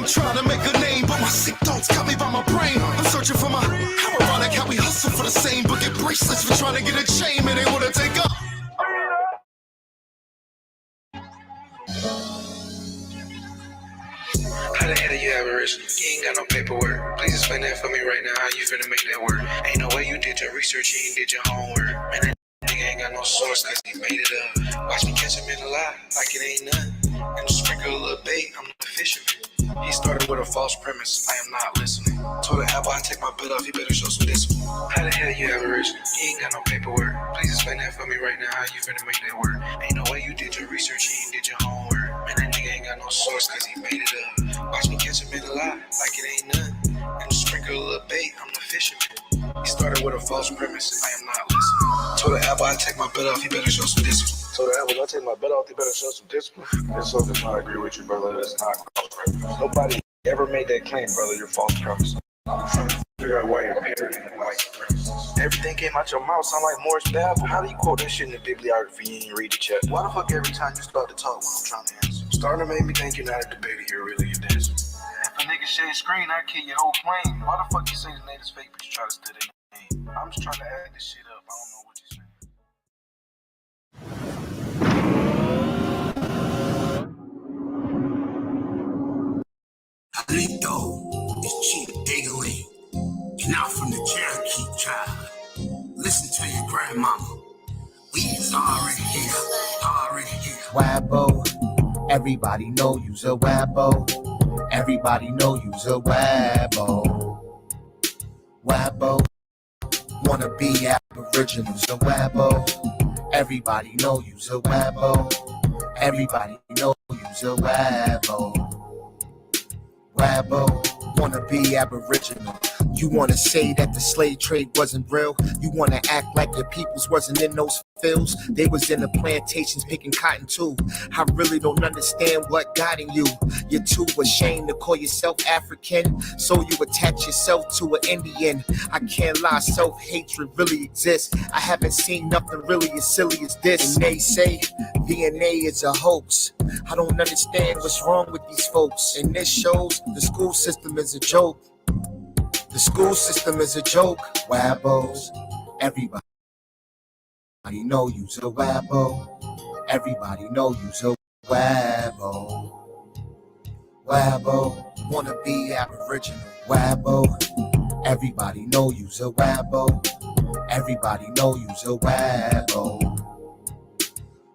I'm trying to make a name, but my sick thoughts got me by my brain. I'm searching for my, how ironic how we hustle for the same, but get bracelets for trying to get a chain, and they wanna take up. How the hell are you Aboriginal? You ain't got no paperwork. Please explain that for me right now. How you finna make that work? Ain't no way you did your research, you ain't did your homework. Man, that nigga ain't got no source cause he made it up. Watch me catch him in a lie like it ain't nothing. And sprinkle a little bait, I'm the fisherman. He started with a false premise, I am not listening. Told the apple I take my belt off, he better show some discipline. How the hell you Aboriginal? You ain't got no paperwork. Please explain that for me right now. How you finna make that work? Ain't no way you did your research, you ain't did your homework. Man, that nigga ain't got no source cause he made it up. Watch me catch him in a lie like it ain't nothing. And sprinkle a little bait, I'm the fisherman. He started with a false premise, I am not listening. Told the apple I take my belt off, he better show some discipline. So the apple, I take my belt off, they better show some discipline. This song does not agree with you, brother. That's not false premise. Nobody ever made that claim, brother. You're false premise. I'm trying to figure out why you're parroting white supremacists. Everything came out your mouth sound like Morris Babel. How do you quote that shit in the bibliography? You ain't read the chat. Why the fuck every time you start to talk when I'm trying to answer? Starting to make me think you're not a debater, you're really a dancer. If a nigga share screen, I kill your whole plane. Why the fuck you say the native's fake, but you try to steal their name? I'm just trying to add this shit up. I don't know what you're saying. Alito is Chief Daily, and I'm from the Cherokee tribe. Listen to your grandmama. We is already here, already here. Wabbo, everybody know you's a wabbo. Everybody know you's a wabbo. Wabbo, wanna be Aboriginals a wabbo. Everybody know you's a wabbo. Everybody know you's a wabbo. Wabbo, wanna be Aboriginal. You wanna say that the slave trade wasn't real. You wanna act like your peoples wasn't in those fields. They was in the plantations picking cotton too. I really don't understand what got in you. You're too ashamed to call yourself African, so you attach yourself to an Indian. I can't lie, self-hatred really exists. I haven't seen nothing really as silly as this. And they say DNA is a hoax. I don't understand what's wrong with these folks. And this shows the school system is a joke. The school system is a joke. Wabbos, everybody know you's a wabbo. Everybody know you's a wabbo. Wabbo, wanna be Aboriginal. Wabbo, everybody know you's a wabbo. Everybody know you's a wabbo.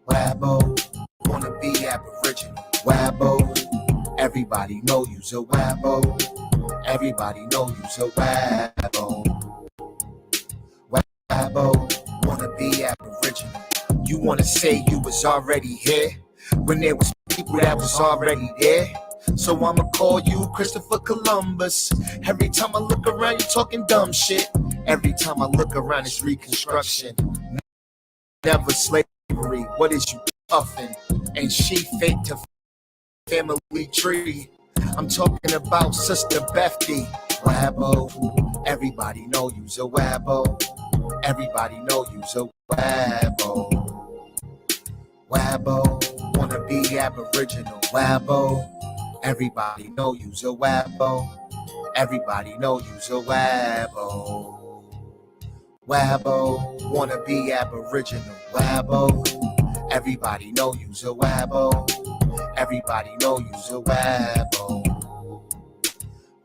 Wabbo, wanna be Aboriginal. Wabbo, everybody know you's a wabbo. Everybody know you's a wabbo. Wabbo, wanna be Aboriginal. You wanna say you was already here when there was people that was already there. So I'ma call you Christopher Columbus. Every time I look around, you talking dumb shit. Every time I look around, it's Reconstruction. Never slavery. What is you puffing? And she faked her family tree. I'm talking about Sister Bethany. Wabbo, everybody know you's a wabbo. Everybody know you's a wabbo. Wabbo, wanna be Aboriginal. Wabbo, everybody know you's a wabbo. Everybody know you's a wabbo. Wabbo, wanna be Aboriginal. Wabbo, everybody know you's a wabbo. Everybody know you's a wabbo.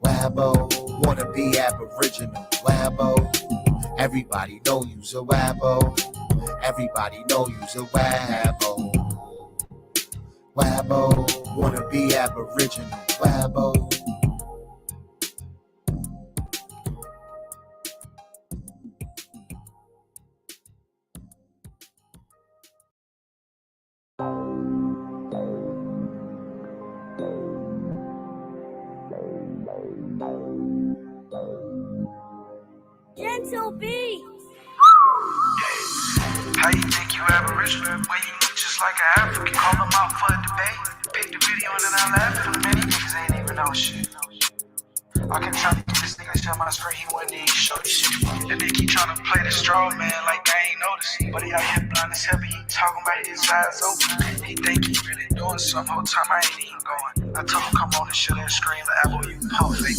Wabbo, wanna be Aboriginal. Wabbo, everybody know you's a wabbo. Everybody know you's a wabbo. Wabbo, wanna be Aboriginal. Wabbo. Gentle beats. How you think you Aboriginal when you look just like an African? Call them out for a debate. Pick the video and then I laugh at them. Many niggas ain't even know shit. I can tell you this nigga nigga shut my screen, he wouldn't even show this shit. That nigga keep trying to play the straw man like I ain't noticed. But he out here blind as hell, but he talking about his eyes open. He think he really doing some whole time I ain't even going. I told him come on and show that screen, the apple you pump fake.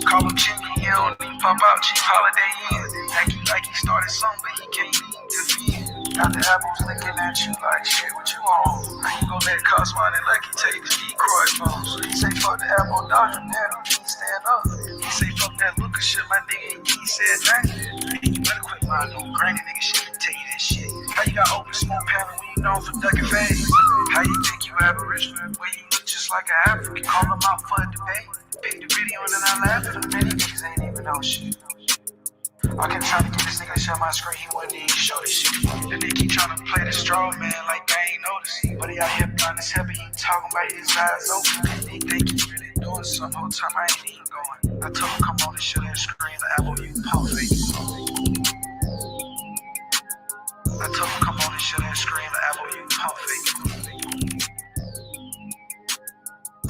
Call him Jimmy, he don't even pop out, cheap holiday in. Act like he started something, but he can't even defend. Got the apples looking at you like shit, what you on? How you gon' let it cost money like he take the decoy phones? He say fuck the apple doctor, man, don't even stand up. He say fuck that Lucas shit, my nigga, he said that. You better quit lying, no granny nigga shit can tell you that shit. How you got open smoke panel when you known for ducking phase? How you think you Aboriginal when you look just like an African? Call them out for a debate. Pick the video and then I laugh at them. Many niggas ain't even know shit. I kept trying to get this nigga to shut my screen, he wouldn't even show this shit. That nigga keep trying to play the straw man like I ain't noticed. But he out here blind as hell, but he talking about his eyes open. He think he really doing some whole time I ain't even going. I told him come on and show that screen, the apple you pump fake. I told him come on and show that screen, the apple you pump fake.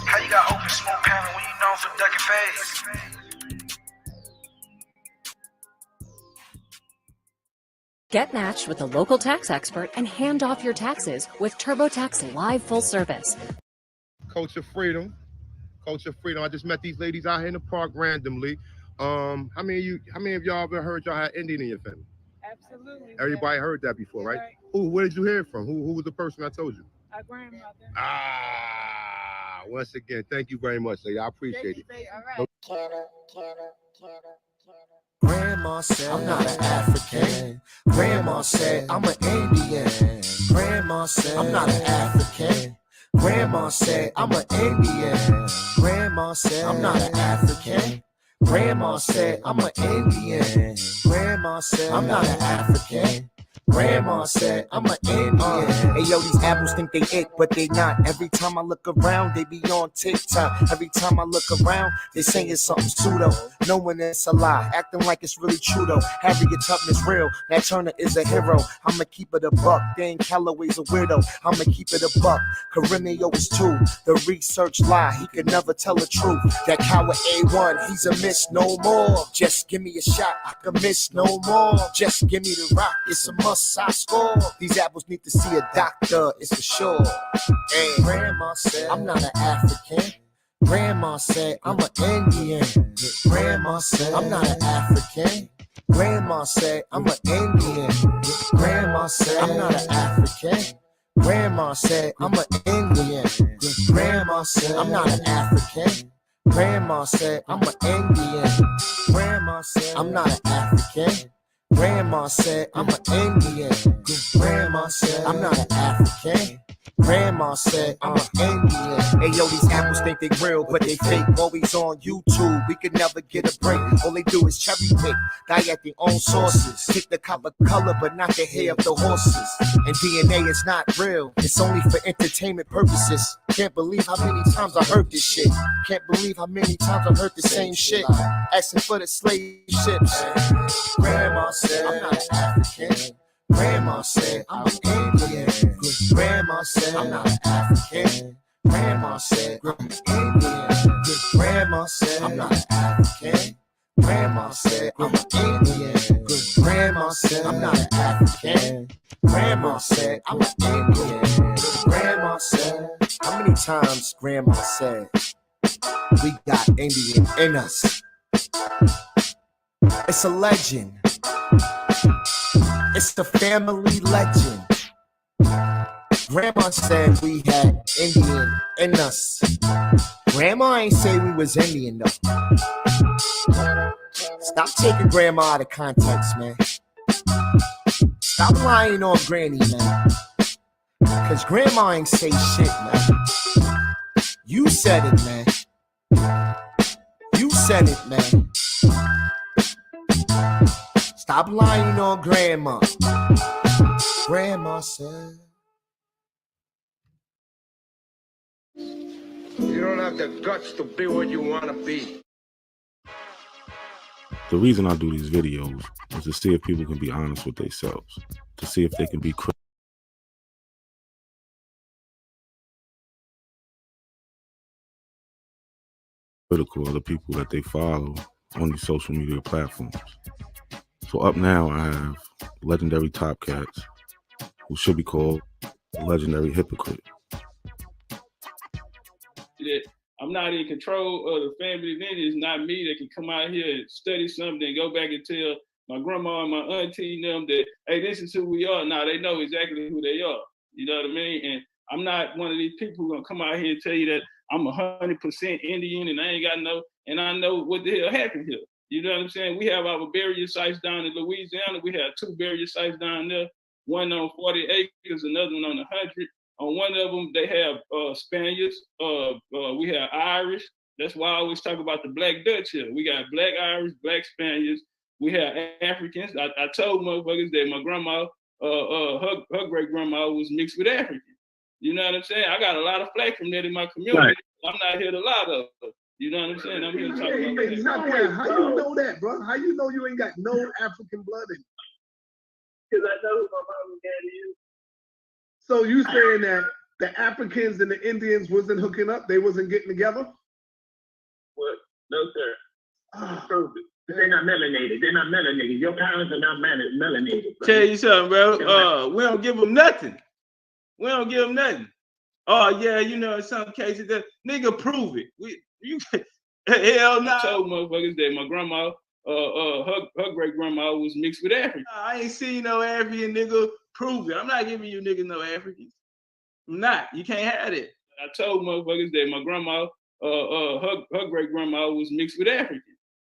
How you got open smoke panel when you known for ducking phase? Get matched with a local tax expert and hand off your taxes with TurboTax Live Full Service. Culture Freedom. Culture Freedom. I just met these ladies out here in the park randomly. How many of y'all ever heard y'all had Indian in your family? Absolutely. Everybody heard that before, right? Where did you hear it from? Who was the person I told you? Our grandmother. Once again, thank you very much, lady. I appreciate it. All right. Grandma said, I'm not an African. Grandma said, I'm an Indian. Grandma said, I'm not an African. Grandma said, I'm an Indian. Grandma said, I'm not an African. Grandma said, I'm an Indian. Grandma said, I'm not an African. Grandma said, I'm an Indian. Hey, yo, these apples think they it, but they not. Every time I look around, they be on TikTok. Every time I look around, they saying something pseudo. Knowing it's a lie, acting like it's really true though. Harriet Tubman's real, Nat Turner is a hero. I'ma keep it a buck, Dan Calloway's a weirdo. I'ma keep it a buck, Carinio is too. The research lie, he could never tell the truth. That coward A1, he's a miss no more. Just give me a shot, I can miss no more. Just give me the rock, it's a must. I score. These apples need to see a doctor, it's for sure. Hey, Grandma said, I'm not an African. Grandma said, I'm an Indian. Grandma said, I'm not an African. Grandma said, I'm an Indian. Grandma said, I'm not an African. Grandma said, I'm an Indian. Grandma said, I'm not an African. Grandma said, I'm an Indian. Grandma said, I'm not an African. Grandma said, I'm an Indian. Grandma said, I'm not an African. Grandma said, I'm an Indian. Hey, yo, these apples think they real, but they fake. Always on YouTube, we could never get a break. All they do is cherry pick, die at their own sources. Pick the copper color, but not the hair of the horses. And DNA is not real, it's only for entertainment purposes. Can't believe how many times I heard this shit. Can't believe how many times I heard the same shit. Asking for the slave ships. Grandma said, I'm not an African. Grandma said, I'm an Indian. Grandma said, I'm not an African. Grandma said, I'm an Indian. Grandma said, I'm not an African. Grandma said, I'm an Indian. Grandma said, I'm not an African. Grandma said, I'm an Indian. Grandma said, how many times Grandma said, we got Indian in us? It's a legend. It's the family legend. Grandma said we had Indian in us. Grandma ain't say we was Indian though. Stop taking Grandma out of context, man. Stop lying on Granny, man. Cause Grandma ain't say shit, man. You said it, man. You said it, man. Stop lying on Grandma. Grandma said. You don't have the guts to be what you want to be. The reason I do these videos is to see if people can be honest with themselves, to see if they can be critical of the people that they follow, on these social media platforms. So up now, I have legendary top cats who should be called a legendary hypocrite. That I'm not in control of the family lineage. It's not me that can come out here and study something and go back and tell my grandma and my auntie and them that, hey, this is who we are. Now they know exactly who they are. You know what I mean? And I'm not one of these people who gonna come out here and tell you that I'm 100% Indian and I ain't got no, and I know what the hell happened here. You know what I'm saying? We have our burial sites down in Louisiana. We have 2 burial sites down there, one on 40 acres, another one on 100. On one of them, they have Spaniards. We have Irish. That's why I always talk about the Black Dutch here. We got Black Irish, Black Spaniards. We have Africans. I told motherfuckers that my grandma, her great grandma was mixed with African. You know what I'm saying? I got a lot of flack from that in my community. Right. I'm not here to lie though. You know what I'm saying? I'm here to talk about that. How you know that, bro? How you know you ain't got no African blood in you? Because I know who my mom and daddy is. So you saying that the Africans and the Indians wasn't hooking up? They wasn't getting together? What? No, sir. Prove it. They're not melanated. They're not melanated. Your parents are not melanated. Bro. Tell you something, bro. We don't give them nothing. We don't give them nothing. Oh yeah, you know, in some cases, that nigga prove it. Hell no. I told motherfuckers that my grandma, her great grandma was mixed with African. I ain't seen no African nigga. Prove it. I'm not giving you niggas no Africans. I'm not. You can't have it. I told motherfuckers that my grandma, her great grandma was mixed with African.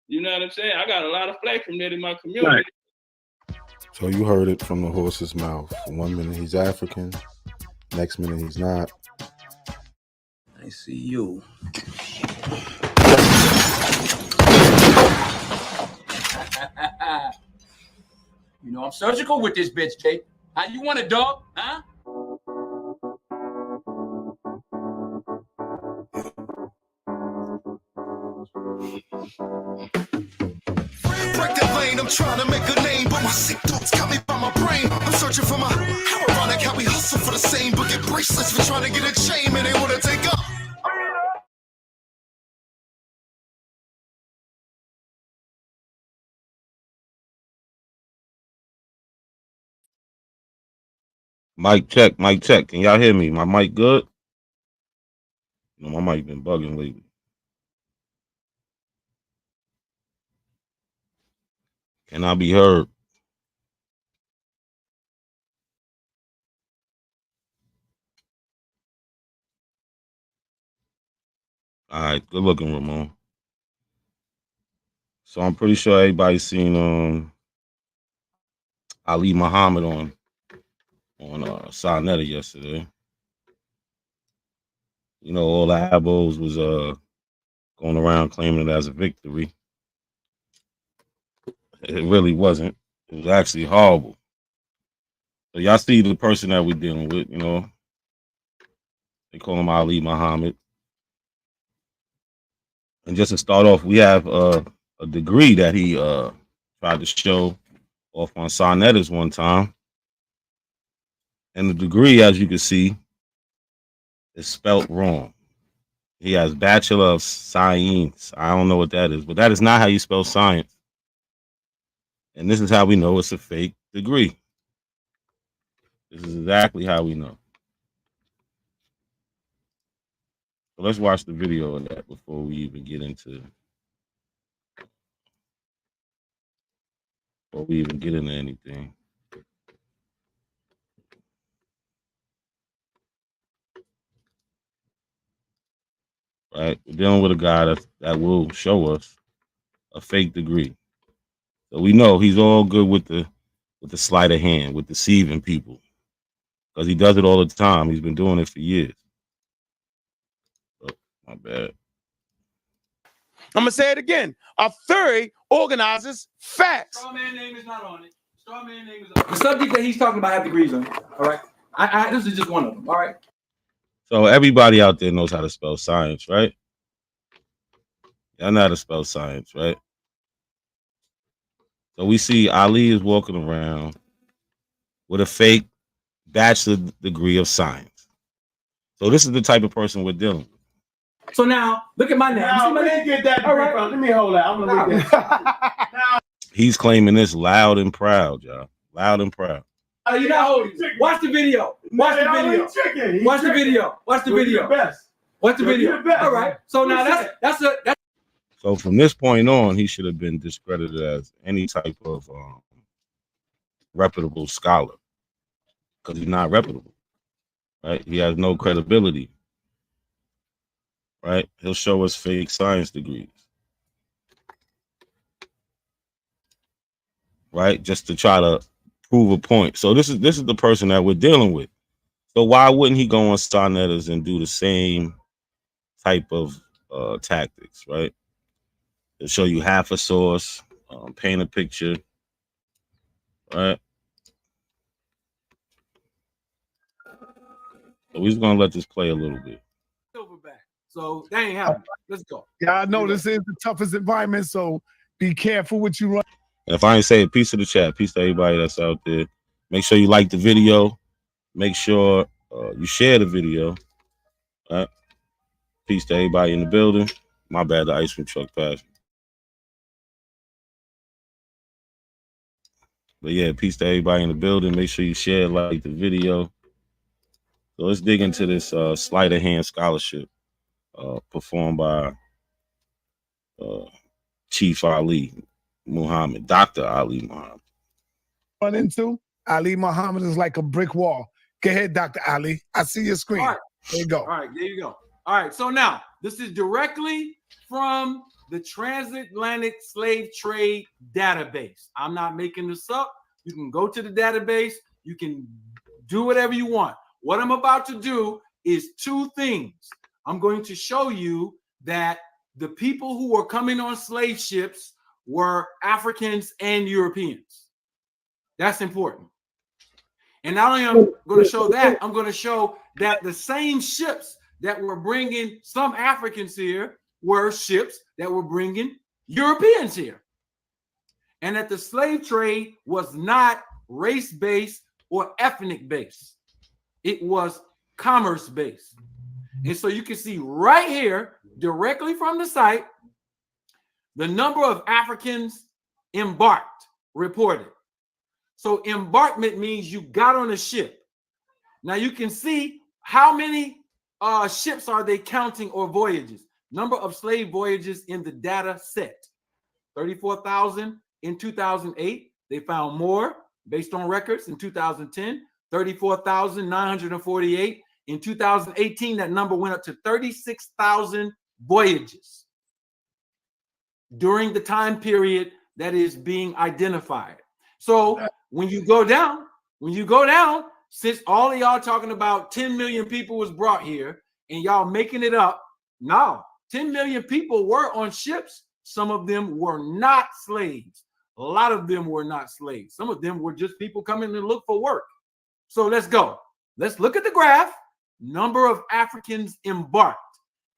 You know what I'm saying? I got a lot of flack from that in my community. Right. So you heard it from the horse's mouth. 1 minute he's African, next minute he's not. I see you. You know I'm surgical with this bitch, Jake. How you want it, dog? Huh? Break that lane, I'm trying to make a name, but my sick thoughts got me by my brain. I'm searching for my, how ironic how we hustle for the same, but get bracelets for trying to get a chain, and they want to take up. Mic check. Can y'all hear me? My mic good? No, my mic been bugging lately. Can I be heard? All right, good looking, Ramon. So I'm pretty sure everybody's seen Ali Muhammad on Sarnetta yesterday. You know, all the abos was going around claiming it as a victory. It really wasn't. It was actually horrible. So y'all see the person that we're dealing with, you know. They call him Ali Muhammad. And just to start off, we have a degree that he tried to show off on Sarnetta's one time. And the degree, as you can see, is spelt wrong. He has Bachelor of Science. I don't know what that is, but that is not how you spell science. And this is how we know it's a fake degree. This is exactly how we know. So let's watch the video of that before we even get into anything. Right? We're dealing with a guy that will show us a fake degree. So we know he's all good with the sleight of hand, with deceiving people. Because he does it all the time. He's been doing it for years. Oh, my bad. I'm going to say it again. A theory organizes facts. Straw man name is not on it. Straw man name is on it. The subject that he's talking about have degrees on it. All right. This is just one of them. All right. So everybody out there knows how to spell science, right? Y'all know how to spell science, right? So we see Ali is walking around with a fake bachelor degree of science. So this is the type of person we're dealing with. So now, look at my name. Now, let me get that. All right. Let me hold that. I'm gonna look at now. He's claiming this loud and proud, y'all. Loud and proud. You're not holding. Watch the video. Watch the video. Watch the video. Watch the video. Watch the video. All right. So now that's. So from this point on, he should have been discredited as any type of reputable scholar because he's not reputable, right? He has no credibility, right? He'll show us fake science degrees, right? Just to try to prove a point. So this is the person that we're dealing with. So why wouldn't he go on Starnetters and do the same type of tactics, right? They'll show you half a source, paint a picture, right? So we're just gonna let this play a little bit. So that ain't happening. Let's go. Yeah, I know this is the toughest environment, so be careful what you run. And if I ain't say it, peace to the chat, peace to everybody that's out there. Make sure you like the video. Make sure you share the video. All right? Peace to everybody in the building. My bad, the ice cream truck passed. But yeah, peace to everybody in the building. Make sure you share, like the video. So let's dig into this sleight of hand scholarship performed by Chief Ali Muhammad, Dr. Ali Muhammad. Run into Ali Muhammad is like a brick wall. Go ahead, Dr. Ali. I see your screen. All right. There you go. All right, there you go. All right, so now this is directly from the Transatlantic Slave Trade Database. I'm not making this up. You can go to the database. You can do whatever you want. What I'm about to do is two things. I'm going to show you that the people who were coming on slave ships were Africans and Europeans. That's important. And not only am I going to show that, I'm going to show that the same ships that were bringing some Africans here were ships that were bringing Europeans here. And that the slave trade was not race-based or ethnic-based. It was commerce-based. And so you can see right here, directly from the site, the number of Africans embarked, reported. So embarkment means you got on a ship. Now you can see how many ships are they counting or voyages. Number of slave voyages in the data set. 34,000 in 2008. They found more based on records in 2010. 34,948. In 2018, that number went up to 36,000 voyages during the time period that is being identified. So when you go down, since all of y'all talking about 10 million people was brought here and y'all making it up, no, 10 million people were on ships. Some of them were not slaves. A lot of them were not slaves. Some of them were just people coming to look for work. So let's go. Let's look at the graph. Number of Africans embarked.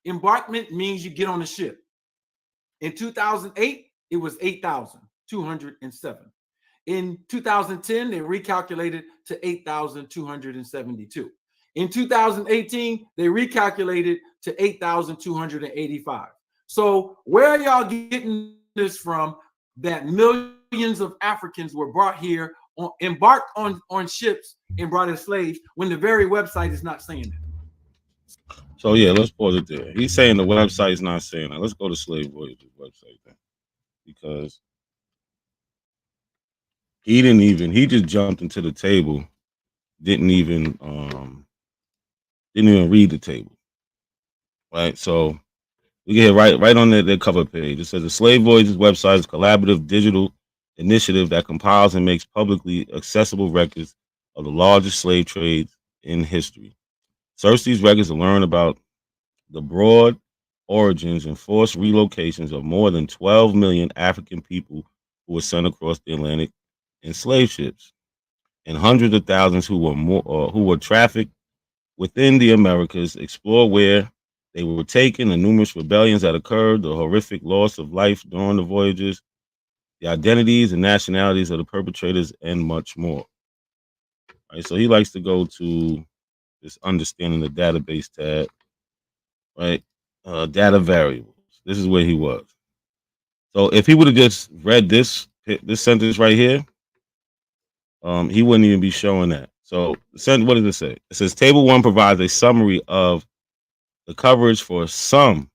Embarkment means you get on a ship. In 2008, it was 8,207. In 2010, they recalculated to 8,272. In 2018, they recalculated to 8,285. So where are y'all getting this from that millions of Africans were brought here, embarked on ships and brought as slaves when the very website is not saying that? So yeah, let's pause it there. He's saying the website is not saying that. Let's go to Slave Voyage's website then, because he just jumped into the table, didn't even read the table, right? So we get right on their cover page. It says the Slave Voyage's website is a collaborative digital initiative that compiles and makes publicly accessible records of the largest slave trades in history. Search these records to learn about the broad origins and forced relocations of more than 12 million African people who were sent across the Atlantic in slave ships, and hundreds of thousands who were trafficked within the Americas. Explore where they were taken, the numerous rebellions that occurred, the horrific loss of life during the voyages, the identities and nationalities of the perpetrators, and much more. All right, so he likes to go to this understanding the database tab, right? data variables. This is where he was. So if he would have just read this sentence right here, he wouldn't even be showing that. So what does it say? It says table 1 provides a summary of the coverage for some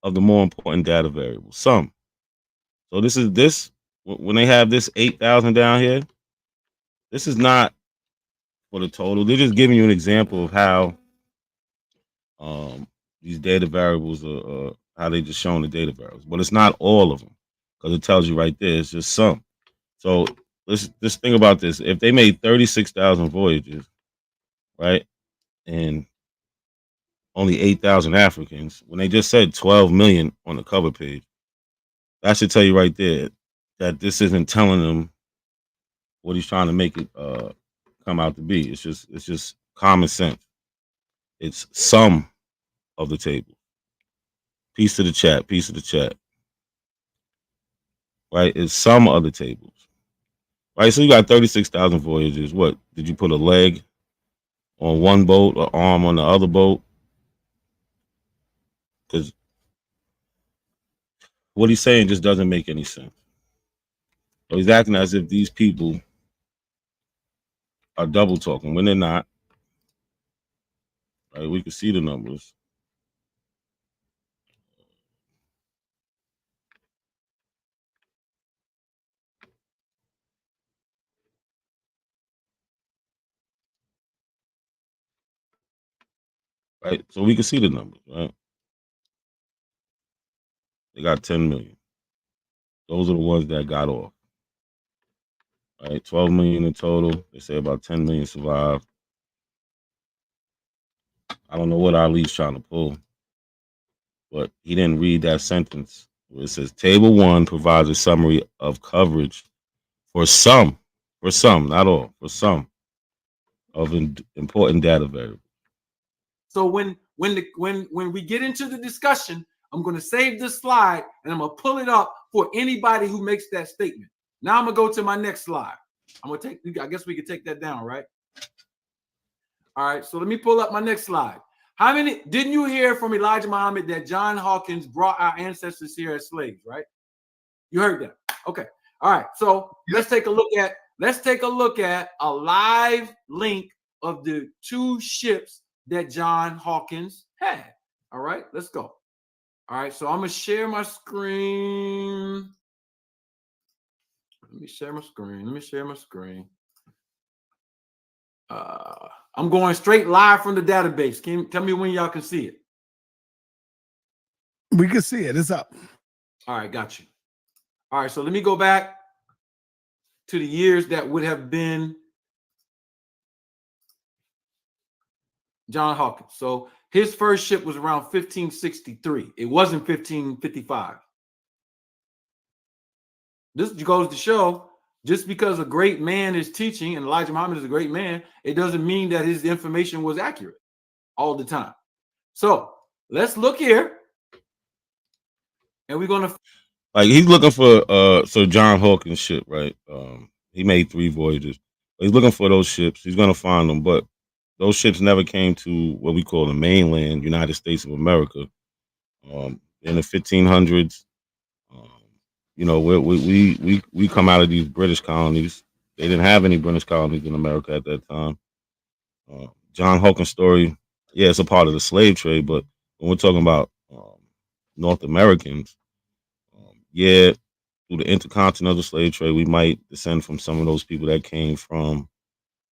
of the more important data variables. Some. So this when they have this 8,000 down here, this is not for the total. They're just giving you an example of how these data variables are how they just showing the data variables, but it's not all of them because it tells you right there it's just some. So let's just think about this. If they made 36,000 voyages, right, and only 8,000 Africans, when they just said 12 million on the cover page, that should tell you right there that this isn't telling them what he's trying to make it come out to be. It's just common sense. It's some of the table. Piece of the chat. Right? It's some of the tables. Right? So you got 36,000 voyages. What? Did you put a leg on one boat, or arm on the other boat? Because what he's saying just doesn't make any sense. So he's acting as if these people are double talking when they're not. Right? We can see the numbers. Right? So we can see the numbers, right? They got 10 million. Those are the ones that got off. Right? 12 million in total. They say about 10 million survived. I don't know what Ali's trying to pull, but he didn't read that sentence where it says table 1 provides a summary of coverage for some, not all, for some of important data variables. So when we get into the discussion, I'm going to save this slide and I'm going to pull it up for anybody who makes that statement. Now I'm going to go to my next slide. I'm going to take, I guess we could take that down, right? All right, so let me pull up my next slide. How many, didn't you hear from Elijah Muhammad that John Hawkins brought our ancestors here as slaves, right? You heard that. Okay. All right. So let's take a look at a live link of the 2 ships that John Hawkins had. All right, let's go. All right, so I'm gonna share my screen. Let me share my screen. I'm going straight live from the database. Can you tell me when y'all can see it? We can see it. It's up. All right, got you. All right, so let me go back to the years that would have been John Hawkins. So his first ship was around 1563. It wasn't 1555. This goes to show, just because a great man is teaching, and Elijah Muhammad is a great man, it doesn't mean that his information was accurate all the time. So let's look here. And we're going to... Like, he's looking for so John Hawkins' ship, right? He made 3 voyages. He's looking for those ships. He's going to find them, but those ships never came to what we call the mainland United States of America. In the 1500s, you know, we come out of these British colonies. They didn't have any British colonies in America at that time. John Hawkins' story, yeah, it's a part of the slave trade, but when we're talking about North Americans, yeah, through the intercontinental slave trade, we might descend from some of those people that came from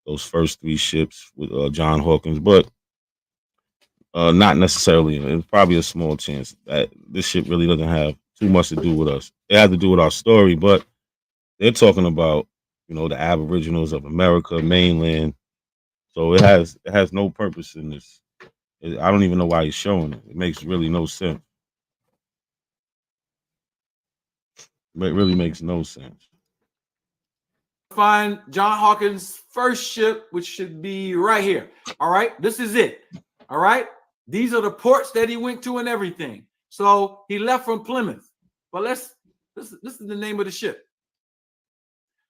those first 3 ships with John Hawkins, but not necessarily. It's probably a small chance that this ship really doesn't have too much to do with us. It has to do with our story, but they're talking about, you know, the Aboriginals of America, mainland. So it has no purpose in this. I don't even know why he's showing it. It makes really no sense. It really makes no sense. Find John Hawkins' first ship, which should be right here. All right, this is it. All right, these are the ports that he went to and everything. So he left from Plymouth. But this is the name of the ship.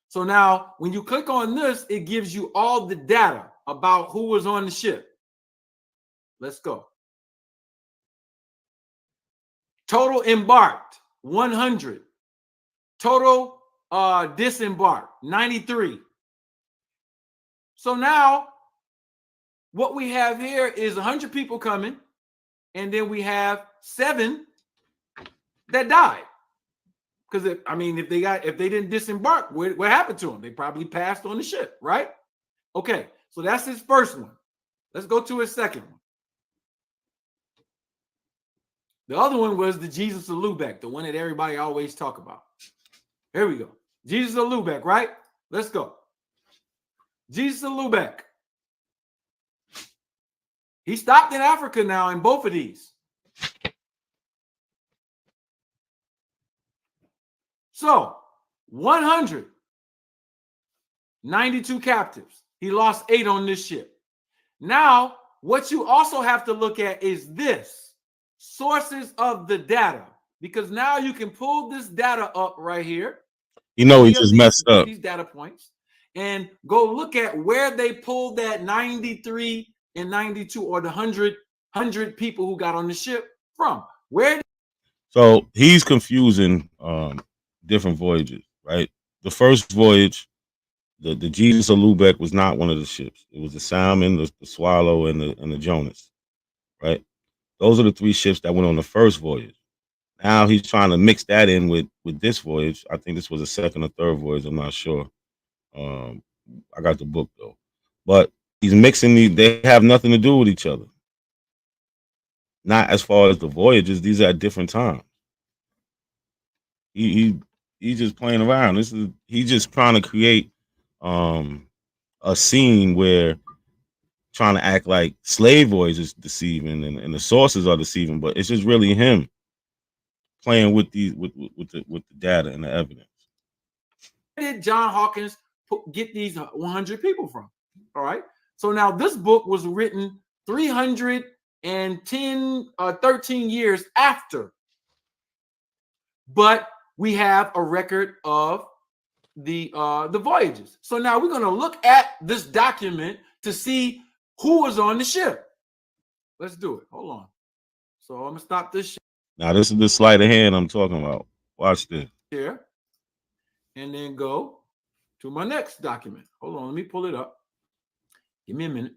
So now when you click on this, it gives you all the data about who was on the ship. Let's go. Total embarked, 100. Total disembarked, 93. So now what we have here is 100 people coming, and then we have 7 that died. Because if they didn't disembark, what happened to them? They probably passed on the ship, right? Okay, so that's his first one. Let's go to his second one. The other one was the Jesus of Lubeck, the one that everybody always talk about. Here we go. Jesus of Lubeck, right? Let's go. Jesus of Lubeck. He stopped in Africa now in both of these. So 192 captives. He lost 8 on this ship. Now, what you also have to look at is this: sources of the data. Because now you can pull this data up right here. He just messed up. These data points. And go look at where they pulled that 93 and 92, or the 100 people who got on the ship from. So he's confusing different voyages, right? The first voyage, the Jesus of Lubeck was not one of the ships. It was the Salmon, the Swallow, and the Jonas, right? Those are the 3 ships that went on the first voyage. Now he's trying to mix that in with this voyage. I think this was a second or third voyage. I'm not sure. I got the book though, but he's mixing these. They have nothing to do with each other. Not as far as the voyages. These are at different times. He's just playing around. He's just trying to create a scene where trying to act like slave voyage is deceiving and the sources are deceiving, but it's just really him playing with the data and the evidence. Where did John Hawkins get these 100 people from? All right. So now this book was written 13 years after, but we have a record of the voyages. So now we're going to look at this document to see who was on the ship. Let's do it. Hold on. So I'm gonna stop this Now this is the sleight of hand I'm talking about. Watch this here, and then go to my next document. Hold on, let me pull it up. Give me a minute.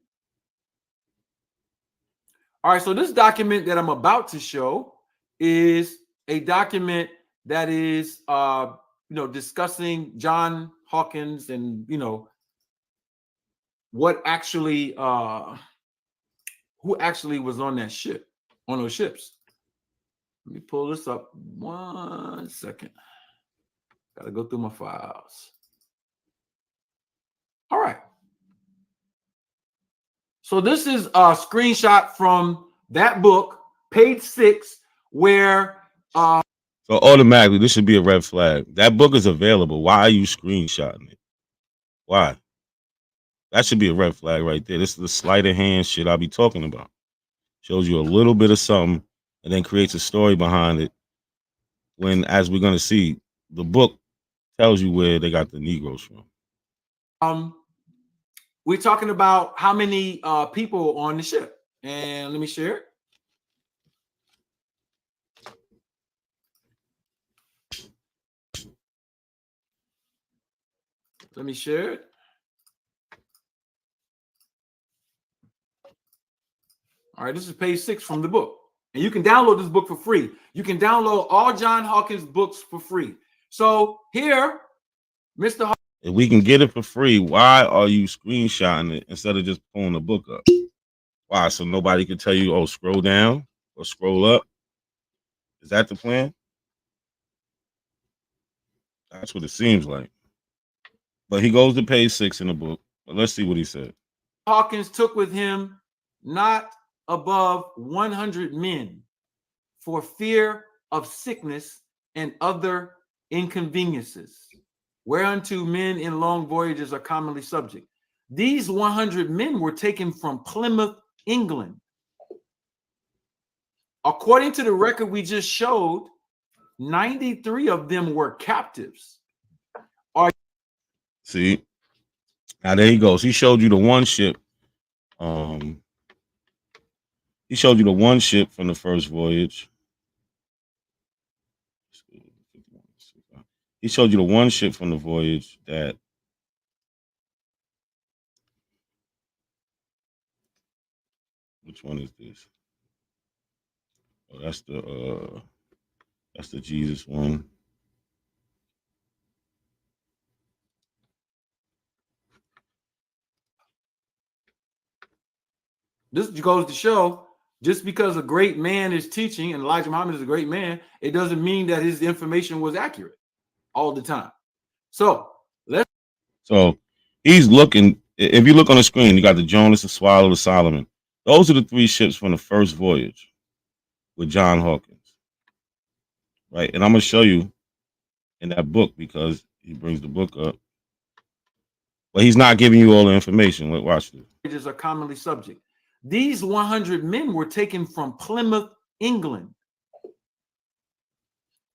All right, so this document that I'm about to show is a document that is discussing John Hawkins and what actually who actually was on that ship, on those ships. Let me pull this up 1 second. Gotta go through my files. All right. So this is a screenshot from that book, page 6, where so automatically this should be a red flag. That book is available. Why are you screenshotting it? Why? That should be a red flag right there. This is the sleight of hand shit I'll be talking about. Shows you a little bit of something and then creates a story behind it. When, as we're gonna see, the book tells you where they got the Negroes from. We're talking about how many people on the ship. And let me share it. Let me share it. All right, this is page 6 from the book. And you can download this book for free. You can download all John Hawkins books for free. So here, Mr. Hawkins. If we can get it for free, why are you screenshotting it instead of just pulling the book up? Why? So nobody can tell you, oh, scroll down or scroll up? Is that the plan? That's what it seems like. But he goes to page 6 in the book. But let's see what he said. Hawkins took with him not above 100 men for fear of sickness and other inconveniences, whereunto men in long voyages are commonly subject. These 100 men were taken from Plymouth, England. According to the record we just showed, 93 of them were captives. See, now there he goes. He showed you the one ship. He showed you the one ship from the first voyage. He showed you the one ship from the voyage that which one is this? Oh, that's the Jesus one. This goes to show, just because a great man is teaching, and Elijah Muhammad is a great man, it doesn't mean that his information was accurate all the time. So he's looking. If you look on the screen, you got the Jonas, the Swallow, the Solomon. Those are the three ships from the first voyage with John Hawkins, right? And I'm gonna show you in that book because he brings the book up, but he's not giving you all the information. Watch this. Voyages are commonly subject. These 100 men were taken from Plymouth, England.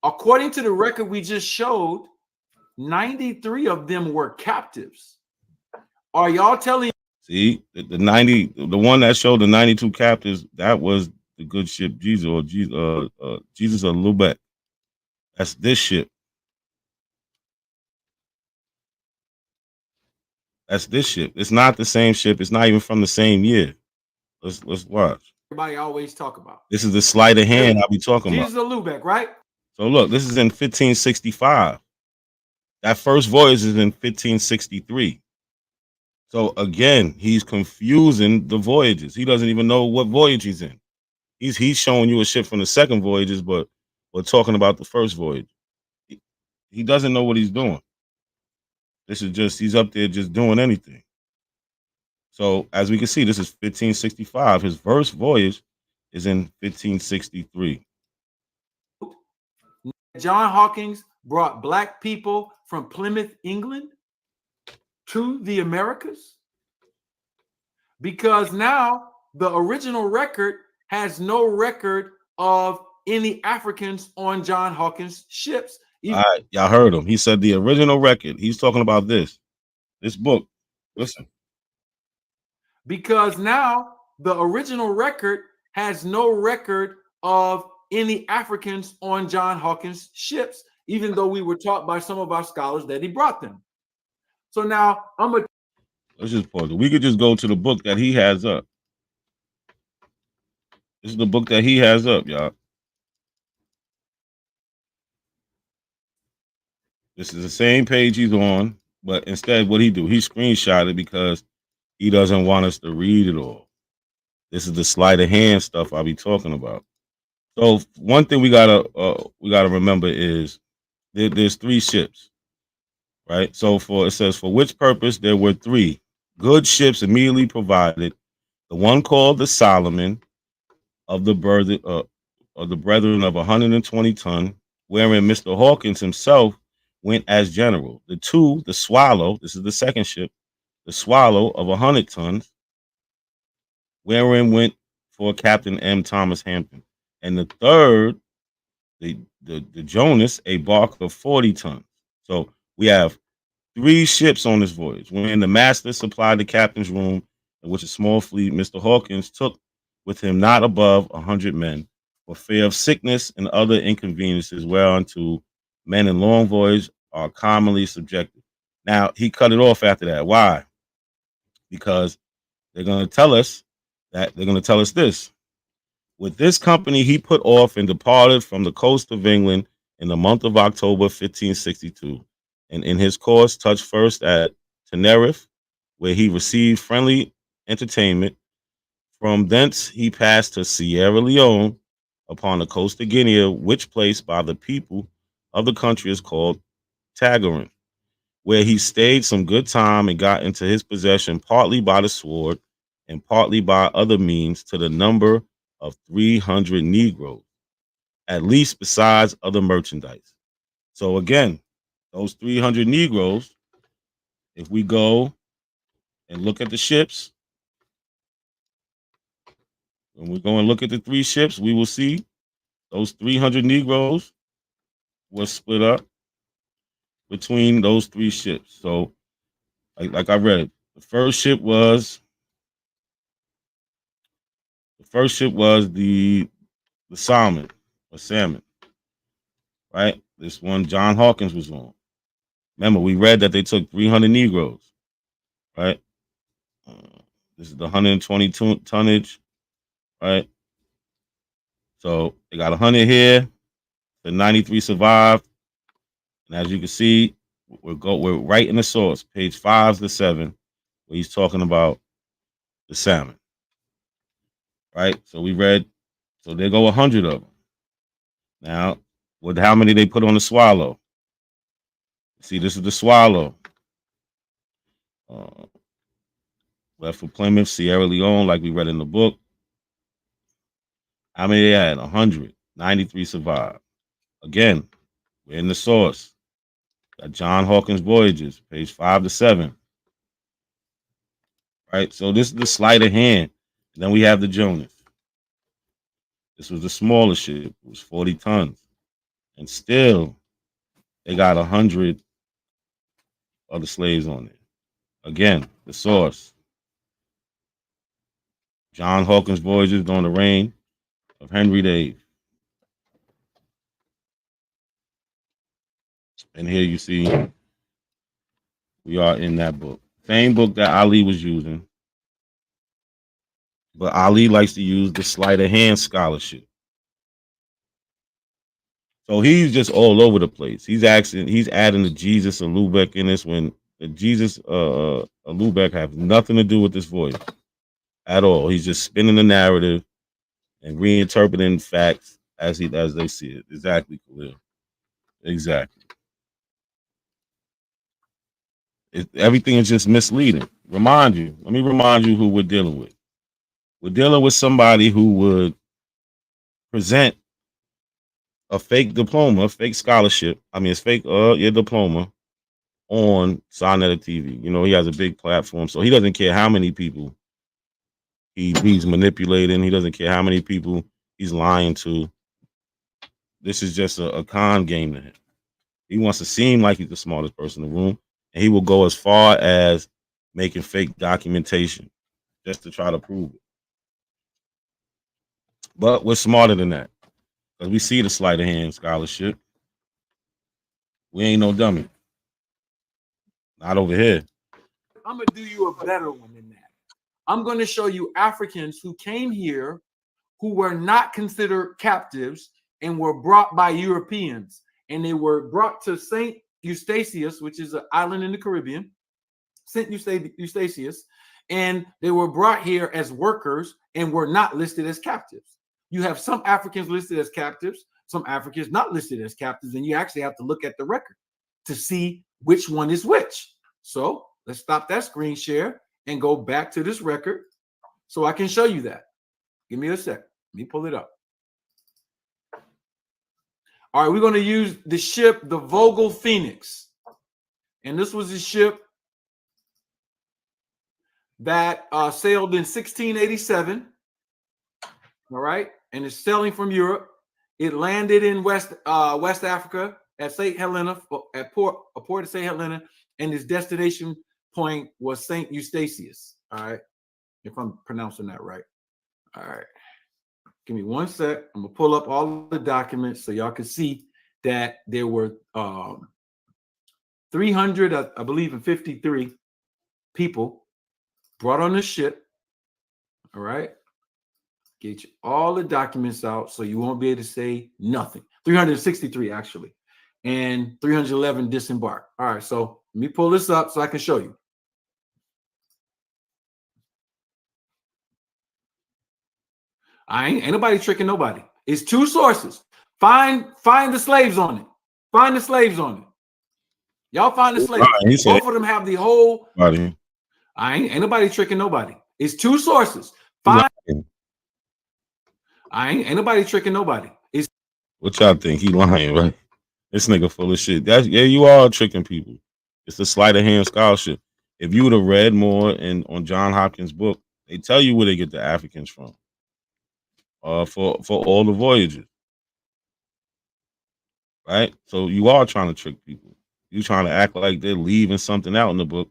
According to the record we just showed, 93 of them were captives. Are y'all telling? See, the 90, the one that showed the 92 captives, that was the good ship Jesus or Jesus of Lubeck. That's this ship. That's this ship. It's not the same ship. It's not even from the same year. Let's watch. Everybody always talk about. This is the sleight of hand I'll be talking Jesus about. of Lubeck, right? So look, this is in 1565. That first voyage is in 1563. So again, he's confusing the voyages. He doesn't even know what voyage he's in. He's showing you a ship from the second voyages, but we're talking about the first voyage. He doesn't know what he's doing. This is just, he's up there just doing anything. So as we can see, this is 1565. His first voyage is in 1563. John Hawkins brought black people from Plymouth, England to the Americas, because now the original record has no record of any Africans on John Hawkins' ships. All right, y'all heard him. He said the original record. He's talking about this book. Listen. Because now the original record has no record of any Africans on John Hawkins' ships, even though we were taught by some of our scholars that he brought them. So now let's just pause it. We could just go to the book that he has up. This is the book that he has up, y'all. This is the same page he's on, but instead what he do, he screenshot it because he doesn't want us to read it all. This is the sleight of hand stuff I'll be talking about. So one thing we gotta remember is there's three ships, right? So it says for which purpose there were three good ships immediately provided. The one called the Solomon of the brethren of 120 ton, wherein Mr. Hawkins himself went as general. The two, the Swallow, this is the second ship, the Swallow of 100 tons, wherein went for Captain M. Thomas Hampton. And the third, the Jonas, a bark of 40 tons. So we have three ships on this voyage, wherein the master supplied the captain's room, in which a small fleet Mr. Hawkins took with him not above 100 men, for fear of sickness and other inconveniences whereunto men in long voyage are commonly subjected. Now, he cut it off after that. Why? Because they're going to tell us this. With this company, he put off and departed from the coast of England in the month of October 1562, and in his course touched first at Tenerife, where he received friendly entertainment. From thence he passed to Sierra Leone upon the coast of Guinea, which place by the people of the country is called Tagarin, where he stayed some good time and got into his possession partly by the sword and partly by other means to the number of 300 Negroes, at least besides other merchandise. So again, those 300 Negroes, if we go and look at the ships, when we go and look at the three ships, we will see those 300 Negroes were split up between those three ships. So like I read, the first ship was the salmon, right? This one John Hawkins was on. Remember, we read that they took 300 Negroes, right? This is the 122 tonnage, right? So they got 100 here. The 93 survived, and as you can see, we're right in the source, page 5 to 7, where he's talking about the salmon, right? So we read, so there go 100 of them. Now, with how many they put on the swallow? See, this is the swallow. Left for Plymouth, Sierra Leone, like we read in the book. How many they had? 100. 93 survived. Again, we're in the source. Got John Hawkins' Voyages, page 5 to 7. Right? So this is the sleight of hand. And then we have the Jonas. This was the smaller ship. It was 40 tons. And still, they got 100 other slaves on it. Again, the source. John Hawkins' Voyages during the reign of Henry VIII. And here you see we are in that book. Same book that Ali was using. But Ali likes to use the sleight of hand scholarship. So he's just all over the place. He's adding the Jesus and Lubeck in this when the Jesus Lubeck have nothing to do with this voyage at all. He's just spinning the narrative and reinterpreting facts as they see it. Exactly, Khalil. Exactly. Everything is just misleading. Let me remind you who we're dealing with. We're dealing with somebody who would present a fake diploma, fake scholarship. I mean, it's fake your diploma on Sonetta TV. You know, he has a big platform, so he doesn't care how many people he's manipulating. He doesn't care how many people he's lying to. This is just a con game to him. He wants to seem like he's the smartest person in the room, and he will go as far as making fake documentation just to try to prove it. But we're smarter than that because we see the sleight of hand scholarship. We ain't no dummy. Not over here. I'm gonna do you a better one than that. I'm going to show you Africans who came here who were not considered captives and were brought by Europeans, and they were brought to Saint Eustatius, which is an island in the Caribbean, Saint Eustatius, and they were brought here as workers and were not listed as captives. You have some Africans listed as captives, some Africans not listed as captives, and you actually have to look at the record to see which one is which. So let's stop that screen share and go back to this record so I can show you that. Give me a sec. Let me pull it up. All right, we're going to use the ship, the Vogel Phoenix. And this was a ship that sailed in 1687. All right, and it's sailing from Europe. It landed in West Africa at St. Helena, at port of St. Helena, and its destination point was St. Eustatius. All right, if I'm pronouncing that right. All right, give me 1 sec. I'm gonna pull up all the documents so y'all can see that there were 300, I believe, and 53 people brought on the ship. All right, get you all the documents out so you won't be able to say nothing. 363 actually, and 311 disembarked. All right, so let me pull this up so I can show you. Ain't nobody tricking nobody. It's two sources. Find the slaves on it. Find the slaves on it. Y'all find the slaves. Both of them have the whole. Ain't nobody tricking nobody. It's two sources. Ain't nobody tricking nobody. It's what y'all think? He lying, right? This nigga full of shit. Yeah, you are tricking people. It's the sleight of hand scholarship. If you would have read more on John Hopkins' book, they tell you where they get the Africans from. For all the voyages. Right? So you are trying to trick people. You trying to act like they're leaving something out in the book.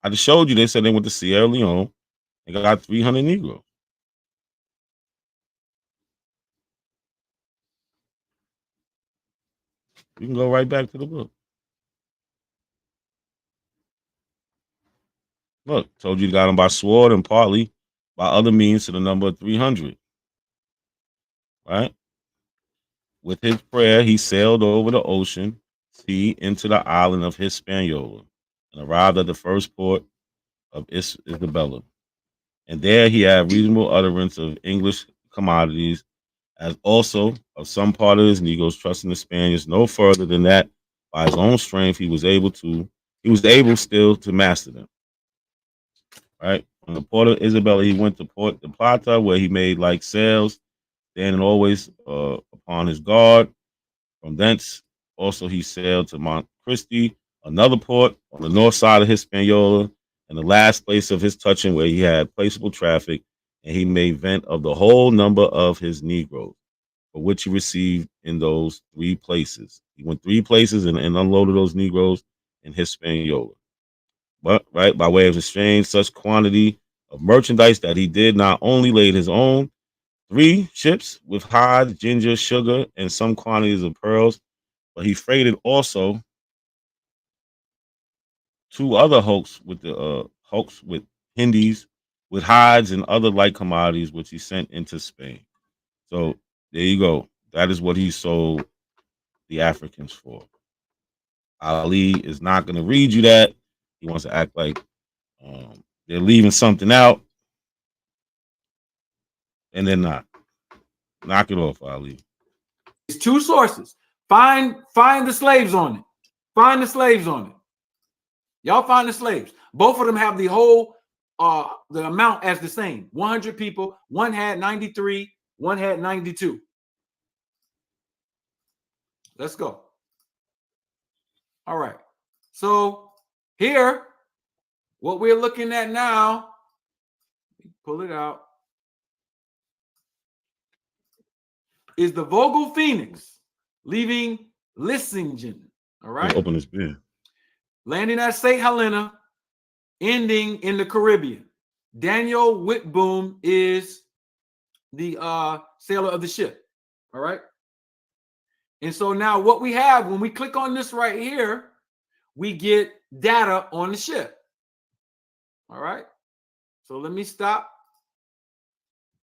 I just showed you they said they went to Sierra Leone and got 300 Negroes. You can go right back to the book. Look, told you he got him by sword and partly by other means to the number of 300. Right? With his prayer, he sailed over the ocean, sea, into the island of Hispaniola, and arrived at the first port of Isabella. And there he had reasonable utterance of English commodities, as also of some part of his negroes, trusting the Spaniards no further than that by his own strength he was able still to master them. Right? From the port of Isabella, he went to Port de Plata, where he made like sails, standing always upon his guard. From thence, also he sailed to Mont Christi, another port on the north side of Hispaniola, and the last place of his touching where he had placeable traffic, and he made vent of the whole number of his Negroes, for which he received in those 3 places. He went 3 places and unloaded those Negroes in Hispaniola. But right by way of exchange, such quantity of merchandise that he did not only laid his own 3 ships with hides, ginger, sugar, and some quantities of pearls, but he freighted also 2 other hulks with Hindis, with hides and other like commodities, which he sent into Spain. So there you go. That is what he sold the Africans for. Ali is not going to read you that. He wants to act like they're leaving something out, and they're not. Knock it off, Ali. It's 2 sources. Find the slaves on it. Find the slaves on it. Y'all find the slaves. Both of them have the whole the amount as the same. 100 people. One had 93. One had 92. Let's go. All right. So here, what we're looking at now, pull it out, is the Vogel Phoenix leaving Lissingen. All right. Open this beer. Landing at St. Helena, ending in the Caribbean. Daniel Whitboom is the sailor of the ship. All right. And so now what we have, when we click on this right here, we get data on the ship. All right. So let me stop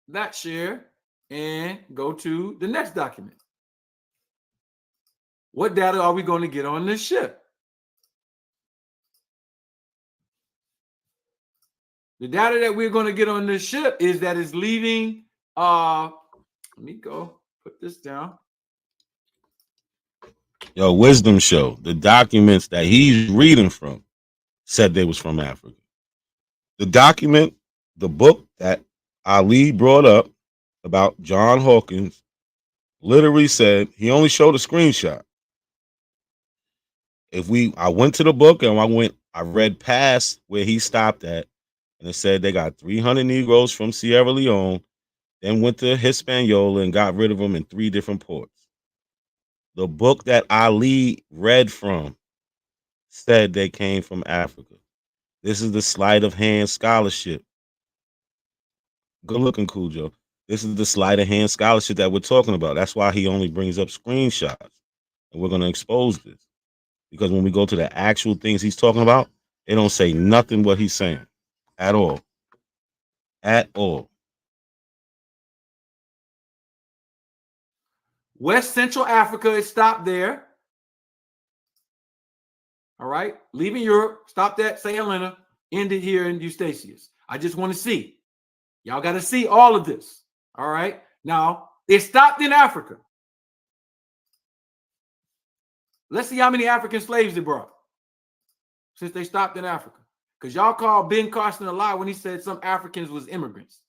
that share and go to the next document. What data are we going to get on this ship? The data that we're going to get on this ship is that it's leaving. Let me go put this down. Yo, Wisdom Show. The documents that he's reading from said they was from Africa. The document, the book that Ali brought up about John Hawkins, literally said he only showed a screenshot. I went to the book and I read past where he stopped at, and it said they got 300 Negroes from Sierra Leone, then went to Hispaniola and got rid of them in 3 different ports. The book that Ali read from said they came from Africa. This is the sleight of hand scholarship. Good looking, Cool Joe. This is the sleight of hand scholarship that we're talking about. That's why he only brings up screenshots. And we're going to expose this. Because when we go to the actual things he's talking about, they don't say nothing what he's saying at all. At all. West Central Africa is stopped there. All right. Leaving Europe, stopped at St. Helena, ended here in Eustatius. I just want to see. Y'all got to see all of this. All right. Now, it stopped in Africa. Let's see how many African slaves they brought since they stopped in Africa. Because y'all called Ben Carson a lie when he said some Africans was immigrants.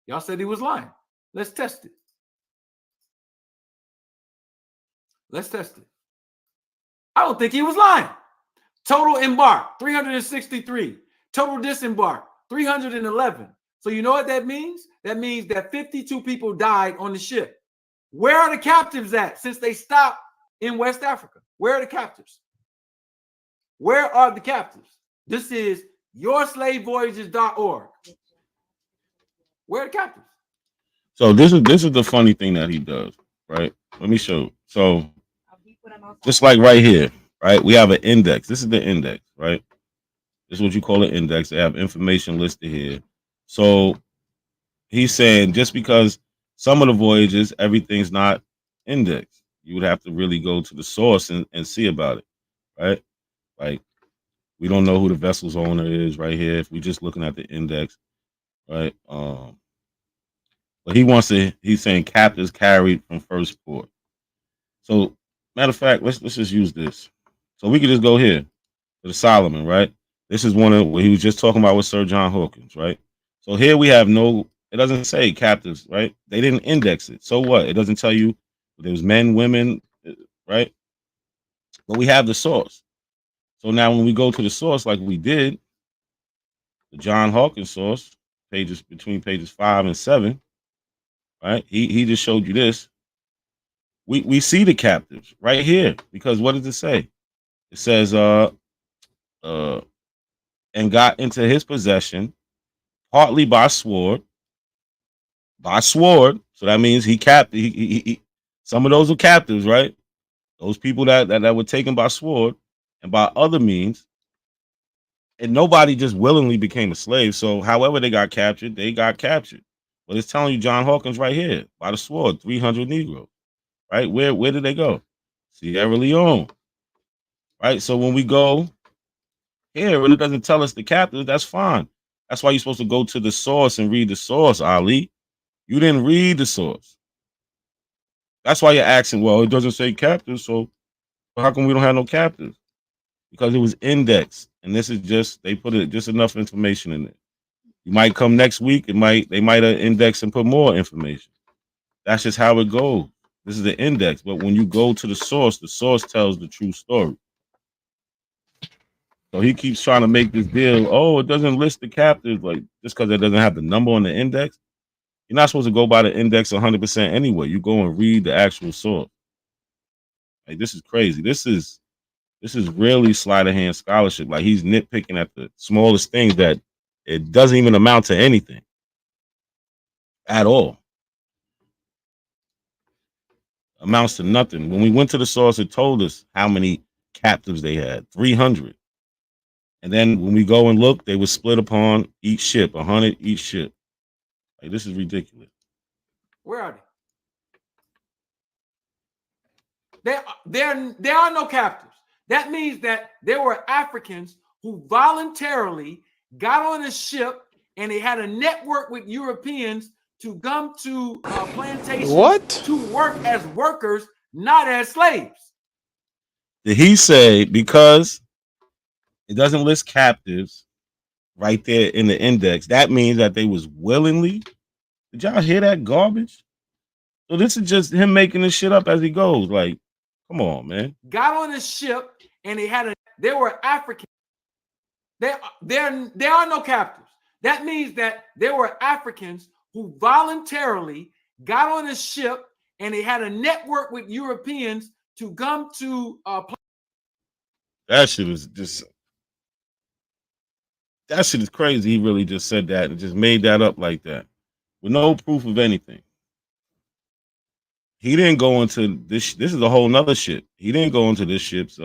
Y'all said he was lying. Let's test it. Let's test it. I don't think he was lying. Total embark, 363. Total disembark, 311. So you know what that means? That means that 52 people died on the ship. Where are the captives at since they stopped in West Africa? Where are the captives? Where are the captives? This is yourslavevoyages.org. Where are the captives? So this is the funny thing that he does, right? Let me show you. So just like right here, right? We have an index. This is the index, right? This is what you call an index. They have information listed here. So he's saying just because some of the voyages, everything's not indexed. You would have to really go to the source and see about it, right? Like, we don't know who the vessel's owner is right here if we're just looking at the index, right? But he's saying captives carried from first port. So, matter of fact, let's just use this. So we could just go here to the Solomon, right? This is one of what he was just talking about with Sir John Hawkins, right? So here we have it doesn't say captives, right? They didn't index it. So what? It doesn't tell you there was men, women, right? But we have the source. So now when we go to the source like we did, the John Hawkins source, between pages 5 and 7, right? He just showed you this. We see the captives right here because what does it say? It says and got into his possession partly by sword. So that means he captive. He some of those were captives, right? Those people that were taken by sword and by other means. And nobody just willingly became a slave. So however they got captured, they got captured. But it's telling you John Hawkins right here by the sword, 300 Negroes, right? Where did they go? Sierra Leone, right? So when we go here and it doesn't tell us the captives, that's fine. That's why you're supposed to go to the source and read the source, Ali. You didn't read the source. That's why you're asking, well, it doesn't say captives, so how come we don't have no captives? Because it was indexed. And this is just, they put just enough information in it. You might come next week, they might index and put more information. That's just how it goes. This is the index. But when you go to the source tells the true story. So he keeps trying to make this deal. Oh, it doesn't list the captives, like just because it doesn't have the number on the index. You're not supposed to go by the index 100% anyway. You go and read the actual source. Like, this is crazy. This is really sleight of hand scholarship. Like, he's nitpicking at the smallest things that it doesn't even amount to anything at all. Amounts to nothing. When we went to the source, it told us how many captives they had, 300. And then when we go and look, they were split upon each ship, 100 each ship. Like, this is ridiculous. Where are they? There are no captives. That means that there were Africans who voluntarily got on a ship and they had a network with Europeans to come to plantations to work as workers, not as slaves. Did he say because it doesn't list captives right there in the index, that means that they was willingly? Did y'all hear that garbage? So this is just him making this shit up as he goes. Like, come on, man. Got on a ship and there were Africans. There are no captives. That means that there were Africans who voluntarily got on a ship and they had a network with Europeans to come to that shit is crazy. He really just said that and just made that up like that with no proof of anything. He didn't go into this. This is a whole nother ship. He didn't go into this ship's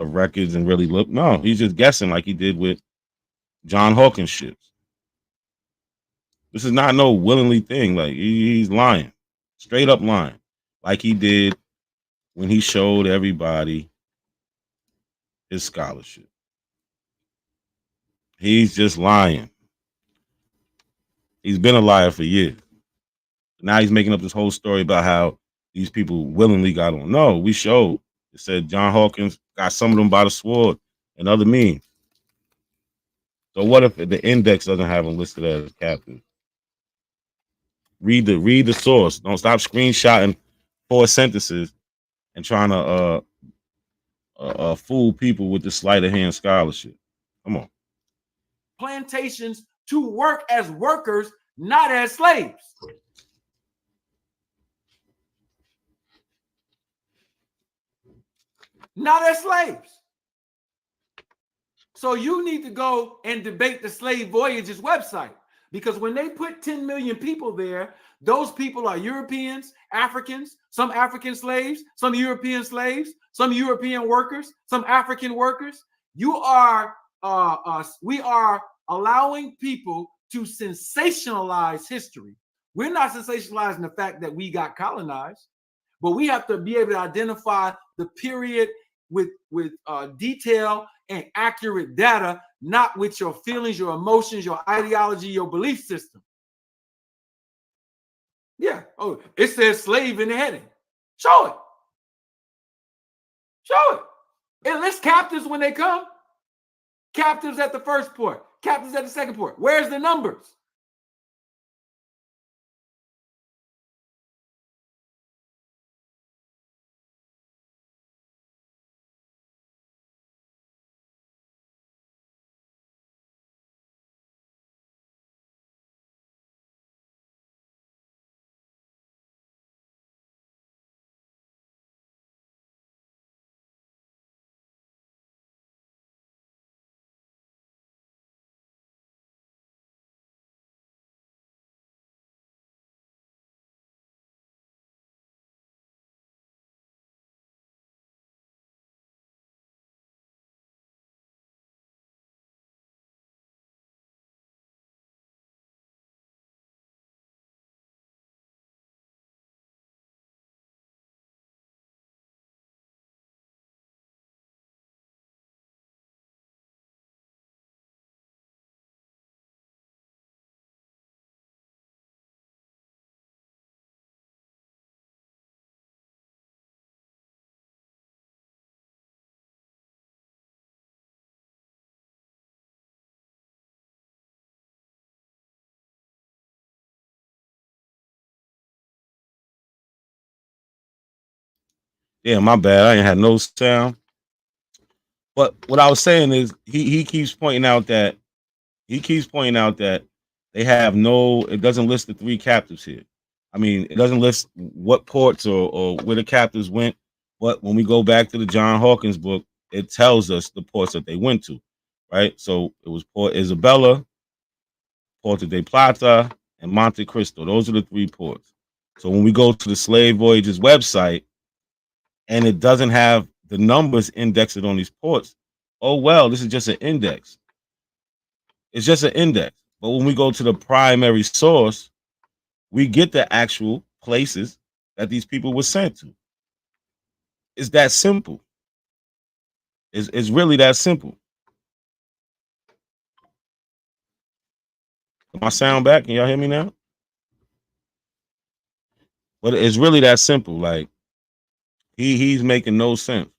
records and really look. No, he's just guessing like he did with John Hawkins ships. This is not no willingly thing. Like, he's lying, straight up lying, like he did when he showed everybody his scholarship. He's just lying. He's been a liar for years. Now he's making up this whole story about how these people willingly got on. No, we showed. It said John Hawkins got some of them by the sword and other means. So what if the index doesn't have them listed as captives? Read the source. Don't stop screenshotting 4 sentences and trying to fool people with the sleight of hand scholarship. Come on. plantations to work as workers, not as slaves. Not as slaves. So you need to go and debate the Slave Voyages website. Because when they put 10 million people there, those people are Europeans, Africans, some African slaves, some European slaves, some European workers, some African workers. We are allowing people to sensationalize history. We're not sensationalizing the fact that we got colonized, but we have to be able to identify the period with detail and accurate data, not with your feelings, your emotions, your ideology, your belief system. Yeah. Oh, it says slave in the heading. Show it. Show it. It lists captives when they come. Captives at the first port. Captives at the second port. Where's the numbers? Yeah, my bad. I ain't had no sound. But what I was saying is he keeps pointing out that they have no, it doesn't list the 3 captives here. I mean, it doesn't list what ports or where the captives went. But when we go back to the John Hawkins book, it tells us the ports that they went to, right? So it was Port Isabella, Porto de Plata, and Monte Cristo. Those are the 3 ports. So when we go to the Slave Voyages website and it doesn't have the numbers indexed on these ports, oh well, this is just an index. It's just an index. But when we go to the primary source, we get the actual places that these people were sent to. It's that simple. It's really that simple. My sound back? Can y'all hear me now? But it's really that simple. Like he's making no sense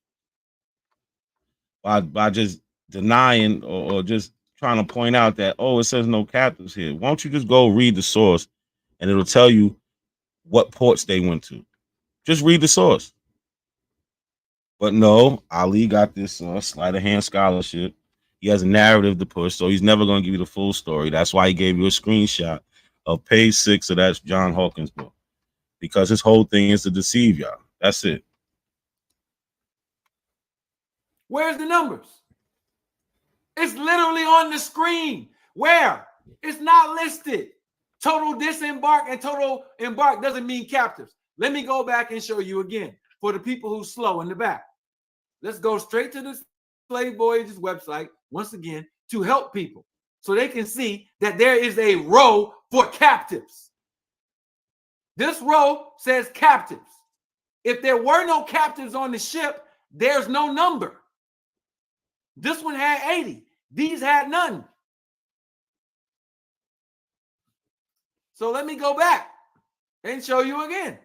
by just denying or just trying to point out that, oh, it says no captives here. Why don't you just go read the source and it'll tell you what ports they went to. Just read the source. But no, Ali got this sleight of hand scholarship. He has a narrative to push, so he's never going to give you the full story. That's why he gave you a screenshot of page 6 of that John Hawkins book, because his whole thing is to deceive y'all. That's it. Where's the numbers? It's literally on the screen. Where? It's not listed. Total disembark and total embark doesn't mean captives. Let me go back and show you again for the people who slow in the back. Let's go straight to the Slave Voyages website once again to help people so they can see that there is a row for captives. This row says captives. If there were no captives on the ship, there's no number. This one had 80. These had none. So let me go back and show you again.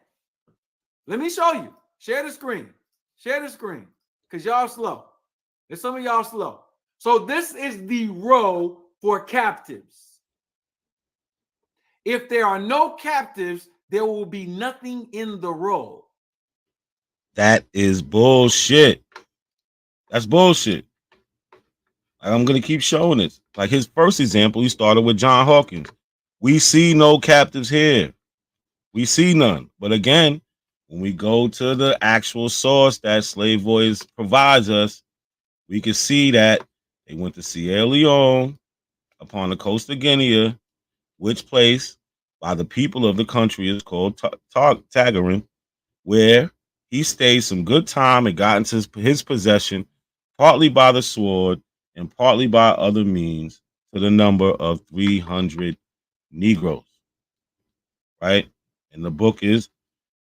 Let me show you. Share the screen. Share the screen. Because y'all slow. And some of y'all slow. So this is the row for captives. If there are no captives, there will be nothing in the row. That is bullshit. That's bullshit. I'm going to keep showing it. Like his first example, he started with John Hawkins. We see no captives here. We see none. But again, when we go to the actual source that Slave Voyages provides us, we can see that they went to Sierra Leone upon the coast of Guinea, which place by the people of the country is called Tagarin, where he stayed some good time and got into his possession, partly by the sword and partly by other means, to the number of 300 Negroes. Right? And the book is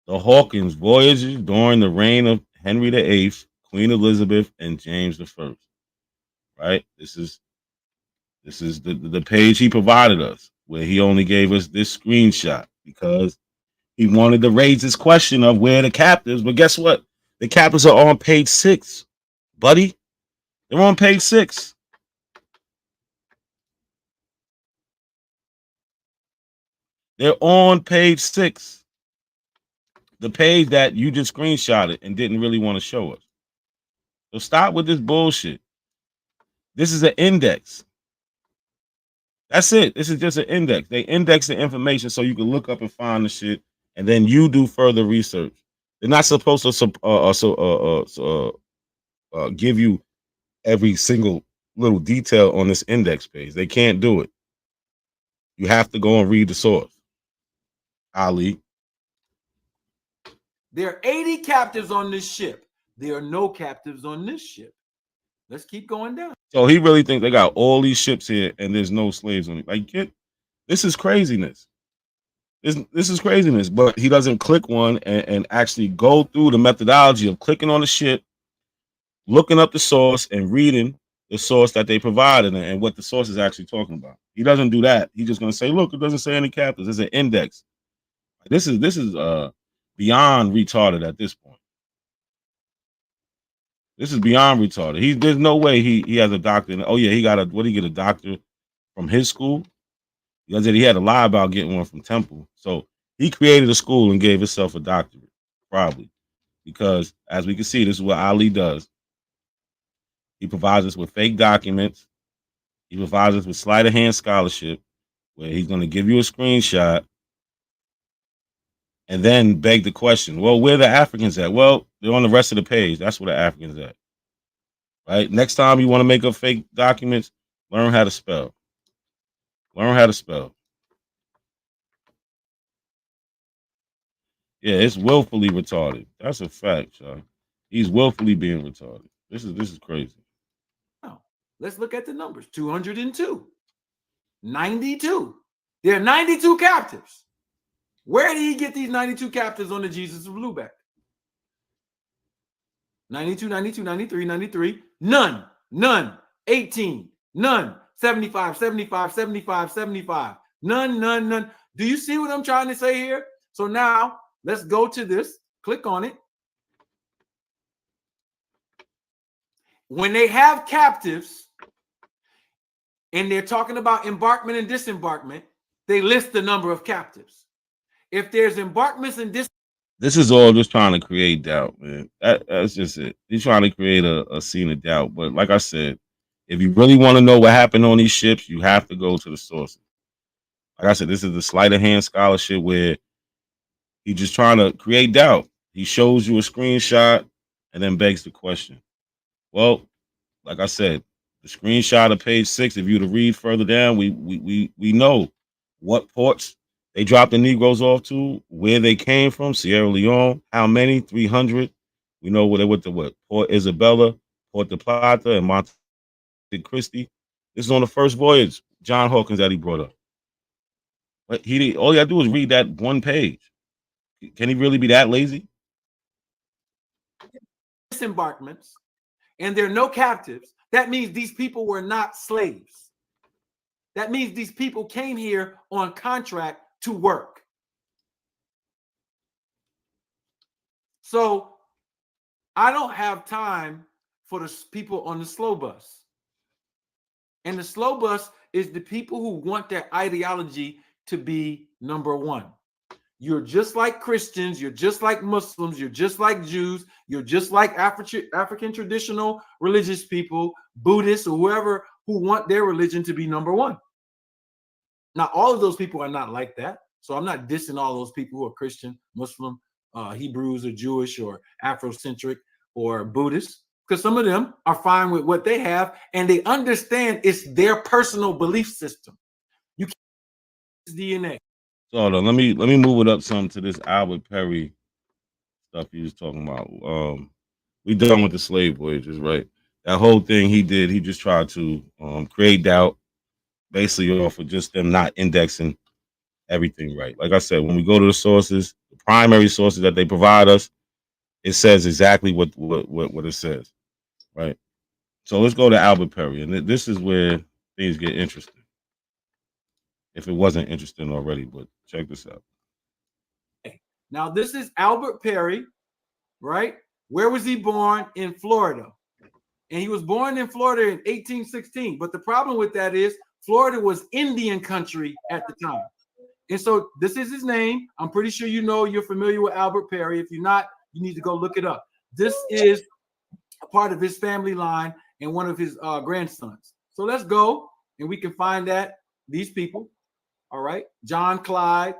The Hawkins Voyages during the reign of Henry VIII, Queen Elizabeth, and James I. Right? This is the page he provided us, where he only gave us this screenshot because he wanted to raise this question of where the captives. But guess what? The captives are on page 6, buddy. They're on page 6. They're on page 6. The page that you just screenshotted and didn't really want to show us. So stop with this bullshit. This is an index. That's it. This is just an index. They index the information so you can look up and find the shit, and then you do further research. They're not supposed to give you every single little detail on this index page. They can't do it. You have to go and read the source. Ali. There are 80 captives on this ship. There are no captives on this ship. Let's keep going down. So he really think they got all these ships here and there's no slaves on it. Like, this is craziness. This is craziness. But he doesn't click one and actually go through the methodology of clicking on the ship, looking up the source and reading the source that they provided and what the source is actually talking about. He doesn't do that. He's just going to say, look, it doesn't say any captives. It's an index. This is beyond retarded at this point. This is beyond retarded. There's no way he has a doctor. Oh yeah, he got a doctor from his school? Because he had to lie about getting one from Temple. So he created a school and gave himself a doctorate, probably. Because as we can see, this is what Ali does. He provides us with fake documents. He provides us with sleight of hand scholarship, where he's going to give you a screenshot and then beg the question, well, where are the Africans at? Well, they're on the rest of the page. That's where the Africans at. Right? Next time you want to make up fake documents, learn how to spell. Learn how to spell. Yeah, it's willfully retarded. That's a fact, y'all. He's willfully being retarded. This is crazy. Now, let's look at the numbers. 202. 92. There are 92 captives. Where did he get these 92 captives on the Jesus of Lubeck? 92, 92, 93, 93. None. 18. None. 75, 75, 75, 75. None. Do you see what I'm trying to say here? So now let's go to this. Click on it. When they have captives and they're talking about embarkment and disembarkment, they list the number of captives. If there's embarkments and this is all just trying to create doubt, man. That's just it. He's trying to create a scene of doubt. But like I said, if you really want to know what happened on these ships, you have to go to the sources. Like I said, this is the sleight of hand scholarship where he's just trying to create doubt. He shows you a screenshot and then begs the question. Well, like I said, the screenshot of page 6, if you to read further down, we know what ports they dropped the Negroes off to, where they came from, Sierra Leone, how many, 300. We know where they went to what? Port Isabella, Port de Plata, and Monte Cristi. This is on the first voyage, John Hawkins, that he brought up. But all you gotta do is read that one page. Can he really be that lazy? disembarkments, and there are no captives, that means these people were not slaves. That means these people came here on contract to work. So I don't have time for the people on the slow bus. And the slow bus is the people who want their ideology to be number one. You're just like Christians, you're just like Muslims, you're just like Jews, you're just like African traditional religious people, Buddhists, or whoever who want their religion to be number one. Now, all of those people are not like that. So I'm not dissing all those people who are Christian, Muslim, Hebrews, or Jewish, or Afrocentric, or Buddhist, because some of them are fine with what they have, and they understand it's their personal belief system. DNA. So hold on, let me move it up some to this Albert Perry stuff he was talking about. We done with the slave voyages, right? That whole thing he did, he just tried to create doubt, basically off of just them not indexing everything right. Like I said, when we go to the sources, the primary sources that they provide us, it says exactly what it says, right? So let's go to Albert Perry, and this is where things get interesting. If it wasn't interesting already, but check this out. Now, this is Albert Perry, right? Where was he born? In Florida. And he was born in Florida in 1816. But the problem with that is Florida was Indian country at the time. And so this is his name. I'm pretty sure you're familiar with Albert Perry. If you're not, you need to go look it up. This is a part of his family line and one of his grandsons. So let's go and we can find these people. All right. John Clyde.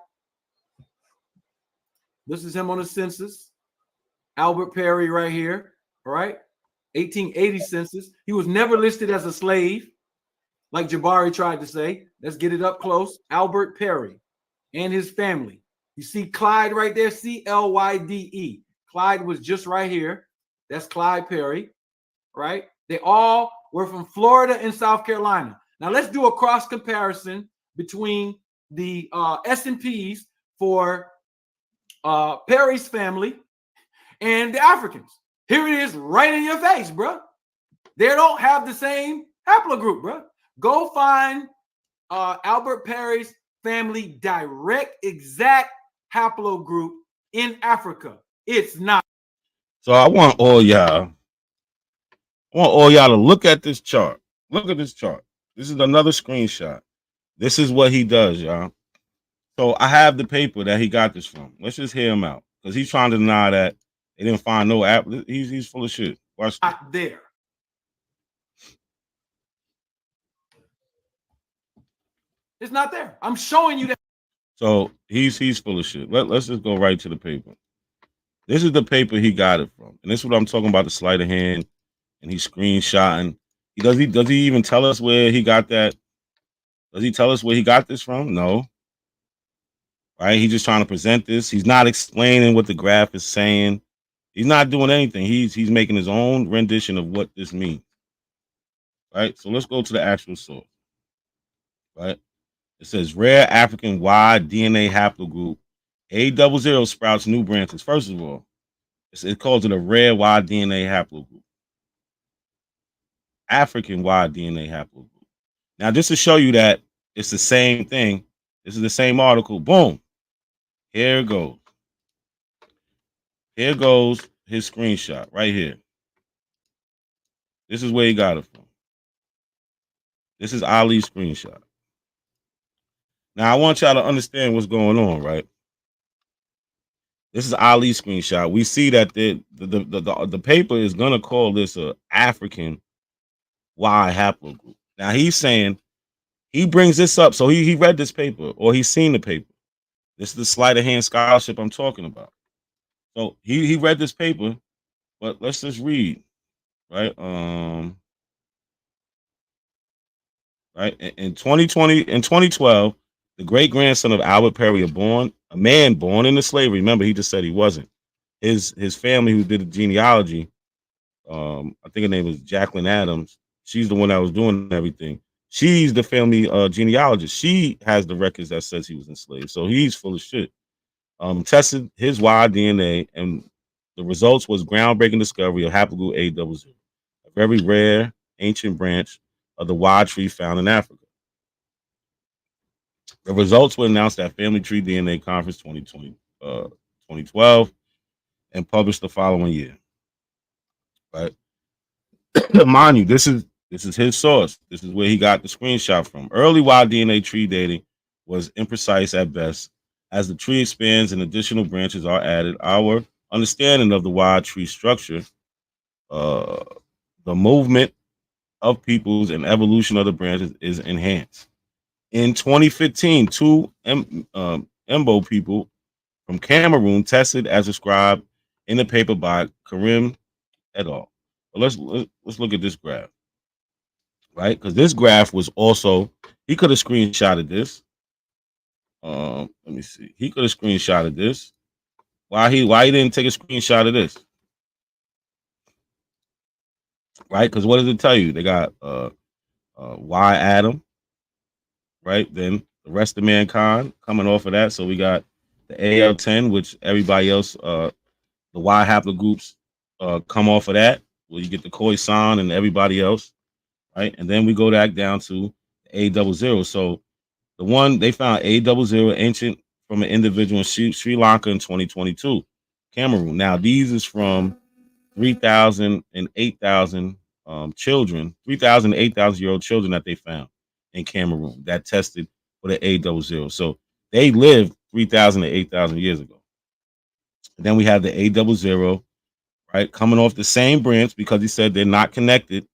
This is him on the census. Albert Perry right here. All right. 1880 census. He was never listed as a slave, like Jabari tried to say. Let's get it up close. Albert Perry and his family. You see Clyde right there, Clyde. Clyde was just right here. That's Clyde Perry, right? They all were from Florida and South Carolina. Now let's do a cross comparison between the S&Ps for Perry's family and the Africans. Here it is right in your face, bro. They don't have the same haplogroup, bro. Go find Albert Perry's family direct exact haplogroup in Africa. It's not. So I want all y'all to look at this chart. Look at this chart. This is another screenshot. This is what he does, y'all. So I have the paper that he got this from. Let's just hear him out because he's trying to deny that they didn't find no app. He's full of shit. Watch. Not there. It's not there. I'm showing you that. So he's full of shit. Let's just go right to the paper. This is the paper he got it from, and this is what I'm talking about. The sleight of hand, and he's screenshotting. Does he even tell us where he got that? Does he tell us where he got this from? No. Right? He's just trying to present this. He's not explaining what the graph is saying. He's not doing anything. He's making his own rendition of what this means. Right? So let's go to the actual source. Right? It says rare African Y DNA haplogroup A00 sprouts new branches. First of all, it calls it a rare Y DNA haplogroup. African Y DNA haplogroup. Now, just to show you that it's the same thing, this is the same article. Boom. Here it goes. Here goes his screenshot right here. This is where he got it from. This is Ali's screenshot. Now, I want y'all to understand what's going on, right? This is Ali's screenshot. We see that the paper is going to call this a African Y haplogroup. Now, he's saying he brings this up. So he read this paper or he's seen the paper. This is the sleight of hand scholarship I'm talking about. So he read this paper, but let's just read, right? Right. In 2012, the great grandson of Albert Perry, a man born into slavery. Remember, he just said he wasn't. His family who did the genealogy, I think her name is Jacqueline Adams. She's the one that was doing everything. She's the family genealogist. She has the records that says he was enslaved. So he's full of shit. Tested his Y DNA, and the results was groundbreaking discovery of haplogroup A00, a very rare ancient branch of the Y tree found in Africa. The results were announced at Family Tree DNA Conference 2012 and published the following year. Right? Mind you, this is his source. This is where he got the screenshot from. Early Y DNA tree dating was imprecise at best. As the tree expands and additional branches are added, our understanding of the Y tree structure, the movement of peoples and evolution of the branches is enhanced. In 2015, two Embo people from Cameroon tested as described in the paper by Karim et al. But let's look at this graph, right? Because this graph was also, he could have screenshotted this, Let me see. He could have screenshotted this. Why he didn't take a screenshot of this? Right? Because what does it tell you? They got Y Adam, right? Then the rest of mankind coming off of that. So we got the AL10, which everybody else, the Y haplogroups come off of that. Where you get the Khoisan and everybody else, right? And then we go back down to A00. So the one they found A00 ancient from an individual in Sri Lanka in 2022, Cameroon. Now these is from 3,000 and 8,000 children, 3,000 to 8,000 year old children that they found in Cameroon that tested for the A00. So they lived 3,000 to 8,000 years ago. And then we have the A00, right, coming off the same branch because he said they're not connected.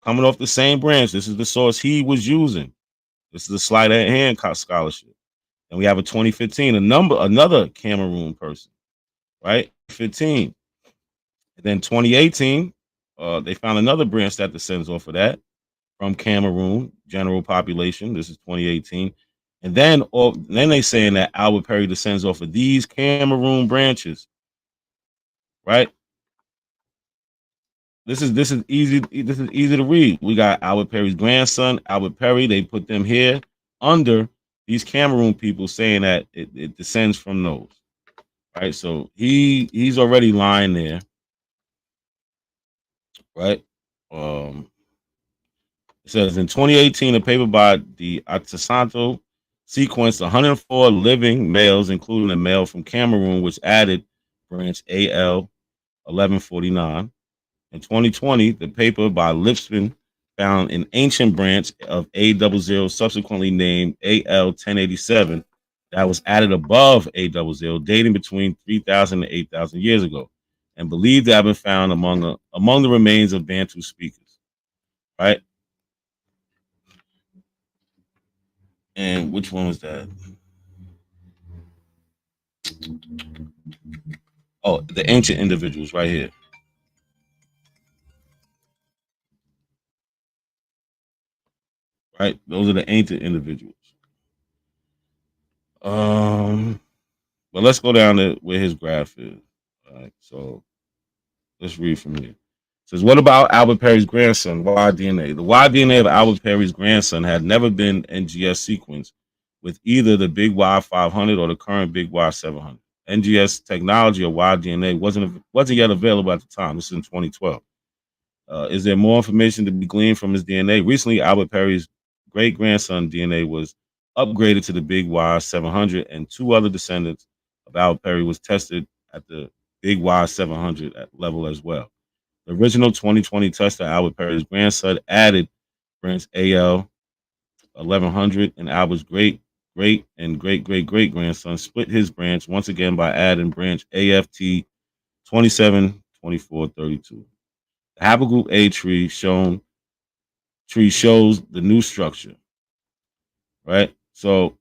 Coming off the same branch. This is the source he was using. This is the sleight of hand scholarship. And we have a 2015, another Cameroon person, right? 15. And then 2018, they found another branch that descends off of that from Cameroon, general population. This is 2018. And then they saying that Albert Perry descends off of these Cameroon branches, right? This is easy. This is easy to read. We got Albert Perry's grandson, Albert Perry. They put them here under these Cameroon people, saying that it descends from those, right? So he's already lying there, right? It says in 2018, a paper by the Atasanto sequenced 104 living males, including a male from Cameroon, which added branch AL 1149. In 2020, the paper by Lipsman found an ancient branch of A00, subsequently named AL 1087, that was added above A00, dating between 3,000 to 8,000 years ago, and believed to have been found among the remains of Bantu speakers. Right? And which one was that? Oh, the ancient individuals right here. Right? Those are the ancient individuals. But let's go down to where his graph is. All right, so let's read from here. It says, what about Albert Perry's grandson, Y-DNA? The Y-DNA of Albert Perry's grandson had never been NGS sequenced with either the Big Y500 or the current Big Y700. NGS technology or Y-DNA wasn't yet available at the time. This is in 2012. Is there more information to be gleaned from his DNA? Recently, Albert Perry's great-grandson DNA was upgraded to the Big Y700, and two other descendants of Albert Perry was tested at the Big Y700 level as well. The original 2020 test of Albert Perry's grandson added branch AL 1100, and Albert's great and great grandson split his branch once again by adding branch AFT 272432. The haplogroup A tree shows the new structure, right? So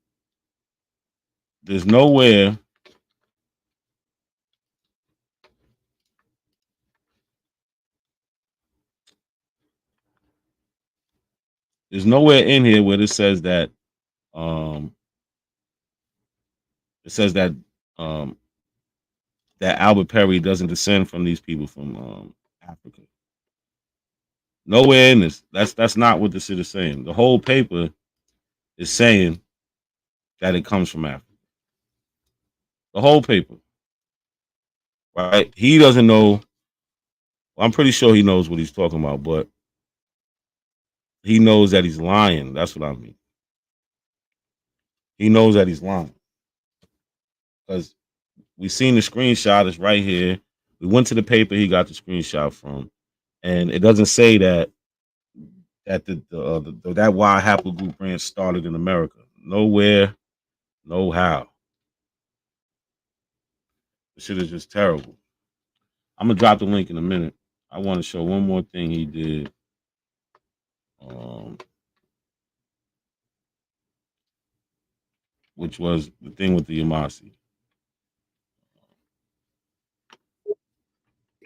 there's nowhere in here where it says that that Albert Perry doesn't descend from these people from Africa. Nowhere in this. That's not what the shit is saying. The whole paper is saying that it comes from Africa. The whole paper. Right? He doesn't know. Well, I'm pretty sure he knows what he's talking about, but he knows that he's lying. That's what I mean. He knows that he's lying. Because we seen the screenshot. It's right here. We went to the paper he got the screenshot from. And it doesn't say that that Y haplogroup branch started in America. Nowhere, no how. This shit is just terrible. I'm gonna drop the link in a minute. I want to show one more thing he did. Which was the thing with the Yamasee.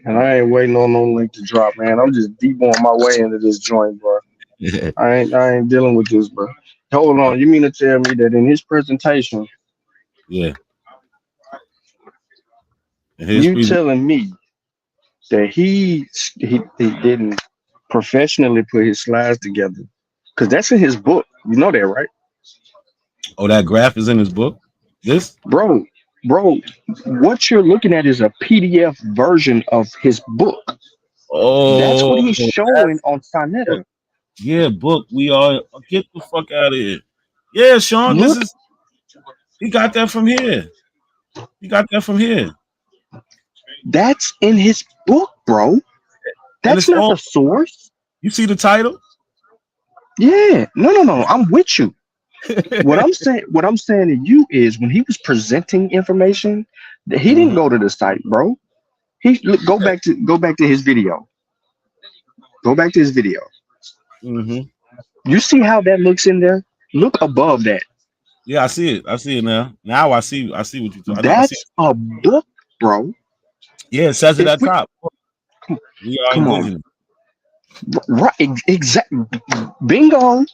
And I ain't waiting on no link to drop, man. I'm just deep on my way into this joint, bro. I ain't dealing with this, bro. Hold on. You mean to tell me that in his presentation, Yeah. And You telling me that he didn't professionally put his slides together? Because that's in his book. You know that, right? Oh, that graph is in his book? This? Bro, what you're looking at is a PDF version of his book. That's what Oh, he's showing on Sonetta. Yeah, book. We are get the fuck out of here. Yeah, Sean, Look, he got that from here. He got that from here. that's in his book, bro. And That's it's not all the source. you see the title? Yeah. No. I'm with you. What I'm saying to you is when he was presenting information, that he didn't go to the site, bro. Go back to his video. Go back to his video. Mm-hmm. You see how that looks in there? Look above that. Yeah, I see it. I see it now. Now I see what you're talking about. I see That's a book, bro. Yeah, it says it If at we, top. We are come on, indigenous. right? Exactly. Bingo.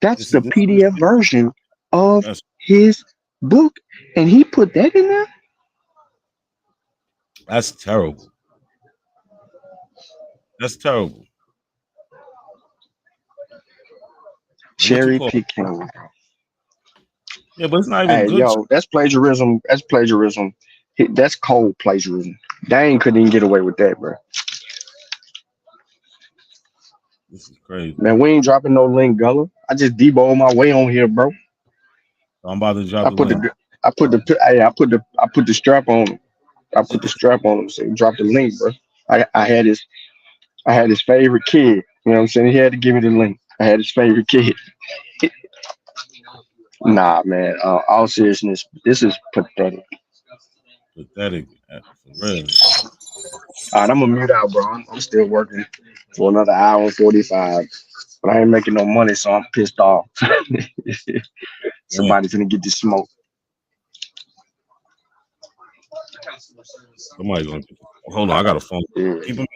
That's This the is PDF version of that's, his book, and he put that in there. that's terrible. That's terrible. What you Cherry call? picking. Yeah, but it's not even Hey, good. yo, that's plagiarism. That's plagiarism. That's cold plagiarism. Dane couldn't even get away with that, bro. This is crazy. Man, we ain't dropping no link, Gullah. I just deboed my way on here, bro. I'm about to drop I the put link. I put the strap on him. I put the strap on him. So drop the link, bro. I had his favorite kid. You know what I'm saying? He had to give me the link. I had his favorite kid. Nah, man. All seriousness, this is pathetic. Pathetic, for real. All right, I'm gonna mute out, bro. I'm still working for another hour and 45, but I ain't making no money, so I'm pissed off. Somebody's gonna get this smoke. Somebody's gonna hold on. I got a phone. Yeah, Keep him.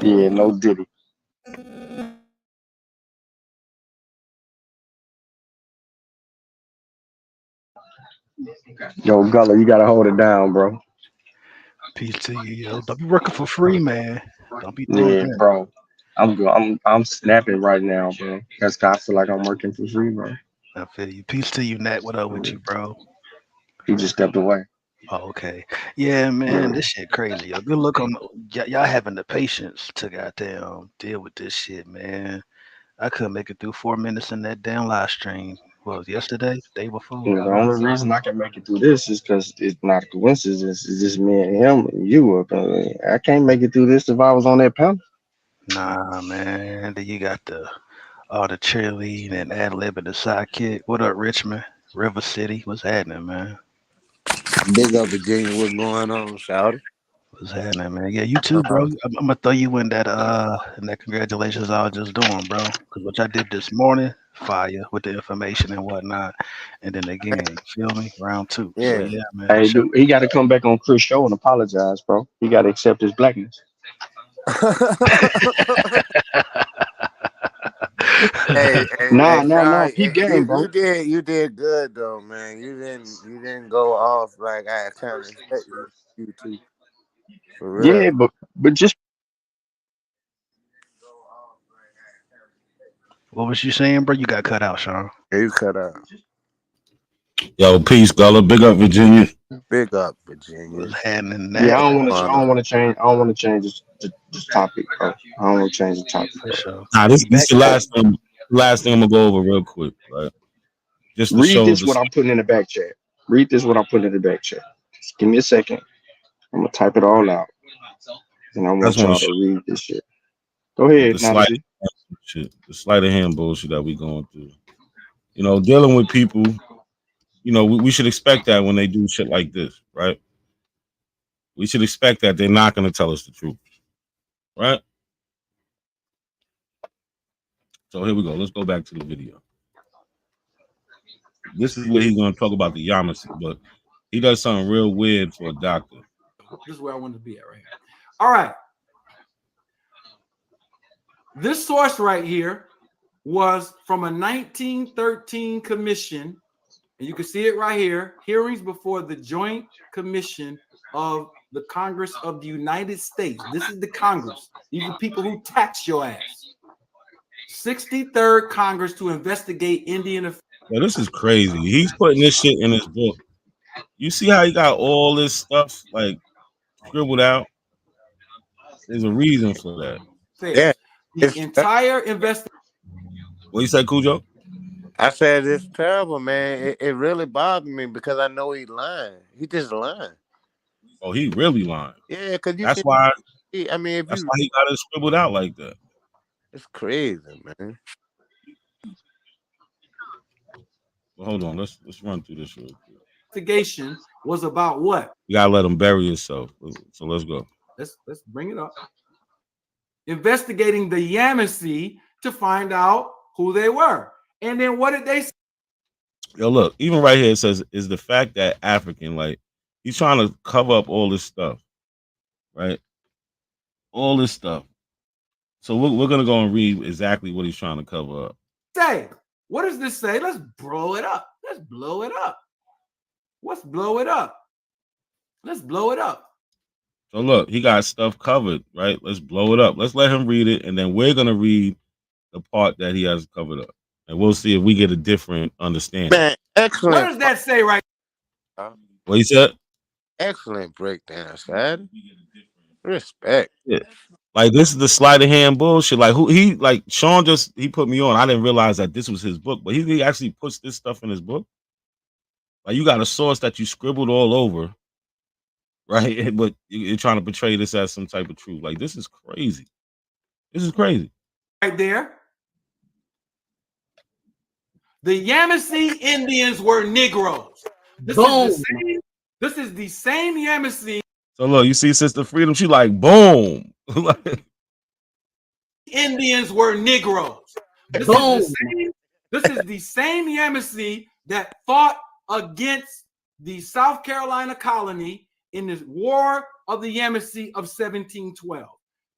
yeah, no Diddy. Yo, Gullah, you gotta hold it down, bro. Peace to you, yo. Don't be working for free, man. Don't be doing Yeah, that. bro. I'm good. I'm snapping right now, bro. That's 'cause I feel like I'm working for free, bro. I feel you. Peace to you, Nat. What up with you, bro? He just stepped away. Oh, okay. Yeah, man, Yeah. this shit crazy. Yo. Good look on y'all having the patience to goddamn deal with this shit, man. I couldn't make it through 4 minutes in that damn live stream. What was yesterday? Day before? You know, the only reason I can make it through this is because it's not a coincidence. It's just me and him and you up. I can't make it through this if I was on that panel. Nah, man. Then you got all the cheerleading and ad lib and the sidekick. What up, Richmond? River City? What's happening, man? Big up Virginia, what's going on, shouty? What's happening, man? Yeah, you too, bro. I'm gonna throw you in that congratulations I was just doing, bro. Because what I did this morning, fire with the information and whatnot. And then again, you feel me? Round two. So Yeah. yeah, man. Hey, dude, he got to come back on Chris' show and apologize, bro. He got to accept his blackness. hey, Nah. Sean, He game, bro. you did good though, man. You didn't go off like I kind of expected you to. For real. Yeah, but just What was you saying, bro? You got cut out, Sean. Yeah, you cut out. Yo, peace, Gullah. Big up, Virginia. Big up, Virginia. What's happening yeah, now? I don't want to change. I don't want to change this topic, bro. I don't want to change the topic. For sure. Nah, this is the last thing. Last thing I'm gonna go over real quick, right? Just to Read show this the what I'm putting in the back chat. Read this what I'm putting in the back chat. Just give me a second. I'm gonna type it all out, and I want y'all to read this shit. Go ahead, the sleight of hand bullshit that we going through. You know, dealing with people. You know, we should expect that when they do shit like this, right? We should expect that they're not going to tell us the truth, right? So here we go. Let's go back to the video. This is where he's going to talk about the Yamasee, but he does something real weird for a doctor. This is where I wanted to be at right here. All right. This source right here was from a 1913 commission And you can see it right here. Hearings before the Joint Commission of the Congress of the United States. This is the Congress. These are people who tax your ass. 63rd Congress to investigate Indian affairs. Yo, this is crazy. He's putting this shit in his book. You see how he got all this stuff like scribbled out? There's a reason for that. Yeah. The entire investigation. What you say, Cujo? I said it's terrible, man. It really bothered me because I know he's lying. He just lying. Oh, he really lying. Yeah, because that's why. I mean, if that's you, why he got it scribbled out like that. It's crazy, man. Well, hold on, let's run through this real quick. Investigation was about what? You gotta let him bury himself. So let's go. Let's bring it up. Investigating the Yamasee to find out who they were. And then what did they say? Yo, look, even right here it says is the fact that African, like, he's trying to cover up all this stuff, right? All this stuff. So we're gonna go and read exactly what he's trying to cover up. Say, what does this say? Let's blow it up. Let's blow it up. Let's blow it up. Let's blow it up. So look, he got stuff covered, right? Let's blow it up. Let's let him read it, and then we're gonna read the part that he has covered up, and we'll see if we get a different understanding. Man, excellent. What does that say right? What he said? Excellent breakdown, Sad. Respect. Yeah. Like, this is the sleight of hand bullshit. Like, Sean he put me on. I didn't realize that this was his book, but he actually puts this stuff in his book. Like, you got a source that you scribbled all over, right? But you're trying to portray this as some type of truth. Like, this is crazy. This is crazy. Right there. The Yamasee Indians were Negroes. This is the same Yamasee. So look, you see Sister Freedom, she like, boom. Indians were Negroes. This is the same Yamasee that fought against the South Carolina colony in the War of the Yamasee of 1712.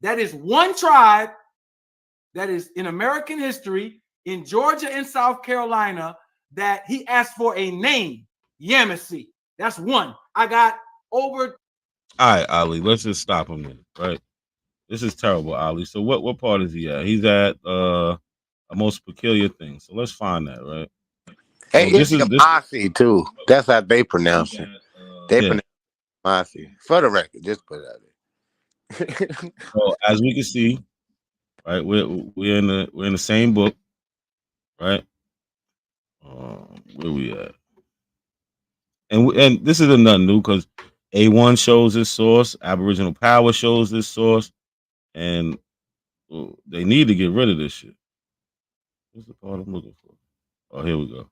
That is one tribe that is in American history in Georgia and South Carolina that he asked for a name, Yamasee. That's one. I got over. All right, Ali, let's just stop him then, right? This is terrible, Ali. So what part is he at? He's at a most peculiar thing. So let's find that, right? Hey, so it's Yamasee too. That's how they pronounce it. They pronounce Yamasee. For the record, just put it out there. So as we can see, right, we're in the same book, right? Where we at? And this isn't nothing new because A1 shows this source, Aboriginal Power shows this source, and they need to get rid of this shit. What's the part I'm looking for? Oh, here we go.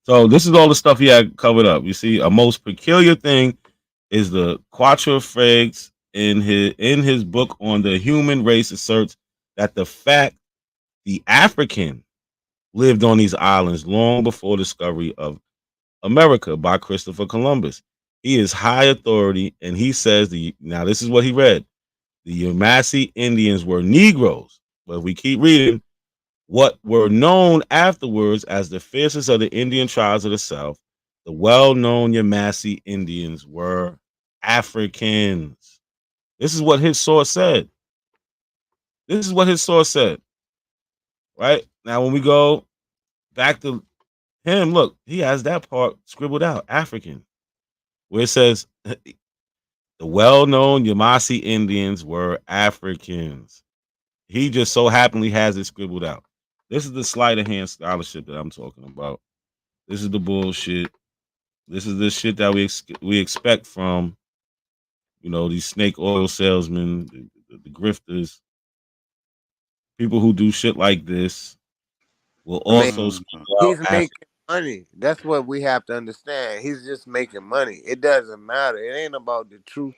So this is all the stuff he had covered up. You see, a most peculiar thing is the quatrefages in his book on the human race asserts that the fact the African lived on these islands long before discovery of America by Christopher Columbus. He is high authority, and he says now this is what he read. The Yamasee Indians were Negroes, but if we keep reading, what were known afterwards as the fiercest of the Indian tribes of the South, the well-known Yamasee Indians were Africans. This is what his source said. This is what his source said. Right? Now, when we go back to him, look, he has that part scribbled out, African, where it says the well-known Yamasee Indians were Africans. He just so happily has it scribbled out. This is the sleight of hand scholarship that I'm talking about. This is the bullshit. This is the shit that we expect from, these snake oil salesmen, the grifters, people who do shit like this will also. He's making money. That's what we have to understand. He's just making money. It doesn't matter. It ain't about the truth.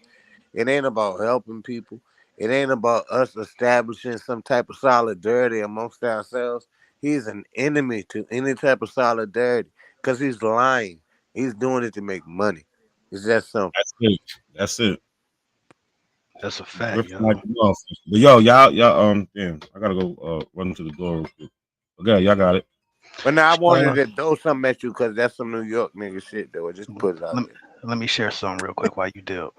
It ain't about helping people. It ain't about us establishing some type of solidarity amongst ourselves. He's an enemy to any type of solidarity because he's lying. He's doing it to make money. It's that simple. That's it. That's a fact. But y'all, damn, I gotta go run to the door real quick. Okay, y'all got it. But now I wanted to throw something at you because that's some New York nigga shit, though. Just put it out there. Let me share something real quick while you do.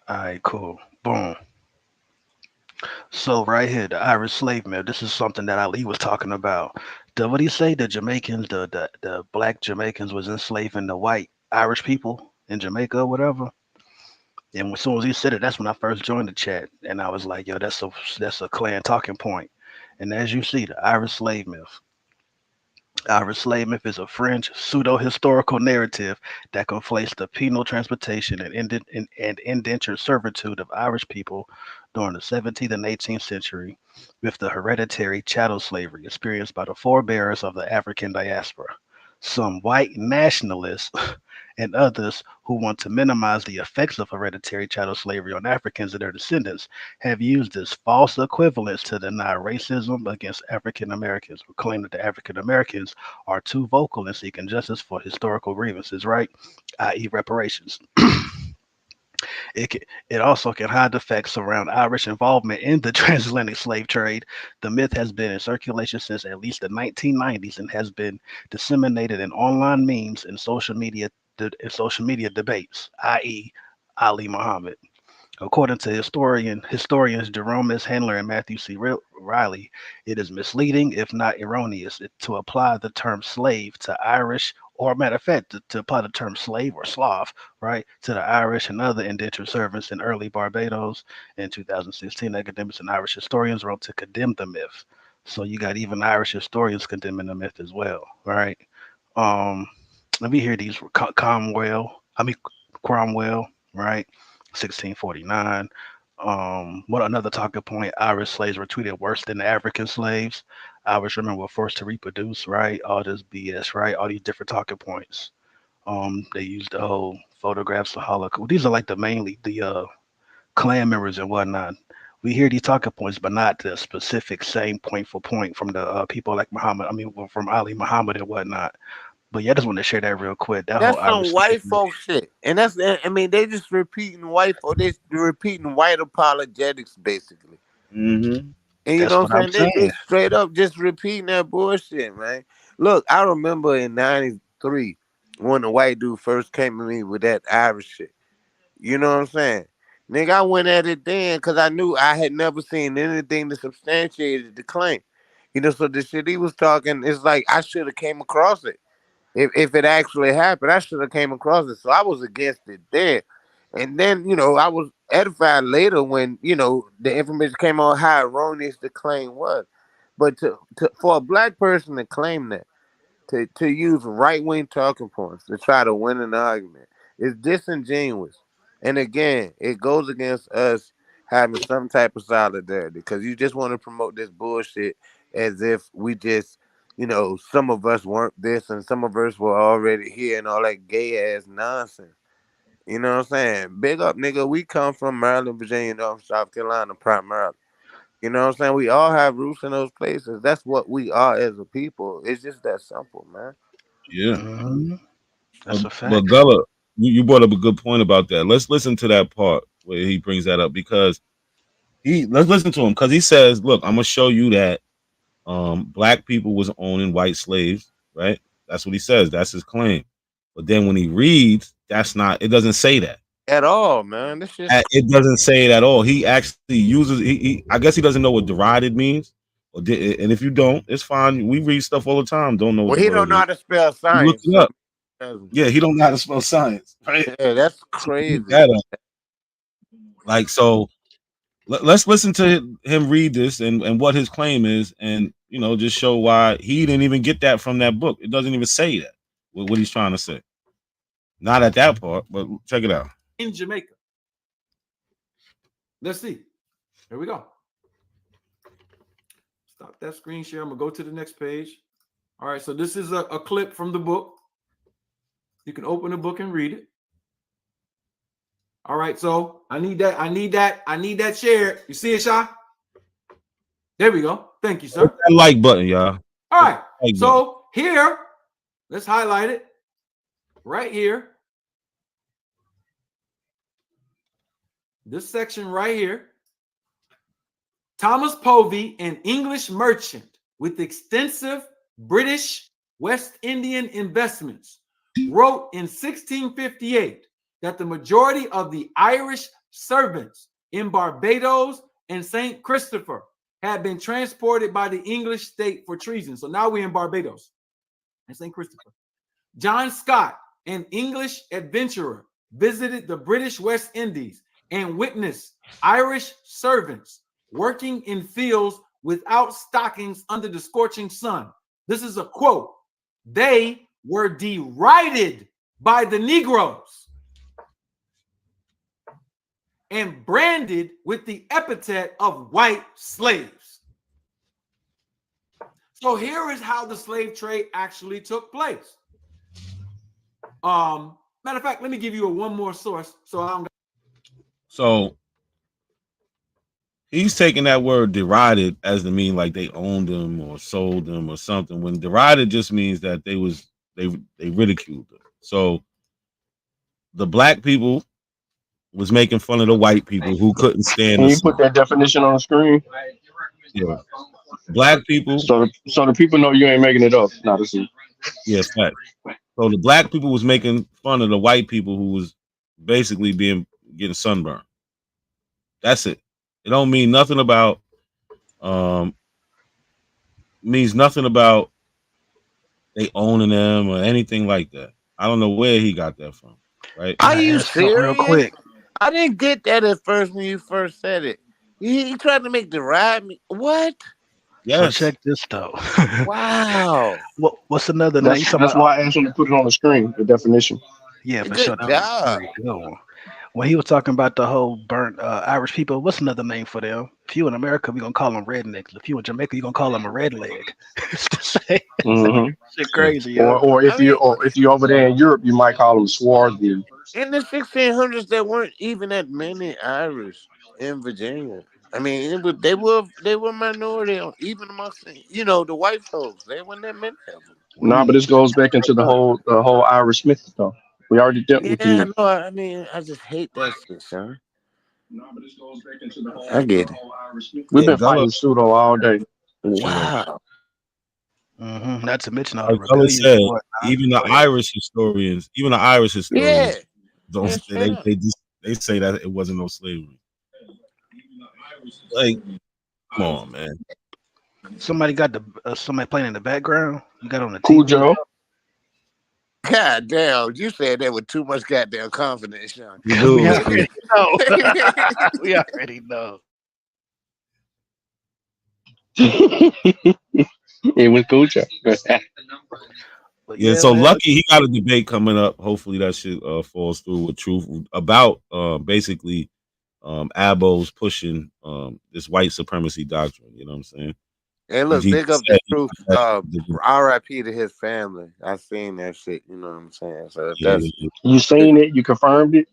All right, cool. Boom. So right here, the Irish slave myth. This is something that Ali was talking about. What did he say? The Jamaicans, the black Jamaicans was enslaving the white Irish people in Jamaica or whatever. And as soon as he said it, that's when I first joined the chat, and I was like, "Yo, that's a clan talking point." And as you see, the Irish slave myth. Irish slave myth is a French pseudo-historical narrative that conflates the penal transportation and indentured servitude of Irish people during the 17th and 18th century with the hereditary chattel slavery experienced by the forebears of the African diaspora. Some white nationalists and others who want to minimize the effects of hereditary chattel slavery on Africans and their descendants have used this false equivalence to deny racism against African Americans, who claim that the African Americans are too vocal in seeking justice for historical grievances, right? I.e., reparations. It also can hide the facts around Irish involvement in the transatlantic slave trade. The myth has been in circulation since at least the 1990s and has been disseminated in online memes and social media debates, i.e., Ali Muhammad. According to historians Jerome S. Handler and Matthew C. Riley, it is misleading, if not erroneous, to apply the term slave to Irish, or matter of fact, to apply the term slave or Slav, right, to the Irish and other indentured servants in early Barbados. In 2016, academics and Irish historians wrote to condemn the myth. So you got even Irish historians condemning the myth as well, right? Let me hear these. Cromwell, right? 1649. What another talking point? Irish slaves were treated worse than the African slaves. Irish women were forced to reproduce, right? All this BS, right? All these different talking points. They used the whole photographs of Holocaust. These are like the clan members and whatnot. We hear these talking points, but not the specific same point for point from the people like Muhammad. I mean, from Ali Muhammad and whatnot. But yeah, I just want to share that real quick. That whole That's some Irish white slavery. folk shit. And I mean, they just repeating white folk. They repeating white apologetics, basically. Mm-hmm. And you That's know what what I'm I'm saying? They saying. straight up just repeating that bullshit, man. Look, I remember in '93 when the white dude first came to me with that Irish shit. You know what I'm saying? Nigga, I went at it then because I knew I had never seen anything that substantiated the claim. You know, so the shit he was talking, it's like I should have came across it. If it actually happened, I should have came across it. So I was against it then. And then, I was edified later when, the information came on how erroneous the claim was. But for a black person to claim that, to use right wing talking points to try to win an argument is disingenuous. And again, it goes against us having some type of solidarity because you just want to promote this bullshit as if we just, some of us weren't this and some of us were already here and all that gay ass nonsense. You know what I'm saying? Big up, nigga. We come from Maryland, Virginia, North South Carolina, primarily. You know what I'm saying? We all have roots in those places. That's what we are as a people. It's just that simple, man. Yeah. Mhm. That's a But fact. Gullah, you brought up a good point about that. Let's listen to that part where he brings that up because let's listen to him because he says, "Look, I'm gonna show you that black people was owning white slaves, right? That's what he says. That's his claim. But then when he reads, that's not. It doesn't say that. At all, man. This shit's It doesn't say it at all. He actually uses. I guess he doesn't know what derided means. And if you don't, it's fine. We read stuff all the time. Don't know what well, the he don't word know is. how to spell You look science. it So up. Yeah, he don't know how to spell science, right? yeah, that's So look crazy. that up. Like so, let's listen to him read this and what his claim is, and just show why he didn't even get that from that book. It doesn't even say that what he's trying to say. Not at that part, but check it out. In Jamaica. Let's see. Here we go. Stop that screen share. I'm gonna go to the next page. All right, so this is a clip from the book. You can open the book and read it. All right, so I need that shared. You see it, Sha? There we go. Thank you, sir. Hit that like button, y'all. All right. Like So here, let's highlight it right here. This section right here. Thomas Povey, an English merchant with extensive British West Indian investments, wrote in 1658 that the majority of the Irish servants in Barbados and St. Christopher had been transported by the English state for treason. So now we're in Barbados and St. Christopher. John Scott, an English adventurer, visited the British West Indies and witnessed Irish servants working in fields without stockings under the scorching sun. This is a quote. They were derided by the Negroes and branded with the epithet of white slaves. So here is how the slave trade actually took place. Matter of fact, let me give you one more source. So he's taking that word derided as to mean like they owned them or sold them or something. When derided just means that they ridiculed them. So the black people was making fun of the white people who couldn't stand. Can you put that definition on the screen? Yeah. Black people. So the people know you ain't making it up. Not to see. Yes, fact. So the black people was making fun of the white people who was basically getting sunburned. That's it. It don't mean nothing about means nothing about they owning them or anything like that. I don't know where he got that from. Right? Are you serious? Real quick. I didn't get that at first when you first said it. He tried to make deride me. What? Yes. So check this though. Wow. What's another name? That's why I asked him to put it on the screen, the definition. Yeah, for Good sure. job. That was a good one. When he was talking about the whole burnt Irish people, what's another name for them? If you in America, we're gonna call them rednecks. If you in Jamaica, you're gonna call them a red leg. It's the same. Shit crazy. Or if you over there in Europe, you might call them swarthy. In the 1600s, there weren't even that many Irish in Virginia. I mean, they were minority, even amongst the white folks. They weren't that many of them. No, but this goes back into the whole Irish myth though. We already dealt with Yeah, you. no, I mean, I just hate that shit, son. I get it. We've been fighting pseudo all day. Wow. Not to mention all Like the Gullah rebellions. said, and whatnot. even the Irish historians Yeah. don't they say that it wasn't no slavery. Like, come on, man. Somebody got somebody playing in the background. You got on the Cool TV. Joe. God damn, you said that with too much goddamn confidence, Sean. You do. We already know. We already know. It was Cool Joe. Yeah, so man. Lucky, he got a debate coming up. Hopefully that shit falls through with truth about basically Abbo's pushing this white supremacy doctrine. You know what I'm saying? And look, big up the truth. R.I.P. to his family. I seen that shit. You know what I'm saying? So that's You seen it? You confirmed it?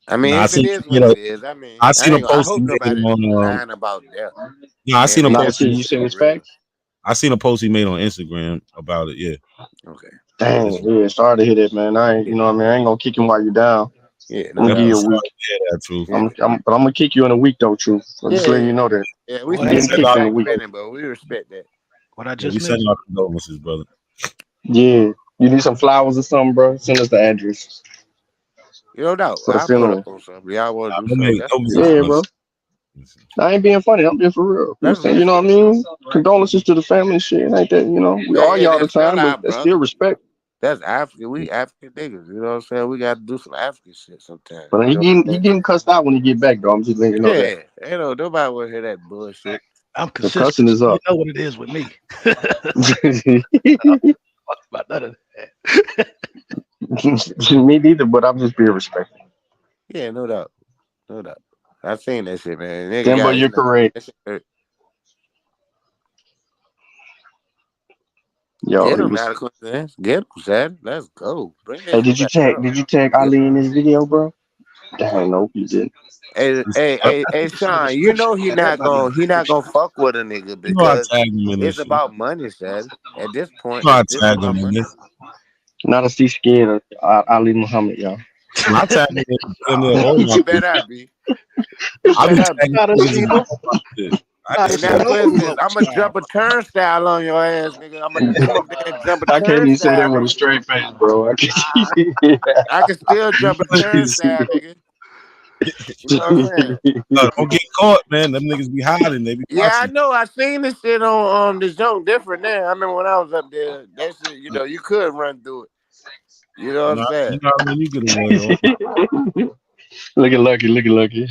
I mean, Nah, if it is what it is, I mean, I seen a post I hope he made nobody's on lying about that. no, I seen a post. You seen his facts? I seen a post he made on Instagram about it. Yeah. Okay. Dang, yeah, sorry to hear that, man. I ain't, you know what I mean? I ain't gonna kick him while you down. Yeah, I'm gonna give you a week. Yeah, that truth. But I'm gonna kick you in a week though, truth. I'm just letting you know that. Yeah, we getting kicked in a week. but we respect that. What I Yeah, just we send mentioned. our condolences, brother. Yeah, you need some flowers or something, bro? Send us the address. You don't know. For the I'll put funeral. up on something. Y'all want to do something? Yeah, bro. I ain't being funny. I'm being for real. You know what I mean? Condolences to the family and shit. Ain't that, you know? We argue all the time, but that's still respect. That's African. We African niggas. You know what I'm saying? We got to do some African shit sometimes. But he getting cussed out when he get back, though. I'm just letting you know that. Yeah, ain't no nobody want to hear that bullshit. I'm The consistent. cussing is up. You know what it is with me. About none of that. Me neither, but I'm just being respectful. Yeah, no doubt. No doubt. I seen that shit, man. Nigga Timber, you're correct. Yo, Get him out of coincidence. Get him, Sad. Let's go. Bring that hey, did shit you tag Ali in this video, bro? Dang, nope, you didn't. Hey, Sean, you know he not gonna fuck with a nigga because it's about money, Sad. At this point, it's about money. Not a cease scared of Ali Muhammad, y'all. I tag him in there all my You better be. I Not a And now, for slow instance, mo I'm gonna jump child. a turnstile on your ass, nigga. I'm gonna come up there and jump a I can't even say that turnstile, with a nigga. straight face, bro. I can't. I can still jump a turnstile, nigga. You know what I'm saying? Don't get caught, man. Them niggas be hiding. They be Yeah, I watching. know. I seen this shit on this joke different now. I remember when I was up there, that shit, you know, you could run through it. You know what I'm saying? You know what I mean? You get away. Look at Lucky.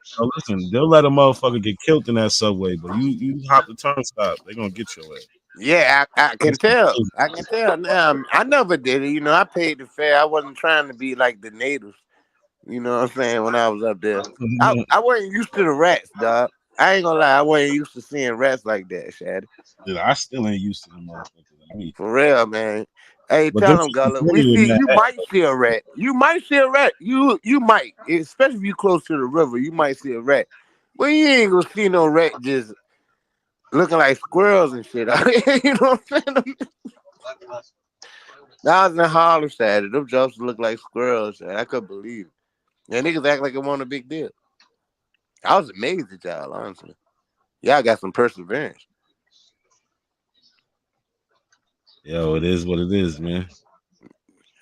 So listen, they'll let a motherfucker get killed in that subway, but you hop the turnstile, they gonna get your ass. Yeah, I can tell. I can tell now. I never did it. You know, I paid the fare. I wasn't trying to be like the natives. You know what I'm saying? When I was up there, I wasn't used to the rats, dog. I ain't gonna lie. I wasn't used to seeing rats like that, Shad. Dude, I still ain't used to them motherfuckers. I mean, For real, man. Hey, but tell them them, shit Gullah. We funny in see that you might see a rat. You might see a rat. You might, especially if you close to the river. You might see a rat. But you ain't gonna see no rat just looking like squirrels and shit. You know what I'm saying? I was in Harlem Saturday. Them jokes look like squirrels. I couldn't believe it. And niggas act like it wasn't a big deal. I was amazed at y'all, honestly. Y'all got some perseverance. Yo, it is what it is, man.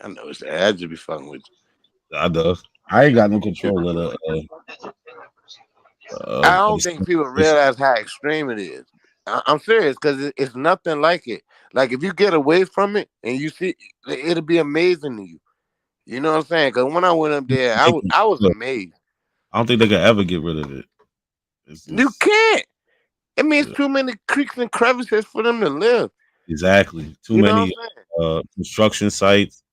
I know it's I just be fucking with you. I do. I ain't got no control of the. I don't think people realize how extreme it is. I'm serious because it's nothing like it. Like if you get away from it and you see, it'll be amazing to you. You know what I'm saying? Because when I went up there, I was amazed. I don't think they could ever get rid of it. You can't. It means too many creeks and crevices for them to live. Exactly. Too You know many construction sites.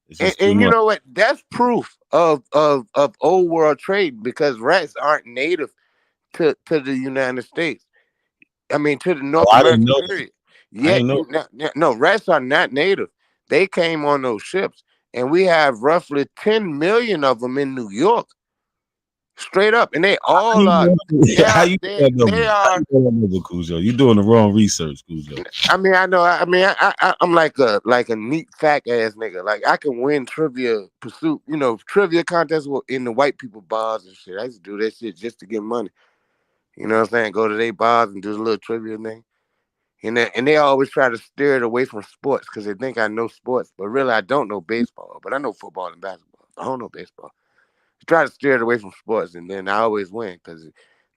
It's just too And you much. know what? That's proof of old world trade because rats aren't native to the United States. I mean, to the North I didn't American know. period. I Yet, didn't know. no, rats are not native. They came on those ships, and we have roughly 10 million of them in New York. Straight up, and they all are. How you They know that number? How are. you know that number, Cujo? You doing the wrong research, Cujo. I mean, I know. I mean, I'm like a neat fat ass nigga. Like I can win trivia pursuit, trivia contests in the white people bars and shit. I used to do that shit just to get money. You know what I'm saying? Go to their bars and do the little trivia thing. And they always try to steer it away from sports because they think I know sports, but really I don't know baseball. But I know football and basketball. I don't know baseball. Try to steer it away from sports, and then I always win because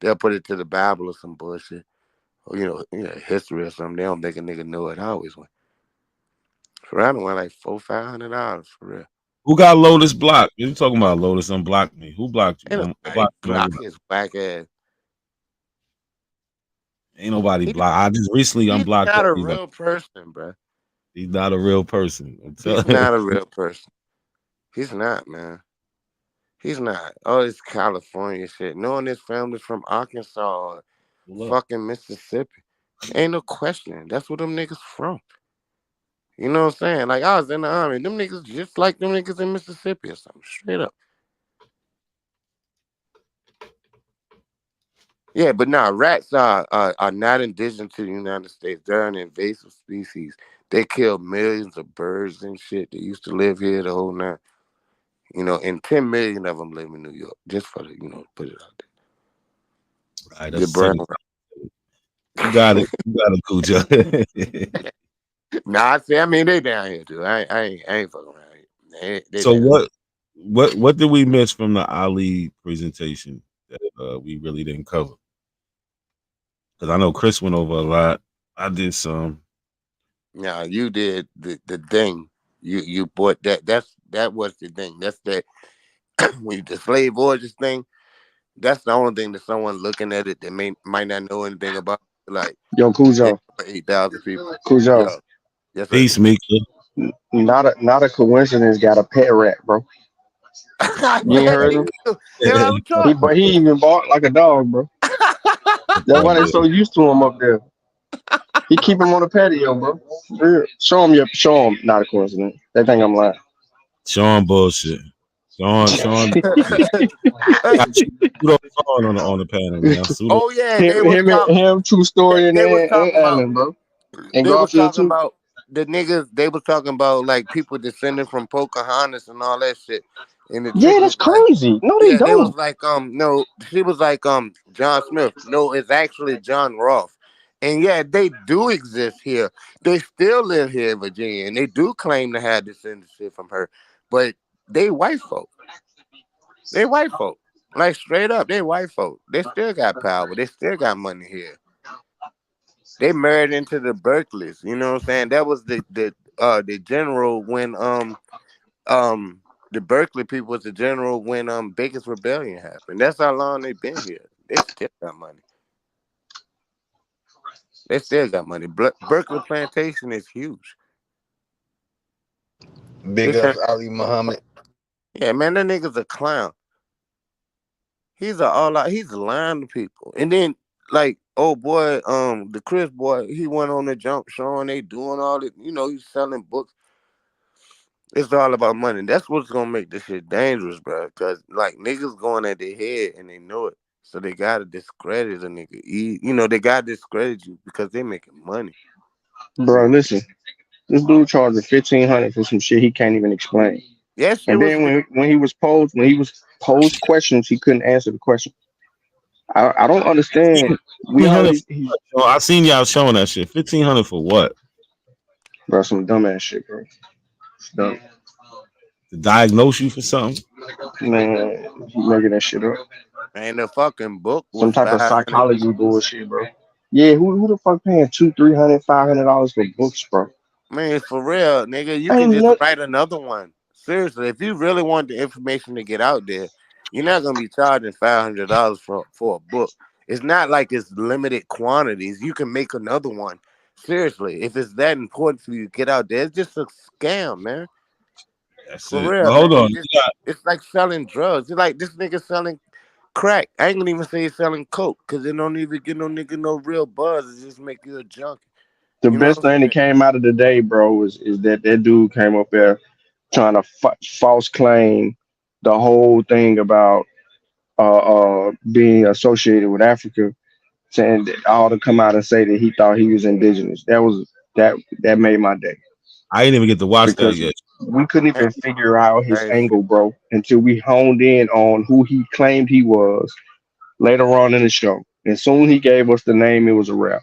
they'll put it to the Bible or some bullshit, or history or something. They don't think a nigga know it. I always win. For I don't win like $400-500 for real. Who got Lotus blocked? You talking about Lotus unblocked me? Who blocked you? Block his whack ass. Ain't nobody blocked. I just recently He's unblocked not a everybody. real person, bro. He's not a real person. He's not a real person. He's not, man. He's not. Oh, it's California shit. Knowing his family's from Arkansas or fucking Mississippi. Ain't no question. That's where them niggas from. You know what I'm saying? Like, I was in the army. Them niggas just like them niggas in Mississippi or something. Straight up. Yeah, but now rats are not indigenous to the United States. They're an invasive species. They kill millions of birds and shit. They used to live here the whole night. And 10 million of them live in New York. Just for the, put it out there. Right, The that's brown. You got it. You got it, Cujo. Nah, I mean they down here too. I ain't fucking around. They So down. what did we miss from the Ali presentation that we really didn't cover? Because I know Chris went over a lot. I did some. Now you did the thing. You bought that. That was the thing. That's that. When the slave voyages thing. That's the only thing that someone looking at it that might not know anything about. Like Yo, Cujo. 8,000 people. Cujo. Yo. Yes, sir. Peace, Mika. Not a coincidence. Got a pet rat, bro. You ain't heard him? But he even barked like a dog, bro. That's why they so used to him up there. He keep him on the patio, bro. Real. Show him. Not a coincidence. They think I'm lying. Sean bullshit. Sean. Sean on the panel, man. Oh yeah, him, True Story, and Allen, bro. And they was Garfield talking too. about the niggas. They was talking about like people descending from Pocahontas and all that shit. And the chick Yeah, that's was like, crazy. No, they yeah, they was don't. like, no, she was like, John Smith. No, it's actually John Roth. And yeah, they do exist here. They still live here in Virginia, and they do claim to have descendancy from her. But they white folk. They white folk. Like straight up, they white folk. They still got power. They still got money here. They married into the Berkeleys. You know what I'm saying? That was the general when the Berkeley people was the general when Bacon's Rebellion happened. That's how long they've been here. They still got money. They still got money. Berkeley Plantation is huge. Big ups Ali Muhammad. Yeah, man, that nigga's a clown. He's lying to people. And then like, oh boy, the Chris boy, he went on the jump showing they doing all it, he's selling books. It's all about money. That's what's gonna make this shit dangerous, bro. Cause like niggas going at their head and they know it. So they gotta discredit a nigga. They gotta discredit you because they making money. Bro, listen. This dude charged $1,500 for some shit he can't even explain. That shit And was then when he was posed questions, he couldn't answer the question. I don't understand. We already I seen y'all showing that shit. 1,500 for what? Bro, some dumbass shit, bro. It's dumb. To diagnose you for something? Man, he making that shit up. And the fucking book was Some type of 500. psychology bullshit, bro. Yeah, who the fuck paying $200, $300, $500 for books, bro? Man, for real, nigga, you can Ain't just nothing. write another one. Seriously, if you really want the information to get out there, you're not gonna be charging $500 for a book. It's not like it's limited quantities. You can make another one. Seriously, if it's that important for you to get out there, it's just a scam, man. That's For it. real, But hold man. on. It's like selling drugs. It's like this nigga selling crack. I ain't gonna even say he's selling coke because it don't even get no nigga no real buzz. It just make you a junkie. The You know best what I'm thing that saying? came out of the day, bro, is that dude came up there trying to false claim the whole thing about being associated with Africa, saying that all to come out and say that he thought he was indigenous. That made my day I ain't even get to watch that because yet. we couldn't even figure out his Crazy. angle, bro, until we honed in on who he claimed he was later on in the show. And soon he gave us the name, it was a wrap.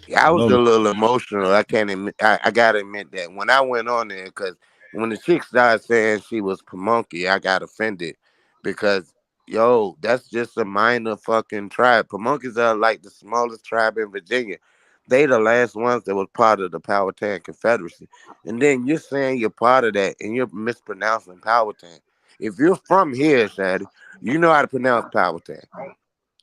Yeah, I was a little emotional. I can't admit. I gotta admit that when I went on there, because when the chick started saying she was Pamunkey, I got offended because that's just a minor fucking tribe. Pamunkeys are like the smallest tribe in Virginia. They the last ones that was part of the Powhatan Confederacy, and then you're saying you're part of that, and you're mispronouncing Powhatan. If you're from here, Shady, you know how to pronounce Powhatan.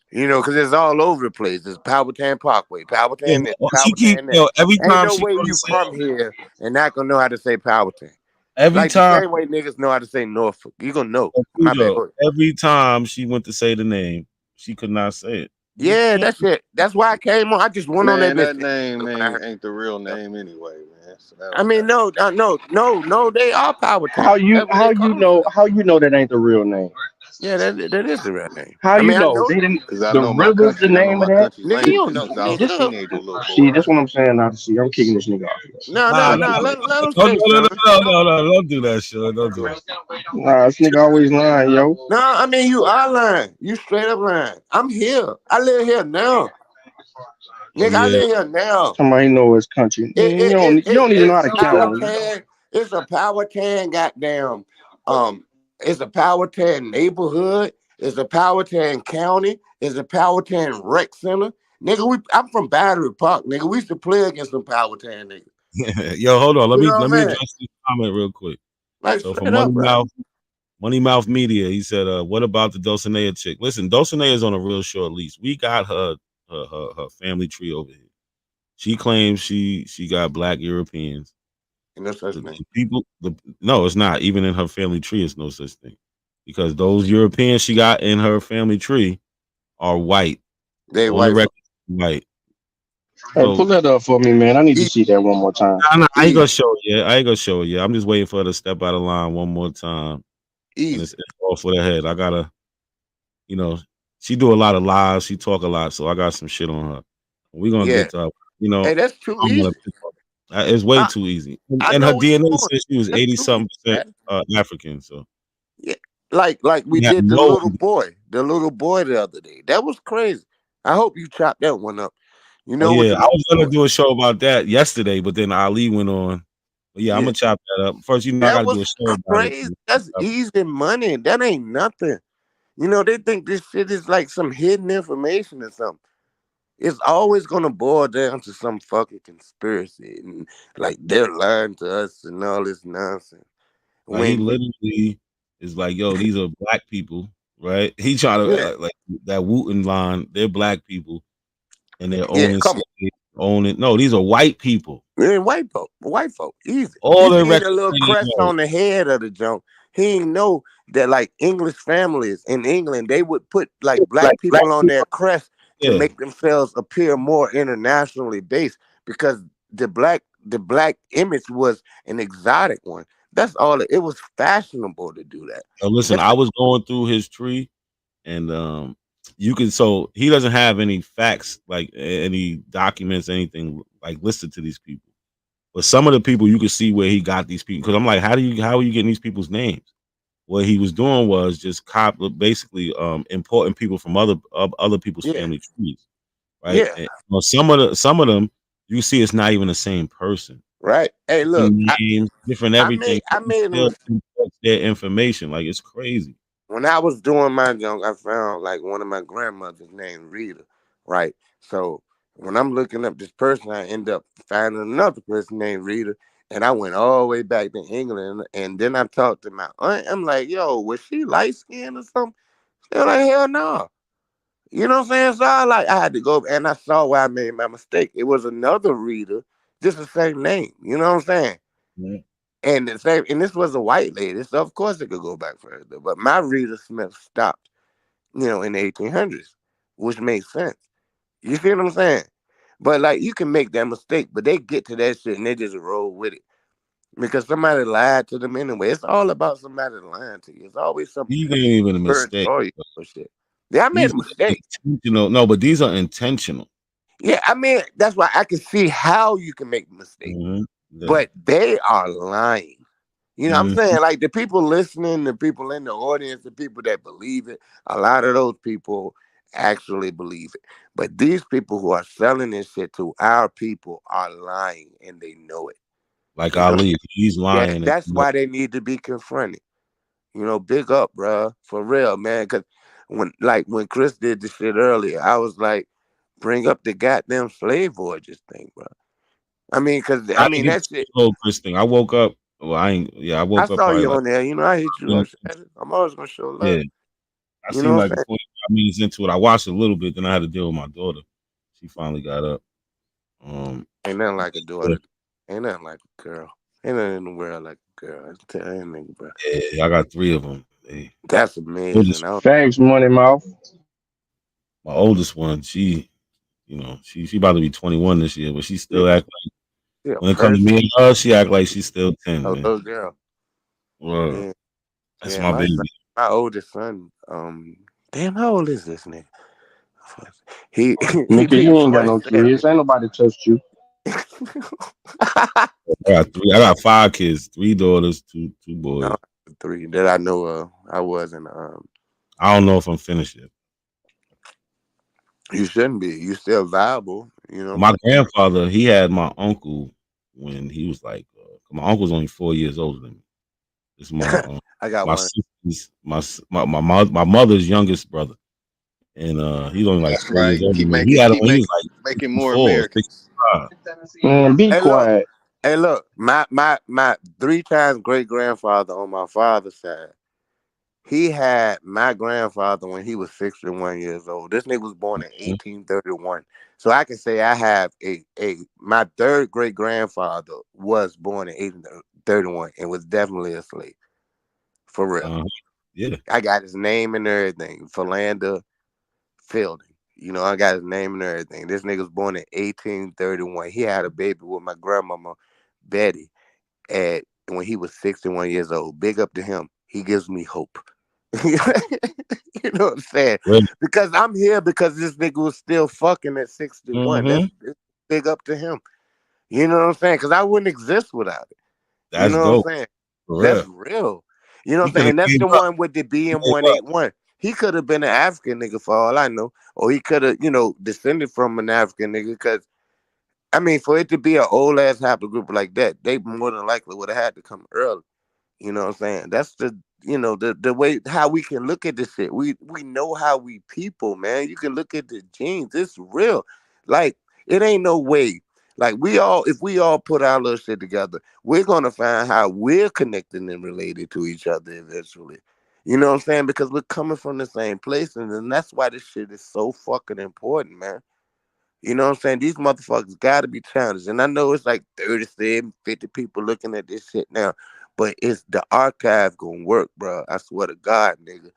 Because it's all over the place. It's Powhatan Parkway, Powhatan this, She keep Powhatan that. every Ain't time no she way go to you say from here and not gonna know how to say Powhatan. every Like the time same way niggas know how to say Norfolk. You gonna know. My bad. Cujo, Go ahead. every time she went to say the name, she could not say it. You Yeah, can't. that's it. That's why I came on. I just went on that Man, bitch. that name When I heard. ain't the real name anyway, man. So that I was mean, no, they are Powhatan. How you That's what they call them. how you know that ain't the real name? Yeah, that is the real name. How I you mean, I know know they it. didn't? because I The know my river's the country. I know name of my that. country Nigga, you language don't know. since I was a teenager, little See, boy. that's what I'm saying. Now, see, I'm kicking this nigga off. No, Nah, let him don't, say, no, son. don't do that, Sean. Don't do that. Nah, this nigga always lying, yo. No, I mean you are lying. You straight up lying. I'm here. I live here now. Nigga, I Yeah, live here now. Somebody know his country. It, You it, don't it, you it, don't even know how it's to count. Powhatan. It's a Powhatan goddamn. It's a Powhatan neighborhood. It's a Powhatan county. It's a Powhatan rec center. Nigga, I'm from Battery Park. Nigga, we used to play against some Powhatan niggas. Yo, hold on. Let You me know let what me I'm saying? address this comment real quick. Like So for straight up, bro. Money Mouth Media, he said, "What about the Dulcinea chick? Listen, Dulcinea is on a real short lease. We got her family tree over here. She claims she got black Europeans. And no such The thing. people, no, it's not. Even in her family tree, it's no such thing because those Europeans she got in her family tree are white. They On the white record, folk. white. Hey, pull So that up for me, man. I need to see that one more time. I ain't gonna show it yet. I ain't gonna show it yet. I'm just waiting for her to step out of line one more time. And it's all for the head. I gotta, she do a lot of lies. She talk a lot, so I got some shit on her. We're gonna Yeah. get to her. Hey, that's too I'm gonna easy. It's way I, too easy. I And her know what you're DNA doing. says she was That's 80 too easy, something percent man. African. So Yeah, like we she had did the no. little boy the other day. That was crazy. I hope you chopped that one up. You Oh know what yeah, the I little was gonna boy? do a show about that yesterday, but then Ali went on. But yeah, I'm Yeah, gonna chop that up. First, I that gotta do was a show about it. crazy. That's easy money. That ain't nothing. You know, they think this shit is like some hidden information or something. It's always gonna boil down to some fucking conspiracy and like they're lying to us and all this nonsense. Like he When literally is like, yo, these are black people, right? He trying to yeah, like that Wooten line. They're black people and they're yeah, owning come on. slaves, owning. No, these are white people. Man, white folk, easy. All You their see the records little say they crest white. on the head of the junk. He ain't know that like English families in England, they would put like black Like black people on people. their crest to Yeah. make themselves appear more internationally based because the black image was an exotic one. That's all it was fashionable to do that. So listen, That's I was going through his tree and you can so he doesn't have any facts like any documents, anything like listed to these people. But some of the people you can see where he got these people because I'm like, how are you getting these people's names? What he was doing was just basically importing people from other people's yeah, family trees, right? yeah, And, well, some of them you see it's not even the same person. right. Hey, look, Different names, different I everything. made I But he made a still mistake. imports their information. Like it's crazy. When I was doing my junk, I found like one of my grandmothers named Rita, right? So when I'm looking up this person, I end up finding another person named Rita, and I went all the way back to England, and then I talked to my aunt. I'm like, "Yo, was she light skinned or something?" They're like, "Hell no." You know what I'm saying? So I had to go, and I saw where I made my mistake. It was another Rita, just the same name. You know what I'm saying? Yeah. And the same, and this was a white lady, so of course it could go back further. But my Rita Smith stopped, in the 1800s, which makes sense. You see what I'm saying? But like you can make that mistake, but they get to that shit and they just roll with it because somebody lied to them anyway. It's all about somebody lying to you. It's always some These ain't even a bird mistake. for you or shit. Yeah, I made These a are mistake. intentional. No, but these are intentional. Yeah, I mean that's why I can see how you can make a mistake, Yeah. but they are lying. You know what I'm Mhm. saying? Like the people listening, the people in the audience, the people that believe it, a lot of those people actually believe it. But these people who are selling this shit to our people are lying and they know it. Like You know, Ali, he's lying. that's why they need to be confronted. Big up, bruh, for real, man. Because when Chris did the shit earlier, I was like, bring up the goddamn slave voyages thing, bro. I mean, because I didn't get that to shit. the whole Chris thing. I woke up. Well, I ain't. Yeah, I I woke up saw probably you like. on there. I hit you Yeah, up. I'm always gonna show love. yeah. I You seen know what like I'm saying? 45 minutes into it. I watched a little bit, then I had to deal with my daughter. She finally got up. Ain't nothing like a Yeah, daughter. Ain't nothing like a girl. Ain't nothing in the world like a girl. I tell you, nigga, bro. yeah, I got 3 of them. That's Oldest, amazing. Thanks, money mouth. my oldest one, she about to be 21 this year, but she still act like Yeah, when it comes to person. me and her, she act like she's still 10, A man. little girl. Well, Yeah, that's yeah. my baby. My oldest son. Damn, how old is this nigga? He he Nigga, be you ain't got voice no said kids. Ain't nobody touched you. I got 5 kids, 3 daughters, two boys. No, 3 that I know of. I wasn't. I don't know if I'm finished yet. You shouldn't be. You still viable. You know what I'm My saying? grandfather, he had my uncle when he was like, my uncle's only 4 years older than me. It's I got my one. sister's my mother's youngest brother, and he's only like That's 4 years right. older than me. He Keep had him keep when he make, was like making more 64, Americans. 65. Man, be Hey, look. quiet. Hey, look. My 3 times great grandfather on my father's side. He had my grandfather when he was 61 years old. This nigga was born in Mhm. 1831. So I can say I have my third great grandfather was born in 1831 and was definitely a slave. For real. Yeah. I got his name and everything. Philander Fielding. I got his name and everything. This nigga was born in 1831. He had a baby with my grandmama, Betty, at when he was 61 years old. Big up to him. He gives me hope. You know what I'm saying? Really? Because I'm here because this nigga was still fucking at 61. That's Mm-hmm. big up to him. You know what I'm saying? Because I wouldn't exist without it. You That's know what dope. I'm saying? For That's real. real. You know what He I'm could saying? have And that's gave the up. one with the He gave up. BM181. He could have been an African nigga for all I know. Or he could have, descended from an African nigga. Because, I mean, for it to be an old ass haplogroup like that, they more than likely would have had to come early. You know what I'm saying? That's the way how we can look at this shit. We know how we people, man. You can look at the genes. It's real. Like, it ain't no way. Like, if we all put our little shit together, we're gonna find how we're connected and related to each other eventually. You know what I'm saying? Because we're coming from the same place, and then that's why this shit is so fucking important, man. You know what I'm saying? These motherfuckers gotta be challenged. And I know it's like 37, 50 people looking at this shit now, but it's the archive gonna work, bro. I swear to God, nigga.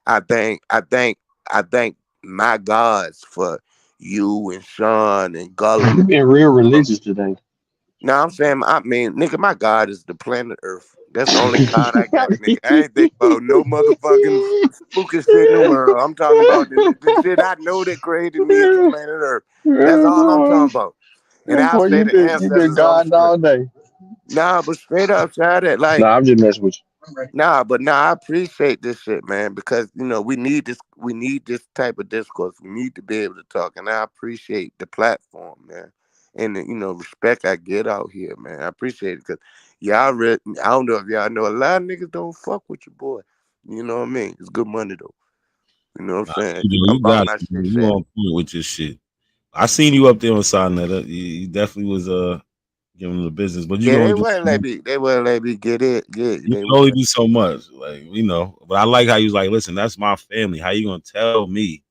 I thank my gods for you and Sean and Gullah. You being real religious today. Now I'm saying, I mean, nigga, my God is the planet Earth. That's the only God I got, nigga. I ain't think about no motherfucking spooky shit in the world. I'm talking about the shit I know that created me is the planet Earth. That's all I'm talking about. And I'll Boy, say you the been ancestors on the God strip. all day. Nah, but straight up, shout it. Nah, Like, I'm just messing with I appreciate this shit, man, because we need this type of discourse. We need to be able to talk, and I appreciate the platform, man, and the, respect I get out here, man. I appreciate it because I don't know if y'all know, a lot of niggas don't fuck with your boy. You know what I mean? It's good money though. You know what Nah, I'm saying? you About got my you. shit, You Shannon. on point with your shit. I seen you up there on Sonetta. You definitely was giving them the business, but you Yeah, can only they do wouldn't so let much. me. They wouldn't let me get it. Get You they can only wouldn't. do so much, But I like how you was like, listen, that's my family. How you gonna tell me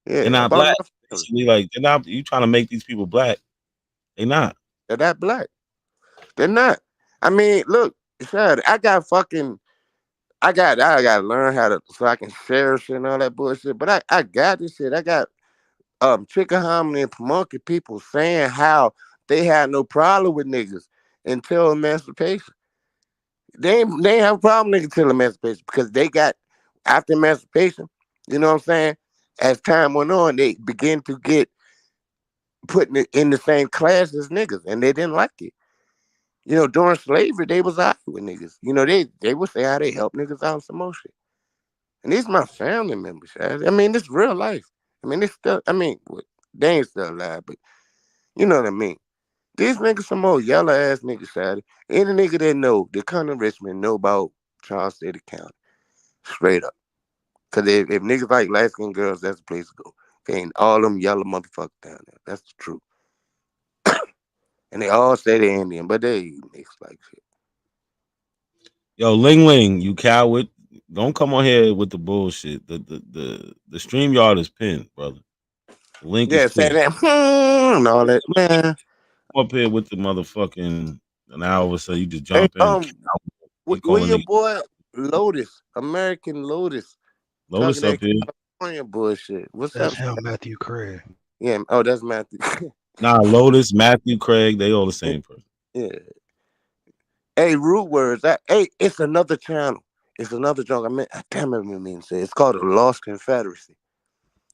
they're Yeah, not about black? my family. Basically, like they're not. You trying to make these people black? They not. They're not black. They're not. I mean, look, Shad, I gotta learn how to so I can share shit and all that bullshit. But I got this shit. I got Chickahominy and Pamunkey people saying how they had no problem with niggas until emancipation. They ain't have a problem niggas until emancipation because they got after emancipation, you know what I'm saying? As time went on, they began to get put in the same class as niggas and they didn't like it. During slavery, they was out with niggas. They would say how they help niggas out and some more shit. And these my family members. I mean, this real life. I mean, they ain't still alive, but you know what I mean. These niggas some more yellow ass niggas, Shady. Any nigga that know, that come to Richmond know about Charles City County. Straight up. Cause if niggas like light skinned girls, that's the place to go. Okay, all them yellow motherfuckers down there. That's the truth. And they all say they're Indian, but they mixed like shit. Yo, Ling Ling, you coward! Don't come on here with the bullshit. The stream yard is pinned, brother. The link is Yeah, say pinned. that and all that, man. Come up here with the motherfucking an hour so you just Hey, jump in. Keep where calling your the boy Lotus, American Lotus, talking Lotus up that here. California bullshit? What's That's up? him, Matthew Craig. Yeah. Oh, that's Matthew. Nah, Lotus, Matthew, Craig, they all the same person. Yeah. Hey, root words. Hey, it's another channel. It's another joke. Damn it, I mean to say. It's called the Lost Confederacy.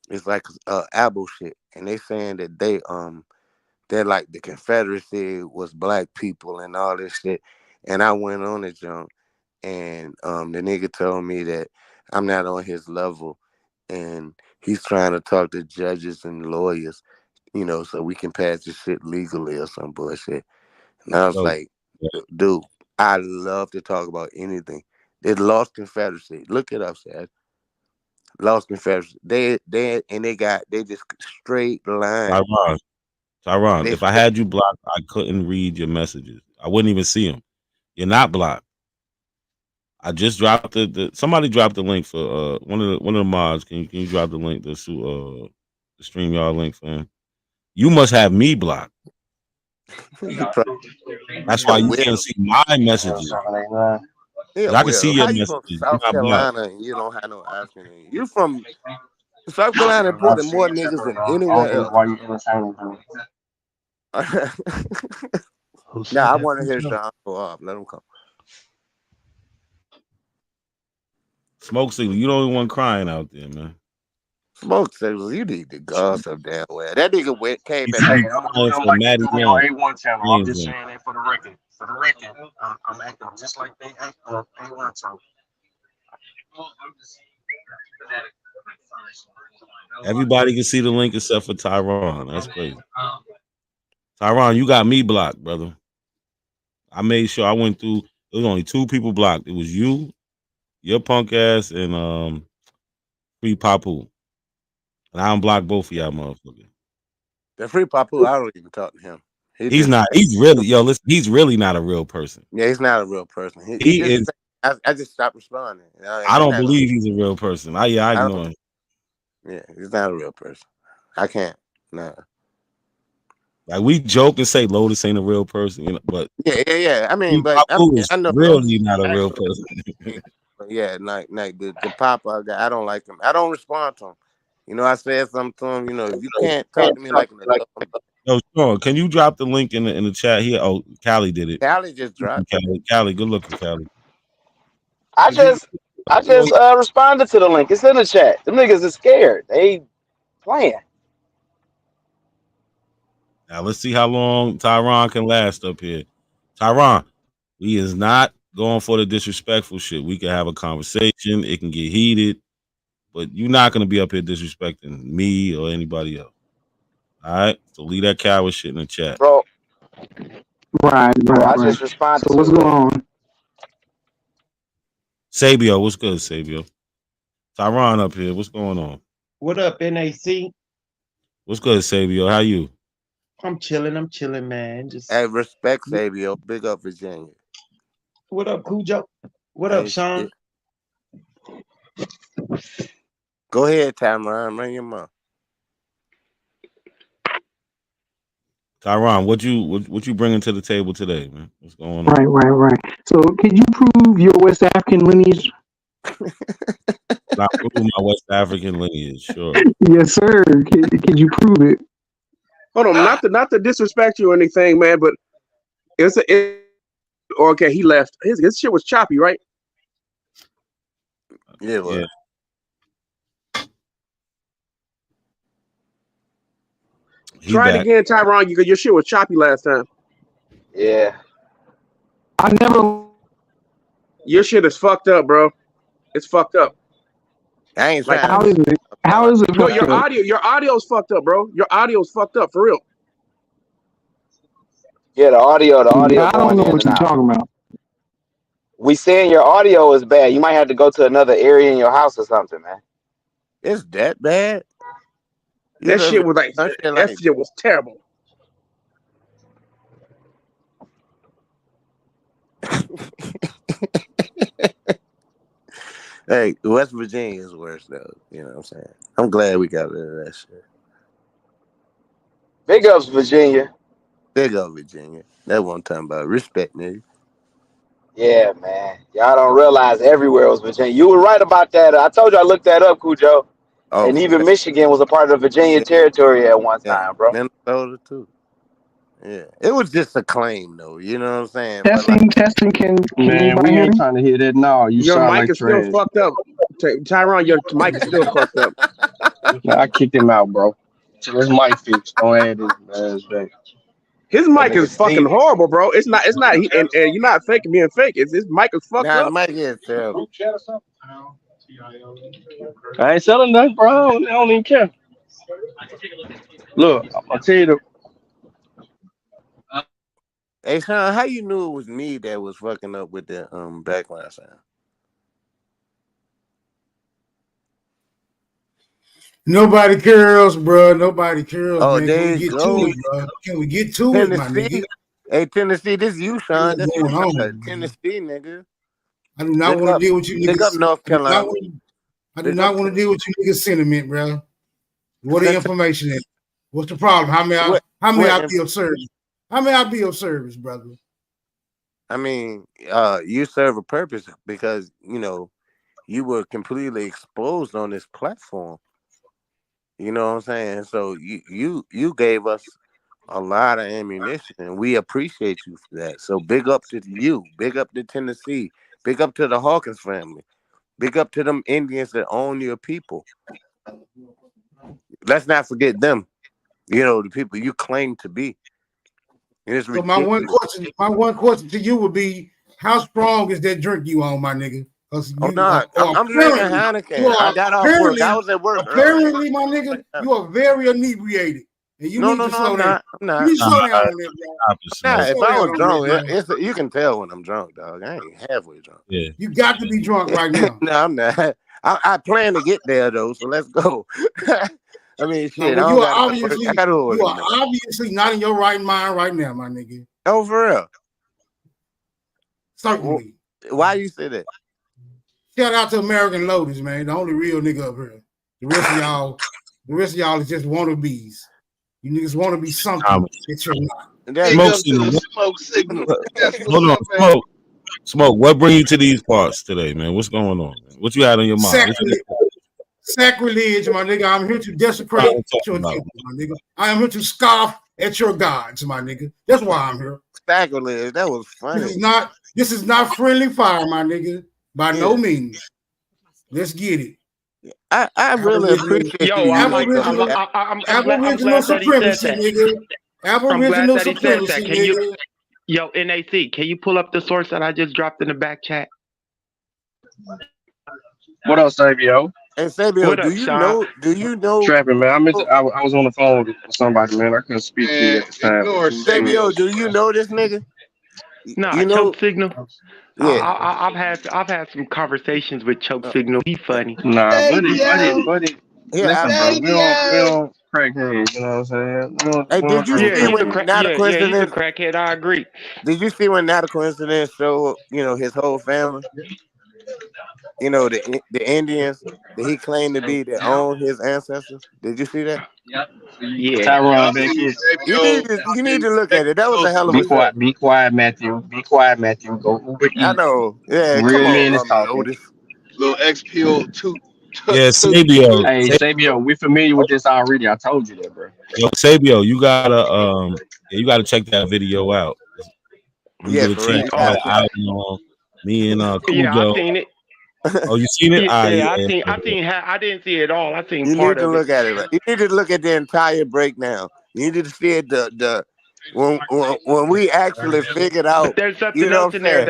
It's like Abo shit, and they saying that they're like the Confederacy was black people and all this shit. And I went on the jump, and the nigga told me that I'm not on his level, and he's trying to talk to judges and lawyers, so we can pass this shit legally or some bullshit. And I was Yo, like, dude, I love to talk about anything. They Lost Confederacy. Look it up, Sad. Lost Confederacy. They just straight line. Tyron, They if I had you blocked, I couldn't read your messages. I wouldn't even see them. You're not blocked. I just dropped somebody dropped the link for one of the mods. Can you drop the link the StreamYard link for him? You must have me blocked. you probably That's why you will. can't see my messages. Yeah, But I can see will. your How you from messages. You're South not blocked. Carolina and you don't have no African in you? You from South Carolina imported more niggas than anywhere else. Who said Now I that? want to Big hear Joe? Sean go off. Let him come. Smoke signal. You the only one crying out there, man. Smoke signals, you need to go some damn well. That nigga came He back. said Hey, he's I'm gonna do flying them for like they Maddie do me on Young. A1 channel. He I'm ain't just doing saying that for the record. For the record, I'm acting just like they act on A1 channel. it. Everybody can see the link except for Tyron. That's crazy. Tyron, you got me blocked, brother. I made sure I went through. There was only 2 people blocked. It was you, your punk ass, and Free Papu. And I unblocked both of y'all motherfuckers. The Free Papu, I don't even talk to him. He's not. He's really listen. He's really not a real person. Yeah, he's not a real person. He He just is. I just stopped responding. I He's don't not. believe he's a real person. I I ignore don't. him. Yeah, he's not a real person. I can't. No. Like we joke and say Lotus ain't a real person, but Yeah. I mean, Free but Papu is I know really not a real person. Yeah, like the Papa guy, I don't like him. I don't respond to him. I said something to him. If you can't talk to me like an adult, Yo, Sean, can you drop the link in the chat here? Oh, Callie did it. Callie just dropped. Callie, good looking, Callie. I just responded to the link. It's in the chat. Them niggas is scared. They playing. Now let's see how long Tyron can last up here. Tyron, we is not going for the disrespectful shit. We can have a conversation. It can get heated, but you're not gonna be up here disrespecting me or anybody else. All right, so leave that coward shit in the chat, bro. Right. I just responded. So what's going on? Sabio, what's good, Sabio? Tyron up here, what's going on? What up, NAC? What's good, Sabio? How you? I'm chilling, man. Just Hey, respect Sabio. Big up Virginia. What up, Cujo? What up, Sean? Go ahead, Tamron. Run your mouth. Tyron, what you bringing to the table today, man? What's going on? Right. So can you prove your West African lineage? I prove my West African lineage, sure. Yes, sir. Can you prove it? Hold on, not to disrespect you or anything, man, but okay, he left. His shit was choppy, right? Yeah, it was. Try it again, Tyron. Your shit was choppy last time. Yeah. I never. Your shit is fucked up, bro. It's fucked up. I ain't like, trying. How is it? How is it? No, your audio's fucked up, bro. Your audio's fucked up for real. Yeah, the audio. I don't know what you're talking about. We saying your audio is bad. You might have to go to another area in your house or something, man. It's that bad? That shit was that shit was terrible. Hey, West Virginia is worse though. You know what I'm saying? I'm glad we got rid of that shit. Big ups, Virginia. Big up, Virginia. That one time about respect, nigga. Yeah, man. Y'all don't realize everywhere was Virginia. You were right about that. I told you I looked that up, Cujo. Oh, and even Michigan was a part of Virginia territory at one time, bro. Minnesota too. Yeah, it was just a claim, though. You know what I'm saying? Testing. Can man, we ain't trying to hear that. No, your mic is still fucked up. Tyron, your mic is still fucked up. I kicked him out, bro. So his mic fixed. Don't add his back. His mic is fucking horrible, bro. It's not. And you're not faking being fake. His mic is fucked up. The mic is terrible. I ain't selling nothing, bro. I don't even care. Look, I'll tell you Hey, Sean, how you knew it was me that was fucking up with the background sound? Nobody cares, bro. Nobody cares, Oh, man. there Can we you get go. to it, bro? Can we get to it, my nigga? Hey, Tennessee, this you, Sean. That's What's going you, on, Tennessee, nigga. I do not want to deal with you Big up niggas. North Carolina. I do not want to deal with you niggas sentiment, bro. What the information is? What's the problem? How may I be of service? How may I be of service, brother? I mean, you serve a purpose because, you were completely exposed on this platform. You know what I'm saying? So you gave us a lot of ammunition, and we appreciate you for that. So big up to you. Big up to Tennessee. Big up to the Hawkins family. Big up to them Indians that own your people. let's not forget them. You know, the people you claim to be. And it's So my one question to you would be, how strong is that drink you on, my nigga? Because I'm not. I'm drinking Heineken. I got off work. I was at work apparently, my nigga, you are very inebriated. And you need to slow down. I'm not. You need to slow down on that, bro. Nah, if I was drunk, you can tell when I'm drunk, dog. I ain't halfway drunk. Yeah. You got to be drunk right now. No, I'm not. I plan to get there though, so let's go. I mean, shit. No, I you are don't obviously not in your right mind right now, my nigga. Oh, for real? Certainly. Why you say that? Shout out to American Lotus, man. The only real nigga up here. The rest of y'all is just wannabes. You niggas want to be something that you're not. Smoke signal. Hold on, smoke. What bring you to these parts today, man? What's going on, man? What you had on your mind? Sacrilege, my nigga. I'm here to desecrate your people, my nigga. I am here to scoff at your gods, my nigga. That's why I'm here. Sacrilege. That was funny. This is not friendly fire, my nigga. By no means. Let's get it. I really appreciate you. Aboriginal supremacy, nigga. Aboriginal supremacy, nigga. Yo, NAC, can you pull up the source that I just dropped in the back chat? What else, Sabio? Hey, Sabio, do you know? Trapping, man. I was on the phone with somebody, man. I couldn't speak to you at the time. Sabio, do you know this nigga? No, you know Choke Signal. Yeah, I've had some conversations with Choke Signal. He funny. Nah, buddy. Listen, bro, we don't crack heads. You know what I'm saying? Hey, did you see when Not a Coincidence? He's a crackhead. I agree. Did you see when Not a Coincidence showed, his whole family? The Indians that he claimed to be that own his ancestors. Did you see that? Yeah. Tyrone back here. You need to look at it. That was a hell of a show. Be quiet, Matthew. Go Uber Eats. I know. Yeah, Real come men on, is talking. Little XPO 2. Yeah, Sabio. Hey, Sabio, we're familiar with this already. I told you that, bro. Yo, Sabio, you gotta check that video out. Yeah, me and Cujo. Yeah, I seen it. Oh, you seen it? I didn't see it all. I seen you part need to of look it. at it. You need to look at the entire breakdown. You need to see it. When we actually figured out. But there's something else in there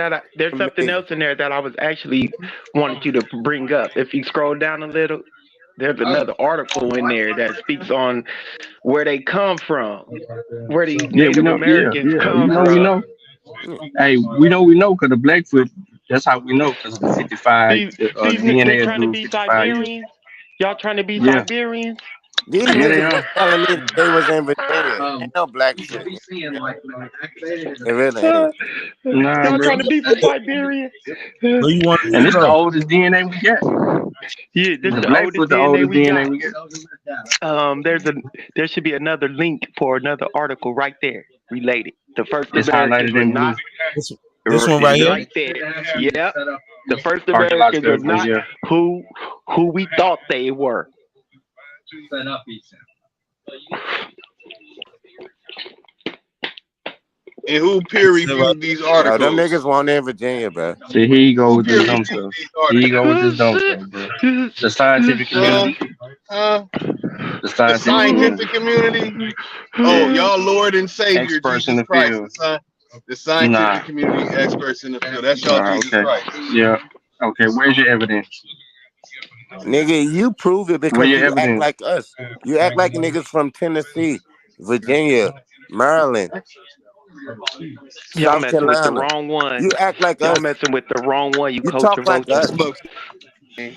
that I was actually wanted you to bring up. If you scroll down a little, there's another article in there that speaks on where they come from, where these Native Americans come from. We know. Hey, we know because the Blackfoot. That's how we know because the 55 these DNA trying to be Siberians. Y'all trying to be Siberians? These niggas were telling me they was in Virginia. Ain't no black shit. It really ain't. Y'all trying to be from Siberia? And it's the oldest DNA we got. Yeah, this is the oldest DNA we got. There should be another link for another article right there related. The first Americans were not. This one right here? Right there. Yeah. The first Americans are not who we thought they were. And who peer reviewed these articles? Them niggas want in Virginia, bro. See, here you go with this dumb stuff. Bro. The scientific community. The scientific community. Oh, y'all Lord and Savior, experts Jesus in the Christ. field. The scientific community experts in the field. That's y'all Jesus Christ. Yeah. Okay, where's your evidence? Nigga, you prove it because you act like us. You act like niggas from Tennessee, Virginia, Maryland, Y'all South messing Carolina. with the wrong one. You act like y'all us. messing with the wrong one. You talk like us. roaches.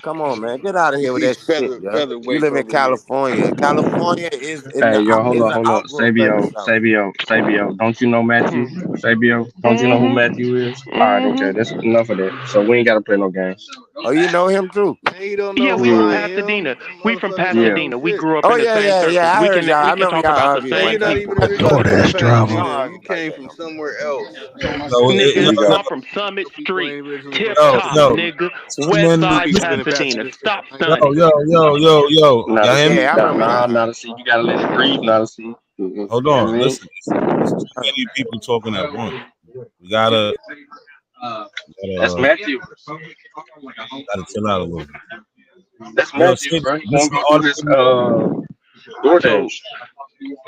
Come on, man. Get out of here with that shit, yo. You live in California. California is in Hey, yo, hold on. outgrowth Sabio. Don't you know Matthew? Sabio, don't you know who Matthew is? All right, okay, that's enough of that. So we ain't gotta play no games. Oh, you know him too? You don't know we from Pasadena. We from Pasadena. We grew up in the same circle. Yeah, we can talk about the same thing. DoorDash driver. You came from somewhere else. Nigga, I'm from Summit Street, Tip Top, nigga, West Side Pasadena. Stop stunning. Yo. Not a see. You gotta let it breathe. Not a see. Hold on. Listen. There's many people talking at once. We gotta. That's Matthew. Gotta chill out a little bit. That's Matthew, bro.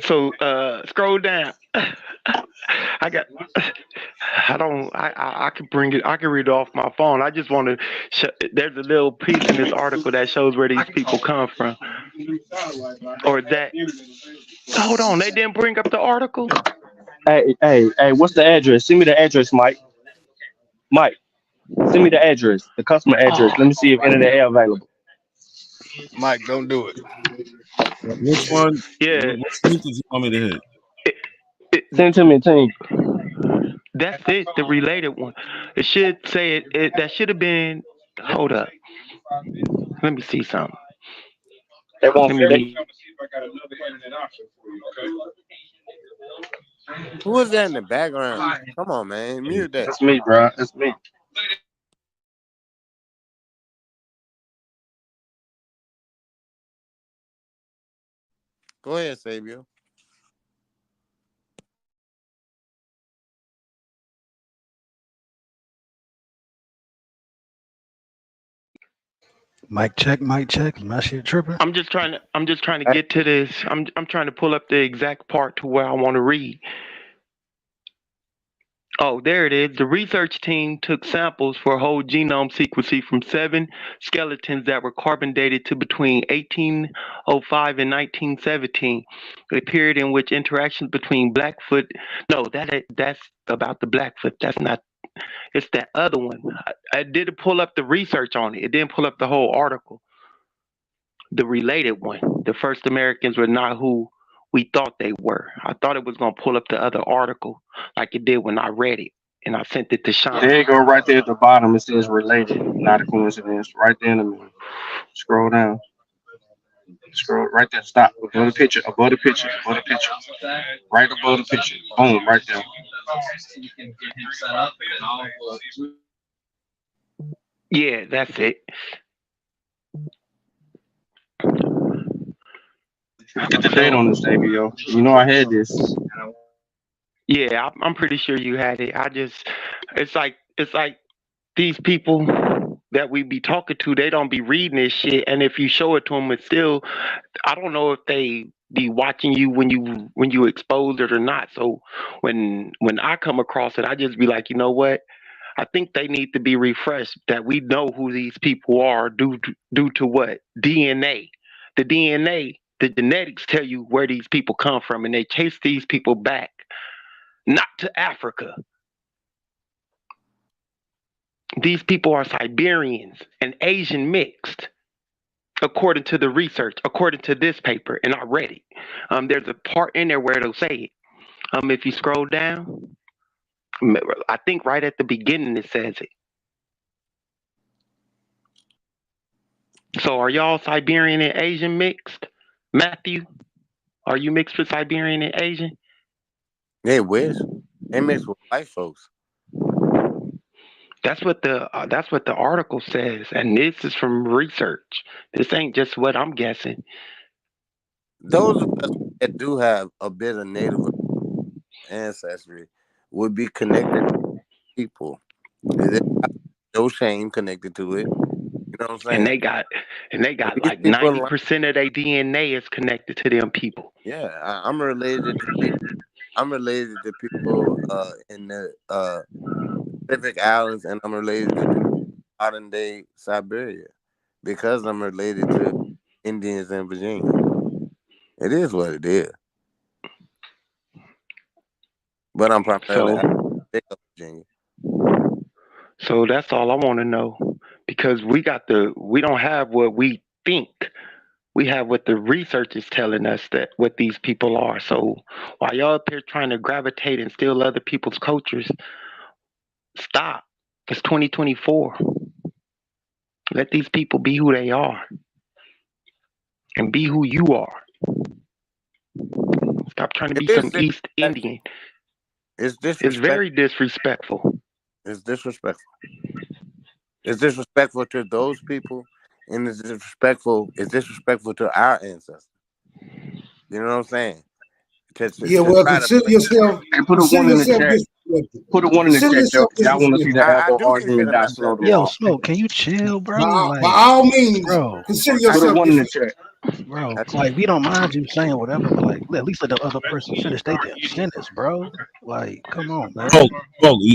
So scroll down. I got. I can bring it. I can read it off my phone. I just want to. There's a little piece in this article that shows where these people come from. Or that. Hold on, they didn't bring up the article. Hey, what's the address? Send me the address, Mike. Mike, send me the address, the customer address. Let me see if internet air available. Mike, don't do it. Which one? Yeah. What link did you want me to hit? Send to me, team. That's it. The related one. It should say it. That should have been. Hold up. Let me see something. They won't. Who is that in the background? Come on, man. Mute that. That's me, bro. That's me. Go ahead, Sabio. Mic check. My shit tripping. I'm just trying to get to this. I'm trying to pull up the exact part to where I want to read. Oh, there it is. The research team took samples for whole genome sequencing from 7 skeletons that were carbon dated to between 1805 and 1917, a period in which interactions between Blackfoot. No, that's about the Blackfoot. That's not. It's that other one. I did pull up the research on it. It didn't pull up the whole article. The related one. The first Americans were not who we thought they were. I thought it was going to pull up the other article like it did when I read it, and I sent it to Sean. There you go, right there at the bottom. It says related, not a coincidence. Right there in the middle. Scroll down. Scroll right there. Stop. Above the picture. Above the picture. Above the picture. Right above the picture. Boom. Right there. Yeah, that's it. Look at the date on this, Sabio. You know I had this. Yeah, I'm pretty sure you had it. It's like these people that we be talking to, they don't be reading this shit, and if you show it to them, it's still, I don't know if they be watching you when you expose it or not. So when I come across it, I just be like, you know what? I think they need to be refreshed that we know who these people are due to what? DNA. The DNA, the genetics tell you where these people come from, and they chase these people back, not to Africa. These people are Siberians and Asian mixed, according to the research, according to this paper, and I read it. There's a part in there where it'll say it. If you scroll down, I think right at the beginning it says it. So are y'all Siberian and Asian mixed? Matthew, are you mixed with Siberian and Asian? They wish. They mixed with white folks. That's what the article says, and this is from research. This ain't just what I'm guessing. Those of us that do have a bit of Native ancestry would be connected to people. There's no shame connected to it. You know what I'm saying? And they got like 90% of their DNA is connected to them people. Yeah, I'm related to people. I'm related to people in the Pacific Islands, and I'm related to people in modern day Siberia because I'm related to Indians in Virginia. It is what it is. But I'm primarily Virginia. So that's all I want to know, because we don't have what we think. We have what the research is telling us that what these people are. So while y'all up here trying to gravitate and steal other people's cultures, stop. It's 2024. Let these people be who they are and be who you are. Stop trying to be some East Indian. It's disrespectful. It's very disrespectful. It's disrespectful. It's disrespectful to those people, and it's disrespectful to our ancestors. You know what I'm saying? Consider yourself. Put a one in the Consider chat, yourself though. Y'all want to see the disrespected. elbow I do argument consider die slow myself Yo, tomorrow? Smoke, can you chill, bro? By Like, all means, bro, consider Put a yourself one in the disrespected. chat. bro, like we don't mind you saying whatever, but like at least let the other person finish their damn sentence, bro. Like, come on, man. Smoke,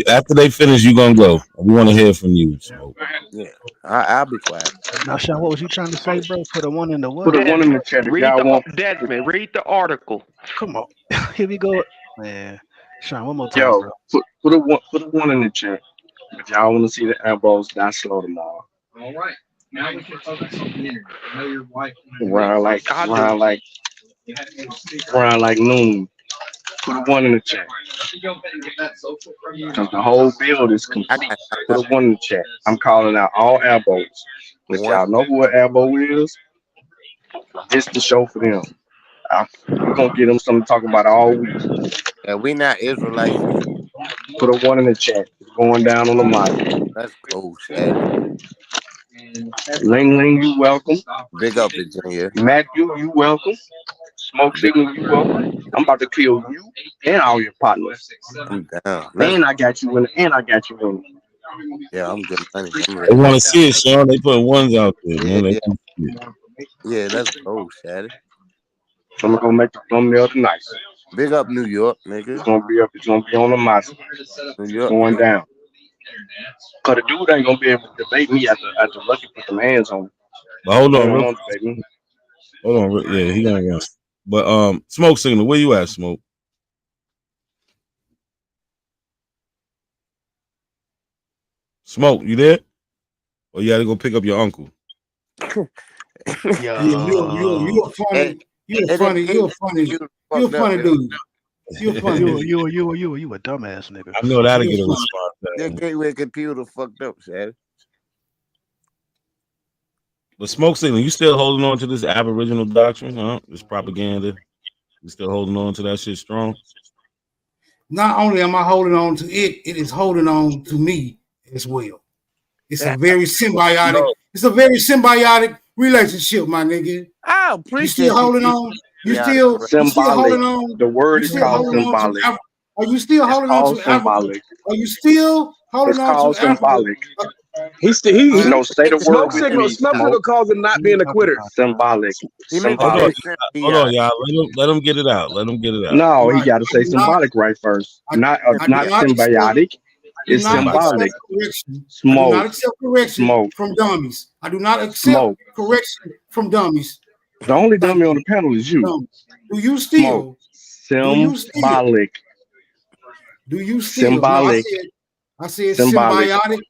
after they finish, you gonna go. We want to hear from you, Smoke. Yeah, I'll be quiet. Now, Sean, what was you trying to say, bro? Put a one in the what? Put a one in the chat if y'all want. Desmond, read the article. Come on, here we go, man. Sean, one more time, Yo, bro. put a one in the chat if y'all want to see the elbows die slow tomorrow. All right. Now we can focus on the internet. I know your wife. Around like noon. Put a one in the chat. Because the whole build is complete. Put a one in the chat. I'm calling out all elbows. If y'all know who an elbow is, this the show for them. We're gonna get them something to talk about all week. Yeah, we not Israelites either. Put a one in the chat. It's going down on the mic. That's cool, Shad. Ling, you welcome. Big up, Virginia. Matthew, you welcome. Smoke Signal, you welcome. I'm about to kill you and all your partners. I'm down. And I got you in. Yeah, I'm good money. I'm They ready. want to see it, Sean. They put ones out there, man. They can see it. Yeah, that's cool, Shad. I'm gonna make the thumbnail tonight. Big up New York, nigga. It's gonna be on the mic. New York. Going down. Cause the dude ain't gonna be able to debate me after Lucky put some hands on me. But hold on, hold on. Yeah, he gonna run. But Smoke Signal, where you at, Smoke? Smoke, you there? Or you gotta go pick up your uncle? You're a funny dude. You're a funny dude. You a dumbass nigga. I know that'll get a response. Your gateway computer fucked up, Shad. But Smoke Signal, you still holding on to this Aboriginal doctrine, huh? This propaganda. You still holding on to that shit strong? Not only am I holding on to it, it is holding on to me as well. It's a very symbiotic. It's a very symbiotic relationship, my nigga. I appreciate you still holding on. You still holding on. The word is called symbolic. Are you still holding on to symbolic? Are you still holding on to called symbolic? He say the Smoke word Signal. Smoke Signal calls him not being a quitter. Symbolic. Hold on, y'all. Let him get it out. Let him get it out. No, he got to say symbolic right first. Not symbiotic. It's symbolic. I do not accept correction from dummies. I do not accept correction from dummies. The only dummy on the panel is you. Do you steal? Symbolic. Do you steal? Symbolic. I said symbiotic.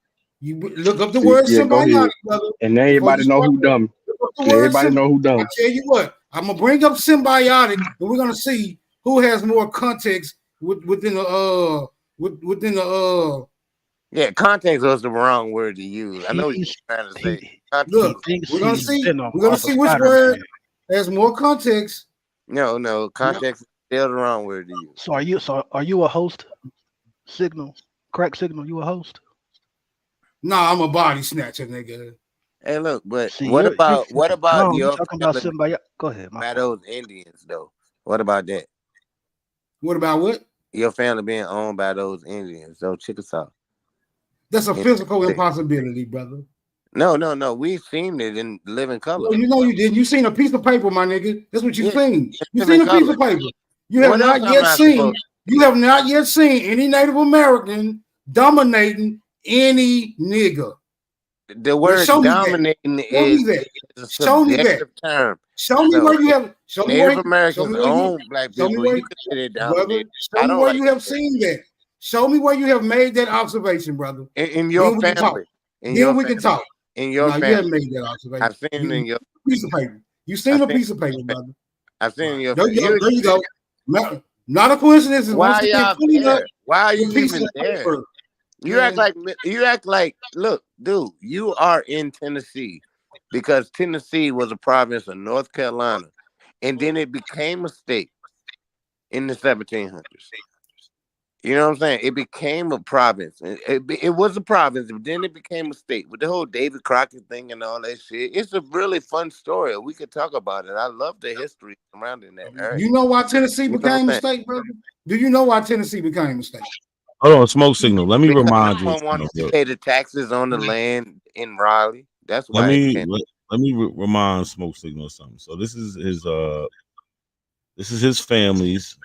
You look up the word symbiotic, brother. And everybody know who dumb. Everybody know who dumb. I tell you what, I'm gonna bring up symbiotic, and we're gonna see who has more context within the Yeah, context was the wrong word to use. I know what you're trying to say. Look, we're gonna see which word has more context. No, context is still the wrong word to use. So are you a host? Signal, crack Signal. You a host? Nah, I'm a body snatcher, nigga. Hey, look, but what about your talking about symbiotic? Go ahead. By those Indians, though. What about that? What about what? Your family being owned by those Indians, those Chickasaw. That's a physical impossibility, brother. No. We've seen it in living color. Well, you know you did. You seen a piece of paper, my nigga. That's what you seen. You seen a piece of paper. You have not yet seen. You have not yet seen any Native American dominating any nigga. The word dominating is a subjective term. Show me where you have. Show me Native Americans own black people. You consider it dominating. Show me where you have seen that. Show me where you have made that observation, brother. In your family. Then we can talk. In your family. You haven't made that observation. I've seen it in your piece of paper. You seen a piece of paper, brother. I've seen your. There you go. Not a coincidence. Why are y'all there? Why are you even there? You act like, look, dude, you are in Tennessee because Tennessee was a province of North Carolina, and then it became a state in the 1700s. You know what I'm saying? It became a province. It was a province, but then it became a state with the whole David Crockett thing and all that shit. It's a really fun story. We could talk about it. I love the history surrounding that area. You know why Tennessee became a state, brother? Do you know why Tennessee became a state? Hold on, smoke signal. Let me Because remind they you. don't want to pay the taxes on the land in Raleigh. That's Let why they me can't. remind smoke signal something. So this is his family's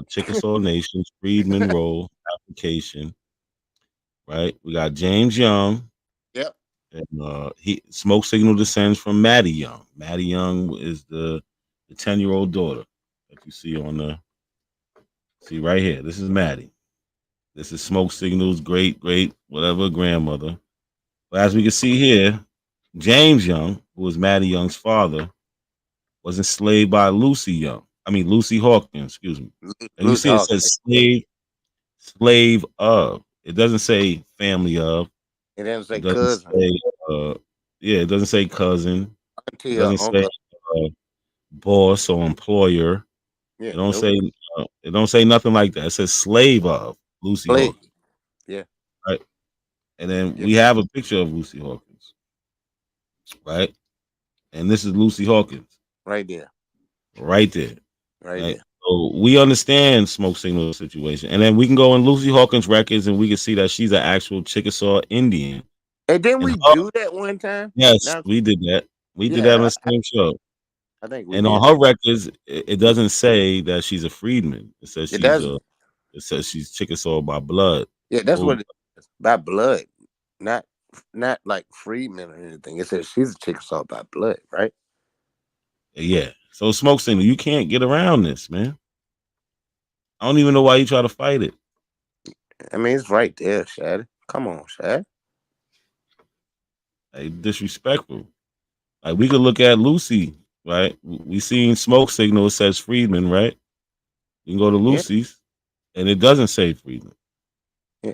Chickasaw Nation's Freedman Roll application. Right, we got James Young. Yep. And he smoke signal descends from Maddie Young. Maddie Young is the 10-year-old daughter that you see on the right here. This is Maddie. This is smoke signal's great whatever grandmother. But as we can see here, James Young, who was Maddie Young's father, was enslaved by Lucy Hawkins, excuse me. And you Lucy see it Hawkins. says slave of. It doesn't say family of. It doesn't say It doesn't cousin. say it doesn't say cousin. Auntie It or doesn't say uncle. boss or employer. Yeah, It don't nope. say it don't say nothing like that. It says slave of Lucy Slave. Hawkins. Yeah. Right. And then we have a picture of Lucy Hawkins. Right. And this is Lucy Hawkins. Right there. Right there. Right there. So we understand smoke signal situation. And then we can go in Lucy Hawkins records and we can see that she's an actual Chickasaw Indian. And didn't we her, do that one time? yes, Now, we did that. We did that on the same show. I think we And did. on her records, it doesn't say that she's a freedman. It says It she's doesn't. it says she's Chickasaw by blood. Yeah, that's what it is. By blood. Not like freedmen or anything. It says she's a Chickasaw by blood, right? Yeah. So smoke signal, you can't get around this, man. I don't even know why you try to fight it. I mean, it's right there, Shad. Come on, Shad. Hey, disrespectful. Like we could look at Lucy, right? We seen smoke signal, it says Freedman, right? You can go to Lucy's and it doesn't say Freedman. Yeah.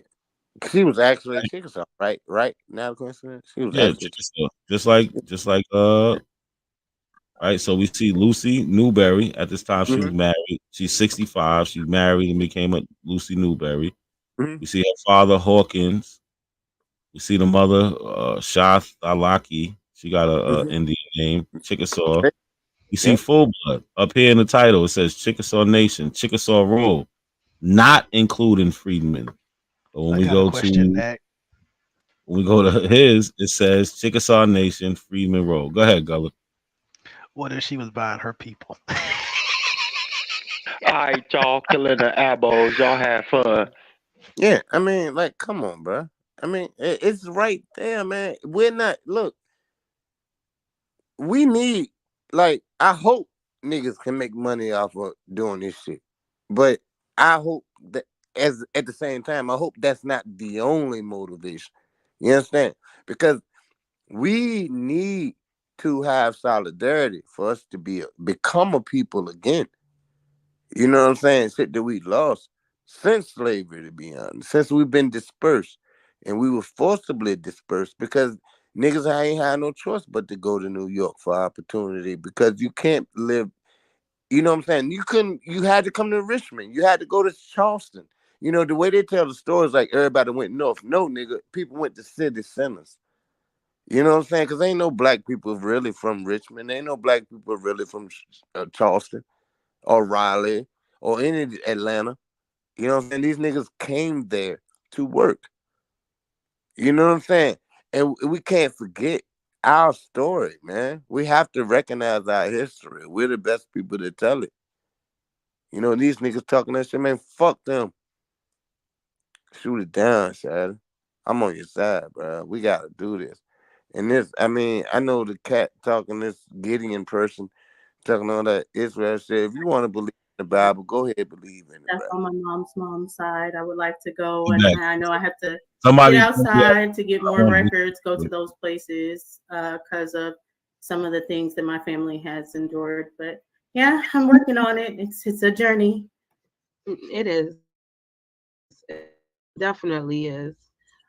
She was actually a Chickasaw, right? Right? Now the coincidence? She was actually Chickasaw. Just like right. So we see Lucy Newberry. At this time, she was married. She's 65. She married and became a Lucy Newberry. We see her father Hawkins. We see the mother Shath Alaki. She got a Indian name, Chickasaw. You see full blood up here in the title. It says Chickasaw Nation, Chickasaw Roll, not including freedmen. But when we go to his, it says Chickasaw Nation, Freedmen Roll. Go ahead, Gullah. What if she was buying her people? All right, y'all killing the abos. Y'all have fun. Yeah, I mean, like, come on, bro. I mean, it's right there, man. We're not, look, we need, like, I hope niggas can make money off of doing this shit. But I hope that, at the same time, I hope that's not the only motivation. You understand? Because we need to have solidarity for us to become a people again. You know what I'm saying? Shit that we lost since slavery, to be honest, since we've been dispersed, and we were forcibly dispersed because niggas ain't had no choice but to go to New York for opportunity because you can't live. You know what I'm saying? You had to come to Richmond. You had to go to Charleston. You know, the way they tell the stories, like everybody went north. No, nigga, people went to city centers. You know what I'm saying? Because ain't no black people really from Richmond. Ain't no black people really from Charleston or Raleigh or any Atlanta. You know what I'm saying? These niggas came there to work. You know what I'm saying? And we can't forget our story, man. We have to recognize our history. We're the best people to tell it. You know, these niggas talking that shit, man, fuck them. Shoot it down, Shad. I'm on your side, bro. We got to do this. And this, I mean, I know the cat talking this Gideon person, talking all that Israel shit. If you want to believe in the Bible, go ahead, believe in it, That's bro. on my mom's side. I would like to go, and I know I have to Somebody get outside to get more records, go to those places because of some of the things that my family has endured. But yeah, I'm working on it. It's a journey. It is. It definitely is.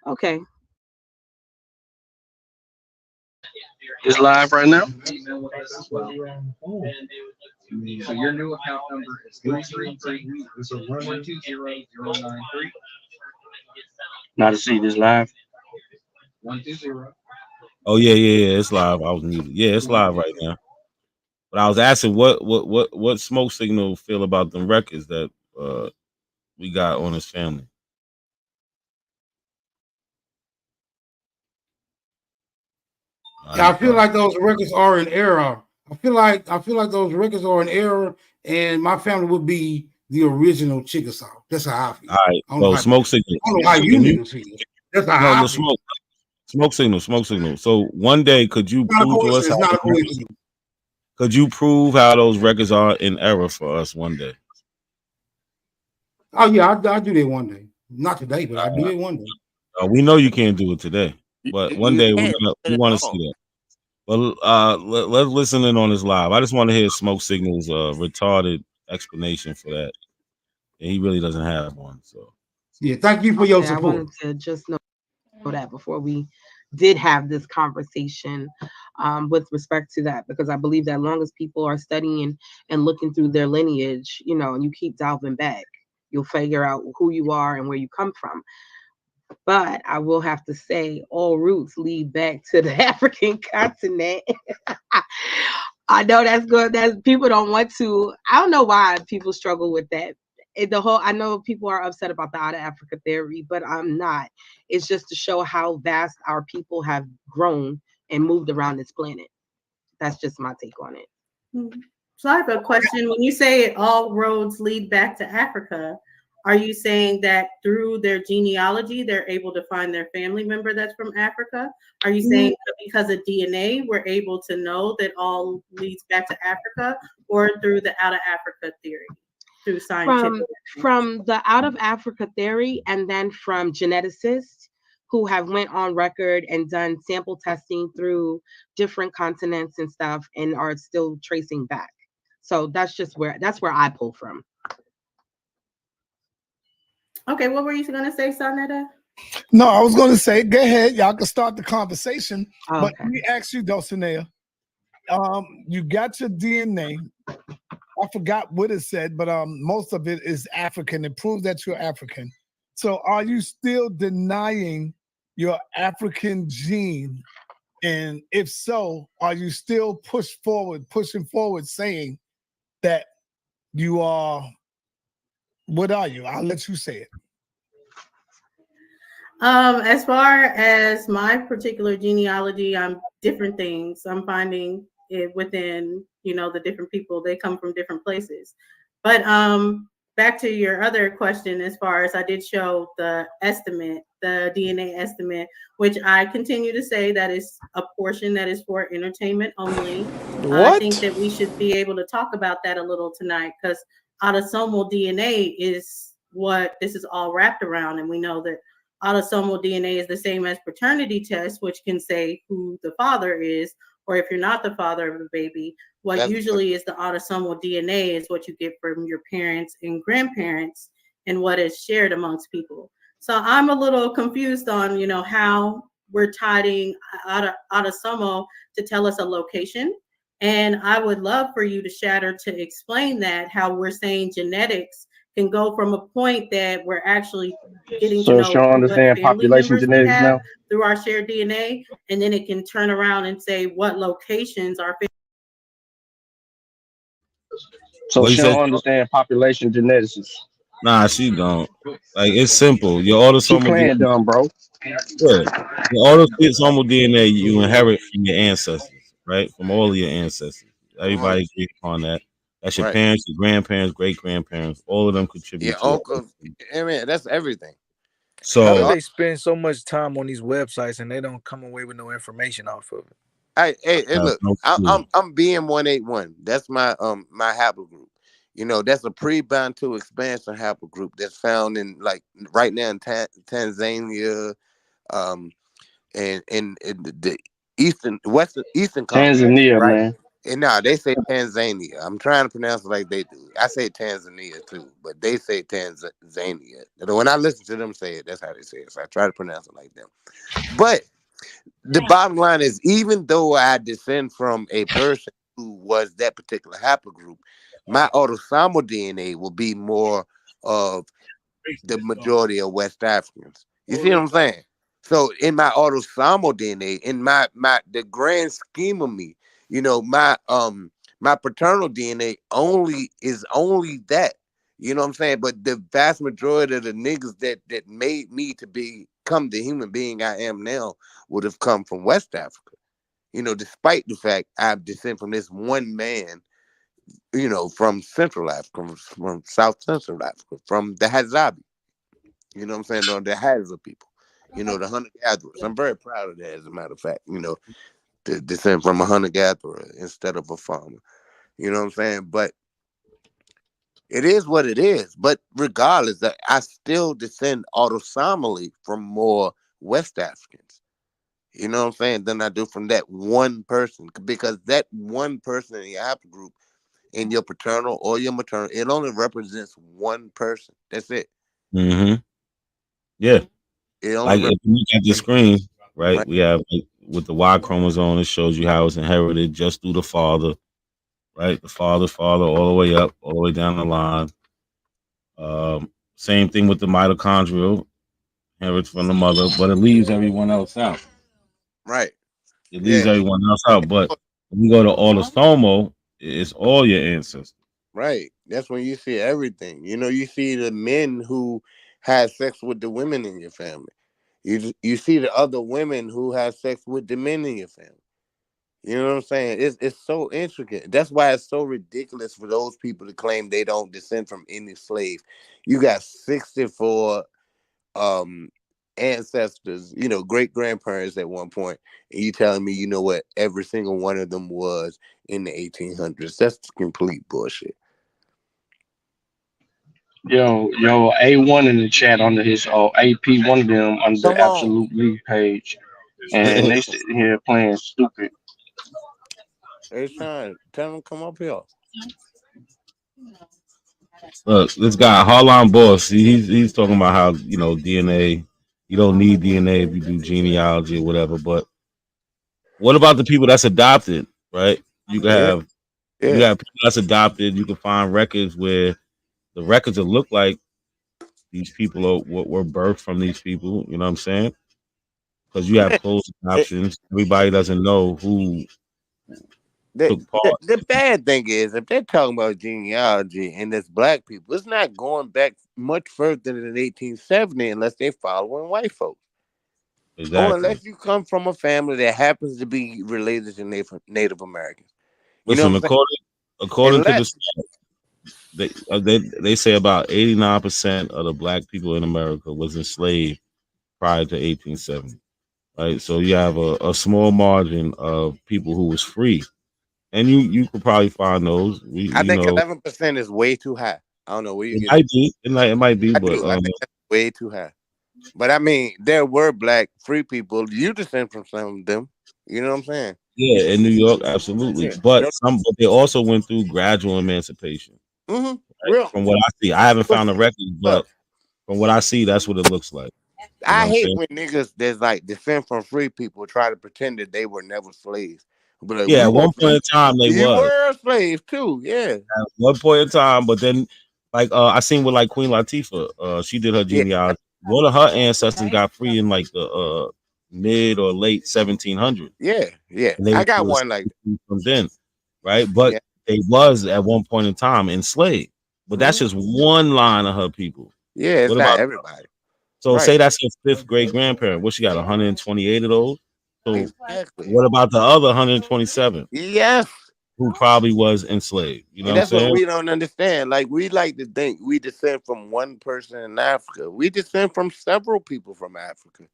Okay. It's live right now. So your new account number is 333-120-093. Now to see this live. 120. Oh yeah. It's live. I was muted. Yeah, it's live right now. But I was asking what smoke signal feel about them records that we got on his family. Yeah, I feel like those records are in error. I feel like those records are in error, and my family would be the original Chickasaw. That's how I feel. All right. I don't know So how, smoke signal. I don't know how you niggas feel. That's how I No, feel. smoke signal, smoke signal. So one day, could you prove to us It's not a coincidence. could you prove how those records are in error for us one day? Oh yeah, I'll do that one day. Not today, but I'll do it one day. We know you can't do it today, but one day we can't want to see that. Well, let's listen in on this live. I just want to hear Smoke Signal's retarded explanation for that, and he really doesn't have one. So yeah, thank you for your I support. wanted to just know that before we did have this conversation with respect to that, because I believe that long as people are studying and looking through their lineage, you know, and you keep delving back, you'll figure out who you are and where you come from. But I will have to say, all routes lead back to the African continent. I know that's good. That people don't want to. I don't know why people struggle with that. I know people are upset about the out of Africa theory, but I'm not. It's just to show how vast our people have grown and moved around this planet. That's just my take on it. So I have a question. When you say all roads lead back to Africa, are you saying that through their genealogy, they're able to find their family member that's from Africa? Are you saying that because of DNA, we're able to know that all leads back to Africa, or through the out of Africa theory, through scientific? From the out of Africa theory, and then from geneticists who have went on record and done sample testing through different continents and stuff, and are still tracing back. So that's where I pull from. Okay, what were you going to say, Sarnetta? No, I was going to say, go ahead. Y'all can start the conversation. Oh, but okay. let me ask you, Dulcinea. You got your DNA. I forgot what it said, but most of it is African. It proves that you're African. So are you still denying your African gene? And if so, are you still pushing forward, saying that you are, what are you? I'll let you say it. As far as my particular genealogy, I'm different things. I'm finding it within, the different people. They come from different places. But back to your other question, as far as I did show the estimate, the DNA estimate, which I continue to say that is a portion that is for entertainment only. I think that we should be able to talk about that a little tonight, because autosomal DNA is what this is all wrapped around. And we know that autosomal DNA is the same as paternity tests, which can say who the father is, or if you're not the father of the baby, what usually is the autosomal DNA is what you get from your parents and grandparents and what is shared amongst people. So I'm a little confused on, how we're tying autosomal to tell us a location. And I would love for you to shatter to explain that, how we're saying genetics can go from a point that we're actually getting So to know you don't what understand family population members we genetics have now? through our shared DNA, and then it can turn around and say what locations our family. So What he she said? don't understand population geneticists. Nah, she don't. Like, it's simple. Your She autosomal playing DNA. dumb, bro. Yeah. Your autosomal DNA you inherit from your ancestors, right? From all of your ancestors. Everybody agrees upon that. That's your Right. parents, your grandparents, great grandparents. All of them contribute Your to it. uncle. I mean, that's everything. How do So they spend so much time on these websites and they don't come away with no information off of it? Hey, look, no clue. I'm BM181. That's my my haplogroup. That's a pre-Bantu expansion haplogroup that's found in, like, right now in Tanzania, and in the eastern continent, Tanzania, right? man. And now they say Tanzania. I'm trying to pronounce it like they do. I say Tanzania too, but they say Tanzania. When I listen to them say it, that's how they say it. So I try to pronounce it like them. But the bottom line is, even though I descend from a person who was that particular haplogroup, my autosomal DNA will be more of the majority of West Africans. You see what I'm saying? So in my autosomal DNA, in the grand scheme of me, my paternal DNA is only that. You know what I'm saying? But the vast majority of the niggas that made me to become the human being I am now would have come from West Africa. despite the fact I descend from this one man, from Central Africa, from South Central Africa, from the Hazabi, you know what I'm saying, or the Hadza people, the hunter-gatherers. I'm very proud of that, as a matter of fact, to descend from a hunter-gatherer instead of a farmer, you know what I'm saying? But it is what it is. But regardless, I still descend autosomally from more West Africans, you know what I'm saying, than I do from that one person. Because that one person in your haplogroup, in your paternal or your maternal, it only represents one person. That's it. Mm-hmm. Yeah. It only Like if you look at the screen, right? We have with the Y chromosome, it shows you how it's inherited just through the father, right? The father, all the way up, all the way down the line. Same thing with the mitochondrial, inherits from the mother, but it leaves everyone else out. Right. It leaves everyone else out. But when you go to autosomal, it's all your ancestors. Right. That's when you see everything. You see the men who had sex with the women in your family. You see the other women who have sex with the men in your family. You know what I'm saying? It's so intricate. That's why it's so ridiculous for those people to claim they don't descend from any slave. You got 64 ancestors, great grandparents at one point, and you telling me you know what every single one of them was in the 1800s. That's complete bullshit. Yo, A1 in the chat under his AP, one of them under the Absolute League page, and they sitting here playing stupid. Hey, Sean, tell them come up here. Look, this guy Harlan Boss, he's talking about how DNA. You don't need DNA if you do genealogy or whatever. But what about the people that's adopted? Right? You can have you have people that's adopted. You can find records where the records that look like these people were birthed from these people. You know what I'm saying? Because you have close adoptions. Everybody doesn't know who took part. The bad thing is, if they're talking about genealogy and it's black people, it's not going back much further than 1870 unless they're following white folks. Exactly. Or unless you come from a family that happens to be related to Native Americans. Listen, according to the they say about 89% of the black people in America was enslaved prior to 1870. Right, so you have a small margin of people who was free, and you could probably find those. I think 11% is way too high. I don't know where you it get might be. It might be, I but do. I think that's way too high. But I mean, there were black free people. You descend from some of them. You know what I'm saying? yeah, in New York, absolutely. Yeah. But they also went through gradual emancipation. Mm-hmm. Right? From what I see, I haven't found a record, but from what I see, that's what it looks like. I hate when niggas that's like descend from free people try to pretend that they were never slaves. But like, Yeah, at one point in time they you was. were a slave too. Yeah. At one point in time, but then like I seen with like Queen Latifah, she did her genealogy. One of her ancestors got free in like the mid or late 1700s. Yeah, yeah. I got one like from then, right? But they was at one point in time enslaved. But that's just one line of her people. Yeah, it's what not about everybody. So say that's her fifth great grandparent. What she got? 128 of those. So exactly. What about the other 127? Yes. Who probably was enslaved. You know and that's what I'm saying? what we don't understand. Like, we like to think we descend from one person in Africa. We descend from several people from Africa.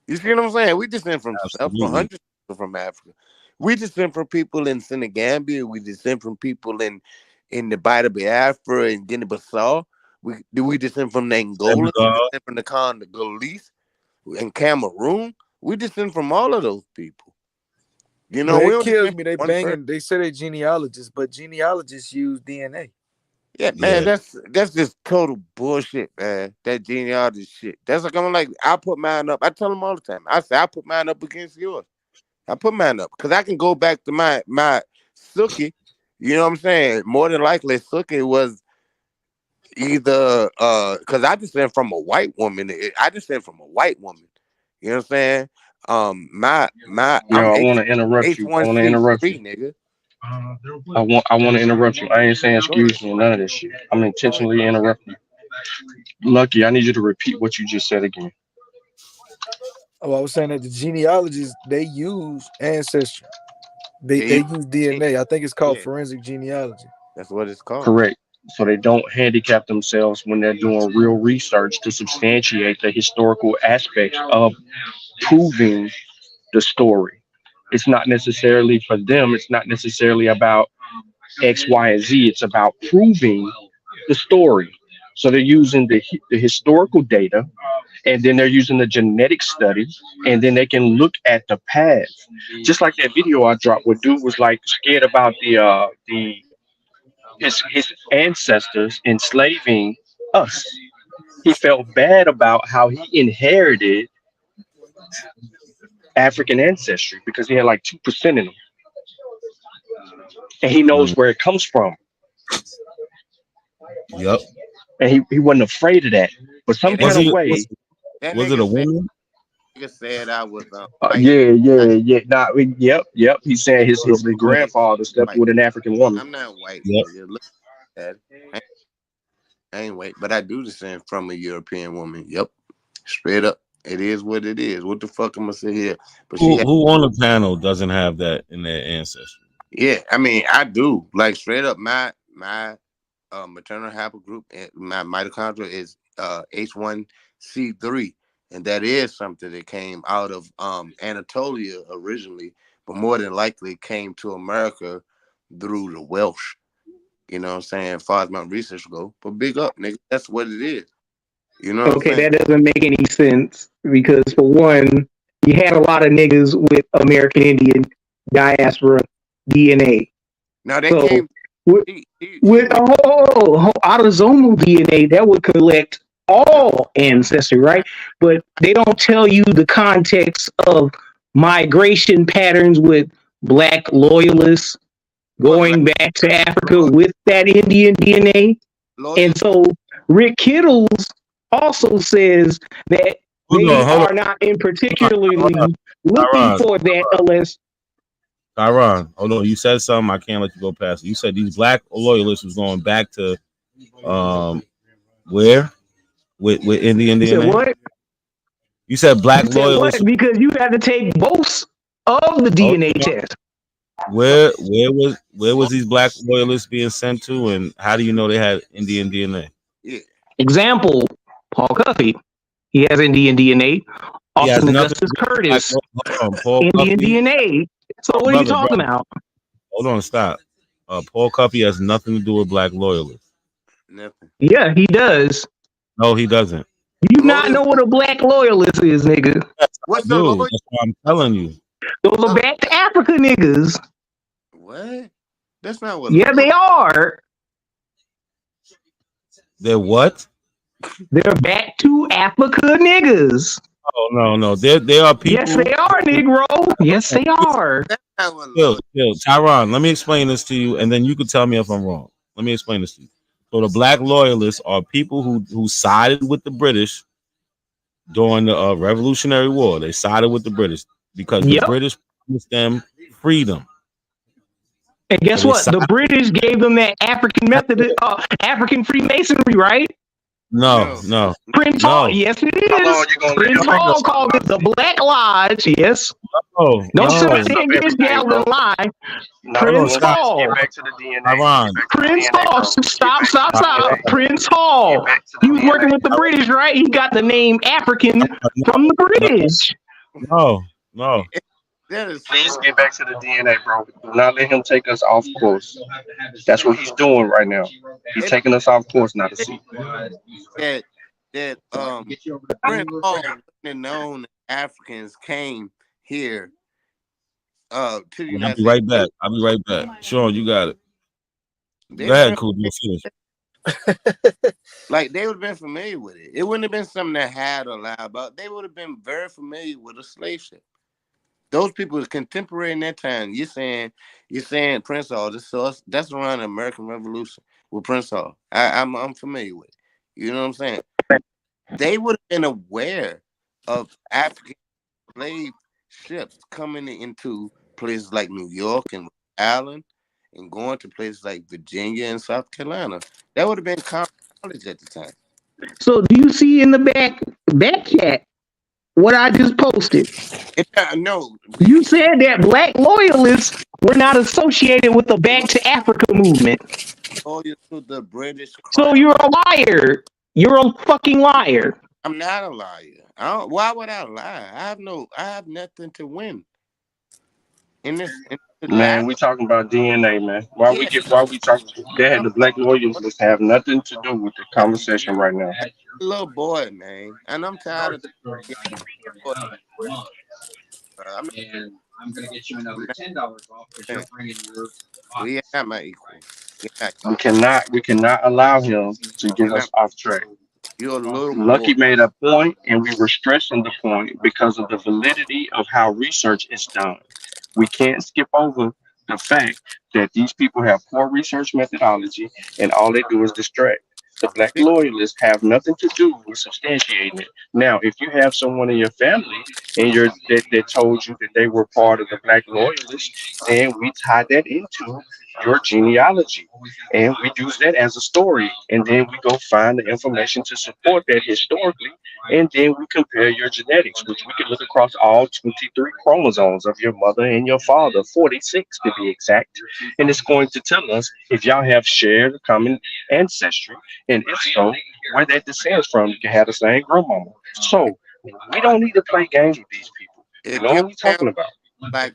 You see what I'm saying? We descend from several hundred people from Africa. We descend from people in Senegambia. We descend from people in the Bight of Biafra and Guinea-Bissau. We descend from Angola. We descend from the Congolese and Cameroon. We descend from all of those people. You know, it kills me. They banging. They say they genealogists, but genealogists use DNA. Yeah, man, that's just total bullshit, man. That genealogy shit. That's like I'm like, I put mine up. I tell them all the time. I say I put mine up against yours. I put mine up because I can go back to my Suki. You know what I'm saying? More than likely, Suki was either because I descend from a white woman. I descend from a white woman. You know what I'm saying? I want to interrupt you. I want to interrupt you. Nigga. I want to interrupt you. I ain't saying excuse me, none of this shit. I'm intentionally interrupting you. Lucky, I need you to repeat what you just said again. Oh, I was saying that the genealogies they use ancestry. They use DNA. I think it's called forensic genealogy. That's what it's called. Correct. So they don't handicap themselves when they're doing real research to substantiate the historical aspects of proving the story. It's not necessarily for them, it's not necessarily about X, Y, and Z. It's about proving the story. So they're using the historical data, and then they're using the genetic study, and then they can look at the past. Just like that video I dropped where dude was like scared about the his ancestors enslaving us. He felt bad about how he inherited African ancestry because he had like 2% in him, and he knows where it comes from. Yep. And he wasn't afraid of that. But some kind of way. Was it a woman? Nigga said I was Yeah. Nah, yep. He said his grandfather slept with an African woman. I'm not white. Yep. Look at that. I ain't white, but I do descend from a European woman. Yep. Straight up. It is what it is. What the fuck am I say here? But Who on the panel doesn't have that in their ancestry? Yeah, I mean, I do. Like straight up, my maternal haplogroup, my mitochondria is H1C3, and that is something that came out of Anatolia originally, but more than likely came to America through the Welsh. You know what I'm saying? As far as my research go, but big up, nigga. That's what it is. You know what I'm saying? That doesn't make any sense because for one, you had a lot of niggas with American Indian diaspora DNA. Now they came with autosomal DNA that would collect all ancestry, right? But they don't tell you the context of migration patterns with Black loyalists going back to Africa with that Indian DNA. And so Rick Kittles also says that they are not in particularly looking for that unless. Tyron, hold on. You said something. I can't let you go past it. You said these Black loyalists was going back to where? With Indian DNA? You said what? You said Black loyalists. What? Because you had to take both of the DNA tests. Where was these Black loyalists being sent to, and how do you know they had Indian DNA? Yeah. Example: Paul Cuffey, he has Indian DNA. Austin Augustus Curtis, Indian DNA. So what are you talking about? Hold on, stop. Paul Cuffey has nothing to do with Black loyalists. Nothing. Yeah, he does. No, he doesn't. You not know what a Black loyalist is, nigga. What's the loyalist? That's what I'm telling you. Those are back to Africa niggas. What? That's not what. Yeah, they are. They're what? They're back to Africa niggas. Oh no, they are people. Yes, they are, Negro. Yes, they are. Chill, Tyron, let me explain this to you, and then you can tell me if I'm wrong. Let me explain this to you. So the Black loyalists are people who sided with the British during the Revolutionary War. They sided with the British because the British promised them freedom. And guess what? The British gave them that African method, African Freemasonry, right? No. Prince Hall, yes it is. Prince Hall called it the Black Lodge, yes. Don't say this gallery lie. Prince Hall. Get back to the DNA. Prince Hall. Stop. Prince Hall. He was working with the British, right? He got the name African from the British. No. Please get back to the DNA, bro. Do not let him take us off course. That's what he's doing right now. He's taking us off course now to see. That Prince Hall known Africans came here to the United I'll be right back. Sean, you got it. Go ahead, cool. Finish. Like they would have been familiar with it. It wouldn't have been something that had to lie about. They would have been very familiar with a slave ship. Those people are contemporary in that time. You're saying Prince Hall. That's around the American Revolution with Prince Hall. I'm familiar with it. You know what I'm saying? They would have been aware of African slave ships coming into places like New York and Rhode Island and going to places like Virginia and South Carolina. That would have been common knowledge at the time. So do you see in the back chat, what I just posted. No. You said that black loyalists were not associated with the Back to Africa movement. Loyal to the British So Crown. you're a liar. You're a fucking liar. I'm not a liar. Why would I lie? I have nothing to win. Man, we talking about DNA, man. Why we talking? They had the black loyalists have nothing to do with the conversation right now. Little boy, man, and I'm tired of. I'm gonna get you another $10 off because you're bringing your. We are not my equal. We cannot allow him to get us off track. You're a little Lucky boy. made a point, and we were stressing the point because of the validity of how research is done. We can't skip over the fact that these people have poor research methodology, and all they do is distract. The black loyalists have nothing to do with substantiating it. Now, if you have someone in your family and that told you that they were part of the black loyalists, then we tie that into your genealogy, and we use that as a story, and then we go find the information to support that historically, and then we compare your genetics, which we can look across all 23 chromosomes of your mother and your father, 46 to be exact, and it's going to tell us if y'all have shared common ancestry, and if so, where that descends from. You can have the same grandmama. So we don't need to play games with these people. You know what we're talking about. Like,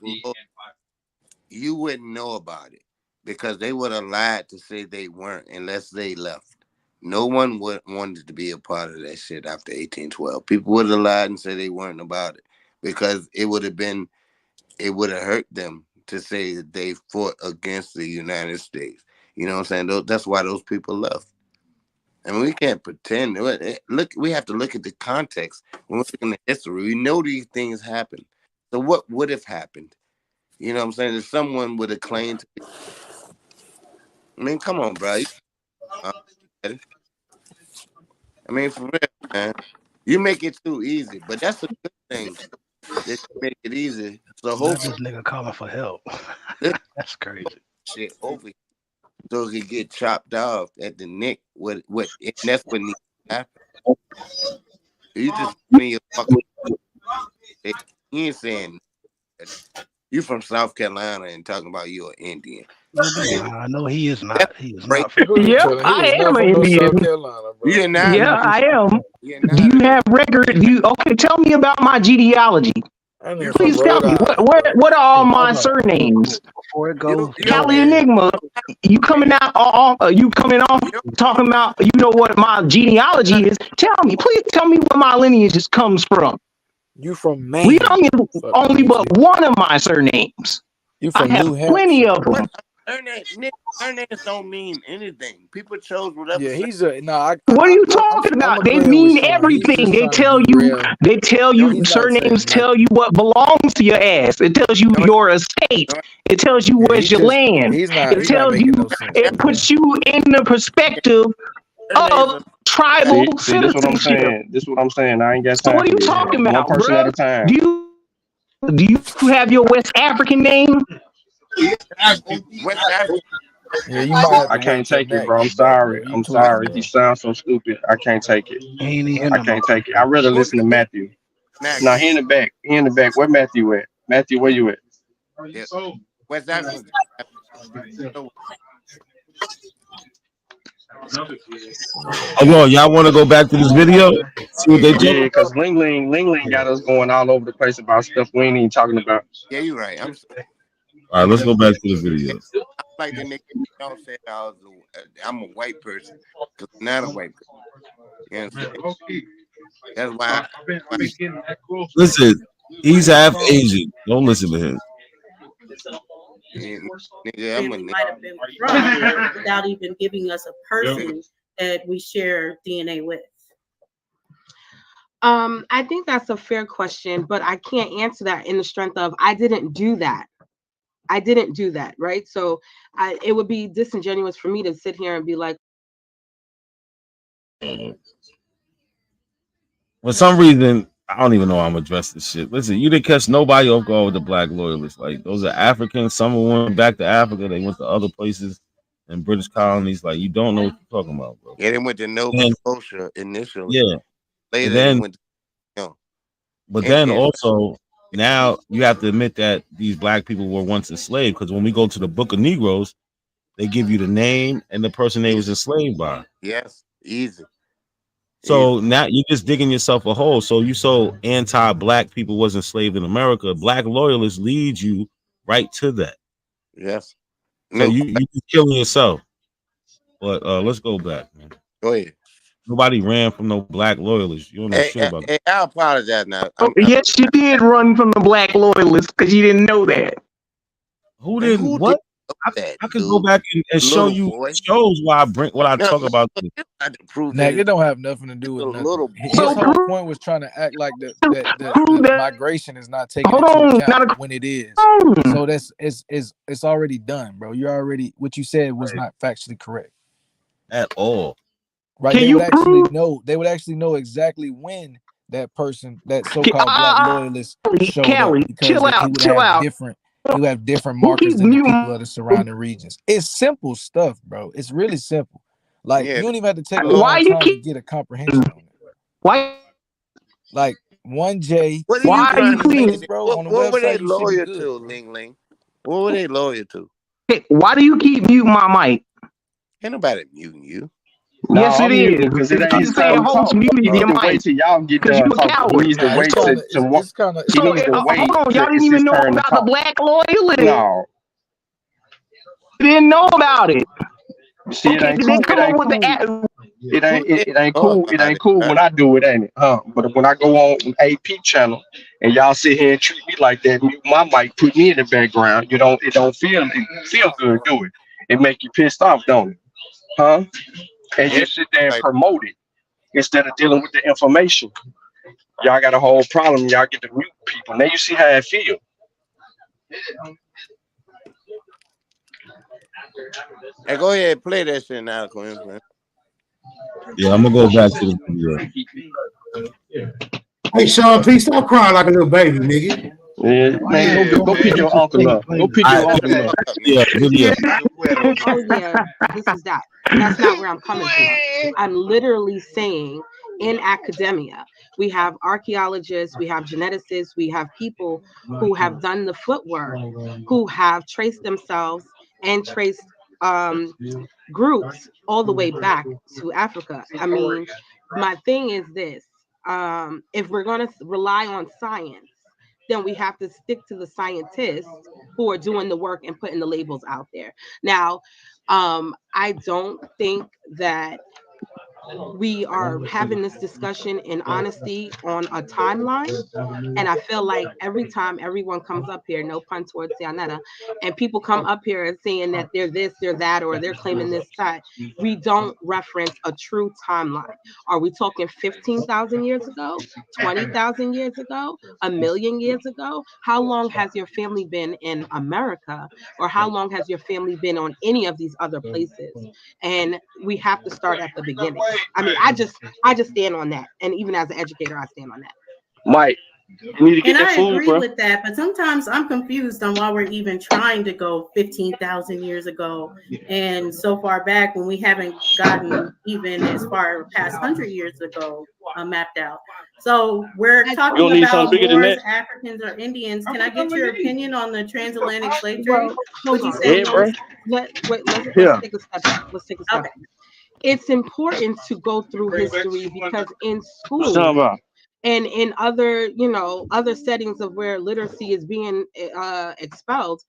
you wouldn't know about it because they would have lied to say they weren't unless they left. No one would wanted to be a part of that shit after 1812. People would have lied and said they weren't about it because it would have hurt them to say that they fought against the United States. You know what I'm saying? That's why those people left. And we can't pretend. Look, we have to look at the context. When we're looking at history, we know these things happen. So what would have happened? You know what I'm saying? If someone would have claimed to be... I mean, come on, bro. I mean, for real, man. You make it too easy, but that's a good thing that you make it easy. So hopefully this nigga calling for help. That's crazy. Shit over here. So he get chopped off at the neck. And that's what needs to happen. You just me your fucking. You ain't saying you from South Carolina and talking about you're an Indian. I know he is not. He is not. Yep, I am an Indian. You're not. Yeah, I am. Do you have record? Okay, tell me about my genealogy. Please tell me what are all my surnames? Before it goes, Cali Enigma, you coming off talking about what my genealogy is? Please tell me where my lineage comes from. You from Maine? We don't get only but one of my surnames. You from I have New Hampshire? plenty of them. Surnames don't mean anything. People chose whatever. Yeah, he's a no. What are you talking about? They mean everything. They tell you surnames tell you what belongs to your ass. It tells you your estate. It tells you where's your land. It tells you. It puts you in the perspective of tribal citizenship. This is what I'm saying. I ain't got So time. what are you talking about, One person bro? at a time. Do you have your West African name? Yeah, you might. I can't take it, bro. I'm sorry. He sounds so stupid. I can't take it. I can't take it. I'd rather listen to Matthew. Now he in the back. Where Matthew at? Matthew, where you at? West Africa. Oh, y'all want to go back to this video? See what they do? Yeah, because Ling Ling got us going all over the place about stuff we ain't even talking about. Yeah, you're right. All right, let's go back to the video. I'm like the nigga don't say I'm a white person because I'm not a white person. You understand? That's why. Listen, he's half Asian. Don't listen to him. Nigga, I'm a might have been from without even giving us a person that we share DNA with. I think that's a fair question, but I can't answer that in the strength of I didn't do that. Right? So it would be disingenuous for me to sit here and be like, For some reason, I don't even know how I'm gonna address this shit. Listen, you didn't catch nobody off guard with the black loyalists. Like, those are Africans. Some went back to Africa. They went to other places and British colonies. Like, you don't know what you're talking about, bro. Yeah, they went to Nova Scotia initially. Yeah. Later, then, they went to, But then also now you have to admit that these black people were once enslaved, because when we go to the Book of Negroes, they give you the name and the person they was enslaved by. Yes, easy. So now you're just digging yourself a hole. So you so anti-black people was enslaved in America. Black loyalists lead you right to that. Yes. So you just killing yourself. But let's go back, man. Go ahead. Nobody ran from no black loyalists. You don't know shit about Hey, I apologize now. Yes, you did run from the black loyalists because you didn't know that. Who didn't what? I could go back and show you shows why I bring what I talk about. Nah, it don't have nothing to do with nothing. His whole point was trying to act like the migration is not taken into account when it is. So that's it's already done, bro. You're already what you said was not factually correct at all. Right? They would actually know exactly when that person, that so-called black loyalist, showed up, because he would have different markers than the people of the surrounding regions. It's simple stuff, bro. It's really simple. Like you don't even have to take a long time to get a comprehension on it. Why? Like 1J. Why are you links, bro? On the what were they website, you should be loyal good, to, Ling Ling? What were they loyal to? Why do you keep muting my mic? Ain't nobody muting you. Yes, it is. Because it ain't Keep saying host muted your mic. wait till y'all get done talking. He needs to wait to Hold on, y'all didn't even know about the black loyalist. No. You didn't know about it. See, it ain't cool. It ain't cool. It ain't cool when I do it, ain't it? But when I go on AP channel and y'all sit here and treat me like that, mute my mic, put me in the background, it don't feel good, do it? It make you pissed off, don't it? Huh? And you sit there and promote it instead of dealing with the information. Y'all got a whole problem. Y'all get to mute people. Now you see how it feel. Hey, go ahead, play that shit now, Quinn. Yeah, I'm gonna go back to the video. Hey, Sean, please stop crying like a little baby, nigga. Yeah, man, go pick your uncle up. Go pick your uncle up. Yeah, video. Oh yeah, this is that. That's not where I'm coming from. I'm literally saying in academia, we have archaeologists, we have geneticists, we have people who have done the footwork, who have traced themselves and traced groups all the way back to Africa. I mean, my thing is this: if we're going to rely on science, then we have to stick to the scientists who are doing the work and putting the labels out there. Now, I don't think that we are having this discussion in honesty on a timeline. And I feel like every time everyone comes up here, no pun towards Yanetta, and people come up here and saying that they're this, they're that, or they're claiming this side, we don't reference a true timeline. Are we talking 15,000 years ago, 20,000 years ago, 1,000,000 years ago? How long has your family been in America, or how long has your family been on any of these other places? And we have to start at the beginning. I mean, I just stand on that, and even as an educator, I stand on that. Mike, you need to get And that I food, agree bro. with that, but sometimes I'm confused on why we're even trying to go 15,000 years ago and so far back when we haven't gotten even as far past 100 years ago mapped out. So we're talking about Moors, Africans, or Indians. Can I get your opinion on the transatlantic slave trade? Would you say Let's take a step back. Let's take a step back. It's important to go through history because in school and in other, other settings of where literacy is being expelled,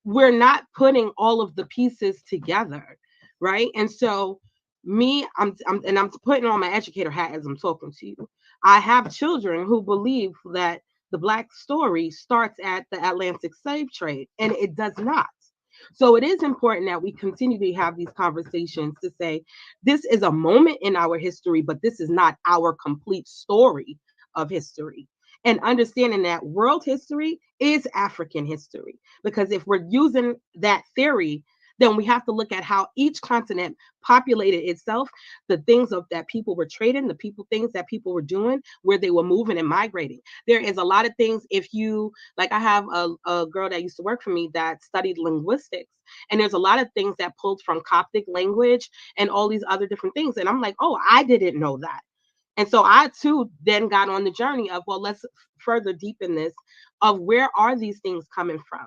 we're not putting all of the pieces together, right? And so I'm putting on my educator hat as I'm talking to you. I have children who believe that the Black story starts at the Atlantic slave trade, and it does not. So it is important that we continue to have these conversations to say, this is a moment in our history, but this is not our complete story of history. And understanding that world history is African history. Because if we're using that theory, then we have to look at how each continent populated itself, the things that people were trading, things that people were doing, where they were moving and migrating. There is a lot of things. If you, like, I have a girl that used to work for me that studied linguistics, and there's a lot of things that pulled from Coptic language and all these other different things. And I'm like, oh, I didn't know that. And so I too then got on the journey of, well, let's further deepen this of where are these things coming from?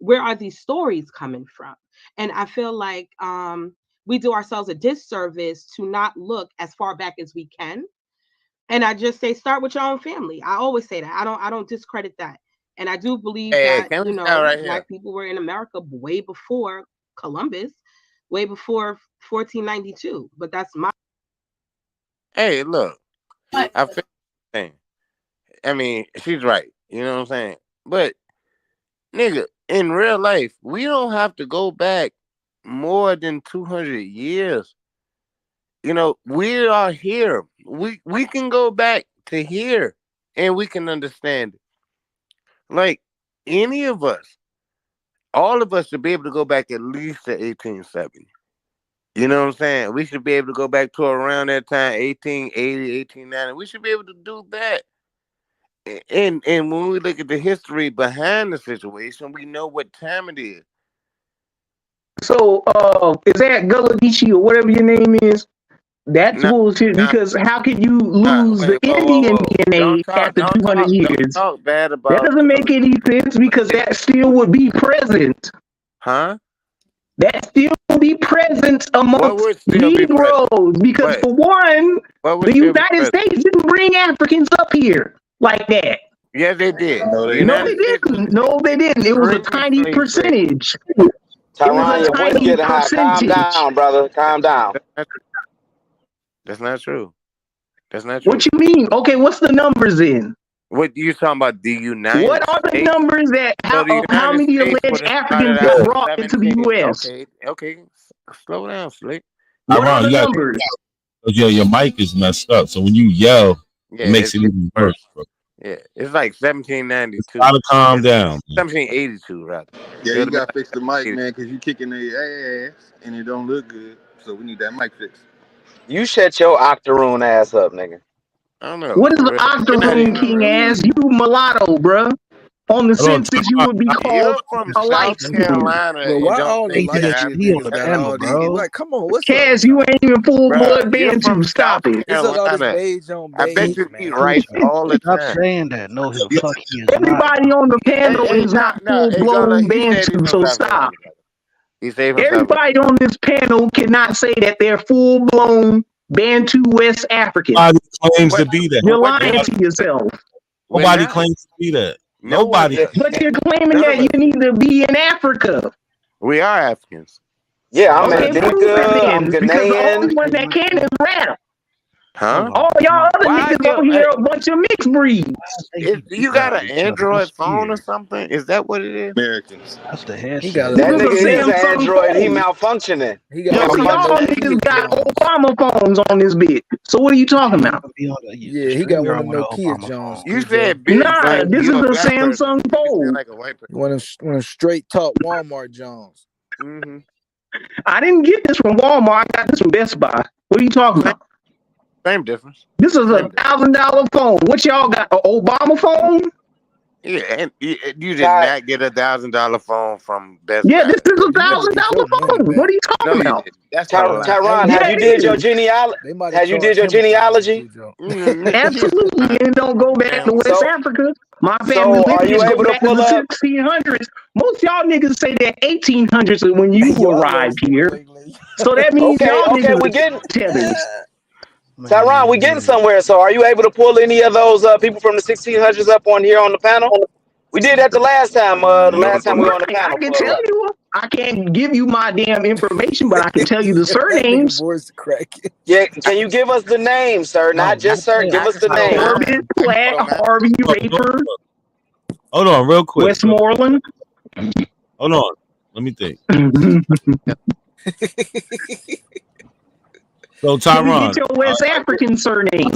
Where are these stories coming from? And I feel like we do ourselves a disservice to not look as far back as we can. And I just say, start with your own family. I always say that. I don't discredit that. And I do believe that, can we you know, start right Black here? people were in America way before Columbus, way before 1492. But that's my. Hey, look, I feel the same. I mean, she's right. You know what I'm saying? But nigga, in real life, we don't have to go back more than 200 years. You know, we are here. We can go back to here and we can understand it. Like any of us, all of us should be able to go back at least to 1870. You know what I'm saying? We should be able to go back to around that time, 1880, 1890. We should be able to do that. And when we look at the history behind the situation, we know what time it is. So, is that Gullah-Geechee or whatever your name is? That's bullshit, because how can you lose the Indian DNA after 200 years? Don't talk bad That about. doesn't make any sense, because that still would be present. Huh? That still would be present amongst Negroes, because for one, the United States didn't bring Africans up here like that. Yeah, they did. No, they didn't. No, they didn't. It was a tiny percentage. Tyron, your voice getting high. Calm down, brother. Calm down. That's not true. That's not true. What you mean? Okay, what's the numbers in? What you talking about? The United What are the numbers that how many alleged Africans got brought into the U.S.? Okay. Slow down, Slick. What are the you numbers? Your mic is messed up, so when you yell, it makes it even worse, bro. Yeah, it's like 1792. Gotta calm down. 1782, rather. Yeah, you gotta fix the mic, man, because you kicking their ass and it don't look good. So we need that mic fixed. You shut your octoroon ass up, nigga. I don't know. What is the octoroon king ass? You mulatto, bruh. On the census, you would be called a light skin. Bro, why all the light skinned niggas got all these? Like, come on, what's Cass, up? you ain't even full blood Bantu. Stop it. It's all this beige on beige. I bet you eat rice all the Stop time. saying that. No, the fuck he is not. Everybody on the panel is not full blown Bantu, so stop. Everybody on this panel cannot say that they're full blown Bantu West African. Nobody claims to be that. You're lying to yourself. Nobody claims to be that. Nobody. But you're claiming that you need to be in Africa. We are Africans. Yeah, I'm okay, Mandinka, I'm because the only Ghanaian. one that can is rap. Huh? All y'all other niggas on here are a bunch of mixed breeds. You got an Android phone or something? Is that what it is? Americans. That's the head. That nigga is an Android. He malfunctioning. Y'all niggas got Obama phones on this bitch. So what are you talking about? Yeah, he got one of them Nokia Jones. You said nah, this is a Samsung phone. Like a white person. One of them straight top Walmart Jones. Mm-hmm. I didn't get this from Walmart. I got this from Best Buy. What are you talking about? Same difference. This is a $1,000 phone. What y'all got? An Obama phone? Yeah, and you did not get $1,000 phone from Best Buy. Yeah, this is a $1,000 phone. What are you talking about? That's Tyron, have you did your genealogy? Have you did your genealogy? Absolutely, and don't go back to West Africa. My family lineage go back to the 1600s. Most y'all niggas say that 1800s is when you arrived here. So that means y'all niggas we getting tethers. Tyron, we getting somewhere. So are you able to pull any of those people from the 1600s up on here on the panel? We did that the last time. The last time we were on the panel. I can tell you. I can't give you my damn information, but I can tell you the surnames. Yeah, can you give us the names, sir? Not just sir. Give us the names. Corbett, Platt, Harvey, Raper. Hold on, real quick. Westmoreland. Hold on. Let me think. So Tyron, get your West African surname.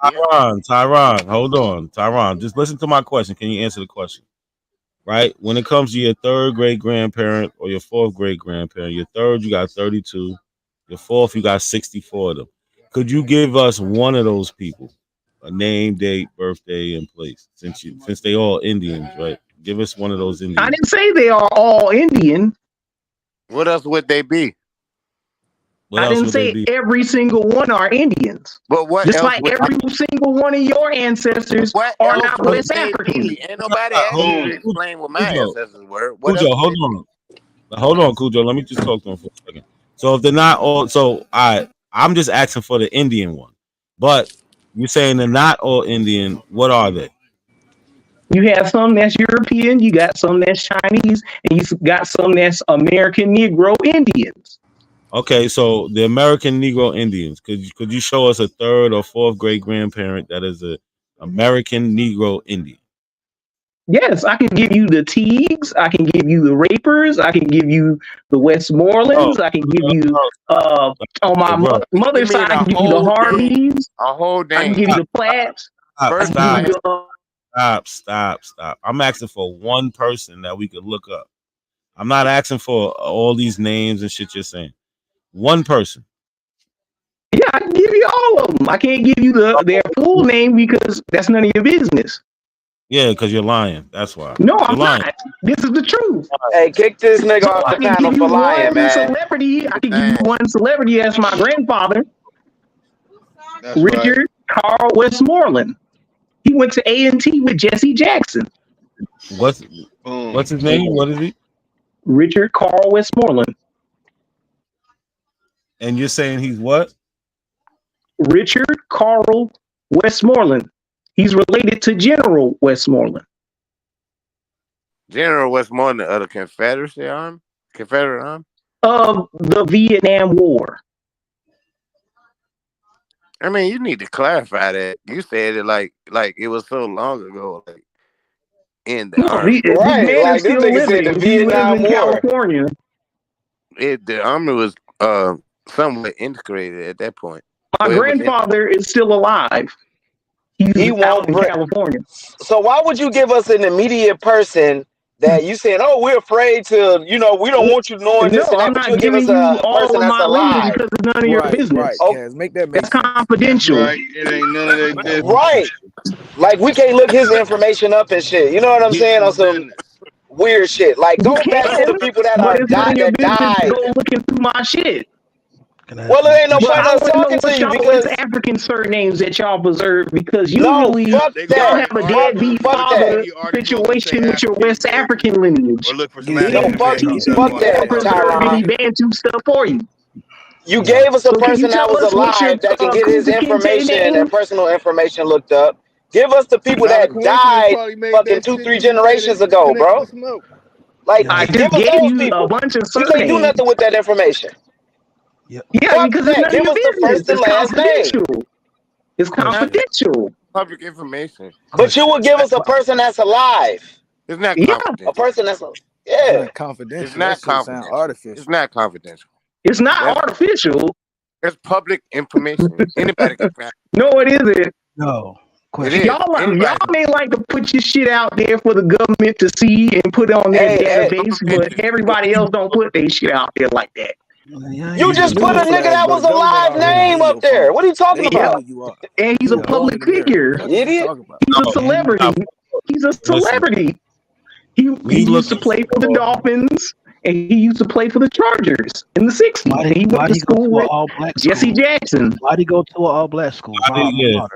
Tyron, hold on. Tyron, just listen to my question. Can you answer the question? Right? When it comes to your third great grandparent or your fourth great grandparent, your third, you got 32. Your fourth, you got 64 of them. Could you give us one of those people a name, date, birthday, and place? Since they all Indians, right? Give us one of those Indians. I didn't say they are all Indian. What else would they be? What I else didn't would they say be? every single one are Indians. But what Just else like would every single one of your ancestors what are else not would West they African. be? Ain't nobody asked you to Cujo, explain what my Cujo, ancestors were. What else Cujo, would hold on, Cujo. Let me just talk to him for a second. So if they're not all, so I'm just asking for the Indian one, but you're saying they're not all Indian. What are they? You have some that's European, you got some that's Chinese, and you got some that's American Negro Indians. Okay, so the American Negro Indians. Could you show us a third or fourth great grandparent that is a American Negro Indian? Yes, I can give you the Teagues, I can give you the Rapers, I can give you the Westmorelands, I can give you on my mother's side, I can give you the Harleys, a whole I can damn give you the Platts, Stop. I'm asking for one person that we could look up. I'm not asking for all these names and shit you're saying. One person. Yeah, I can give you all of them. I can't give you their full name because that's none of your business. Yeah, because you're lying. That's why. No, you're I'm lying. not. This is the truth. Hey, kick this nigga So off I the can panel give you for lying, one man. celebrity. I can give you one celebrity as my grandfather, Richard Carl Westmoreland. He went to A&T with Jesse Jackson. What's his name? What is he? Richard Carl Westmoreland. And you're saying he's what? Richard Carl Westmoreland. He's related to General Westmoreland. General Westmoreland of the Confederacy Army? Confederate Army? Of the Vietnam War. I mean, you need to clarify that. You said it like it was so long ago, like in the army. Right, like this nigga said the Vietnam War. California. The army was somewhat integrated at that point. My grandfather is still alive. He won't in California. So why would you give us an immediate person that you saying, oh, we're afraid to, we don't want you knowing this and that, but you give us a person that's alive. Because it's none of your business. Right, Kaz, make that make That's confidential. Right, it ain't none of their business. Right. Like we can't look his information up and shit. You know what I'm saying? On some weird shit. Like go back to the people that are died. Go looking through my shit. Well, it ain't no point us talking to you because African surnames that y'all preserve because no, usually fuck y'all have a deadbeat fuck father situation with your West African lineage. Or look for some No, fuck that, Tyron. Bantu stuff for you. You gave us a person that was what's your, alive that can get his Kuka Kinte information name? and personal information looked up. Give us the people that died fucking 2-3 generations ago, bro. Like, I give just us gave those you people. a bunch of You can't do surnames. nothing with that information. Yeah, Fuck because that. it's none Give of us your the business. first and It's last name. confidential. It's confidential. Public information. But you would give us a person that's alive. It's not A confidential. person that's It's yeah. not confidential. It's not That shit sound confidential. artificial. It's not confidential. It's not artificial. It's public information. Anybody can find it. No, it isn't. No. It is. Y'all may like to put your shit out there for the government to see and put it on their database, but everybody else don't put their shit out there like that. You just put a nigga that was alive name up there. What are you talking about? And he's a public figure. Idiot. He's a celebrity. He's a celebrity. He used to play for the Dolphins, and he used to play for the Chargers in the 60s. He went to school with Jesse Jackson. Why'd he go to an all-black school? Yeah.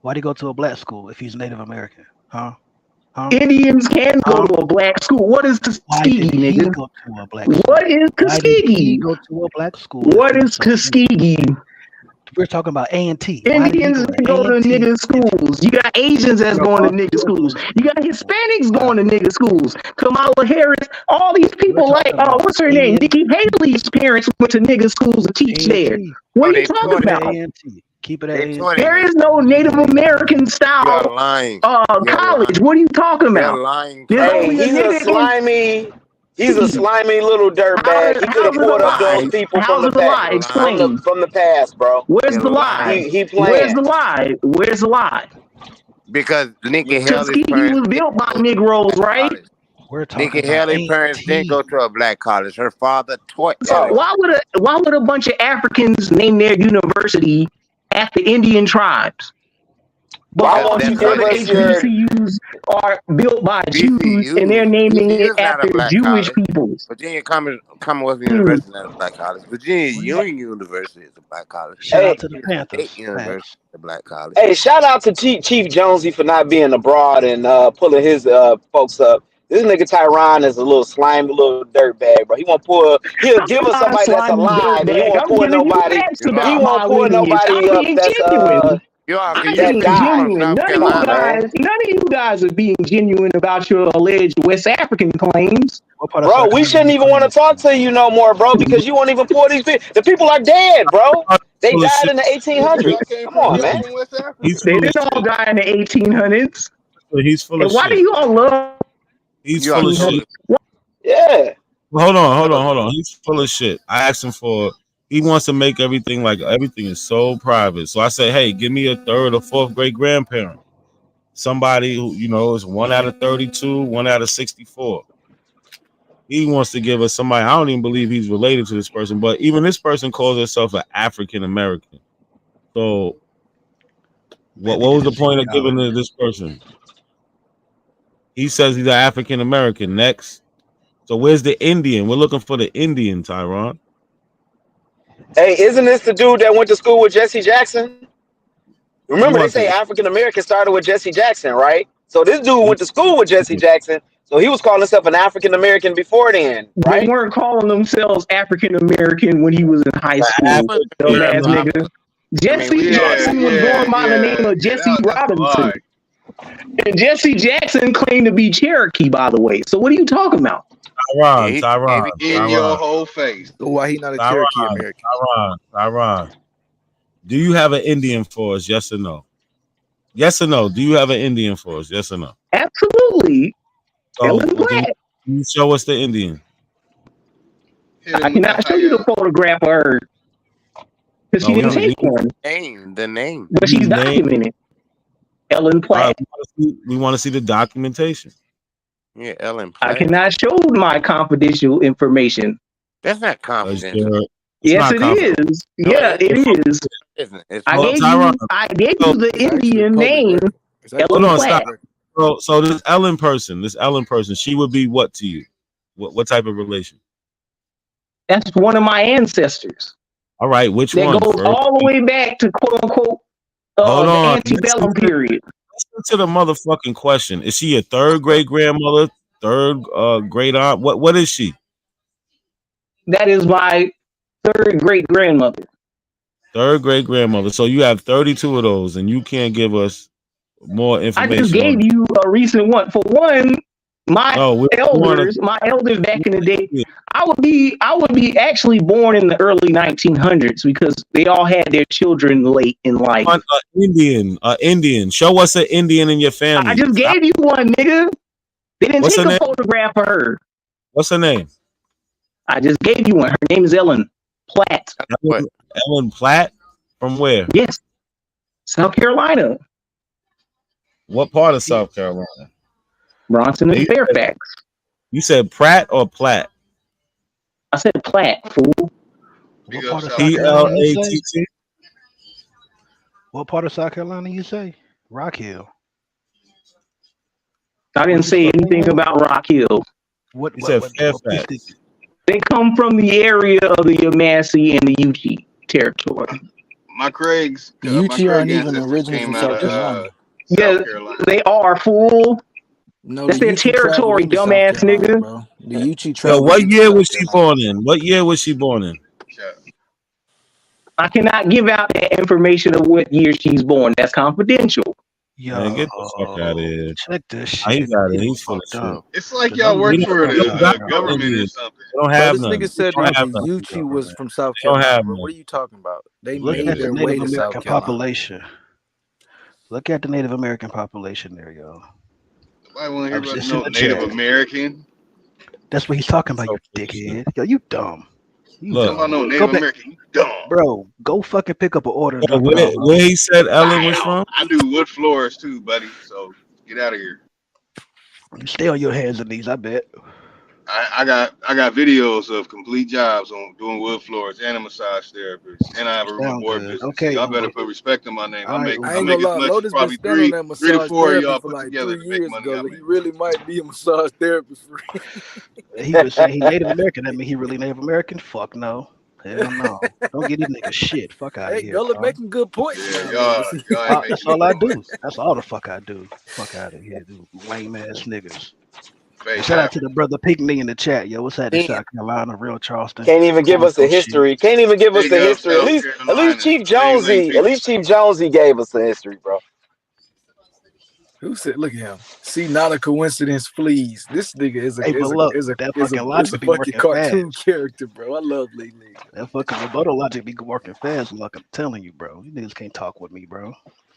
Why'd he go to a black school if he's Native American? Huh? Indians can go to a black school. What is Tuskegee, nigga? Go to a black school? What is Tuskegee? Go to a black school. What is Tuskegee? We're talking about A&T. Indians go to nigga schools. You got Asians that's going to nigga schools. You got Hispanics going to nigga schools. Kamala Harris, all these people like, what's her name? Nikki Haley's parents went to nigga schools to teach there. What are you talking about? Keep it at There is no Native American style college. What are you talking about? Hey, he's a slimy little dirtbag. He could have pulled up those people from the past. From the past, bro. Where's the lie? He playing. Where's the lie? Where's the lie? Because Nikki Haley's Tuskegee parents was built by Negroes, right? Nikki Haley's parents didn't go to a black college. Her father taught. So why would a bunch of Africans name their university after Indian tribes? But Why all won't you these give other us your HBCUs are built by Jews, and they're VCU. naming VCU it is not a after black Jewish college. peoples. Virginia Commonwealth Hmm. University is not a black college. Virginia Union University is a black college. Shout Hey, out to the Virginia State Panthers. University Facts. is a black college. hey, shout out to Chief Jonesy for not being abroad and pulling his folks up. This nigga Tyron is a little slimy little dirtbag, bro. He won't pull. He'll give us I'm not somebody that's slimy alive, and he dirtbag. won't I'm pull giving you nobody. facts You He about are. won't my pull lineage. nobody I'm up being that's genuine. You are, I'm because that you being died. from genuine. South None of Come you on, Carolina. man. guys, none of you guys are being genuine about your alleged West African claims. What part of Bro, South we shouldn't Carolina even want to talk to you no more, bro, because you won't even pull these people. The people are dead, bro. They Full of died shit. in the Yeah, nigga, I 1800s. came Come from on, I'm man. from West Africa. He's They full of didn't all shit. die in the 1800s. He's full And of why do shit. you all love He's You are full of full shit. of Yeah. Hold on. He's full of shit. I asked him for. He wants to make everything like everything is so private. So I said, hey, give me a third or fourth great grandparent. Somebody who is 1 out of 32, 1 out of 64. He wants to give us somebody. I don't even believe he's related to this person, but even this person calls herself an African American. So what was the point of giving to this person? He says he's an African American. Next. So where's the Indian? We're looking for the Indian, Tyron. Hey, isn't this the dude that went to school with Jesse Jackson? You Remember, they want say the African American started with Jesse Jackson, right? So this dude went to school with Jesse Jackson. So he was calling himself an African American before then, They right? weren't calling themselves African American when he was in high school. Dumbass nigga. Jesse Jackson was going by the name of Jesse Robinson. And Jesse Jackson claimed to be Cherokee, by the way. So what are you talking about? Tyron. In your whole face. So why he not a Cherokee American? Tyron. Do you have an Indian for us? Yes or no? Yes or no? Do you have an Indian for us? Yes or no? Absolutely. So, can you show us the Indian? I cannot show you the photograph of her because she didn't take one. The name. But she's documented. Ellen Platt. We want to see the documentation. Yeah, Ellen Platt. I cannot show my confidential information. That's not confidential. Yes, it is. Yeah, it is. I gave you the Indian name. Hold on, stop. So this Ellen person, she would be what to you? What type of relation? That's one of my ancestors. All right, which that one? That goes all the way back to quote unquote hold on. the antebellum period. Listen to the motherfucking question. Is she a third great grandmother? Third great aunt? What is she? That is my third great grandmother. Third great grandmother. So you have 32 of those, and you can't give us more information. I just gave you a recent one. For one, my elders back in the day, I would be actually born in the early 1900s because they all had their children late in life. Indian. Show us an Indian in your family. I just gave you one, nigga. They didn't take a photograph of her. What's her name? I just gave you one. Her name is Ellen Platt. Ellen Platt? From where? Yes. South Carolina. What part of South Carolina? Bronson and Fairfax. You said Pratt or Platt? I said Platt, fool. What part of South Carolina? What part of South Carolina you say? Rock Hill. I didn't say anything about Rock Hill. What said Fairfax? They come from the area of the Yamasee and the Yuchi territory. My Craigs. Yuchi aren't even originally from South Carolina. Yeah, they are, fool. No, that's their territory, dumbass nigga. Bro. The Yuchi traveled. What year was she born in? What year was she born in? I cannot give out that information of what year she's born. That's confidential. Yo, man, get the fuck out of here. Check this shit. He got it. He's full of shit. It's like y'all work for the government or something. They don't have this none. nigga said They don't that have the none. Yuchi was from South They don't Carolina. have Bro. none. What are you talking about? They Look made at the their way Native to South American Carolina. population. Look at the Native American population there, yo. I want to hear about It's no in the Native chat. American. That's what he's talking about, you dickhead. Yo, you dumb. You Talking about no Native American. You dumb. Bro, go fucking pick up an order. And drop it Where, off. where he said Ellen was from? I do wood floors too, buddy. So get out of here. You stay on your hands and knees, I bet. I got videos of complete jobs on doing wood floors and a massage therapist, and I have a room and Sound board good. business. So Okay, y'all better Uber. put respect on my name. All right, I I ain't make gonna as lie, much as Lotus been probably standing on three that to massage four of therapy y'all for put like together 3 to make years money I ago. He make. really might be a massage therapist for real. He was saying he Native American. That mean he really Native American? Fuck no. Hell no. Don't get these niggas shit. Fuck out of Hey, here, Gullah dog. making good points Yeah, now, y'all Lotus. ain't make That's shit all I no money. do. That's all the fuck I do. Fuck out of here, dude. Lame ass niggas. Fake Shout out to happy. the brother Pygmy in the chat. Yo, what's happening? He South Carolina, real Charleston. can't even give us the Oh shit. history. Can't even give us Big the up history. South At least Carolina. Chief Ling Ling Jonesy. At people. least Chief Jonesy gave us the history, bro. Who said? Look at him. See, not a coincidence, please. This nigga is a Hey, but is a look, is a that is a fucking is a logic be fucking working cartoon fast. character, bro. I love Lee Lee. That fucking rebuttal logic be working fast. Like I'm telling you, bro. You niggas can't talk with me, bro.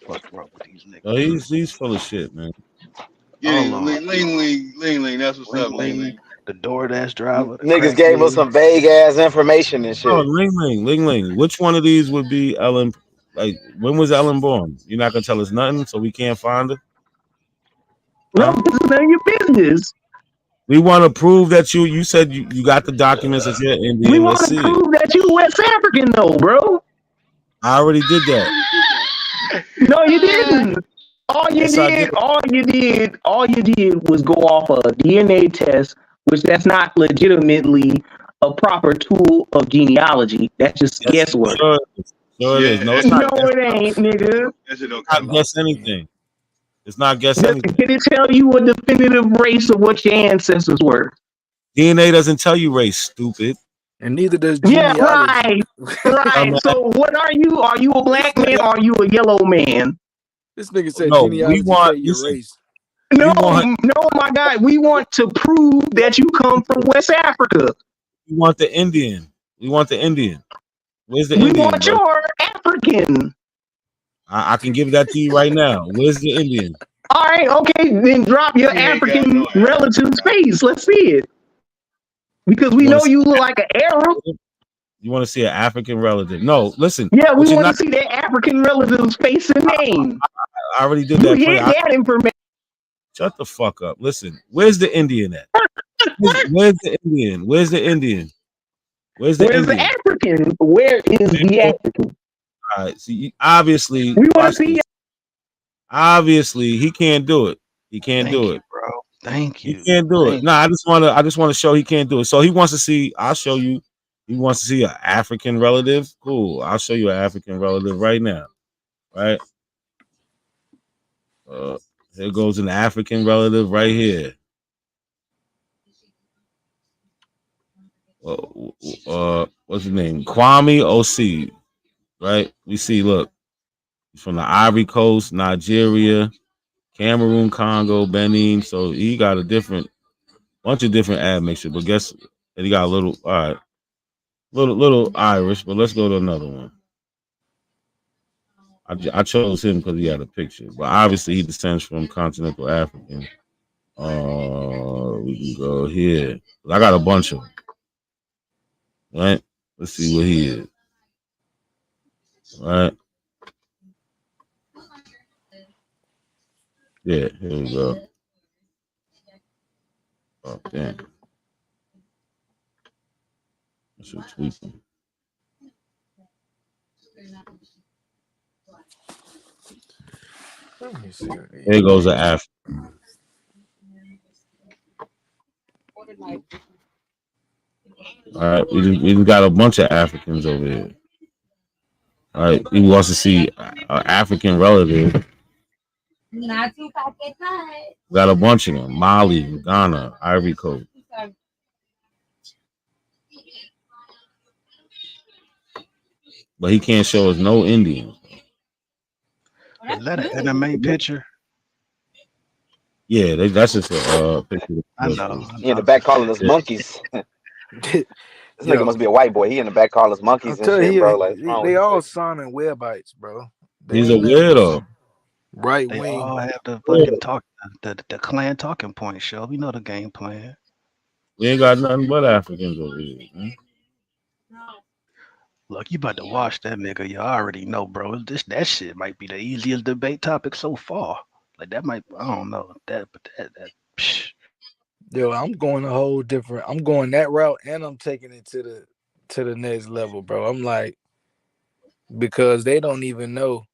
Fuck wrong with these niggas. Oh, he's full of shit, man. Get All it, on. Ling Ling. That's what's Ling up, Ling Ling, Ling. the DoorDash driver, the Niggas gave us crackhead. some vague ass information and Oh, shit. Ling Ling. Which one of these would be Ellen? Like, when was Ellen born? You're not gonna tell us nothing, so we can't find her. No, Huh? this is none of your business. We want to prove that you said you got the documents that you're We Indian. want Let's to see it. prove that you West African, though, bro. I already did that. No, you didn't. Yes, I did. All you did was go off a DNA test, which that's not legitimately a proper tool of genealogy. That's just Yes, guesswork. sure it is. Sure it Yeah, is. No, it's that not. shit No, it ain't, nigga. don't Not count. guess anything. It's not guess anything. Did it tell you a definitive race of what your ancestors were? DNA doesn't tell you race, stupid. And neither does Yeah, genealogy. right. So what are you? Are you a black man or are you a yellow man? This nigga said No, we genealogy tell want. your Listen, race. No, we want. no, my God. We want to prove that you come from West Africa. We want the Indian. We want the Indian. Where's the We Indian, want bro? your African. I can give that to you right now. Where's the Indian? All right, okay, then drop your He ain't got African no relative's face. Let's see it. Because we You want know to see? you look like an Arab. You want to see an African relative? No, listen. Yeah, we What you're want to not. see that African relative's face and name. I already did You that for hid you. that information. Shut the fuck up. Listen. Where's the Indian at? Where's the Indian? Where's the Indian? Where's the Where's the Indian? African? Where is the African? All right. See, obviously, We want to watch see. this. Obviously, he can't do it. He can't Thank do you, it. bro. Thank He you. can't do it. Thank No, I just want to show he can't do it. So he wants to see. I'll show you. He wants to see an African relative. Cool. I'll show you an African relative right now. Right. Here goes an African relative right here. What's his name? Kwame OC. Right. We see. Look, he's from the Ivory Coast, Nigeria, Cameroon, Congo, Benin. So he got a bunch of different admixture. But guess he got a little. All right. Little Irish, but let's go to another one. I chose him because he had a picture, but obviously he descends from continental African. We can go here. I got a bunch of them. Right? Let's see what he is. Right? Yeah, here we go. Oh, damn. I should tweet him. Let me see. Here goes an African. All right, we just got a bunch of Africans over here. All right, he wants to see an African relative. Got a bunch of them: Mali, Ghana, Ivory Coast. But he can't show us no Indians. Is that an anime picture? Yeah, that's just a picture. I know. He in the back calling us monkeys. This nigga Yo, must be a white boy. He in the back calling us I'm monkeys and telling shit, you, bro. Like, what's wrong with they this all nigga? signing webites, bro. They He's a ain't nothing but weirdo. some right They wing. all have the fucking talk, the clan talking point show. We know the game plan. We ain't got nothing but Africans over here, man. Look, you about to watch that nigga. You already know, bro. That shit might be the easiest debate topic so far. Like that might, I don't know that, but that. Psh. Yo, I'm going a whole different. I'm going that route, and I'm taking it to the next level, bro. I'm like, because they don't even know.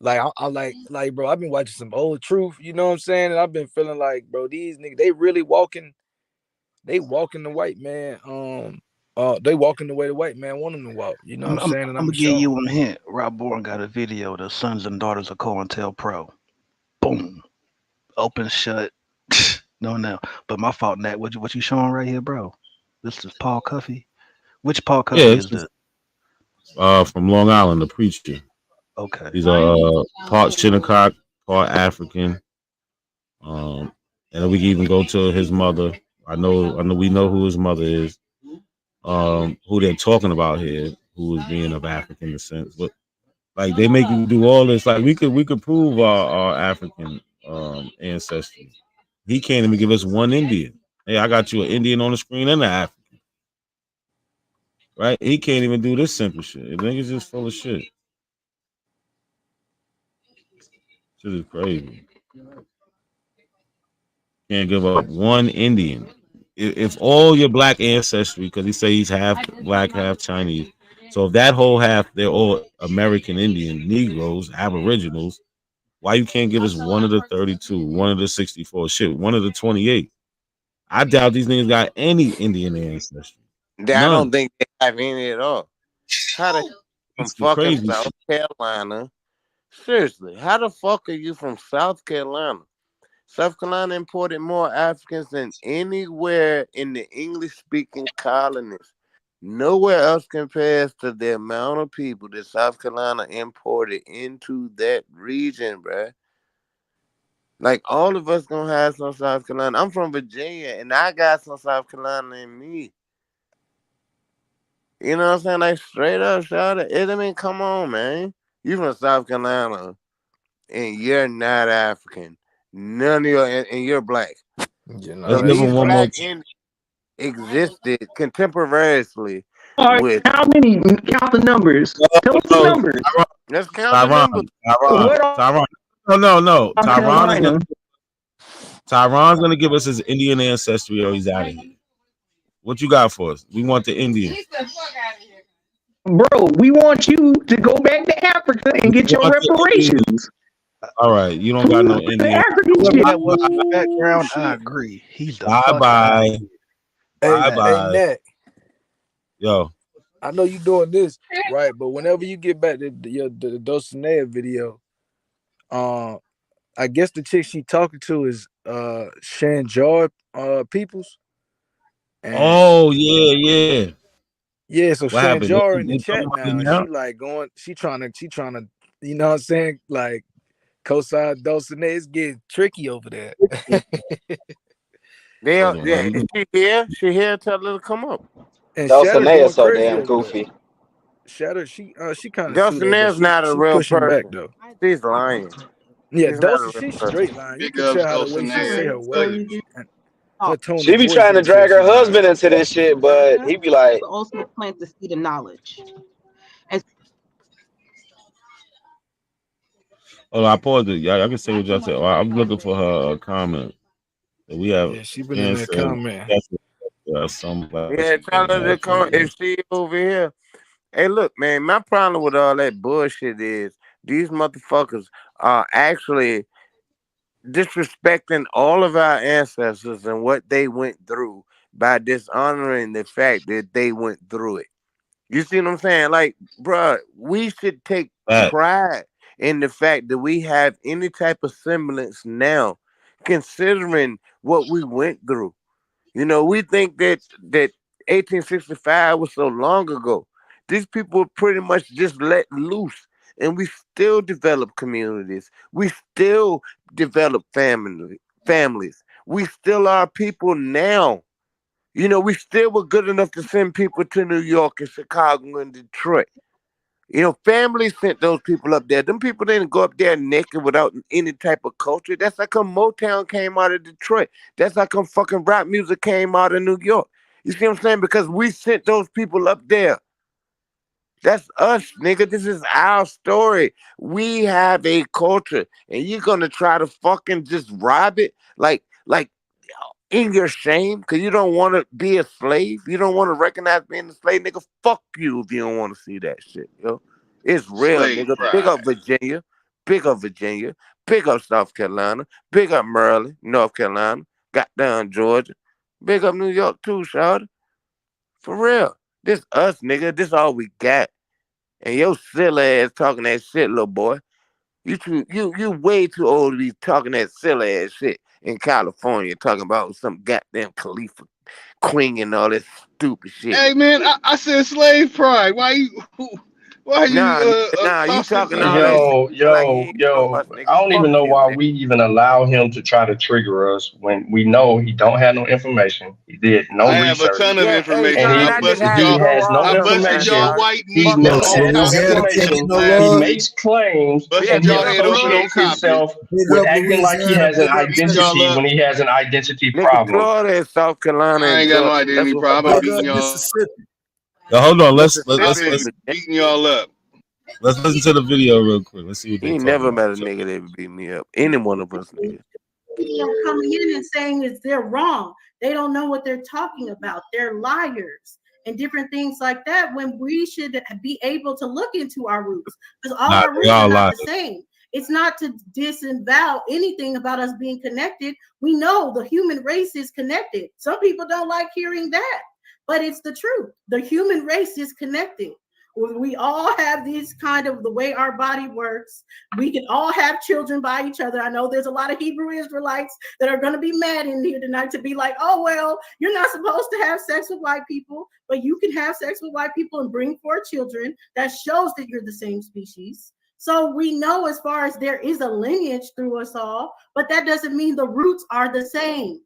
Like I like, bro. I've been watching some old truth. You know what I'm saying? And I've been feeling like, bro, these niggas, they really walking. They walking the white man. They walking the way the white man want them to walk. You know what I'm saying? And I'm I'm gonna give showing. you one hint. Rob Bourne got a video. The sons and daughters of COINTELPRO. Boom. Open shut. No. But my fault, Nat. What you showing right here, bro? This is Paul Cuffey. Which Paul Yeah, Cuffey it's is this? from Long Island, the preacher. Okay. He's a part Shinnecock, part African. And we can even go to his mother. I know we know who his mother is. Who they're talking about here, who is being of African descent. But like they make you do all this. Like we could prove our African ancestry. He can't even give us one Indian. Hey, I got you an Indian on the screen and an African. Right? He can't even do this simple shit. The nigga's just full of shit. Shit is crazy. Can't give up one Indian. If all your black ancestry, because he say he's half black, half Chinese. So if that whole half, they're all American Indian, Negroes, Aboriginals, why you can't give us one of the 32, one of the 64, shit, one of the 28? I doubt these niggas got any Indian ancestry. I None. don't think they have any at all. How the from fucking crazy South Carolina? Seriously, how the fuck are you from South Carolina? South Carolina imported more Africans than anywhere in the English-speaking colonies. Nowhere else compares to the amount of people that South Carolina imported into that region, bruh. Like all of us gonna have some South Carolina. I'm from Virginia, and I got some South Carolina in me. You know what I'm saying? Like straight up, shout it. I mean, come on, man. You from South Carolina, and you're not African. None of your, and you're black. Let's So give him these one more. black Indians existed contemporaneously All right, with. how many? Count the numbers. Tell us the numbers. Let's count the numbers. Tyron. No. Tyron's gonna give us his Indian ancestry, or he's out of here. What you got for us? We want the Indian. Bro, we want you to go back to Africa and get your reparations. All right, you don't got no Indian. That was the background. I agree. He's the Bye. Hey, Nat. Yo. I know you doing this, right? But whenever you get back to the Dulcinea video, I guess the chick she talking to is Shanjar Peoples. Oh yeah. Yeah, so What happened? Shanjar in the They chat talking about now, it now? she like going, she trying to, you know what I'm saying? Like co-side Dulcinea, it's getting tricky over there. She here. Tell her to come up. And Dulcinea Shatter is so crazy damn over goofy. there. Shatter, she kind of Dulcinea's not a real pushing person. back though. She's lying. Yeah, She's not a Dulce, real she's person. straight line. You Big can ups, tell how the way she Dulcinea. say her words and her tone She of be voice. trying to You can tell drag her she's lying. husband into this shit, but he be like, to also plant the seed of knowledge. And Oh, I paused it. Y'all can say what y'all said. I'm looking for her comment. We have. Yeah, she been in there commenting. Yeah, tell her to come if she over here. Hey, look, man, my problem with all that bullshit is these motherfuckers are actually disrespecting all of our ancestors and what they went through by dishonoring the fact that they went through it. You see what I'm saying? Like, bruh, we should take pride in the fact that we have any type of semblance now, considering what we went through. You know, we think that 1865 was so long ago. These people were pretty much just let loose, and we still develop communities. We still develop families. We still are people now. You know, we still were good enough to send people to New York and Chicago and Detroit. You know, families sent those people up there. Them people didn't go up there naked without any type of culture. That's how come Motown came out of Detroit. That's how come fucking rap music came out of New York. You see what I'm saying? Because we sent those people up there. That's us, nigga. This is our story. We have a culture, and you're gonna try to fucking just rob it, like in your shame because you don't want to be a slave. You don't want to recognize being a slave, nigga. Fuck you if you don't want to see that shit, yo. It's real, Slave nigga. pride. Big up Virginia. Big up Virginia. Big up South Carolina. Big up Maryland, North Carolina. Goddamn Georgia. Big up New York too, shawty. For real. This us, nigga. This all we got. And your silly ass talking that shit, little boy. You way too old to be talking that silly ass shit in California, talking about some goddamn Khalifa Queen and all this stupid shit. Hey man, I said slave pride. Why you Nah, nigga, you tossing talking all that shit like you ain't know us, nigga. I don't even Fuck know you, why nigga. we even allow him to try to trigger us when we know he don't have no information. He did no I have a research. ton of Yeah, hey, information. And son, I I just busted had to he y'all. go has no off I busted sometimes, information. y'all shawty. white He's Fuck meat you, never on had no nigga. Louisiana copy. can't get information. no He love. makes claims Busted and he y'all head open on associates copy. himself Big with up acting like he Louisiana, has an big up Beating y'all identity up. when he has an identity Nigga, problem. Florida and South Carolina I and ain't got no Georgia. That's identity what problem. I'm big beating up y'all. Mississippi. Now, hold on. Mississippi beating y'all up. Let's listen to the video real quick. Let's see what He they ain't talking never about. met a nigga that would beat me up. Any one of us niggas. Coming in and saying is they're wrong. They don't know what they're talking about. They're liars and different things like that. When we should be able to look into our roots, because all Nah, our they roots are all not lie. the same. It's not to disavow anything about us being connected. We know the human race is connected. Some people don't like hearing that, but it's the truth. The human race is connected. We all have these kind of the way our body works. We can all have children by each other. I know there's a lot of Hebrew Israelites that are going to be mad in here tonight to be like, oh, well, you're not supposed to have sex with white people, but you can have sex with white people and bring forth children. That shows that you're the same species. So we know as far as there is a lineage through us all, but that doesn't mean the roots are the same.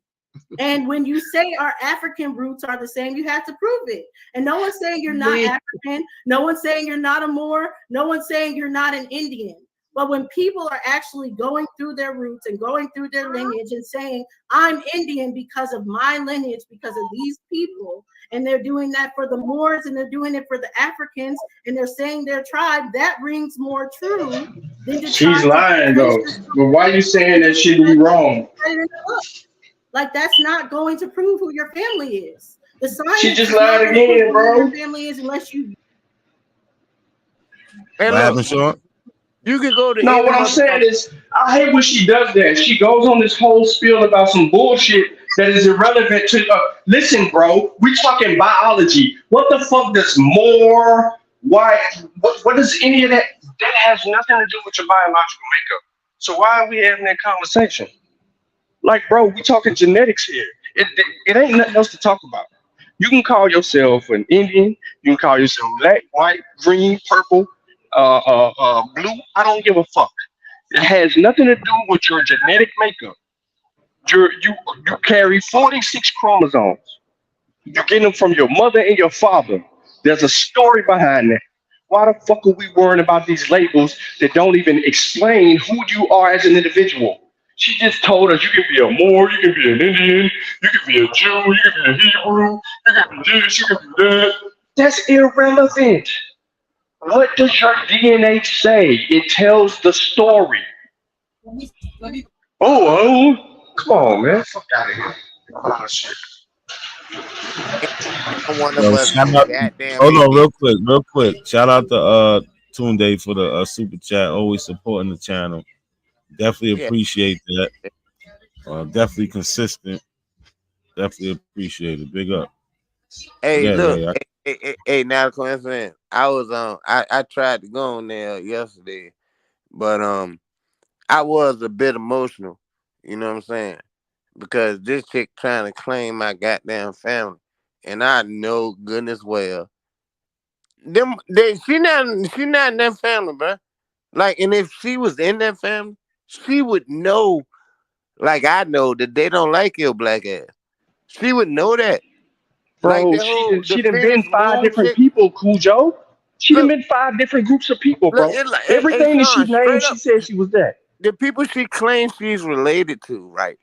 And when you say our African roots are the same, you have to prove it. And no one's saying you're not African. No one's saying you're not a Moor. No one's saying you're not an Indian. But when people are actually going through their roots and going through their lineage and saying, I'm Indian because of my lineage, because of these people, and they're doing that for the Moors and they're doing it for the Africans, and they're saying their tribe, that rings more true than to She's try lying to though. But why you saying that she be wrong? like that's not going to prove who your family is. The She science just is not lied going to prove again, who bro. your family is unless you. Hey, What look, happened, Sean? you can go to No, any what I'm saying motherfucker. is, I hate when she does that. She goes on this whole spiel about some bullshit that is irrelevant to. Listen, bro, we talking biology. What the fuck does more? Why? What does any of that? That has nothing to do with your biological makeup. So why are we having that conversation? Like, bro, we talking genetics here. It ain't nothing else to talk about. You can call yourself an Indian. You can call yourself black, white, green, purple, blue. I don't give a fuck. It has nothing to do with your genetic makeup. You carry 46 chromosomes. You get them from your mother and your father. There's a story behind that. Why the fuck are we worrying about these labels that don't even explain who you are as an individual? She just told us you can be a Moor, you can be an Indian, you can be a Jew, you can be a Hebrew, you can be this, you can be that. That's irrelevant. What does your DNA say? It tells the story. Oh, come on, man. Fuck out of here. Oh, shit. One of Yo, us shout is out. goddamn Hold on, Indian. real quick. Shout out to Tunde for the super chat. Always supporting the channel. Definitely Yeah. appreciate that. Definitely consistent. Definitely appreciate it. Big up. Hey, Yeah, look. yeah. Hey, now coincidence. I was I tried to go on there yesterday, but I was a bit emotional. You know what I'm saying? Because this chick trying to claim my goddamn family, and I know goodness well she not in that family, bro. Like, and if she was in that family, she would know, like I know, that they don't like your black ass. She would know that. Like Bro, the whole she the done been Phoenix five Moon different chick. people, Cujo. She done Look, been five different groups of people, look, bro. hey, Everything that she Sean, named, straight she up, said she was that. the people she claims she's related to, right?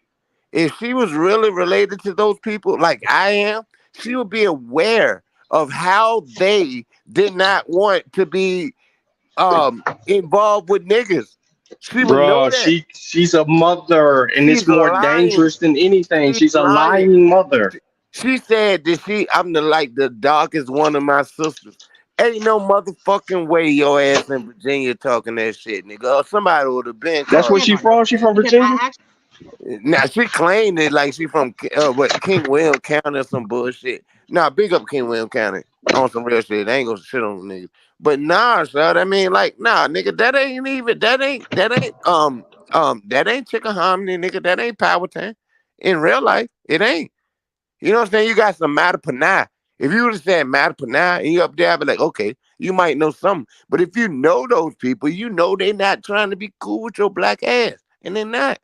If she was really related to those people, like I am, she would be aware of how they did not want to be involved with niggas. She would know Bro, that. she's a mother, and She's it's more lying. dangerous than anything. She's She's a lying. lying mother. She said that I'm the darkest one of my sisters. Ain't no motherfucking way your ass in Virginia talking that shit, nigga. Or somebody would have been That's where called. she from. She from Virginia. Now she claimed it like she from King William County or some bullshit. Nah, big up King William County on some real shit. I ain't gonna shit on niggas. But nah, son, I mean, like, nah, nigga, that ain't Chickahominy, nigga. That ain't Powhatan. In real life, it ain't. You know what I'm saying? You got some Mattapanai. If you would have said Mattapanai and you up there, I'd be like, okay, you might know something. But if you know those people, you know they not trying to be cool with your black ass. And they're not.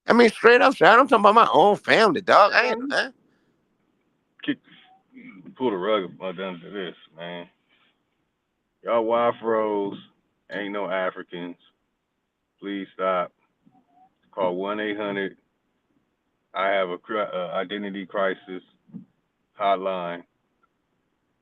I mean, straight up, shot. I'm talking about my own family, dog. I ain't, Pull the rug under this, man. Y'all Wafros ain't no Africans. Please stop. Call 1-800. I have a identity crisis hotline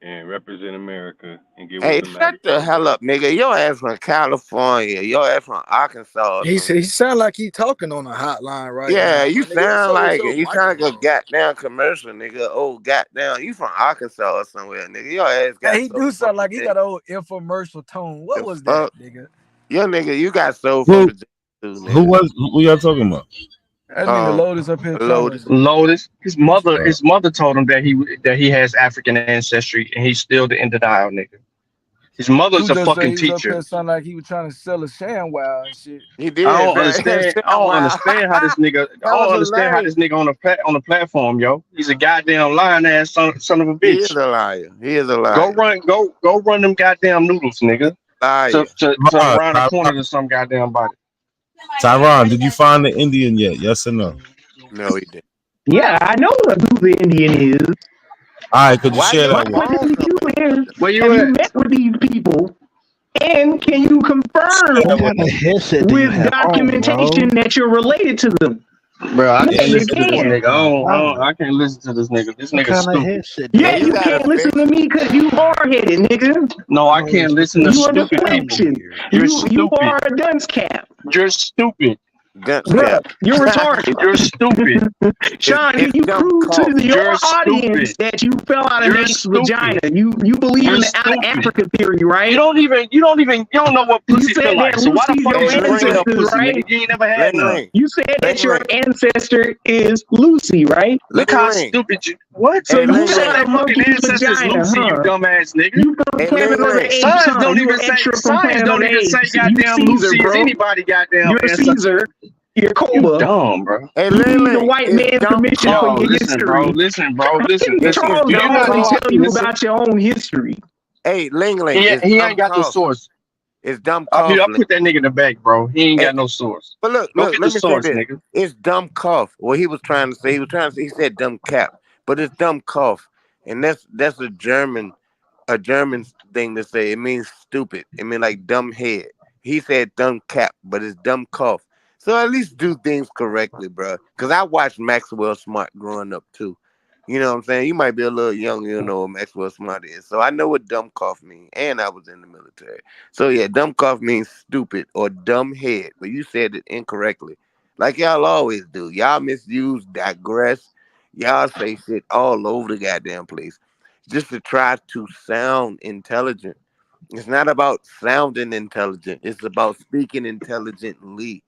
and represent America and get Hey, with the shut the hell up, nigga. Your ass from California. Your ass from Arkansas. He sound like he talking on a hotline right now. Yeah, you My nigga, sound like it. You sound like a microphone. goddamn commercial, nigga. Oh, goddamn. You from Arkansas or somewhere, nigga. Your ass got Hey, he do sound like he got an old infomercial tone. What was that, nigga? Yo, nigga, you got soul Who, from Virginia too, nigga. who y'all talking about? That nigga Lotus up here Lotus. Lotus. His mother told him that he has African ancestry, and he's still in denial, nigga. His mother's a fucking He was up teacher. here sound like he was trying to sell a ShamWow and shit. He did. I don't understand. I don't understand how this nigga. I don't understand how this nigga on the platform, yo. He's a goddamn lying ass son of a bitch. He is a liar. He is a liar. Go run them goddamn noodles, nigga. Liar. To around the corner to some goddamn body. Tyron, did you find the Indian yet? Yes or no? No, he didn't. Yeah, I know who the Indian is. All right, could you share My that with question to you is, Where you have at? you met with these people? And can you confirm with documentation that you're related to them? Bro, I Yeah, can't you listen to this can. nigga. I can't listen to this nigga. This nigga's stupid. Yeah, you can't listen to me because you hard-headed, nigga. No, I can't listen to You are stupid people. deflection. You're You stupid. are a dunce cap. You're stupid. Bruh, you're retarded. You're stupid. Sean, can you prove to your audience that you fell out of Nate's vagina? You believe in the out of Africa theory, right? You don't know what pussy feel like. So why the fuck your is you bringing up ancestors, pussy, right? nigga? You ain't never had none. You said that your ancestor is Lucy, right? Look how stupid you. What? So you said said that fucking ancestors Lucy, you dumbass nigga. You from Planet on the Apes, Science huh? don't You even an say. extra from Science Planet on don't the even say Apes. goddamn You Caesar, Lucy bro. is anybody goddamn You're ancestor. Caesar. You're You Cobra. dumb, bro. Hey, You need the white man's permission for your history. Listen. Charles Do you not know? tell you about your own history. Hey, Ling, He it's ain't got no cough. source. It's dumb I'll cough. put that nigga in the back, bro. He ain't Hey, got no source. But look, Go get let the me source, say this. nigga. It's dumb cough. What he was trying to say, he said dumb cap, but it's dumb cough. And that's a German thing to say. It means stupid. It means like dumb head. He said dumb cap, but it's dumb cough. So at least do things correctly, bro. Because I watched Maxwell Smart growing up too. You know what I'm saying? You might be a little young, you know what Maxwell Smart is. So I know what dumb cough means. And I was in the military. So yeah, dumb cough means stupid or dumb head. But you said it incorrectly. Like y'all always do. Y'all misuse, digress. Y'all say shit all over the goddamn place. Just to try to sound intelligent. It's not about sounding intelligent. It's about speaking intelligently.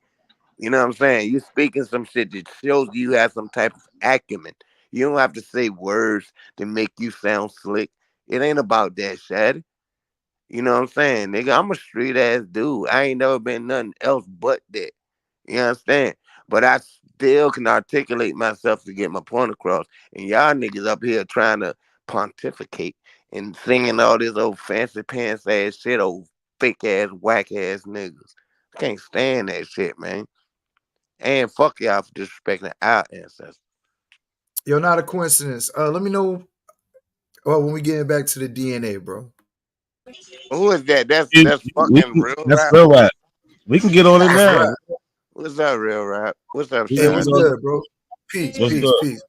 You know what I'm saying? You're speaking some shit that shows you have some type of acumen. You don't have to say words to make you sound slick. It ain't about that shit. You know what I'm saying? Nigga, I'm a street ass dude. I ain't never been nothing else but that. You understand? But I still can articulate myself to get my point across. And y'all niggas up here trying to pontificate and singing all this old fancy pants ass shit, old fake ass, whack ass niggas. I can't stand that shit, man. And fuck y'all for disrespecting our ancestors. Yo, not a coincidence. Let me know. Well, when we get back to the DNA, bro. Who is that? That's fucking real That's rap. real rap. We can get on it now. What's up, real rap? What's up, Hey, Sean? what's good, bro? Peace. What's good? Peace.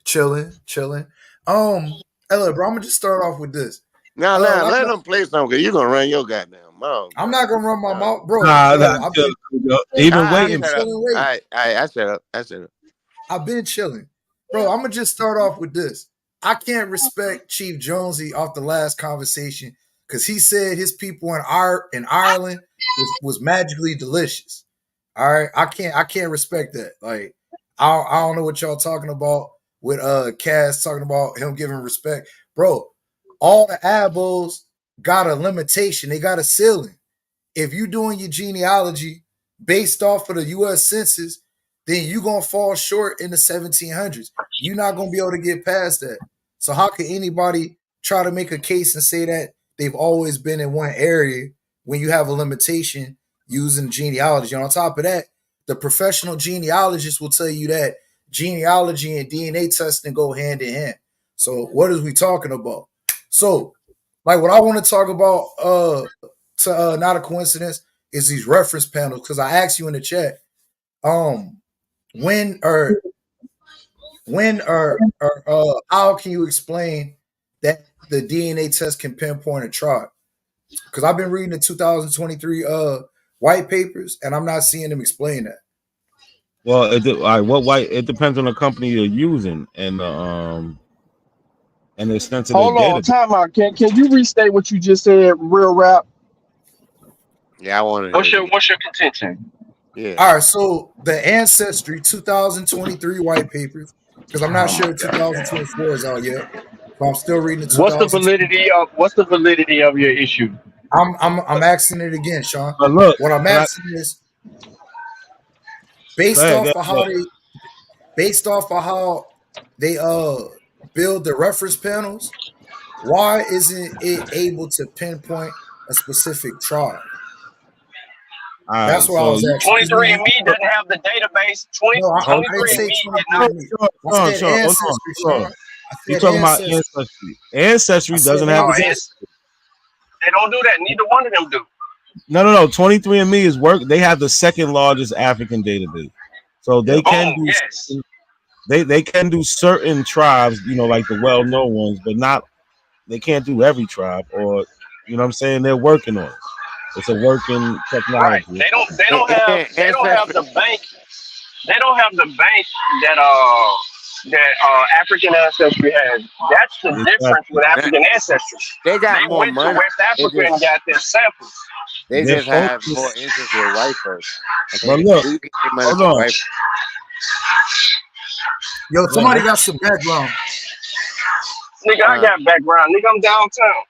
Chilling. Hey, look, bro. I'm gonna just start off with this. Now, let them play something. Cause you gonna run your goddamn mouth. I'm not gonna run my mouth, bro. Nah, Bro, nah, even waiting. I shut up. I've been chilling, bro. I'm gonna just start off with this. I can't respect Chief Jonesy off the last conversation because he said his people in Ireland was magically delicious. All right, I can't respect that. Like, I don't know what y'all talking about with Cass talking about him giving respect, bro. All the abos got a limitation. They got a ceiling. If you doing your genealogy based off of the U.S. Census, then you're going to fall short in the 1700s. You're not going to be able to get past that. So how can anybody try to make a case and say that they've always been in one area when you have a limitation using genealogy? And on top of that, the professional genealogist will tell you that genealogy and DNA testing go hand in hand. So what is we talking about? So, like, what I want to talk about, not a coincidence, is these reference panels. Because I asked you in the chat, when or how can you explain that the DNA test can pinpoint a tribe? Because I've been reading the 2023 white papers, and I'm not seeing them explain that. Well, it depends on the company you're using and the extent of Hold their on, data. time out. Can you restate what you just said, real rap? Yeah, I want to. What's your contention? Yeah. All right, so the Ancestry 2023 white papers, because I'm not sure 2024 is out yet, but I'm still reading the 2023. What's the validity of your issue? I'm asking it again, Sean. But look, what I'm asking is based off of how they build the reference panels, why isn't it able to pinpoint a specific tribe? That's what I was asking. 23andMe doesn't have the database. 23andMe did not. I said Ancestry, Sean. You're talking about Ancestry. Ancestry doesn't have the database. They don't do that. Neither one of them do. No. 23andMe is work. They have the second largest African database, so they can do. Yes. They can do certain tribes, like the well-known ones, but not. They can't do every tribe, or what I'm saying. They're working on it. It's a working technology. Right. They don't have the bank. They don't have the bank that African Ancestry has. That's the difference with African Ancestry. They went more to money. West Africa and got their samples. They just have more interest with white folks. But look, hold on. Yo, somebody got some background. Nigga, I got background. Nigga, I'm downtown.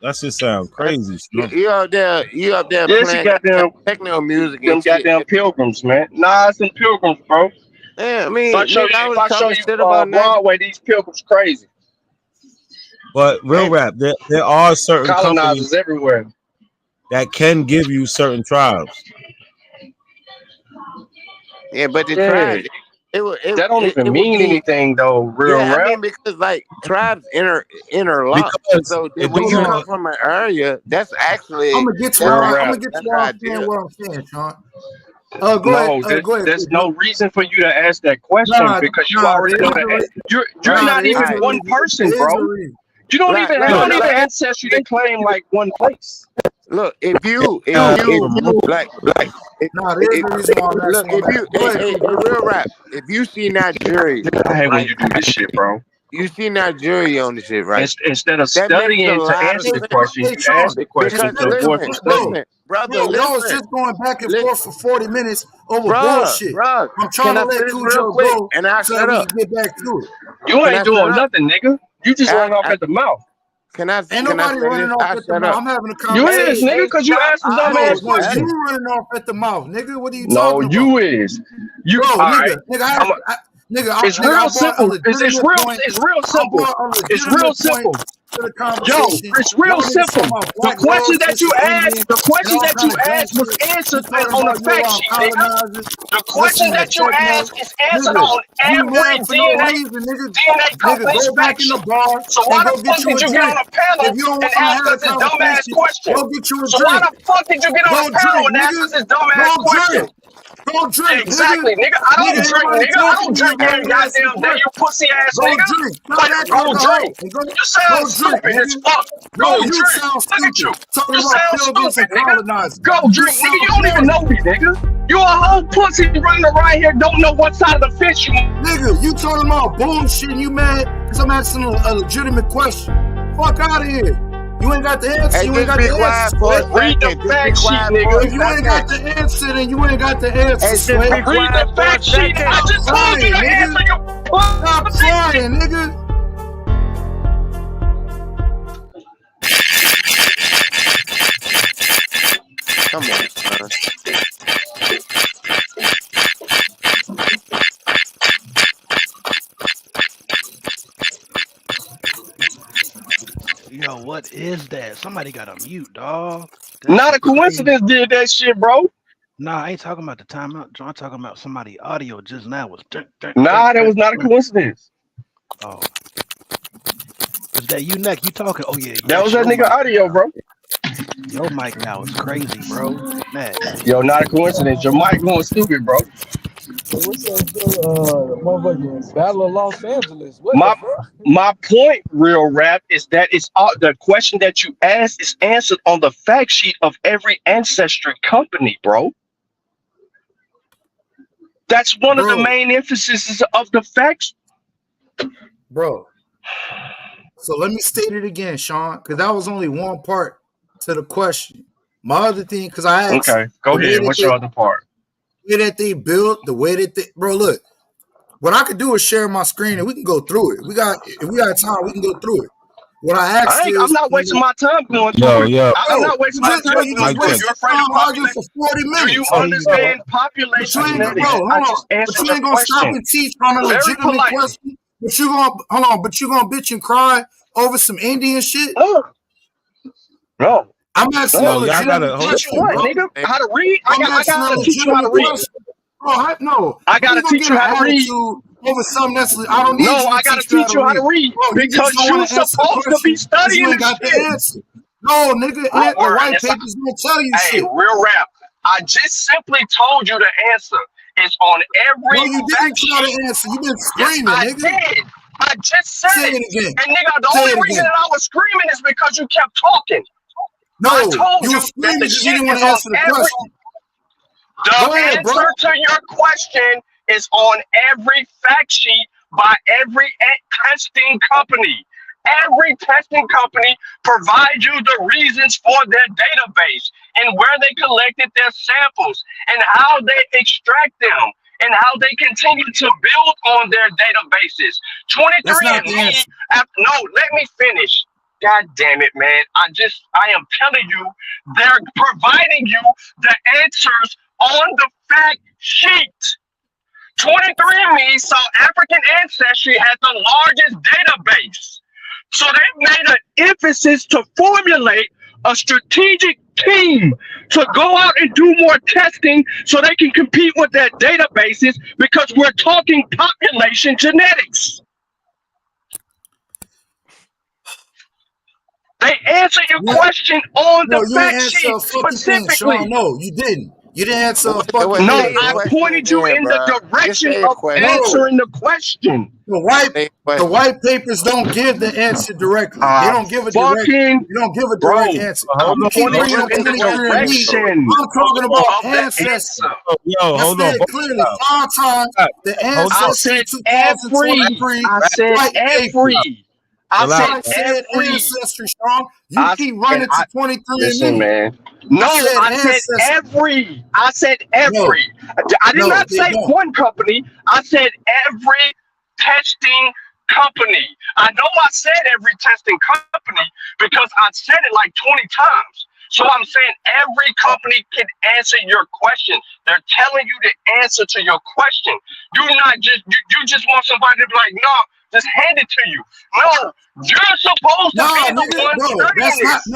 That shit sound crazy. You up there Yes, playing goddamn techno music. Them goddamn pilgrims, man. Nah, it's some pilgrims, bro. Yeah, I mean, if I show you Broadway, these pilgrims crazy. But real rap, there are certain Colonizers companies everywhere that can give you certain tribes. Yeah, but the tribes, that don't even mean anything though. Real rap. I mean, because like tribes interlock. So when you come from an area, that's actually. I'm gonna get to where I'm saying what I'm saying, Sean. Go ahead. There's no reason for you to ask that question because you already know that. You're not even one person, bro. You don't even have ancestry to claim like one place. Look, if you real rap, if you see Nigeria, I hate when you do this shit, bro. You see Nigeria on the shit, right? Instead of studying to answer the question, you ask the question to avoid from studying. Brother, y'all was just going back and forth for 40 minutes over bullshit. I'm trying to let Cujo go and I so we can get back to it. You ain't doing nothing, nigga. You just run off at the mouth. Ain't nobody running off at the mouth. I'm having a conversation. You is, nigga, because you asked a dumbass question. You running off at the mouth, nigga. What are you talking about? No, you is. You, bro, nigga. It's real simple. It's real simple. It's real simple. Yo, it's real simple. The question that you asked was answered on a fact sheet, nigga. The question that you asked is answered on every DNA company's fact sheet. So why the fuck did you get on a panel and ask us this dumbass question? So why the fuck did you get on a panel and ask us this dumbass question? Don't drink, Exactly, nigga. I don't drink, nigga. I don't drink every goddamn day, you pussy ass Go nigga. drink. Go drink. You sound stupid as fuck. Go You drink. sound Look at you. stupid. Talking You about sound pilgrims and stupid, nigga. colonizers. Go drink, nigga. You don't even know me, nigga. You a whole pussy running around here, don't know what side of the fence you. Nigga, you talking about bullshit and you mad because I'm asking a legitimate question. Fuck out of here. You ain't got the answer. Hey, you ain't got the answer. Read the fact sheet, nigga. If you ain't got the answer, then you ain't got the answer. Hey, Sleight. just be Read the fact sheet. I just told you the answer. Stop trying, nigga. Come on, son. Yo, what is that? Somebody got a mute, dog. Not a coincidence did that shit, bro. Nah, I ain't talking about the timeout. I'm talking about somebody audio just now was. Nah, that was not a coincidence. Oh. Was that you, Neck? You talking? Oh, yeah. That was that nigga audio, bro. Your mic now is crazy, bro. Neck. Yo, not a coincidence. Your mic going stupid, bro. What's that motherfucking Battle of Los Angeles? What My point, real rap, is that it's all the question that you asked is answered on the fact sheet of every ancestry company, bro. That's one of the main emphases of the facts. Bro. So let me state it again, Sean, because that was only one part to the question. My other thing, because I asked. Okay, go ahead. What's your other part? The way that they built, the way that they, bro, look, what I could do is share my screen and we can go through it. If we got time, we can go through it. What I asked I'm not wasting my time going through it. I'm not wasting my time going through it. You're afraid of population for 40 minutes. Do you understand population genetics? Bro, I just answered you your ain't gonna stop question. and teach on a Very legitimate politely. question. But you gonna hold on, but you gonna bitch and cry over some Indian shit? No. I'm asking a legitimate question, what, bro. nigga? How to read? I gotta teach you how to read. Bro, I gotta teach you how to read. Over something that's I don't need No, you to I gotta teach you how to read because you're supposed to be studying you ain't this got the shit. answer. No, nigga, the white papers gonna tell you hey, shit. real rap. I just simply told you the answer. It's on every. No, you didn't try to answer. You been screaming, yes, I nigga. did. I just said Say it. it again. And nigga, the Say only it reason again. that I was screaming is because you kept talking. No, I told you you were screaming that the because shit you didn't want is to on answer the every. question. The Go ahead, answer bro. to your question is on every fact sheet by every testing company. Every testing company provides you the reasons for their database and where they collected their samples and how they extract them and how they continue to build on their databases. 23andMe, no, let me finish. God damn it, man. I am telling you, they're providing you the answers on the fact sheet. 23andMe saw African ancestry had the largest database. So they made an emphasis to formulate a strategic team to go out and do more testing so they can compete with their databases because we're talking population genetics. They answer your question on the fact sheet specifically. Sean, no, you didn't. You didn't answer a fucking No, I pointed you in the direction of answering the question. The white papers don't give the answer directly. They don't give a direct. They don't give a direct answer. You keep reading on 23andMe. I'm talking about ancestry. Yo, hold on. Clearly, 5 times the ancestry 2023. I said every. I said every ancestry, Sean. You keep running to 23andMe. Listen, man. No, I said every. I said every. I did not say one company. I said every testing company. I know I said every testing company because I said it like 20 times. So I'm saying every company can answer your question. They're telling you the answer to your question. You're not just you just want somebody to be like, no, just hand it to you. No, you're supposed to be the one studying this.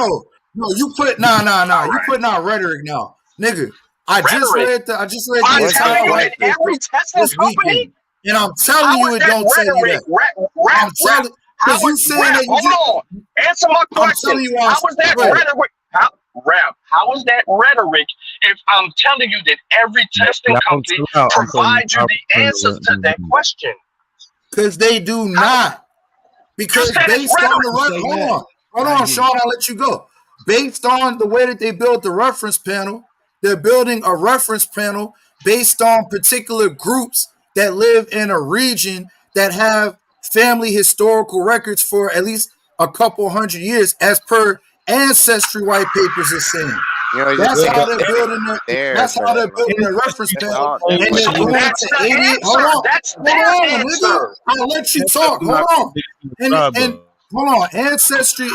No, you put you putting out rhetoric now, nigga. I just read the entire white paper this weekend, and I'm telling you it don't tell you that. I'm telling because you saying that you hold on. Answer my question. How was that rhetoric? How how is that rhetoric if I'm telling you that every testing company provides you the answers to that question? Because they do not. Because based on the hold on, Sean, I'll let you go. Based on the way that they built the reference panel, they're building a reference panel based on particular groups that live in a region that have family historical records for at least a couple hundred years, as per ancestry white papers are saying. That's how they're building their reference panel, and they're going to 88. Hold on, nigga. I'll let you talk. Hold on, and hold on. Ancestry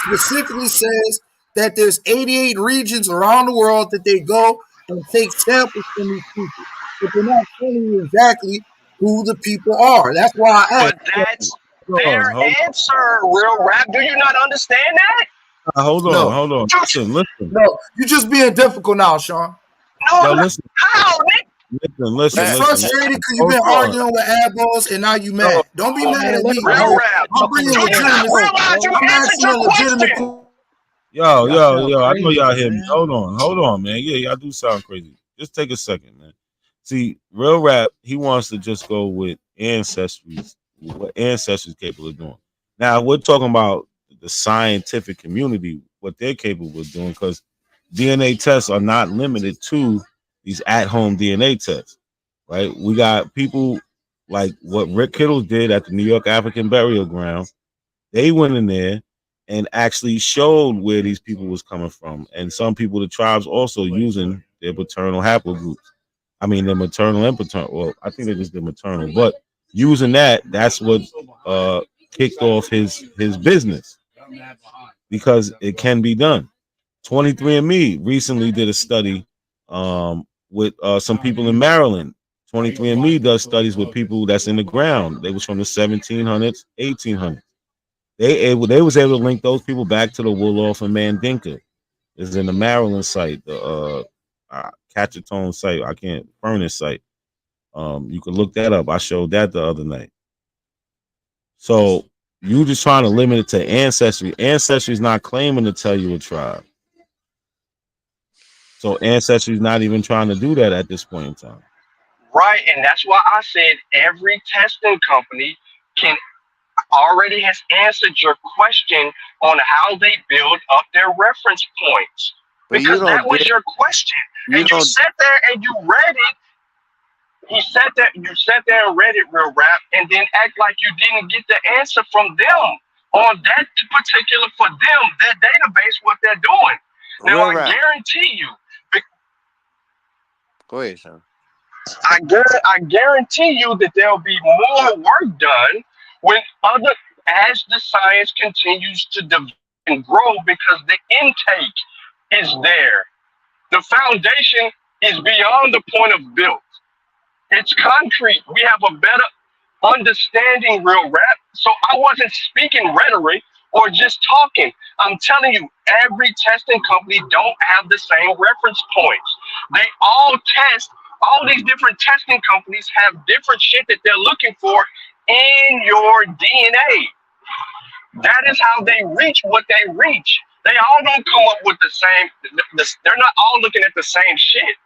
specifically says that there's 88 regions around the world that they go and take samples from these people, but they're not telling you exactly who the people are. That's why I asked. But that's their answer, Real Rap. Do you not understand that? Hold on. Listen. No, you're just being difficult now, Sean. No, listen. How, Nick? Listen. You're frustrated because you've been arguing with adballs and now you mad. Don't be mad at me. Real Rap. I'm bringing Do you not realize you answered your question? Yo, I know y'all hear me. Hold on, man. Yeah, y'all do sound crazy. Just take a second, man. See, Real Rap, he wants to just go with what ancestry's capable of doing. Now, we're talking about the scientific community, what they're capable of doing, because DNA tests are not limited to these at-home DNA tests, right? We got people like what Rick Kittles did at the New York African Burial Ground. They went in there and actually showed where these people was coming from. And some people, the tribes, also using their paternal haplogroups. I mean, their maternal and paternal. Well, I think they just did maternal, but using that's what kicked off his business, because it can be done. 23andMe recently did a study with some people in Maryland. 23andMe does studies with people that's in the ground. They was from the 1700s, 1800s. They was able to link those people back to the Wolof and Mandinka. It's in the Maryland site, the Catchatone site. I can't Furnace site. You can look that up. I showed that the other night. So you just trying to limit it to ancestry. Ancestry is not claiming to tell you a tribe. So ancestry is not even trying to do that at this point in time. Right, and that's why I said every testing company already has answered your question on how they build up their reference points. Because that was your question. And you sat there and you read it. You sat there and read it, Real Rap, and then act like you didn't get the answer from them on that particular, for them, that database, what they're doing. Now, I guarantee you. Go ahead, Sean. I guarantee you that there'll be more work done as the science continues to develop and grow, because the intake is there. The foundation is beyond the point of build. It's concrete. We have a better understanding, Real Rap. So I wasn't speaking rhetoric or just talking. I'm telling you, every testing company don't have the same reference points. They all test. All these different testing companies have different shit that they're looking for in your DNA. That is how they reach what they reach. They all don't come up with the same. They're not all looking at the same shit.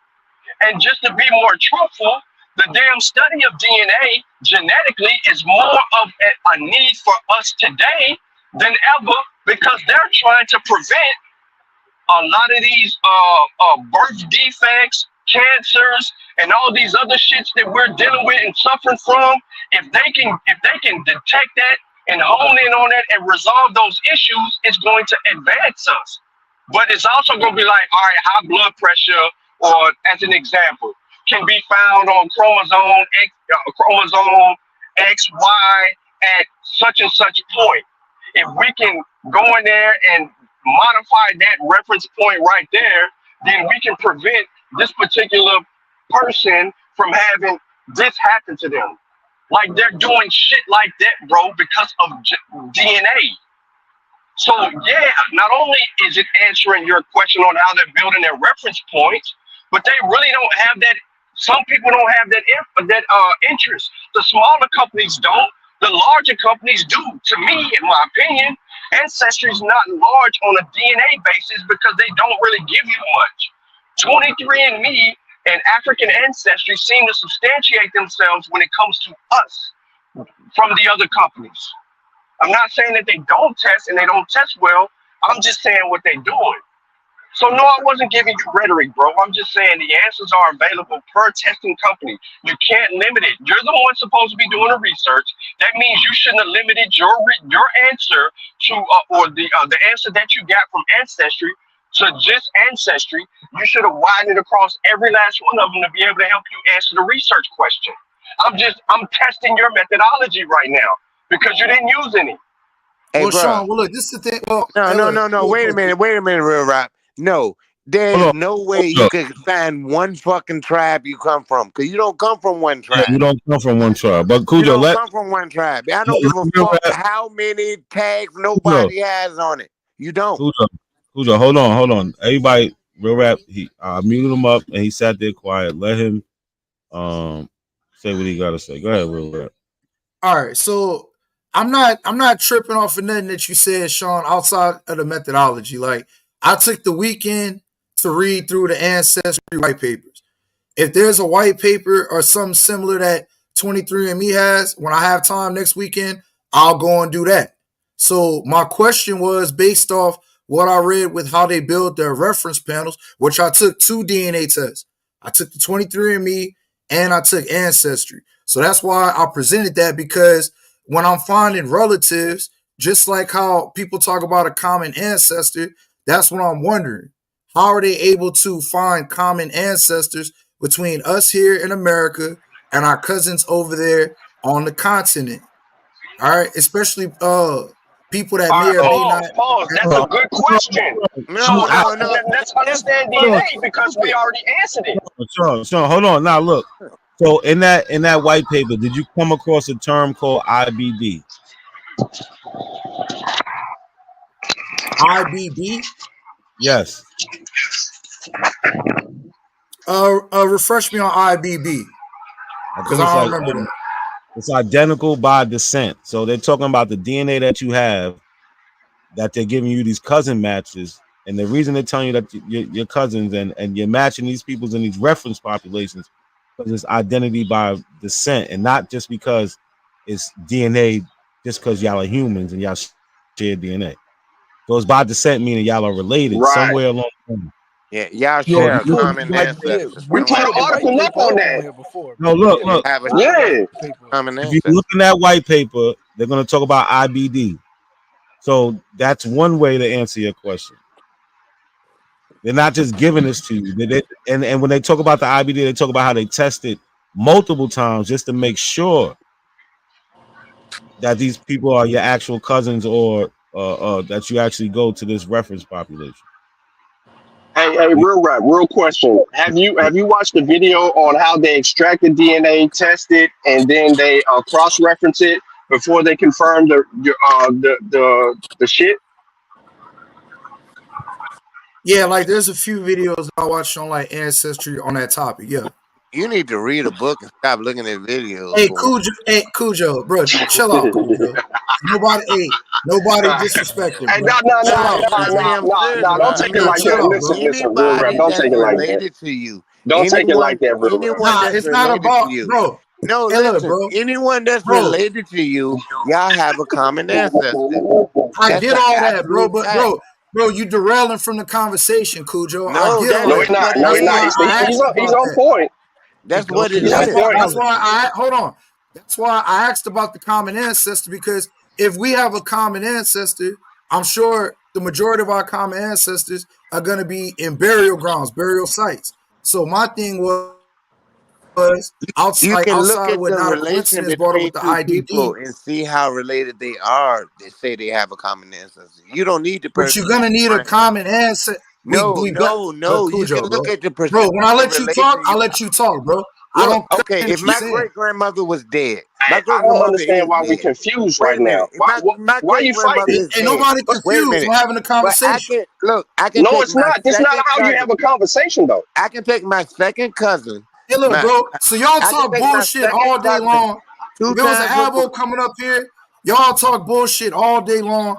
And just to be more truthful, the damn study of DNA genetically is more of a need for us today than ever, because they're trying to prevent a lot of these birth defects, cancers, and all these other shits that we're dealing with and suffering from. If they can detect that and hone in on that and resolve those issues, it's going to advance us. But it's also going to be like, all right, high blood pressure, or as an example, can be found on chromosome XY at such and such point. If we can go in there and modify that reference point right there, then we can prevent this particular person from having this happen to them. Like, they're doing shit like that, bro, because of DNA. So yeah, not only is it answering your question on how they're building their reference points, but they really don't have that. Some people don't have that interest. The smaller companies don't. The larger companies do. To me, in my opinion, Ancestry is not large on a DNA basis because they don't really give you much. 23andMe and African ancestry seem to substantiate themselves when it comes to us from the other companies. I'm not saying that they don't test and they don't test well. I'm just saying what they're doing. So no, I wasn't giving you rhetoric, bro. I'm just saying the answers are available per testing company. You can't limit it. You're the one supposed to be doing the research. That means you shouldn't have limited your answer to or the answer that you got from ancestry to just ancestry. You should have widened it across every last one of them to be able to help you answer the research question. I'm testing your methodology right now because you didn't use any. Hey, well, bro. Sean, well, look, this is the thing. Well, No. Wait a minute, real rap. No, there's no way you could find one fucking tribe you come from, because you don't come from one tribe. Yeah, you don't come from one tribe. But Cujo, you don't come from one tribe. I don't give a fuck how many tags nobody has on it. You don't. Cujo, hold on. Everybody, real rap. I muted him up and he sat there quiet. Let him say what he gotta say. Go ahead, real rap. All right, so I'm not tripping off of nothing that you said, Sean, outside of the methodology. Like, I took the weekend to read through the ancestry white papers. If there's a white paper or something similar that 23andMe has, when I have time next weekend, I'll go and do that. So my question was based off what I read with how they build their reference panels, which I took 2 DNA tests. I took the 23andMe and I took Ancestry. So that's why I presented that, because when I'm finding relatives, just like how people talk about a common ancestor, that's what I'm wondering. How are they able to find common ancestors between us here in America and our cousins over there on the continent? All right, especially people that may or may not. Pause. That's a good question. No. Let's understand DNA because we already answered it. Sean, hold on. Now look. So in that white paper, did you come across a term called IBD? IBD? Yes. Refresh me on IBB, because I don't remember that. It's identical by descent. So they're talking about the DNA that you have, that they're giving you these cousin matches. And the reason they're telling you that your cousins and you're matching these peoples in these reference populations, because it's identity by descent, and not just because it's DNA, just because y'all are humans and y'all share DNA. So it's by descent, meaning y'all are related somewhere along the line. Yeah, y'all share a common ancestor. We put an article up on that. No, look. If you look in that white paper, they're going to talk about IBD. So that's one way to answer your question. They're not just giving this to you. And when they talk about the IBD, they talk about how they test it multiple times just to make sure that these people are your actual cousins, or that you actually go to this reference population. Hey, real question. Have you watched the video on how they extract the DNA, test it, and then they cross-reference it before they confirm the shit? Yeah, like there's a few videos I watched on like Ancestry on that topic. Yeah. You need to read a book and stop looking at videos. Cujo, bro, chill out, Cujo. Nobody disrespect him. Hey, no, don't take it like that. Listen, real rap, don't take it like that. To you. Don't take it like that, bro. It's not about, bro. No, listen, bro. Anyone that's related to you, y'all have a common ancestor. I get all that, bro, but bro, you derailing from the conversation, Cujo. No, he's not. He's on point. That's what it is. That's why hold on. That's why I asked about the common ancestor, because if we have a common ancestor, I'm sure the majority of our common ancestors are going to be in burial grounds, burial sites. So my thing was you can look at the relation between two people and see how related they are. They say they have a common ancestor. You don't need the person. But you're going to need a common ancestor. No. You can look at the person. Bro, when I let you talk, I'll let you talk, bro. Okay, if my great grandmother was dead, I don't understand why we're confused right now. Why are you fighting? Ain't nobody confused. We're having a conversation. No, it's not. That's not how you have a conversation, though. I can take my second cousin. Hey, look, bro. So y'all talk bullshit all day long. If there was an album coming up here, y'all talk bullshit all day long.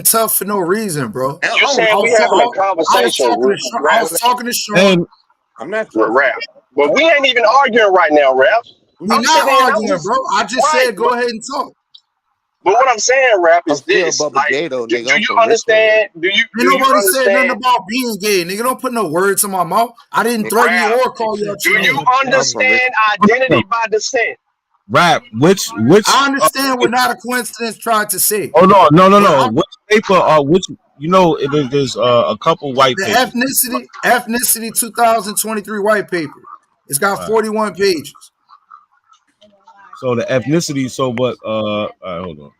getting tough for no reason, bro. You saying we having a conversation, I was talking to Sean. And I'm not Rap. But we ain't even arguing right now, Rap. We're not arguing, bro. I just said go ahead and talk. But what I'm saying, Rap, I'm is still this: Bubba like, Gato, do nigga. I'm you from Richmond, understand? Do you Nobody said nothing understand? about being gay, nigga. Don't put no words in my mouth. I didn't threaten you Rap, or call you out do your you name. I'm from understand Richmond. identity by descent? Rap, which I understand what not a coincidence tried to say. hold on, no. But Which paper which there's a couple white the papers. ethnicity 2023 white paper. It's got All right. 41 pages. So the ethnicity, so what all right, hold on.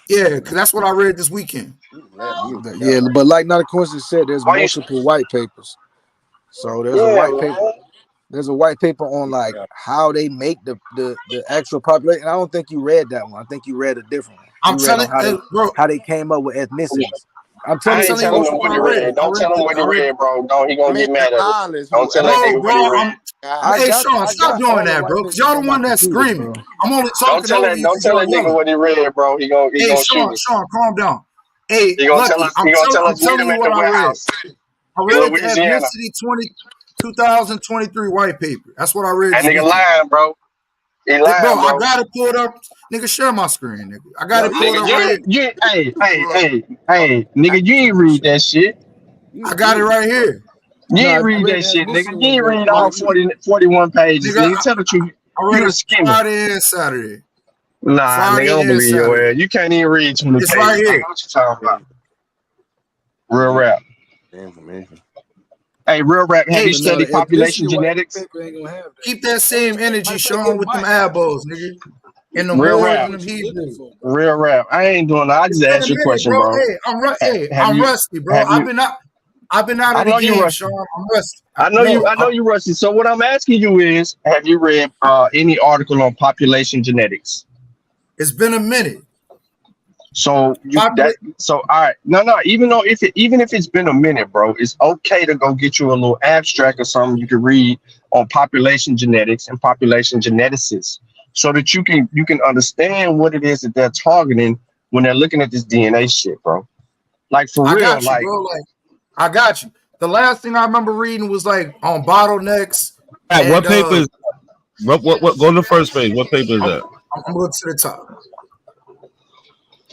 Yeah, because that's what I read this weekend. Yeah, but like not a coincidence said, there's Why you? multiple white papers. So there's a Yeah, white paper. man. There's a white paper on like how they make the actual population. I don't think you read that one. I think you read a different one. I'm You read on telling bro. how they came up with ethnicities. I'm I telling ain't you, telling what him what I he read. read. Don't tell him what he read, bro. He I gonna mean, get mad at us. regardless, Don't tell that whoever. nigga what he read. Hey, Sean, stop doing that, bro. Because y'all the one that's screaming. I'm only Don't talking tell over that. you Don't because tell y'all that nigga yelling. what he read, bro. He gonna Hey, shoot us. Sean, calm down. Hey, He gonna tell Lucky, us. He gonna tell I'm us meet telling him you at what the I read. warehouse I in read the Louisiana. ethnicity 2023 white paper. That's what I read That this nigga weekend. lying, bro. He Bro, lying, I bro. got it pulled up. Nigga, share my screen, nigga. I got it pulled Nigga, up right here. hey, nigga, you ain't read that shit. I got it right here. You No, ain't I read read that the shit, nigga. ethnicity You one, ain't but read all 41 pages, Nigga, nigga. Tell the truth. I read You a it skimmer. Friday and Saturday. Nah, nigga, I don't and believe your Saturday. ass. You can't even read 20 It's pages. right Nigga. here. What you talking about? Real rap. Information. Hey, real rap. Have you no, the studied population ethnicity white genetics? paper ain't gonna have that. Keep that same energy, Sean, with them elbows, nigga. And them Real words rap. and them Hebrew. Real rap. I ain't doing that. I It's just been a asked you a minute, question, bro. bro. Hey, Have I'm you? rusty, bro. Have you? I've been out I of the know you game, rusty. Sean. I'm rusty. I know you rusty. So what I'm asking you is, have you read any article on population genetics? It's been a minute. So all right. No. Even if it's been a minute, bro, it's okay to go get you a little abstract or something you can read on population genetics and population geneticists, so that you can understand what it is that they're targeting when they're looking at this DNA shit, bro. Like for I real, got you, like bro. Like, I got you. The last thing I remember reading was like on bottlenecks. Right, And what paper is what go to the first page. What paper is that? I'm going to the top.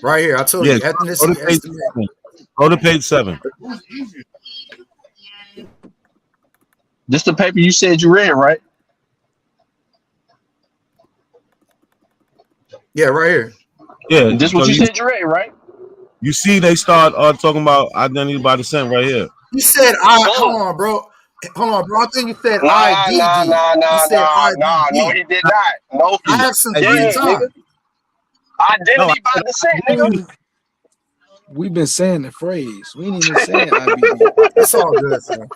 Right here. I told Yeah, you, go ethnicity to page estimate. 7. Go to page 7. this the paper you said you read, right? Yeah, right here. Yeah, This so what you said you read, right? you see they start talking about identity by descent right here. You said hold on, bro. Hold on, bro. I think you said IDD. You said No, IDD. he did not. No, I he asked him 3 did, times. nigga. Identity by descent, nigga. We've been saying the phrase. We ain't even saying IBD. It's all good, man.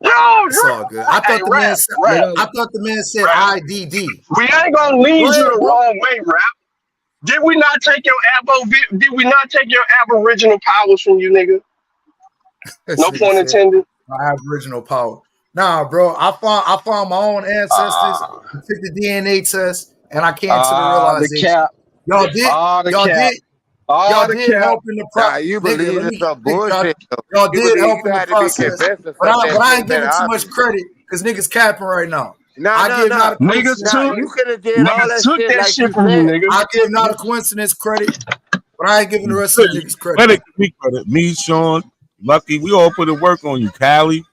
Yo, It's all good. I thought the man said IDD. We ain't gonna lead Go you ahead, the bro. wrong way, rap. Did we not take your Aboriginal powers from you, nigga? This No nigga point said intended. my Aboriginal power. Nah, bro. I found my own ancestors, took the DNA test, and I came to the The realization. cap. Y'all did The help in the Nah, process. you Nigga, believe let in me some think, bullshit though. y'all You did believe help you in the had to be process. convinced of But something that I shouldn't ain't have been giving too much obvious. credit because niggas capping right now. No. Give not a Niggas coincidence. Nah, you could have did all that took shit that like shit you from you, said. nigga. I give not a coincidence credit, but I ain't giving the rest of the niggas credit. Better give me credit. Me, Sean, Lucky, we all put in work on you. Cali,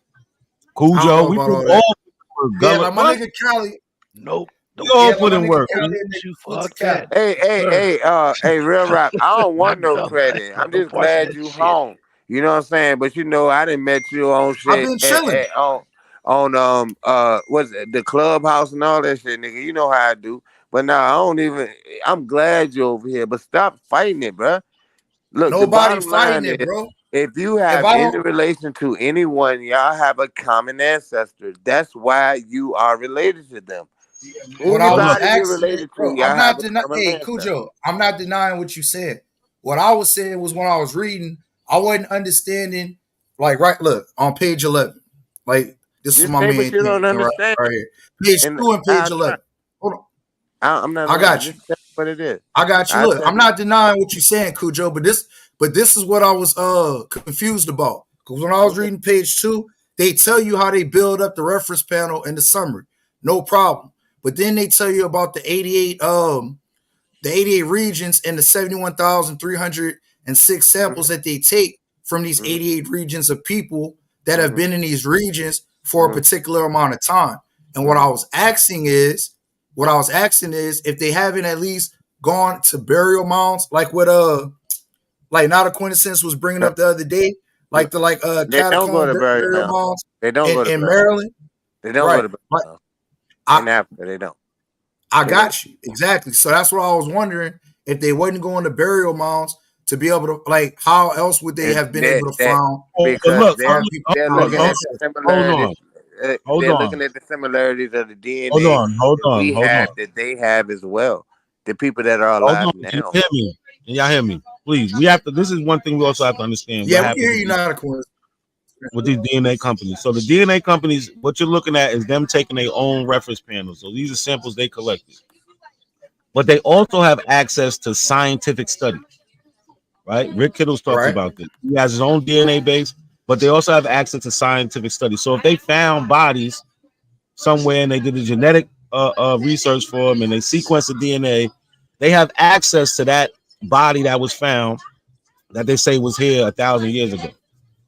I don't Cujo, know we about put all that. all put Yeah, Gullah. like my What? nigga Cali. Nope. We all Yeah, like put my in nigga work. Cali. You What's fuck Cali? that. Hey, real rap. I don't want no No, that's credit. not I'm no just part of glad that you shit. home. You know what I'm saying? But I didn't met you on I've shit been chilling. on what's it, the clubhouse and all that shit, nigga. You know how I do. But now I don't even. I'm glad you're over here. But stop fighting it, bruh. Look, the Nobody bottom fighting line it, is, bro. if you If have I any don't, relation to anyone, y'all have a common ancestor. That's why you are related to them. what I Hold was up. Anybody you're asking, related to, bro, y'all I'm have not a denying. common Hey, ancestor. Cujo, I'm not denying what you said. What I was saying was when I was reading, I wasn't understanding. Like, right, look on page 11. Like, this is Just my say main what you thing don't understand. right here. Page And 2 and page I'll try. 11. Hold on, I'm not I lying. got you. Just tell me what it is. I got you. I'll Look, tell I'm you. not denying what you're saying, Cujo, but this is what I was confused about. Because when I was Okay. reading page 2, they tell you how they build up the reference panel in the summary. No problem. But then they tell you about the the 88 regions and the 71,306 samples that they take from these 88 regions of people that have been in these regions for a particular amount of time. And what I was asking is if they haven't at least gone to burial mounds, like what like Not a Coincidence was bringing up the other day, like the they don't go to burial mounds. They don't go to in Maryland. They don't go to burial mounds. In Africa, they don't. I got you. Exactly. So that's what I was wondering, if they wasn't going to burial mounds to be able to, like, how else would they have been able to find? Because they're looking at the similarities. They're looking at the similarities of the DNA we have that they have as well. The people that are alive now. Can y'all hear me? Please. We have to. This is one thing we also have to understand. Yeah, we hear you, Not a Coincidence. With these DNA companies. So the DNA companies, what you're looking at is them taking their own reference panels. So these are samples they collected. But they also have access to scientific studies, right? Rick Kittles talks about this. He has his own DNA base, but they also have access to scientific studies. So if they found bodies somewhere and they did a genetic research for them and they sequenced the DNA, they have access to that body that was found that they say was here 1,000 years ago.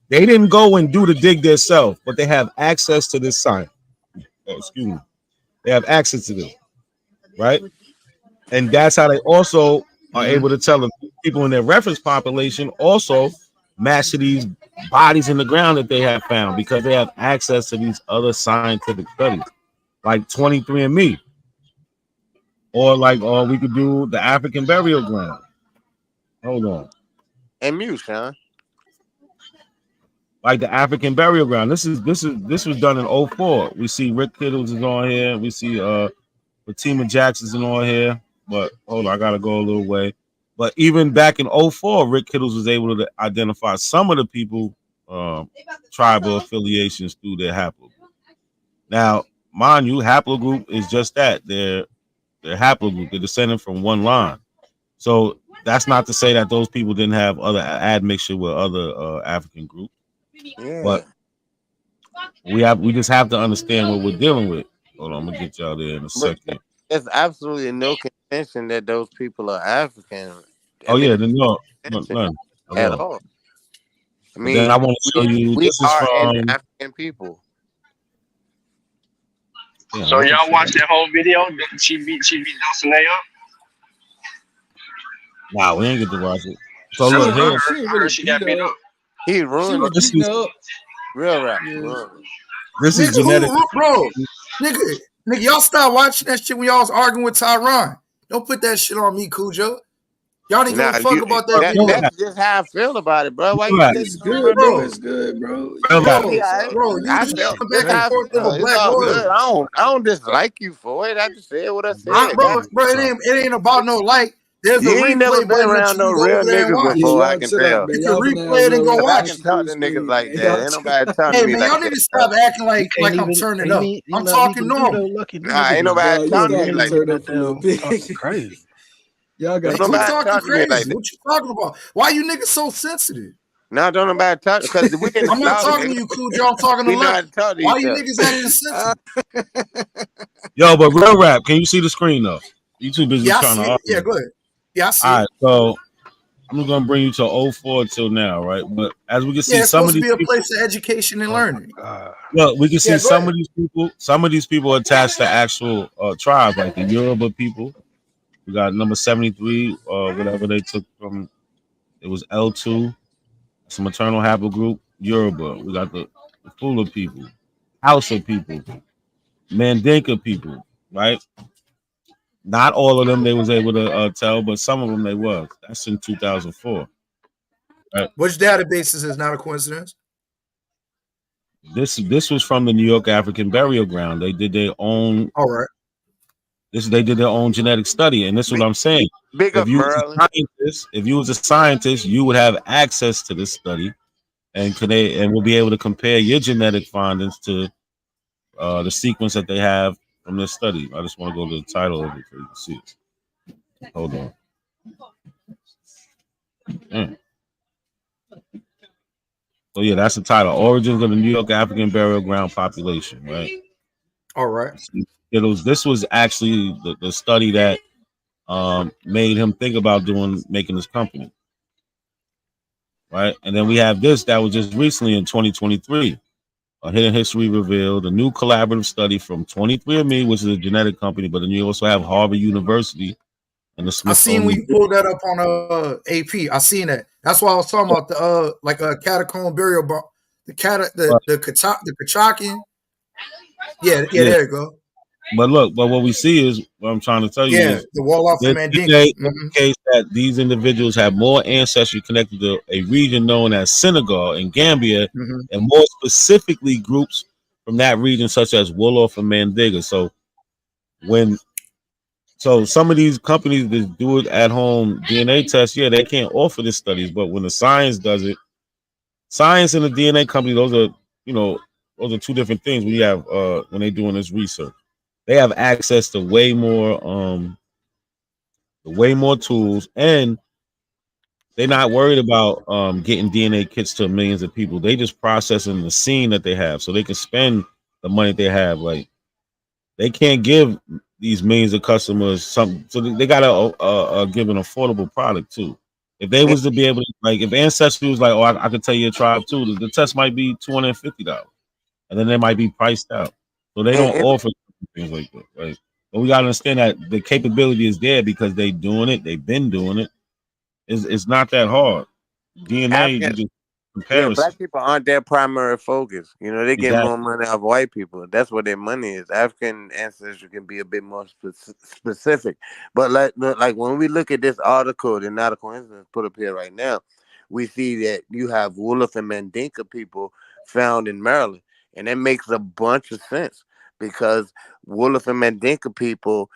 They didn't go and do the dig themselves, but they have access to this science. Oh, excuse me. They have access to this, right? And that's how they also are able to tell the people in their reference population also match to these bodies in the ground that they have found, because they have access to these other scientific studies, like 23andMe, or like we could do the African burial ground. Hold on. And mute, Sean. Like the African burial ground. This was done in 2004. We see Rick Kittles is on here. We see Fatima Jackson's on here. But hold on, I gotta go a little way. But even back in 2004, Rick Kittles was able to identify some of the people tribal affiliations through their haplogroup. Now, mind you, haplogroup is just that. They're haplogroup. They're descended from one line. So that's not to say that those people didn't have other admixture with other African groups. Yeah. But we just have to understand what we're dealing with. Hold on, I'm gonna get y'all there in a second. There's absolutely no contention that those people are African. Oh yeah, no, none at all. I mean, then I want to show you. We This is are from African people. Yeah, So y'all watch that whole video? She be dosing they up. Nah, we ain't get to watch it. So I look here. heard she got beat up. He ruined it. This is Real rap. this is genetic. Bro, nigga, y'all stop watching that shit when y'all was arguing with Tyron. Don't put that shit on me, Cujo. Y'all didn't give a fuck about that video. That's just how I feel about it, bro. Why you It's good, bro. It's good, bro. Bro, you just come back and forth with a black lawyer. I don't dislike you for it. I just said what I said. Bro, it ain't about no like. There's You a ain't never replay been button around that you no can go real over there and niggas watch. before. I can tell. You can replay it and go watch. I can talk to niggas like that. Ain't nobody talking Hey to me man, like y'all that. need to stop acting like I'm turning up. I'm talking normal. Nah, ain't nobody talking to me like That's crazy. Y'all got Don't nobody talking talk to me crazy. like that. What you talking about? Why you niggas so sensitive? Nah, don't nobody talk because we didn't. I'm not talking to you, Cujo. I'm talking to We not Left. talking to Why each you other. niggas acting sensitive? Yo, but real rap, can you see the screen though? You too busy Yeah, I trying see to it. argue. Yeah, go ahead. Yeah, I see All it. right, so I'm gonna bring you to 04 till now, right? But as we can see, Yeah, it's some of supposed to these be a place of education and learning. look, we can see Yeah, go some ahead. of these people. Some of these people attached to actual tribes, like the Yoruba people. We got number 73, whatever they took from. It was L2, some maternal haplogroup, Yoruba. We got the Fula people, Hausa people, Mandinka people, right? Not all of them they was able to tell, but some of them they was. That's in 2004. Right? Which databases is not a coincidence? This was from the New York African Burial Ground. They did their own. All right. They did their own genetic study, and this is what I'm saying. Big up, If you was a scientist, you would have access to this study, and will be able to compare your genetic findings to the sequence that they have from this study. I just want to go to the title of it so you can see it. Hold on. So yeah, that's the title. Origins of the New York African Burial Ground Population, right? All right. This was actually the study that made him think about making this company, right? And then we have this that was just recently in 2023. A Hidden History Revealed, a new collaborative study from 23andMe, which is a genetic company, but then you also have Harvard University and the I seen when Smithsonian. you pulled that up on AP. I seen that. That's why I was talking about the like a catacomb burial, the Kachakin. Yeah, Yeah, there you go. but what we see is what I'm trying to tell you Yeah, is the wall off of this Mandinka. DNA indicates that these individuals have more ancestry connected to a region known as Senegal in Gambia, and more specifically groups from that region such as Wolof and Mandinka. So some of these companies that do it at home DNA tests, yeah, they can't offer the studies, but when the science does it, science and the DNA company, those are two different things. We have when they're doing this research, they have access to way more tools, and they're not worried about getting DNA kits to millions of people. They just processing the scene that they have, so they can spend the money they have. Like they can't give these millions of customers something, so they gotta give an affordable product too. If they was to be able to, like, if Ancestry was like, oh, I could tell you a tribe too, the test might be $250, and then they might be priced out. So they don't offer things like that. Right? But we gotta understand that the capability is there because they doing it. They've been doing it. It's not that hard. DNA, you African, just yeah, comparison. black people aren't their primary focus. You know, they get more Exactly. money off white people. That's what their money is. African ancestry can be a bit more specific. But like when we look at this article, the not a coincidence put up here right now, we see that you have Wolof and Mandinka people found in Maryland. And that makes a bunch of sense because Wolof and Mandinka people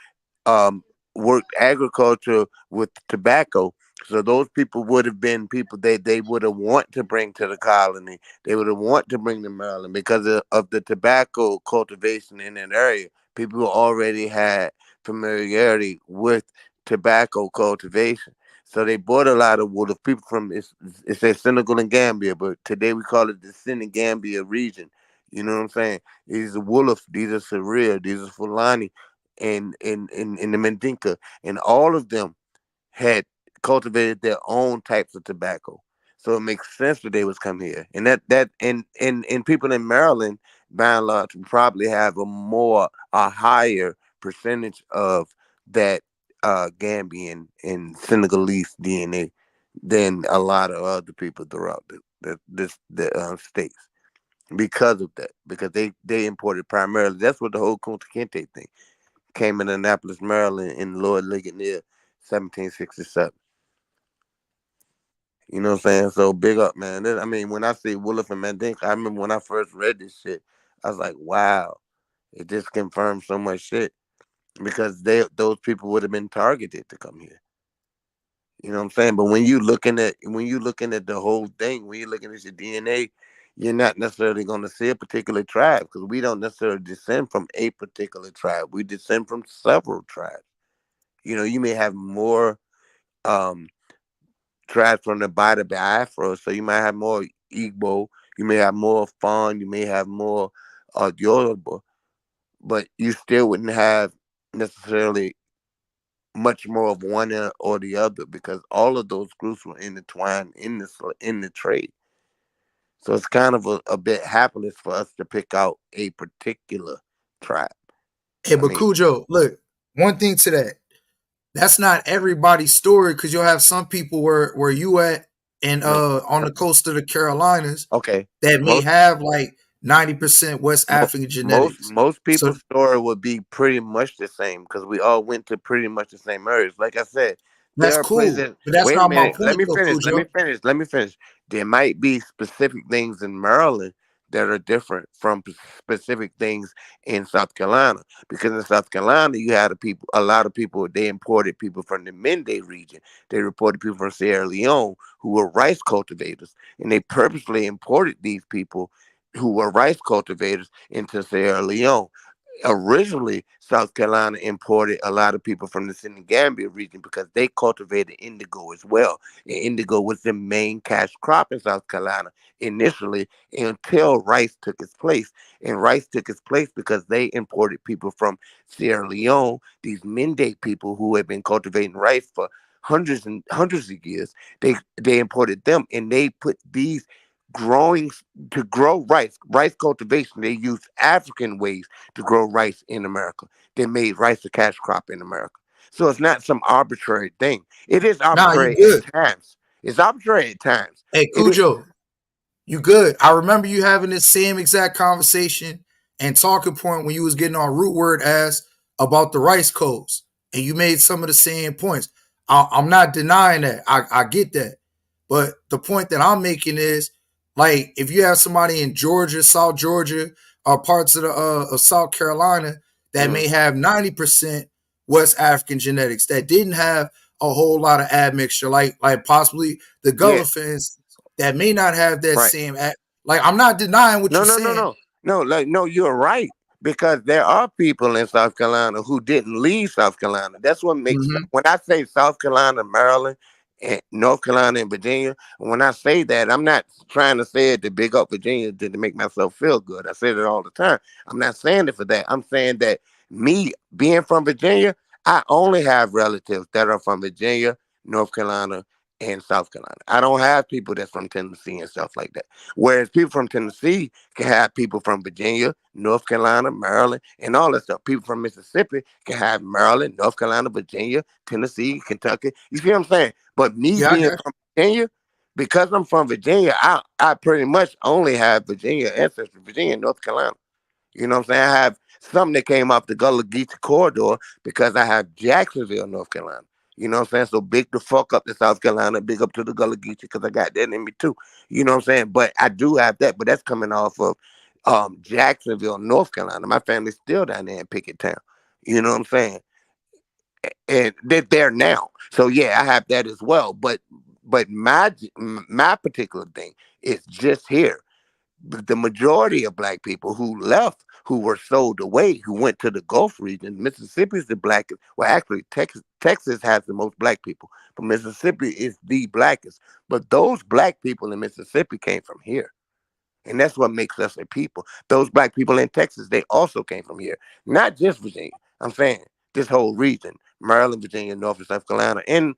um, worked agriculture with tobacco. So those people would have been people they would have want to bring to the colony. They would have want to bring to Maryland because of the tobacco cultivation in that area. People already had familiarity with tobacco cultivation. So they brought a lot of wood of people from it says Senegal and Gambia, but today we call it the Senegambia region. You know what I'm saying? These are Wolof, these are Surreal, these are Fulani, and the Mandinka, and all of them had cultivated their own types of tobacco. So it makes sense that they was come here. And and people in Maryland, by and large, probably have a higher percentage of that Gambian and Senegalese DNA than a lot of other people throughout the states because of that. Because they imported primarily. That's what the whole Kunta Kinte thing came in Annapolis, Maryland, in Lord Ligonier, 1767. You know what I'm saying? So big up, man. I mean, when I see Wolof and Mandinka, I remember when I first read this shit, I was like, wow, it just confirms so much shit because those people would have been targeted to come here. You know what I'm saying? But when you looking at the whole thing, when you're looking at your DNA, you're not necessarily going to see a particular tribe because we don't necessarily descend from a particular tribe. We descend from several tribes. You know, you may have more um tribes from the Bida Biafra, so you might have more Igbo, you may have more Fon, you may have more Yoruba, but you still wouldn't have necessarily much more of one or the other because all of those groups were intertwined in the trade. So it's kind of a bit hapless for us to pick out a particular tribe. Hey, I but mean, Cujo, look, one thing to that. That's not everybody's story because you'll have some people where you at and no, on the coast of the Carolinas okay. that may Most have like 90% West African genetics. most So people's story would be pretty much the same because we all went to pretty much the same areas. Like I said, that's there are cool. places. But that's Wait a not my minute. Let point me though, finish. Let me Cujo. finish. Let me finish. There might be specific things in Maryland that are different from specific things in South Carolina because in South Carolina you had a lot of people. They imported people from the Mende region. They reported people from Sierra Leone who were rice cultivators, and they purposely imported these people who were rice cultivators into Sierra Leone. originally South Carolina imported a lot of people from the Senegambia region because they cultivated indigo as well. And indigo was the main cash crop in South Carolina initially until rice took its place. And rice took its place because they imported people from Sierra Leone, these Mende people who had been cultivating rice for hundreds and hundreds of years. They imported them and they put these growing to grow rice cultivation. They used African ways to grow rice in America. They made rice a cash crop in America. So it's not some arbitrary thing. It is Nah, you arbitrary good. at times. It's arbitrary at times. Hey, It is. Cujo, you good. I remember you having this same exact conversation and talking point when you was getting on root word ass about the rice codes. And you made some of the same points. I'm not denying that. I get that. But the point that I'm making is, like, if you have somebody in Georgia, South Georgia, or parts of the of South Carolina that may have 90% West African genetics that didn't have a whole lot of admixture, like possibly the Yeah, Gullifans that may not have that right. same like, I'm not denying what No, you're no, no, saying. no. No, you're right. Because there are people in South Carolina who didn't leave South Carolina. That's what makes, Mhm. when I say South Carolina, Maryland, and North Carolina and Virginia, when I say that, I'm not trying to say it to big up Virginia to make myself feel good. I say it all the time. I'm not saying it for that. I'm saying that me being from Virginia, I only have relatives that are from Virginia, North Carolina, and South Carolina. I don't have people that's from Tennessee and stuff like that. Whereas people from Tennessee can have people from Virginia, North Carolina, Maryland, and all that stuff. People from Mississippi can have Maryland, North Carolina, Virginia, Tennessee, Kentucky. You see what I'm saying? But me Yeah, I being got from Virginia, because I'm from Virginia, I pretty much only have Virginia ancestry, Virginia, North Carolina. You know what I'm saying? I have some that came off the Gullah Geechee corridor because I have Jacksonville, North Carolina. You know what I'm saying? So big the fuck up to South Carolina, big up to the Gullah Geechee because I got that in me too. You know what I'm saying? But I do have that, but that's coming off of Jacksonville, North Carolina. My family's still down there in Pickett Town. You know what I'm saying? And they're there now. So yeah, I have that as well. But my particular thing is just here. The majority of black people who left, who were sold away, who went to the Gulf region. Mississippi is the blackest. Well, actually, Texas has the most black people, but Mississippi is the blackest. But those black people in Mississippi came from here. And that's what makes us a people. Those black people in Texas, they also came from here. Not just Virginia. I'm saying this whole region, Maryland, Virginia, North and South Carolina, and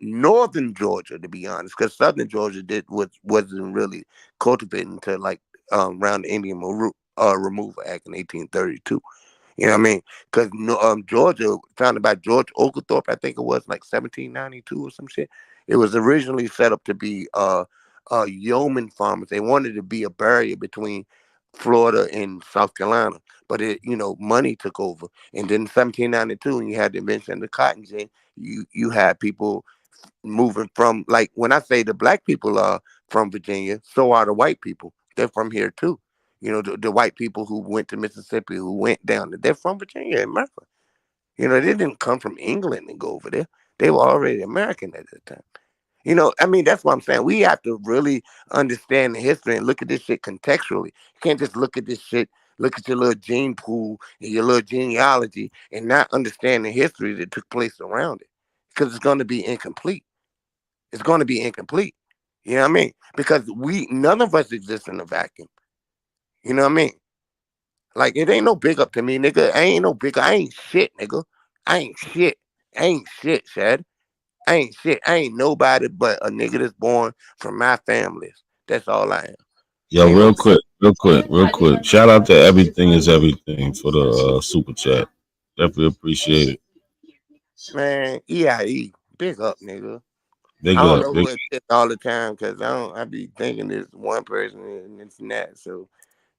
northern Georgia, to be honest, because southern Georgia wasn't really cultivating until like around the Indian Removal Act in 1832. You know what I mean? Because Georgia, founded by George Oglethorpe, I think it was like 1792 or some shit. It was originally set up to be yeoman farmers. They wanted to be a barrier between Florida and South Carolina, but money took over. And then 1792, when you had the invention of the cotton gin, you had people moving from, like, when I say the black people are from Virginia, so are the white people. They're from here too. The white people who went to Mississippi, who went down there, they're from Virginia and Maryland. They didn't come from England and go over there. They were already American at that time. I mean, that's what I'm saying. We have to really understand the history and look at this shit contextually. You can't just look at this shit, look at your little gene pool and your little genealogy and not understand the history that took place around it, because it's going to be incomplete. It's going to be incomplete. You know what I mean? Because none of us exist in a vacuum. You know what I mean? Like, it ain't no big up to me, nigga. I ain't no big. I ain't shit, nigga. I ain't shit. I ain't shit, Shad. I ain't shit. I ain't nobody but a nigga that's born from my families. That's all I am. Yo, real quick. Shout out to Everything is Everything for the super chat. Definitely appreciate it. Man, EIE. Big up, nigga. Big I don't up. know who it is all the time because I be thinking it's one person and it's not. So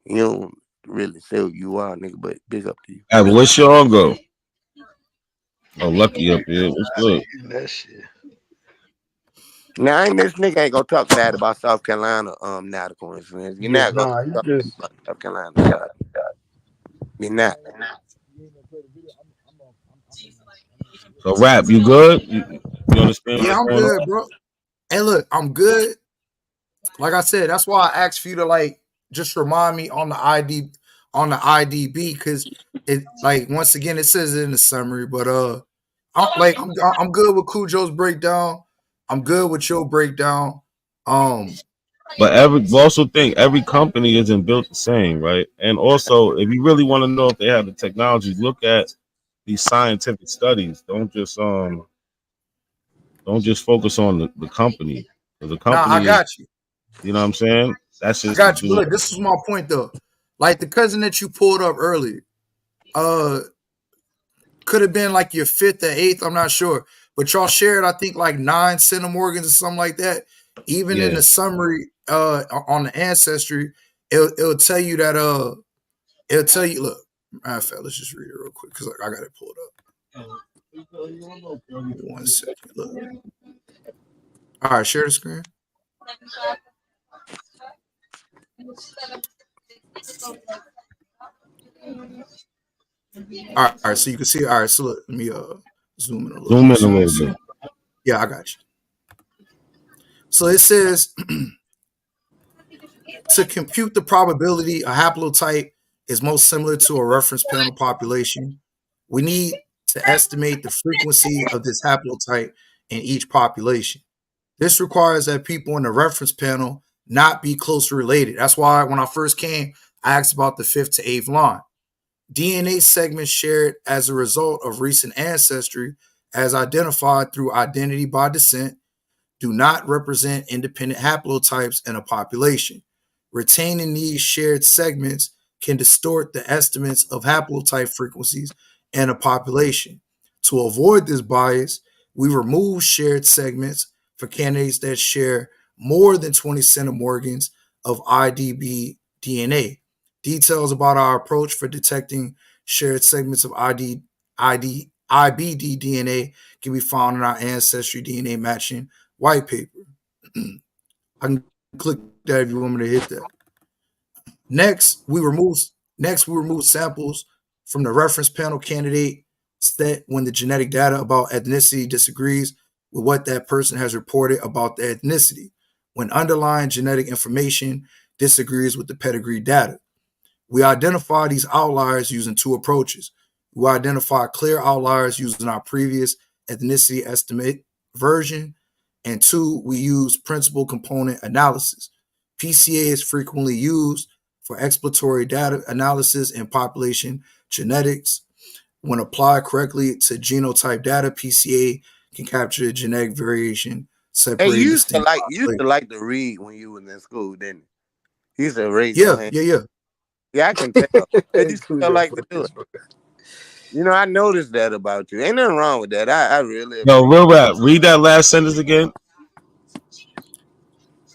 you don't really say who you are, nigga, but big up to you. Hey, where Sean go? Oh, Lucky up here. What's good? That shit. Now, this nigga ain't gonna talk bad about South Carolina. Not a coincidence. You're Yeah, not gonna nah, you talk just about South Carolina, Shad. You're not. So, Rap, you good? You understand Yeah, what's I'm going on? good, bro. Hey, look, I'm good. Like I said, that's why I asked for you to, like, just remind me on the on the IDB because it like once again it says it in the summary, but I'm good with Cujo's breakdown. I'm good with your breakdown. But also think every company isn't built the same, right? And also, if you really want to know if they have the technology, look at these scientific studies. Don't just focus on the company. Because the Nah, I company is, got you. you know what I'm saying? That's I just got you. do But it. look, this is my point though. Like the cousin that you pulled up earlier, could have been like your fifth or eighth, I'm not sure. But y'all shared, I think, like 9 centimorgans or something like that. Even in Yeah. the summary on the ancestry, it'll tell you that it'll tell you, look, matter of fact, let's just read it real quick because I got it pulled up. 1 second. Look. All right, share the screen. All right, so you can see. All right, so look, let me zoom in a little Zoom bit. in a So you can little see. bit. Yeah, I got you. So it says to compute the probability a haplotype is most similar to a reference panel population, we need to estimate the frequency of this haplotype in each population. This requires that people in the reference panel not be closely related. That's why when I first came, I asked about the 5th to 8th line. DNA segments shared as a result of recent ancestry, as identified through identity by descent, do not represent independent haplotypes in a population. Retaining these shared segments can distort the estimates of haplotype frequencies in a population. To avoid this bias, we remove shared segments for candidates that share more than 20 centimorgans of IDB DNA. Details about our approach for detecting shared segments of IBD DNA can be found in our ancestry DNA matching white paper. I can click that if you want me to hit that. Next, we remove samples from the reference panel candidate set when the genetic data about ethnicity disagrees with what that person has reported about the ethnicity, when underlying genetic information disagrees with the pedigree data. We identify these outliers using 2 approaches. We identify clear outliers using our previous ethnicity estimate version, and 2, we use principal component analysis. PCA is frequently used for exploratory data analysis in population genetics. When applied correctly to genotype data, PCA can capture genetic variation, Hey, separating distinct you used to populations. like to read when you was in school, didn't you? You used to raise your Yeah, hand. yeah, yeah. Yeah, I can tell. But you still Cujo, like to do it. You know, I noticed that about you. Ain't nothing wrong with that. I really Yo, appreciate real rap. Read that last sentence again.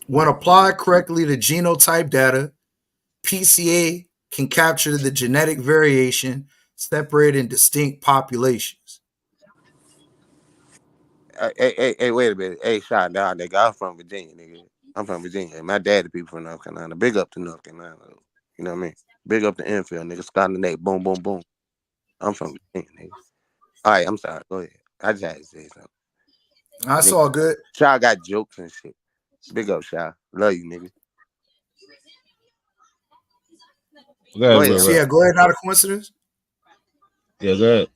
When applied correctly to genotype data, PCA can capture the genetic variation separated in distinct populations. Hey, wait a minute. Hey, shot down, nigga. I'm from Virginia, nigga. I'm from Virginia. My daddy people from North Carolina. Big up to North Carolina. You know what I mean? Big up to Enfield, nigga. Scott the Nate. Boom, boom, boom. I'm from Virginia, nigga. All right, I'm sorry. Go ahead. I just had to say something. That's Nigga, all good. Shaw got jokes and shit. Big up, Shaw. Love you, nigga. Go ahead. So yeah, go ahead. Not a coincidence. Yeah, go ahead.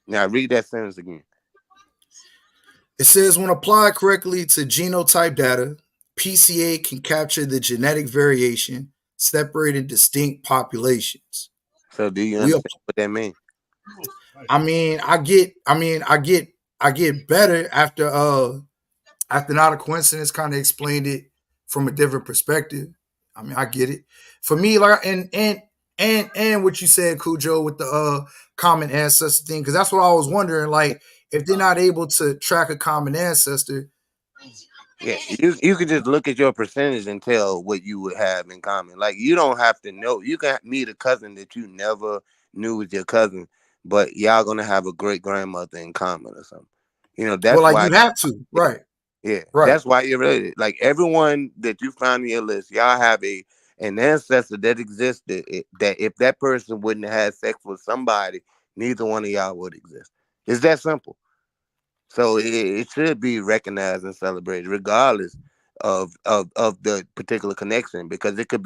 Now read that sentence again. It says when applied correctly to genotype data, PCA can capture the genetic variation separated distinct populations. So do you understand what that means? I get better after not a coincidence kind of explained it from a different perspective. I mean, I get it. For me, like and what you said, Cujo, with the common ancestor thing, because that's what I was wondering. Like, if they're not able to track a common ancestor, Yeah, you could just look at your percentage and tell what you would have in common. Like you don't have to know. You can meet a cousin that you never knew was your cousin, but y'all gonna have a great grandmother in common or something. You know, well, that's like why. you have to, right? Yeah, Right. that's why you're related. Like everyone that you found in your list, y'all have an ancestor that existed. That if that person wouldn't have had sex with somebody, neither one of y'all would exist. It's that simple. So it should be recognized and celebrated, regardless of the particular connection, because it could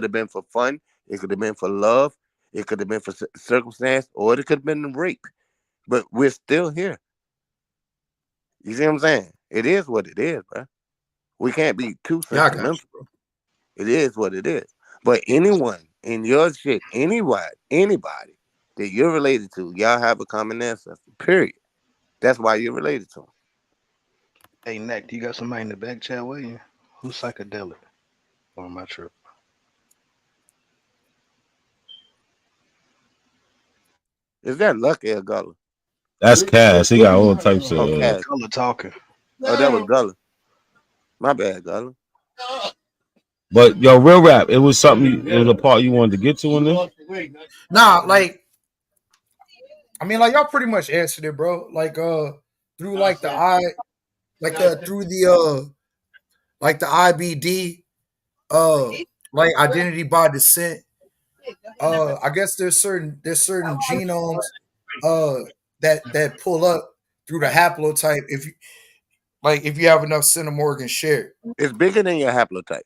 have been for fun. It could have been for love. It could have been for circumstance, or it could have been rape. But we're still here. You see what I'm saying? It is what it is, bro. We can't be too sentimental. It is what it is. But anyone in your shit, anybody that you're related to, y'all have a common ancestor. Period. That's why you're related to them. Hey, Nick, you got somebody in the back chat with you? Who's psychedelic on my trip? Is that Lucky or Gullah? That's Cash. He got all types of. Gullah talking. Oh, that was Gullah. My bad, Gullah. But yo, real rap. It was something. It was a part you wanted to get to in this. Nah, like, I mean, like y'all pretty much answered it, bro. Like, through like the through the like the IBD, like identity by descent. I guess there's certain genomes, that pull up through the haplotype if you have enough centimorgan shared. It's bigger than your haplotype.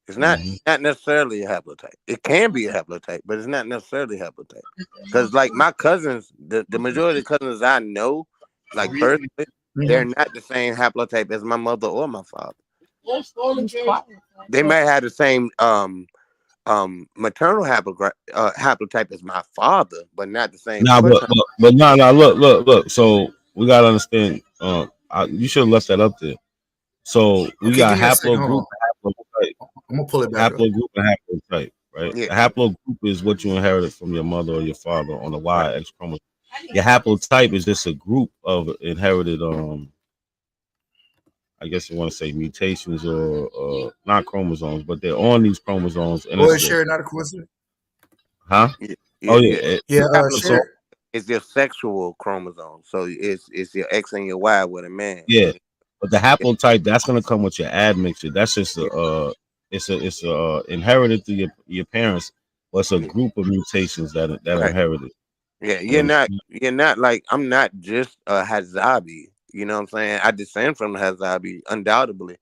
It's not necessarily a haplotype. It can be a haplotype, but it's not necessarily a haplotype. Because like my cousins, the majority of cousins I know, like personally, they're not the same haplotype as my mother or my father. They might have the same maternal haplotype as my father, but not the same. Nah, but nah. Look. So we gotta understand. You should have left that up there. So we got haplogroup, haplotype. I'm gonna pull it back. Haplogroup and haplotype, right? Yeah. The haplogroup is what you inherited from your mother or your father on the Y X chromosome. Your haplotype is just a group of inherited, I guess you want to say mutations or not chromosomes, but they're on these chromosomes. And Boy, share not a coincidence. Huh? Yeah. So, it's your sexual chromosome, so it's your X and your Y with a man. Yeah, but the haplotype that's gonna come with your admixture. That's just it's inherited through your parents, but it's a group of mutations that are inherited. Yeah, you're not like I'm not just a Hazabi. You know what I'm saying? I descend from the Hazabi, undoubtedly,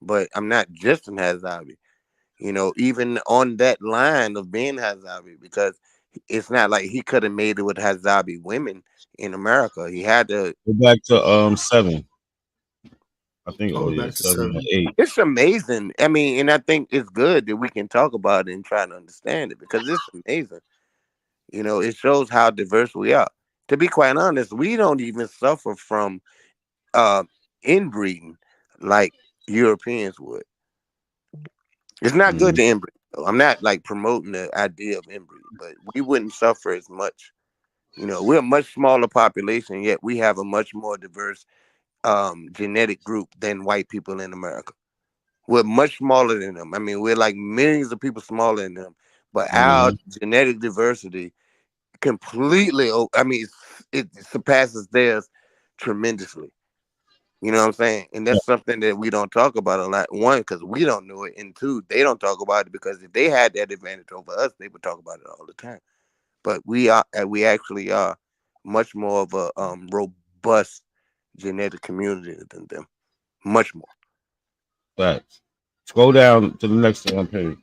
but I'm not just an Hazabi. You know, even on that line of being Hazabi, because it's not like he could have made it with Hazabi women in America. He had to go back to 7. I think 7 or 8. It's amazing. I mean, and I think it's good that we can talk about it and try to understand it because it's amazing. You know, it shows how diverse we are. To be quite honest, we don't even suffer from inbreeding like Europeans would. It's not good to inbreed. Though. I'm not like promoting the idea of inbreeding, but we wouldn't suffer as much. You know, we're a much smaller population, yet we have a much more diverse genetic group than white people in America. We're much smaller than them. I mean, we're like millions of people smaller than them, but our genetic diversity completely, I mean, it surpasses theirs tremendously. You know what I'm saying? And that's something that we don't talk about a lot. One, because we don't know it, and two, they don't talk about it because if they had that advantage over us, they would talk about it all the time. But we actually are much more of a robust genetic community than them. Much more. Facts. Scroll down to the next one page.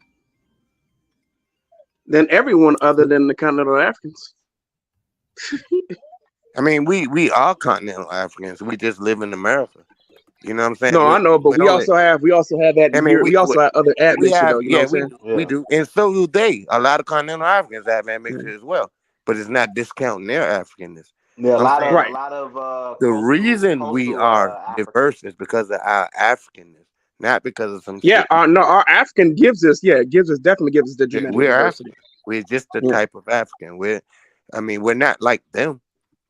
Than everyone other than the continental Africans. I mean, we are continental Africans. We just live in America. You know what I'm saying? No, I know, but we also have that. I mean, we also have other admixture, though. You know what I'm saying? We do, and so do they. A lot of continental Africans have admixture as well, but it's not discounting their Africanness. Yeah, a lot of the reason we are diverse is because of our Africanness, not because of some. Yeah, our African definitely gives us the genetic we're diversity. African. We're just the type of African. We're not like them,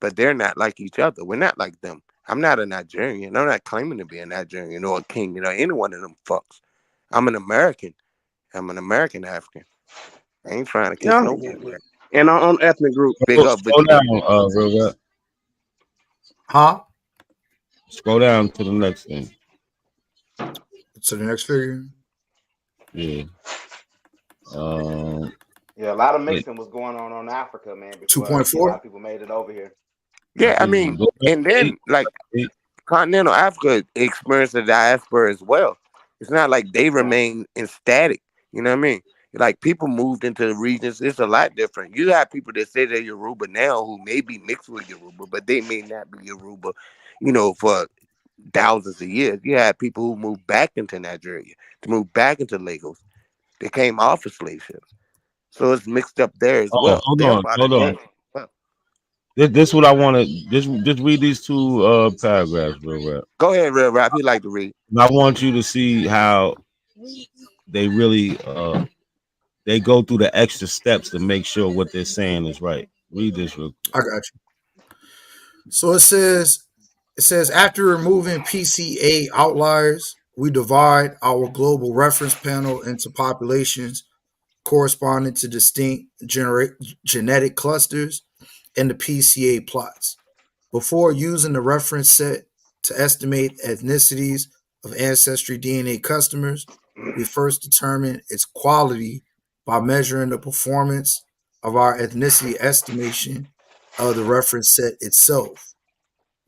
but they're not like each other. We're not like them. I'm not a Nigerian. I'm not claiming to be a Nigerian or a Kenyan or any one of them fucks. I'm an American. I'm an American African. I ain't trying to kiss nobody. And our own ethnic group. Big up, Scroll down, real rap. Huh? Scroll down to the next thing. To the next figure. Yeah. Yeah, a lot of mixing was going on Africa, man. 2.4. A lot of people made it over here. Yeah, I mean, and then like continental Africa experienced the diaspora as well. It's not like they remain static. You know what I mean? Like people moved into the regions. It's a lot different. You have people that say they're Yoruba now who may be mixed with Yoruba, but they may not be Yoruba, for thousands of years. You have people who moved back into Nigeria, to move back into Lagos. They came off of slave ships. So it's mixed up there as Oh, well. They're part of hold on. that. Well, This what I want to just read these two paragraphs real rap. go ahead, Real Rap. You like to read. And I want you to see how they really they go through the extra steps to make sure what they're saying is right. Read this real quick. I got you. So it says after removing PCA outliers, we divide our global reference panel into populations corresponding to distinct genetic clusters and the PCA plots. Before using the reference set to estimate ethnicities of ancestry DNA customers, we first determine its quality by measuring the performance of our ethnicity estimation of the reference set itself.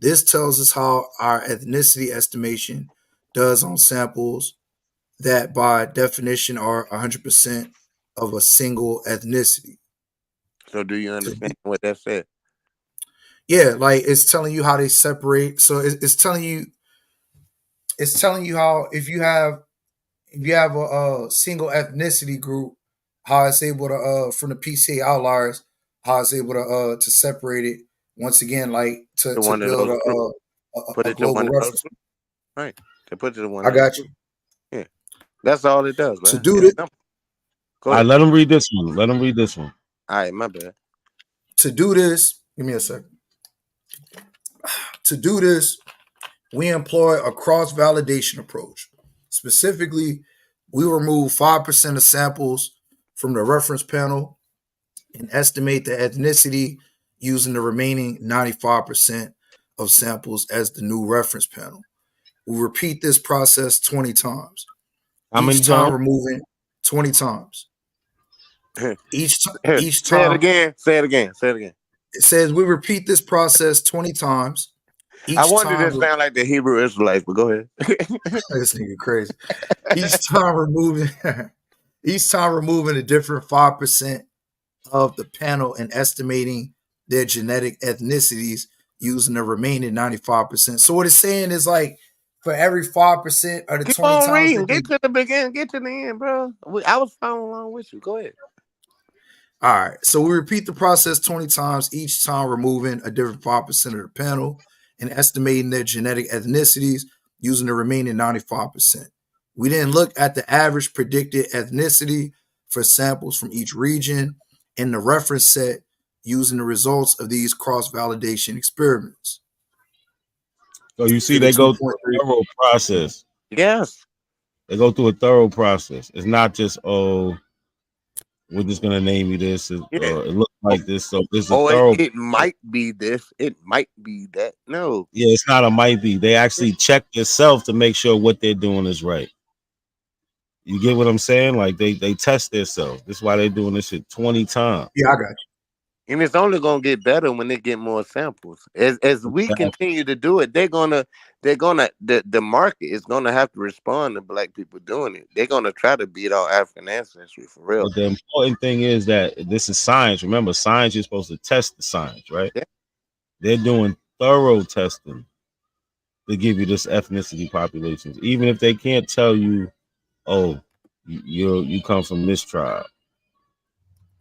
This tells us how our ethnicity estimation does on samples that by definition are 100% of a single ethnicity. So do you understand what that said? Yeah, like it's telling you how they separate. So it's telling you how if you have a single ethnicity group, how it's able to from the PCA outliers, how it's able to separate it once again, like to To one of build those groups. Put a it to global one of those reference. groups. Right. To put it to one I of those got you. groups. Yeah. That's all it does, To man. do It's this, simple. All Go right, ahead. let them read this one. Let them read this one. All right, my bad. give me a second. To do this, we employ a cross-validation approach. Specifically, we remove 5% of samples from the reference panel and estimate the ethnicity using the remaining 95% of samples as the new reference panel. We repeat this process 20 times. How many Each time times? removing 20 times. Each Say it time. again. Say it again. Say it again. It says we repeat this process 20 times. I Each wanted time. to sound like the Hebrew Israelites, but go ahead. This nigga crazy. Each time removing a different 5% of the panel and estimating their genetic ethnicities using the remaining 95%. So what it's saying is like for every 5% of the Keep 20 on times reading. that they Get to the beginning. Get to the end, bro. I was following along with you. Go ahead. All right. So we repeat the process 20 times, each time removing a different 5% of the panel and estimating their genetic ethnicities using the remaining 95%. We then look at the average predicted ethnicity for samples from each region and the reference set using the results of these cross-validation experiments. So you see, Figure they go through 2.3. a thorough process. Yes. They go through a thorough process. It's not just, we're just gonna name you this. It looks like this. So this is a thorough. It might be this. It might be that. No. Yeah, it's not a might be. They actually check themselves to make sure what they're doing is right. You get what I'm saying? Like they test themselves. This is why they're doing this shit 20 times. Yeah, I got you. And it's only gonna get better when they get more samples. As we continue to do it, the market is gonna have to respond to black people doing it. They're gonna try to beat our African ancestry for real. But the important thing is that this is science. Remember, science, you're supposed to test the science, right? Yeah. They're doing thorough testing to give you this ethnicity populations, even if they can't tell you, oh, you come from this tribe.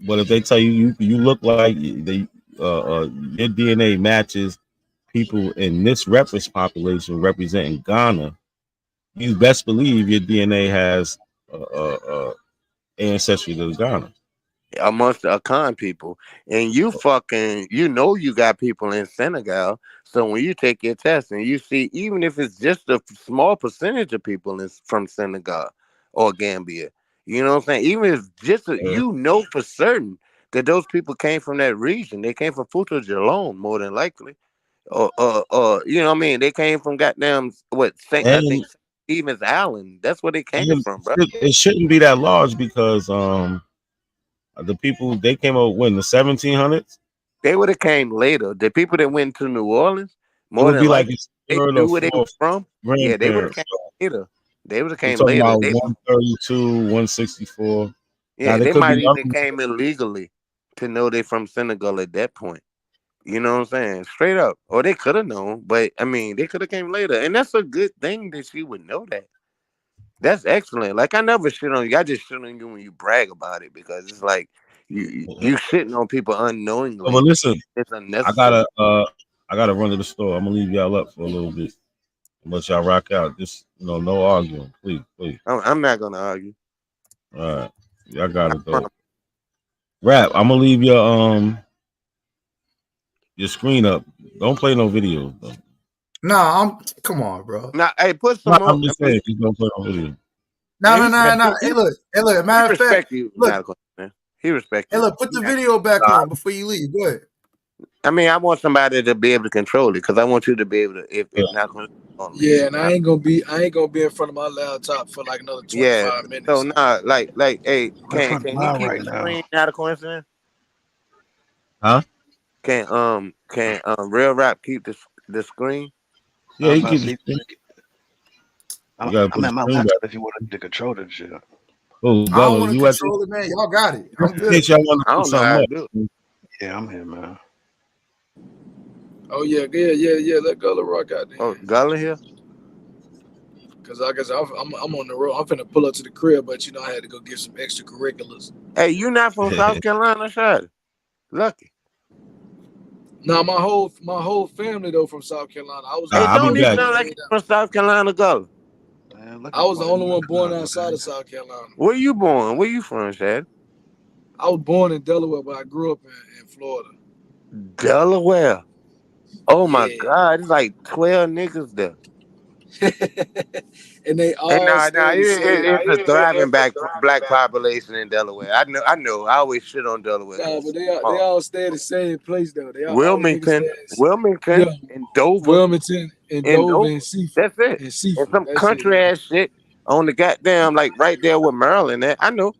But if they tell you you look like your DNA matches people in this reference population representing Ghana, you best believe your DNA has ancestry to Ghana. Amongst the Akan people, and you you got people in Senegal. So when you take your test and you see, even if it's just a small percentage of people from Senegal or Gambia, you know what I'm saying? Even if it's just for certain that those people came from that region, they came from Futo Jalon more than likely, or you know what I mean? They came from goddamn I think Stevens Island. That's where they came from, bro. It shouldn't be that large because the people they came out when the 1700s. They would have came later. The people that went to New Orleans, It more would than be like likely, his they third knew or where they were fourth from. Yeah, they would have grandparents. came later. They would have We're came talking later. about 132, 164. Now they they could might be even came illegally to know they from Senegal at that point. You know what I'm saying? Straight up. Or they could have known, but I mean, they could have came later. And that's a good thing that she would know that. That's excellent. Like I never shit on you. I just shit on you when you brag about it because it's like you shitting on people Oh, but unknowingly. listen, It's I unnecessary. gotta run to the store. I'm gonna leave y'all up for a little bit. Let y'all rock out. Just no arguing, please, please. I'm not gonna argue. All right, y'all got it though. Rap. I'm gonna leave your screen up. Don't play no videos though. Nah, come on, bro. Now, hey, put No, some more. I'm just saying, just don't play no video. No, Man, no, no, no. Hey, look. Matter of fact, you, look. medical man. He respect Hey, you. look. Put the video back on before you leave. Go ahead. I mean, I want somebody to be able to control it because I want you to be able to. If not on me, Yeah, and I ain't gonna be in front of my laptop for like another 25 minutes. So nah, hey, can he keep right the now. screen out of coincidence? Huh? Can real rap keep the screen? Yeah, he keep the screen. I'm at my laptop if you want to control that shit. Oh, I don't Bella, want to you at control it, man. Y'all got it. I'm in good. case y'all want I to do don't know how to something do else. Yeah, I'm here, man. Oh yeah. Let Gullah rock out there. Oh, Gullah here? Cause I guess I'm on the road. I'm finna pull up to the crib, but I had to go get some extracurriculars. Hey, you not from South Carolina, sir? Lucky. Nah, my whole family though from South Carolina. I was Hey, I'll be don't even back. sound like you from South Carolina, Gullah. I was the only one born outside of South Carolina. Where you born? Where you from, Shad? I was born in Delaware, but I grew up in Florida. Delaware. Oh my Yeah. God, it's like 12 niggas there. And they all it's a thriving black population in Delaware. I know. I always shit on Delaware. Nah, but they all stay at the same place though. All the niggas Wilmington, yeah, and Dover, Wilmington and Dover and Seaford. That's it. And Seaford. And some That's country ass shit on the goddamn like right there with Maryland. I know.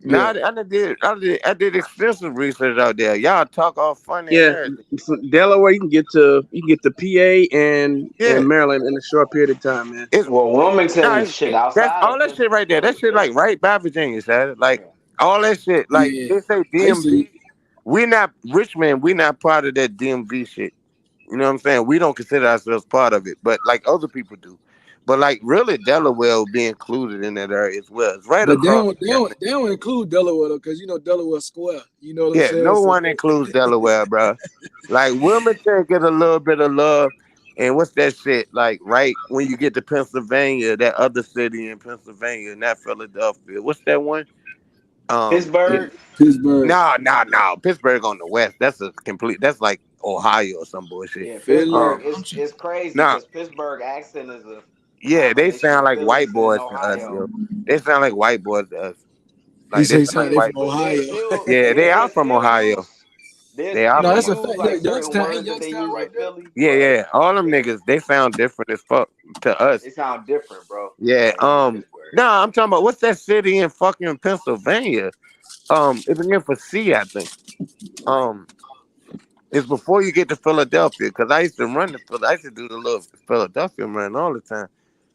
Now Yeah. I did extensive research out there. Y'all talk all funny and Yeah, everything. from Delaware you can get to PA and Maryland in a short period of time, man. Wilmington shit outside. That's all that shit right there. That shit like right by Virginia, Saturday. Like all that shit. Like they say DMV. We not Richmond. We not part of that DMV shit. You know what I'm saying? We don't consider ourselves part of it, but like other people do. But like really, Delaware will be included in that area as well. It's right But across. they don't include Delaware though, because Delaware Square. You know what I'm saying? No one includes Delaware, bro. Like Wilmington get a little bit of love, and what's that shit? Like right when you get to Pennsylvania, that other city in Pennsylvania, not Philadelphia. What's that one? Pittsburgh. Pittsburgh. No. Pittsburgh on the west. That's that's like Ohio or some bullshit. Yeah, Pittsburgh is crazy because Pittsburgh accent is a they combination sound of like white Phillies boys and to us, Ohio. yo. They sound like white boys to us. He Like says sound they like white from boys. Ohio. Yeah, they are from Ohio. They are No, from that's a Ohio. fact. Like certain Youngstown, words ain't that they Youngstown use right in there? Philly. Yeah. All them niggas, they sound different as fuck to us. They sound different, bro. Yeah. No, I'm talking about what's that city in fucking Pennsylvania? It begins for C, I think. It's before you get to Philadelphia, because I used to run I used to do the little Philadelphia run all the time.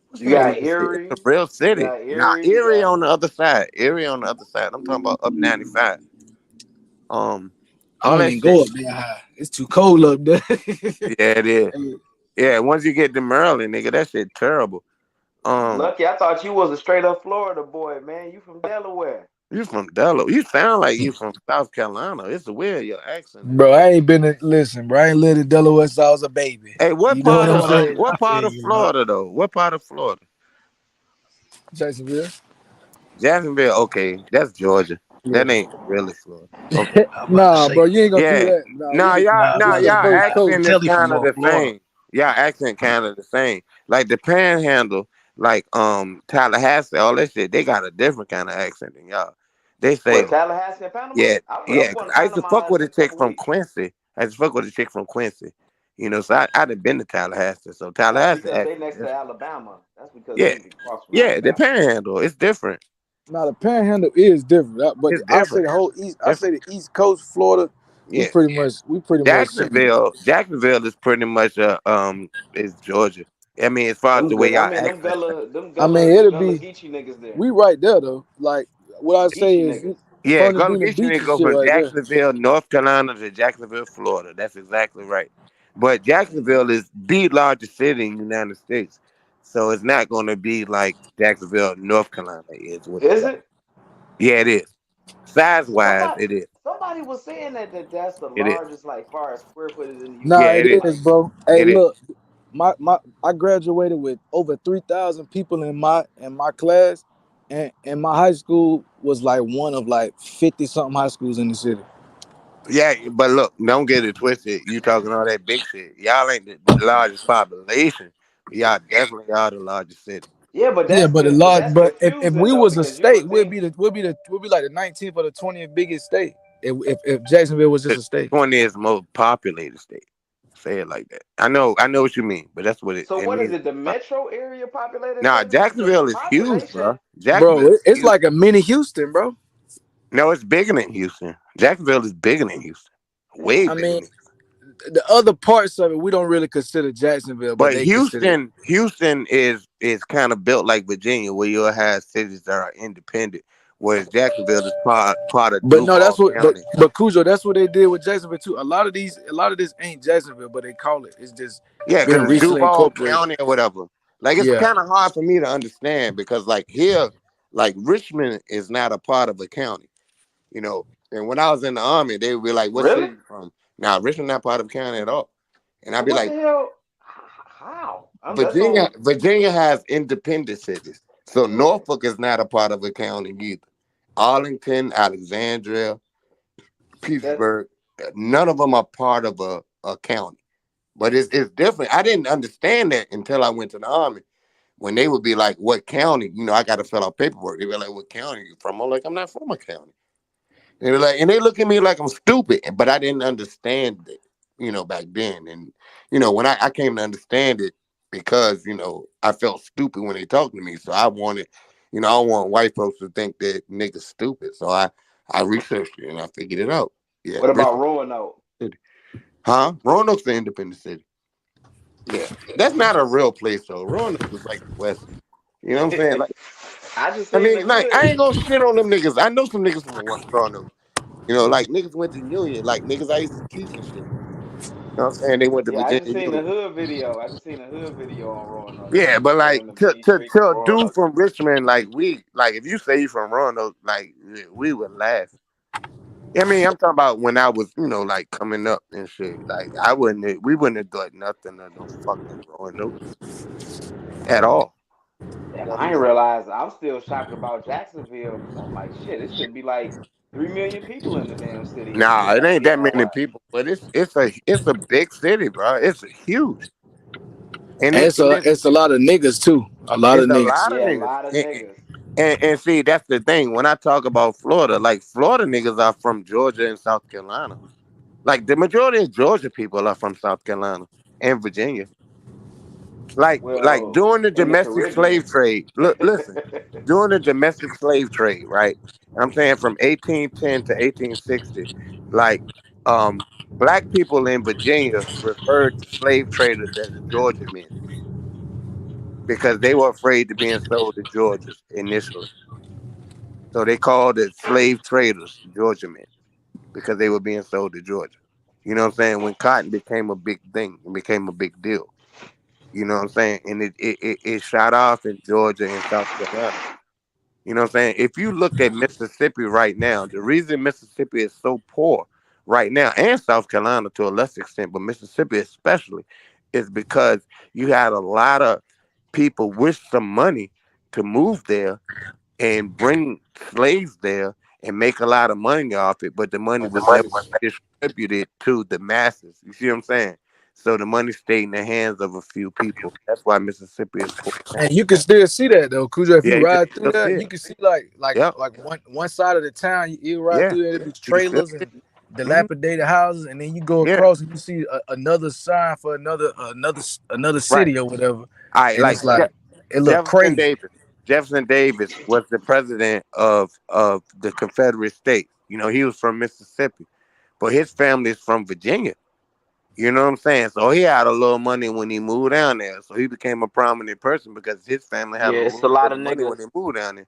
What's You the name got of the city? It's Erie. a real city. You got Now Erie. Erie on the other side. Erie on the other side. I'm talking about up 95. I All don't that even shit. go up there high. It's too cold up there. Yeah, it is. Yeah, once you get to Maryland, nigga, that shit terrible. Lucky, I thought you was a straight up Florida boy, man. You from Delaware. You from Delaware. You sound like you from South Carolina. It's weird, your accent. Bro, I ain't listen, bro. I ain't lived in Delaware since I was a baby. Hey, what part of Florida though? What part of Florida? Jacksonville. Jacksonville, okay. That's Georgia. Yeah. That ain't really Florida. Okay. Nah, bro, you ain't gonna do that. Y'all accent is kind of the Florida. same. Y'all accent kind of the same. Like the Panhandle, like Tallahassee, all that shit. They got a different kind of accent than y'all. They say, What, Tallahassee and Panama? yeah. I'm going to I used to fuck Panama with in a a chick couple from weeks. Quincy. You know, so I'd have been to Tallahassee. So That's Tallahassee because they accent next to different. Alabama. That's because Yeah. they across from Yeah, the Alabama. Panhandle, it's different. Now the Panhandle is different, but It's I say different. the whole East. I say the East Coast, Florida. We Yeah. pretty much same. Jacksonville is pretty much is Georgia. I mean, as far as the way y'all Them accent. Gullah I mean, it'll be Geechee niggas there. we right there though. Like what I say is Yeah, Furnace Gullah Bean and Geechee Beach niggas and go shit from right there. Jacksonville, North Carolina to Jacksonville, Florida. That's exactly right. But Jacksonville is the largest city in the United States. So it's not going to be like Jacksonville, North Carolina is with Is that. it? Yeah, it is. Size wise, Somebody it is. somebody was saying that's the It is. largest, like, far as square footage in the Nah, Yeah, US. it it is. is, bro. Hey, It is. look, my I graduated with over 3,000 people in my class, and my high school was like one of like 50 something high schools in the city. Yeah, but look, don't get it twisted. You talking all that big shit. Y'all ain't the largest population. But y'all definitely are the largest city. Yeah, Yeah, but that's but if we confusing though, was a because you state, would think we'd be like the 19th or the 20th biggest state. If Jacksonville was just The a state. 20th most populated state. Say it like that. I know what you mean, but that's what so. it What is means. it? The metro area populated Nah, state? Because the Jacksonville is huge, population. bro. Bro, Jacksonville is it's huge. like a mini Houston, bro. No, it's bigger than Houston. Jacksonville is bigger than Houston. Way I bigger mean, than. the other parts of it we don't really consider Jacksonville, but But they consider it. Houston is kind of built like Virginia, where you'll have cities that are independent, whereas Jacksonville is part of But no, that's Duval what. County. But Cujo, that's what they did with Jacksonville too. A lot of this ain't Jacksonville, but they call it. It's just Yeah, been because it's recently Duval incorporated. County or whatever. Like it's Yeah, kind of hard for me to understand because like here, like Richmond is not a part of a county, you know. And when I was in the army, they would be like, "What city Really? you from?" Now Richmond not part of a county at all, and So I'd be what like, the hell? How? That's so. Virginia has independent cities, so Yeah. Norfolk is not a part of a county either. Arlington, Alexandria, That Petersburg, none of them are part of a county. But it's different. I didn't understand that until I went to the army. When they would be like, "What county?" You know, I got to fill out paperwork. They be like, "What county are you from?" I'm like, "I'm not from a county." And they're like, and they look at me like I'm stupid, but I didn't understand it, you know, back then. And you know, when I came to understand it because I felt stupid when they talked to me, so I wanted, I don't want white folks to think that niggas stupid. So I researched it and I figured it out. Yeah, what about Richmond Roanoke? City, huh? Roanoke's the independent city. Yeah, that's not a real place though. Roanoke is like the West. You know what I'm saying? Like, I just I seen mean, the like, I hood. ain't gonna shit on them niggas. I know some niggas from Roanoke. Like niggas went to Union, like niggas I used to teach and shit. You know what I'm saying? They went to Yeah, I Virginia just seen the Union. hood video. I just seen a hood video on Roanoke. Yeah, but like Showing the to main to streets of to a dude Roanoke. from Richmond, like if you say you from Roanoke, like we would laugh. I mean, I'm talking about when I was, like coming up and shit. Like we wouldn't have thought nothing of no fucking Roanoke at all. And I ain't realized I'm still shocked about Jacksonville because I'm like, shit, it should be like 3 million people in the damn city, and Nah, it's it like ain't that many nationwide. people, but it's a big city, bro. It's huge, and and it's and it's it's a lot of niggas too. A lot of it's a niggas. lot of Yeah, a niggas. lot of niggas. And see, that's the thing. When I talk about Florida, like Florida niggas are from Georgia and South Carolina. Like the majority of Georgia people are from South Carolina and Virginia. Like Well, during the in the domestic Caribbean. slave trade. Look, listen, during the domestic slave trade, right? And I'm saying from 1810 to 1860, like black people in Virginia referred to slave traders as Georgia men because they were afraid of being sold to Georgians initially. So they called it slave traders, Georgia men, because they were being sold to Georgia. You know what I'm saying? When cotton became a big thing, it became a big deal. You know what I'm saying? And it shot off in Georgia and South Carolina. You know what I'm saying? If you look at Mississippi right now, the reason Mississippi is so poor right now, and South Carolina to a less extent, but Mississippi especially, is because you had a lot of people with some money to move there and bring slaves there and make a lot of money off it, but the money was never distributed to the masses. You see what I'm saying? So the money stayed in the hands of a few people. That's why Mississippi is poor now. And you can still see that though, Cujo. If Yeah, you you can ride through still see that, you it. can see like Yep. one side of the town. You ride Yeah. through there, it be You can still trailers see and it. Hmm. dilapidated houses, and then you go Yeah. across and you see another sign for another Right. city or whatever, All right. and Like it's like it look Jefferson crazy. Davis. Jefferson Davis was the president of the Confederate States. He was from Mississippi, but his family is from Virginia. You know what I'm saying? So he had a little money when he moved down there. So he became a prominent person because his family had Yeah, a it's a little lot bit of of money niggas. when they moved down there.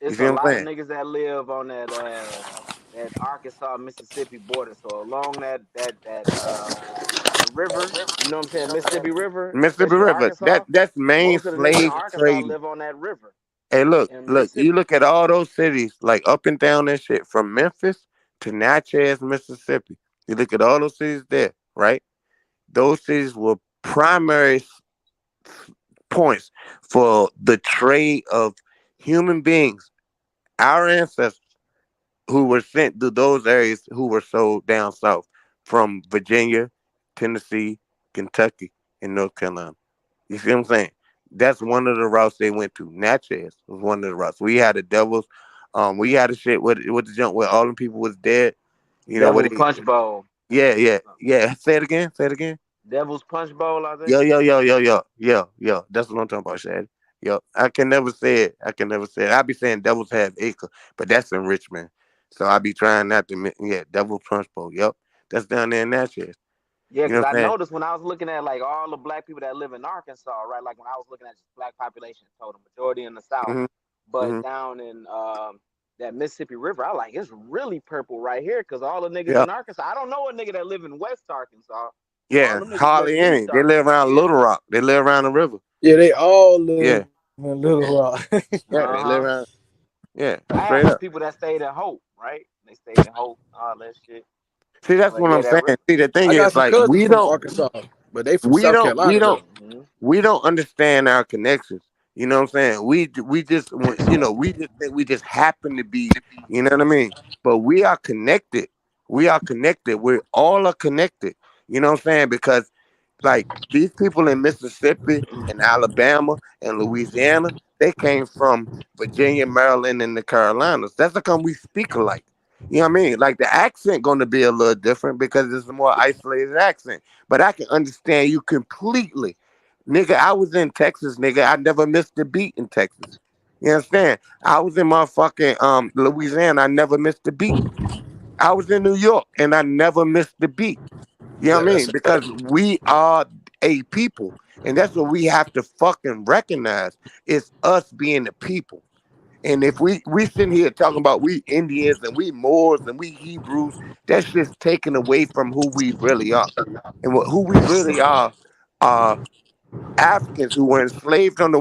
It's see a what I'm lot of saying? niggas that live on that Arkansas Mississippi border. So along that river, you know what I'm saying, Mississippi River, Mississippi especially River. Arkansas. That's main Most of the niggas in slave Arkansas trading. live on that river Hey, look, in look. You Mississippi. look at all those cities, like up and down that shit, from Memphis to Natchez, Mississippi. You look at all those cities there, right? Those cities were primary points for the trade of human beings, our ancestors, who were sent to those areas who were sold down south from Virginia, Tennessee, Kentucky, and North Carolina. You see what I'm saying? That's one of the routes they went to. Natchez was one of the routes. We had the devils. We had a shit with the jump where all them people was dead. You know what? Devil's Punch Bowl. Yeah. Say it again. Say it again. Devil's Punch Bowl, I think. Yo. That's what I'm talking about, Shad. Yo, I can never say it. I be saying Devil's Half Acre, but that's in Richmond. So I be trying not to. Yeah, Devil's Punch Bowl. Yep, that's down there in Natchez. Yeah, You know because what I I'm saying? noticed when I was looking at like all the black people that live in Arkansas, right? Like when I was looking at just black population total, majority in the South, hmm but hmm down in that Mississippi River, I like it's really purple right here because all the niggas Yep. in Arkansas. I don't know a nigga that live in West Arkansas, but all Yeah, them niggas live hardly in any. East They live Arkansas. around Yeah. Little Rock. They live around the river. Yeah, they all live Yeah, in Little Rock. yeah, Uh they live huh. around. Yeah, I had straight some up. people that stayed in Hope, right? They stayed in Hope, all that shit. See, that's But what yeah, I'm that saying. river. See, the thing I got is, some like, cousins from Arkansas, but they from we South don't, we Carolina don't, though. Hmm. we don't understand our connections. You know what I'm saying? We just, we just think we just happen to be. You know what I mean? But we are connected. We are connected. We all are connected. You know what I'm saying? Because like these people in Mississippi and Alabama and Louisiana, they came from Virginia, Maryland, and the Carolinas. That's how come we speak alike. You know what I mean? Like the accent going to be a little different because it's a more isolated accent. But I can understand you completely. Nigga, I was in Texas, nigga. I never missed a beat in Texas. You understand? I was in motherfucking Louisiana. I never missed a beat. I was in New York and I never missed the beat. You know Yeah, what I that's mean? a fact. Because we are a people. And that's what we have to fucking recognize. It's us being the people. And if we sitting here talking about we Indians and we Moors and we Hebrews, that's just taken away from who we really are. And who we really are Africans who were enslaved on the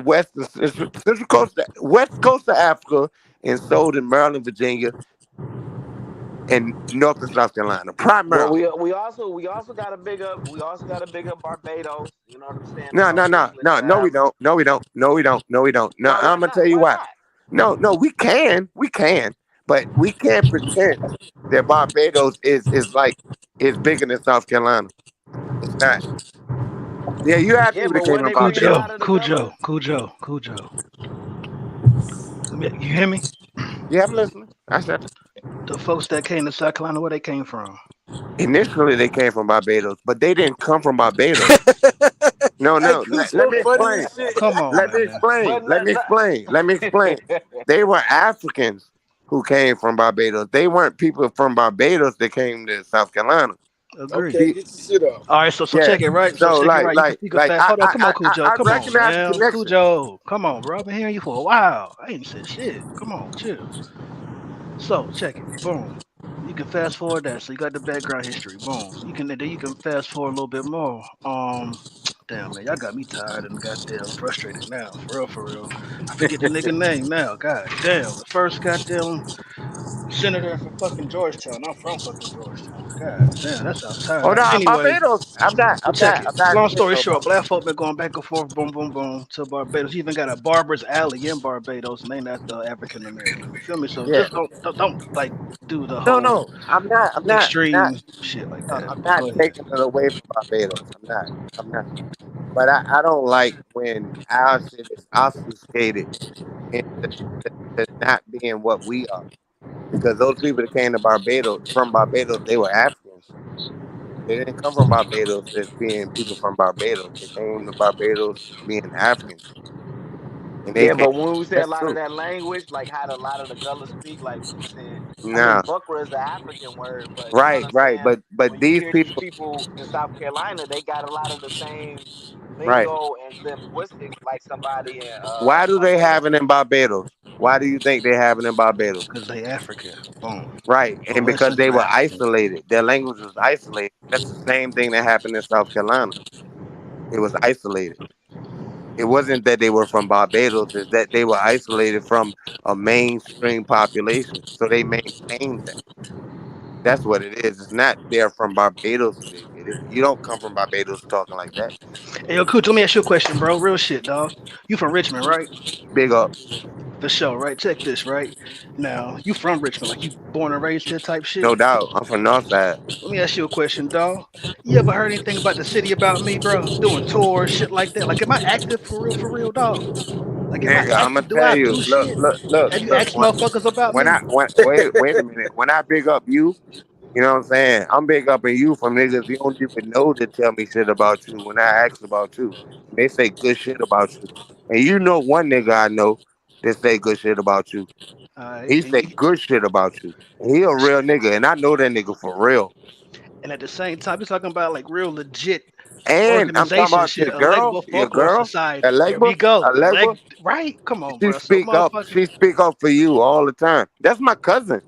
central coast, west coast of Africa, and sold in Maryland, Virginia, and North and South Carolina, Well, primarily. we also got to big up Barbados. You know what I'm saying? No, That's no, on the no, English no, no, we side. don't. No, we don't. No, we don't. No, we don't. No, Why? I'm Why gonna tell not? you Why why. not? No, we can, but we can't pretend that Barbados is bigger than South Carolina. It's not. Yeah, you have Yeah, people that but came when from they bringing a Barbados. lot of the gullahs, Cujo. You hear me? Yeah, I'm listening. I said The folks that came to South Carolina, where they came from? initially they came from Barbados, but they didn't come from Barbados. No, Hey, no. Let so me funny explain. as shit. Come on, Let me man. explain. but Let not, me explain. Let me explain. They were Africans who came from Barbados. They weren't people from Barbados that came to South Carolina. Agree. Okay, See, get your shit off. All right, so yeah. check it right. So So check it right. You can fast. Hold on, come on, Cujo. I Come on, recognize the man. connection. Cujo. Come on, bro. I've been hearing you for a while. I ain't said shit. Come on, chill. So check it. Boom. You can fast forward that. So you got the background history. Boom. You can fast forward a little bit more. Damn man, y'all got me tired and goddamn frustrated now. For real, for real. I forget the nigga name now. God damn. The first goddamn senator for fucking Georgetown. I'm from fucking Georgetown. God damn, that sounds Oh tired. no, Anyway, Barbados. I'm not. so I'm check not. it. I'm not Long shitting story on short, Barbados. black folk been going back and forth, boom, boom, boom, to Barbados. You even got a Barber's Alley in Barbados, named after African American. You feel me? So Yeah. just don't like do the No, whole no. I'm not. I'm not. I'm not. extreme shit like No, that. I'm But not go ahead. taking it away from Barbados. I'm not. I'm not. But I don't like when our shit is obfuscated into to not being what we are. Because those people that came to Barbados from Barbados, they were Africans. They didn't come from Barbados as being people from Barbados. They came to Barbados being Africans, and they yeah, came. but when we say a That's lot of true. that language, like how a lot of the gullahs speak, like we be saying, I Nah, mean, Bukra is an African word, but you know what right, I'm right. saying? But When you these hear these people, people in South Carolina, they got a lot of the same right? lingo and linguistics like somebody in Why do they have Barbados. it in Barbados? Why do you think they have it in Barbados? Because they African. Boom. Right, and Whole because they Central were African. isolated, their language was isolated. That's the same thing that happened in South Carolina. It was isolated. It wasn't that they were from Barbados; it's that they were isolated from a mainstream population. So they maintained that. That's what it is. It's not they're from Barbados and they did it. You don't come from Barbados talking like that. Hey, yo, Cooch, let me ask you a question, bro. Real shit, dog. You from Richmond, right? Big up. For sure, right? Check this, right? Now, you from Richmond, like you born and raised here type shit? No doubt. I'm from Northside. Let me ask you a question, dog. You ever heard anything about the city about me, bro? Doing tours, shit like that. Like, am I active for real, dog? Like, am I Nigga, I'm gonna active? Do tell I you. do Look, shit? look, look, Have you look. asked motherfuckers about When me? I when wait a minute. When I big up you, you know what I'm saying? I'm big upping you from niggas you don't even know to tell me shit about you when I ask about you. And they say good shit about you. And you know one nigga I know that say good shit about you. Alright, He say good shit about you. And he a real nigga, and I know that nigga for real. and at the same time, you're talking about like real legit And I'm talking organization about shit, a Legba your Folklore girl, Society. There we Alegba, go. Alegba. Right? Come on, She bro. So speak up. motherfucker. She speak up for you all the time. That's my cousin.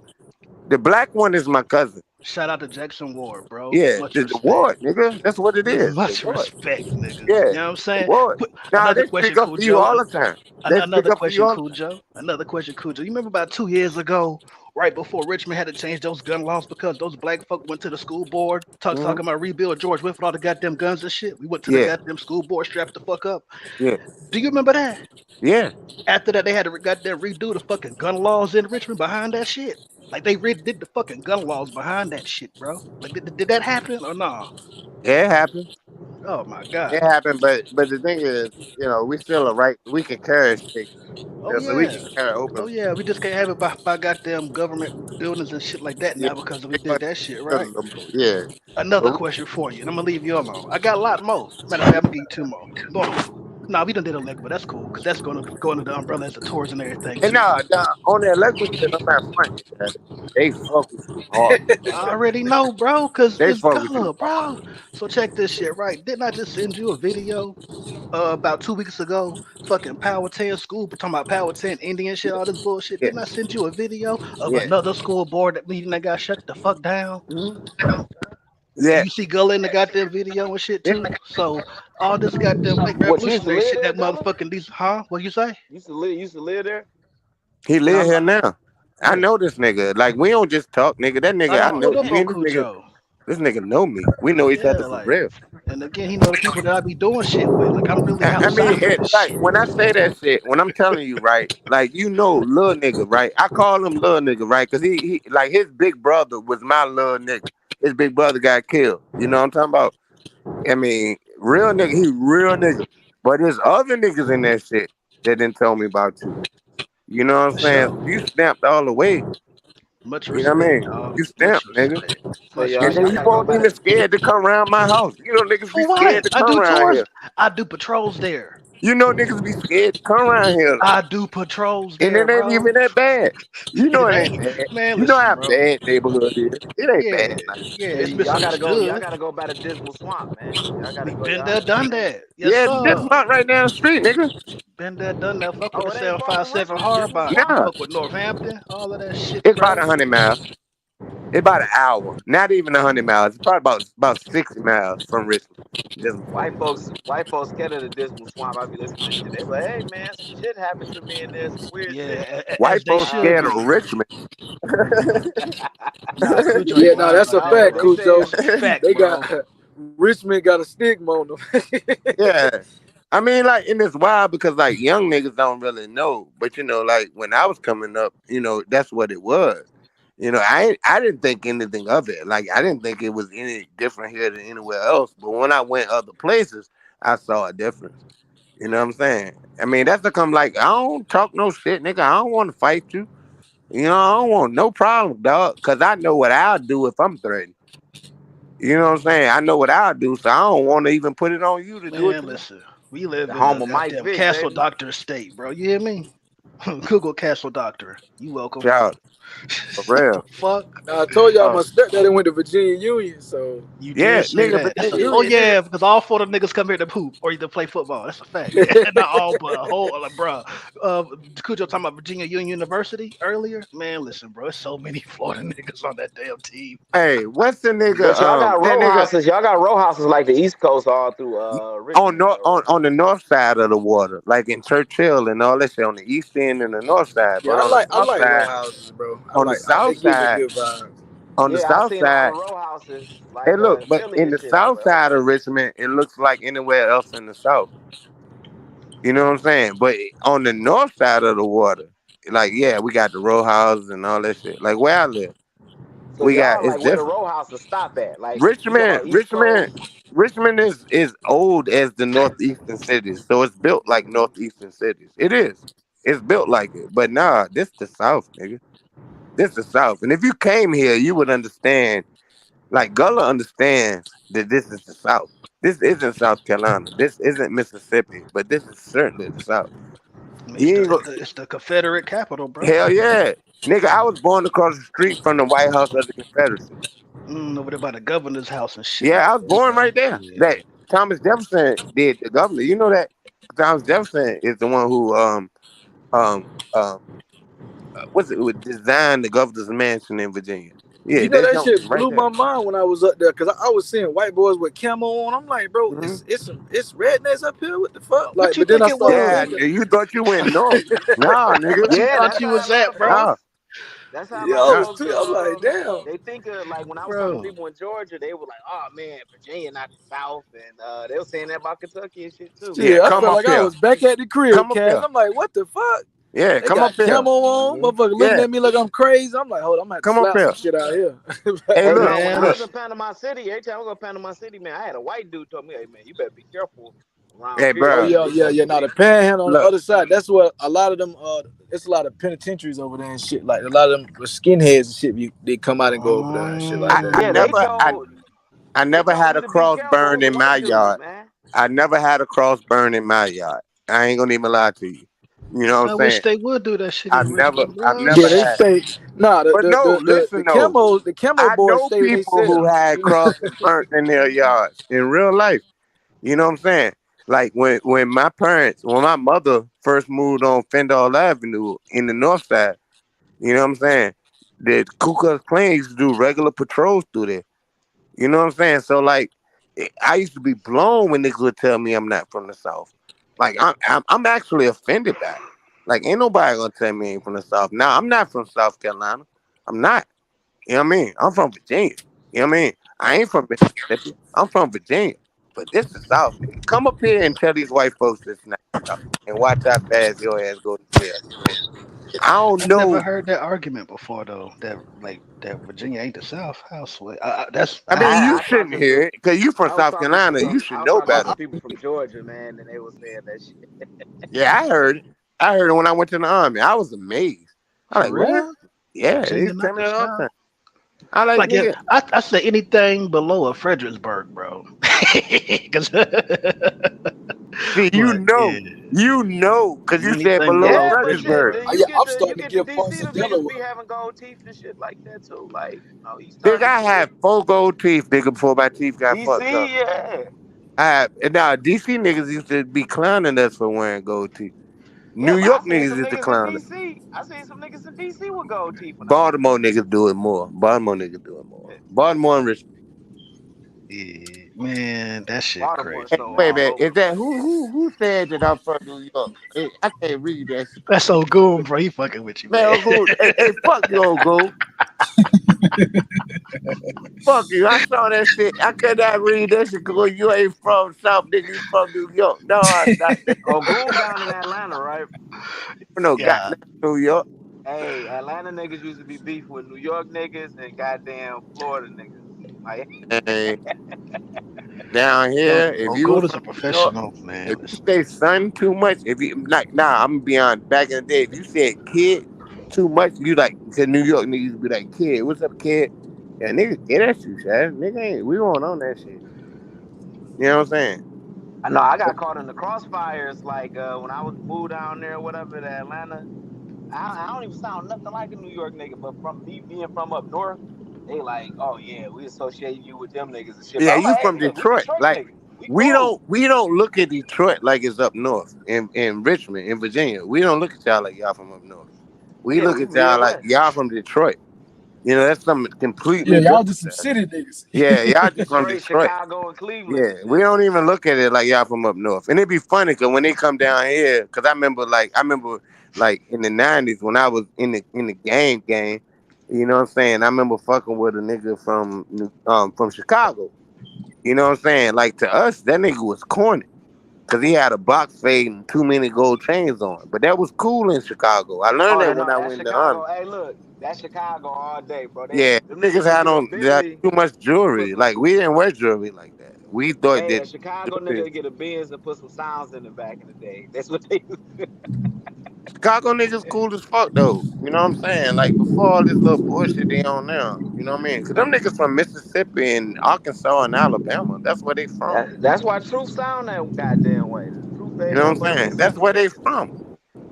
The black one is my cousin. Shout out to Jackson Ward, bro. Yeah, Much the respect. ward, nigga. That's what it is. The Much ward. respect, nigga. Yeah, You know what I'm the saying? ward. Nah, Another they speak question, up Cool for you Joe. all the time. They speak Another up for you question, all the Cool time. Joe. Another question, Cool Joe. You remember about 2 years ago, right before Richmond had to change those gun laws because those black folk went to the school board Mhm. talking about rebuild George with all the goddamn guns and shit. We went to the Yeah, goddamn school board strapped the fuck up. yeah, Do you remember that? yeah. After that, they had to goddamn redo the fucking gun laws in Richmond behind that shit. Like they redid the fucking gun laws behind that shit, bro. Like did that happen or nah? Yeah, it happened. Oh my god. It happened, but the thing is, we still a right. We can carry state. Oh So we yeah. can carry Oh open. yeah. We just can't have it by goddamn government buildings and shit like that Yeah, now because we they did must that shit, a right? little more. Yeah, Another but question for you, and I'm gonna leave you alone. I got a lot more. Matter of fact, I'm gonna give you two more. Boom. Nah, we done did a leg, but that's cool because that's gonna go under the umbrella as the tours and everything and too. now on that electric shit, I'm not fronting. Man. They fuck with you hard. I already know, bro, because They it's fuck with you good, hard. bro. So check this shit, right? Didn't I just send you a video about 2 weeks ago? Fucking Powhatan school, talking about Powhatan Indian shit, all this bullshit. Yeah, Didn't I send you a video of yeah, another school board that meeting that got shut the fuck down? And yeah, you see Gullah in the goddamn video and shit yeah. too. So all this goddamn late What, you used to revolutionary live shit, there, that Gullah? motherfucking these, huh? What you say? You used to live there? He No, live here now. I yeah. know this nigga. Like we don't just talk, nigga. That nigga, I I know pulled up me on and this nigga. Cujo. This nigga know me. We know each other Yeah, for like, real. and again, he know the people that I be doing shit with. Like I'm really I mean, outside of this like shit. when I say that shit, when I'm telling you, right? Like little nigga, right? I call him little nigga, right? Because he like his big brother was my little nigga. His big brother got killed. You know what I'm talking about? I mean, real nigga, he real nigga. But there's other niggas in that shit that didn't tell me about you. You know what I'm For saying? sure. You stamped all the way. Much You know what I respect, mean? dog. You Much stamped, nigga. respect. So Much y'all, And then y'all you gotta respect. go won't by even the. scared to come around my house. You know niggas be For scared what? to I come do around tours. here. I do patrols there. You know niggas be scared to come around here. I do patrols And there, it ain't bro. even that bad. You know It it ain't, ain't bad. man. You know Listen, how bro. bad neighborhood is. It ain't Yeah, bad. Like, yeah. Yeah, It's y'all misunderstood. gotta go by the Dismal Swamp, man. Y'all gotta We go. been Y'all. there, done that. Yes, yeah, this sir. not right down the street, nigga. Been there, done that. Fuck with Oh, the it ain't far from 757 Richmond, Dismal Hardbot. Swamp. Nah. Fuck with Northampton. All of that shit, It's about bro. 100 miles. It's about an hour. Not even 100 miles. It's probably about 60 miles from Richmond. Just White folks scared of the Dismal Swamp. I be listening to shit. They be like, hey man, some shit happened to me in there, some weird shit. As white they folks should scared of be. Richmond. Nah, Cujo Yeah, ain't no, lying that's about a that, fact, bro. They say Cujo. That's a fact, They bro. got Richmond got a stigma on them. Yeah. I mean, like, and it's wild because, like, young niggas don't really know. But, like, when I was coming up, that's what it was. I didn't think anything of it. Like, I didn't think it was any different here than anywhere else. But when I went other places, I saw a difference. You know what I'm saying? I mean, that's to come like, I don't talk no shit, nigga. I don't want to fight you. I don't want no problem, dog. Because I know what I'll do if I'm threatened. You know what I'm saying? I know what I'll do, so I don't want to even put it on you to do it Man, to me. listen. We live the in home the of Mike goddamn Vick, Castle baby. Doctor estate, bro. You hear me? Google Castle Doctor. You welcome. Shout. For real. Fuck. I told y'all my Oh, stepdaddy went to Virginia Union, so You yeah, did say nigga, that. Virginia Oh Union, nigga. yeah, because all four of the niggas come here to poop or either play football. That's a fact. Yeah, not all, but a whole, like, bro. Cujo talking about Virginia Union University earlier. Man, listen, bro, there's so many Florida niggas on that damn team. Hey, what's the nigga? But y'all got That row nigga houses. Y'all got row houses like the East Coast all through on Richmond, north though, right? on the north side of the water, like in Churchill and all that shit on the east end and the north side. yeah, But on the I south like row side, houses, bro. on the They south give me side, good vibes. on the Yeah, I south seen all the side. row houses Hey, like look, in but Philly in and the shit. I was south like, side okay. of Richmond, it looks like anywhere else in the south. You know what I'm saying? But on the north side of the water, like yeah, we got the row houses and all that shit. Like where I live, So we got y'all it's like where the different. row houses stop at? Like you talking Richmond, about East Richmond, Coast? Richmond is old as the northeastern cities, so it's built like northeastern cities. It is. It's built like it. But nah, this the South, nigga. This the South. And if you came here, you would understand. Like Gullah understands that this is the South. This isn't South Carolina. This isn't Mississippi. But this is certainly the South. I mean, You ain't go, it's the Confederate capital, bro. hell yeah, nigga. I was born across the street from the White House of the Confederacy. Over there by the governor's house and shit Yeah, like I was that, born bro. right there. Yeah. That Thomas Jefferson did the governor. You know that Thomas Jefferson is the one who um um what's it would design the governor's mansion in Virginia. Yeah, You know that that junk shit right blew there. my mind when I was up there because I was seeing white boys with camo on. I'm like, bro, Hmm. it's rednecks up here. What the fuck? What Like, you but then think I it started Yeah, was? thinking, you thought you went north. Nah, nigga. What you Yeah, thought that's you how a was lot at, of bro? Nah, folks. That's how a lot of yo, nah. folks. I'm like, damn, They think like when I was talking to Bro. people in Georgia, they were like, "Oh man, Virginia not the South," and they were saying that about Kentucky and shit too. Yeah, shit. I come felt up like I here. was back at the crib, Come up Cass. here. I'm like, what the fuck? Yeah, They come up got here. camo on, Hmm. motherfucker looking Yeah, at me like I'm crazy. I'm like, hold on, I'm gonna have to come up slap some here. shit out here. Hey, Hey, look, no, when I look. was in Panama City, every time I go to Panama City, man, I had a white dude told me, "Hey, man, you better be careful around Hey, here, Oh bro. man. yeah, They yeah, fuck yeah. with Now you." the panhandle on the Look, other side, that's what a lot of them. It's a lot of penitentiaries over there and shit. Like a lot of them skinheads and shit. They come out and go over there and shit like I, that. I Yeah, You know. never, I they never told had me a to be cross careful. It burned was a in my white dude, yard. man. I never had a cross burned in my yard. I ain't gonna even lie to you. You know what I I'm wish saying? they would do that shit in Richmond, I've bro. Yeah, never they had. stay. Nah, But no, the listen though. camo I boys know stay where they people sit who at. had You know. crosses burnt in their yards in real life. You know what I'm saying? Like when my mother first moved on Fendall Avenue in the north side, you know what I'm saying? The Ku Klux Klan used to do regular patrols through there. You know what I'm saying? So like, I used to be blown when niggas would tell me I'm not from the South. Like I'm actually offended by it. Like ain't nobody gonna tell me I ain't from the South. Now I'm not from South Carolina. I'm not. You know what I mean? I'm from Virginia. You know what I mean? I ain't from Mississippi. I'm from Virginia. But this is South, nigga. Come up here and tell these white folks this now, and watch how fast your ass go to jail. I don't I've never know. heard that argument before though. That Virginia ain't the South. How sweet. That's I I mean, hadn't you I heard that. talked shouldn't to hear it because you from I was South talking to Carolina. You some should I was know talking to better. some people from Georgia, man, and they were saying that shit. Yeah, I heard it. I heard it when I went to the army. I was amazed. I For like what? real? Yeah, they Virginia tell not me the that all the South. time. I like Like nigga. I say anything below a Fredericksburg, bro. 'Cause- See, but yeah, because you said anything below below Yeah, but shit, Fredericksburg. then Fredericksburg. you I'm get to starting to give DC, parts of them niggas Delaware. be having gold teeth and shit like that too. Like, East Nigga, Orange I shit. had 4 gold teeth, nigga, before my teeth got fucked up. DC, yeah. I had, and now DC niggas used to be clowning us for wearing gold teeth. Yeah, New but I York seen niggas some used to niggas in clown us. DC. I seen some niggas in DC with gold teeth when I was in Baltimore DC. niggas do it more. Baltimore niggas do it more. Baltimore and Richmond. Yeah, man, that shit Baltimore crazy, snow Wait a all man. minute, over is the that place. who said that I'm from New York? I can't read that shit. That's so goon, bro. He fucking with you, Man, man. Uncle, hey, fuck you, Uncle. Fuck you. I saw that shit. I could not read that shit because you ain't from South, nigga. You from New York. No, I'm not. Oh, Goon down in Atlanta, right? No, Yeah. goddamn New York. Hey, Atlanta niggas used to be beef with New York niggas and goddamn Florida niggas. Like, And down Oh, here, if oh, you goon is a from New York, professional, man. if you Listen. say son too much, if you like, nah, I'm gonna be honest. Back in the day, if you said kid too much, you like, because New York niggas used to be like, kid, what's up, kid? Yeah, nigga, get that shit, Shad. Nigga ain't, we won't on that shit. You know what I'm saying? I know I got caught in the crossfires like when I was moved down there or whatever to Atlanta. I don't even sound nothing like a New York nigga, but from me being from up north, they like, oh yeah, we associate you with them niggas and shit. But Yeah, I'm you like, hey, from look, we Detroit. Detroit Like niggas. We cool. we don't look at Detroit like it's up north in Richmond, in Virginia. We don't look at y'all like y'all from up north. We Yeah, look we at y'all like Midwest. y'all from Detroit. You know, that's something Yeah, completely y'all different. just some city niggas. Yeah, y'all just from Straight Detroit. Chicago and Cleveland Yeah, and we shit. don't even look at it like y'all from up north. And it'd be funny because when they come down here, because I remember like in the '90s when I was in the game. You know what I'm saying? I remember fucking with a nigga from Chicago. You know what I'm saying? Like to us, that nigga was corny because he had a box fade and too many gold chains on. But that was cool in Chicago. I learned Oh that no, when I that's went to Army. Chicago. Hey, look, that's Chicago all day, bro. Yeah, Them niggas niggas will had get a on they had Bentley too much and put jewelry. some. Like we didn't wear jewelry like that. We thought Hey, that a Chicago nigga jewelry. would get a Benz and put some sounds in it back in the day. That's what they used to. Chicago niggas cool as fuck though. You know what I'm saying? Like before all this little bullshit they on now. You know what I mean? Cause them niggas from Mississippi and Arkansas and Alabama. That's where they from. That's why Truth sound that goddamn way. Truth You ain't know nothing what but a I'm saying? That's Mississippi where they nigga. from.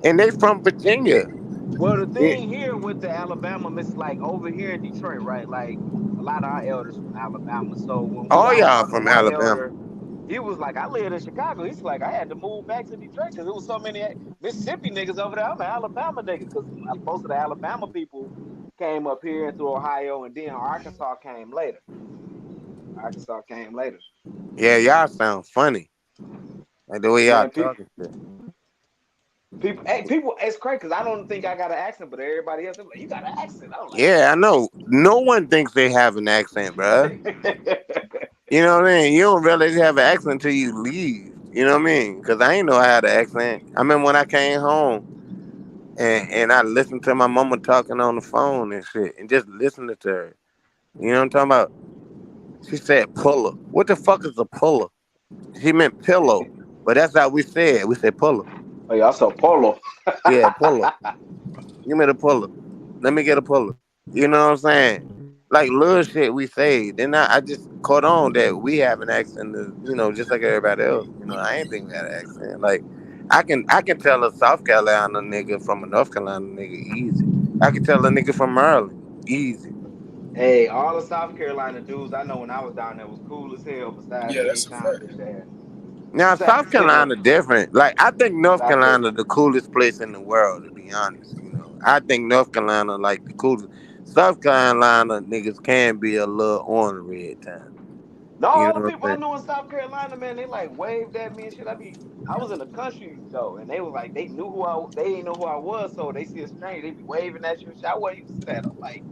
And they from Virginia. Well, the Yeah. thing here with the Alabama, Miss, like over here in Detroit, right? Like a lot of our elders from Alabama. So All I was y'all talking to from one Alabama. elder, he was like, I lived in Chicago. He's like, I had to move back to Detroit because there was so many Mississippi niggas over there. I'm an Alabama nigga because most of the Alabama people came up here through Ohio, and then Arkansas came later. Arkansas came later. Yeah, y'all sound funny. Like the way y'all Man, talking shit. people, it's crazy because I don't think I got an accent, but everybody else, they're like, you got an accent. I'm like, Yeah, I know. No one thinks they have an accent, bruh. shit. You know what I mean? You don't realize you have an accent until you leave. You know what I mean? Because I ain't know I had an accent. I remember when I came home and I listened to my mama talking on the phone and shit and just listening to her. You know what I'm talking about? She said puller. What the fuck is a puller? She meant pillow. But that's how we said it. We said puller. Oh, y'all so polo. Yeah, puller. Give me the puller. Let me get a puller. You know what I'm saying? Like little shit we say. Then I just caught on that we have an accent, just like everybody else. I ain't think we had an accent. Like I can tell a South Carolina nigga from a North Carolina nigga easy. I can tell a nigga from Maryland easy. Hey, all the South Carolina dudes I know when I was down there was cool as hell. Besides Yeah, the that's a H-Town fact. bitch they had. Now South Carolina different. Like I think North South Carolina. Carolina the coolest place in the world, to be honest. I think North Carolina like the coolest. South Carolina niggas can be a little ornery at times. No, You all the know what people I'm I saying? knew in South Carolina, man, they like waved at me and shit. I was in the country though, and they was like, they didn't know who I was, so they see a stranger, they be waving at you and shit. I wasn't used to that. I'm like,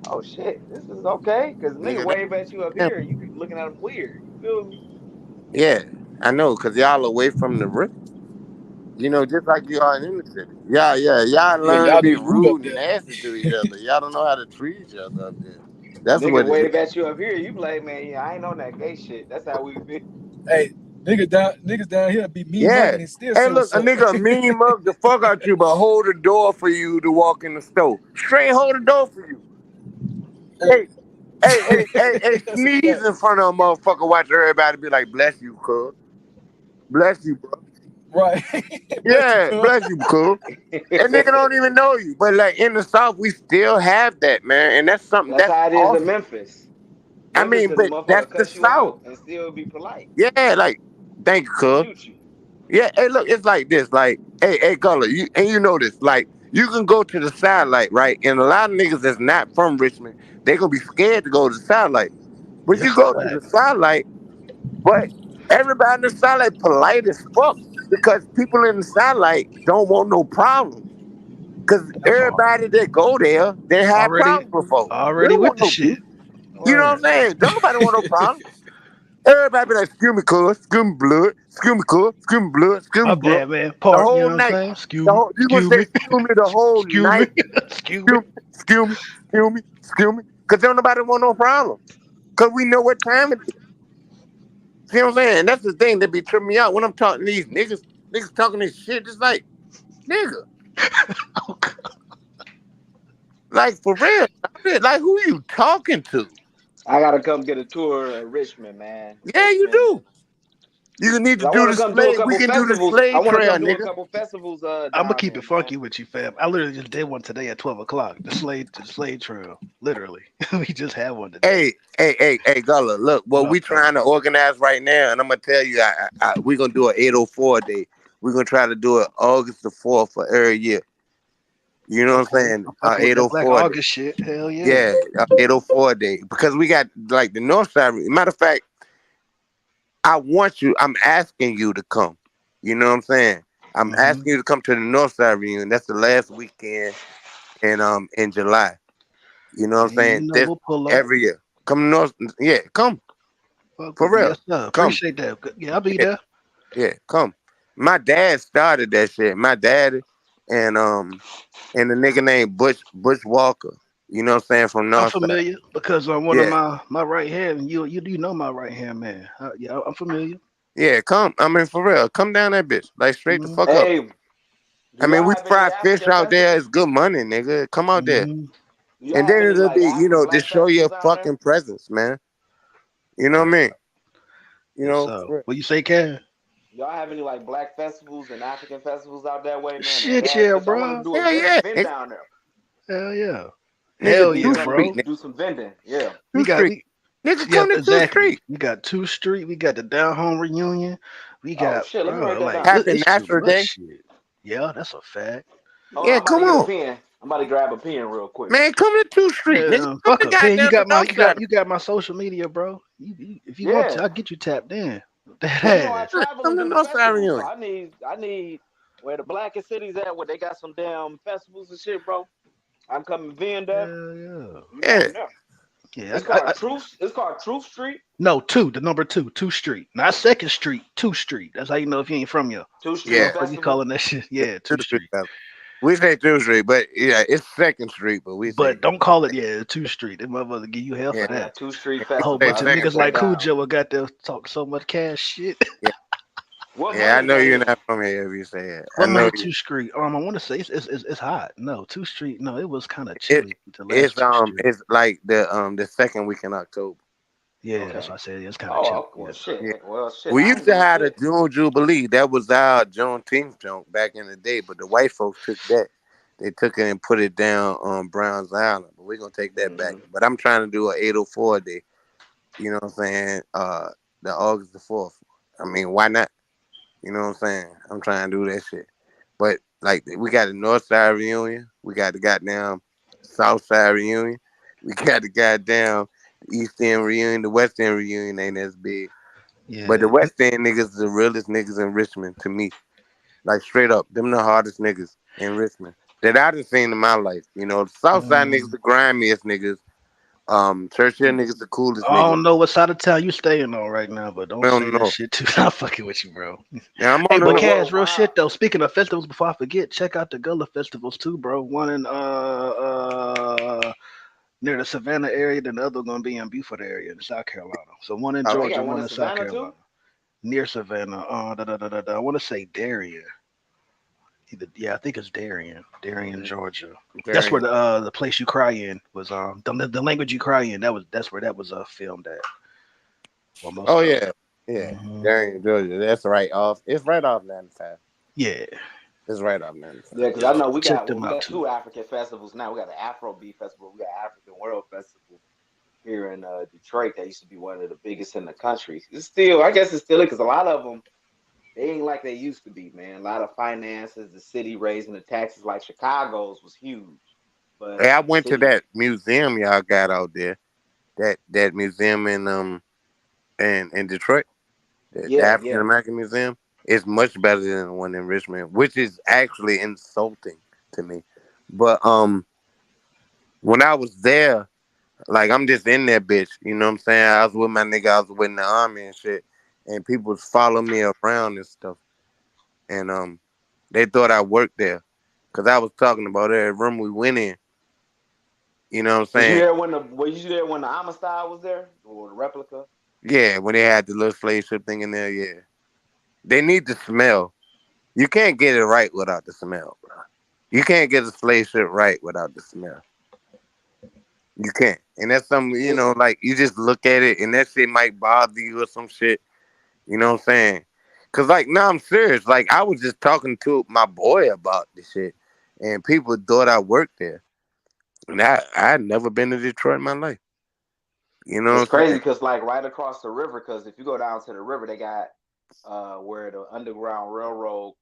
oh shit, this is okay, cause nigga Nigga, wave at you up that, here, and you looking at them weird. You feel me? yeah, I know, cause y'all away from the river. Just like you are in the city. Yeah. Y'all Yeah, learn to y'all be niggas rude up rude and there. nasty to each other. Y'all don't know how to treat each other up there. That's Nigga what it is. wave at you up here, you be like, man, yeah, I ain't on that gay shit. That's how we feel. Hey, niggas down here be mean Yeah. mugging and still Hey, say look, what's a up. nigga mean mug the fuck out you, but hold the door for you to walk in the store. Straight hold the door for you. Hey, hey, That's a sneeze fact. in front of a motherfucker. Watch everybody be like, bless you, cuz. Bless you, bro. Right. Bless you, Yeah, cuz. bless you, cuz. That nigga don't even know you. But like in the South, we still have that, man. And that's something That's that's how it is in awesome. Memphis. I Memphis, mean, cause the but that's motherfucker the cuss you South. out and still be polite. Yeah, like, thank you, cuz. Mute you. Yeah, hey, look, it's like this. Like, hey, Color, you know this. Like, you can go to the satellite, right? And a lot of niggas that's not from Richmond, they gonna be scared to go to the satellite. But you That's a go to the fact. satellite, but everybody in the satellite polite as fuck because people in the satellite don't want no problems. Cause That's all. everybody that go there, they had Already, problems before. We already don't with want the no beef. shit. You know what I'm Word. saying? Don't nobody want no problem. Everybody be like, excuse me, cuz, excuse me, blood, excuse me, cuz, excuse me, blood, excuse me, My blood. bad, man. The Part, you know whole what I'm night. saying? Excuse me. You gonna Excuse say me. excuse me the whole Excuse me. night. Excuse me. Excuse me, excuse me, excuse me, excuse me. Cause don't nobody want no problem. Cause we know what time it is. See what I'm saying? That's the thing that be tripping me out when I'm talking to these niggas talking this shit. It's like, nigga, like for real. Like who you talking to? I gotta come get a tour of Richmond, man. Yeah, you Richmond, do. You need to I do want the to come do a slave. We couple can do the festivals. I slave want to trail, come do a nigga. couple festivals I'm down gonna keep there, it man. funky with you, fam. I literally just did one today at 12 o'clock. The Slade Trail. Literally, we just had one today. Hey, Gullah, look, what we trying to organize right now, and I'm gonna tell you, we're gonna do an 804 day. We're gonna try to do it August the 4th for every year. You know what I'm saying? I'm fucking with that Black 804 day. August shit. Hell yeah. Yeah, 804 day. Because we got like the North Side. Matter of fact, I'm asking you to come. You know what I'm saying? I'm asking you to come to the North Side reunion. That's the last weekend in July. You know what I'm saying? This We'll pull up. every year. Come north, yeah, come. Fuck For with me. real. Yes, sir. Come. Appreciate that. Yeah, I'll be Yeah, there. yeah, come. My dad started that shit. My daddy and the nigga named Bush Walker. You know what I'm saying? From I'm North Side. familiar because one of Yeah. my right hand. You do know my right hand man. Yeah, I'm familiar. Yeah, come. I mean, for real. Come down that bitch. Like straight the fuck up. Hey, I mean, y'all we have any fry fish African out there. It's festivals? good money, nigga. Come out there. Do y'all And have then any it'll like be, black just show your festivals down there? fucking presence, man. You know what I mean? You know, So, for real. what you say, Ken? Y'all have any like black festivals and African festivals out that way, man? And Shit, jazz yeah, fest. I want to bro. do Hell a yeah, vent nigga. down there. Hell yeah. Nigga, Hell We can Two yeah, come bro. Street, nigga. do some vending. Yeah. We Two got Street. we Nigga, yeah, come to Two exactly. Street. We got 2 Street. We got the Down Home reunion. We Oh got shit, let me write that like down. Happy it's too Natural much Day. shit. Yeah, that's a fact. Hold on, Yeah, I'm about to come get a on. pen. I'm about to grab a pen real quick. Man, come to Two Street, nigga. Come Fuck to up, Pen. You goddamn the got North Side. you got my social media, bro. If you want Yeah. to, I'll get you tapped in. Well, you know I That travel Come and to do North Side festivals, so reunion. I need where the blackest cities at, where they got some damn festivals and shit, bro. I'm coming vend that. Hell yeah. You Yeah. come there. Yeah, It's called Truth. It's called Truth Street. no, the number 2 Street, not 2nd Street, 2 Street. That's how you know if you ain't from here. 2 Street Yeah. Motherfucker, you Festival. calling that shit? Yeah, Two 2 Street. Street. Fella. We say Two Street, but yeah, it's 2nd Street, but we say But don't call it 2 Street. That motherfucker give you hell yeah. for that. 2 Street A whole Festival. Say bunch I of need to 2nd niggas put that like Street. down. Cujo got there talk so much cash shit. Yeah. What Yeah, I month know that you're is? not from here if you say it. I What know made you. 2 Street? I want to say it's hot. No, 2 Street. No, it was kind of It chilly the last 2 Street. it's like the second week in October. Yeah, Okay. that's why I said it's kind of chilly. Oh, well, shit. Yeah. Well, shit. We I used ain't to doing have the shit. June Jubilee. That was our Juneteenth joint back in the day, but the white folks took that. They took it and put it down on Browns Island. But we're gonna take that back. But I'm trying to do an 804 day. You know what I'm saying? The August the 4th. I mean, why not? You know what I'm saying? I'm trying to do that shit. But like we got the North Side reunion, we got the goddamn South Side reunion, we got the goddamn East End reunion, the West End reunion ain't as big. But the Yeah. West End niggas the realest niggas in Richmond to me. Like straight up, them the hardest niggas in Richmond that I done seen in my life. You know, the South Side niggas the grimiest niggas. Churchill niggas the coolest I niggas. don't know what side of town you staying on right now, but don't We say don't that know. shit too. I'm fucking with you, bro. Yeah, I'm Hey, on but the Cash, real shit though. Speaking of festivals, before I forget, check out the Gullah festivals too, bro. One in near the Savannah area, then the other gonna be in Beaufort area in South Carolina. So one in Oh, they Georgia, got one one in in South Savannah Carolina, too? near Savannah. I want to say Darien. Yeah, I think it's Darien, Georgia. That's where the place you cry in was the language you cry in. That's where that was filmed at. Well, most Oh of yeah, it. yeah. Darien, Georgia. That's right off. It's right off 95. Yeah. It's right off 95. Yeah, because I know we Check got them we out got too. 2 African festivals now. We got the Afro Beat Festival. We got African World Festival here in Detroit. That used to be one of the biggest in the country. It's still, I guess, it's still because a lot of them they ain't like they used to be, man. A lot of finances, the city raising the taxes. Like Chicago's was huge, but Hey, I the went to city. that museum y'all got out there. That museum in Detroit, the Yeah, African yeah. American Museum, is much better than the one in Richmond, which is actually insulting to me. But when I was there, like I'm just in that bitch, you know what I'm saying? I was with my nigga, I was with in the army and shit, and people was following me around and stuff, and they thought I worked there, cause I was talking about every room we went in. You know what I'm Was you saying? there when the were you there when the Amistad was there or the replica? Yeah, when they had the little slave ship thing in there, yeah. They need the smell. You can't get it right without the smell, bro. You can't get a slave ship right without the smell. You can't. And that's something, It, like you just look at it and that shit might bother you or some shit. You know what I'm saying? Cause like now I'm serious. Like I was just talking to my boy about this shit, and people thought I worked there, and I had never been to Detroit in my life. You know It's what I'm crazy saying? because like right across the river, because if you go down to the river, they got where the Underground Railroad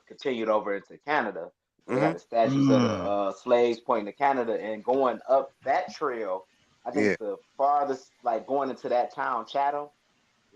continued over into Canada. So they got Mm-hmm. the statues of the slaves pointing to Canada, and going up that trail. I think Yeah. the farthest, like going into that town, Chatham,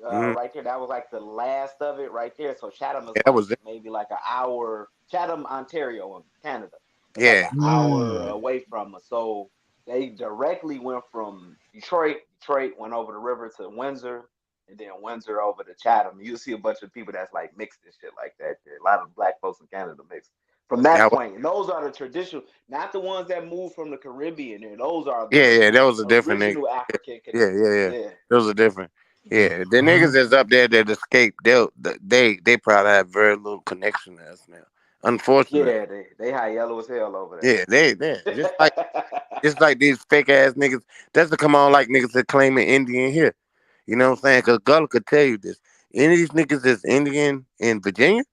Mm-hmm. right there. That was like the last of it right there. So Chatham is Yeah, that like was it. maybe like an hour. Chatham, Ontario, in Canada. It's like Yeah. an hour away from us. So they directly went from Detroit. Detroit went over the river to Windsor, and then Windsor over to Chatham. You see a bunch of people that's like mixed and shit like that. A lot of black folks in Canada mixed. From that Yeah. point, and those are the traditional, not the ones that moved from the Caribbean. And those are Yeah. the Yeah. That was a different nigga. original African Yeah. connections. Yeah. Yeah. Yeah. Those are different. Yeah. The niggas that's up there that escaped, they probably have very little connection to us now. Unfortunately. Yeah, they high yellow as hell over Yeah. They there. just like these fake ass niggas. That's to come on like niggas that claiming Indian here. You know what I'm saying? Cause Gullah could tell you this. Any of these niggas that's Indian in Virginia,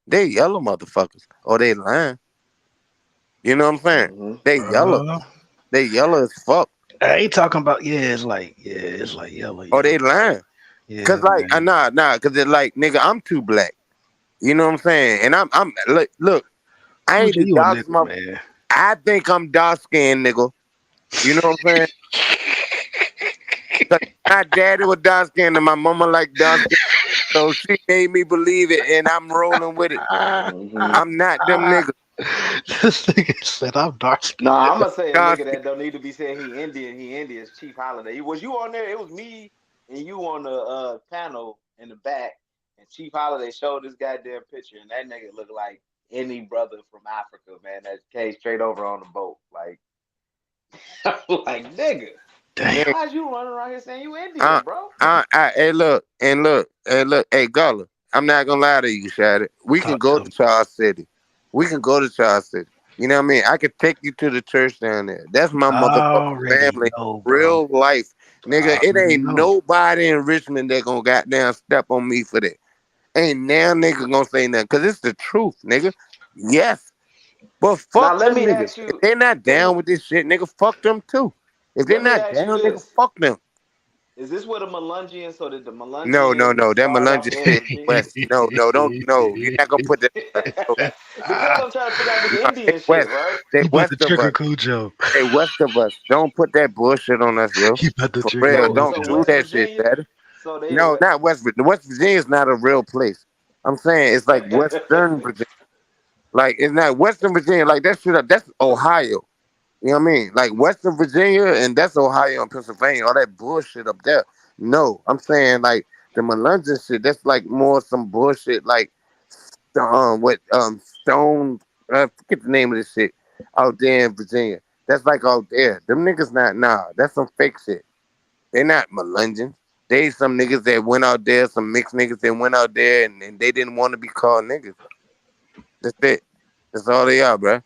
they yellow motherfuckers. Or they lying. You know what I'm saying? Mm-hmm. They yellow. They yellow as fuck. I ain't talking about it's like Or yellow. they lying. Cause Yeah, like man. cause it's like nigga, I'm too black. You know what I'm saying? And I'm look, I ain't Cujo, the you a darkest nigga, mother. man. I think I'm dark skinned nigga. You know what I'm saying? 'Cause my daddy was dark skinned and my mama like dark skin. So she made me believe it and I'm rolling with it. Mm-hmm. I'm not them niggas. This nigga said I'm dark No, skinned. I'm gonna say a Dark nigga skin. that don't need to be saying he Indian. He Indian is Chief Holiday. Was you on there? It was me and you on the panel in the back, and Chief Holiday showed this goddamn picture, and that nigga looked like any brother from Africa, man. That came straight over on the boat, like, like nigga. Damn. Why's you running around here saying you Indian, bro? Hey, look, hey, Gullah. I'm not gonna lie to you, Shaddy. We can Talk go to to me. Charles City. We can go to Charles City. You know what I mean? I could take you to the church down there. That's my I motherfucking already family, know, bro. real life, nigga. I It already ain't know. nobody in Richmond that gonna goddamn step on me for that. Ain't now nigga gonna say nothing, cause it's the truth, nigga. Yes, but Now fuck let them me niggas. ask If you. they not Let me down with this shit, nigga, fuck them too. If they let me not ask you down, nigga, this. fuck them. Is this where the Melungeons, so did the No, no, Melungeons no. That start off Melungeon there in shit Virginia? west. No, no, don't no. You're not gonna put that. No, Because I'm trying to figure out this no, they Indian shit, west. right? They You about to west of trigger us. Cujo. They west of us. Don't put that bullshit on us, yo. You about to For trigger real. So Don't so do Cujo. West that shit, Virginia, daddy. so they No, what? not West Virginia. West Virginia is not a real place. I'm saying it's like Western Virginia. Like it's not Western Virginia. Like that shit. That's Ohio. You know what I mean? Like Western Virginia and that's Ohio and Pennsylvania, all that bullshit up there. No, I'm saying like the Melungeon shit, that's like more some bullshit like what Stone forget the name of this shit out there in Virginia. That's like out there. Them niggas not that's some fake shit. They not Melungeons. They some niggas that went out there, some mixed niggas that went out there and they didn't want to be called niggas. That's it. That's all they are, bruh.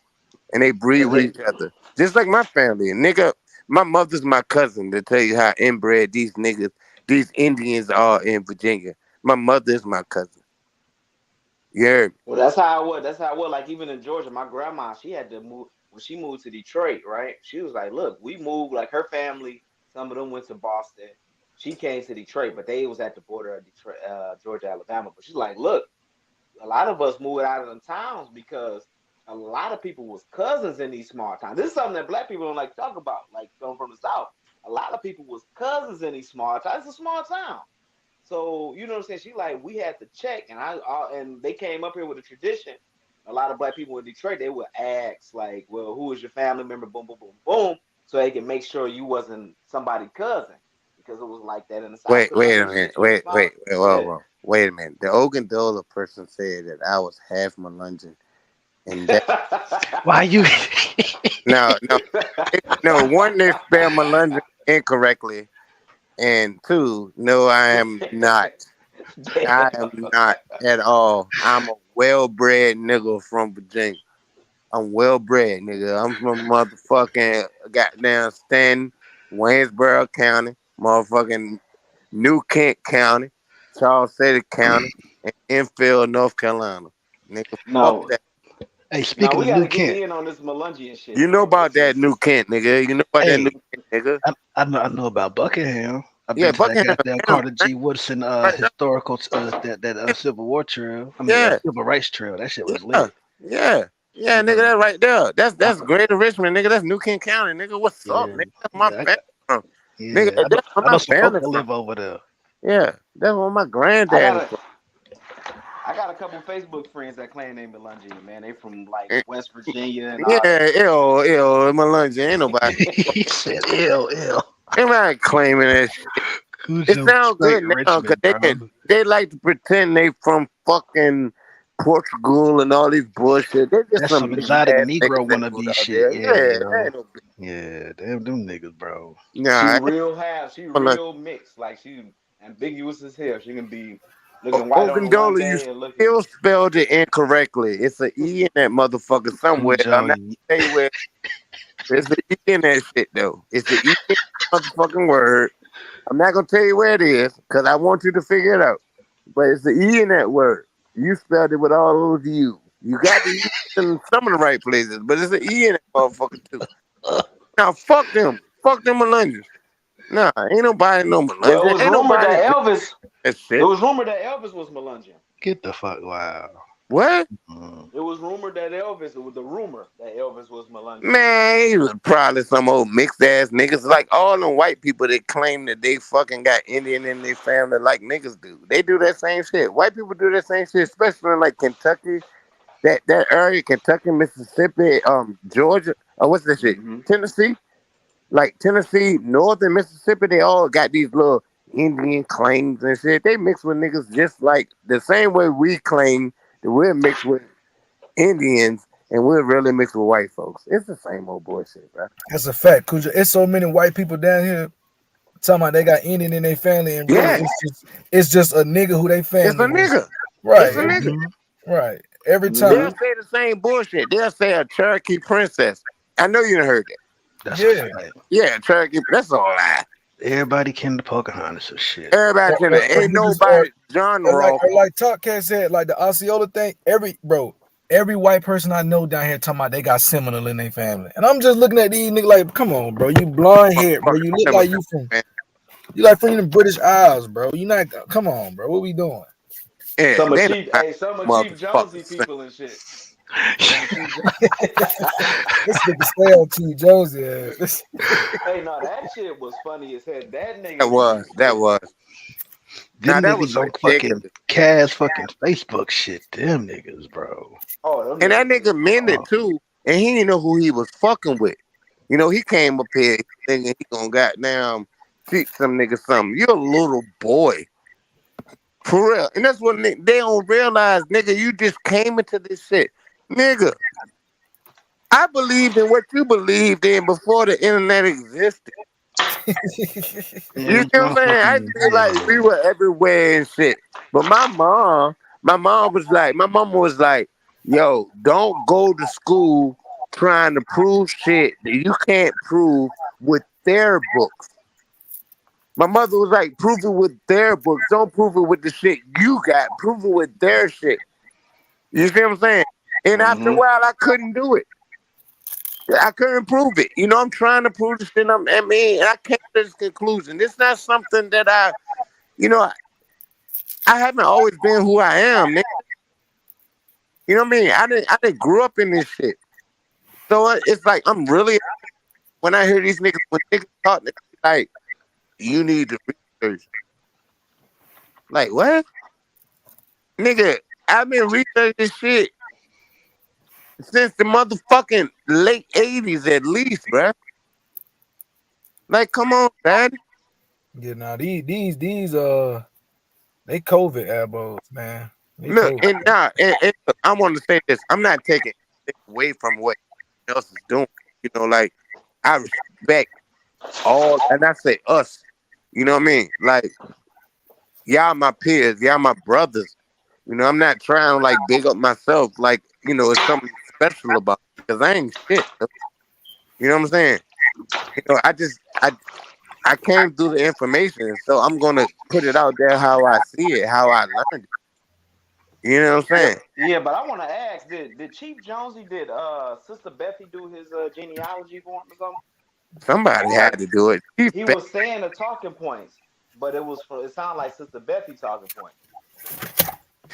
And they breed Cause with they each other. Just like my family. And nigga, my mother's my cousin to tell you how inbred these niggas, these Indians are in Virginia. My mother is my cousin. You heard me? well, that's how I was. That's how I was. Like even in Georgia, my grandma, she had to move when she moved to Detroit, right? She was like, "Look, we moved." Like her family, some of them went to Boston. She came to Detroit, but they was at the border of Detroit, Georgia, Alabama. But she's like, "Look, a lot of us moved out of them towns because a lot of people was cousins in these small towns. This is something that black people don't like to talk about, like come from the South. A lot of people was cousins in these small towns. It's a small town. So you know what I'm saying? She like we had to check, and and they came up here with a tradition. A lot of black people in Detroit they would ask like, "Well, who is your family member?" Boom, boom, boom, boom, so they can make sure you wasn't somebody's cousin because it was like that in the South. Wait, Because wait remember a the minute. shit you was smiling. Whoa, Yeah. whoa. Wait a minute. The Ogundola person said that I was half Melungeon. And that, Why you no. No, one, they spelled Melungeon incorrectly. And two, no, I am not. I Damn. am not at all. I'm a well-bred nigga from Virginia. I'm well-bred, nigga. I'm from motherfucking goddamn Stanton, Waynesboro County, motherfucking New Kent County, Charles City County and Enfield, North Carolina. Nigga, fuck No, that. Hey, no, speaking we of got New to get Kent, in on this Melungeon shit, You know bro. about that New Kent, nigga. You know about that New hey, Kent, nigga. I know about Buckingham. I've Yeah, been to that Buckingham. goddamn Carter G. Woodson Right there. historical that Civil War trail. I mean Yeah, Civil Rights trail. That shit was yeah, lit. yeah, nigga. That right there. That's Greater Richmond, nigga. That's New Kent County, nigga. What's up, Yeah, nigga? That's my yeah, family from. Nigga, yeah. that's where I know my some folk family that from. live over there. Yeah, that's where my I granddad got is a, I got a couple Facebook friends that claim they Melungeon, man. They from like from. West Virginia and all that Yeah, shit. ill, my lunch. Ain't nobody. He said, "Ill." Everybody claiming that shit. It Cujo sounds straight good now because Richmond, bro. they like to pretend they from fucking Portugal and all these bullshit. They just That's some some mixed exotic ass Negro niggas that moved wannabe out shit. there. Yeah, Yeah, that yo. ain't no big. Yeah, damn them niggas, bro. She Nah, real half. She ain't real mixed. Like she ambiguous as hell. She can be looking white on her one Ogundola, you day and looking. still spelled it incorrectly. It's an E in that motherfucker somewhere. I'm Cujo, not gonna tell you where. There's an E in that shit though. It's an E in that motherfucking word. I'm not gonna tell you where it is because I want you to figure it out. But it's the E in that word. You spelled it with all those U's. You got the E in some of the right places, but it's an E in that motherfucker too. Now fuck them. Fuck them Melungeons. Nah, ain't nobody no Well, it Melungeon. was Ain't rumored nobody that read Elvis. that It shit. was rumored that Elvis was Melungeon. get the fuck wow. What? It was rumored that Elvis. It was the rumor that Elvis was Melungeon. Man, he was probably some old mixed ass niggas. Like all them white people that claim that they fucking got Indian in their family like niggas do. They do that same shit. White people do that same shit, especially in like Kentucky, that area, Kentucky, Mississippi, Georgia. What's that shit? Mm-hmm. Tennessee. Like Tennessee, northern Mississippi, they all got these little Indian claims and shit. They mix with niggas just like the same way we claim that we're mixed with Indians and we're really mixed with white folks. It's the same old bullshit, bro. That's a fact, Cujo. It's so many white people down here talking about they got Indian in their family, and really, Yeah, it's just a nigga who they it's a family is. nigga. Right, It's a nigga. right. Every They'll time. say the same bullshit. They'll say a Cherokee princess. I know you done heard that. That's Yeah. a fact. Yeah, Cherokee. That's all lie. Everybody can the Pocahontas or shit. Everybody can. Ain't Niggas, nobody. John Ross. like Talk Cat said, like the Osceola thing. Every white person I know down here talking about they got Seminole in their family, and I'm just looking at these niggas like, come on, bro, you blonde hair, bro, you look like you like from the British Isles, bro. You not, come on, bro, what we doing? Yeah, Some of they Chief, not hey, some of Chief Jonesy motherfuckers. people and shit. This nigga stay on T. Jonesy. Hey, no, that shit was funny as hell. That nigga That was. That was. Now Them that was niggas on fucking ridiculous. Cass fucking Facebook shit. Them niggas, bro. Oh, And that nigga meant it too, and he didn't know who he was fucking with. You know, he came up here thinking he gonna goddamn teach some nigga something. You're a little boy. For real. And that's what they don't realize, nigga, you just came into this shit. Nigga, I believed in what you believed in before the internet existed. You see what I'm saying? I feel like we were everywhere and shit. But my mom was like, yo, don't go to school trying to prove shit that you can't prove with their books. My mother was like, prove it with their books. Don't prove it with the shit you got. Prove it with their shit. You see what I'm saying? And after a while, I couldn't do it. I couldn't prove it. You know, I'm trying to prove the shit. And I came to this conclusion. It's not something that I haven't always been who I am, nigga. You know what I mean? I didn't grow up in this shit. So it's like I'm really, when I hear these niggas, when niggas talk, they like, you need to research. Like, what? Nigga, I've been researching this shit since the motherfucking late 80s at least, bruh. Like, come on, dad. Yeah, now these they COVID elbows, man. They Look, COVID. and I want to say this. I'm not taking away from what else is doing. You know, like, I respect all, and I say us. You know what I mean? Like, y'all my peers, y'all my brothers. You know, I'm not trying to like big up myself, like, you know, it's something special about it, because I ain't shit. You know what I'm saying? You know, I I came through the information, so I'm gonna put it out there how I see it, how I learned it. You know what I'm saying? Yeah, but I want to ask: Did Chief Jonesy, did Sister Bethy do his genealogy for him or something? Somebody had to do it. He was saying the talking points, but it sounded like Sister Bethy talking points.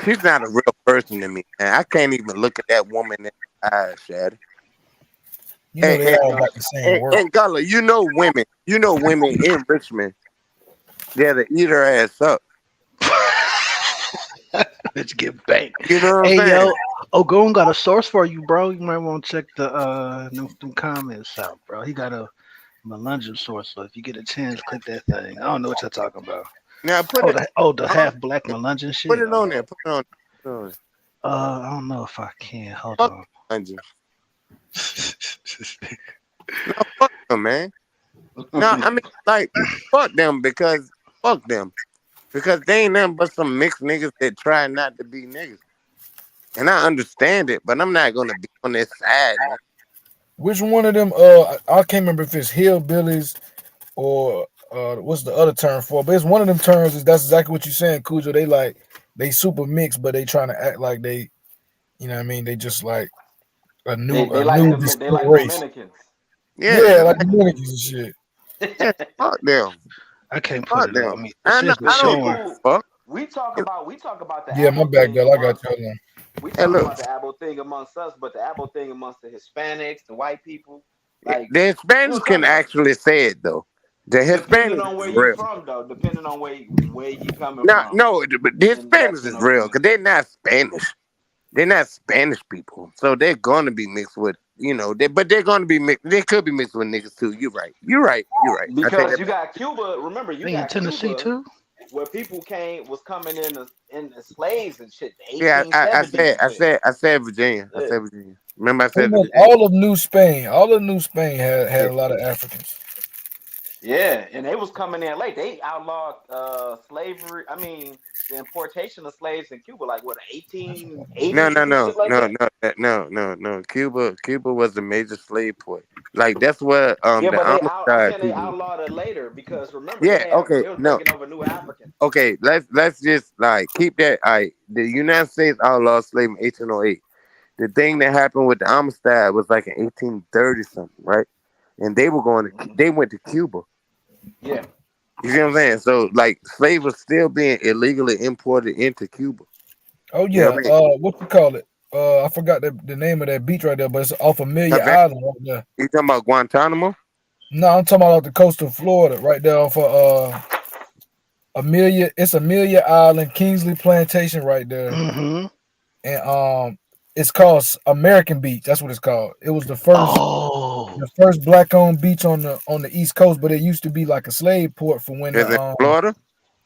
She's not a real person to me, man. I can't even look at that woman in the eyes, Shad. You know they all got the same work. And Gullah, you know women in Richmond, they'll eat her ass up. Let's get banked. You know what I'm Hey saying? yo, Ogun got a source for you, bro. You might want to check them comments out, bro. He got a Melungeon source, so if you get a chance, click that thing. I don't know what you're talking about. Now the half black Melungeon shit. Put it on there. Put it on there. I don't know if I can. Hold on. No, fuck them, man. No, I mean, like, fuck them because they ain't nothing but some mixed niggas that try not to be niggas. And I understand it, but I'm not gonna be on this side, man. Which one of them? I can't remember if it's hillbillies or what's the other term for? But it's one of them terms. That's exactly what you're saying, Cujo. They super mixed, but they trying to act like they, you know what I mean? They just like a new They like race. Dominicans. Yeah, like Dominicans and shit. Yeah, fuck them. I can't put it on me. I don't fuck. We talk about the Yeah, my Abo bad, thing girl. I got amongst- you on. We talk about the Abo thing amongst us, but the Abo thing amongst the Hispanics, the white people, like the Hispanics can actually say it though. The depending Hispanics on where is you real. from, though, depending on where you coming No, from. but the Hispanics is real because they're not Spanish. They're not Spanish people, so they're gonna be mixed with, but they're gonna be mixed. They could be mixed with niggas too. You're right. You're right. Because you got Cuba. Remember, you got Tennessee Cuba, too, where people was coming in as slaves and shit. The Yeah, 1870s. I said Virginia. I said Virginia. Remember, I said Pretty much Virginia. all of New Spain. All of New Spain had a lot of Africans. Yeah, and they was coming in late. They outlawed slavery. I mean, the importation of slaves in Cuba, like what, 1880s? No. Cuba was a major slave port. Like that's where Yeah, the but I'm saying they people. outlawed it later because remember Yeah. Okay. they was No. bringing over new Africans. Okay. Let's just like keep that. The United States outlawed slavery in 1808. The thing that happened with the Amistad was like in 1830 something, right? And they went to Cuba. Yeah. You see what I'm saying? So like slaves were still being illegally imported into Cuba. Oh You know yeah. what I mean? What you call it? I forgot the name of that beach right there, but it's off Amelia Island right there. You talking about Guantanamo? No, I'm talking about off the coast of Florida, right there off of Amelia. It's Amelia Island, Kingsley Plantation, right there. Mm-hmm. And it's called American Beach. That's what it's called. It was the first black-owned beach on the East Coast, but it used to be like a slave port for when Florida.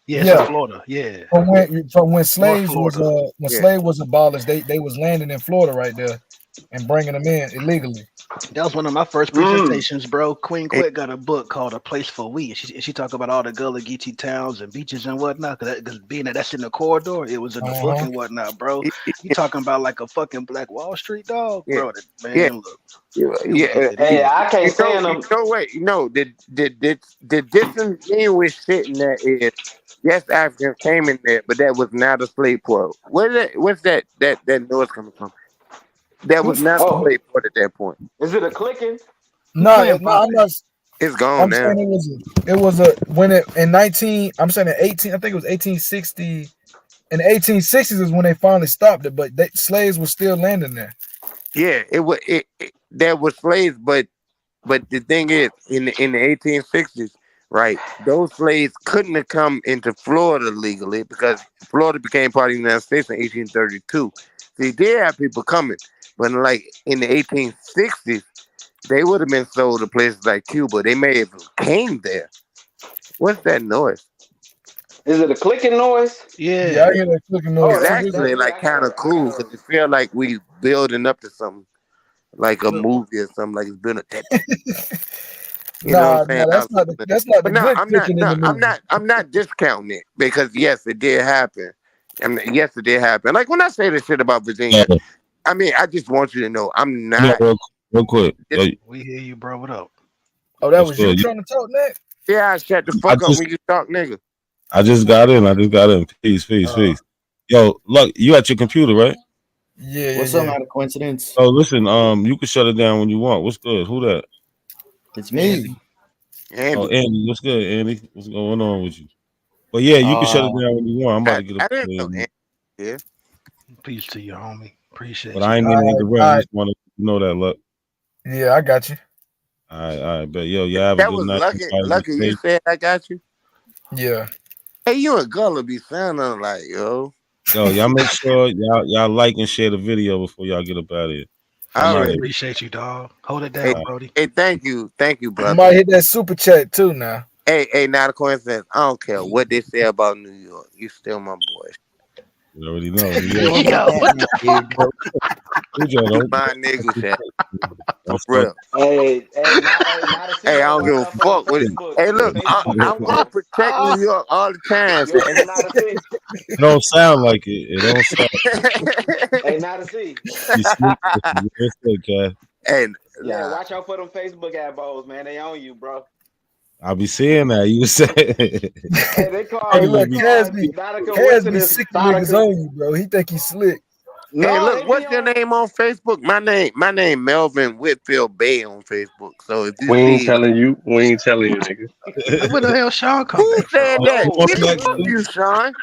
Yeah, it's in Florida. Yeah. From when slaves Florida. slave was abolished, they was landing in Florida right there and bringing them in illegally. That was one of my first presentations, bro. Queen Quet got a book called A Place for We. She talk about all the Gullah Geechee towns and beaches and whatnot. Because being that's in the corridor, it was in the book and whatnot, bro. You talking about like a fucking Black Wall Street dog, bro? Look. Hey, I can't stand them. No, wait, the disingenuous shit in that is, yes, Africans came in there, but that was not a slave port. What's that noise coming from? That was not a slave port at that point. Is it a clicking? No, I'm not. It's gone I'm now. saying it was a when it in 19. I'm saying in 18. I think it was 1860. In the 1860s is when they finally stopped it, but slaves were still landing there. Yeah, there were slaves, but the thing is, in the 1860s, right? Those slaves couldn't have come into Florida legally because Florida became part of the United States in 1832. See, they had people coming, but like in the 1860s, they would have been sold to places like Cuba. They may have came there. What's that noise? Is it a clicking noise? Yeah, I hear that clicking noise. It's actually like kind of cool because it feels like we building up to something, like a movie or something. Like it's been a Nah, that's not the good clicking in the movie. I'm not discounting it because yes, it did happen. I mean, yes, it did happen. Like when I say this shit about Virginia, I mean I just want you to know I'm not. Real quick. We hear you, bro. What up? Oh, that was you trying to talk, Nick? Yeah, shut the fuck up when you talk, nigga. I just got in. Peace. Yo, look, you at your computer, right? Yeah. What's up, not a coincidence? Oh, listen, you can shut it down when you want. What's good? Who that? It's me. Andy. Oh, Andy. What's good, Andy? What's going on with you? But yeah, you can shut it down when you want. I'm about to get up. Yeah. Peace to you, homie. Appreciate But you. I ain't mean to interrupt. I just want to know that. Look. Yeah, I got you. All right. But yo, you have a good night. Lucky. You said I got you. Yeah. Hey, you and Gullah be sounding like Yo, y'all make sure y'all like and share the video before y'all get up out of here. I appreciate you, dog. Hold it down, Brody. Hey, thank you, brother. You might hit that super chat too now. Hey, not a coincidence. I don't care what they say about New York. You still my boy. You already know. New Yo, what the fuck? My nigga, shit. For real. Hey, I don't give a fuck with it. Hey, look, I'm gonna protect New York all the time. It don't sound like it. It don't sound. Hey, not a C. And yeah, watch out for them Facebook adbos, man. They on you, bro. I'll be seeing that. You say. Hey, they call. Hey, look, Casby sick niggas on you, bro. He think he's slick. No, hey, look, what's your name on Facebook? My name Melvin Whitfield Bay on Facebook. So if you we ain't telling you, nigga. Where the hell Sean come Who back said from? that? Fuck you, Sean.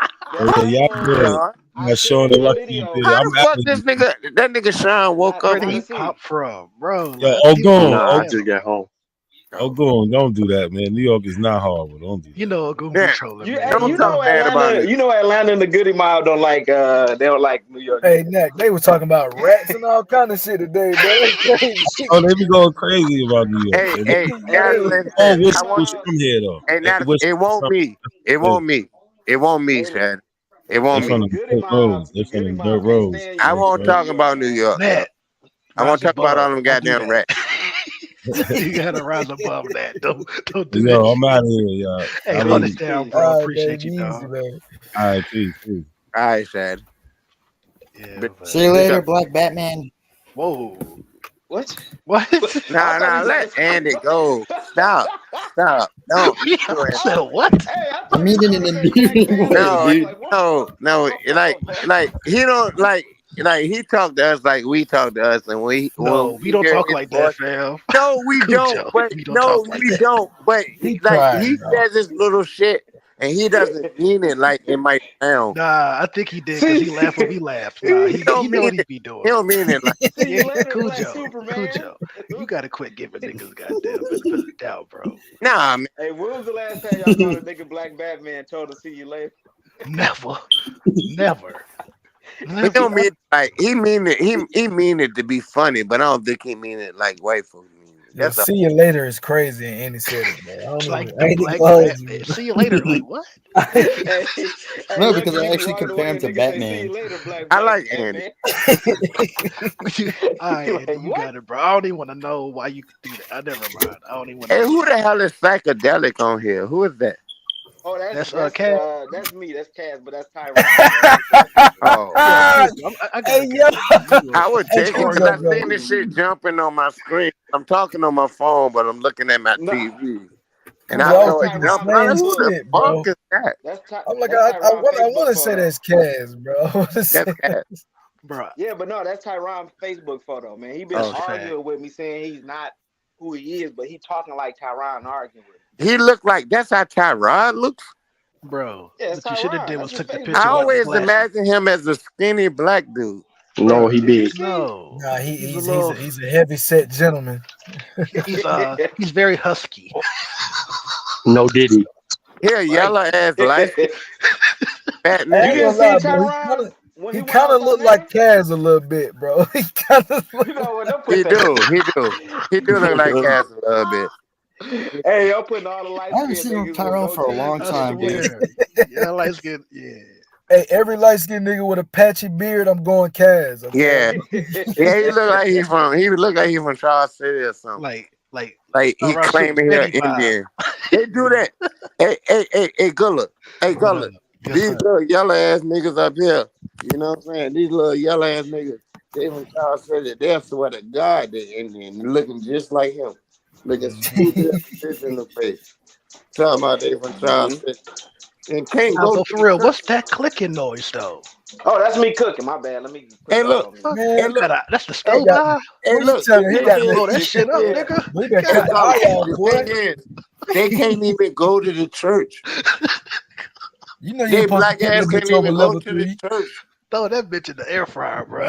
Y'all good. I'm showing the lucky video. How the fuck this nigga? That nigga Sean woke up. Where did he pop from, bro? Yo, I just got home. Don't do that, man. New York is not horrible. Don't do that. You know, go be trolling. You know Atlanta and the Goody Mile don't like they don't like New York. Hey, Nick, they were talking about rats and all kind of shit today, bro. Oh, they be going crazy about New York. Hey, what's from here though? Hey, it won't me. It won't me, Chad. It won't me. They're from the dirt roads. I won't talk about New York. I won't talk about all them goddamn rats. You gotta rise above that. Don't do Yo, that. I'm out of here, y'all. Hey, hold it down, bro. Appreciate you, dog. All right, peace. All right, Chad. Yeah, see you later, Black Batman. Whoa. What? Nah, let Andy go. Stop. No. So what? I mean it in a meeting. No. Like he don't like he talk to us like we talk to us, and we don't talk like that, fam. No, we don't. But we don't. But he says this little shit, and he doesn't mean it like it might sound. Nah, I think he did because he laughed when we laughed. Nah, he know what he be doing. He don't mean it like Cujo. You gotta quit giving niggas goddamn benefit of the doubt, bro. Nah, man. Hey, when was the last time y'all called a nigga Black Batman told to see you later? Never. He don't mean it like he mean it. He mean it to be funny, but I don't think he mean it like white folks mean it. That's see you later is crazy, and Andy said it, man. See you later. Like what? No, because I actually compare him to Batman. I like Andy. All right, Andy, you got it, bro. I don't even want to know why you do that. I never mind. I don't even want to. Hey, who the hell is psychedelic on here? Who is that? Oh, that's Cass. That's me. That's Cass, but that's Tyrone. I would take it Hey, because I seen this shit jumping on my screen. I'm talking on my phone, but I'm looking at my TV. And I know it jumping. Who the fuck is that? I'm like, I want to say that's Cass, bro. That's Cass. Bro. Yeah, but no, that's Tyron's Facebook photo, man. He been arguing with me saying he's not who he is, but he talking like Tyron arguing with him. He looked like that's how Tyrod looks, bro. Yeah, what you should have did was took the picture. I always imagine him as a skinny black dude. No, he big. No, he's a heavy set gentleman. He's very husky. No diddy. Here, yellow ass light. Fat man. You didn't see Tyron? He kind of looked like Kaz a little bit, bro. He kind of. He do look like Kaz a little bit. Hey, y'all putting all the light. I haven't seen Tyrone for a long time, dude. Yeah, light skin. Yeah. Hey, every light skinned nigga with a patchy beard, I'm going Kaz. Okay? Yeah, he look like he's from Charles City or something. Like he claiming he's Indian. They do that. Hey, Gullah. These little yellow ass niggas up here. You know what I'm saying? These little yellow ass niggas. They from Charles City. They swear to God they Indian. Looking just like him. Looking stupid in the face. Talking about they from child shit. And can't Now, go though, to for the real, church. what's that clicking noise though? Oh, that's me cooking. My bad. Let me put Hey, that look. on. Hey, look. That's the He stove got, eye. Hey, who you look. telling? He got the, Blow that shit up, Yeah. nigga. he been Hey, cut the look. eye out, The boy. thing is, they can't even go to the church. You know you They supposed to black put ass that can't bitch over even go level to the 3. church. Throw that bitch in the air fryer, bro.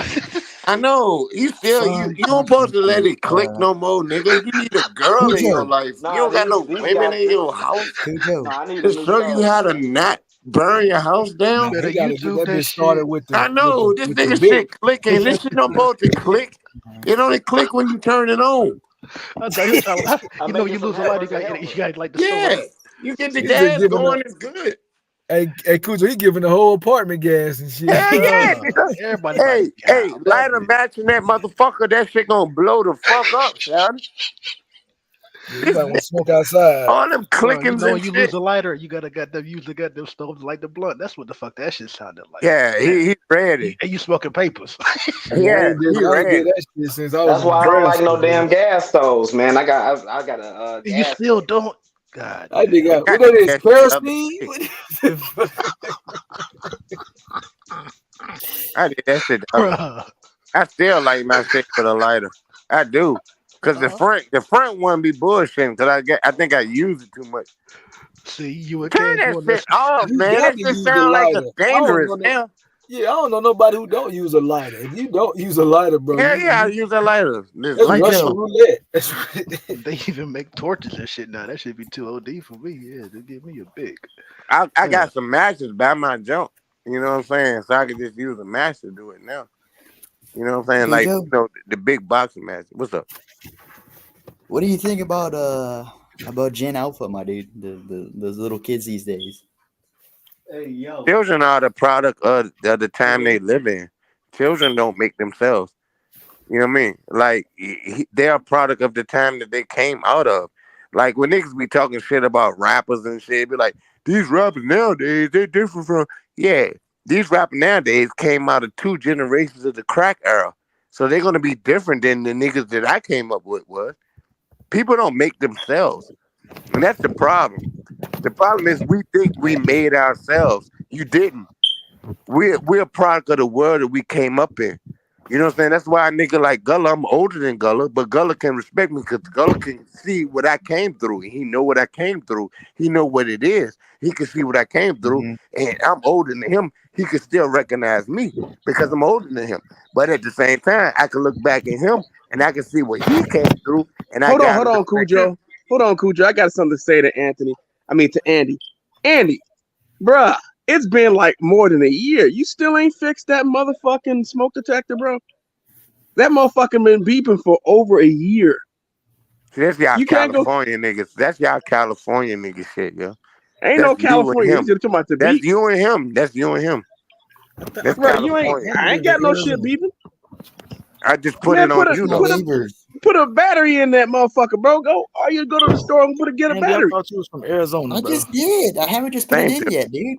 I know. You still you don't supposed to let it click no more, nigga. You need a girl in your Cujo. life. You Nah, don't got no these women got in your house Nah, I need a to new show you stove. how to not burn your house Nah, down. Better he got to get YouTube that that bitch started shit. with I the know this with the nigga bit. shit clicking. This shit don't supposed to click. It only click when you turn it on. I thought you were talking. I'm You know, making you some lose a light. You hamburger got helper. like the Yeah, stove. you get the He just gas giving going. It's good. hey Cujo, he giving the whole apartment gas and shit. Hell yeah, nigga. Everybody Hey, like, hey, God, light a damn. match in that motherfucker. That shit gonna blow the fuck up, son. Yeah, you might want to smoke outside. All them Bro, you clickings know when and you lose shit. a lighter, you gotta use the goddamn stove to light the blunt. That's what the fuck that shit sounded like. Yeah, he's ready. And you smoking papers. Yeah, I Yeah, ain't he did ready. that shit since I was That's in why I don't like no Nebraska, damn bro. gas stoves, man. I got a You gas still stove. don't. God I think damn. what that is, That shit kerosene. I did that shit. Bruh. I still like my shit with a lighter. I do. Cause the front one be bullshitting. Cause I think I use it too much. See, you and Turn Cass that doing shit that. off, You man. got That to shit use the sound like a lighter. dangerous now. Yeah, I don't know nobody who don't use a lighter. If you don't use a lighter, bro, Hell yeah, I use a lighter. This that's light Russian bulb. roulette. They even make torches and shit now. That should be too OD for me. Yeah, they give me a big. I got some matches by my jump. You know what I'm saying? So I can just use a match to do it now. You know what I'm saying? Like, Cujo, the big boxing match. What's up? what do you think about Gen Alpha, my dude? Those little kids these days. Hey, yo. Children are the product of the time they live in. Children don't make themselves. You know what I mean? Like, they're a product of the time that they came out of. Like, when niggas be talking shit about rappers and shit, be like, these rappers nowadays, they're different from... Yeah, these rappers nowadays came out of 2 generations of the crack era. So they're going to be different than the niggas that I came up with was. People don't make themselves. And that's the problem. The problem is we think we made ourselves. You didn't. We're a product of the world that we came up in. You know what I'm saying? That's why a nigga like Gullah, I'm older than Gullah, but Gullah can respect me because Gullah can see what I came through. He know what I came through. He know what it is. He can see what I came through. And I'm older than him. He can still recognize me because I'm older than him. But at the same time, I can look back at him and I can see what he came through. And I Hold gotta on, respect him. Cujo. Hold on, Cujo. I got something to say to Andy. Andy, bruh, it's been like more than a year. You still ain't fixed that motherfucking smoke detector, bro? That motherfucker been beeping for over a year. See, that's y'all You can't go. California niggas. That's y'all California nigga shit, yo. Ain't no That's you and California. You him. just talking about the That's beep. you and him. That's you and him. That's Bro, you ain't. California. I ain't got no shit beeping. I just put Man, it on you though. put a battery in that motherfucker, bro. All you go to the store and get a Andy, I battery. thought you was from Arizona, I bro. just did. I haven't just put Same it in yet, dude.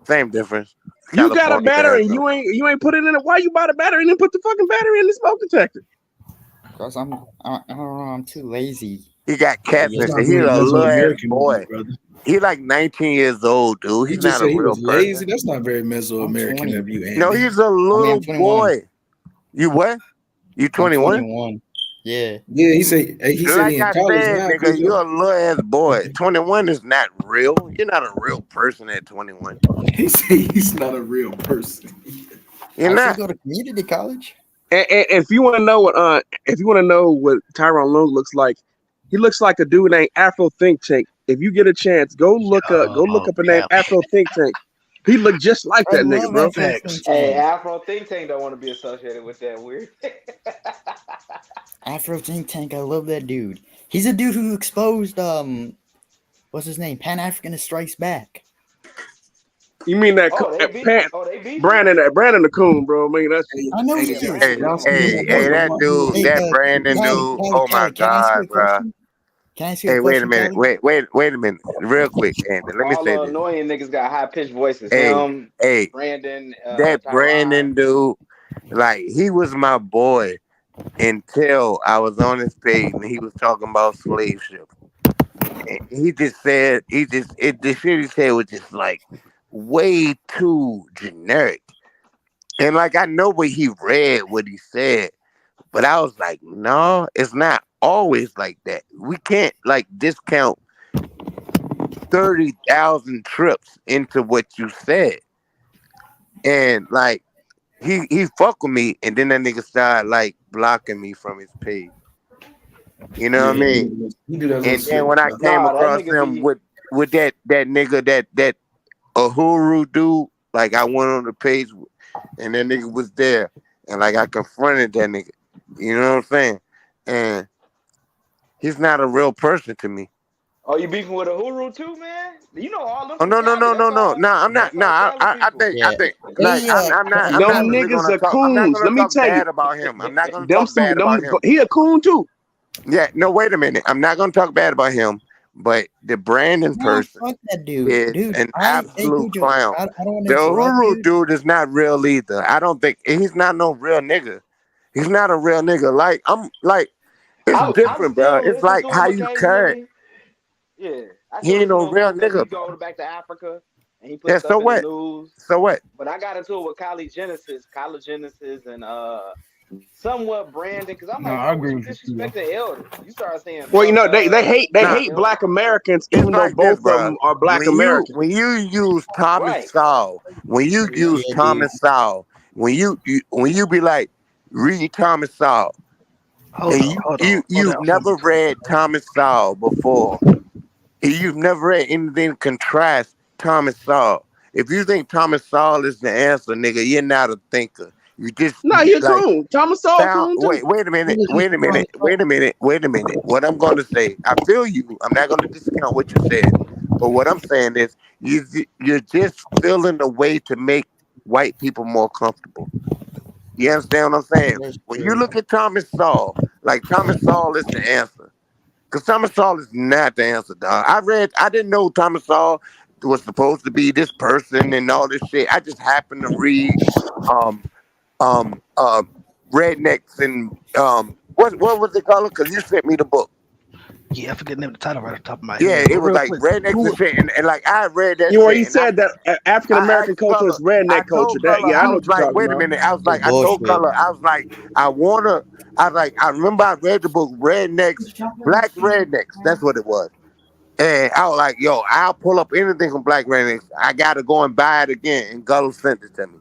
Same difference. You got a California battery and asshole. you ain't put it in it. Why you bought a battery and then put the fucking battery in the smoke detector? Because I don't know. I'm too lazy. He got cats That's and not shit. He's very a little ass Mesoamerican, boy. brother. He like 19 years old, dude. He He's just not a said he real was lazy. person. That's not very I'm Mesoamerican 20. of you, Andy. No, he's a I mean, little I'm 21. boy. You what? You I'm 21? 21. Yeah. Yeah, he said he Like in I college said, now. nigga, you're a little ass boy. 21 is not real. You're not a real person at 21. He said he's not a real person. You're I still not. go to community college. And if you want to know what Tyron Lue looks like, he looks like a dude named Afro Think Tank. If you get a chance, go look up a name Afro Think Tank. He looked just like I that nigga, love bro. Afro Think Hey, Tank. Afro Think Tank don't want to be associated with that weird. Afro Think Tank. I love that dude. He's a dude who exposed what's his name? Pan Africanist Strikes Back. You mean that Brandon the Coon, bro? I mean that's. I know he Hey, is. that dude, Hey, that Brandon dude. Oh my Can I ask you God, a bro. question? Can I ask you a Hey, wait a question, minute. Callie? Wait a minute. Real quick, Andy. Let me All say the this. annoying niggas got high pitched voices. Hey, Him, hey, Brandon, that Tyron. Brandon dude, like he was my boy until I was on his page and he was talking about slave ship. he just said the shit he said was just like way too generic. And like I know what he read, what he said, but I was like, no, it's not always like that. We can't like discount 30,000 trips into what you said. And like he fuck with me, and then that nigga started like blocking me from his page. You know what I mean? He do that little And then shit. when I came Nah, that across nigga him be. with that nigga that Uhuru dude, like I went on the page and that nigga was there, and like I confronted that nigga. You know what I'm saying? And he's not a real person to me. Oh, you beefing with a Huru too, man? You know all them Oh from no no Cali. no no no no! I'm not. That's No, all Cali I people. think Yeah, like they I'm not Them really niggas gonna are talk. I'm not coons. gonna Let me talk tell you, bad about him. I'm not gonna them talk some bad them. about him. He a coon too. Yeah, no, wait a minute. I'm not gonna talk bad about him, but the Brandon no, person fuck that dude, is dude. an Hey, absolute Cujo, clown. I don't want to The interrupt, Uhuru dude. dude is not real either. I don't think he's not no real nigga. He's not a real nigga. Like I'm like it's I different, bro. still It's listen like to how him you carry. occasionally. Yeah, I He still ain't listen no to him real because he nigga, go bro. back to Africa and he put Yeah, so stuff in the what? news. So what? But I got into it with Kylie Genesis, and somewhat Brandon because I'm No, like, I bro, what agree you with you, Cujo. disrespecting elders? You start saying Well, you know they Nah, hate elders. Black Americans, it's even though like this, both of bro. them are Black Americans. When you use Thomas Right. Sowell, when you use Yeah, dude. Thomas Sowell, when you be like read Thomas Sowell, Hold and on, hold on, hold you've on. I'm never read Thomas Sowell before, and you've never read anything to contrast Thomas Sowell. If you think Thomas Sowell is the answer, nigga, you're not a thinker. You just No, he a like coon. Thomas Sowell sound. coon too. Wait a minute. Wait a minute. Wait a minute. Wait a minute. What I'm going to say, I feel you. I'm not going to discount what you said, but what I'm saying is, you're just feeling a way to make white people more comfortable. You understand what I'm saying? That's When you true. look at Thomas Sowell, like Thomas Sowell is the answer. Because Thomas Sowell is not the answer, dog. I didn't know Thomas Sowell was supposed to be this person and all this shit. I just happened to read um um uh rednecks and what was it called? Because you sent me the book. Yeah, I forget the name of the title right off the top of my Yeah, head. it But was real like quick, rednecks and who shit, and like I read that You know, he shit, and said that African I American asked culture Color. is I redneck culture. told That Color, yeah, I I know was what you're like, talking wait a about. minute. I was It's like, I told bullshit. Color, I was like, I remember I read the book Rednecks, Black Rednecks. That's what it was. And I was like, yo, I'll pull up anything from Black Rednecks. I got to go and buy it again. And Gullo sent it to me.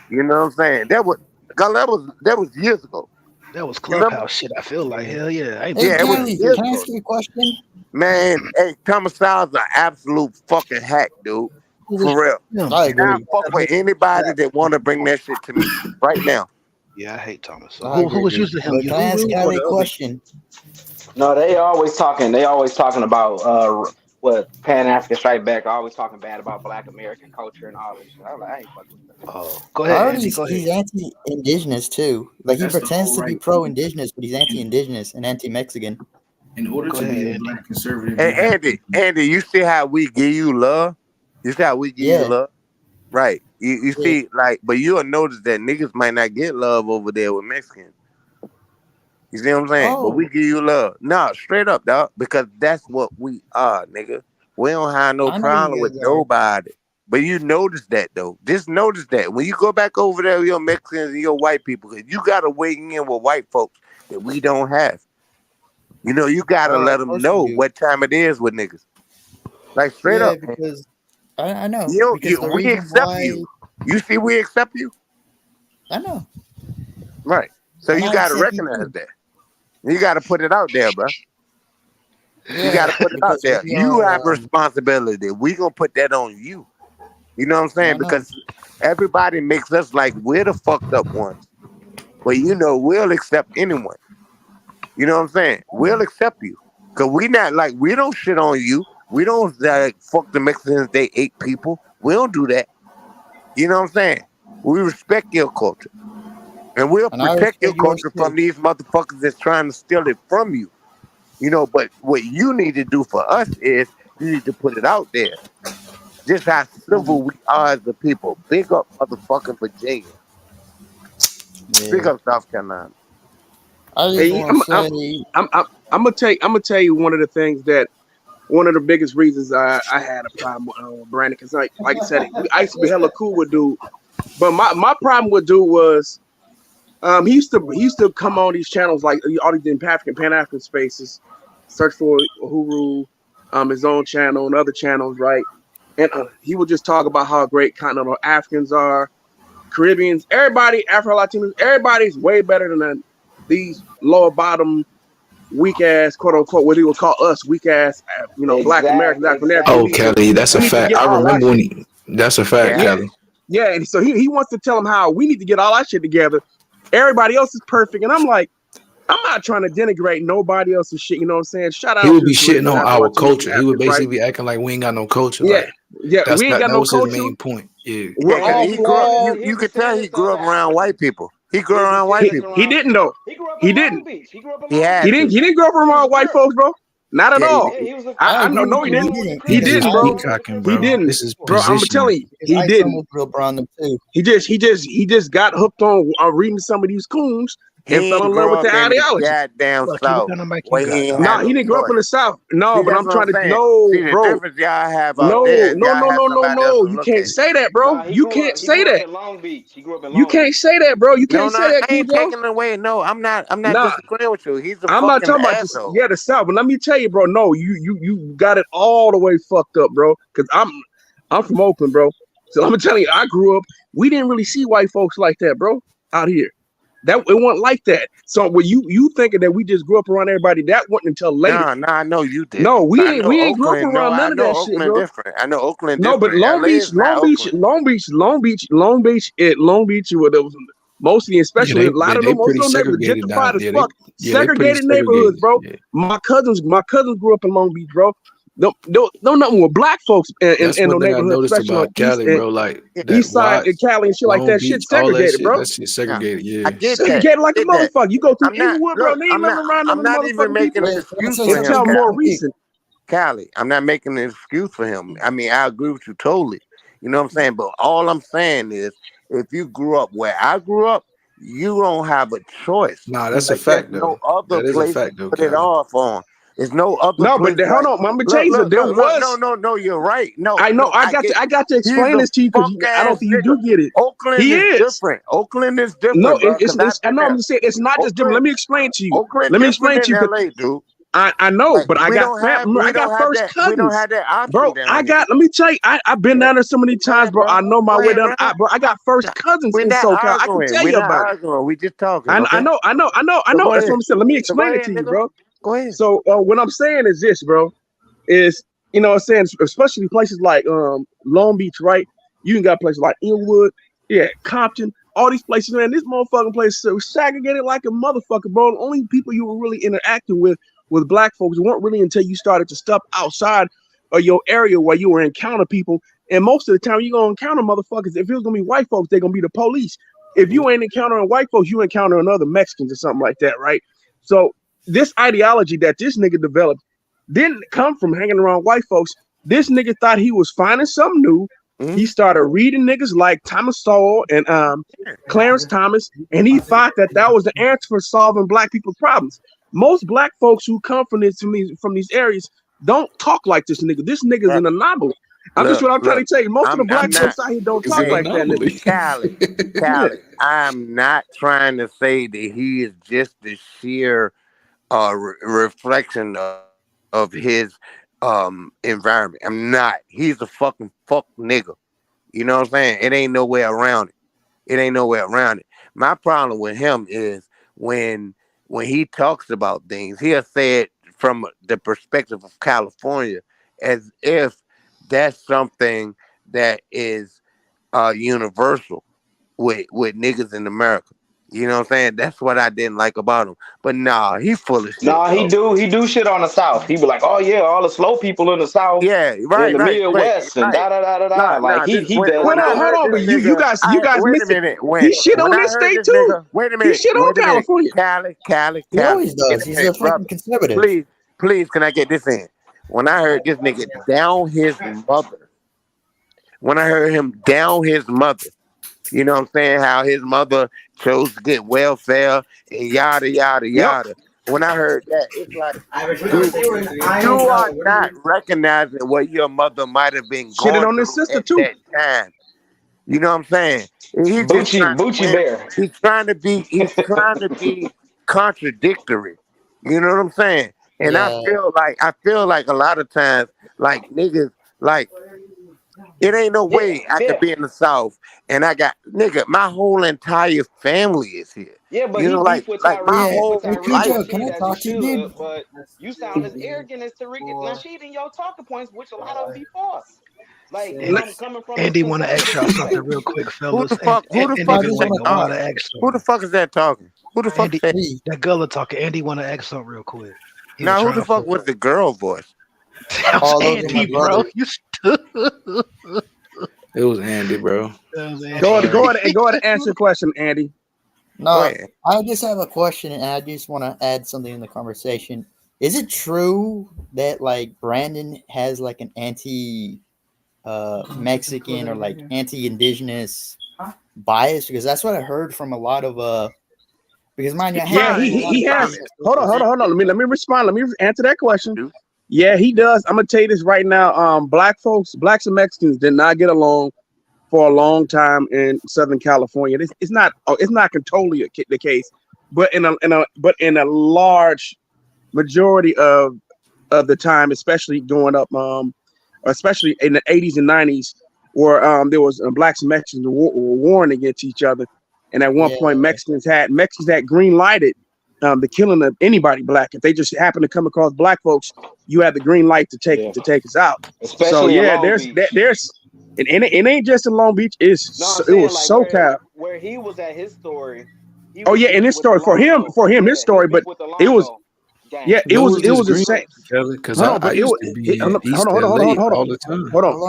You know what I'm saying? Gullo, that was years ago. that was You remember? Clubhouse shit? I feel like hell yeah. I ain't Hey, tripping Yeah, it on was that. Kelly, years can I ago. ask you a question? Man, hey, Thomas Styles an absolute fucking hack, dude. Who was For real. him? I And I agree. fuck with anybody that want to bring that shit to me right now. Yeah, I hate Thomas. So I who agree. was using him? But can I ask Uhuru or Kelly the a other? question? No, they always talking. They always talking about what Pan African Strike Back. Always talking bad about Black American culture and all this shit. I'm like, I ain't fucking with that. Oh, go I ahead, heard Andy. Go ahead. he's anti-indigenous too. Like he That's the pretends whole to be right. pro-indigenous, but he's In, anti-indigenous and anti-Mexican. in order Go to ahead, be a Andy. black conservative, Hey, you have to. Andy, you see how we give you love? You see how we give you Yeah, love? Right. You yeah. see, like, but you'll notice that niggas might not get love over there with Mexicans. You see what I'm saying? But Oh, we give you love. No, straight up, dog. Because that's what we are, nigga. We don't have no I know you problem with guys are. nobody. But you notice that though. Just notice that. When you go back over there with your Mexicans and your white people, because you gotta weigh in with white folks that we don't have. You know, you gotta let Of them course you know do. what time it is with niggas. Like straight Yeah, up, man. because I know because the We reason accept why you. You see, we accept you. I know, Right. So and you I gotta accept you recognize too. that. You gotta put it out there, bro. You got Yeah, to put it out because there. we You are. have a responsibility. We gonna put that on you. You know what I'm I saying? know. Because everybody makes us like we're the fucked up ones. But you know, we'll accept anyone. You know what I'm saying? We'll accept you. Cause we not like we don't shit on you. We don't like fuck the Mexicans. They ate people. We don't do that. You know what I'm saying? We respect your culture, and we'll And I protect your respect yours culture too. from these motherfuckers that's trying to steal it from you. You know, but what you need to do for us is you need to put it out there. Just how civil we are as the people. Big up motherfucking Virginia. Big Yeah, up South Carolina. I just Hey, want to say, I'm gonna tell you one of the things that one of the biggest reasons I had a problem with Brandon, because like I said, I used to be hella cool with dude, but my problem with dude was he used to come on these channels like all these Pan-African spaces, search for Uhuru, his own channel and other channels, right? And he would just talk about how great continental Africans are, Caribbeans, everybody, Afro-Latinos, everybody's way better than these lower bottom, weak ass, quote unquote, what he would call us weak ass, Black Americans, African Americans. Oh, Kelly, that's a fact. I remember when that's a fact, Kelly. Yeah, and so he wants to tell them how we need to get all our shit together. Everybody else is perfect, and I'm like, I'm not trying to denigrate nobody else's shit. You know what I'm saying? Shout out. He would be shitting on our culture. He would basically be acting like we ain't got no culture. Yeah, like, we ain't got no culture. That was his main point. Yeah, You could tell he grew up around white people. He grew up around white people. He didn't though. He didn't. He grew up He didn't grow up around white folks, bro. Not at all. I know he didn't. He didn't, bro. He didn't. This is bro. I'm telling you, he didn't. He just got hooked on reading some of these coons and fell in love with the ideology. Goddamn South. No, he didn't grow up in the South. No, but I'm trying to know, bro. No. You can't say that, bro. You can't say that. You can't say that, bro. You can't say that. I ain't taking it away. No, I'm not disagreeing with you. He's a I'm not talking about just, the South, but let me tell you, bro. No, you got it all the way fucked up, bro. Because I'm from Oakland, bro. So I'm telling you, I grew up. We didn't really see white folks like that, bro, out here. That it wasn't like that. So when you thinking that we just grew up around everybody, that wasn't until later. Nah, I know you did. No, we ain't grew up around none of that shit, bro. Different. I know Oakland. No, but Long Beach, mostly, especially a lot of them, most of them neighborhoods gentrified as fuck. Segregated neighborhoods, bro. Yeah. My cousins grew up in Long Beach, bro. No, nothing with black folks in no neighborhood, especially about Cali, bro. Like East Side and Cali and shit like that. Shit segregated, bro. That shit segregated, yeah. I get segregated like a motherfucker. You go through Inglewood, bro. They ain't nothing around them. I'm not even making an excuse for him. Until more recent. Cali, I'm not making an excuse for him. I mean, I agree with you totally. You know what I'm saying? But all I'm saying is, if you grew up where I grew up, you don't have a choice. Nah, that's a fact, though. No other place to put it off on. There's no other. No, but hold on, I'm gonna tell you. There was. No, you're right. No, I know. I got to explain this to you because I don't think you do get it. Oakland is different. Oakland is different. No, I know. I'm just saying it's not just different. Let me explain to you. Let me explain to you. LA, dude. I know, but I got first cousins. We don't have that option, bro. Let me tell you, I've been down there so many times, bro. I know my way down. Bro, I got first cousins in SoCal. I can tell you about it. We just talking. I know. That's what I'm saying. Let me explain it to you, bro. Go ahead. So what I'm saying is this, bro, is, you know what I'm saying, especially places like Long Beach, right? You can got places like Inglewood, Compton, all these places, man. This motherfucking place is segregated like a motherfucker, bro. The only people you were really interacting with black folks weren't really until you started to step outside of your area where you were encounter people. And most of the time you're gonna encounter motherfuckers. If it was gonna be white folks, they're gonna be the police. If you ain't encountering white folks, you encountering other Mexicans or something like that, right? So this ideology that this nigga developed didn't come from hanging around white folks. This nigga thought he was finding something new. He started reading niggas like Thomas Sowell and Clarence Thomas, and he thought that was the answer for solving black people's problems. Most black folks who come from these areas don't talk like this nigga. This nigga's an anomaly. I'm trying to tell you. Most of the black folks out here don't talk like that nigga. Cali, I'm not trying to say that he is just the sheer reflection of his environment. I'm not. He's a fucking fuck nigga. You know what I'm saying? It ain't no way around it. My problem with him is when he talks about things, he'll say it from the perspective of California as if that's something that is universal with niggas in America. You know what I'm saying? That's what I didn't like about him. But nah, he full of shit. Nah, he do shit on the South. He be like, oh yeah, all the slow people in the South. Yeah, right. In the Midwest and da da da da da. Like he does. Hold on, but you guys wait missing. a minute. He shit on this state too. Wait a minute. He shit on California. Cali. He always does. He's a fucking conservative. Please, can I get this in? When I heard this nigga down his mother, you know what I'm saying? How his mother chose to get welfare and yada, yada, yada. when I heard that, it's like you are not Shitted recognizing what your mother might have been going on his through sister at too. that time. You know what I'm saying? And he's just trying to Bucci win. Bear. He's trying to be contradictory. You know what I'm saying? And Yeah. I feel like a lot of times, like niggas, like it ain't no way I could Yeah, be in the South and I got nigga, my whole entire family is here. yeah, but You he know, beef with my Yeah. Beef with whole Hey, Tariq life. Cujo, can Nasheed I as he talk to you, dude? should, but you sound as arrogant as Tariq Nasheed in your talking points, which a lot of them be false. Like And coming from a Andy want to ask conservative y'all something perspective. real quick, Who fellas. the fuck? Who the Andy No, I fuck is just that Goulet, want to I want talk. to talking? ask Who the something. fuck is that talking? Who the fuck Andy, said? Me. that Gullet talking. Andy want to ask something real quick. He was Now who trying the to fuck fuck was up. the girl voice? That was Oh, those are my Andy, bro. brothers. You stood. It was Andy, bro. That was Andy. Go Sorry. ahead and answer the question, Andy. Go No, ahead. I just have a question, and I just want to add something in the conversation. Is it true that like Brandon has like an anti Mexican or like anti-indigenous bias? Because that's what I heard from a lot of because mind you, I hang Yeah, out with a lot he of has. Spanish Hold on. people. Let me respond. Let me answer that question. Yeah, he does. I'm gonna tell you this right now. Blacks and Mexicans did not get along for a long time in Southern California. It's not totally the case, but in a large majority of the time, especially growing up, especially in the 80s and 90s, where there was blacks and Mexicans were warring against each other, and at one point Mexicans had green lighted the killing of anybody black. If they just happened to come across black folks, you had the green light to take us out. So Especially in yeah, Long Beach. it ain't just in Long Beach. No, I'm It saying was like SoCal. where he was at his story, he Oh was yeah, in beefing his with the story Longo. his Yeah, he story, beefed but with the it was Longo gang. it No, was it was the green, same. Kelly, because Hold on, I but used to be in East LA all the time. hold on.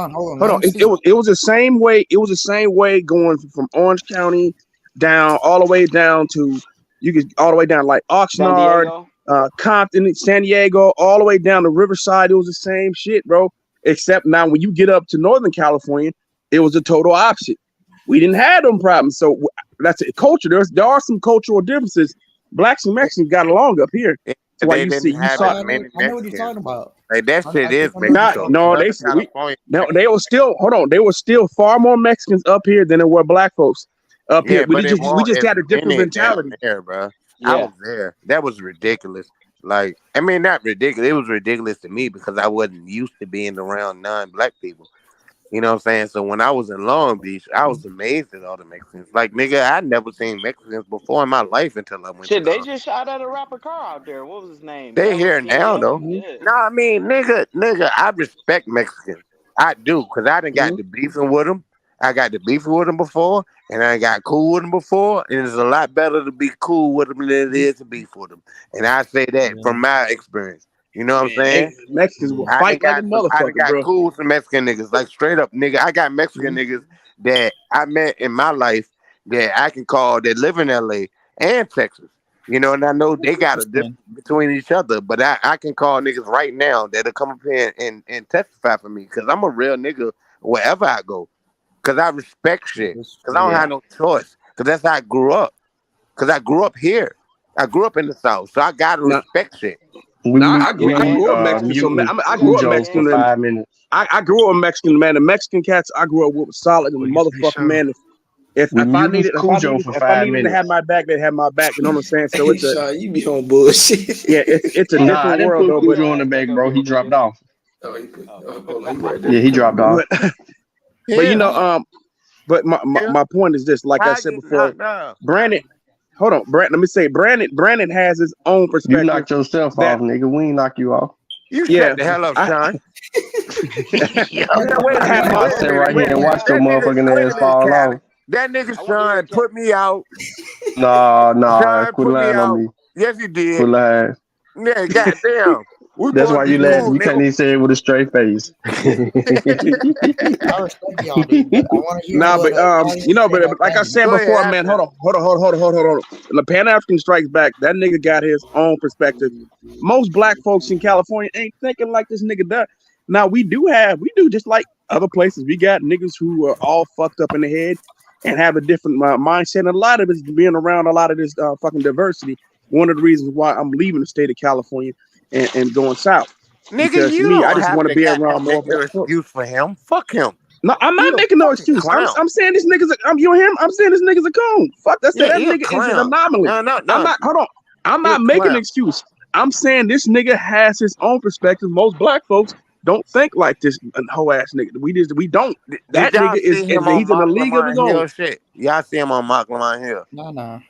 It was the same way. It was the same way going from Orange County down all the way down to all the way down like San Oxnard, Diego. Compton, San Diego, all the way down to Riverside. It was the same shit, bro. Except now when you get up to Northern California, it was the total opposite. We didn't have them problems. So that's a culture. There are some cultural differences. Blacks and Mexicans got along up here. That's why They didn't I have saw. as many know what you're Mexicans. talking about. Like that I shit is think I know what you're Mexico. talking about. Southern California. They were still hold on. They were still far more Mexicans up here than there were black folks up here. Yeah, but it We won't just as got a different many down mentality. there, bro. I Yeah. was there. That was ridiculous. Like, I mean, not ridiculous. It was ridiculous to me because I wasn't used to being around non-black people. You know what I'm saying? So when I was in Long Beach, I was amazed at all the Mexicans. Like, nigga, I never seen Mexicans before in my life until I went to Shit, they Long Beach. just shot at a rapper car out there. What was his name? They Dallas here now Santiago? though. Yeah. No, I mean, nigga, I respect Mexicans. I do, cause I done got to beefing with them. I got to beefing with them before, and I got cool with them before, and it's a lot better to be cool with them than it is to beef with them. And I say that from my experience. You know what I'm saying? Mexicans will I done fight like a I done motherfucker, got bro. cool with some Mexican niggas, like straight up nigga. I got Mexican niggas that I met in my life that I can call that live in LA and Texas. You know, and I know they got a difference between each other, but I can call niggas right now that'll come up here and testify for me because I'm a real nigga wherever I go. Because I respect shit. Because I don't have no choice. Because that's how I grew up. Because I grew up here. I grew up in the South, so I gotta respect shit. I grew up Mexican, so I grew up Mexican. For 5 minutes. I grew up Mexican, man. The Mexican cats I grew up with was solid and motherfucking man. If I needed to have my back, they had my back. You know what I'm saying? So it's a Sean, you be on bullshit. yeah, it's a Nah, I different didn't world put though. But Cujo on the back, bro. He dropped off. Hold on, he right there. Yeah, he dropped off. but you know, but my point is this. Like I How said get before, knocked down? Brandon. Hold on, Brandon. Let me say, Brandon has his own perspective. You knocked yourself off, nigga. We ain't knock you off. You shut the hell up, Sean. I sit right here and watch your motherfucking ass fall off. That nigga Sean put me out. Nah, Sean quit put me lying on out. me. Yes, he did. Quit lying. Yeah, goddamn. We That's supposed why to you be laughing. cool, You can't nigga. even say it with a straight face. I respect y'all, dude. But I want to hear but you know, but like I said Go before, ahead, man, hold on. The Pan African Strikes Back. That nigga got his own perspective. Most black folks in California ain't thinking like this nigga does. Now we do just like other places. We got niggas who are all fucked up in the head and have a different mindset. And a lot of it's being around a lot of this fucking diversity. one of the reasons why I'm leaving the state of California and going south. Nigga, Because you me, I don't just have want to to be goddamn around more make no black folks. excuse for him. Fuck him. No, I'm He not a making no fucking excuse. clown. I'm saying this nigga's you hear him? I'm saying this nigga's a coon. Fuck that. Yeah, That he a nigga is an clown. anomaly. No. I'm not. Hold on. I'm He a not making an clown. excuse. I'm saying this nigga has his own perspective. Most black folks don't think like this whole ass nigga. We don't. That Did y'all nigga see him on he's in the Mark league of his Lamont own. Hill shit? Y'all see him on Mark Lamont Hill? No.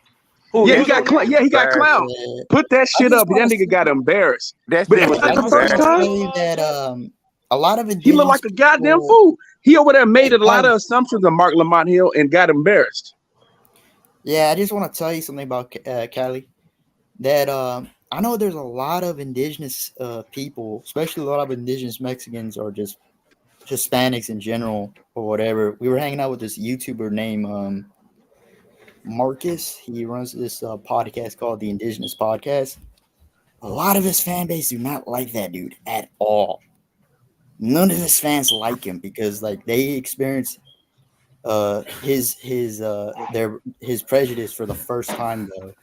Yeah, he got clowned. Yeah. Put that I shit just up. That wanna nigga got embarrassed. That But shit it was ain't the first say time. that a lot of He looked indigenous like a goddamn people, fool. He over there made Hey, a lot Kylie. of assumptions on Mark Lamont Hill and got embarrassed. Yeah, I just want to tell you something about Cali. That I know there's a lot of indigenous people, especially a lot of indigenous Mexicans or just Hispanics in general or whatever. We were hanging out with this YouTuber named Marcus. He runs this podcast called the Indigenous Podcast. A lot of his fan base do not like that dude at all. None of his fans like him because like they experience his prejudice for the first time though,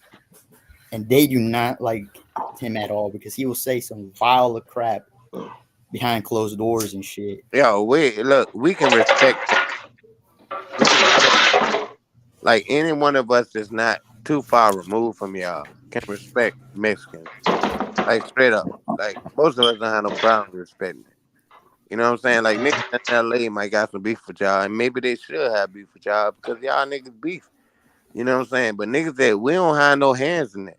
and they do not like him at all because he will say some vile crap behind closed doors and shit. Yo, we can respect like any one of us that's not too far removed from y'all can respect Mexicans. Like straight up. Like most of us don't have no problem respecting it. You know what I'm saying? Like niggas in LA might got some beef with y'all, and maybe they should have beef with y'all because y'all niggas beef. You know what I'm saying? But niggas that we don't have no hands in that.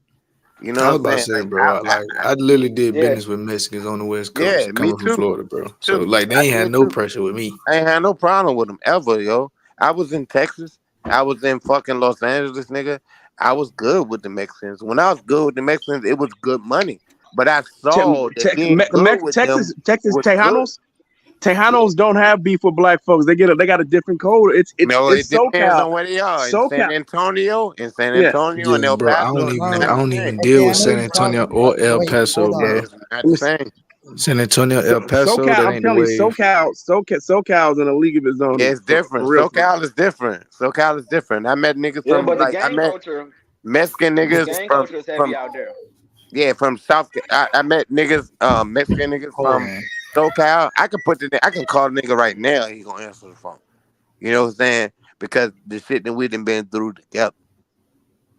You know I was what about I'm to saying? say, bro, I literally did Yeah, business with Mexicans on the West yeah, Coast, me coming from too. Florida, bro. So Too. like they I ain't had did no too. pressure with me. I ain't had no problem with them ever, yo. I was in Texas. I was in fucking Los Angeles, nigga. I was good with the Mexicans. When I was good with the Mexicans, it was good money. But I saw that being good with them Texas was good. Tejanos don't have beef with black folks. They got a different code. It's No, it depends SoCal. on where they are. In SoCal. San Antonio, Yeah. and El Bro, I Paso, don't it's even not I the don't same. even deal Okay, I with know San you're Antonio talking. or El Wait, Paso, hold on. bro. It's not the same. San Antonio, El Paso, that I'm ain't the telling you, wave. SoCal's in a league of his own. Yeah, it's For different. real. SoCal is different. SoCal is different. I met niggas Yeah, from but the I gang met culture, Mexican the niggas gang culture is heavy from out there. yeah, from South. I met niggas, Mexican niggas Hold from on. SoCal. I can call the nigga right now. He gonna answer the phone. You know what I'm saying? Because the shit that we done been through together.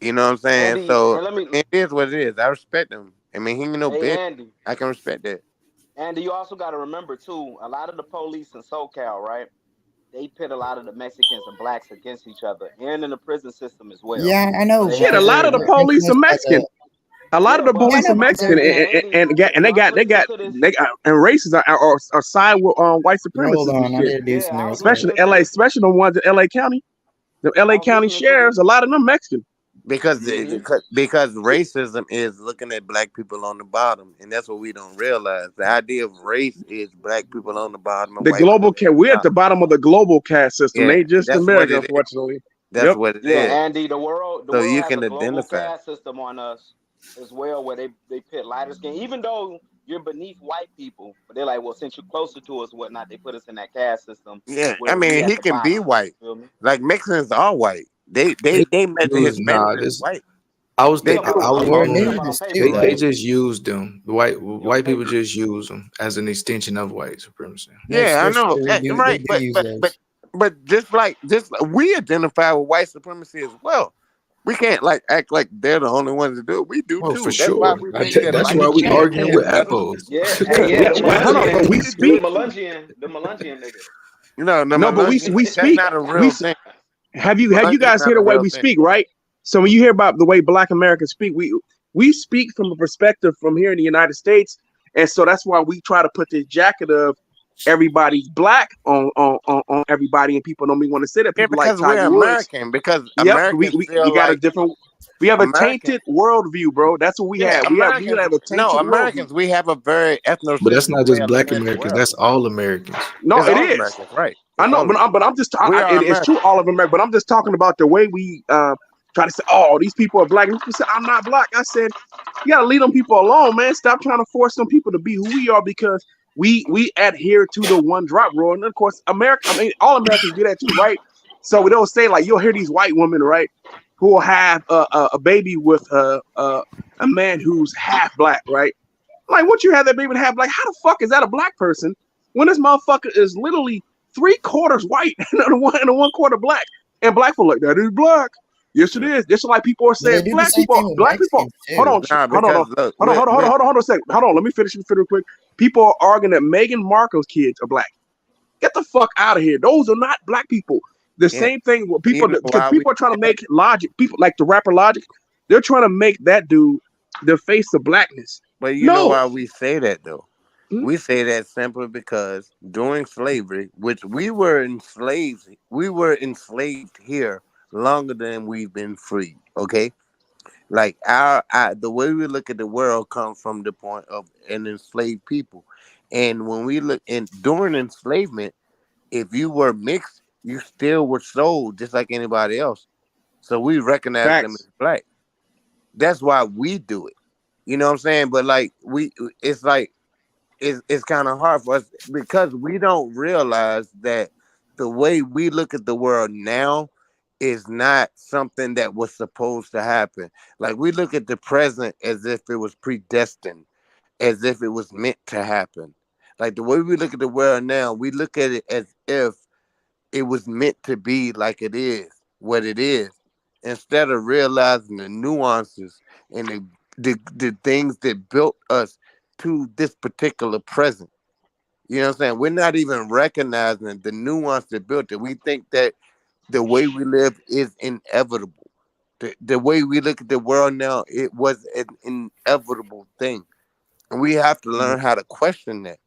You know what I'm saying? Andy, So and let me, it is what it is. I respect him. I mean, he ain't no hey bitch. Andy, I can respect that. Andy, you also got to remember too. A lot of the police in SoCal, right? They pit a lot of the Mexicans and blacks against each other, and in the prison system as well. Yeah, I So know. they Shit, have a Because lot very of the they're different. police are influenced by Mexican. the. A lot Yeah, of the but Yeah, I police know, are but Mexican, and Andy, and I was they listening got to this. and races are side with white hold supremacists and on, I shit. need to do Yeah, some I was research. Especially listening to LA, this. especially the ones in LA County. The I LA was County listening to this. sheriffs, a lot of them Mexican. Because Hmm. because racism is looking at black people on the bottom, and that's what we don't realize. The idea of race is black people on the bottom and The white global people cat, on we're the at the top. bottom of the global caste system. They Yeah, ain't just that's what America, it is. unfortunately. That's Yep. what it Yeah, is. Andy, the So world you has a can global identify. caste system on us as well, where they pit lighter skin, even though you're beneath white people, but they're like, well, since you're closer to us, whatnot, they put us in that caste system Yeah, I where we mean at he the can be bottom. white. You feel me? Like Mexicans are white. They measure Use Hispanics as this. white. I was I'm think talking about I on was We're paper. I'm wrong. talking about on indigenous paper, too, They right? though. just used them. The Yeah, on white people paper. just use them as an extension of white supremacy. That's Yeah, I that's know. true. They Right, do use those. but just we identify with white supremacy as well. We can't like act like they're the only ones to do it. We do Oh, for too. That's why sure. we think that That's light why we skinned arguing niggas with is better. apples. Yeah, hey, yeah, Yeah. the Well, hold on, but we Melungeon, speak. the Melungeon niggas. No, no, No, but Melungeon, we that's speak. not a We real thing. have you Melungeon's guys not hear a the way real we thing. speak, right? So when you hear about the way Black Americans speak, we speak from a perspective from here in the United States, and so that's why we try to put this jacket of everybody's black on everybody, and people don't even want to say that. Yeah, People like because we're Tiger Woods. American. Because Yep, Americans we feel got a like different. We have a American. tainted worldview, bro. That's what we Yeah, have. We Americans. have a No, tainted worldview. Americans. We have a very But that's ethnocentric not way just of black looking at the Americans. world. That's all Americans. No, It's it all is. Americans, right? I It's know, all Americans. but I'm just. We are It's true, Americans. all of America. But I'm just talking about the way we try to say, "Oh, these people are black." And people say, "I'm not black." I said, "You gotta leave them people alone, man. Stop trying to force some people to be who we are because we adhere to the one drop rule." And of course, America. I mean, all Americans do that too, right? So we don't say like you'll hear these white women, right? who will have a baby with a man who's half black, right? Like, once you have that baby and half black, how the fuck is that a black person when this motherfucker is literally 3/4 white and one quarter black? And black people like, that is black. Yes, it is. Just like people are saying, do the black same people. thing with Mexicans too. Hold on, hold on a second. Hold on, let me finish real quick. People are arguing that Meghan Markle's kids are black. Get the fuck out of here. Those are not black people. The same thing with people, because people are trying to make Logic, people like the rapper Logic, they're trying to make that dude the face of blackness. But you know why we say that though? We say that simply because during slavery, which we were enslaved here longer than we've been free. Okay, like the way we look at the world comes from the point of an enslaved people, and when we look during enslavement, if you were mixed, you still were sold just like anybody else. So we recognize them as black. That's why we do it. You know what I'm saying? But like it's like it's kind of hard for us because we don't realize that the way we look at the world now is not something that was supposed to happen. Like, we look at the present as if it was predestined, as if it was meant to happen. Like, the way we look at the world now, we look at it as if it was meant to be like it is, what it is, instead of realizing the nuances and the things that built us to this particular present. You know what I'm saying? We're not even recognizing the nuance that built it. We think that the way we live is inevitable. The way we look at the world now, it was an inevitable thing. And we have to learn how to question that.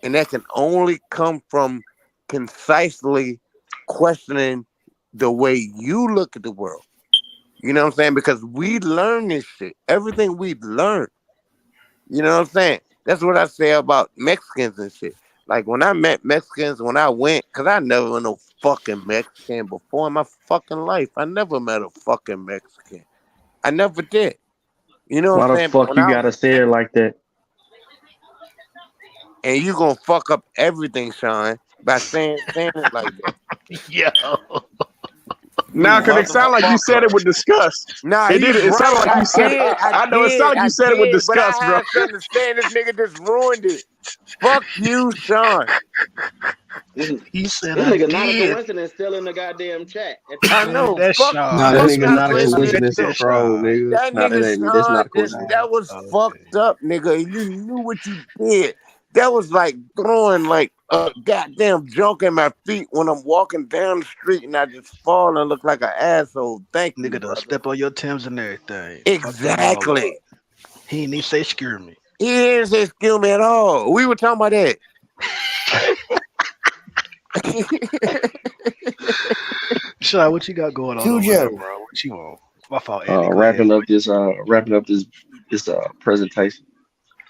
And that can only come from concisely questioning the way you look at the world. You know what I'm saying? Because we learn this shit. Everything we've learned. You know what I'm saying? That's what I say about Mexicans and shit. Like, when I met Mexicans, when I went, because I never met no fucking Mexican before in my fucking life. I never met a fucking Mexican. I never did. You know what Why I'm the saying? But fuck when you I gotta say it like that? and you gonna fuck up everything, Sean, by saying it like that. Yo. Now, because it sounded like you said it with disgust. Nah, It did. he's It sounded right. like you said it. I know it sounded like you said it with But I disgust, bro. had to understand this nigga just ruined it. Fuck you, Sean. He said This I nigga not a did. coincidence still in the goddamn chat at the I bottom. Man, know. that's Fuck Sean. you. Nah, that Fuck nigga that not a nigga. That's coincidence at all, Sean. nigga. That Nah, that nigga ain't me. That's Sean, not a coincidence. that was Okay. fucked up, nigga. And you knew what you did. That was like throwing like a goddamn junk in my feet when I'm walking down the street and I just fall and look like an asshole. Thank you, Nigga done brother. step on your Timbs and everything. Fuck you all up. Exactly. He didn't even say screw me. He didn't say excuse me at all. We were talking about that. Sean, what you got going on over there, Cujo. bro? What you want? My fault, Andy. Go Wrapping ahead. up this presentation.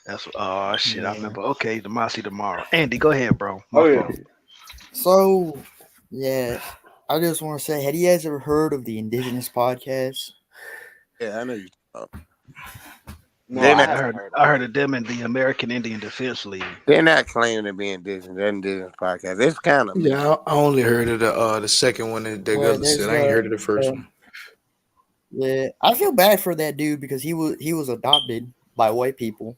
That's shit. I Yeah. remember. Okay, the Yamasee tomorrow. Andy, go ahead, bro. My Oh yeah. fault. So, yeah, I just want to say, had you guys ever heard of the Indigenous podcast? Yeah, I know you. No, They're I not. haven't heard I heard of them in the American Indian Defense League. They're not claiming to be indigenous. They're indigenous podcast. It's kind of Yeah, I only heard of the second one that Well, Gullah said. I ain't heard of the first one. Yeah, I feel bad for that dude because he was adopted by white people,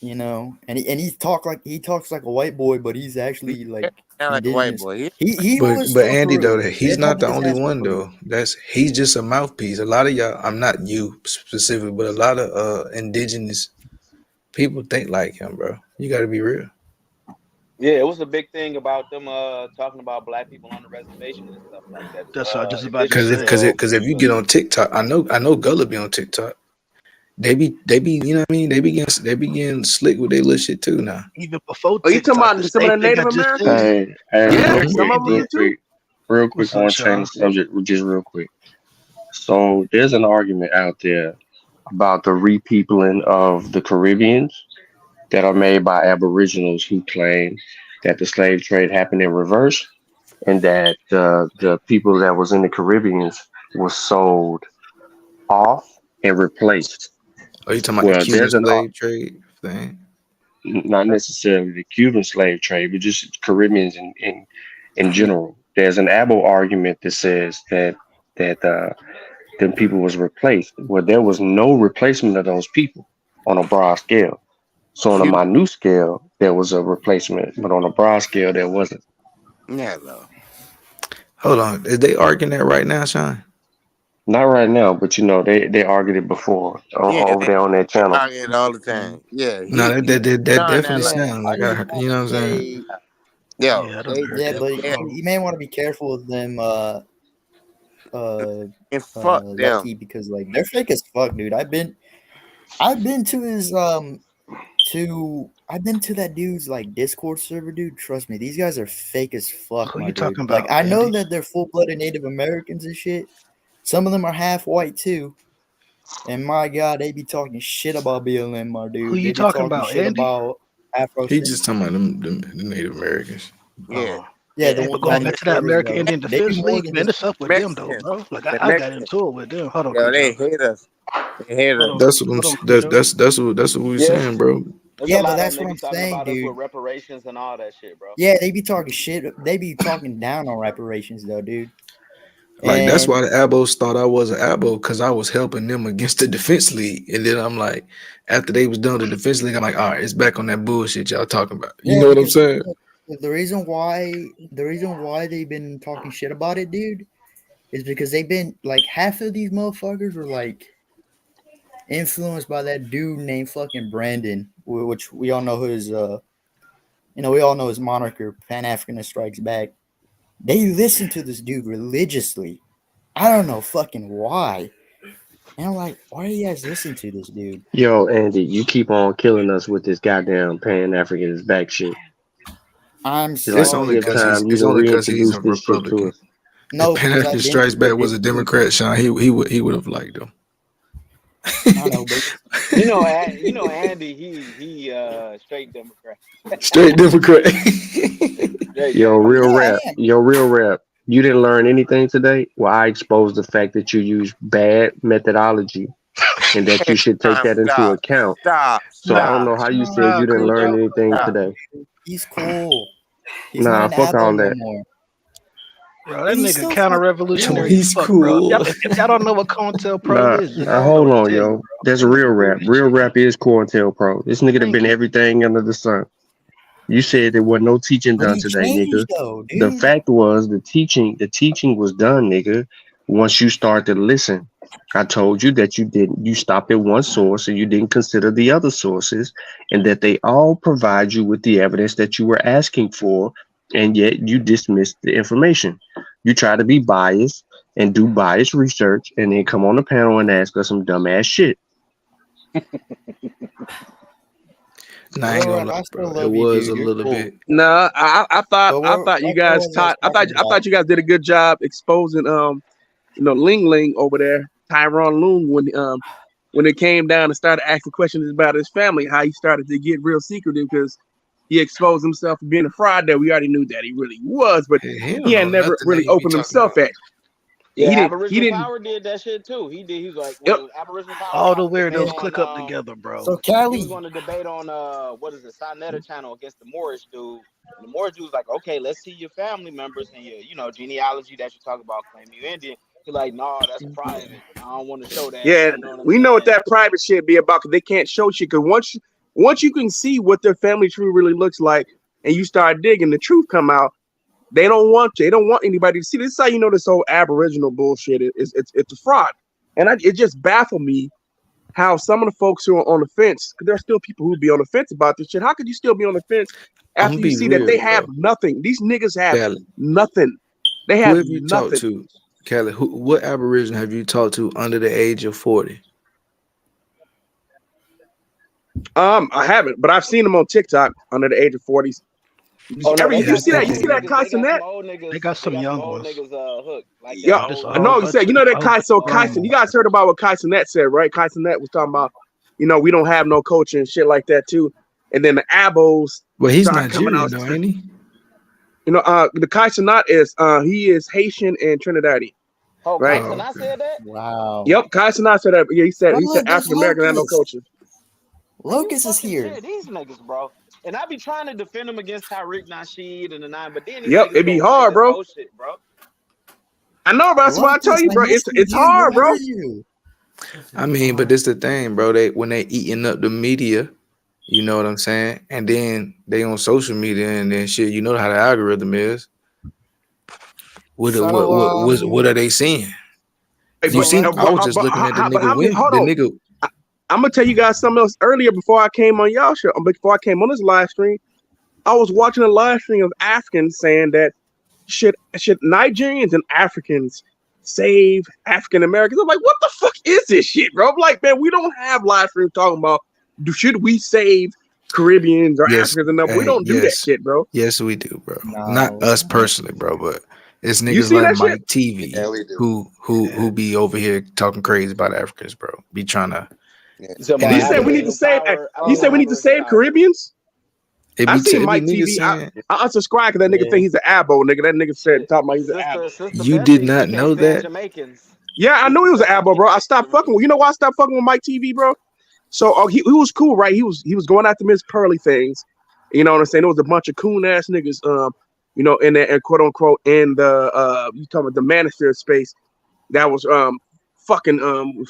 you know, and he talks like a white boy, but he's actually like kind of like a white indigenous. boy. He But was but so Andy though, through. he's That not probably the his only ass was one through. though. He's just a mouthpiece. A lot of y'all, I'm not you specifically, but a lot of indigenous people think like him, bro. You got to be real. Yeah, it was a big thing about them talking about black people on the reservation and stuff like that. That's what I was just about to Indigenous, say. Because if you get on TikTok, I know Gullah be on TikTok. They be you know what I mean. They be getting slick with their little shit too now. Even before Are you talking TikTok, about the some of the same thing I Native just Americans? said. Hey, Yeah, real some of them do too. real quick. What's I up, want to change the subject just real quick. So there's an argument out there about the repeopling of the Caribbeans that are made by Aboriginals who claim that the slave trade happened in reverse and that the people that was in the Caribbeans was sold off and replaced. Are you talking about Well, the Cuban there's an slave trade thing? not necessarily the Cuban slave trade, but just Caribbeans in general. There's an able argument that says that that them people was replaced. Well, there was no replacement of those people on a broad scale. So on a minute scale, there was a replacement, but on a broad scale, there wasn't. Never. Hold on, is they arguing that right now, Sean? Not right now, but they argued it before Yeah, over there on that channel. argue it all the time. Yeah, No, that Sean definitely like, sound like I just want you know what to I'm saying. say, yo, Yeah, I they, done heard yeah, that but they before. you may want to be careful with them, and fuck them. Lucky, because like they're fake as fuck, dude. I've been to his I've been to that dude's like Discord server, dude. Trust me, these guys are fake as fuck, Who my you dude. talking Like about, I know Andy? that they're full-blooded Native Americans and shit. Some of them are half white too. And my God, they be talking shit about BLM, my Who dude. you They be talking talking about, shit Andy? about Afro. He just talking about them the Native Americans. Yeah, Yeah, the Hey, ones but on going their back to that servers American though. Indian They be Defense more League, than man, just it's up with them though, Mexicans, bro. Like the I got Mexicans. into it with them. Hold on, Yo, they Cujo. hate us. They hate us. Hold on, That's what I'm. hold on, Cujo. That's what we Yeah, saying, bro. there's yeah, a but lot of that's them. what They I'm be talking saying, about us dude. with reparations and all that shit, bro. Yeah, they be talking shit. They be talking down on reparations though, dude. Like that's And why the Abos thought I was an Abo because I was helping them against the Defense League, and then I'm like, after they was done with the Defense League, I'm like, all right, it's back on that bullshit y'all talking about. You yeah, know what I'm because saying? the reason why they've been talking shit about it, dude, is because they've been like half of these motherfuckers were like influenced by that dude named fucking Brandon, which we all know his we all know his moniker, Pan Africanist Strikes Back. They listen to this dude religiously. I don't know fucking why. And I'm like, why do you guys listen to this dude? Yo, Andy, you keep on killing us with this goddamn Pan Africanist back shit. I'm It's like sorry, it's time you it's to only because he's reintroduce a this shit to Republican. us. No, If Pan because African I've been Strikes to it. Back was a Democrat, Sean, he would have liked them. I know, but You know, Andy, he straight Democrat. Straight Democrat. Straight Yo, Democrat. real rap. You didn't learn anything today? Well, I exposed the fact that you use bad methodology and that you should take that into account. So I don't know how you said you didn't learn anything today. he's cool. He's Nah, not an fuck Abo all no that. more. Bro, that And he's nigga still counter-revolutionary He's as fuck, bro. cool. If y'all don't know what COINTELPRO Nah, is, then I don't know hold what on, to tell you, yo. bro. That's real rap. Real rap is COINTELPRO. This nigga done Thank been you. everything under the sun. You said there was no teaching But done he today, nigga. changed though, The dude. fact was the teaching was done, nigga. Once you start to listen. I told you that you stopped at one source and you didn't consider the other sources, and that they all provide you with the evidence that you were asking for, and yet you dismissed the information. You try to be biased and do biased research and then come on the panel and ask us some dumbass shit. Nah, I ain't gonna lie, bro. It was a little bit. No, I thought you guys But I thought you guys did a good job exposing Ling Ling over there, Tyron Loon, when it came down and started asking questions about his family, how he started to get real secretive because he exposed himself for being a fraud that we already knew that he really was, but he had never really opened himself at. Yeah, He Aboriginal didn't. Power did that shit too. He did. He was like, when Aboriginal Power was All the about to debate weirdos on, click up together, bro. So he was Cali, going to debate on what is it, Sinetta channel against the Moorish dude. And the Moorish dude was like, okay, let's see your family members and your genealogy that you talk about claiming you Indian. He's like, no, that's private. I don't want to show that. Yeah, You know what I'm we know what saying? that private shit be about because they can't show shit. Because once you can see what their family tree really looks like, and you start digging, the truth come out. They don't want anybody to see. This is how you know this whole Aboriginal bullshit it's a fraud. And it just baffled me how some of the folks who are on the fence, because there are still people who be on the fence about this shit. How could you still be on the fence I'm after gonna you be see that real, they have bro. nothing? These niggas have Cali, nothing. They who have have you talked nothing. to? Cali, what Aboriginal have you talked to under the age of 40? I haven't, but I've seen them on TikTok under the age of 40s. Oh no, they You got see some that? You old see that niggas. Kai They got Cenat? some old niggas. They got some young old ones. niggas hooked. Like Yeah, This old a no, whole you bunch said of you know that a Kai. So whole bunch Kai, of you guys heard about what Kai Cenat said, right? Kai Cenat was talking about, we don't have no culture and shit like that too. And then the Abos Well, he's start coming Nigerian out. though, ain't he? The Kai Cenat is he is Haitian and Trinidadian, Oh, right? Kyson, I said that. wow. Yep, Kai Cenat said that. Yeah, he said Oh, look, there's African American had no Locust. culture. Locust is Fucking here. shit, these niggas, bro. And I be trying to defend him against Tariq Nasheed and the 9, but then these Yep, niggas it be go say hard, this bro. whole shit, bro. I know, bro. That's why I tell you, bro. It's hard, bro. I mean, but this the thing, bro. When they eating up the media, you know what I'm saying? And then they on social media and then shit, you know how the algorithm is. What are they seeing? Hey, You seen? I was just looking at the nigga win. Hold The on. nigga. I'm gonna tell you guys something else earlier before I came on y'all show. Before I came on this live stream, I was watching a live stream of Africans saying that should Nigerians and Africans save African Americans? I'm like, what the fuck is this shit, bro? I'm like, man, we don't have live streams talking about should we save Caribbeans or Africans enough? We don't do that shit, bro. Yes, we do, bro. Not us personally, bro, but it's You niggas see like that Mike shit? TV who be over here talking crazy about Africans, bro. Be trying to. And he said we need to save. He said we need to save Caribbeans. I seen Mike TV. I unsubscribed because that nigga think he's an abo nigga. That nigga said talking about he's an abo. You did not know that? Yeah, I knew he was an abo, bro. I stopped fucking with. You know why I stopped fucking with Mike TV, bro? So he was cool, right? He was going after Miss Pearly things. You know what I'm saying? There was a bunch of coon ass niggas, you know, in there, and quote unquote, in the you talking about the manosphere space that was fucking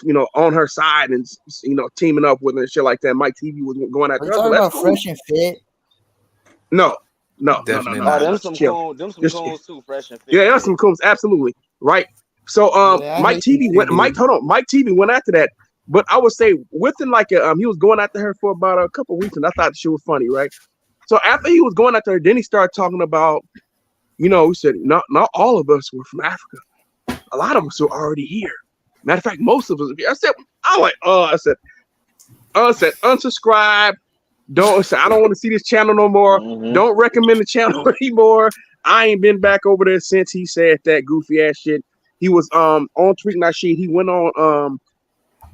you know, on her side and, you know, teaming up with her and shit like that. Mike TV was going after Are you her. talking That's about cool. Fresh and Fit? No. Definitely No. not. Them some coons too, Fresh and Fit. Yeah, that's some coons, absolutely. Right. So Mike TV went Mike TV went after that. But I would say within like he was going after her for about a couple of weeks, and I thought she was funny, right? So after he was going after her, then he started talking about, you know, he said, not all of us were from Africa. A lot of us were already here. Matter of fact, most of us. I said, I said, unsubscribe. I don't want to see this channel no more. Mm-hmm. Don't recommend the channel anymore. I ain't been back over there since he said that goofy ass shit. He was on Tweak Nasheed. He went on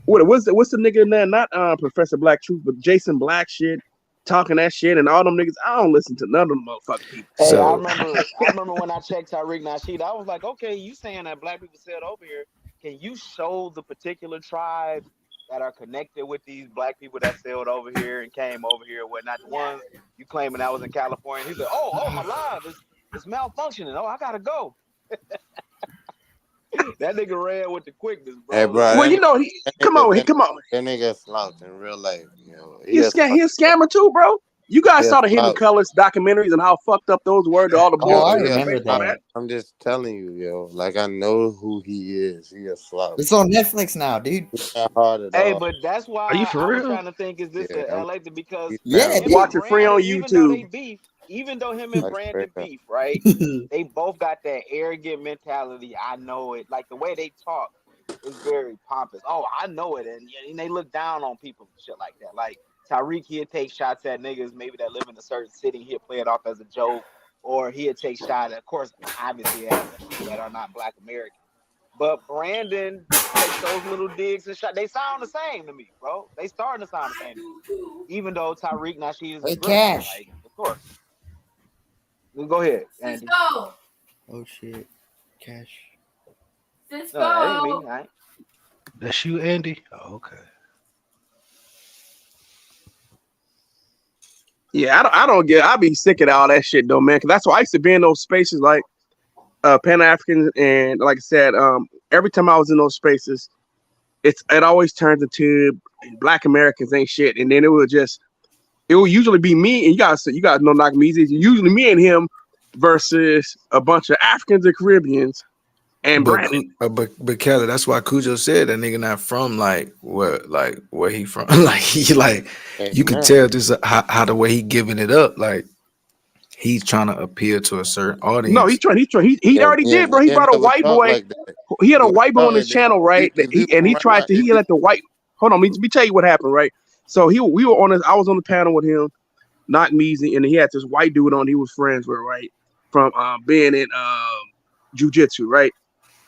what's the nigga there? Not Professor Black Truth, but Jason Black shit, talking that shit, and all them niggas. I don't listen to none of them motherfucking people. Hey, I remember when I checked Tariq Nasheed, I was like, okay, you saying that black people sailed over here? Can you show the particular tribes that are connected with these black people that sailed over here and came over here, whatnot? The ones you claiming that was in California. He said, oh, my live is malfunctioning. Oh, I gotta go. That nigga ran with the quickness, bro. Hey, bro. Well, you know, come on. That nigga slouched in real life. You know, he's a scammer too, bro. You guys saw the Hidden Colors documentaries and how fucked up those were to all the boys. I remember that. I'm just telling you, yo. Like, I know who he is. He a slouch. It's on Netflix now, dude. It's not hard at all. But that's why Are you for real? was trying to think, is this a LA thing? Because watch it free on YouTube. Even though him and Brandon beef, right? They both got that arrogant mentality. I know it. Like the way they talk is very pompous. Oh, I know it, and they look down on people and shit like that. Like Tariq, he'd take shots at niggas maybe that live in a certain city. He'd play it off as a joke, or he'd take shots at, of course, obviously, at people that are not Black American. But Brandon takes those little digs and shots. They sound the same to me, bro. They starting to sound the same to me. Even though Tariq Nasheed is Cash. like, of course. Go ahead, Andy. Oh shit, Cash. No, that ain't me. I ain't. That's you, Andy. Oh, okay. Yeah, I don't get. I be sick of all that shit though, man. Cause that's why I used to be in those spaces like Pan African, and like I said, every time I was in those spaces, it always turns into Black Americans ain't shit, and then it will usually be me, and you guys know knock me easy. Usually me and him versus a bunch of Africans and Caribbeans and Brandon. But Kelly, that's why Cujo said that nigga not from where he from. You can tell just how the way he giving it up, like he's trying to appeal to a certain audience. No, he already did, bro. He brought a white boy. Like he had a white boy on his channel, right? He let the white. Hold on, let me tell you what happened, right? So I was on the panel with him, not Measy, and he had this white dude on he was friends with, right? From being in jiu-jitsu, right?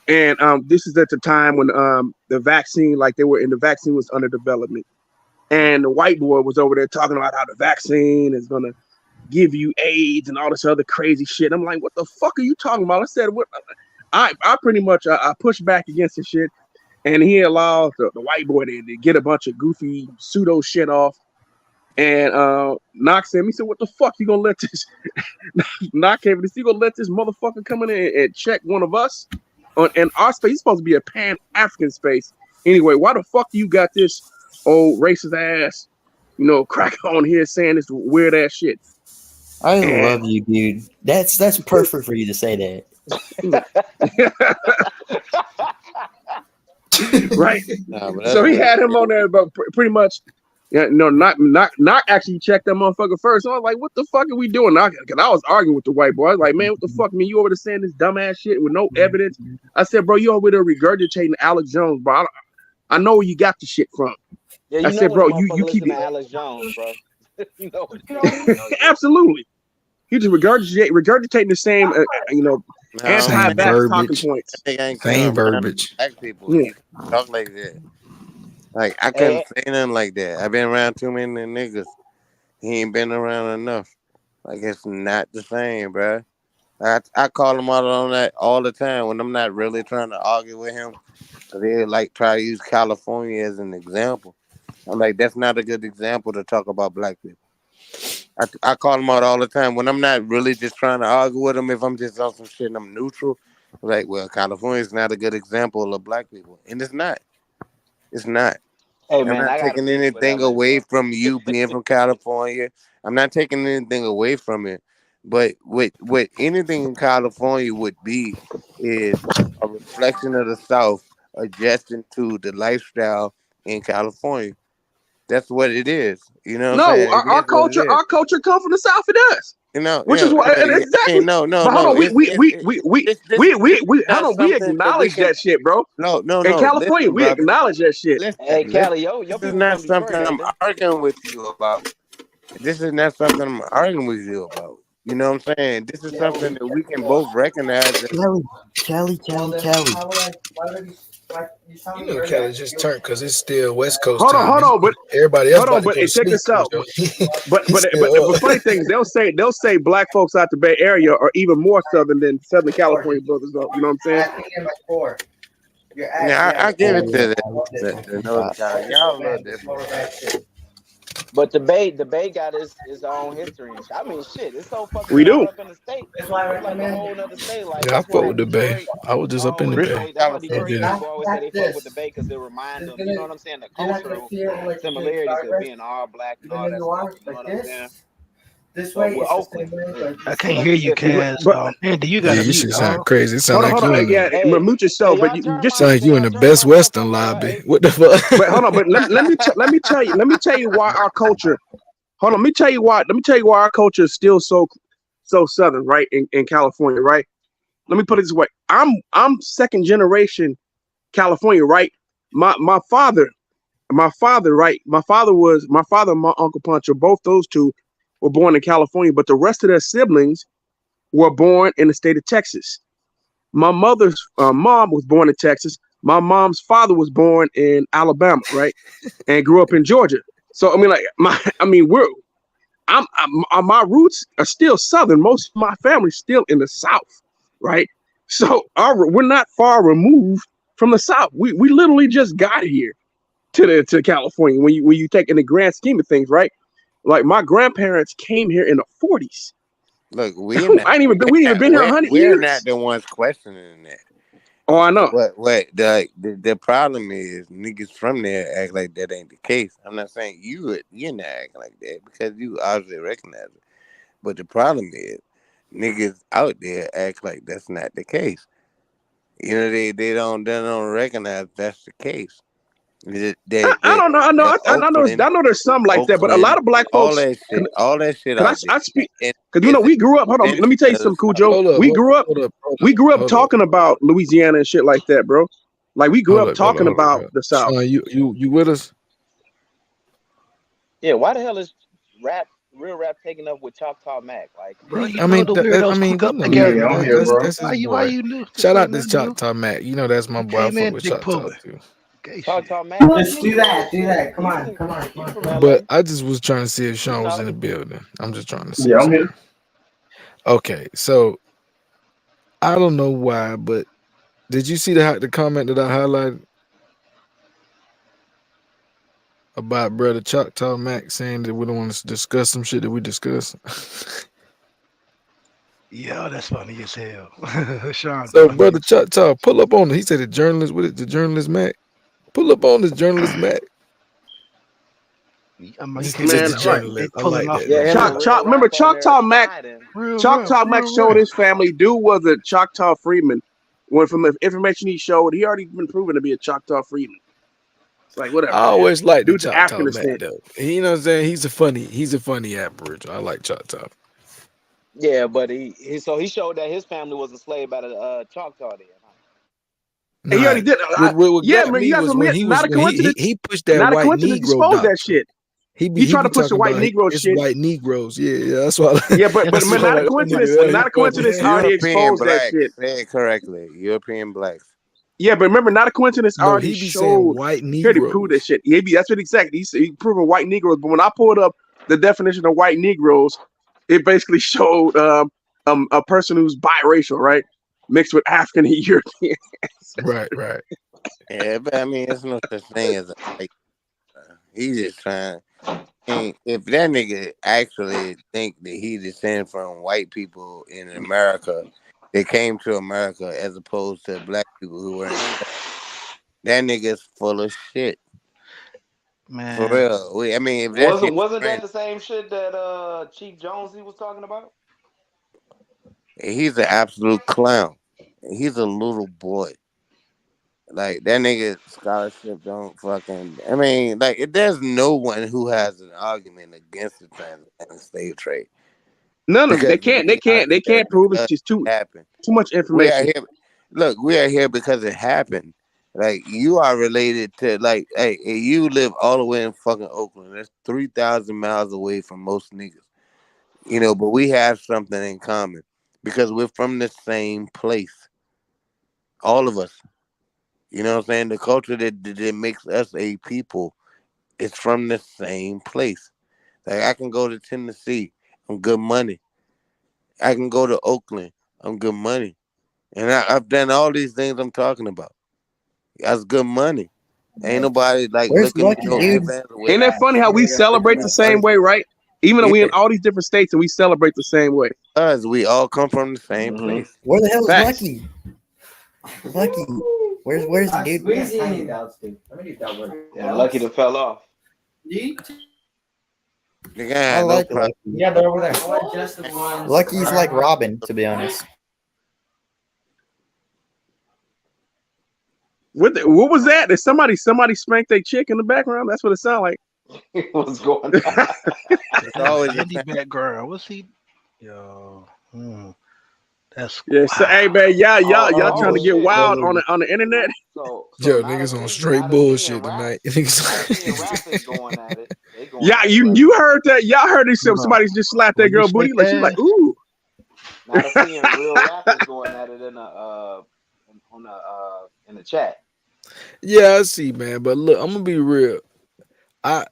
And this is at the time when the vaccine was under development. And the white boy was over there talking about how the vaccine is gonna give you AIDS and all this other crazy shit. I'm like, what the fuck are you talking about? I said, what? I pretty much I pushed back against this shit. And he allowed the white boy to get a bunch of goofy pseudo shit off. And Knox said, he said, what the fuck you gonna let this Knox came to see, gonna let this motherfucker come in and check one of us? in our space. It's supposed to be a Pan African space. Anyway, why the fuck you got this old racist ass, cracker on here saying this weird ass shit? I love you, dude. That's perfect for you to say that. Right. So he had him on there, but pretty much, not actually check that motherfucker first. So I was like, what the fuck are we doing? Because I was arguing with the white boy. I was like, man, what the fuck? I mean, you over there saying this dumbass shit with no evidence? I said, bro, you over there regurgitating Alex Jones, bro. I know where you got the shit from. Yeah, I said, bro, you keep it. Alex Jones, bro. You know Absolutely. You just regurgitating the same, anti-vax talking points. Same verbiage. Black people, you talk like that. Like I couldn't say nothing like that. I've been around too many niggas. He ain't been around enough. Like it's not the same, bro. I call him out on that all the time when I'm not really trying to argue with him. They like try to use California as an example. I'm like, that's not a good example to talk about black people. I call them out all the time when I'm not really just trying to argue with them. If I'm just on some shit and I'm neutral, like, well, California is not a good example of black people, and it's not. It's not. Hey, I'm man, not taking anything away from you being from California. I'm not taking anything away from it. But what anything in California would be is a reflection of the South adjusting to the lifestyle in California. That's what it is. You know what I'm saying? Our culture come from the South. It does. Which is what exactly. No. But hold on, we acknowledge that shit, bro. No. In California, we acknowledge that shit. Hey, Cali, your this people is not from Detroit, something I'm arguing with you about. This is not something I'm arguing with you about. You know what I'm saying? This is something that we can both recognize. Kelly. You know, Kelly just turned because it's still West Coast hold time. on, but everybody else about to but go to check sleep. this out. But the funny thing is, they'll say black folks out the Bay Area are even more southern than Southern California brothers. Though, you know what I'm saying? Yeah, I give it to the North Carolina. Y'all a little different. But the Bay got his own history and shit. I mean, shit, it's so fucking We far do. up in the state. It's like a whole other state. Like Yeah, I that's why fuck with the Bay. Detroit, I was just up in the Bay. That's why Detroit people always say they fuck with the Bay because they remind them. You know what I'm saying? The cultural similarities of being all black and all that stuff. You know what I'm saying? This way, with Oakland. I can't hear you, Kaz. Andy, you got you should sound crazy. It sound like you in the, mute yourself. But you just sound like you in the Best Western lobby. What the fuck? But hold on. But let me tell you why our culture. Hold on. Let me tell you why our culture is still so southern, right? In California, right? Let me put it this way. I'm second generation California, right? My father, right? My father and my Uncle Pancho, both those two were born in California, but the rest of their siblings were born in the state of Texas. My mother's mom was born in Texas. My mom's father was born in Alabama, right? And grew up in Georgia. So I mean, my roots are still southern. Most of my family's still in the South, right? So we're not far removed from the South. We literally just got here to California when you take in the grand scheme of things, right? Like my grandparents came here in the 40s. Look, we ain't even been here 100 years. We're not the ones questioning that. Oh, I know. What the problem is, niggas from there act like that ain't the case. I'm not saying you're not acting like that because you obviously recognize it. But the problem is, niggas out there act like that's not the case. You know, they don't recognize that's the case. I don't know. I know there's some like that, but a lot of black folks. All that shit. I speak? Because we grew up. Hold on, let me tell you something, cool, Joe. We grew up talking about Louisiana and shit like that, bro. Like we grew up talking about the South. Sean, you with us? Yeah. Why the hell is real rap taking up with Choctaw Mac? Like, bro, I'm here, bro. Why you new? Shout out to Choctaw Mac. You know that's my boy. I fuck with Choctaw too. Choctaw Mac. Let's do that. Come on. But I just was trying to see if Sean was in the building. I'm just trying to see. Yeah, I'm here. Okay, so I don't know why, but did you see the comment that I highlighted about brother Choctaw Mac saying that we don't want to discuss some shit that we discuss? Yeah, that's funny as hell. Sean So, funny brother as shit. Choctaw, pull up on it. He said the journalist, what is the journalist Mac? Pull up on this journalist Mac. I mean, he Just, can't be just Man, the that right. they journalist. I pulling like off that Yeah, though. him and Choctaw. Real Remember Rap on there Choctaw Mac? sliding. Choctaw Mac real showed rap. his family. Dude was a Choctaw freedman. When from the information he showed, he already been proven to be a Choctaw freedman. It's like whatever, I man. always like the Dude's an Choctaw African Mac descent. though. You know what I'm saying? He's a funny Aboriginal. I like Choctaw. Yeah, but he showed that his family was enslaved by the Choctaw then. Huh? And he Nah, already did. what Yeah, got man. You me guys was admit, when he pushed that not a white coincidence. Negro Expose that doctrine. shit. He He tried be to push the talking white about Negro it's shit. white Negroes. Yeah, that's why. Yeah, but That's man, why I'm not a like, oh my coincidence. god, he Not a funny. coincidence. Already European exposed that blacks. shit. Say it correctly. European blacks. Yeah, but remember, not a coincidence. No, Already he be saying showed. white He already proved that Negroes. shit. That's what exactly. He proving white Negroes. But when I pulled up the definition of white Negroes, it basically showed a person who's biracial, right, mixed with African and European. Right. Yeah, but I mean, it's no such thing as a white. He's just trying. And if that nigga actually think that he descend from white people in America, they came to America as opposed to black people who were enslaved, that nigga's full of shit. For Man, real. I mean, if that's your Wasn't that friend, the same shit that Chief Jonesy was talking about? he's an absolute clown. He's a little boy. Like that nigga scholarship don't fucking. I mean, like there's no one who has an argument against the transatlantic slave trade None of them. because They can't. They we are can't. They here can't prove it's because just it happened. too much We are information. here. Look, we are here because it happened. Like you are related to like, hey, you live all the way in fucking Oakland. That's 3,000 miles away from most niggas. You know, but we have something in common because we're from the same place. All of us. You know what I'm saying? The culture that makes us a people is from the same place. Like I can go to Tennessee, I'm good money. I can go to Oakland, I'm good money. And I've done all these things I'm talking about. That's good money. Ain't nobody like Where's looking at Lucky, no dude? ifs, ands, or Ain't waiting. that funny how we celebrate the same way, right? Even though we in Yeah, all these different states and we celebrate the same way. because we all come from the same Mm-hmm. place. Where the hell is Facts. Lucky? Lucky, where's the dude? Yeah, Lucky to fell off. The guy I had no like problem. Lucky. Yeah, they're over there. Lucky's like Robin, to be honest. What was that? Did somebody spanked a chick in the background? That's what it sounded like. What's going on? It's always a Andy background. What's he? Yo, that's Yeah, so hey man, y'all trying to get shit. wild on the internet. So Yo, not a niggas on scene, straight not a scene bullshit rap, tonight. not a scene rap is going at it. They going Yeah, at it you right you now. heard that? Y'all heard this? no. Somebody just slapped that When you girl booty. shake Like she's like, ass, ooh. Not a scene real rap is going at it in the chat. Yeah, I see, man. But look, I'm gonna be real. I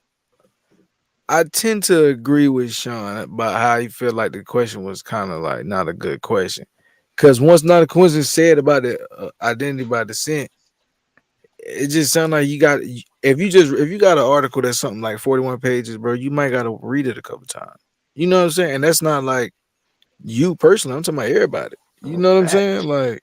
I tend to agree with Sean about how he feel like the question was kind of like not a good question. Cause once not a coincidence said about the identity by descent, it just sounds like you got if you got an article that's something like 41 pages, bro, you might gotta read it a couple times. You know what I'm saying? And that's not like you personally. I'm talking about everybody. You know what I'm saying? Like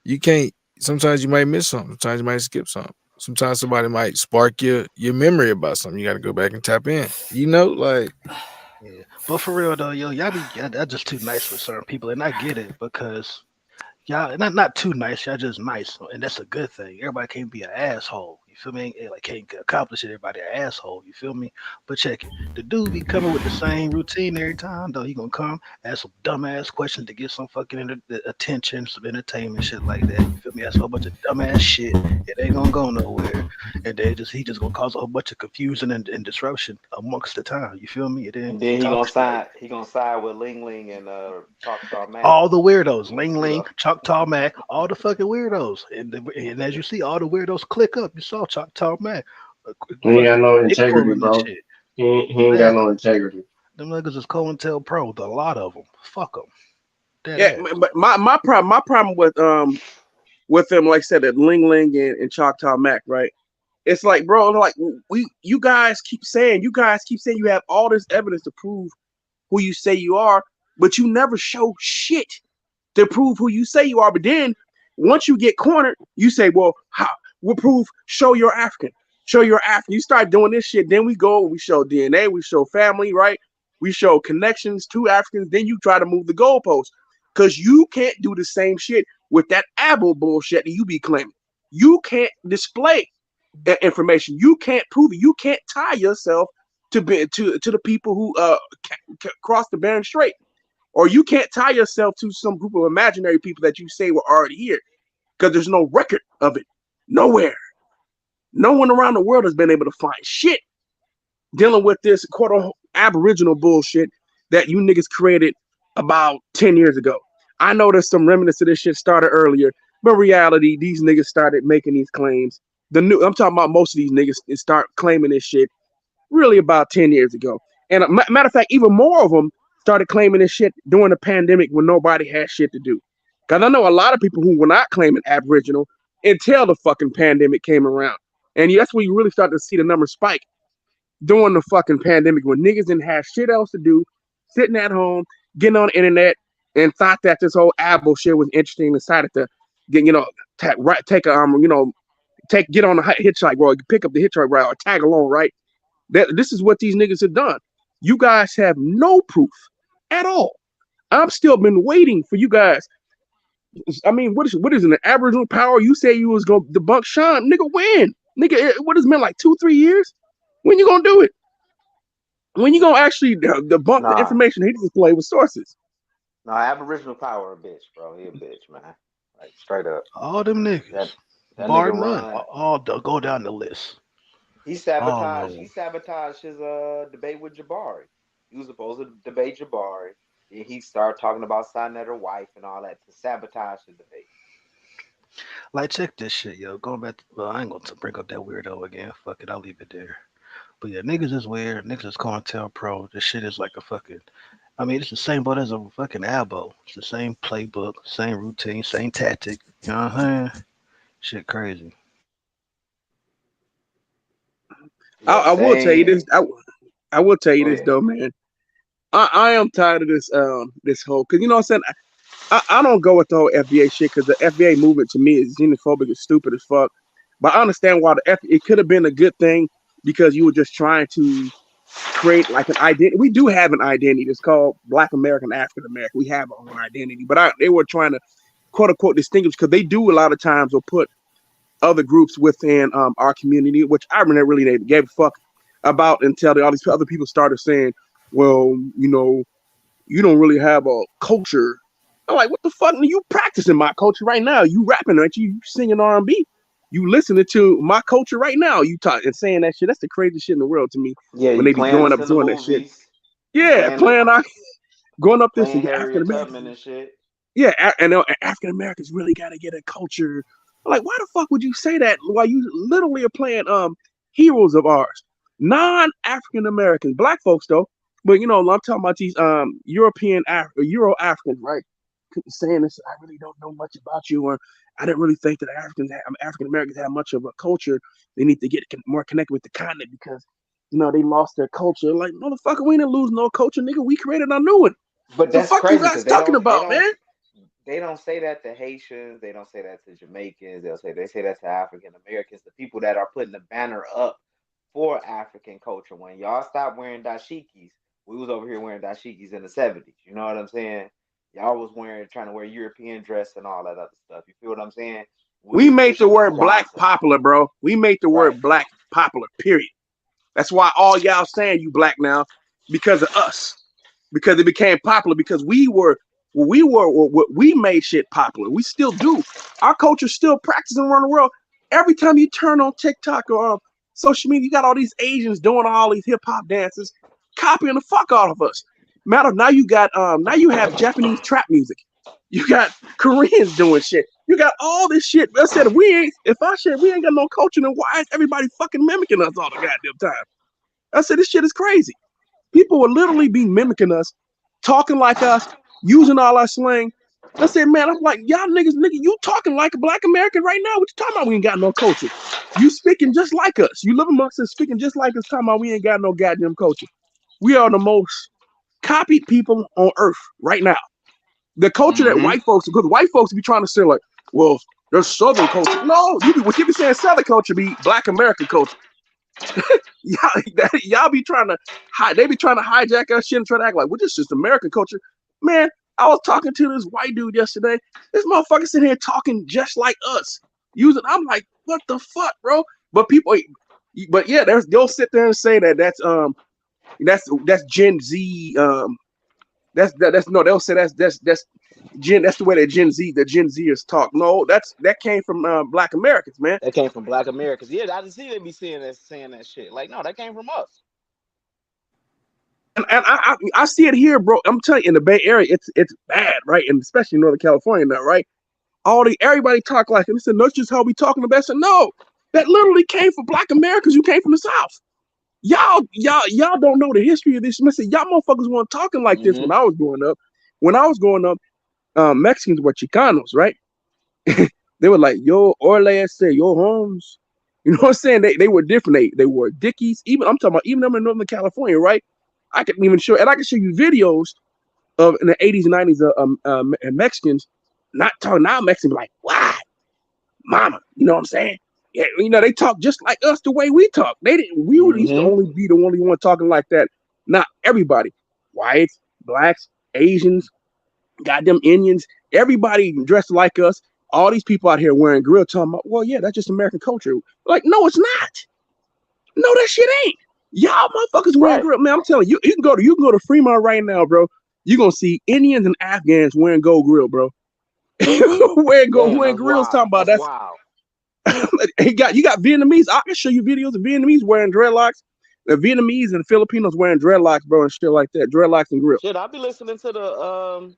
you can't. Sometimes you might miss something. Sometimes you might skip something. Sometimes somebody might spark your memory about something. You got to go back and tap in. You know, like yeah. But for real though, yo, y'all just too nice with certain people, and I get it because y'all not too nice. Y'all just nice, and that's a good thing. Everybody can't be an asshole. You feel me? Like can't accomplish it. Everybody an asshole. You feel me? But check it. The dude be coming with the same routine every time. Though he gonna come ask some dumbass questions to get some fucking attention, some entertainment, shit like that. You feel me? Ask a whole bunch of dumbass shit. It ain't gonna go nowhere, and he just gonna cause a whole bunch of confusion and disruption amongst the time. You feel me? And then And then talk shit. he gonna side with Ling Ling and Choctaw Mac. All the weirdos, Ling Ling, Yeah. Choctaw Mac, all the fucking weirdos, and as you see, all the weirdos click up. You saw Choctaw Mac, He ain't got no Big integrity, pulling this bro. shit. He ain't got no integrity. Them niggas is COINTELPRO, a lot of them. Fuck them. Yeah, but my problem with them, like I said, that Ling Ling and Choctaw Mac, right? It's like, bro, like you guys keep saying you have all this evidence to prove who you say you are, but you never show shit to prove who you say you are. But then once you get cornered, you say, well, how? We'll prove, show you're African. Show you're African. You start doing this shit, then we go, we show DNA, we show family, right? We show connections to Africans. Then you try to move the goalposts because you can't do the same shit with that able bullshit that you be claiming. You can't display that information. You can't prove it. You can't tie yourself to the people who cross the Bering Strait, or you can't tie yourself to some group of imaginary people that you say were already here, because there's no record of it nowhere. No one around the world has been able to find shit dealing with this quote-unquote Aboriginal bullshit that you niggas created about 10 years ago. I know there's some remnants of this shit started earlier, but reality, these niggas started making these claims. I'm talking about most of these niggas start claiming this shit really about 10 years ago. And matter of fact, even more of them started claiming this shit during the pandemic when nobody had shit to do. Because I know a lot of people who were not claiming Aboriginal until the fucking pandemic came around. And that's when you really start to see the numbers spike during the fucking pandemic, when niggas didn't have shit else to do, sitting at home, getting on the internet, and thought that this whole Abo shit was interesting and decided to get, get on the hitchhike, or pick up the hitchhike ride or tag along, right? This is what these niggas have done. You guys have no proof at all. I've still been waiting for you guys. I mean, what is an Aboriginal power? You say you was gonna debunk Sean, nigga. When, nigga? What has it been like 2-3 years? When you gonna do it? When you gonna actually debunk the information he displayed with sources? No, Aboriginal power a bitch, bro. He a bitch, man. Like straight up. All them niggas. That Bar nigga none. run. All go down the list. He sabotaged his debate with Jabari. He was supposed to debate Jabari. And he started talking about signing her wife and all that to sabotage the debate. Like, check this shit, yo. Going back, well, I ain't gonna bring up that weirdo again. Fuck it, I'll leave it there. But yeah, niggas is weird. Niggas is COINTELPRO. This shit is like a fucking. I mean, it's the same boat as a fucking Abo. It's the same playbook, same routine, same tactic. You know what I'm saying? Shit crazy. I will tell you this. I will tell you this though, man. I am tired of this whole, because you know what I'm saying. I don't go with the whole FBA shit, because the FBA movement to me is xenophobic and stupid as fuck. But I understand why it could have been a good thing, because you were just trying to create like an identity. We do have an identity. It's called Black American, African American. We have our own identity, but they were trying to quote unquote distinguish, because they do a lot of times will put other groups within our community, which I really never gave a fuck about until all these other people started saying, well, you don't really have a culture. I'm like, what the fuck? You practicing my culture right now. You rapping, aren't you? You singing R&B. You listening to my culture right now. You talking and saying that shit. That's the craziest shit in the world to me. Yeah, when they be going up doing that shit. Yeah, going up this African American and shit. Yeah, and African Americans really got to get a culture. I'm like, why the fuck would you say that while you literally are playing heroes of ours, non-African Americans, black folks though. But I'm talking about these Euro Africans, right? Saying this, I really don't know much about you, or I didn't really think that African Americans have much of a culture. They need to get more connected with the continent because they lost their culture. Like, motherfucker, we didn't lose no culture, nigga. We created a new one. But that's the fuck crazy. You guys talking about, man? They don't say that to Haitians. They don't say that to Jamaicans. They say that to African Americans, the people that are putting the banner up for African culture. When y'all stopped wearing dashikis, we was over here wearing dashikis in the 70s. You know what I'm saying? Y'all was trying to wear European dress and all that other stuff. You feel what I'm saying? We made the word black popular, bro. We made the word black popular, period. That's why all y'all saying you black now, because of us. Because it became popular, because we made shit popular. We still do. Our culture's still practicing around the world. Every time you turn on TikTok or social media, you got all these Asians doing all these hip hop dances, copying the fuck out of us. Matter of now you have Japanese trap music. You got Koreans doing shit. You got all this shit. I said we ain't got no culture, then why is everybody fucking mimicking us all the goddamn time? I said this shit is crazy. People will literally be mimicking us, talking like us, using all our slang. I said, man, I'm like, y'all niggas, you talking like a black American right now. What you talking about? We ain't got no culture. You speaking just like us. You live amongst us speaking just like us, talking about we ain't got no goddamn culture. We are the most copied people on Earth right now. The culture that white folks, because white folks be trying to say like, well, there's Southern culture. No, what you be saying Southern culture be Black American culture. y'all be trying to they be trying to hijack our shit and try to act like, well, this is just American culture. Man, I was talking to this white dude yesterday. This motherfucker sitting here talking just like us. I'm like, what the fuck, bro? But yeah, they'll sit there and say that's Gen Z. They'll say that's the way that Gen Zers talk. No, that came from Black Americans, man. That came from Black Americans. Yeah, I just see they be saying that shit. Like, no, that came from us. And I see it here, bro. I'm telling you, in the Bay Area, it's bad, right? And especially in Northern California now, right? Everybody talk like, and they said, no, that's just how we talking the best. And no, that literally came from Black Americans who came from the South. Y'all don't know the history of this. Listen, y'all motherfuckers weren't talking like this when I was growing up. When I was growing up, Mexicans were Chicanos, right? They were like, yo, Orleans, yo, homes. You know what I'm saying? They were different. They wore Dickies. I'm talking about even them in Northern California, right? I can even show, and I can show you videos of in the 80s and 90s of Mexicans not talking. Now Mexicans be like, why, mama? You know what I'm saying? Yeah, they talk just like us the way we talk. They didn't. We used to only be the only one talking like that. Not everybody. Whites, blacks, Asians, goddamn Indians, everybody dressed like us. All these people out here wearing grill talking about, well, yeah, that's just American culture. Like, no, it's not. No, that shit ain't. Y'all motherfuckers wearing grill. Man, I'm telling you, you can go to Fremont right now, bro. You're gonna see Indians and Afghans wearing gold grill, bro. wearing grills, talking about that's wow. you got Vietnamese. I can show you videos of Vietnamese wearing dreadlocks. The Vietnamese and Filipinos wearing dreadlocks, bro, and shit like that. Dreadlocks and grill. Shit, I be listening to the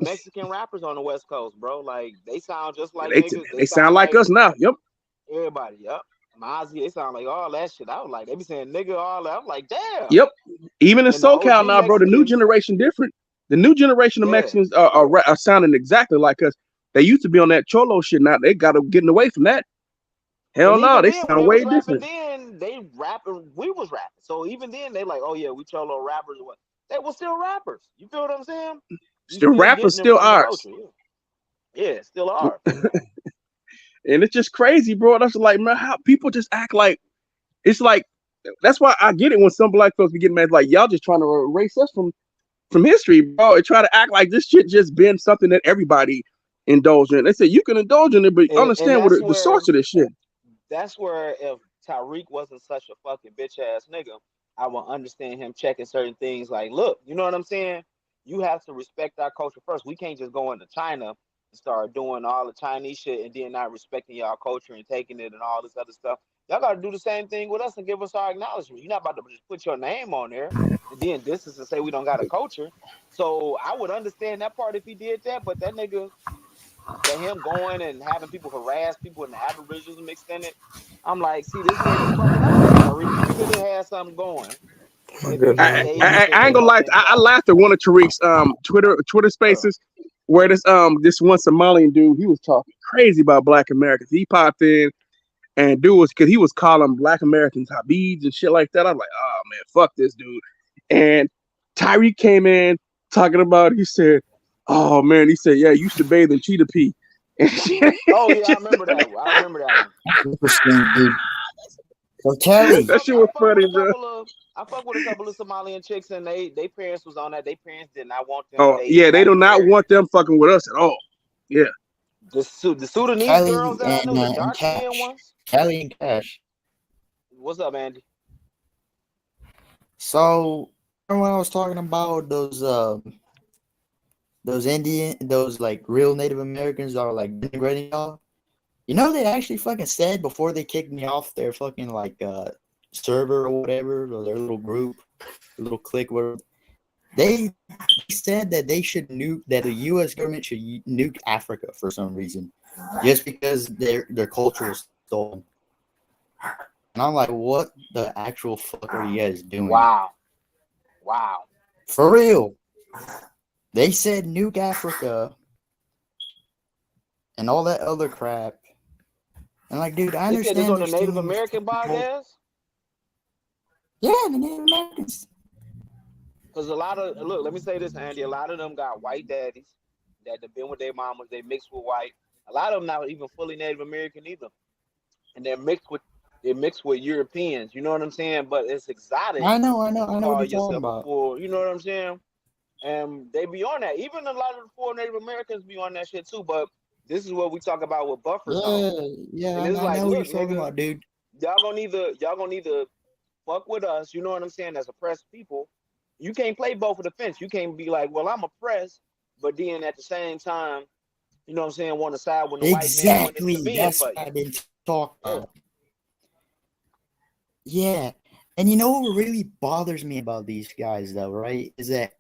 Mexican rappers on the West Coast, bro. Like, they sound just like niggas. They sound like us now. Yep. Everybody. Yep. Yamasee, they sound like all that shit. I was like, they be saying nigga, all that. I'm like, damn. Yep. Even in SoCal now, bro, the new generation different. The new generation of Mexicans are sounding exactly like us. They used to be on that cholo shit. Now they got to getting away from that. Hell no, they sound way different. Then they rapping, we was rapping. So even then they like, oh yeah, we cholo rappers. What? They were still rappers. You feel what I'm saying? Still rappers, still ours. Yeah, still ours. And it's just crazy, bro. That's like, man, how people just act like it's like. That's why I get it when some black folks be getting mad, like y'all just trying to erase us from history, bro, and try to act like this shit just been something that everybody indulge in. They say you can indulge in it, but understand what the source of this shit. That's where if Tariq wasn't such a fucking bitch ass nigga, I would understand him checking certain things. Like, look, you know what I'm saying? You have to respect our culture first. We can't just go into China and start doing all the Chinese shit and then not respecting y'all culture and taking it and all this other stuff. Y'all got to do the same thing with us and give us our acknowledgement. You're not about to just put your name on there and then distance and say we don't got a culture. So I would understand that part if he did that, but that nigga, for him going and having people harass people in the Aborigines mixed in it, I'm like, see, this where you fucking up at, Tariq. You could have had something going. I ain't gonna lie. I laughed at one of Tariq's Twitter spaces where this one Somalian dude, he was talking crazy about Black Americans. He popped in and dude was, because he was calling Black Americans Habids and shit like that. I'm like, oh man, fuck this dude. And Tariq came in talking about, he said, oh man, he said, yeah, you used to bathe in cheetah pee. Oh yeah, I remember that one. So Kelly, that shit was funny, bro. I fuck with a couple of Somalian chicks, and they parents was on that. They parents did not want them. Oh yeah, they do not want them fucking with us at all. Yeah. The Sudanese Kelly girls that I knew, the dark skinned ones. Kelly and Cash. What's up, Andy? So when I was talking about those like real Native Americans are like denigrating y'all. You know, they actually fucking said before they kicked me off their fucking like server or whatever, or their little group, little clique, whatever. They said that they should nuke, that the U.S. government should nuke Africa for some reason, just because their culture was stolen. And I'm like, what the actual fuck are you guys doing? Wow. For real. They said nuke Africa and all that other crap. And like, dude, I understand. They said this on the Native American podcast? Yeah, the Native Americans. Because a lot of look, let me say this, Andy. A lot of them got white daddies that have been with their mamas. They mixed with white. A lot of them not even fully Native American either, and they're mixed with Europeans. You know what I'm saying? But it's exotic I know to what call you're talking yourself a about. full. You know what I'm saying? And they be on that. Even a lot of the full Native Americans be on that shit too. But this is what we talk about with buffer zones. Yeah, And it's I like, know what you're look, talking nigga, about, dude. y'all gonna either fuck with us. You know what I'm saying? As oppressed people, you can't play both of the fence. You can't be like, well, I'm oppressed, but then at the same time, you know what I'm saying, want to side with the white man when it's Exactly. convenient That's for what you. I've been talking Yeah. about. Yeah. And you know what really bothers me about these guys, though, right? Is that,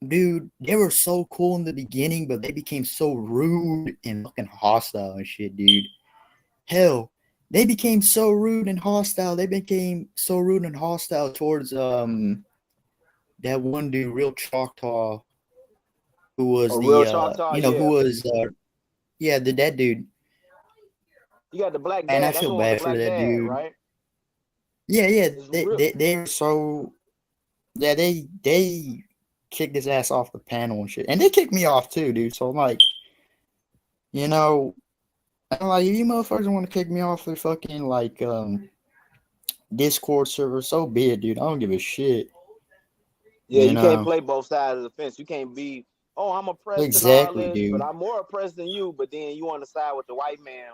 dude, they were so cool in the beginning, but they became so rude and fucking hostile and shit, dude. Hell, they became so rude and hostile. They became so rude and hostile towards that one dude, Real Choctaw, who was Real Choctaw, who was that dude. You got the black And I dad. That's feel the one with the bad for black that dad, dude. right? Yeah, It's real. they're so they kicked his ass off the panel and shit, and they kicked me off too, dude. So I'm like, you know, I'm like, if you motherfuckers want to kick me off the fucking like Discord server, so be it, dude. I don't give a shit. Yeah, you can't know, play both sides of the fence. You can't be, oh, I'm oppressed and all exactly, this, but dude. I'm more oppressed than you. But then you on the side with the white man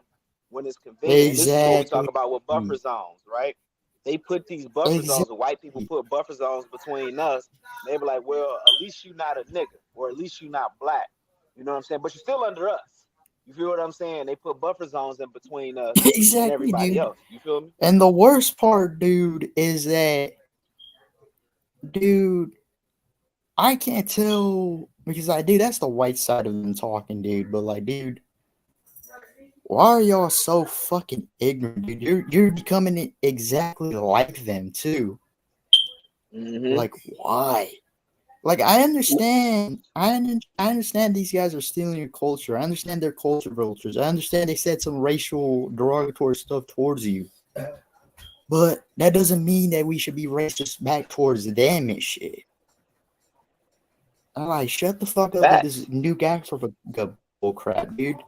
when it's convenient. And this is what we talk Exactly. about with buffer zones, right? They put these buffer zones, the white people put buffer zones between us. They be like, well, at least you not a nigga, or at least you not black. You know what I'm saying? But you're still under us. You feel what I'm saying? They put buffer zones in between us and Exactly, everybody dude. else. You feel me? And the worst part, dude, is that, dude, I can't tell because that's the white side of them talking, dude. But like, dude, why are y'all so fucking ignorant, dude? You're becoming exactly like them too. Mm-hmm. Like, why? Like, I understand. I understand these guys are stealing your culture. I understand they're culture vultures. I understand they said some racial derogatory stuff towards you. But that doesn't mean that we should be racist back towards them and shit. I'm like, shut the fuck up with this new gangster bull crap, dude.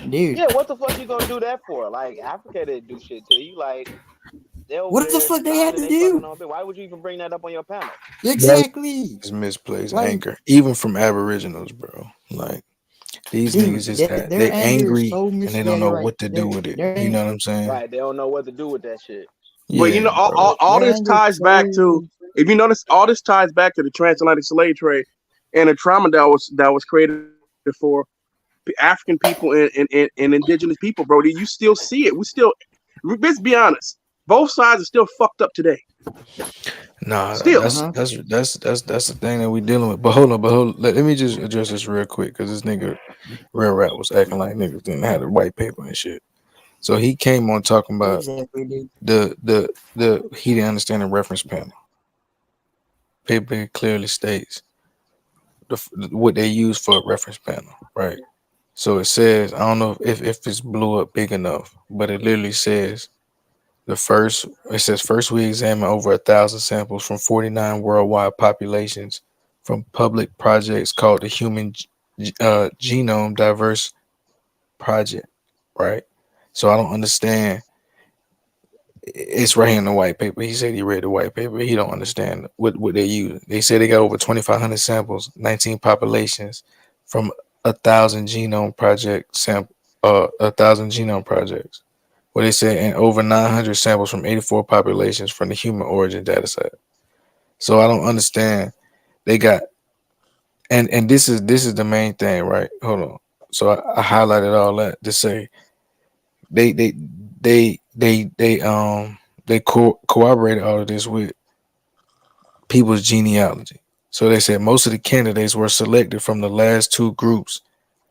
Dude. Yeah, what the fuck you gonna do that for? Like, Africa didn't do shit to you. Like, they over What the there fuck they had minding to they fucking do? on bit. Why would you even bring that up on your panel? Exactly. It's misplaced Like, anger, even from Aboriginals, bro. Like these niggas just they angry and they don't know what to do with it. You know what I'm saying? Right, they don't know what to do with that shit. But you know, all this ties back to, if you notice, all this ties back to the transatlantic slave trade and the trauma that was created for African people and indigenous people, bro. You still see it. Let's be honest. Both sides are still fucked up today. Nah, still. that's the thing that we dealing with. But hold on. Let me just address this real quick because this nigga Real Rap was acting like niggas didn't have the white paper and shit. So he came on talking about the he didn't understand the reference panel. Paper clearly states what they use for a reference panel, right? So it says, I don't know if it's blew up big enough, but it literally says first we examine over 1,000 samples from 49 worldwide populations from public projects called the Human Genome Diverse Project, right? So I don't understand. It's right here in the white paper. He said he read the white paper. He don't understand what they use. They said they got over 2,500 samples, 19 populations from 1,000 genome projects. 1,000 genome projects. What they said, and over 900 samples from 84 populations from the human origin data set. So I don't understand. They got, and this is the main thing, right? Hold on. So I highlighted all that to say they corroborated all of this with people's genealogy. So they said most of the candidates were selected from the last two groups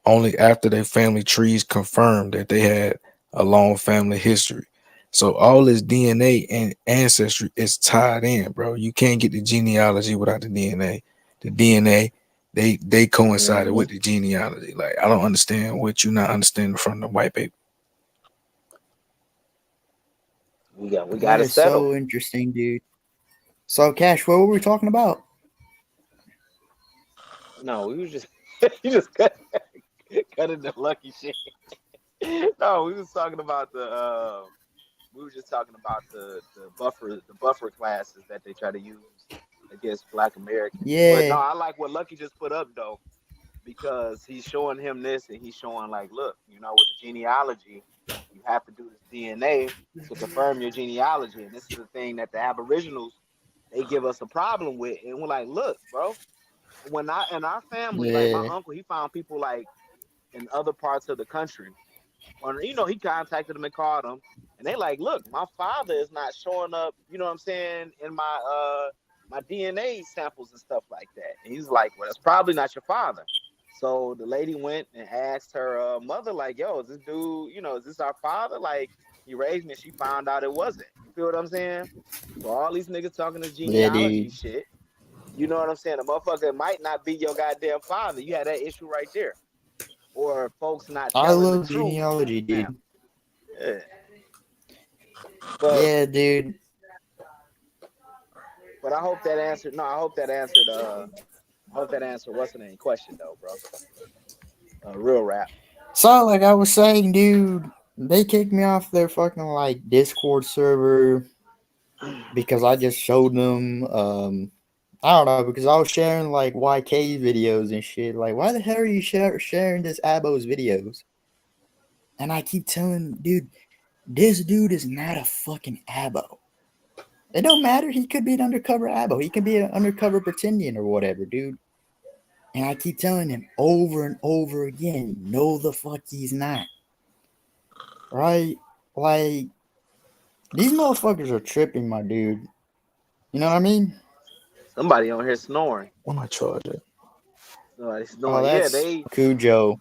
only after their family trees confirmed that they had a long family history. So all this DNA and ancestry is tied in, bro. You can't get the genealogy without the DNA. The DNA, they coincided with the genealogy. Like, I don't understand what you not understanding from the white paper. We got that to is settle. so interesting, dude. So, Cash, what were we talking about? No, we was just you just cut it the lucky shit. No, we was talking about we were just talking about the buffer classes that they try to use against Black Americans. But no, Yeah. I like what Lucky just put up though, because he's showing him this and he's showing like, look, you know, with the genealogy, you have to do this DNA to confirm your genealogy. And this is the thing that the Aboriginals, they give us a problem with. And we're like, look, bro, when I in our family, like my Yeah. uncle, he found people like in other parts of the country. Or, you know, he contacted them and called them. And they like, look, my father is not showing up, you know what I'm saying, in my DNA samples and stuff like that. And he's like, well, it's probably not your father. So the lady went and asked her mother, like, yo, is this dude, you know, is this our father? Like, he raised me, and she found out it wasn't. You feel what I'm saying? So all these niggas talking this Yeah, genealogy dude. shit, you know what I'm saying? The motherfucker might not be your goddamn father. You had that issue right there. Or folks not I telling the love truth. genealogy, dude. Yeah. But Yeah, dude. but I hope that answered. No, I hope that answered. I hope that answered what's the name question though, bro. Real rap. So, like I was saying, dude, they kicked me off their fucking like Discord server because I just showed them. I don't know, because I was sharing like YK videos and shit. Like, why the hell are you sharing this Abo's videos? And I keep telling, dude, this dude is not a fucking Abo. It don't matter. He could be an undercover Abo. He can be an undercover pretendian or whatever, dude. And I keep telling him over and over again, no, the fuck he's not. Right? Like, these motherfuckers are tripping, my dude. You know what I mean? Somebody on here snoring. Where my charger? Somebody Oh, snoring. Yeah, that's they. Cujo.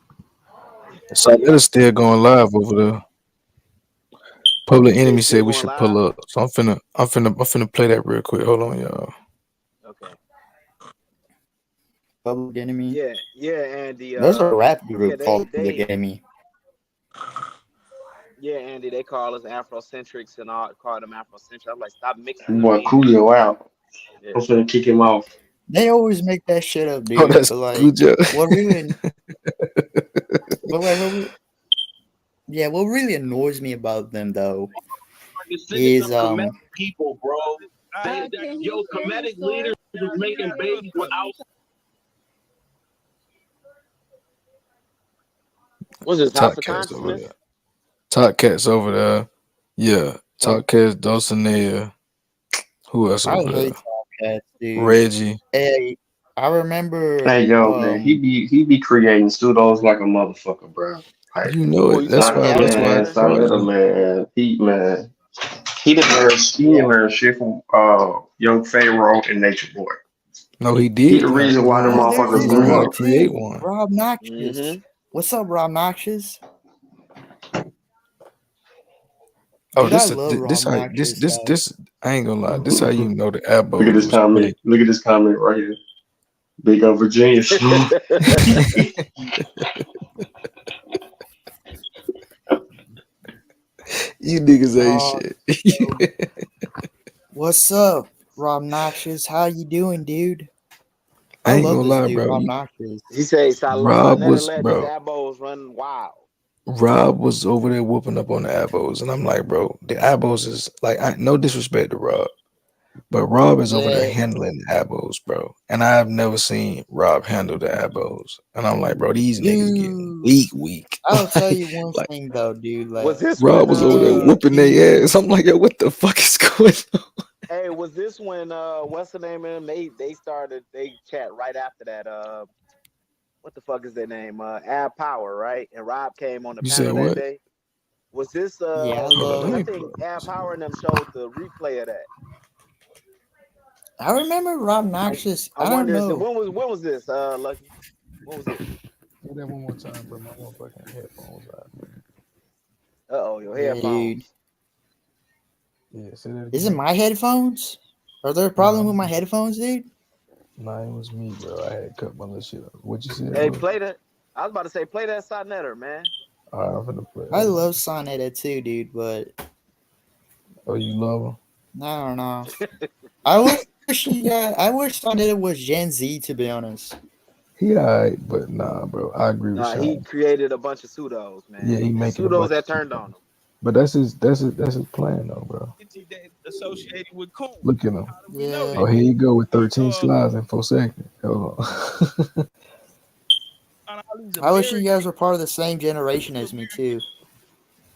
So it is still going live over there. Public You say Enemy still said we going should live? pull up. So I'm finna play that real quick. Hold on, y'all. Okay. Public Enemy. Yeah, Andy. There's a rap group Yeah, called Public Enemy. Yeah, Andy. They call us Afrocentrics and all. Call them Afrocentrics. I'm like, stop mixing the Boy, names. Cujo out. Yeah. I'm finna kick him off. They always make that shit up, dude. Oh, that's But like, Cujo. what really, what really annoys me about them though is people, bro. Yo, Kemetic leaders was making babies without. What's this, House Top of Cats over Consciousness? there. Top Cats over there. Yeah. Top Cats, Dulcinea. Who else I over there? hate Top Cats, dude. Reggie. Hey, I remember. Hey yo, man, he be creating pseudos like a motherfucker, bro. Like, You know it. That's why I Silent man. He didn't learn shit from Young Pharaoh and Nature Boy. No, he He did. the reason why the motherfuckers learned how to won. create one. Rob Noxious. What's up, Rob Noxious? Oh, Dude, I love Rob Noxious. This I ain't gonna lie. This how you know the Abos. Look at this comment. fake. Look at this comment right here. Big up Virginia. You niggas ain't shit. What's up, Rob Noxious? How you doing, dude? I ain't love gonna this lie, dude, bro. Rob Noxious. He say Rob Sonetta was, let bro. these Abos run wild. Rob was over there whooping up on the Abos, and I'm like, bro, the Abos is like, no disrespect to Rob, but Rob is over there handling the Abos, bro. And I've never seen Rob handle the Abos, and I'm like, bro, these niggas getting weak. I'll tell you one thing though, dude. Like, Was this Rob when was over there whooping their ass. I'm like, yo, what the fuck is going on? Hey, was this when what's the name of them? They chat right after that. What the fuck is their name? Ab Power, right? And Rob came on the You panel said that what? day. Was this I I think Ab Power and them showed the replay of that. I remember Rob Noxious. I don't wonder know. when was this, Lucky? When was this? Say that one more time, bro. My motherfucking headphones out. Your Yeah, headphones. dude. Yeah, say that again. Is it my headphones? Are there a problem with my headphones, dude? Nah, it was me, bro. I had cut my little shit up. What you said? Hey, bro? play that. I was about to say play that Sonetter, man. All right, I'm gonna play. I love Sonetta too, dude, but Oh, you love her? I don't know. I wish Sonetta was Gen Z, to be honest. He alright, but nah, bro. I agree with Nah, he Sean. created a bunch of pseudos, Yeah, man. he It's making a pseudos bunch that of turned shit. on him. But that's his plan though, bro. That associated with corn. Look at him. How do we know Yeah. Oh, that? here you go with 13 slides in 4 seconds. Hold on. On all these I wish you American guys were part of the same generation as me too.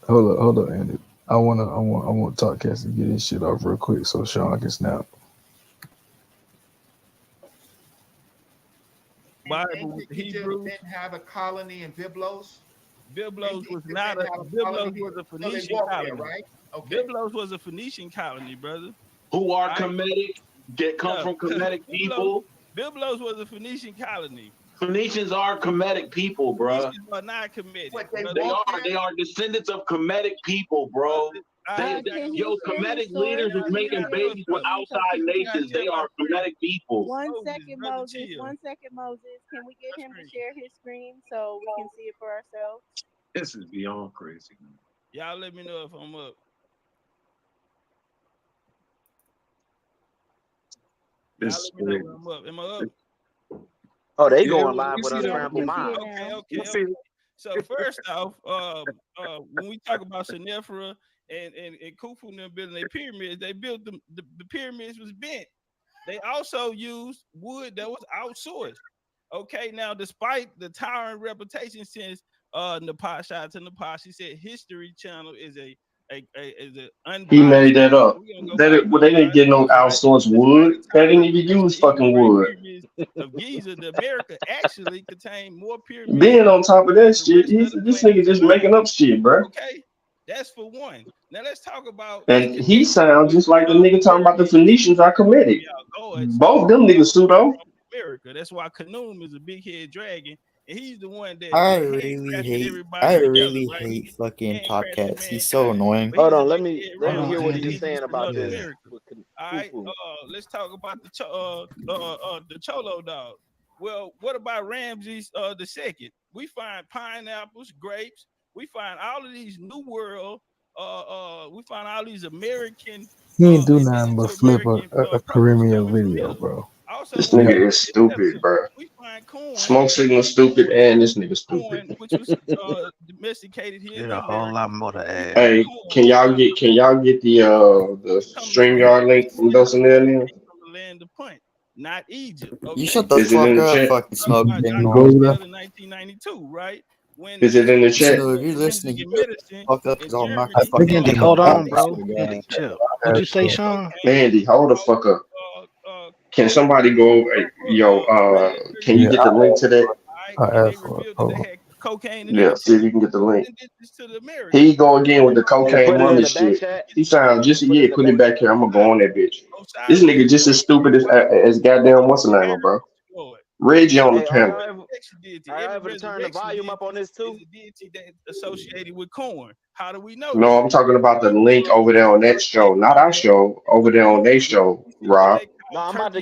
hold up, Andy. I want Talk Cast to get his shit off real quick so Sean can snap. Bible with the Hebrews. Didn't have a colony in Byblos. Byblos was not a Byblos Byblos was a Phoenician colony. right? Okay. Byblos was a Phoenician colony, brother. Who are Kemetic, come from Kemetic people. Byblos was a Phoenician colony. Phoenicians are Kemetic people, bro. Phoenicians are not Kemetic. They are descendants of Kemetic people, bro. Yo, Kemetic leaders was making babies with outside nations. They are Kemetic people. One second, Moses. Can we get him to share his screen so we can see it for ourselves? This is beyond crazy. Y'all let me know if I'm up. This Y'all let me know if I'm up. Am I up? Oh, they going live with Unscrambled Mind. Okay. So first off, when we talk about Shenefra and Khufu and them building their pyramids, they built the pyramids was bent. They also used wood that was outsourced. Okay, now despite the towering reputation since Napash, shout out to Napash, he said History Channel is a He made that up. They didn't get no outsourced wood. They didn't even use fucking wood. Of Giza, the America actually contained more pyramids. Then on top of that shit, this nigga just making up shit, bro. Okay, that's for one. Now let's talk about. And he sounds just like the nigga talking about the Phoenicians are Kemetic. Both them niggas pseudo. America. That's why Khnum is a big head dragon, and he's the one that I really hate fucking Top Cats. He's so annoying. Hold on, let me hear what he's saying about this. All right, let's talk about the Cholo dog. Well, what about Ramses the second? We find pineapples, grapes. We find all of these New World. We find all these American. He ain't do nothing but flip a Caribbean video, bro. This nigga is stupid, bro. Smoke signal stupid, and this nigga stupid. Which was domesticated here. There's a whole lot more to add. Hey, can y'all get the StreamYard link from Dustin there? From the land of Punt, not Egypt. Okay? You shut the fuck up, fucking smoke. In 1992, right? When is it in the chat? So if you're listening, fuck up because I'll knock Hey, the fuck Andy, out. hold on, bro. Andy, chill. What'd you say, Sean? Andy, hold the fuck up. Can somebody go, can you get the link to that? I asked for it. Cocaine. Yeah, see if you can get the link. Here you go again with the cocaine mummy shit. He sounds just, put it back here. I'm gonna go on that bitch. This nigga just as stupid as goddamn what's the name, bro? Reggie on the panel. I ever turn the volume up on this too? Is a deity that associated with corn. How do we know? No, I'm talking about the link over there on that show, not our show. Over there on their show, Rob. No, I'm about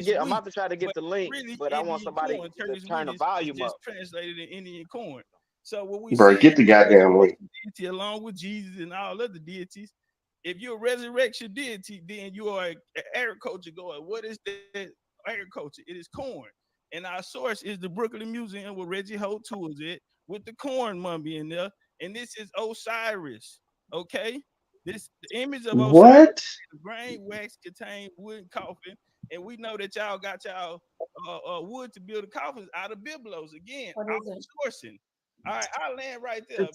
to try to get the link, but I want somebody to turn the volume up. Translated in Indian corn. So what we Bro, get the goddamn link. Deity along with Jesus and all other deities. If you're a resurrection deity, then you are an agriculture goer. What is that agriculture? It is corn. And our source is the Brooklyn Museum where Reggie Holt tours it with the corn mummy in there. And this is Osiris. Okay? This the image of Osiris. What? The grain wax contained wooden coffin. And we know that y'all got y'all wood to build the coffins out of Byblos. Again, outsourcing. All right, I'll land right there.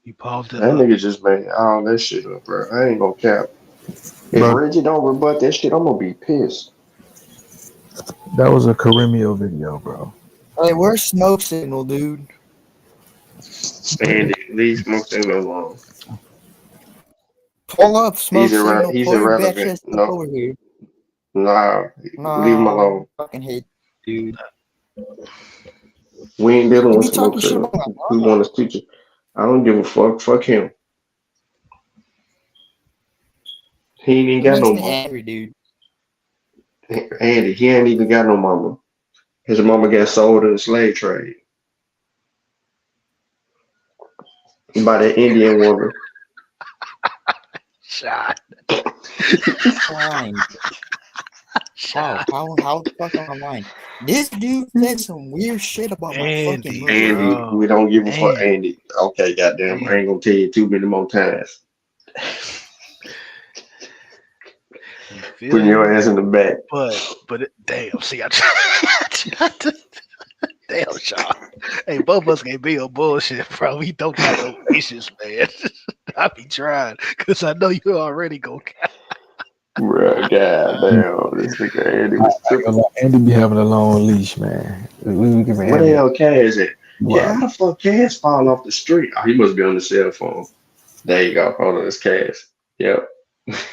You paused it That up. nigga just made all that shit up, bro. I ain't gonna cap. If Reggie don't rebut that shit, I'm gonna be pissed. That was a Caremio video, bro. Hey, where's Smoke Signal, dude? Andy, leave Smoke Signal alone. Pull up, Smoke Signal. He's Pull your bitch irrelevant. ass No. over here. Nah, leave him alone. I fucking hate dude. We ain't dealing You with be talking Smoke shit Signal. about my We want his teacher. I don't give a fuck. Fuck him. He ain't even got no makes me mama. angry, dude. Andy, he ain't even got no mama. His mama got sold in the slave trade by that Indian woman. Shot. Fine. How the fuck am I lying? This dude said some weird shit about my fucking mother. Andy, we don't give a fuck. Andy. Okay, goddamn. I ain't gonna tell you too many more times. Putting your ass in the back. But damn, see, I tried to. Damn, Sean. Hey, both of us can't be on bullshit, bro. We don't got no patience, man. I be trying, because I know you already go. Bro, goddamn, this nigga Andy was tripping. Andy be having a long leash, man. We can Where the hell Cass at? Wow. Yeah, how the fuck Cass fall off the street? Oh, he must be on the cell phone. There you go. Hold on, it's Cass. Yep.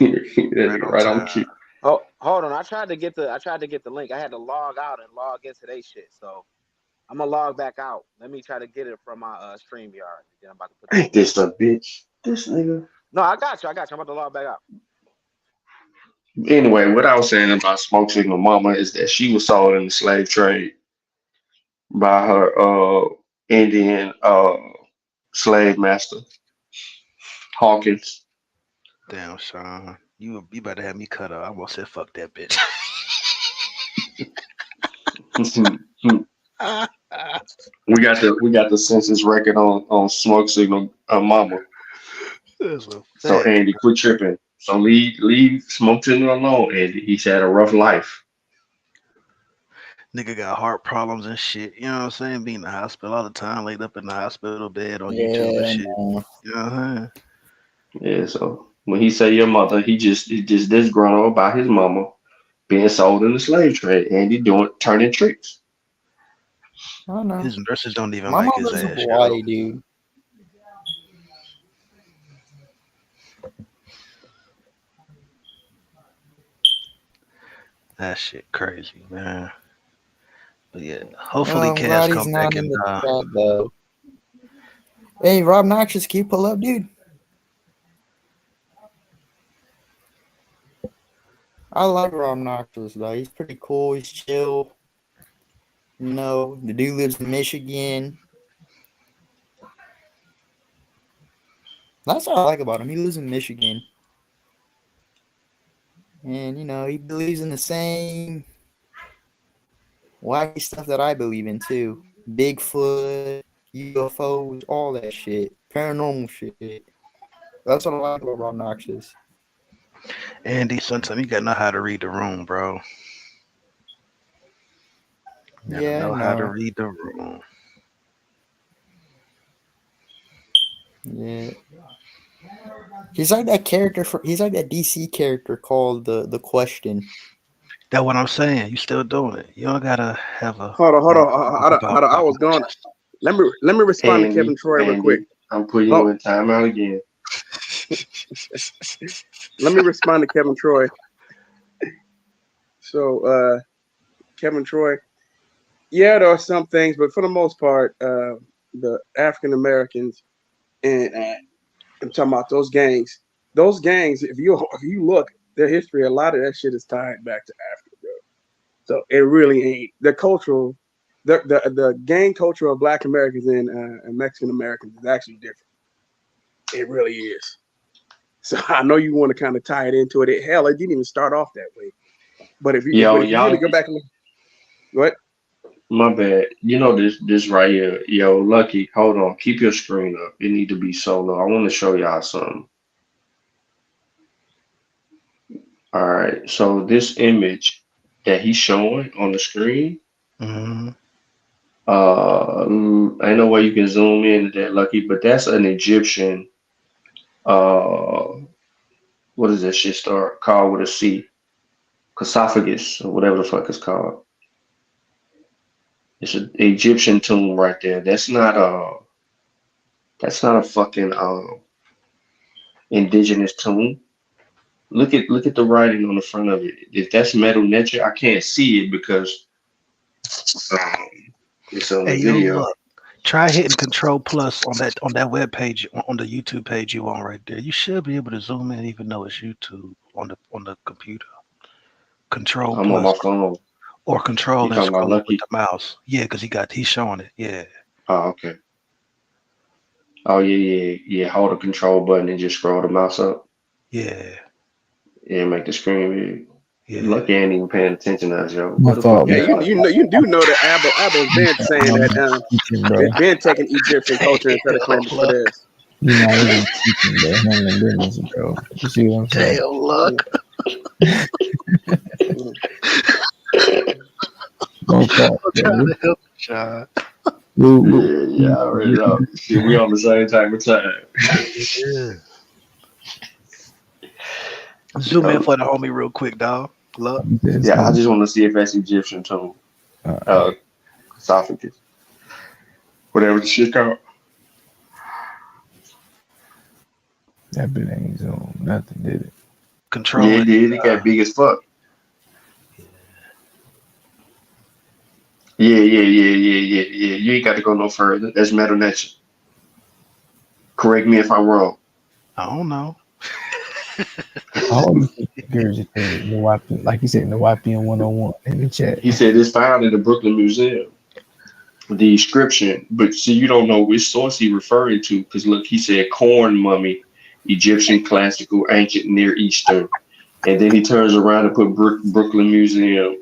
right on cue. Oh, hold on. I tried to get the link. I had to log out and log into their shit. So I'm gonna log back out. Let me try to get it from my StreamYard. Then I'm about to put Ain't this a bitch? This nigga. No, I got you. I'm about to log back out. Anyway, what I was saying about Smoke Signal Mama is that she was sold in the slave trade by her Indian slave master, Hawkins. Damn, Sean. You better have me cut off. I almost said fuck that bitch. we got the census record on Smoke Signal Mama. So Andy, quit tripping. So leave Smoke Signal alone, Andy. He's had a rough life. Nigga got heart problems and shit. You know what I'm saying? Being in the hospital all the time, laid up in the hospital bed on YouTube and shit. Man. You know what I'm saying? Yeah, so when he say your mother, he just disgruntled about his mama being sold in the slave trade, and he turning tricks. I don't know. His nurses don't even My like his mother's ass. a Hawaii dude. That shit crazy, man. But yeah, hopefully I'm Cass glad he's come not back in and the chat though. Hey, Rob Noxious, can you pull up, dude? I like Rob Noxious though. He's pretty cool. He's chill. You know, the dude lives in Michigan. That's what I like about him. He lives in Michigan. And, you know, he believes in the same wacky stuff that I believe in, too. Bigfoot, UFOs, all that shit. Paranormal shit. That's what I like about Rob Noxious. Andy, sometimes you gotta know how to read the room, bro. You gotta know how to read the room. Yeah. He's like that character he's like that DC character called the Question. That's what I'm saying. You still doing it. You don't gotta have a Hold on. I was gone. Let me respond to Kevin Troy real quick. I'm putting you in timeout again. Let me respond to Kevin Troy. So Kevin Troy, yeah, there are some things, but for the most part, the African Americans and I'm talking about those gangs. Those gangs, if you look, their history, a lot of that shit is tied back to Africa, bro. So it really ain't the cultural, the gang culture of Black Americans and Mexican Americans is actually different. It really is. So I know you want to kind of tie it into it. Hell, it didn't even start off that way. But if you really go back and look, what? My bad. You know this right here. Yo, Lucky, hold on. Keep your screen up. It need to be solo. I want to show y'all something. All right. So this image that he's showing on the screen, ain't no way you can zoom in to that, Lucky, but that's an Egyptian what is that shit start called with a C? Sarcophagus or whatever the fuck it's called. It's an Egyptian tomb right there. That's not a fucking indigenous tomb. Look at the writing on the front of it. If that's metal nature, I can't see it because it's on the video. Look, try hitting Control Plus on that web page on the YouTube page you on right there. You should be able to zoom in even though it's YouTube on the computer. Control I'm Plus on my phone. or Control You and talking about scroll with Lucky? the mouse. Yeah, because he's showing it. Yeah. Oh, okay. Oh yeah. Hold the control button and just scroll the mouse up. Yeah. Yeah, make the screen big. Yeah. Lucky I ain't even paying attention to that, Joe. My What the fault, fuck? Yeah, man. you do know that Abel's been saying that Bro. been taking Egyptian culture and trying to claim it for this. You know, I was just teaching, bro. Handling business, bro. You see what I'm saying? Damn luck. My fault, I'm bro. trying to help you, Sean. Yeah, I already know. See, we on the same type of time. Yeah. Zoom in for the homie real quick, dog. Luck. Yeah, I just want to see if that's Egyptian tomb. Esophagus. Whatever the shit called. That bit ain't zoom. Nothing, did it? Control Yeah, it it. did. It got big as fuck. Yeah. You ain't got to go no further. That's Metal Nature. Correct me if I'm wrong. I don't know. All these regurgitated Nawapi, like you said, Nawapian 101 in the chat. He said it's found in the Brooklyn Museum. The inscription, but see, you don't know which source he referring to because look, he said corn mummy, Egyptian classical, ancient, Near Eastern, and then he turns around and put Brooklyn Museum.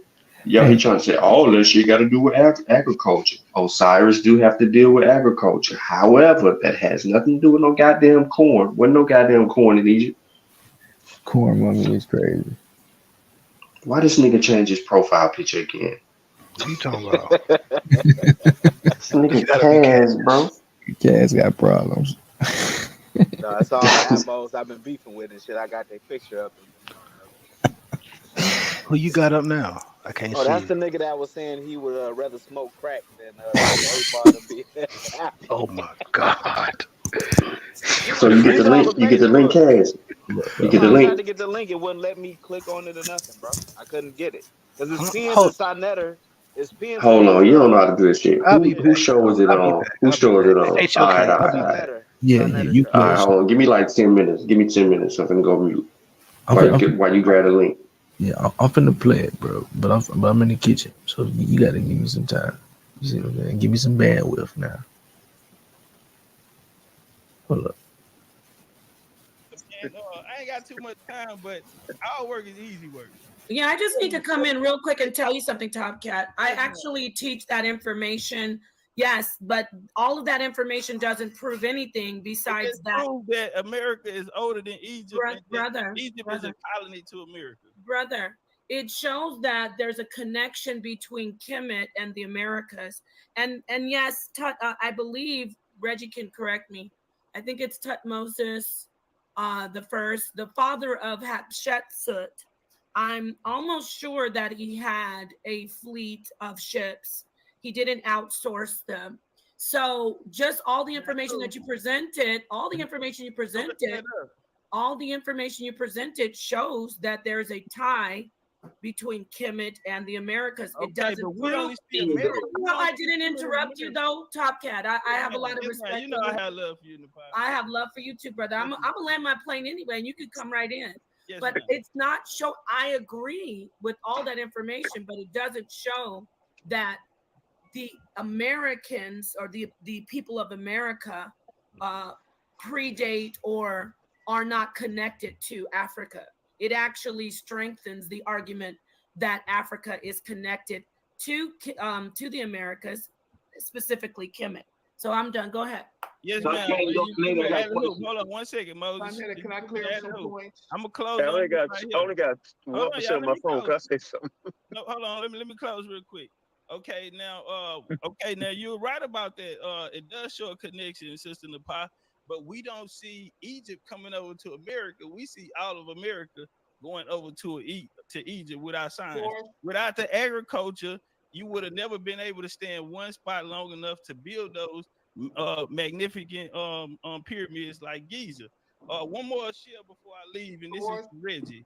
Yo, he trying to say all that shit got to do with agriculture. Osiris do have to deal with agriculture. However, that has nothing to do with no goddamn corn. Wasn't no goddamn corn in Egypt. Corn mummy is crazy. Why this nigga change his profile picture again? What you talking about? This nigga Kaz, bro. Kaz got problems. No, it's all the Abos I've been beefing with and shit. I got their picture up. Who you got up now? I can't see That's it. the nigga that was saying he would rather smoke crack than be 8 bar to be. Oh my god. So you get the link. You get the link, Kaz. You get the I tried link. to get the link. It wouldn't let me click on it or nothing, bro. I couldn't get it because it's pinned to Sonetter. It's pinned to Hold on, you Angel. don't know how to do this shit. Who shows it on? Who shows it on? All right. Yeah, you All right, close. hold on. Give me like 10 minutes. Give me 10 minutes. I'm gonna go mute. While you grab the link. Yeah, I'm finna play it, bro. But I'm in the kitchen, so you gotta give me some time. You see what I'm saying? Give me some bandwidth now. Hold up. And, I ain't got too much time, but our work is easy work. Yeah, I just need to come in real quick and tell you something, Top Cat. I actually teach that information. Yes, but all of that information doesn't prove anything besides that. Prove that America is older than Egypt. Brother, Egypt is a colony to America. Brother, it shows that there's a connection between Kemet and the Americas. And yes, I believe Reggie can correct me. I think it's Tutmosis the father of Hatshepsut. I'm almost sure that he had a fleet of ships. He didn't outsource them. So just all the information that you presented, shows that there's a tie between Kemet and the Americas. It doesn't prove. No, I didn't interrupt you though, Top Cat. I have a lot of respect. You know I have love for you in the past. I have love for you too, brother. I'm gonna land my plane anyway, and you can come right in. Yes, but it's not show. I agree with all that information, but it doesn't show that the Americans or the people of America predate or are not connected to Africa. It actually strengthens the argument that Africa is connected to the Americas, specifically Kemet. So I'm done. Go ahead. Yes, ma'am. Hold on 1 second, Moses. Can I clear up some points? I'm gonna close. I only got 1% of my phone. Can I say something? No, hold on. Let me close real quick. Okay, now, now you're right about that. It does show a connection, Sister Napa, but we don't see Egypt coming over to America. We see all of America going over to Egypt without signs. Without the agriculture, you would have never been able to stay in one spot long enough to build those magnificent pyramids like Giza. One more share before I leave, and this is Reggie.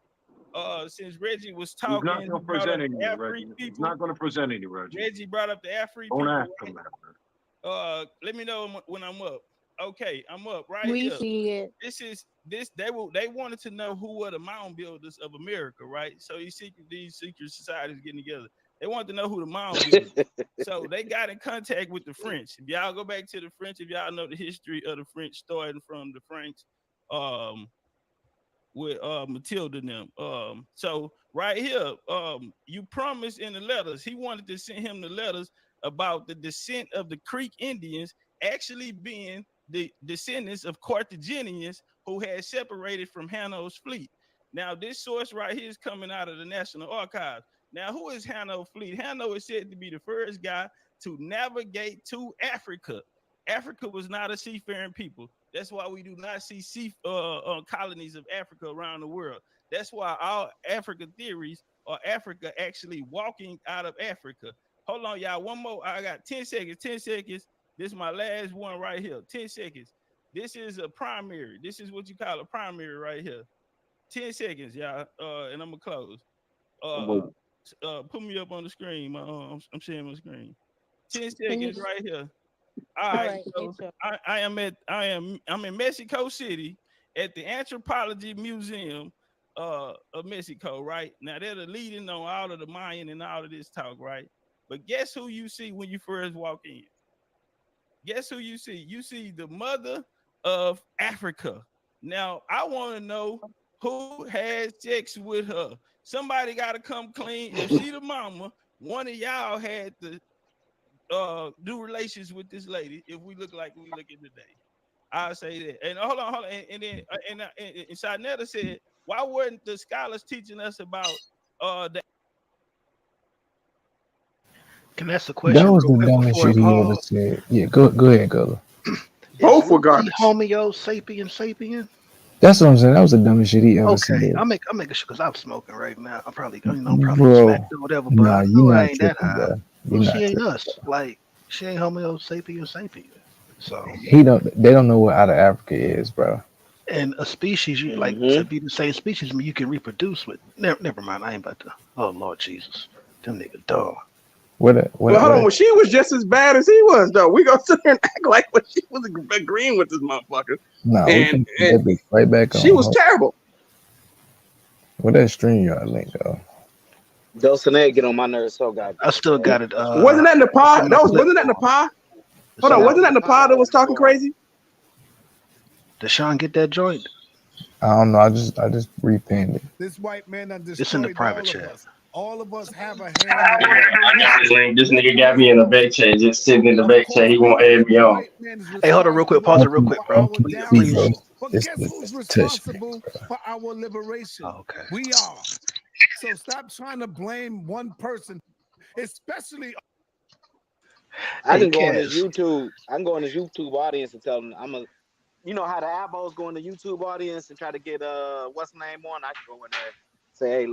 Since Reggie was talking, he's not going to present any, Reggie. He's not going to present any, Reggie. Reggie brought up the Afri people. Don't ask him that. Let me know when I'm up. Okay, I'm up right we here. See it. They wanted to know who were the mound builders of America, right? So these secret societies getting together. They wanted to know who the mound builders. So they got in contact with the French. If y'all go back to the French, if y'all know the history of the French, starting from the French, Matilda and them. So right here, you promised in the letters. He wanted to send him the letters about the descent of the Creek Indians actually being the descendants of Carthaginians who had separated from Hanno's fleet. Now, this source right here is coming out of the National Archives. Now, who is Hanno's fleet? Hanno is said to be the first guy to navigate to Africa. Africa was not a seafaring people. That's why we do not see colonies of Africa around the world. That's why all Africa theories are Africa actually walking out of Africa. Hold on, y'all. One more. I got 10 seconds. 10 seconds. This is my last one right here. 10 seconds. This is a primary. This is what you call a primary right here. 10 seconds, y'all. And I'm gonna close. Put me up on the screen. I'm sharing my screen. 10 seconds right here. All right. So I'm in Mexico City at the Anthropology Museum of Mexico, right? Now they're the leading on all of the Mayan and all of this talk, right? But guess who you see when you first walk in? Guess who you see? You see the mother of Africa. Now I want to know who had sex with her. Somebody got to come clean. If she the mama, one of y'all had to do relations with this lady. If we look like we looking today, I'll say that. And hold on, and then Sarnetta said, why weren't the scholars teaching us about the? Can I ask a question? That was real the quick dumbest before shit he ever said. Yeah, go ahead, Gullah. Both were garbage. Homeo sapien. That's what I'm saying. That was the dumbest shit he ever Okay, said. I'm making sure because I'm smoking right now. I'm probably smacked or whatever, but Nah, I you know I not ain't that tripping, high. bro. Well, You she not ain't tripping. us. Like she ain't Homeo sapien. So They don't know what out of Africa is, bro. and a species you like to be the same species, I mean you can reproduce with. Never mind. I ain't about to. Oh Lord Jesus, them niggas dumb. But hold on, when she was just as bad as he was, though, we gonna sit here and act like when she was agreeing with this motherfucker. Nah, we can put that bitch right back on. She was terrible. What that stream y'all link though? Dulcinea get on my nerves so goddamn. I still got it. Wasn't that in the pod? Wasn't that in the pod? Hold on, wasn't that in the pod that was talking crazy? Did Sean get that joint? I don't know. I just repinned it. This white man done It's in the destroyed private all chat. of us. All of us have a hand. I got his link. This nigga got me in the back chat, just sitting in the back chat. He won't add me on. Hey, hold on real quick. Pause it real quick, bro. Please. But guess who's responsible for our liberation? Okay. We are. So stop trying to blame one person, especially. I can go on his YouTube. I can go on his YouTube audience and tell him you know how the Abos go in the YouTube audience and try to get what's the name on? I can go in there, say, hey,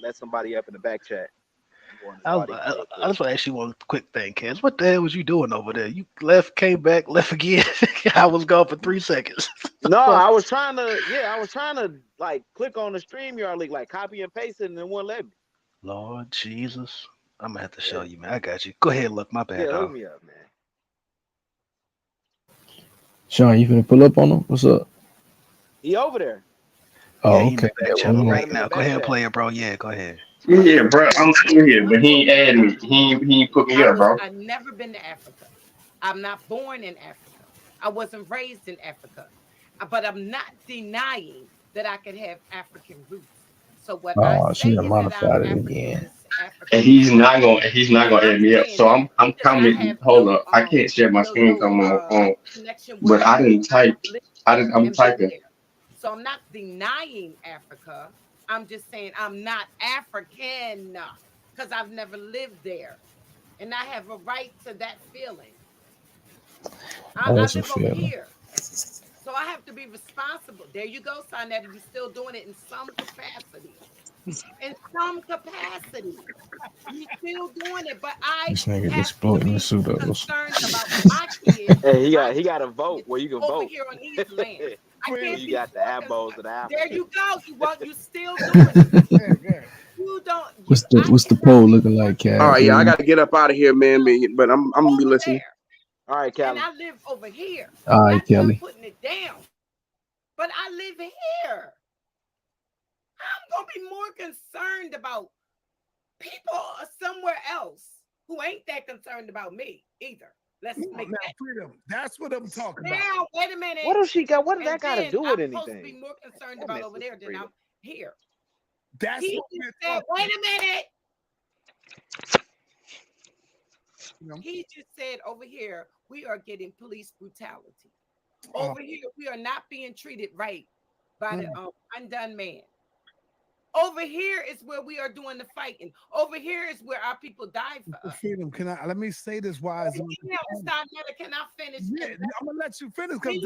let somebody up in the back chat. I just want to ask you one quick thing, Kaz. What the hell was you doing over there? You left, came back, left again. I was gone for 3 seconds. No, I was trying to like click on the StreamYard link, like copy and paste it, and it wouldn't let me. Lord Jesus. I'm gonna have to show you, man. I got you. Go ahead, look, my bad. Yeah, hook me up, man. Sean, you finna pull up on him? What's up? He over there. Oh, yeah, okay. Right now. Go ahead and play it, bro. Yeah, go ahead. Yeah, bro, I'm still here, but he ain't add me. He ain't put me up, bro. I've never been to Africa. I'm not born in Africa. I wasn't raised in Africa. But I'm not denying that I could have African roots. So what I say she is done that modified I'm it again. And he's not gonna add me up. So I'm commenting. Hold up, I can't share my screen on my phone. But I didn't type. I'm typing. So I'm not denying Africa. I'm just saying I'm not African because I've never lived there. And I have a right to that feeling. I live over here. So I have to be responsible. There you go, Sonetta. You're still doing it in some capacity. In some capacity. You're still doing it, but I This nigga have just to floating be the suit up. concerned about my kids. Hey, he got a vote where you can over vote. here on these lands. I can't You be got the Abos of the Africa. There you go. You still doing it. You don't. What's the poll looking like, Cat? All right, yeah, I got to get up out of here, man. But I'm gonna be listening. All right, Kelly. And I live over here. All right, Kelly. Putting it down. But I live here. I'm gonna be more concerned about people somewhere else who ain't that concerned about me either. Let's make now, that freedom. That's what I'm talking about. now. Wait a minute. What does she got? What does And that got to then do with I'm supposed to be anything? more concerned That about makes over there than freedom. I'm here. That's He what just we're said, talking wait a minute. about. He just said over here, we are getting police brutality. Oh. Over here, we are not being treated right by the undone man. Over here is where we are doing the fighting. Over here is where our people died for us. Freedom, let me say this wise. Can I finish? Yeah, I'm gonna let you finish because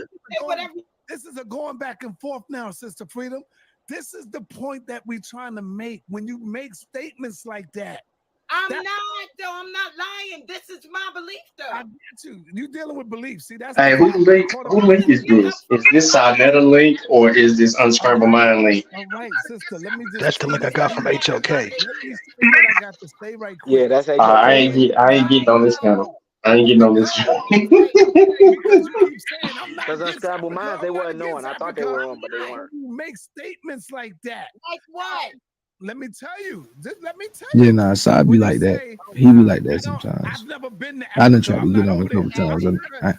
this is a going back and forth now, Sister Freedom. This is the point that we're trying to make when you make statements like that. I'm not lying. This is my belief, though. I get you. You dealing with beliefs. See, that's Hey, who link is this? Is this Sinetta link or is this Unscrambled Mind link? All right, sister. Let me just. That's the link I got from HOK. Let me say what I got to say right quick. Yeah, that's HOK. I ain't getting on this channel. I ain't getting on this channel. Because you keep saying I'm not Because against Unscrambled Africa. Minds, they I'm not wasn't knowing. against I thought they Africa. were on, but they weren't. You make statements like that. Like what? Let me tell you. Just let me tell you. Yeah, nah, so I be like that. He be like that sometimes. I've never been to I done Africa. tried to get on a couple times.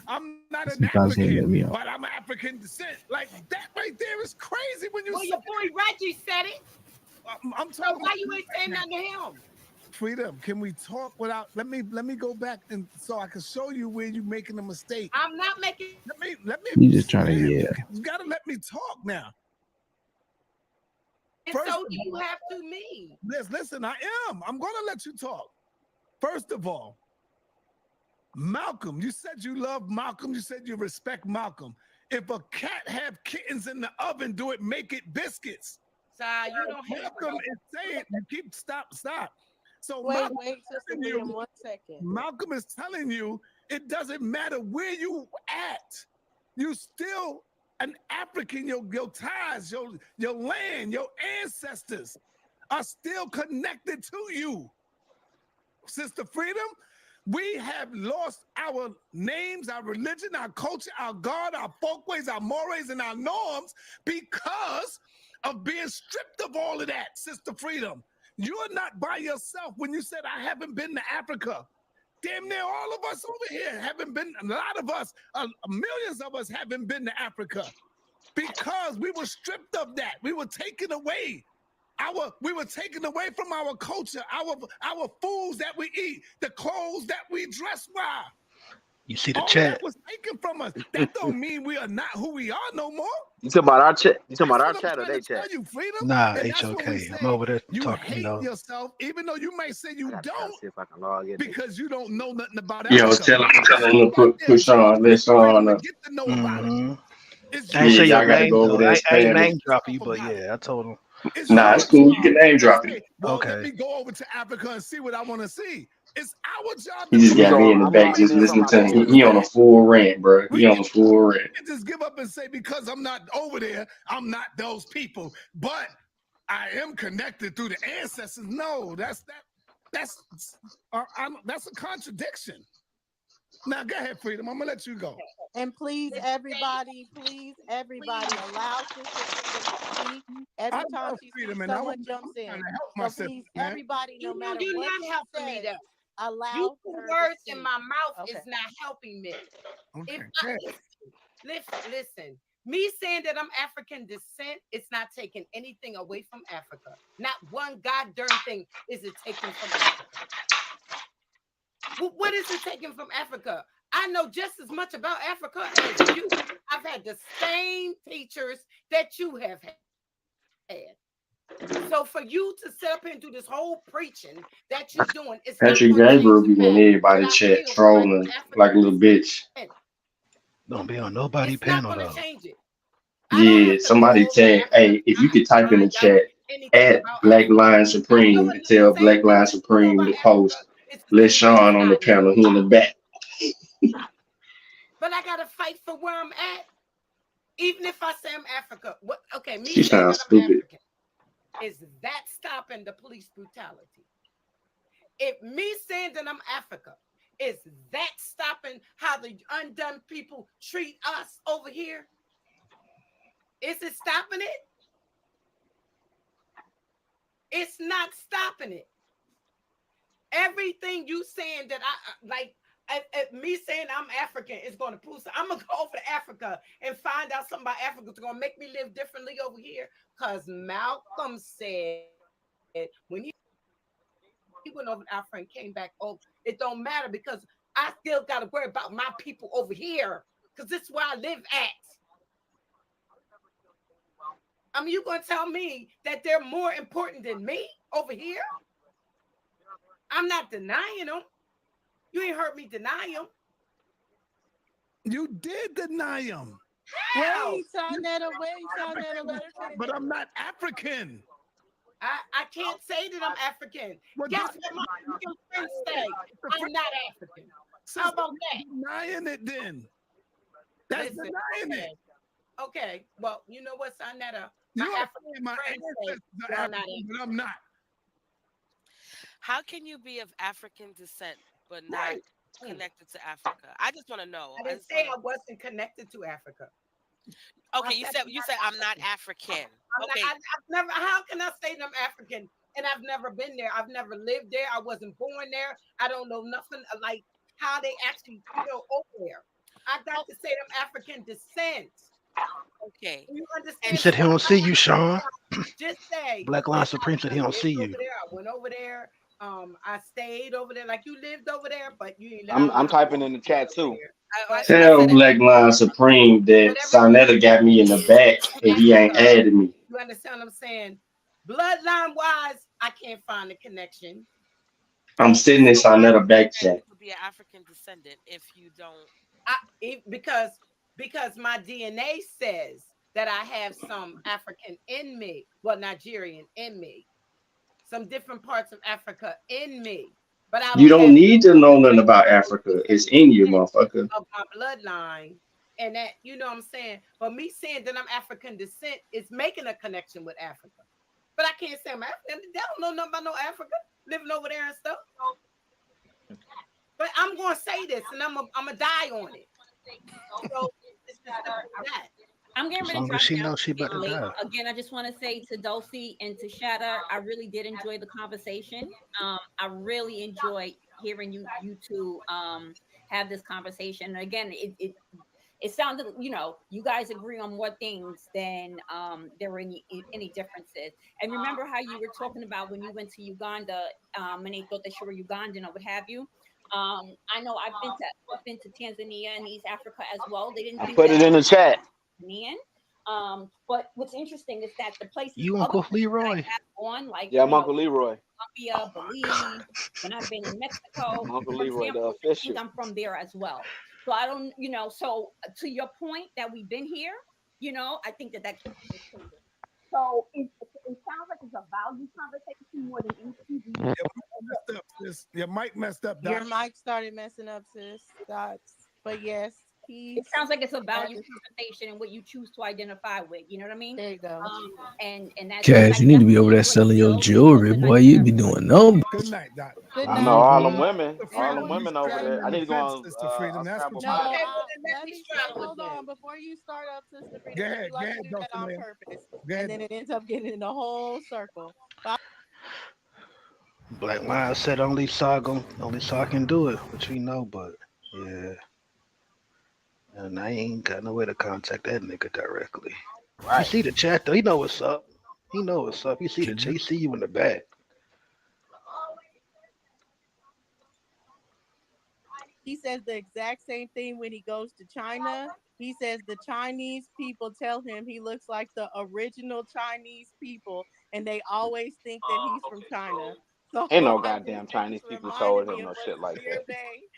I'm not an Sometimes he let African, me on. but I'm African descent. Like that right there is crazy when you Well, say your boy Reggie said it. I'm So talking why you ain't saying nothing to him? Freedom. Can we talk without? Let me go back and so I can show you where you're making a mistake. I'm not making. Let me. You just trying to You gotta let me talk now. And so do you have to me. Listen, I am. I'm gonna let you talk. First of all, Malcolm, you said you love Malcolm. You said you respect Malcolm. If a cat have kittens in the oven, do it make it biscuits? You don't Malcolm is saying you keep stop. So wait, Sister Freedom, 1 second. Malcolm is telling you it doesn't matter where you at. You still an African. Your ties, your land, your ancestors are still connected to you. Sister Freedom, we have lost our names, our religion, our culture, our God, our folkways, our mores, and our norms because of being stripped of all of that, Sister Freedom. You're not by yourself when you said, I haven't been to Africa. Damn near all of us over here haven't been, a lot of us, millions of us haven't been to Africa because we were stripped of that. We were taken away. We were taken away from our culture, our foods that we eat, the clothes that we dress by. You see the all chat? That was taken from us. That don't mean we are not who we are no more. You talking about our chat? You talking about our That's chat or what they I'm trying chat? to tell you, Freedom. Nah, And that's HOK. what we say. I'm over there You talking, hate yourself, even though you might say you don't, see if I can log in. because you don't know nothing about Yo, Africa. tell him to push on. Let Sean up. Get to know about it. I ain't say Yeah, your y'all got to name go over though. there and I ain't spam name it. dropping you, but yeah, I told him. Nah, it's cool. You can name drop it. Well, let me go over to Africa and see what I want to see. It's our job. He just got me in the back just listening to him. He on a full rant, bro. He on a full rant. You can just give up and say, because I'm not over there, I'm not those people. But I am connected through the ancestors. No, that's a contradiction. Now, go ahead, Freedom. I'm gonna let you go. And please, everybody, allow Sister Freedom to speak. Every time she speaks, someone jumps in. So please, everybody, no matter you're what not helping me though. allow you her words to in speak. my mouth is not helping me. Okay. Listen. Me saying that I'm African descent, it's not taking anything away from Africa. Not one goddamn thing is it taken from Africa. What is it taken from Africa? I know just as much about Africa as you. I've had the same teachers that you have had. So for you to sit up here and do this whole preaching that you're doing, it's Patrick Gabriel be in everybody chat trolling like a little bitch. Don't be on nobody panel though. Yeah, somebody tag, hey, if you could type in the chat at Black Lion Supreme and tell Black Lion Supreme to post, let Sean on the panel, he in the back. But I gotta fight for where I'm at. Even if I say I'm Africa. Okay, me She saying sounds that I'm stupid. African, is that stopping the police brutality? If me saying that I'm Africa, is that stopping how the undone people treat us over here? Is it stopping it? It's not stopping it. Everything you saying that I like, Me saying I'm African is going to prove something. I'm going to go over to Africa and find out something about Africa that's going to make me live differently over here. Because Malcolm said when he went over to Africa and came back, oh, it don't matter because I still got to worry about my people over here because this is where I live at. I mean, you going to tell me that they're more important than me over here? I'm not denying them. You ain't heard me deny them. You did deny them. How? Wait, but I'm not African. I can't say that I'm African. Guess what my friends say? I'm not African. How about that? Denying it then. That's denying it. Okay. Well, you know what, Sonetta? My African friends say I'm not African, but I'm not. How can you be of African descent but not connected to Africa? I just want to know. I didn't say I wasn't connected to Africa. Okay, you said I'm not African. Okay. I've never. How can I say that I'm African and I've never been there? I've never lived there. I wasn't born there. I don't know nothing like how they actually feel over there. I got to say I'm African descent. Okay. You understand? He said he don't see you, Sean. Just say Black Line Supreme said he don't see you. I went over there. I stayed over there like you lived over there, but you. I'm typing in the chat too. Tell Black Line Supreme that Sonetta got me in the back and he ain't added me. You understand what I'm saying? Bloodline wise, I can't find the connection. I'm sitting in Sonetta back chat. To be an African descendant if you don't. Because my DNA says that I have some African in me, well, Nigerian in me, some different parts of Africa in me. But You don't need to know nothing about Africa. It's in you, motherfucker. Of my bloodline, and that, you know what I'm saying. But me saying that I'm African descent is making a connection with Africa. But I can't say I'm African. They don't know nothing about no Africa living over there and stuff. But I'm gonna say this, and I'm gonna die on it. So it's just that. I'm getting ready to drop down. Again, I just want to say to Dulcie and to Shatter, I really did enjoy the conversation. I really enjoyed hearing you two have this conversation. And again, it sounded, you guys agree on more things than there were any differences. And remember how you were talking about when you went to Uganda and they thought that you were Ugandan or what have you. I know I've been to Tanzania and East Africa as well. They didn't think put it in the chat. But what's interesting is that the places you Uncle Leroy on, like I'm Uncle Leroy. Colombia, Belize, when I've been in Mexico, Uncle for Leroy, example, the official. I'm from there as well. So I don't, so to your point that we've been here, I think that so it sounds like it's a value conversation more than anything. Your mic messed up. Your mic started messing up, sis. But yes, it sounds like it's a value conversation and what you choose to identify with. You know what I mean? There you go. And that's Cash, you need to be over there selling your jewelry, boy. You be doing numbers. Good night, Doc. I know all them women over there. I need to go on. Hold on, before you start up, Sister Freedom. Go ahead, you like to do that on purpose, and then it ends up getting in the whole circle. Black Line said only Saw can do it, which we know, but yeah. And I ain't got no way to contact that nigga directly. Right. You see the chat though. He know what's up. He see the chat. He see you in the back. He says the exact same thing when he goes to China. He says the Chinese people tell him he looks like the original Chinese people, and they always think that he's from China. So ain't no goddamn Chinese people told him no shit like that.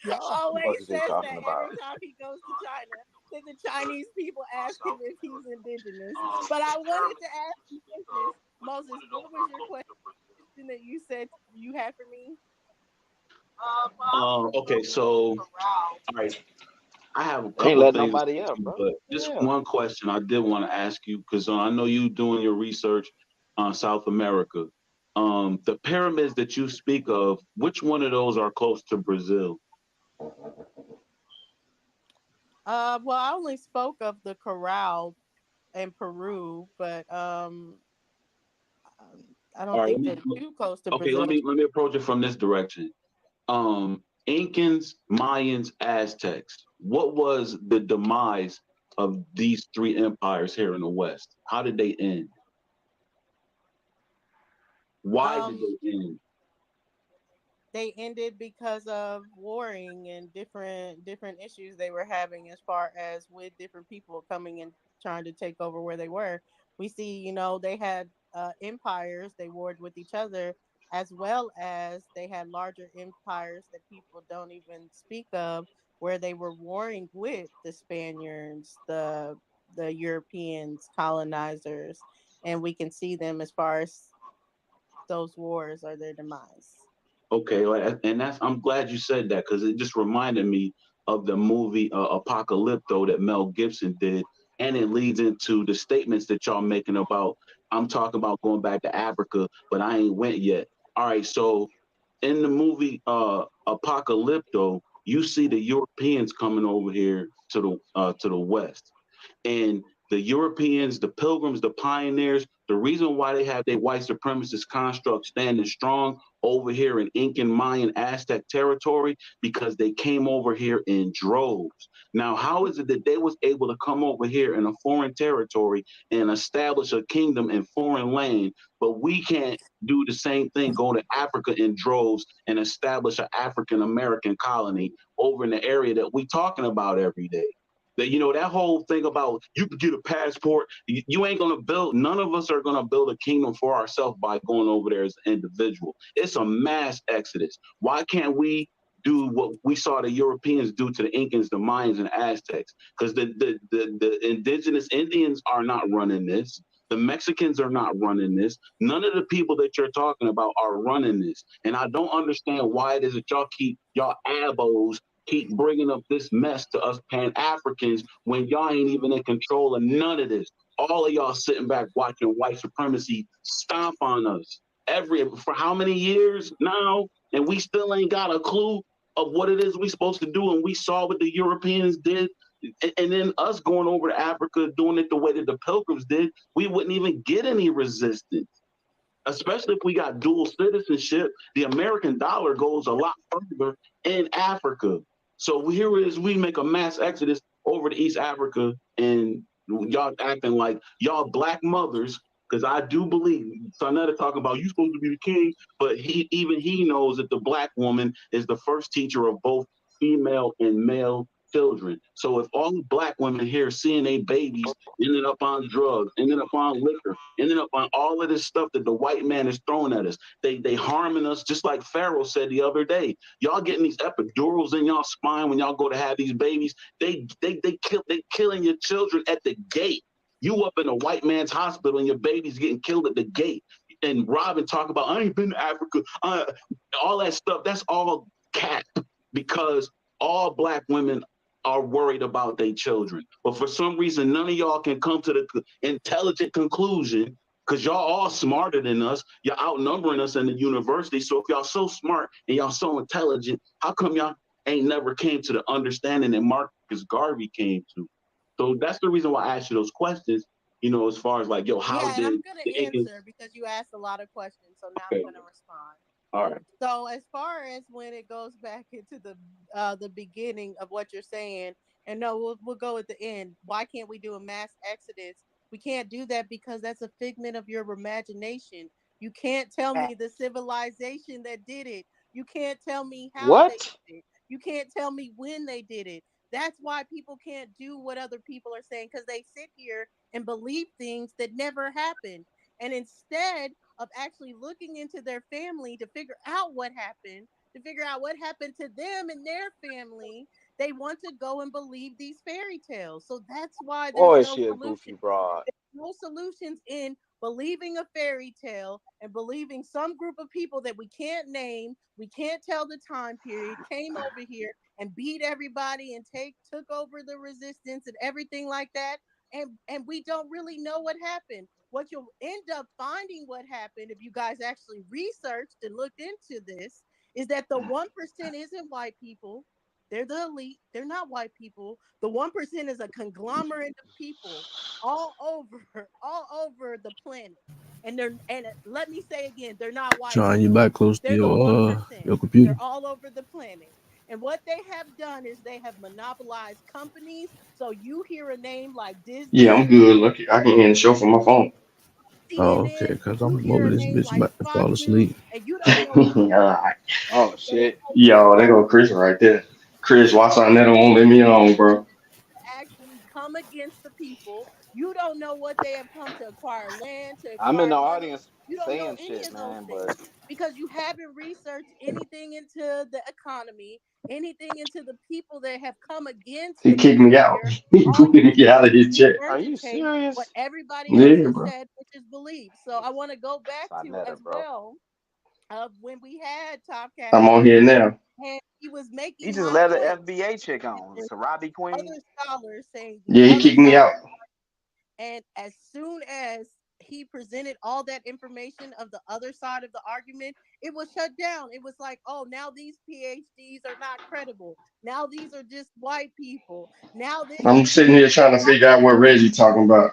He always says that every time he goes to China. That the Chinese people ask him if he's indigenous. But I wanted to ask you this, Moses. What was your question that you said you had for me? Okay, so all right. I have a couple ain't things, nobody else, bro. But just one question I did want to ask you because I know you doing your research on South America. The pyramids that you speak of, which one of those are close to Brazil? Well, I only spoke of the corral in Peru, but I don't think they're too close to Brazil. Okay, let me approach it from this direction. Incans, Mayans, Aztecs. What was the demise of these three empires here in the West? How did they end? Why did they end? They ended because of warring and different issues they were having as far as with different people coming and trying to take over where they were. We see, they had empires, they warred with each other, as well as they had larger empires that people don't even speak of, where they were warring with the Spaniards, the Europeans, colonizers, and we can see them as far as those wars or their demise. Okay, and I'm glad you said that because it just reminded me of the movie Apocalypto that Mel Gibson did, and it leads into the statements that y'all making about. I'm talking about going back to Africa, but I ain't went yet. All right, so in the movie Apocalypto, you see the Europeans coming over here to the West, and the Europeans, the pilgrims, the pioneers, the reason why they have their white supremacist construct standing strong over here in Incan, Mayan, Aztec territory, because they came over here in droves. Now, how is it that they was able to come over here in a foreign territory and establish a kingdom in foreign land, but we can't do the same thing, go to Africa in droves and establish an African American colony over in the area that we talking about every day? That that whole thing about you can get a passport, you ain't gonna build. None of us are gonna build a kingdom for ourselves by going over there as an individual. It's a mass exodus. Why can't we do what we saw the Europeans do to the Incans, the Mayans, and Aztecs? Because the indigenous Indians are not running this. The Mexicans are not running this. None of the people that you're talking about are running this. And I don't understand why it is that y'all abos keep bringing up this mess to us Pan-Africans when y'all ain't even in control of none of this. All of y'all sitting back watching white supremacy stomp on us for how many years now? And we still ain't got a clue of what it is we supposed to do. And we saw what the Europeans did. And then us going over to Africa, doing it the way that the Pilgrims did, we wouldn't even get any resistance. Especially if we got dual citizenship, the American dollar goes a lot further in Africa. So here it is, we make a mass exodus over to East Africa, and y'all acting like y'all black mothers, because I do believe Sonetta talking about you supposed to be the king, but he knows that the black woman is the first teacher of both female and male children. So if all the black women here seeing their babies ending up on drugs, ending up on liquor, ending up on all of this stuff that the white man is throwing at us, they harming us, just like Pharaoh said the other day. Y'all getting these epidurals in y'all spine when y'all go to have these babies. They killing your children at the gate. You up in a white man's hospital and your baby's getting killed at the gate. And Robin talk about, I ain't been to Africa. All that stuff, that's all cat, because all black women are worried about their children. But for some reason, none of y'all can come to the intelligent conclusion, because y'all all smarter than us. You're outnumbering us in the university. So if y'all so smart and y'all so intelligent, how come y'all ain't never came to the understanding that Marcus Garvey came to? So that's the reason why I asked you those questions, as far as like, how and did I'm going to answer because you asked a lot of questions. So now I'm going to respond. All right. So as far as when it goes back into the beginning of what you're saying, and no, we'll go at the end. Why can't we do a mass exodus? We can't do that because that's a figment of your imagination. You can't tell me the civilization that did it. You can't tell me how they did it. You can't tell me when they did it. That's why people can't do what other people are saying, because they sit here and believe things that never happened. And instead of actually looking into their family to figure out what happened, to them and their family, they want to go and believe these fairy tales. So that's why there's no solution. There's no solutions in believing a fairy tale and believing some group of people that we can't name, we can't tell the time period, came over here and beat everybody and took over the resistance and everything like that. And we don't really know what happened. What you'll end up finding what happened, if you guys actually researched and looked into this, is that the 1% isn't white people. They're the elite. They're not white people. The 1% is a conglomerate of people all over the planet. And let me say again, they're not white John, you people. back close to They're the 1%. your computer. They're all over the planet. And what they have done is they have monopolized companies. So you hear a name like Yeah, I'm Disney, good. Look, I can end the show from my phone. Oh, okay. CNN, Because you I'm hear over a this name bitch like about to Fox fall News, asleep. and you don't know Alright. Oh they shit. Yo, there go Chris right there. Chris, watch out, that won't let me alone, bro. actually come against the people. You don't know what they have come to acquire land, to I'm in acquire the money. audience You don't know saying any shit, of those man, but things because you haven't researched anything into the economy, anything into the people that have come against He the kicked me out. behavior. He All put you me out of his chat. are you regurgitate what serious? everybody else Yeah, has bro. said, which is believed. So I want to go back to Sonetta, as bro. well of when we had Top Cat I'm on on, here now. and he was He making just my let point. an FBA chick on. There's Sarabi Queen. other scholars saying the Yeah, he other kicked me side. out. And as soon as he presented all that information of the other side of the argument, it was shut down. It was like, oh, now these PhDs are not credible. Now these are just white people. Now this I'm and sitting here trying to figure out what Reggie talking about.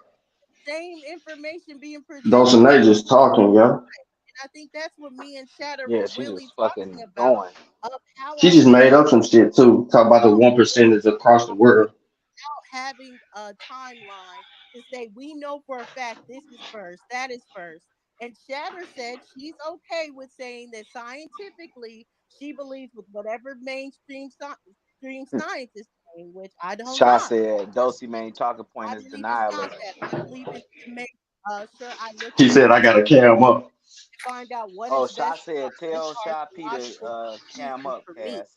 same information being Those presented and to. they just talking, yo. And I think that's what me and Shatter Yeah, were she really just talking fucking about. going. Of how She are just we made up some shit too. Talk about the 1% across the world. having a timeline to say we know for a fact this is first, that is first. And Shatter said she's okay with saying that scientifically she believes with whatever mainstream science is saying, which I do Sha not. said Dosey main talking point I is believe it's not denialism. that. I believe it's to make sure I look He said into I got to cam up. find out what Oh, is Sha best said as tell far as Sha the P to logical cam conclusion up, for me. Cass.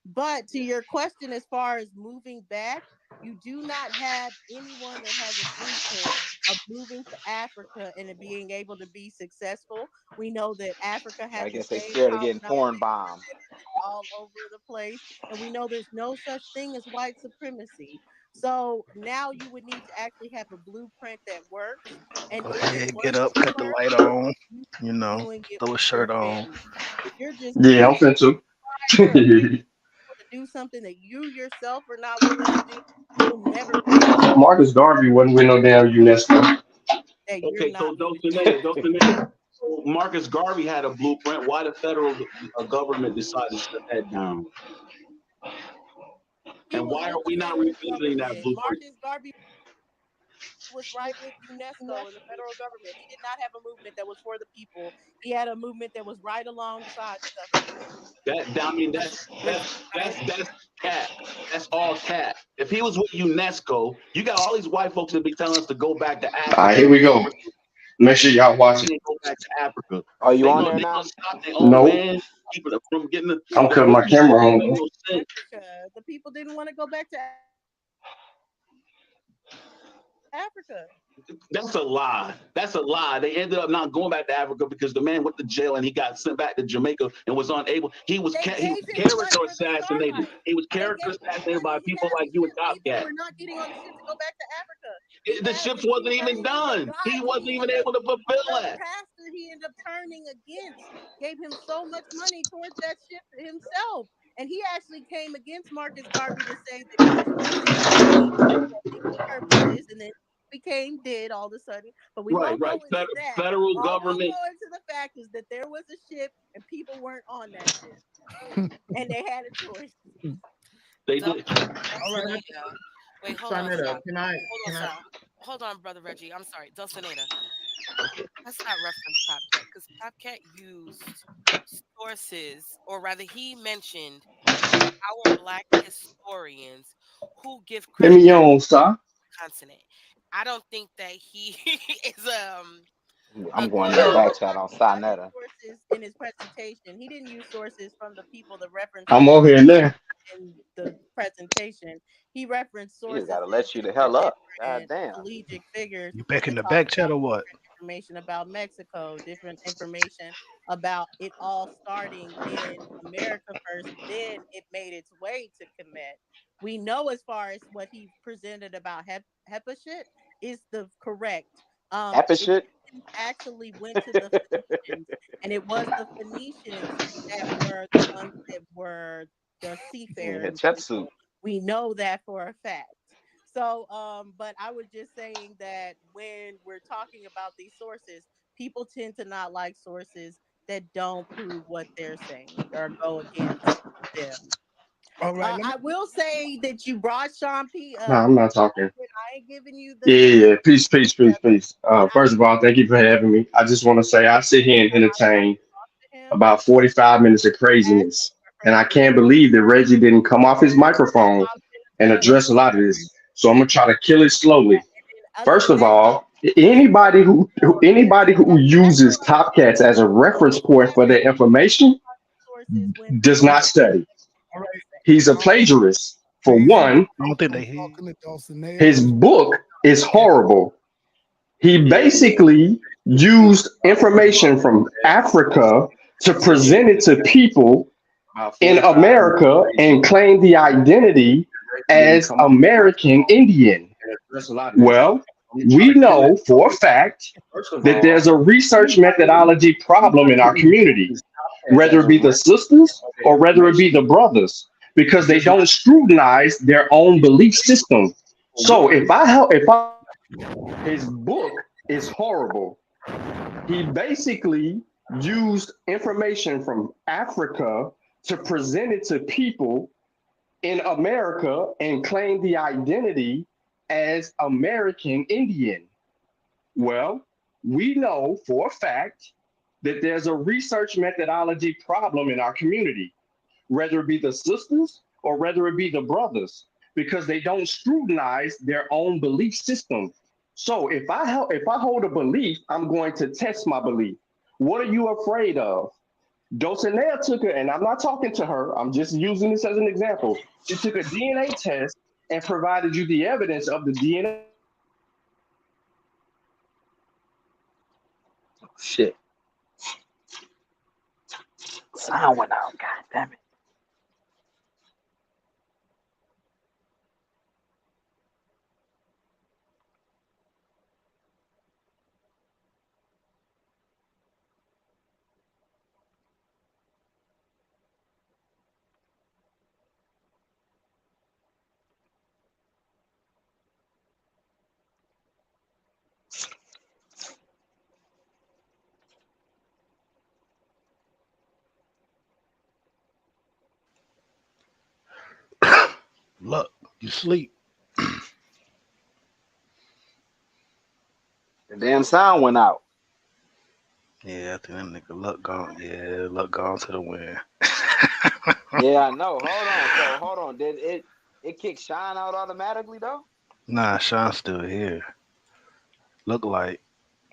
But to your question, as far as moving back, you do not have anyone that has a blueprint of moving to Africa and it being able to be successful. We know that Africa I had the guess they same scared of getting colonizers foreign bombed. all over the place, and we know there's no such thing as white supremacy. So now you would need to actually have a blueprint that works, and Go if it ahead, get works up, to cut the work, light on, you you know, doing it throw a with your shirt on. family. If you're just Yeah, I'm preaching finna fire and to. to do something that you yourself are not willing to do, you'll never be able to Marcus Garvey wasn't with no damn UNESCO. say you're Okay, not so moving. So Marcus Garvey had a blueprint. Why the federal government decided to shut that down? He And was why are with the we not federal revisiting that government. blueprint? Marcus Garvey was right with UNESCO and the federal government. He did not have a movement that was for the people. He had a movement that was right alongside the government. I mean, that's cat. That's all cat. If he was with UNESCO, you got all these white folks that be telling us to go back to All right, Africa. here we go. Make sure y'all watch it. Can't go back to Africa. Are you on there They gonna now? stop their own Nope. land, keep it from getting I'm the cutting food my camera that on make though. no sense. Africa. The people didn't want to go back to Africa. That's a lie. That's a lie. They ended up not going back to Africa because the man went to jail and he got sent back to Jamaica and was unable. He was They he gave was him character money for the assassinated. starlight. He was They character gave him assassinated by money. He people had a like you and ship. Top People Cat. were not getting on the ship to go back to Africa. He The had ships the wasn't two even vessels that done. got He him wasn't on even the able to fulfill the that. pastor he ended up turning against gave him so much money towards that ship himself. And he actually came against Marcus Garvey to say that he was using the money for legal purposes, and then became dead all of a sudden. But we Right, won't right. go into that. Federal All we'll government. go into the fact is that there was a ship and people weren't on that ship. And they had a choice. They Dustin, did. All right, Dulcinea. Wait, hold on, Sonetta, Sal. Hold on, can I? Sal. Hold on, brother Reggie. I'm sorry, Dulcinea. Let's not reference Top Cat because Top Cat used sources, or rather, he mentioned our black historians who give Let me credibility on, sir. to the continent. I don't think that he is a I'm going in He that good. back also chat on talked about his Sonetta. sources in his presentation. He didn't use sources from the people, the references I'm that over here now. in the presentation. He referenced He just sources gotta that let you came the from hell up. God different damn. collegiate figures You back in that the talked back chat about or what? different information about Mexico, different information about it all starting in America first, then it made its way to Kemet. We know as far as what he presented about HEPA shit is the correct. Apple It shit. actually went to the Phoenicians, and it was the Phoenicians that were the ones that were the Yeah, seafaring Chetsu. people. We know that for a fact. So, but I was just saying that when we're talking about these sources, people tend to not like sources that don't prove what they're saying or go against them. All right. I will say that you brought Sean P No, up. I'm not talking. I ain't giving you Yeah, the yeah, yeah. Peace, peace, peace, peace. First of all, thank you for having me. I just want to say I sit here and entertain about 45 minutes of craziness. And I can't believe that Reggie didn't come off his microphone and address a lot of this. So I'm gonna try to kill it slowly. other First than of that, all, anybody who uses Top Cats as a reference point for their information sources when does not study. All right. He's a plagiarist. For Peace. one, I don't think I'm they hear you. talking to Dulcinea. his book is And horrible. He basically used information from Africa to present it to people in America and claim the identity as American Indian. Well, we know for a fact that there's a research methodology problem in our community, whether it be the sisters or whether it be the brothers, because they don't scrutinize their own belief system. So if I his book is horrible. He basically used information from Africa to present it to people in America and claim the identity as American Indian. Well, we know for a fact that there's a research methodology problem in our community, whether it be the sisters or whether it be the brothers, because they don't scrutinize their own belief system. So if I hold a belief, I'm going to test my belief. What are you afraid of? Dulcinea took her, and I'm not talking to her. I'm just using this as an example. She took a DNA test and provided you the evidence of the DNA. Shit. Sound went out. God damn it. Look, you sleep. The damn sound went out. Yeah, I think that nigga luck gone. Yeah, luck gone to the wind. Yeah, I know. Hold on. So hold on. Did it kick Shine out automatically though? Nah, Sean's still here. Look like,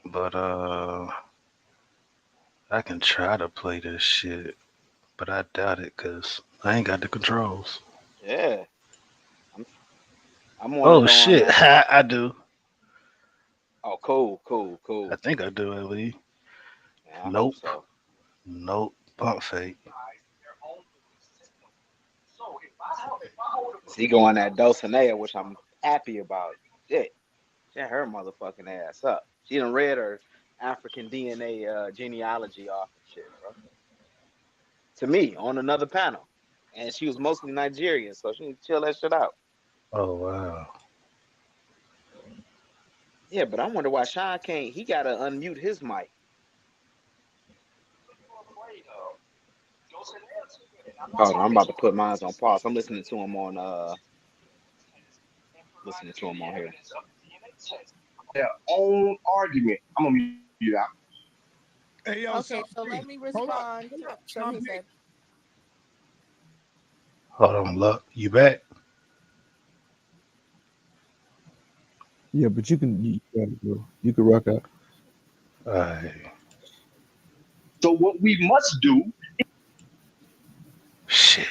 but I can try to play this shit, but I doubt it because I ain't got the controls. Yeah. I'm I'm on Oh it on shit, I do. Oh, cool, cool, I cool. think I do at least. Yeah, I hope Nope, so. nope. Pump fake. She going that Dulcinea, which I'm happy about. Shit. Shut her motherfucking ass up. She done read her African DNA genealogy off and shit, bro. To me, on another panel. And she was mostly Nigerian, so she need to chill that shit out. Oh wow. Yeah, but I wonder why Sean can't. He gotta unmute his mic. Hold on, I'm about to put mine on pause. I'm listening to him on here. Their own argument. I'm gonna mute you out. Hey, yo, okay, Sean so let P. me Hold up. respond Hold up. from Sean his P. Hold on, luck. You back? Yeah, but you can rock out. Alright. So what we must do. Shit.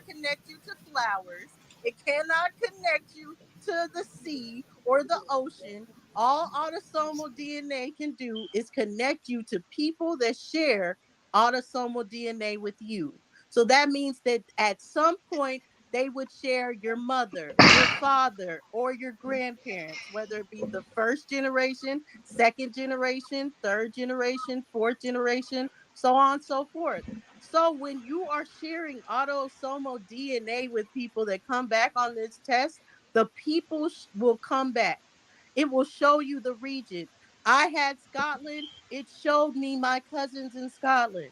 Connect you to flowers. It cannot connect you to the sea or the ocean. All autosomal DNA can do is connect you to people that share autosomal DNA with you. So that means that at some point they would share your mother, your father, or your grandparents, whether it be the first generation, second generation, third generation, fourth generation, so on and so forth. So when you are sharing autosomal DNA with people that come back on this test, the people will come back. It will show you the region. I had Scotland. It showed me my cousins in Scotland.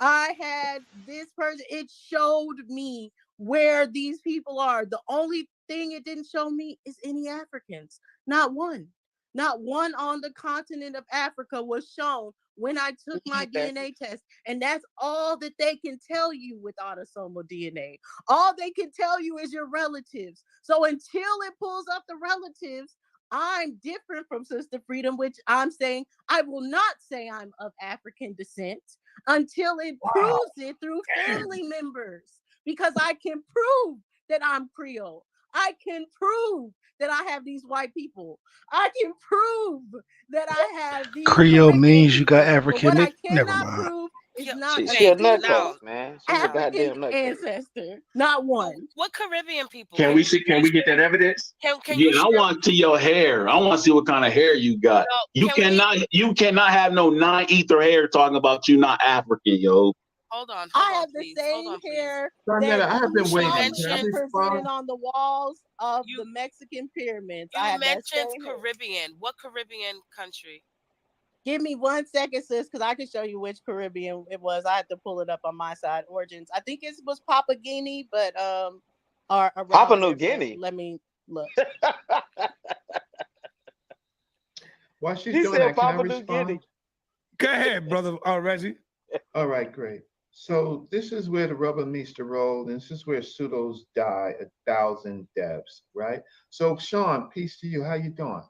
I had this person. It showed me where these people are. The only thing it didn't show me is any Africans. Not one. Not one on the continent of Africa was shown when I took my DNA test. And that's all that they can tell you with autosomal DNA. All they can tell you is your relatives. So until it pulls up the relatives, I'm different from Sister Freedom, which I'm saying I will not say I'm of African descent until it proves it through family members, because I can prove that I'm Creole. I can prove that I have these white people. I can prove that I have these Creole Caribbean means you got people. But African. what I Never cannot mind. prove is Yo, not a She a single nutcase, man. She's a African goddamn nutcase. ancestor. Not one. What Caribbean people? Can we see? Can we get that evidence? Can you Yeah, I share? want to see your hair. I want to see what kind of hair you got. No, You cannot have no non-ether hair talking about you not African, yo. Hold on, I have the same hair Daniela, I have been you waiting. saw Can I being respond? presented on the walls of the Mexican pyramids. I You have that mentioned same hair. Caribbean. What Caribbean country? Give me 1 second, sis, because I can show you which Caribbean it was. I had to pull it up on my side. Origins. I think it was Papua Guinea, but or Papua around New there. Guinea. Let me look. While she's He doing said that, can I Papua New respond? Guinea. Go ahead, brother Reggie. All right, great. So this is where the rubber meets the road, and this is where pseudos die 1,000 deaths, right? So Sean, peace to you. How you doing?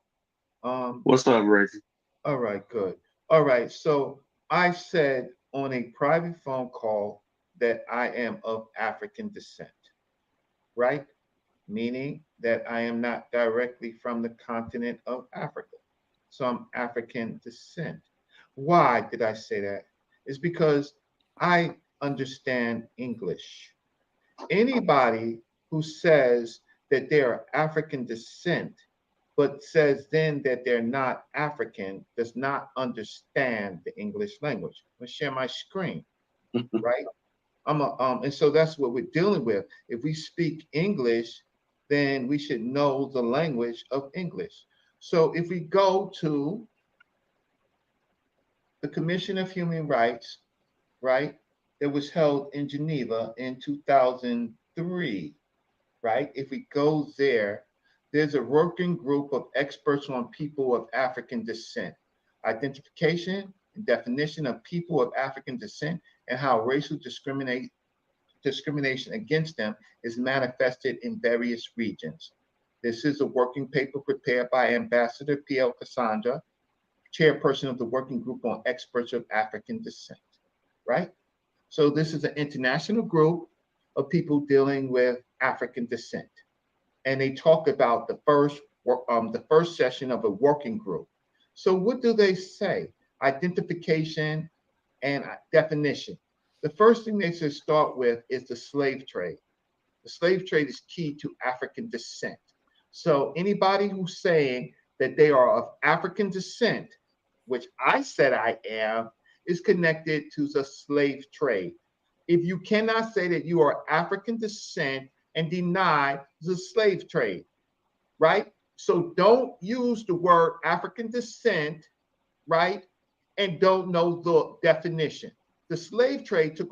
What's up, Reggie? All right, good. All right, so I said on a private phone call that I am of African descent, right? Meaning that I am not directly from the continent of Africa. So I'm African descent. Why did I say that? It's because I understand English. Anybody who says that they are African descent, but says then that they're not African, does not understand the English language. I'm gonna share my screen, right? And so that's what we're dealing with. If we speak English, then we should know the language of English. So if we go to the Commission of Human Rights, right, that was held in Geneva in 2003, right? If we go there, there's a working group of experts on people of African descent, identification and definition of people of African descent, and how racial discrimination against them is manifested in various regions. This is a working paper prepared by Ambassador P.L. Cassandra, chairperson of the working group on experts of African descent, right? So this is an international group of people dealing with African descent. And they talk about the first session of a working group. So what do they say? Identification and definition. The first thing they should start with is the slave trade. The slave trade is key to African descent. So anybody who's saying that they are of African descent, which I said I am, is connected to the slave trade. If you cannot say that you are African descent and deny the slave trade, right? So don't use the word African descent, right? And don't know the definition. The slave trade took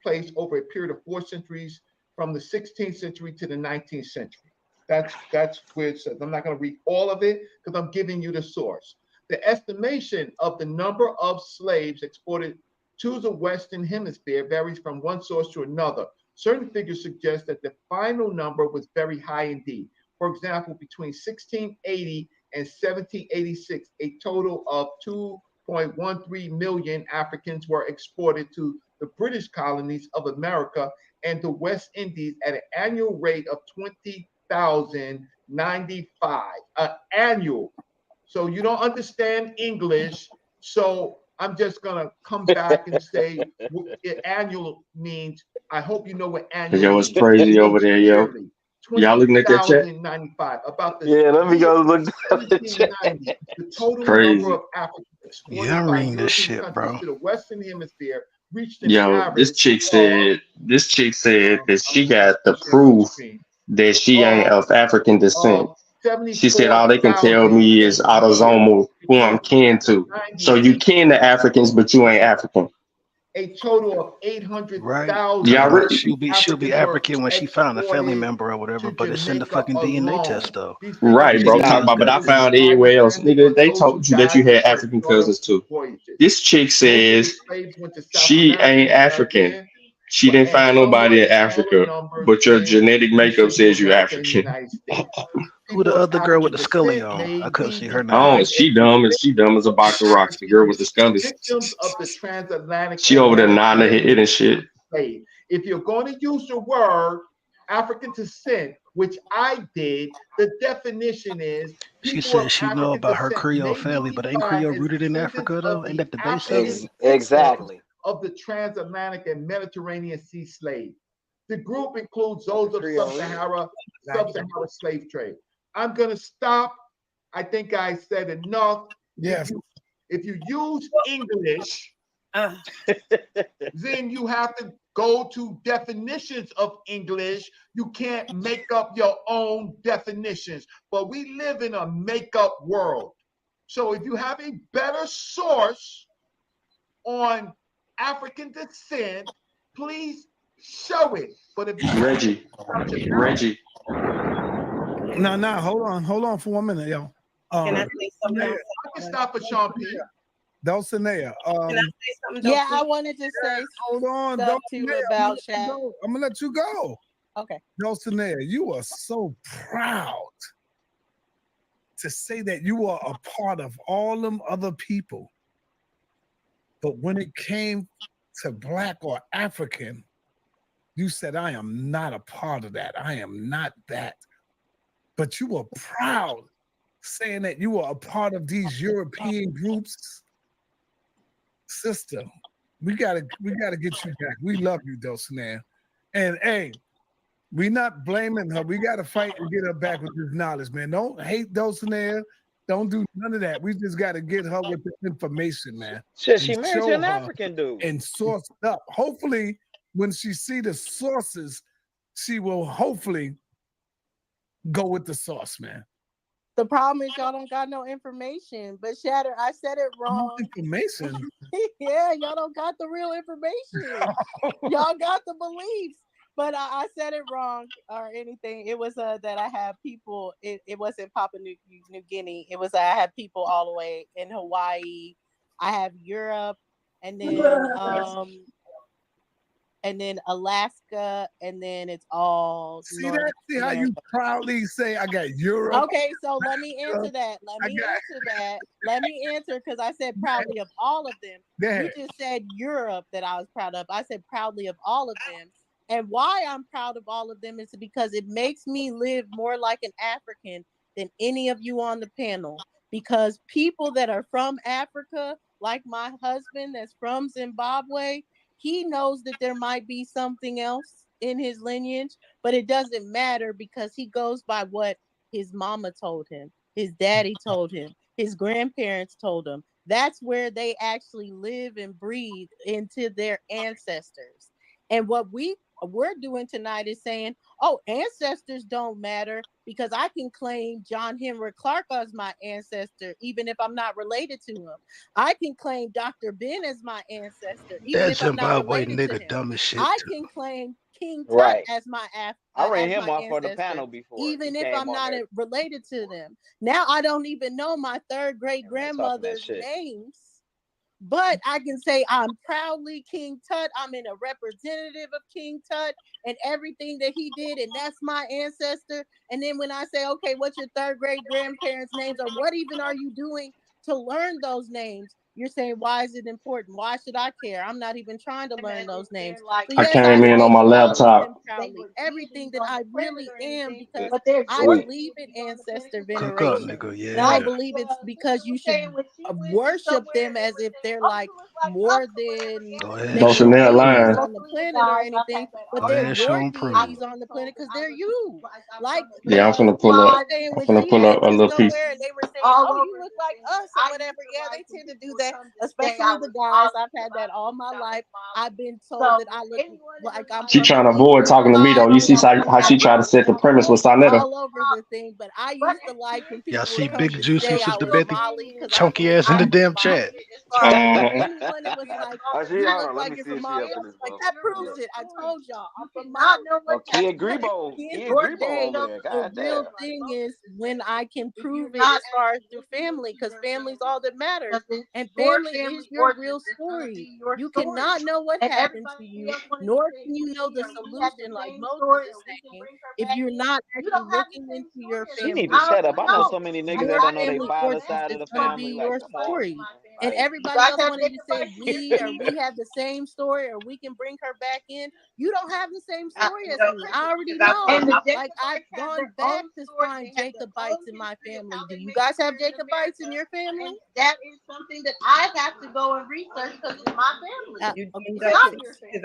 place over a period of 4 centuries, from the 16th century to the 19th century. That's where it says. I'm not going to read all of it because I'm giving you the source. The estimation of the number of slaves exported to the Western Hemisphere varies from one source to another. Certain figures suggest that the final number was very high indeed. For example, between 1680 and 1786, a total of 2.13 million Africans were exported to the British colonies of America and the West Indies at an annual rate of 20,095. Annual. So you don't understand English. So I'm just gonna come back and say annual means. I hope you know what annual. Yo, it's crazy over there, yo. Y'all looking at that chat? 20,095. About the let me go look at the chat. The total Crazy. number of Africans exported Yeah, I'm by reading this European shit, countries bro. to the Western Hemisphere reached an Yo, average this chick said that she got the of proof that she ain't of African descent. She said all they can tell me is autosomal who I'm kin to. So you kin to Africans, but you ain't African. A total of Right. 800,000 She'll be Africans were African when she found a family exported member or whatever, to but it's in the Jamaica fucking DNA test alone. though. These figures Right, bro. do I'm talking not about, but I include found everywhere else. migrants Nigga, or they those who told you that you died had on the African start of cousins too. voyages. This chick Most of the says slaves went to South she America ain't and the African. Caribbean, She but didn't as find somewhat nobody in smaller Africa, numbers but your went genetic to makeup Central says you're America and the African. United States. Who the People of other girl with African the scully descent on? I may couldn't be see her name. Oh, defined she as dumb as a box of rocks. The girl with the scully. victims of the transatlantic She and over there nodding her Mediterranean head and shit. slave. If you're going to use the word African descent, which I did, the definition is She people said of she know African about her descent Creole may family, be but ain't defined Creole as rooted in descendants Africa though? of Ain't the that the base of African it? Exactly. of the transatlantic and Mediterranean sea slave. The group includes What the those of Creole is. sub-Sahara slave trade. I'm going to stop. I think I said enough. Yes. If you use English, then you have to go to definitions of English. You can't make up your own definitions. But we live in a make-up world. So if you have a better source on African descent, please show it. But if you Reggie. No, hold on for 1 minute, yo. Can I say something? I can stop for Sean P. Dulcinea. Can I say something? Yeah, I wanted to say hold on, stuff too about Shaq. I'm gonna let you go. Okay. Dulcinea, you are so proud to say that you are a part of all them other people. But when it came to Black or African, you said, I am not a part of that. I am not that. But you were proud saying that you were a part of these European groups. Sister, we gotta get you back. We love you, Dulcinea. And hey, we not blaming her. We gotta fight and get her back with this knowledge, man. Don't hate Dulcinea. Don't do none of that. We just gotta get her with the information, man. Shit, she married to an African dude. And source up. Hopefully, when she see the sources, she will hopefully go with the source, man. The problem is y'all don't got no information. But Shatter, I said it wrong. Information? Yeah, y'all don't got the real information. Y'all got the beliefs. But I said it wrong or anything. It was that I have people. It wasn't Papua New Guinea. It was I have people all the way in Hawaii. I have Europe, and then Alaska, and then it's all. See that? See how you proudly say I got Europe? Okay, so let me answer that. Let me answer because I said proudly of all of them. You just said Europe that I was proud of. I said proudly of all of them. And why I'm proud of all of them is because it makes me live more like an African than any of you on the panel. Because people that are from Africa, like my husband that's from Zimbabwe, he knows that there might be something else in his lineage, but it doesn't matter because he goes by what his mama told him, his daddy told him, his grandparents told him. That's where they actually live and breathe into their ancestors. And what we're doing tonight is saying, oh, ancestors don't matter because I can claim John Henry Clark as my ancestor, even if I'm not related to him. I can claim Dr. Ben as my ancestor, even That if I'm not Zimbabwe related to nigga him. dumb as shit. I can claim King Tut Right. as my I ran as him my off for the ancestor, panel before. even He if came I'm on not there. related to them. Now I don't even know my third great talking that grandmother's shit. names. But I can say I'm proudly King Tut. I'm in a representative of King Tut and everything that he did, and that's my ancestor. And then when I say, okay, what's your third great grandparents' names, or what even are you doing to learn those names? You're saying, why is it important? Why should I care? I'm not even trying to learn those names. So I yes, came in on my laptop. proudly everything that I really am because I Sweet. believe in ancestor Cook up, veneration. nigga. And I Yeah. believe it's because you should worship them as if they're like more than Go maybe ahead, Don't show 'em Chanel proof. lying. on the planet or anything, but Go they're ahead, show more 'em proof. deities on the planet because they're you. Like Yeah, I'm finna pull up. saying I'm when finna she pull went up a to little piece. somewhere and they were saying, "Oh, you look like us" or whatever. Yeah, they tend to do that day, especially the guys. I've had that all my life. I've been told that I look like I'm She from trying to an avoid Indian talking to me though. tribe. You see how she tried to set the premise with Sonetta. All over the thing, but I used to like when Y'all people see would come Big to Juicy say I Sister was Betty? Molly because I Chunky believe ass in I the was damn Molly. chat. But anyone that was like, She, you hold look on, let like me you're see from if she Molly, up I in was this like, that motherfucker. proves it. I told y'all I'm from Molly. Oh, Kid But Grebo, again, Kid Grebo over there. the God real damn. thing is when I can prove it as far as through family, because family's all that matters. And family is your real story. You cannot know what happened to you, nor can you know the solution, like Moses is saying, if you're not actually looking into your She need family. to shut up. I know so many niggas that Your don't know they family father's origins side is of the going to family. be Like, your come on. story. And Like, everybody else wanted to say we have the same story or we can bring her back in. You don't have the same story as me. I already know. Like I've gone back to find Jacobites in my family. Do you guys have Jacobites in your family? That is something that I have to go and research because it's my family.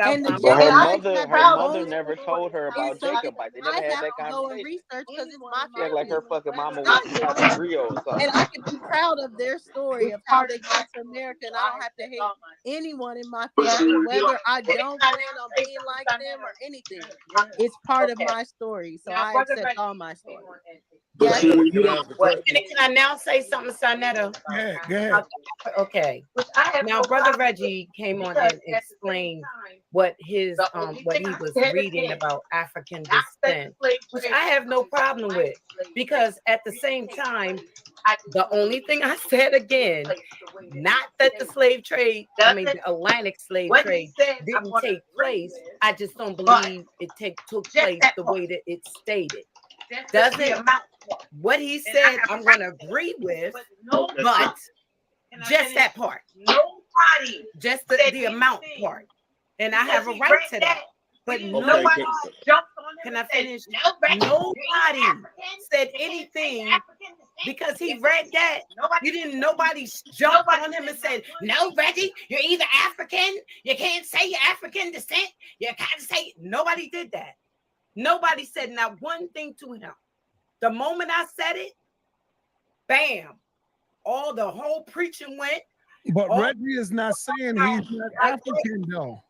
And the but her Jacobites mother never told her is about something Jacobite. They I never had have that to go and conversation. research because it's my She act like her family. fucking mama It's was not like a griot or something. and I can be proud of their story of how they got to America, and I don't have to hate anyone in my family, whether I don't plan on being like them or anything. It's part of my story, so I accept all my story. Yes. Yes. Can I now say something, Sonetta? Yeah, go ahead. Okay. Now, Brother Reggie came on and explained what he was reading about African descent, which I have no problem with, because at the same time, the only thing I said again, not that the slave trade, the Atlantic slave trade didn't take place. I just don't believe it took place the way that it stated. Doesn't what he said I'm going to agree with, but just that part. Nobody. Just the amount part. And I have a right to that. But nobody jumped on can I finish? Nobody said anything because he read that. Nobody jumped on him and said, no, Reggie, you're either African, you can't say you're African descent, you can't say. Nobody did that. Nobody said not one thing to him. The moment I said it, bam, the whole preaching went. But Reggie is not saying he's not African, though.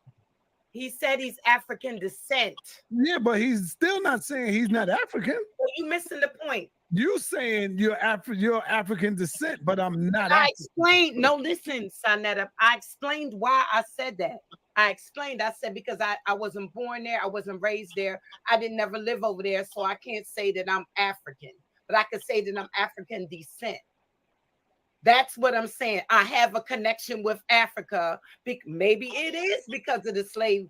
He said he's African descent. Yeah, but he's still not saying he's not African. Well, you missing the point. You saying you're African descent, but I'm not. I explained. No, listen, Sonetta. I explained why I said that. I said because I wasn't born there. I wasn't raised there. I didn't never live over there. So I can't say that I'm African, but I can say that I'm African descent. That's what I'm saying. I have a connection with Africa. Maybe it is because of the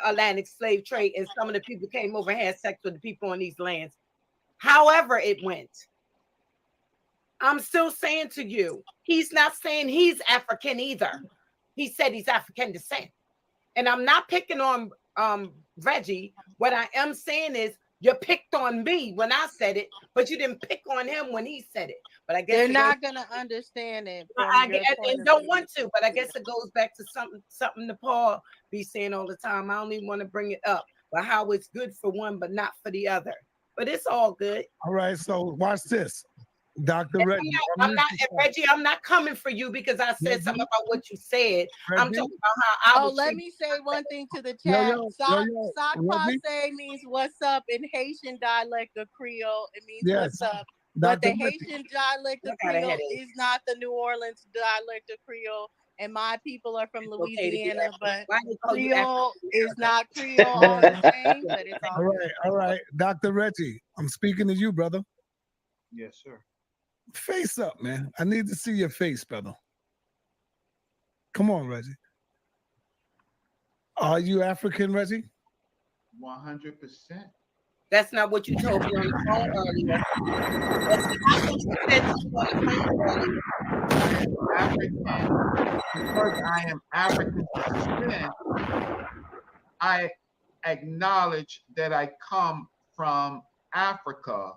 Atlantic slave trade, and some of the people came over and had sex with the people on these lands. However it went. I'm still saying to you, he's not saying he's African either. He said he's African descent. And I'm not picking on Reggie. What I am saying is you picked on me when I said it, but you didn't pick on him when he said it. But I guess they're not going to understand it. And don't want to, but I guess it goes back to something Nepal be saying all the time. I don't even want to bring it up, but how it's good for one, but not for the other. But it's all good. All right, so watch this. Dr. Reggie. Reggie, I'm not coming for you because I said something about what you said. Reggie? I'm talking about how I was. Let me say one thing to the chat. Sakpase means what's up in Haitian dialect of Creole. It means what's up. But the Haitian dialect of Creole is not the New Orleans dialect of Creole. And my people are from Louisiana, but Creole is not Creole all the same, but it's all right. Dr. Reggie, I'm speaking to you, brother. Yes, sir. Face up, man. I need to see your face, brother. Come on, Reggie. Are you African, Reggie? 100%. That's not what you told me on the phone earlier. That's not what you said to me on the phone earlier. African, because I am African descent, I acknowledge that I come from Africa.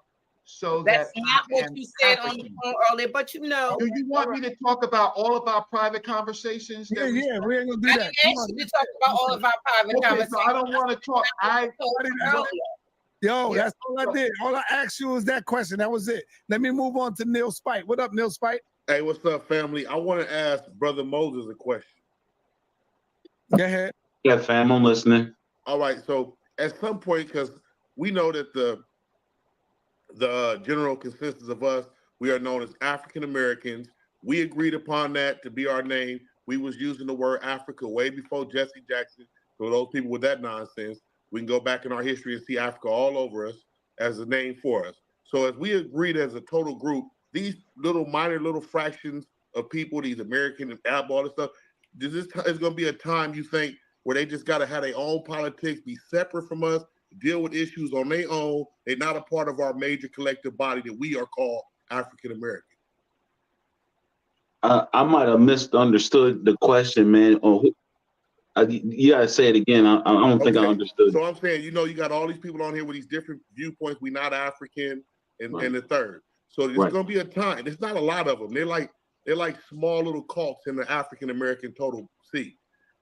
So that's not what you said on the phone earlier, but you know. Do you want me to talk about all of our private conversations? We ain't gonna do that. I didn't ask you to talk about all of our private conversations. So I don't want to talk. That's all I did. All I asked you was that question. That was it. Let me move on to Neil Spite. What up, Neil Spite? Hey, what's up, family? I want to ask Brother Moses a question. Go ahead. Yeah, fam, I'm listening. All right, so at some point, because we know that the general consensus of us, we are known as African Americans. We agreed upon that to be our name. We was using the word Africa way before Jesse Jackson. So those people with that nonsense, we can go back in our history and see Africa all over us as a name for us. So as we agreed as a total group, these little minor little fractions of people, these American and Arab, all this stuff, is going to be a time you think where they just got to have their own politics, be separate from us, deal with issues on their own. They're not a part of our major collective body that we are called African American. I might have misunderstood the question, man. You gotta say it again. I don't think I understood. So I'm saying, you got all these people on here with these different viewpoints. We're not African, and the third. So there's going to be a time. There's not a lot of them. They're like small little cults in the African American total sea.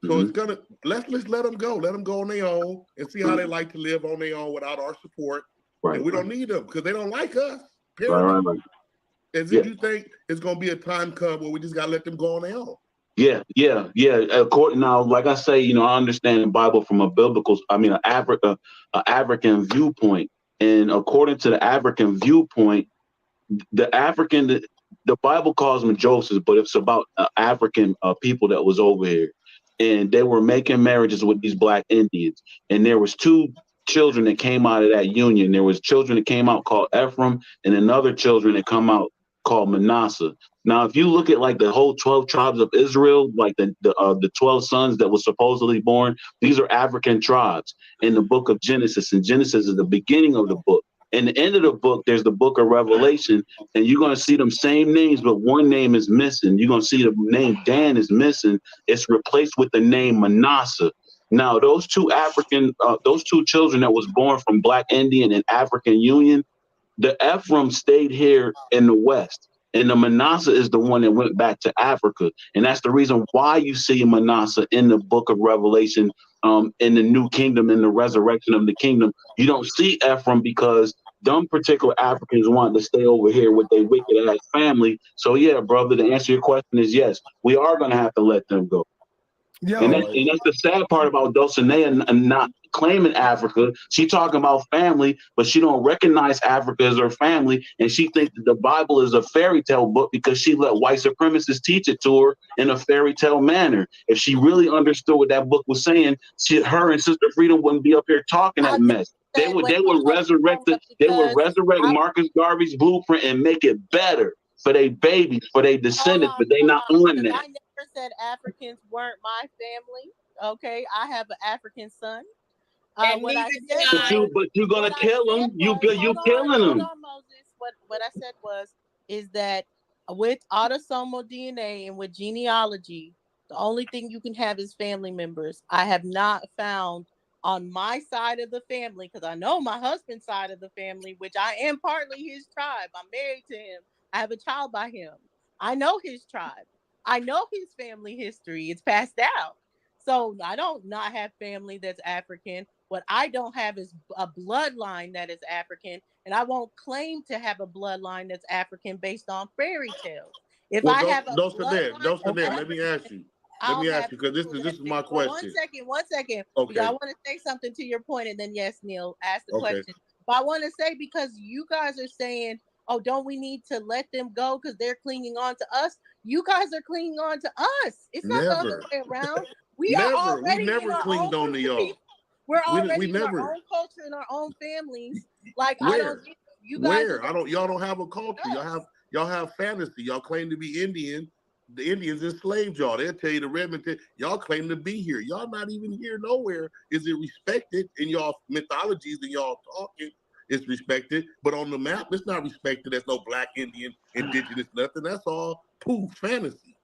So it's gonna let's let them go. Let them go on their own and see how they like to live on their own without our support. And we don't need them because they don't like us. Period. As if you think it's gonna be a time come where we just gotta let them go on their own. Yeah. According now, like I say, I understand the Bible from an African viewpoint, and according to the African viewpoint, the Bible calls them Josephs, but it's about African people that was over here, and they were making marriages with these Black Indians, and there was two children that came out of that union. There was children that came out called Ephraim, and another children that come out called Manasseh. Now, if you look at like the whole 12 tribes of Israel, like the 12 sons that were supposedly born, these are African tribes in the book of Genesis, and Genesis is the beginning of the book. In the end of the book, there's the book of Revelation, and you're going to see them same names, but one name is missing. You're going to see the name Dan is missing. It's replaced with the name Manasseh. Now, those two children that was born from Black Indian and African Union, the Ephraim stayed here in the West, and the Manasseh is the one that went back to Africa. And that's the reason why you see Manasseh in the book of Revelation, in the new kingdom, in the resurrection of the kingdom. You don't see Ephraim because them particular Africans want to stay over here with their wicked ass family. So yeah, brother, to answer your question is yes, we are going to have to let them go. And that's the sad part about Dulcinea and not claiming Africa. She talking about family, but she don't recognize Africa as her family, and she thinks that the Bible is a fairy tale book because she let white supremacists teach it to her in a fairy tale manner. If she really understood what that book was saying, her and Sister Freedom wouldn't be up here talking that mess. They would resurrect Marcus Garvey's blueprint and make it better for their babies, for their descendants, but they not on that. I never said Africans weren't my family. Okay, I have an African son. But you're gonna kill them. You killing them. On, Moses. What I said is that with autosomal DNA and with genealogy, the only thing you can have is family members. I have not found on my side of the family, because I know my husband's side of the family, which I am partly his tribe. I'm married to him. I have a child by him. I know his tribe. I know his family history. It's passed down. So I don't not have family that's African. What I don't have is a bloodline that is African, and I won't claim to have a bloodline that's African based on fairy tales. If I have a bloodline, let me ask you. Because this is my question. One second. Okay. I want to say something to your point, and then yes, Neil, ask the question. But I want to say, because you guys are saying, oh, don't we need to let them go because they're clinging on to us? You guys are clinging on to us. It's not the other way around. We never clinged on to y'all. We're already in our own culture and our own families. Like y'all don't have a culture. Y'all have fantasy. Y'all claim to be Indian. The Indians enslaved y'all. They'll tell you the Redmond. Y'all claim to be here. Y'all not even here nowhere. Is it respected in y'all mythologies and y'all talking? It's respected, but on the map, it's not respected. There's no Black, Indian, indigenous, nothing. That's all poof fantasy.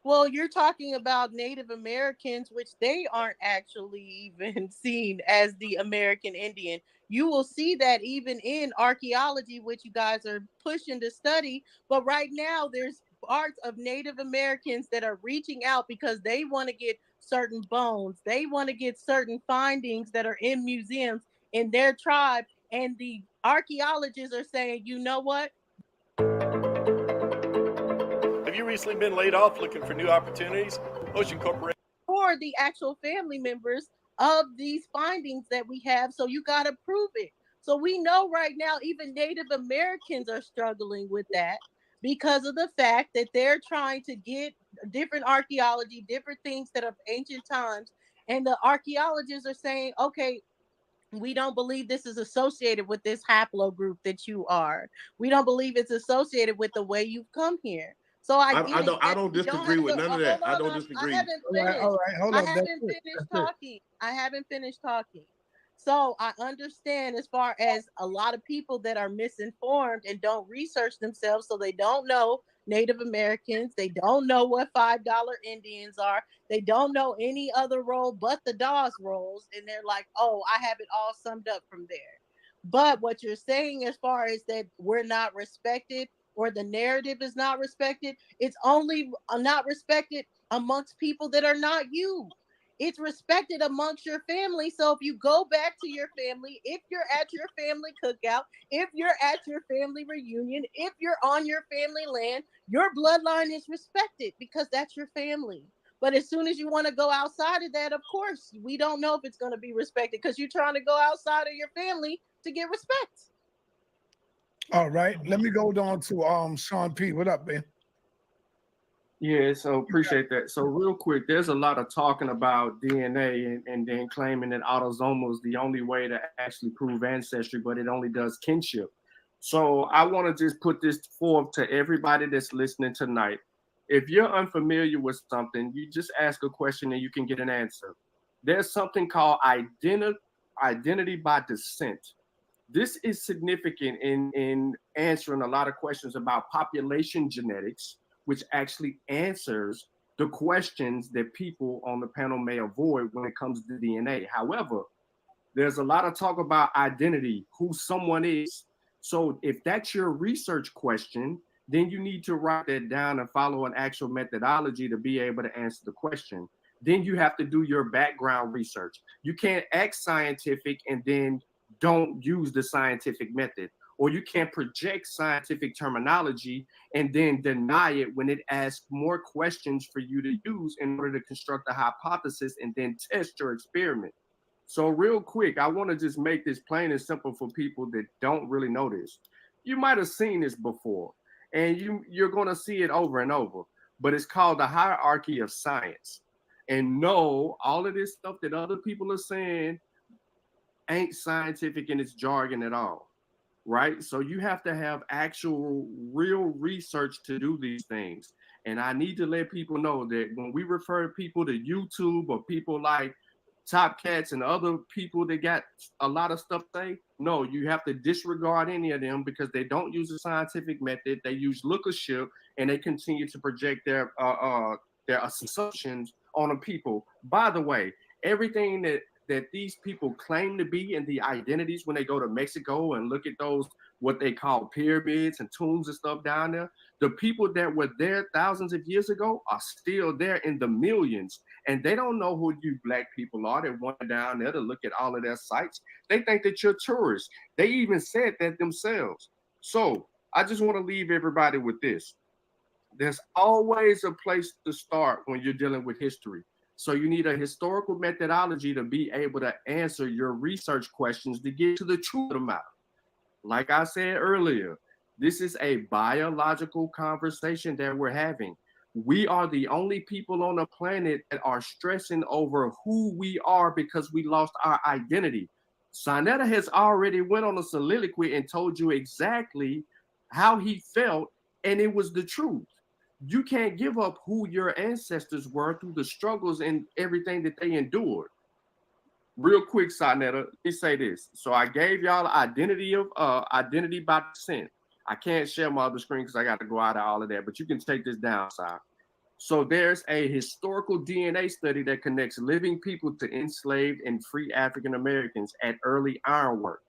Well, you're talking about Native Americans, which they aren't actually even seen as the American Indian. You will see that even in archaeology, which you guys are pushing to study. But right now, there's parts of Native Americans that are reaching out because they want to get certain bones. They want to get certain findings that are in museums in their tribe. And the archaeologists are saying, you know what? you recently been laid off looking for new opportunities? Ocean Corporation. For the actual family members of these findings that we have. So you got to prove it. So we know right now, even Native Americans are struggling with that because of the fact that they're trying to get different archaeology, different things that are ancient times. And the archaeologists are saying, okay, we don't believe this is associated with this haplogroup that you are. We don't believe it's associated with the way you've come here. So I get it. I don't disagree with none of that. I don't disagree. I haven't finished. All right, hold I on. haven't finished talking. I haven't finished talking. So I understand as far as a lot of people that are misinformed and don't research themselves, so they don't know Native Americans, they don't know what $5 Indians are, they don't know any other role but the Dawes roles, and they're like, oh, I have it all summed up from there. But what you're saying as far as that we're not respected or the narrative is not respected, it's only not respected amongst people that are not you. It's respected amongst your family. So if you go back to your family, if you're at your family cookout, if you're at your family reunion, if you're on your family land, your bloodline is respected because that's your family. But as soon as you want to go outside of that, of course, we don't know if it's going to be respected because you're trying to go outside of your family to get respect. All right, let me go on to Sean P. What up, man? Yeah, so appreciate that. So real quick, there's a lot of talking about DNA and then claiming that autosomal is the only way to actually prove ancestry, but it only does kinship. So I want to just put this forth to everybody that's listening tonight. If you're unfamiliar with something, you just ask a question and you can get an answer. There's something called identity by descent. This is significant in answering a lot of questions about population genetics, which actually answers the questions that people on the panel may avoid when it comes to DNA. However, there's a lot of talk about identity, who someone is. So if that's your research question, then you need to write that down and follow an actual methodology to be able to answer the question. Then you have to do your background research. You can't act scientific and then don't use the scientific method. Or you can't project scientific terminology and then deny it when it asks more questions for you to use in order to construct a hypothesis and then test your experiment. So real quick, I want to just make this plain and simple for people that don't really know this. You might have seen this before, and you're going to see it over and over, but it's called the hierarchy of science. And no, all of this stuff that other people are saying ain't scientific in its jargon at all. Right? So you have to have actual real research to do these things. And I need to let people know that when we refer people to YouTube or people like Top Cats and other people that got a lot of stuff to say, no, you have to disregard any of them because they don't use the scientific method. They use lookership and they continue to project their assumptions on the people. By the way, everything that these people claim to be in the identities when they go to Mexico and look at those, what they call pyramids and tombs and stuff down there, the people that were there thousands of years ago are still there in the millions. And they don't know who you Black people are. They went down there to look at all of their sites. They think that you're tourists. They even said that themselves. So I just want to leave everybody with this. There's always a place to start when you're dealing with history. So you need a historical methodology to be able to answer your research questions to get to the truth of the matter. Like I said earlier, this is a biological conversation that we're having. We are the only people on the planet that are stressing over who we are because we lost our identity. Sonetta has already went on a soliloquy and told you exactly how he felt, and it was the truth. You can't give up who your ancestors were through the struggles and everything that they endured. Real quick, Sonetta, let me say this. So I gave y'all identity by descent. I can't share my other screen because I got to go out of all of that, but you can take this down, Si. So there's a historical DNA study that connects living people to enslaved and free African Americans at early ironwork.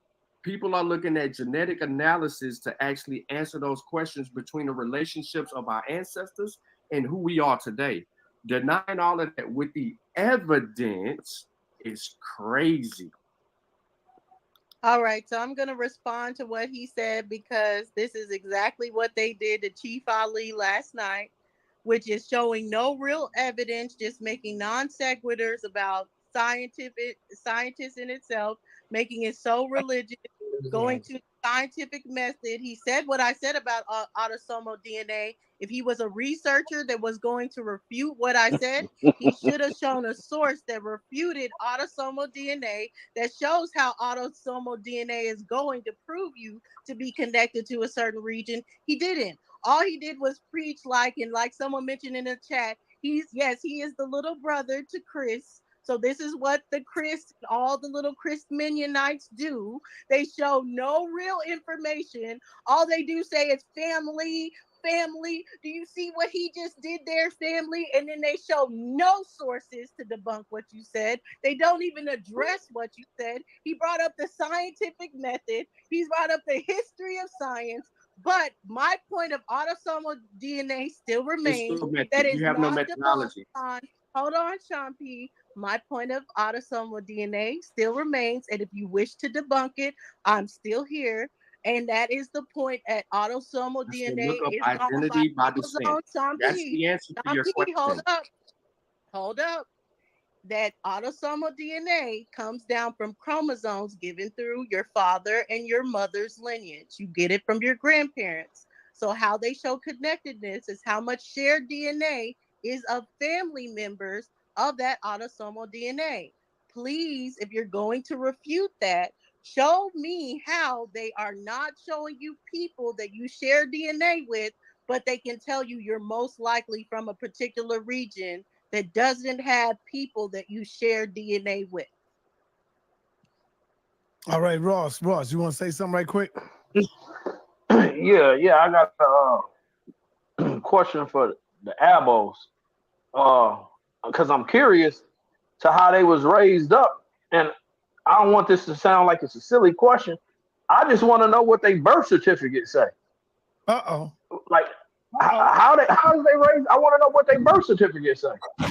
People are looking at genetic analysis to actually answer those questions between the relationships of our ancestors and who we are today. Denying all of that with the evidence is crazy. All right, so I'm going to respond to what he said because this is exactly what they did to Chief Ali last night. which is showing no real evidence, just making non sequiturs about scientists in itself, making it so religious, going to the scientific method. He said what I said about autosomal DNA. If he was a researcher that was going to refute what I said, he should have shown a source that refuted autosomal DNA that shows how autosomal DNA is going to prove you to be connected to a certain region. He didn't. All he did was preach, like someone mentioned in the chat, he is the little brother to Chris. So this is what the Chris, all the little Chris Mennonites do. They show no real information. All they do say is family. Do you see what he just did there, family? And then they show no sources to debunk what you said. They don't even address what you said. He brought up the scientific method. He's brought up the history of science. But my point of autosomal DNA still remains that is not no methodology. Hold on, Sean P. My point of autosomal DNA still remains, and if you wish to debunk it, I'm still here. And that is the point at autosomal DNA. Look up identity by descent. That's the answer to your question. Hold up. That autosomal DNA comes down from chromosomes given through your father and your mother's lineage. You get it from your grandparents. So how they show connectedness is how much shared DNA is of family members of that autosomal DNA. Please, if you're going to refute that, show me how they are not showing you people that you share DNA with, but they can tell you you're most likely from a particular region that doesn't have people that you share DNA with. All right, Ross, you want to say something right quick? Yeah, I got a question for the Abos, because I'm curious to how they was raised up, and I don't want this to sound like it's a silly question. I just want to know what their birth certificate say. Like how do they raise? I want to know what their birth certificate say. My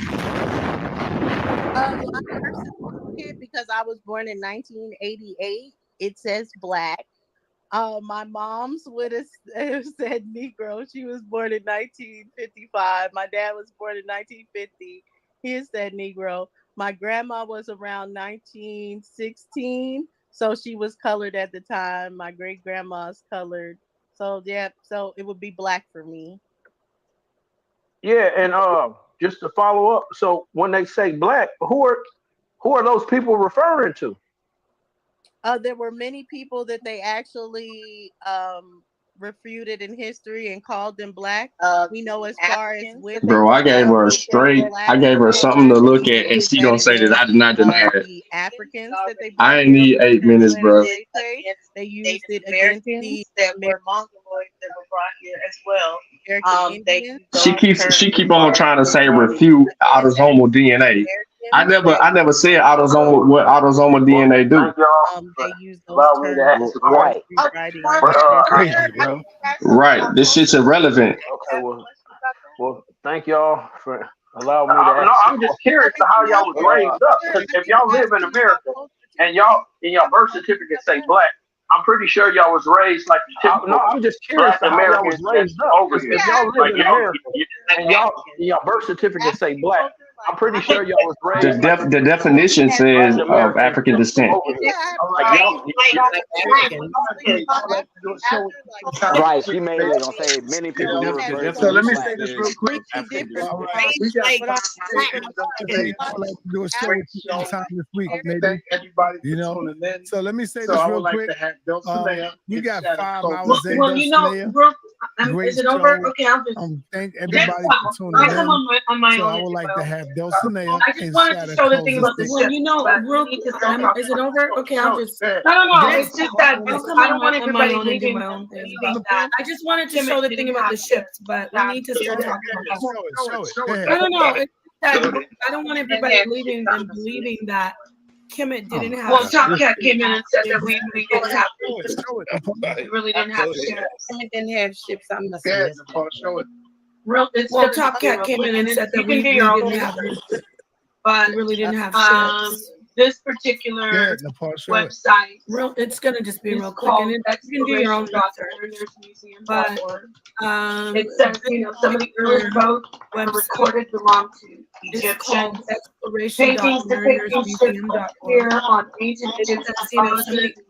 birth certificate, because I was born in 1988, it says Black. My mom's would have said Negro. She was born in 1955. My dad was born in 1950. He said Negro. My grandma was around 1916, so she was colored at the time. My great grandma's colored. So so it would be Black for me. Yeah, and just to follow up, so when they say Black, who are those people referring to? There were many people that they actually refuted in history and called them Black. We know as far as with Bro, I gave her a straight. I gave her something to look at, and she gonna say that I did not deny it. The Africans that they I ain't need 8 minutes, bro. They used it against the that were Mongoloids that were brought here as well. She keep on trying to say refute autosomal DNA. I never said autosomal what autosomal DNA do. They use those terms. Right. This shit's irrelevant. Okay, well, thank y'all for allowing me to ask. No, I'm just curious to how y'all was raised up. Because if y'all live in America and y'all in your birth certificate say Black, I'm pretty sure y'all was raised like the typical. No, I'm just curious to how y'all was raised up. If y'all live in America and y'all in your birth certificate say Black, I'm pretty sure y'all was raised. The definition says of African descent. Right, she made it on say many people. So let me say this real quick. Do a show with you sometime this week, maybe. You know. So let me say this real quick. We got 5 hours in. Well, you know, Brooke, is it over? Okay, I'll just thank everybody for tuning in. So I would like to have Dulcinea. I just wanted to show the thing about the ship. Well, you know, Brooke, is it over? Okay, I'll just. No. It's just that I don't want everybody leaving that. I just wanted to show the thing about the ships, but we need to start talking about it. No. I don't want everybody leaving and believing that Kemet didn't have. Well, Top Cat came in and said that we didn't have. We really didn't have ships. Kemet didn't have ships. I'm not saying. Well, Top Cat came in and said that we didn't have. But we really didn't have ships. this particular website. It's gonna just be real quick, and you can do your own research. But it says, you know, some of the earliest boats recorded belong to Egyptians. Paintings depicting ships appear on ancient Egyptian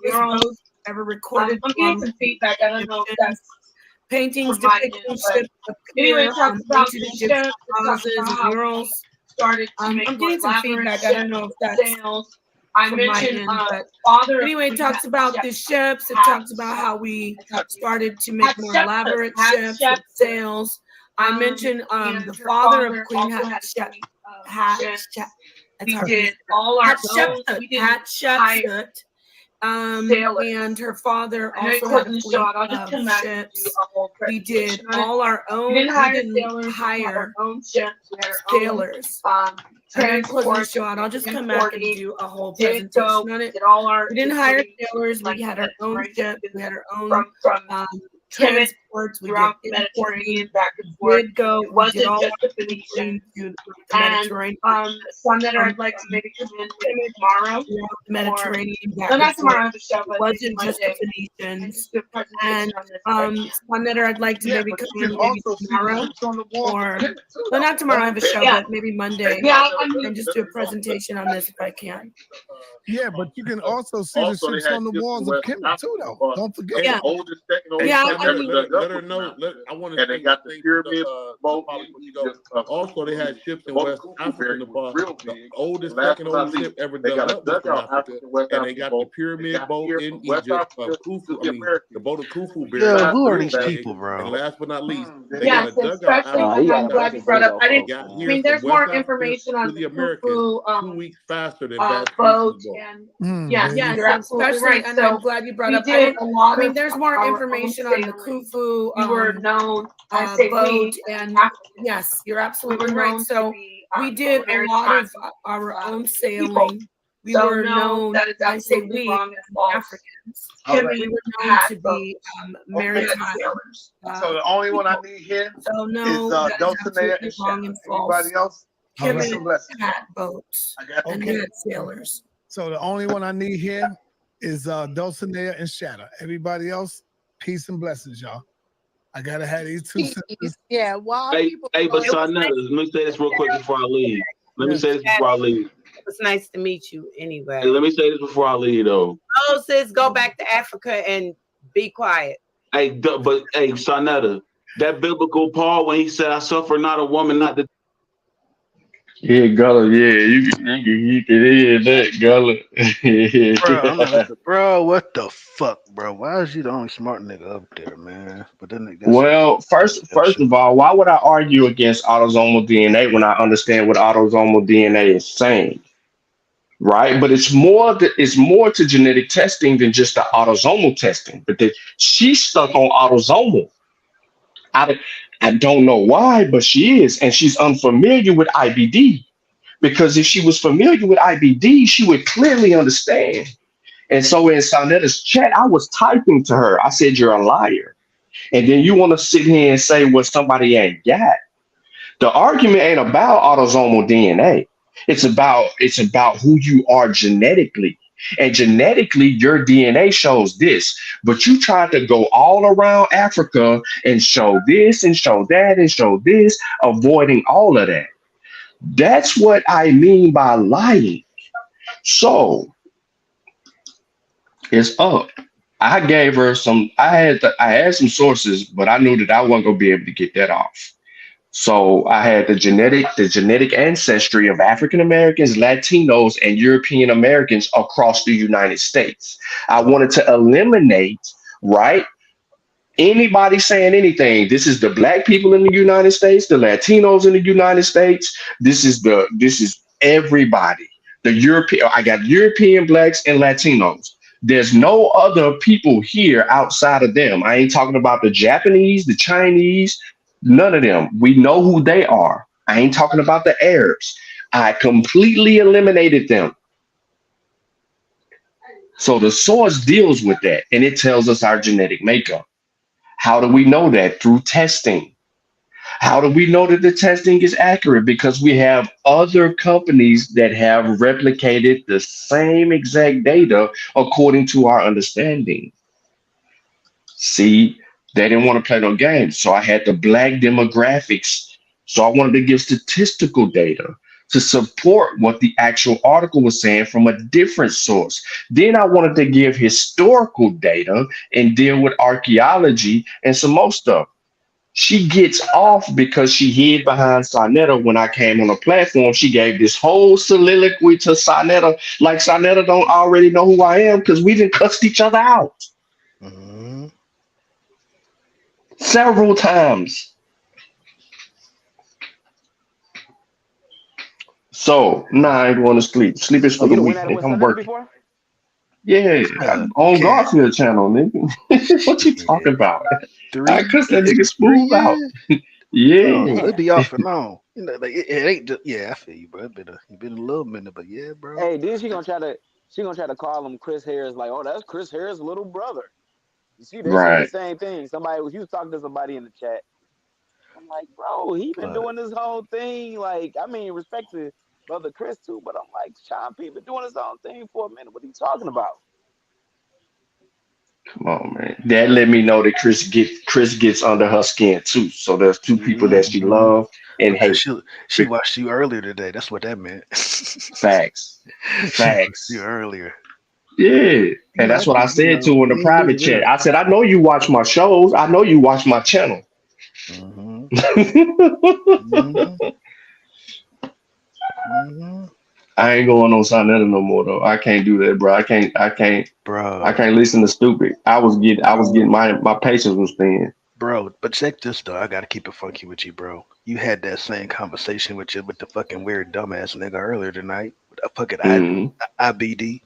murals ever recorded. I'm getting some feedback. I don't know if that's paintings depicting ships anyway, appear on ancient Egyptian vases and murals. I'm getting some feedback. I don't know if that's I mentioned father. Anyway, it talks about the ships. It talks about how we started to make more elaborate ships with sails. I mentioned the father of Queen Hatshepsut. We did all our Hatshepsut. And her father also had a fleet of ships. We did all our own. We didn't hire sailors. I'm going to close the show out. I'll just come back and do a whole presentation on it. We didn't hire sailors. We had our own ships. We had our own transports. We did the Mediterranean back and forth. We did all just the Phoenician. And some that I'd like to maybe come in tomorrow. The Mediterranean back not tomorrow, the show, but wasn't just the Phoenicians. And one that I'd like to maybe come in maybe tomorrow, or well, not tomorrow. I have a show, but maybe Monday. And just do a presentation on this if I can. Yeah, but you can also see the ships on the walls of Kemet too, though. Don't forget. Yeah. Let her know. I want to. And they got the pyramid boat. Also, they had ships in West Africa in the past. The oldest, second oldest ship ever done up in Africa, and they got the pyramid boat in Egypt of Khufu. I mean, the boat of Khufu. Yeah, who are these people, bro? And last but not least, they yes, got a dugout. I'm glad you brought up. I mean, there's more information on the Americans 2 weeks faster than boat. And yes, you're absolutely right. And I'm glad you brought up. I mean, there's more information on the Khufu. We were known as boat, and yes, you're absolutely right. So we did a lot of our own sailing. We were known, I say we, Africans. We were known to be maritime. So the only one I need here is Dulcinea and Shannon. Anybody else? Had boats and had sailors. So the only one I need here is Dulcinea and Shatter. Everybody else, peace and blessings, y'all. I gotta have these two sentences. Yeah, but Sarnetta, let me say this real quick before I leave. It's nice to meet you anyway. Hey, let me say this before I leave, though. Oh, sis, go back to Africa and be quiet. Hey, Sarnetta, that biblical Paul when he said, "I suffer not a woman not to." Yeah, Gullah, you can hear that, Gullah. Bro, what the fuck, bro? Why is you the only smart nigga up there, man? But then first of all, why would I argue against autosomal DNA when I understand what autosomal DNA is saying? Right, but it's more to genetic testing than just the autosomal testing. But she's stuck on autosomal. I don't know why, but she is, and she's unfamiliar with IBD. Because if she was familiar with IBD, she would clearly understand. And so in Sarnetta's chat, I was typing to her. I said, "You're a liar," and then you want to sit here and say what somebody ain't got. The argument ain't about autosomal DNA. It's about who you are genetically. And genetically, your DNA shows this, but you tried to go all around Africa and show this and show that and show this, avoiding all of that. That's what I mean by lying. So it's up. I gave her I had some sources, but I knew that I wasn't gonna be able to get that off. So I had the genetic ancestry of African Americans, Latinos, and European Americans across the United States. I wanted to eliminate, right, anybody saying anything. This is the Black people in the United States, the Latinos in the United States. This is everybody. I got European Blacks and Latinos. There's no other people here outside of them. I ain't talking about the Japanese, the Chinese. None of them. We know who they are. I ain't talking about the Arabs. I completely eliminated them. So the source deals with that, and it tells us our genetic makeup. How do we know that? Through testing. How do we know that the testing is accurate? Because we have other companies that have replicated the same exact data according to our understanding. See, they didn't want to play no games. So I had the black demographics. So I wanted to give statistical data to support what the actual article was saying from a different source. Then I wanted to give historical data and deal with archaeology and some more stuff. She gets off because she hid behind Sonetta when I came on the platform. She gave this whole soliloquy to Sonetta, like Sonetta don't already know who I am because we didn't cussed each other out several times. So I ain't going to sleep. Sleep is Oh, for you the done went weak, at it nigga. with I'm Sonetta working. before? Yeah, on Cat. Garfield channel, nigga. What you talking about? I 3 cussed that nigga 3 smooth out. years. Yeah. No, it'd be off and on. You know, like it ain't just, yeah, I feel you, bro. It been a little minute, but yeah, bro. Hey, then she gonna try to call him Chris Harris, like, oh, that's Chris Harris' little brother. You see, they saying the Right. same thing. Somebody was talking to somebody in the chat. I'm like, bro, he been But doing this whole thing. Like, I mean, respect to brother Chris too, but I'm like, Sean P been doing his own thing for a minute. What are you talking about? Come on, man. That let me know that Chris gets under her skin too. So there's two people that she love and because hate. she watched you earlier today. That's what that meant. Facts. She watched you Facts. earlier. Yeah. And that's what I said to her in the private chat. I said, I know you watch my shows. I know you watch my channel. I ain't going on Sonetta no more though. I can't do that, bro. I can't Bro. listen to stupid. I was getting my patience was thin. Bro, but check this though. I gotta keep it funky with you, bro. You had that same conversation with the fucking weird dumbass nigga earlier tonight. With a fucking IBD.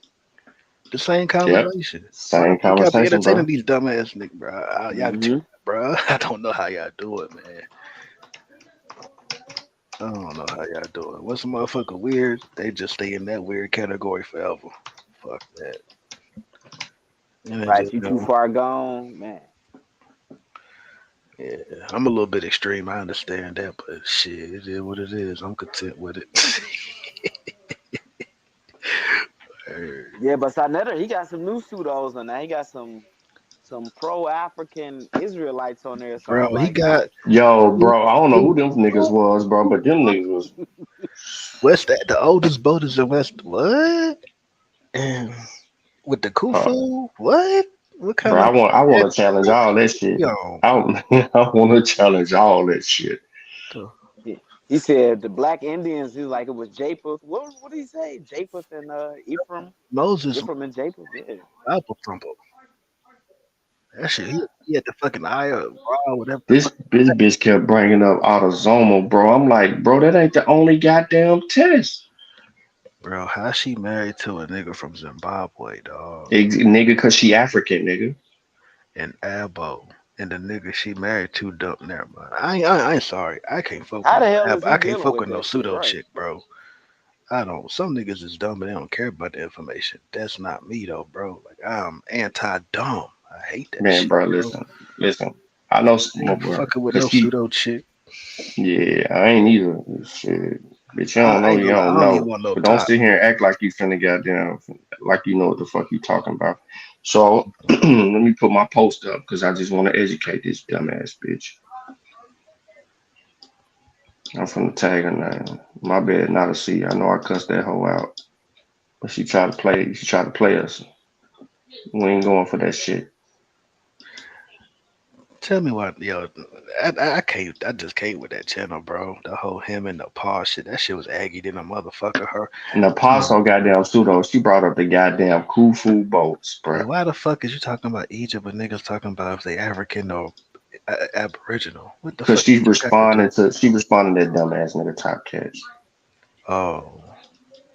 The same conversation. Why the Same fuck y'all be conversation, entertaining bro. these dumbass niggas, bro? Y'all, bro. I don't know how y'all do it, man. I don't know how y'all do it. What's a motherfucker weird? They just stay in that weird category forever. Fuck that. And Right, just, you too far gone, man. Yeah, I'm a little bit extreme. I understand that, but shit, it is what it is. I'm content with it. Yeah, but Sonetta, he got some new pseudos on there. He got some pro-African Israelites on there. So I'm Bro, he like, got bro. I don't know who them niggas was, bro, but them niggas was. What's that? The oldest boat is in West. What? And with the Khufu? What? What kind Bro, of? I want to challenge all that shit. Yo, I want to challenge all that shit. he said the black Indians. He's like it was Japheth. What did he say? Japheth and Ephraim. Moses. Ephraim and Japheth. Yeah. Apple thumper. That shit. He had the fucking eye of raw, whatever. This bitch kept bringing up autosomal, bro. I'm like, bro, that ain't the only goddamn test. Bro, how she married to a nigga from Zimbabwe, dog? Nigga, cause she African, nigga. And Abo. And the nigga she married to dump. Never mind. I ain't sorry. I can't fuck How with the hell is he I can't dealing fuck with with no that shit, pseudo right? chick, bro. I don't. Some niggas is dumb and they don't care about the information. That's not me though, bro. Like I'm anti-dumb. I hate that Man, shit, bro, bro. listen. I know, Ain't bro, fucking with cause no pseudo chick. yeah, I ain't either. Shit, bitch, you don't I know, ain't you gonna lie. I don't don't even know. want no But don't top. sit here and act like you finna goddamn, like you know what the fuck you talking about. So let me put my post up because I just want to educate this dumbass bitch. I'm finna tag her name. My bad, not a C. I know I cussed that hoe out, but she tried to play. She tried to play us. We ain't going for that shit. Tell me what, yo. I can't. I just can't with that channel, bro. The whole him and the paw shit. That shit was aggy than a motherfucker. Her. And the Paso goddamn pseudo, she brought up the goddamn Khufu boats, bro. Hey, why the fuck is you talking about Egypt but niggas talking about if they African or Aboriginal? What the Cause fuck? she Egypt got to do? responded to that dumbass nigga Top Cats. Oh,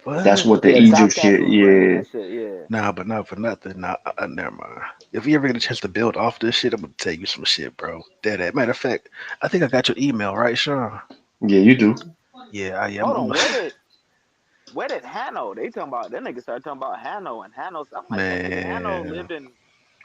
what? That's what the Yeah, Egypt Top Cats shit, was bringing yeah. that shit. Yeah. Nah, but not for nothing. Nah, never mind. If you ever get a chance to build off this shit, I'm gonna tell you some shit, bro. Dead. Matter of fact, I think I got your email, right, Sean? Yeah, you do. Yeah, I am. Hold on, where did Hanno? They talking about that nigga started talking about Hanno and Hanno. I'm like, that nigga Hanno Man, lived in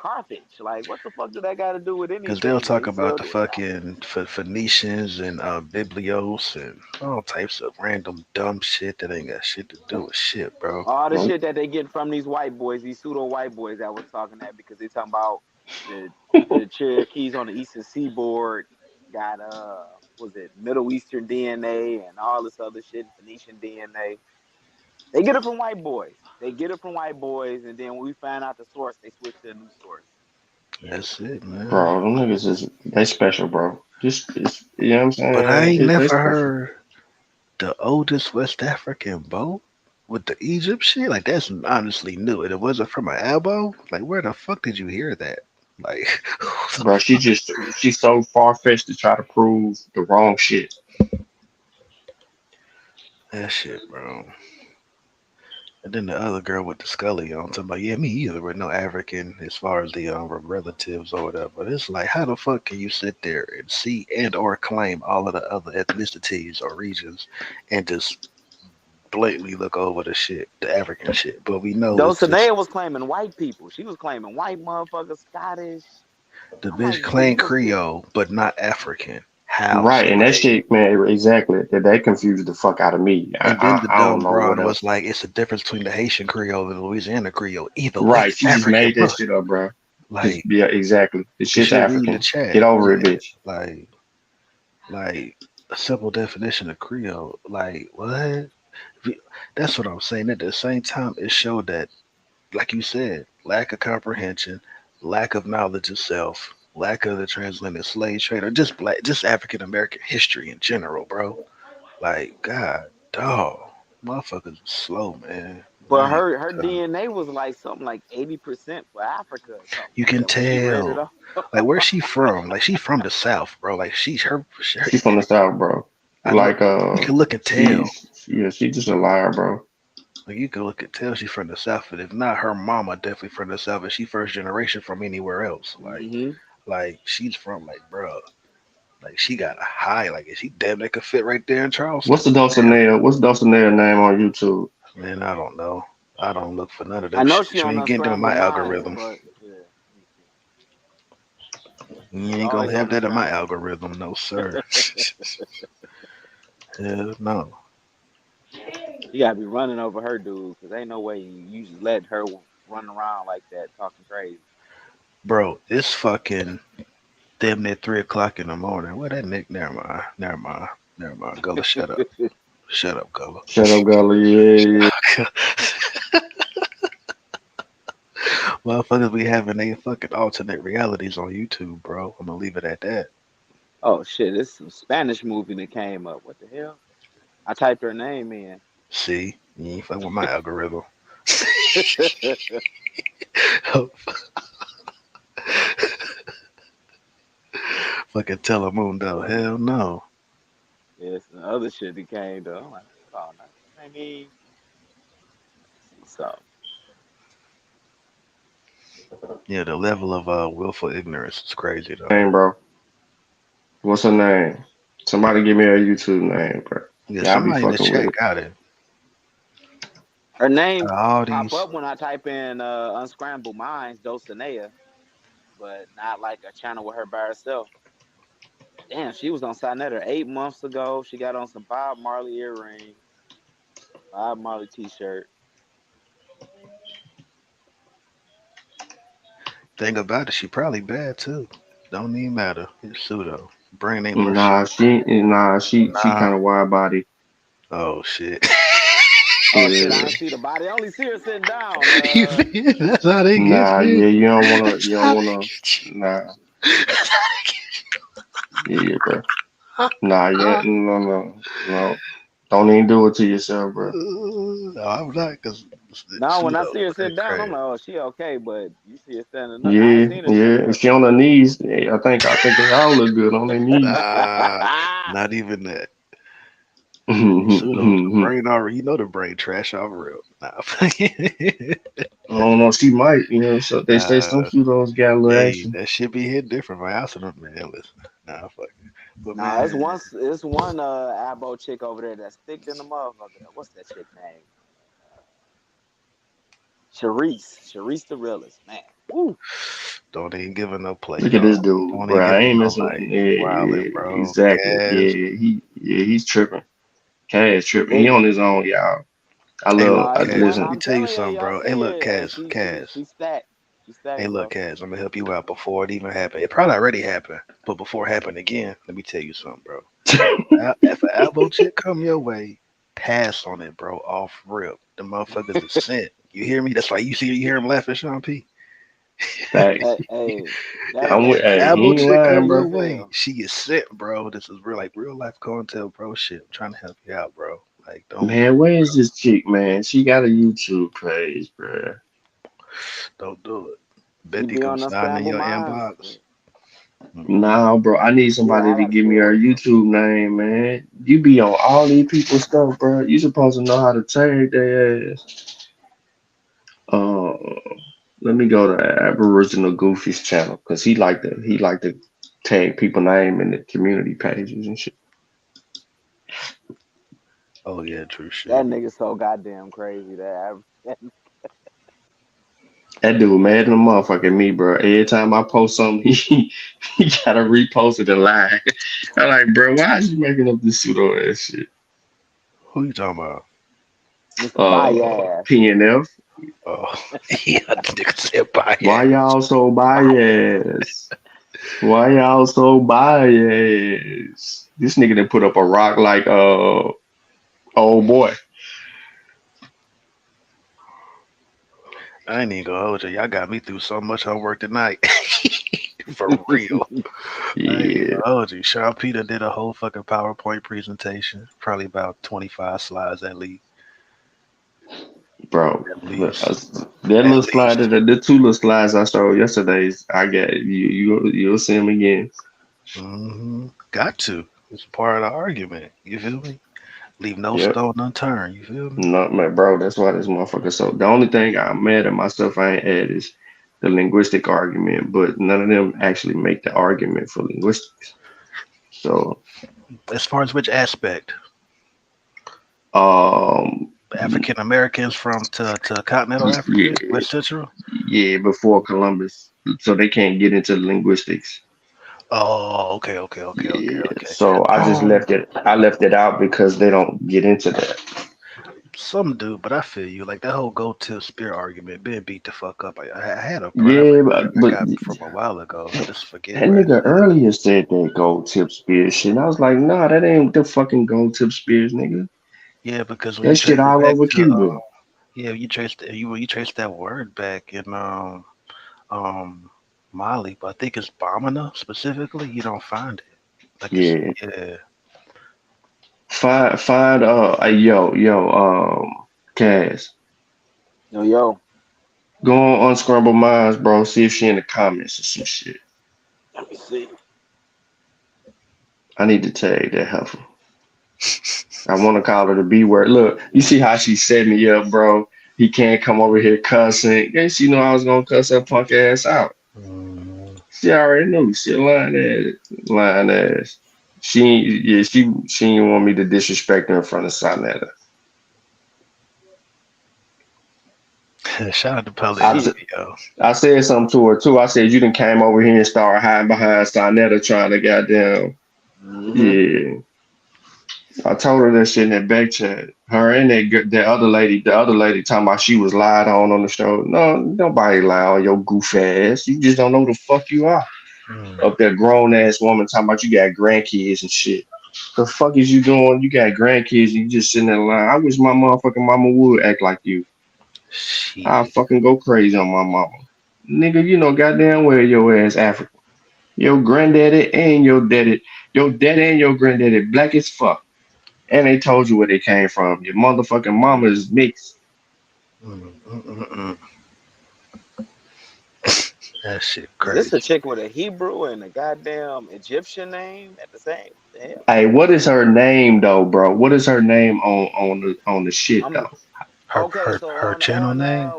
Carthage. Like, what the fuck do that got to do with Because they'll anything? But talk he about still the did it. fucking Phoenicians and Biblios and all types of random dumb shit that ain't got shit to do with shit, bro. All the shit that they get from these white boys, these pseudo white boys that was talking that because they talking about the Cherokees on the eastern seaboard got was it Middle Eastern DNA and all this other shit, Phoenician DNA. They get it from white boys. They get it from white boys, and then when we find out the source, they switch to a new source. That's it, man. Bro, them niggas is they special, bro. Just you know what I'm saying? But I ain't They never special. heard the oldest West African boat with the Egypt shit. Like that's honestly new. And it wasn't from an elbow. Like where the fuck did you hear that? Like Bro, she's so far fetched to try to prove the wrong shit. that shit, bro. And then the other girl with the Scully on talking about, yeah, me either with no African as far as the relatives or whatever. But it's like, how the fuck can you sit there and see and or claim all of the other ethnicities or regions and just blatantly look over the shit, the African shit? But we know it's just Dulcinea was claiming white people. She was claiming white motherfuckers, Scottish. the I'm bitch like, claimed Jesus. Creole but not African. How? Right, and that shit, man, exactly. That confused the fuck out of me. And then the I don't dumb know what broad else. was like, it's a difference between the Haitian Creole and the Louisiana Creole. Either way, Right, it's she just African, made bro. that shit up, bro. Like, Yeah, exactly. This you shit's should read the African. chat. Get over it, Yeah, bitch. like a simple definition of Creole. Like what? That's what I'm saying. At the same time, it showed that, like you said, lack of comprehension, lack of knowledge of self, lack of the transatlantic slave trade, or just just African American history in general, bro. Like, God, dog, motherfuckers are slow, man. But I ain't her gonna lie. DNA was like something like 80% for Africa or something You like can that when she read it tell. off. Like, where's she from? Like, she's from the South, bro. Like, she's her. She from the South, bro. I know. Like You can look and tell. she just a liar, bro. Like you can look and tell she's from the South, but if not, her mama definitely from the South, and she first generation from anywhere else. Like she's from like, bro, like she got a high, like she damn near could fit right there in Charleston. What's Dulcinea name on YouTube? Man, I don't know. I don't look for none of I them know shit. she You on ain't getting them in my Unscrambled Minds, algorithm. but yeah. You She ain't gonna always have on that in my Unscrambled. algorithm, no sir. Hell no. You gotta be running over her dude, because ain't no way you just let her run around like that talking crazy. Bro, it's fucking damn near 3 o'clock in the morning. What that Nick? Never mind. Gullah, shut up. Shut up, Gullah. Shut up, Gullah. Yeah. Motherfuckers be having they fucking alternate realities on YouTube, bro. I'm gonna leave it at that. Oh shit, it's some Spanish movie that came up. What the hell? I typed her name in. See, you ain't fucking with my algorithm. Fucking Telemundo, hell no. Yeah, some other shit that came though. I'm like, oh no, I mean, so Yeah, the level of willful ignorance is crazy though. Name, bro. What's her name? Somebody give me her YouTube name, bro. Yeah, Y'all be somebody in the fucking with chat it. got it. her name All pop these up when I type in Unscrambled Minds, Dulcinea, but not like a channel with her by herself. Damn, she was on Sinetta 8 months ago. She got on some Bob Marley earrings, Bob Marley t-shirt. thing about it, she probably bad too. Don't even matter. It's pseudo. Brain ain't worth Nah, shit. she Nah. kind of wide body. Oh shit. Oh shit, I didn't see the body. I only see her sitting down. That's how they get Nah, you. yeah, you don't wanna, nah, yeah, bro. Nah, yeah, no. Don't even do it to yourself, bro. No, I'm not, cause No, when I pseudo. see her They sit down, I'm crazy. like, oh, she okay. But you see her standing up. I ain't Yeah, seen her yeah. sitting If up. she on her knees, I think they all look good on their knees. Not even that. Pseudo, the I brain already. You know the brain trash off real. Nah, don't know. She might, So they say some nah. pseudos got a little Hey, action. that shit be hit different. My house, man. Listen, nah, fuck it. But Nah, it's man, one Abo chick over there that's thick than the motherfucker. What's that chick name? Sharice the realist, man. Woo. Don't even give her no play, Look at this dog. dude, Don't bro. even give I him ain't no messing. light. Yeah, Wildin', bro. exactly. Cash. He's tripping. Cash tripping. He They, on his own, y'all. Hey, look, nah, Cash. Let Listen. me I'm tell you telling you, something, y'all bro. Hey, see look, it. Hey, Cash. she Cash. she stacked. She Hey, stacked, look, bro. Cash. I'm gonna help you out before it even happened. It probably already happened, but before it happened again, let me tell you something, bro. If an elbow chick come your way, pass on it, bro. Off rip. The motherfuckers is sent. You hear me? That's why you hear him laughing, Sean P. Facts. Hey, that I'm with. that Hey, that he Elbow nigga ain't chick is come lying, funny your bro. as way, hell. she is sent, bro. This is real life content, bro. Shit, I'm trying to help you out, bro. Like, Man, where is this chick, man? She got a YouTube page, bro. don't do it. She Betty be come on the sliding in scramble your minds. inbox. Nah, bro. I need Yeah, somebody I to gotta give me pull her her up, bro. YouTube name, man. You be on all these people's stuff, bro. You supposed to know how to tag their ass. Uh, let me go to Aboriginal Goofy's channel because he like to tag people name in the community pages and shit. Oh yeah, true That shit. nigga so goddamn crazy. That dude mad than a motherfucker at me, bro. Every time I post something, he gotta repost it and lie. I'm like, bro, why is you making up this pseudo ass shit? Who you talking about? Mr. Bias. PNF. Oh, yeah, nigga said bye. Why y'all so biased? Why y'all so biased? This nigga done put up a rock like old boy. I ain't even gonna hold you. Y'all got me through so much homework tonight. For real. I ain't even Yeah, gonna hold you. Sean Peter did a whole fucking PowerPoint presentation, probably about 25 slides at least. bro. At least. That little At slide, least. the two little slides I showed yesterday, I got you'll see them again. Got to. It's part of the argument. You feel me? Leave no Yep. stone unturned. You feel me? No, man, bro. That's why this motherfucker. So the only thing I'm mad at myself I ain't add is the linguistic argument, but none of them actually make the argument for linguistics. So, As far as which aspect? um, African Americans from to continental yeah, Africa, West Central. yeah, before Columbus, so they can't get into linguistics. Oh, okay. Yeah, so I just Um, left it. I left it out because they don't get into that. some do, but I feel you. Like that whole go to spear argument, being beat the fuck up. I had a Yeah, primary but, I but got from a while ago. I just forget that where it's nigga at. earlier said that gold tip spears shit. And I was like, nah, that ain't the fucking gold tip spears, nigga. Yeah, because when you That trace shit it all back over to Cuba. yeah, you trace that word back in um Mali, but I think it's Bamana specifically. You don't find it. Like it's Yeah. yeah. Find Cass. Yo. Go on Unscramble Minds, bro. See if she in the comments or some shit. Let me see. I need to tag that heifer. I want to call her the B word. Look, you see how she set me up, bro. He can't come over here cussing. Guess you know I was gonna cuss her punk ass out. She already knew. She a lying ass. She didn't want me to disrespect her in front of Sonetta. Shout out to Police, yo. I said something to her too. I said you done came over here and started hiding behind Sonetta trying to goddamn. Yeah. I told her that shit in that back chat. Her and that other lady talking about she was lied on the show. No, nobody lied on your goof ass. You just don't know who the fuck you are. Up there, grown ass woman talking about you got grandkids and shit. The fuck is you doing? You got grandkids and you just sitting there lying. I wish my motherfucking mama would act like you. I'll fucking go crazy on my mama. Nigga, you know goddamn well your ass African. Your granddaddy and your daddy and your granddaddy black as fuck. And they told you where they came from. Your motherfucking mama is mixed. That shit Is this crazy. a chick with a Hebrew and a goddamn Egyptian name at the same? Damn. Hey, what is her name though, bro? What is her name on the shit I'm though? okay. So Her channel on name?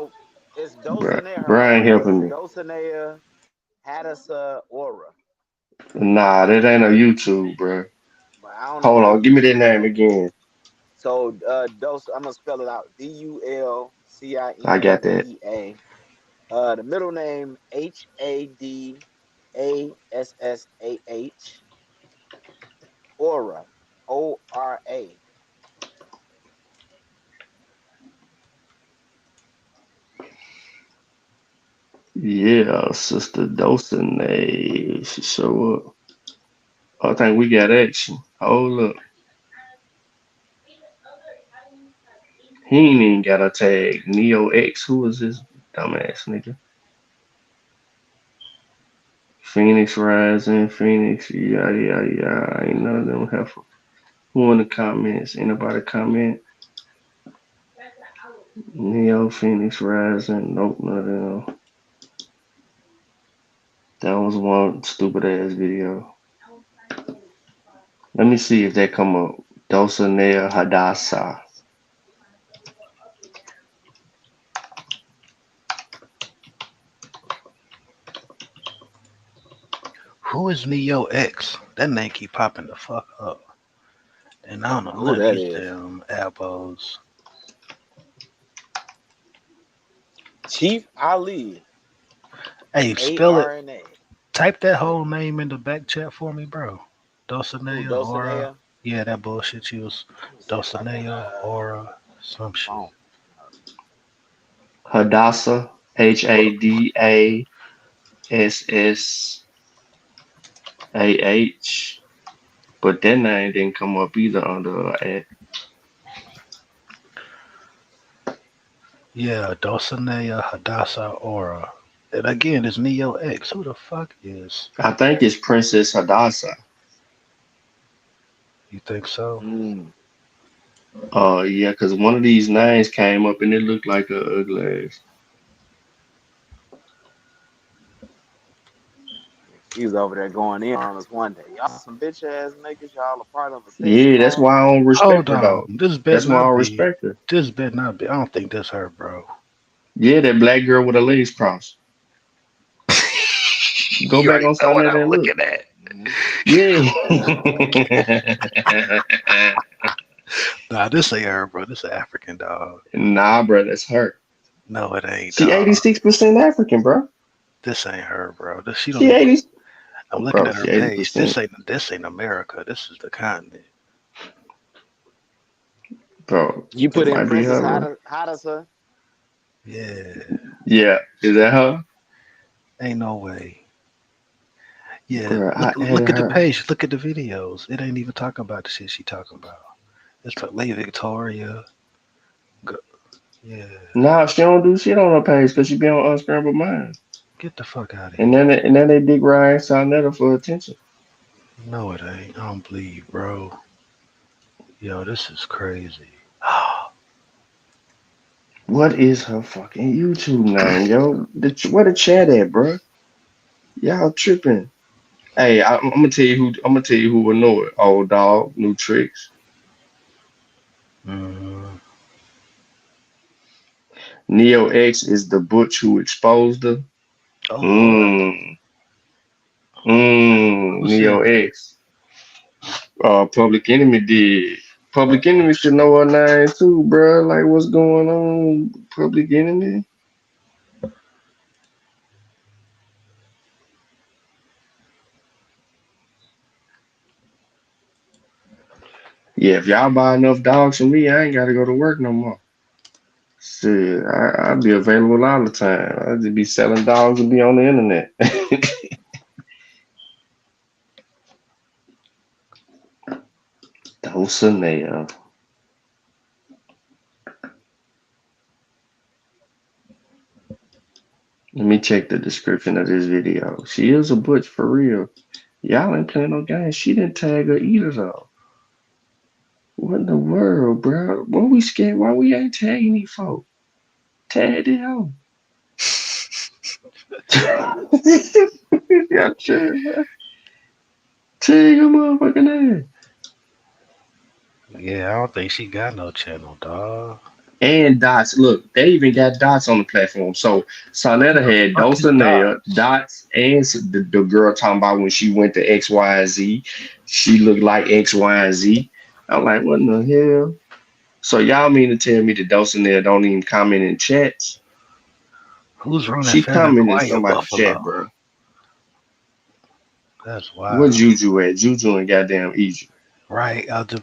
it's Bruh, Dulcinea. Her Brian name is helping me. Dulcinea Hadassa Aura. Nah, that ain't a YouTube, bro. But I don't know Hold what her on, give me that YouTube name though. again. So Dulce, I'm gonna spell it out. Dulcinea. I got that. The middle name Hadassah. Ora. ORA. Yeah, Sister Dulcinea. She show up. I think we got action. Hold up. He ain't even got a tag. Neo X. Who is this dumbass nigga? Phoenix Rising, Phoenix, yeah. Ain't none of them helpful. Who in the comments? Anybody comment? Neo, Phoenix Rising. Nope, none of them. That was one stupid ass video. Let me see if they come up. Dulcinea Hadassah. Who is Neo X? That name keep popping the fuck up. And I don't know Who none of that these is? damn elbows. Chief Ali. Hey, spell it. ARNA. Type that whole name in the back chat for me, bro. Dulcinea, Aura. Dulcinea? Yeah, that bullshit you was Dulcinea, Aura, some shit. Hadassah. Hadassah. But that name didn't come up either under ad. Yeah, Dulcinea, Hadassah, Aura. And again, it's Neo X. Who the fuck is? I think it's Princess Hadassah. You think so? Yeah, because one of these names came up and it looked like a ugly ass. He's over there going in on us one day. Y'all some bitch ass niggas. Y'all a part of a sex Yeah, that's why I don't respect Hold her though. on. This That's better why I not be. respect her. This better not be. I don't think that's her, bro. Yeah, that black girl with her legs crossed. Go You back already on know sign what that I'm and look. looking at. Yeah. Nah, this ain't her, bro. This is an African dog. Nah, bro, that's her. No, it ain't. She Dog. 86% African, bro. This ain't her, bro. She don't. She 80. I'm looking Bro, at her she page. 80%. This ain't America. This is the continent. Bro, You put that in might be Princess her, bro. Hadassah? Yeah. Yeah, is that her? Ain't no way. Yeah. Bro, I Look added at the her. page. Look at the videos. It ain't even talking about the shit she talking about. It's like Lady Victoria. Yeah. Nah, she don't do shit on her page because she be on Unscrambled Minds. Get the fuck out of And here. then they dig Ryan Sarnetta for attention. No, it ain't. I don't believe, bro. Yo, this is crazy. What is her fucking YouTube name, yo? Where the chat at, bro? Y'all tripping. Hey, I'm gonna tell you who. I'm gonna tell you who will know it. Old dog, new tricks. Neo X is the butch who exposed her. Oh Lord. Who Neo said that? X. Public Enemy did. Public Enemy should know her name too, bro. Like, what's going on, Public Enemy? Yeah, if y'all buy enough dogs from me, I ain't gotta go to work no more. Shit, I'll be available all the time. I'll just be selling dogs and be on the internet. Dulcinea. Let me check the description of this video. She is a butch for real. Y'all ain't playing no games. She didn't tag her either though. What in the world, bro? What we scared? Why we ain't tagging these folks? Tag them. Yeah, sure, man. Tag a motherfucking ass. Yeah, I don't think she got no channel, dog. And Dots, look, they even got Dots on the platform. So Sonetta had Fuck is Dulcinea, Dots, and the girl talking about when she went to X, Y, and Z. She looked like X, Y, and Z. I'm like, what in the hell? So y'all mean to tell me the Dulcinea don't even comment in chats? Who's running She fair and commented in quiet, somebody's chat, Buffalo? bro. That's Where wild. Juju at? Juju in goddamn Egypt. Right, out the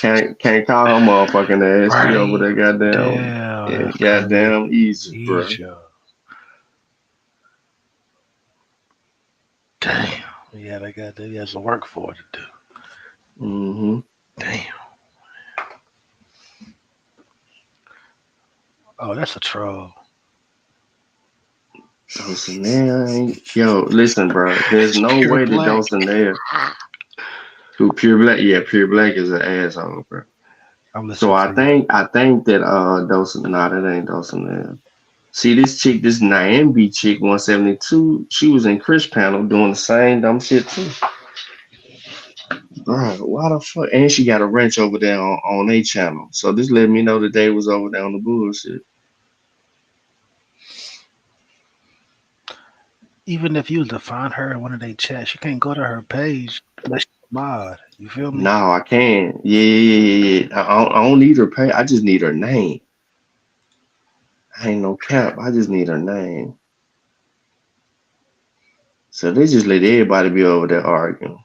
Can't call her motherfucking ass. She over there right. goddamn Damn, in that's crazy. goddamn Egypt, bro. Egypt. Damn. Yeah, they got some work for it to do. Mm-hmm. Damn. Oh, that's a troll. Dulcinea ain't yo, listen, bro. There's no Pure way that black. Dulcinea who pure black, yeah, pure black is an asshole, bro. I'm So listening to you. I think that Dulcinea, nah, that ain't Dulcinea. See this chick, this Nyambi chick, 172, she was in Chris panel doing the same dumb shit too. Bro, why the fuck? And she got a wrench over there on a channel. So this let me know that they was over there on the bullshit. Even if you was to find her in one of their chats, you can't go to her page unless you're a mod. You feel me? No, I can't. Yeah. I don't need her pay. I just need her name. I ain't no cap. I just need her name. So they just let everybody be over there arguing.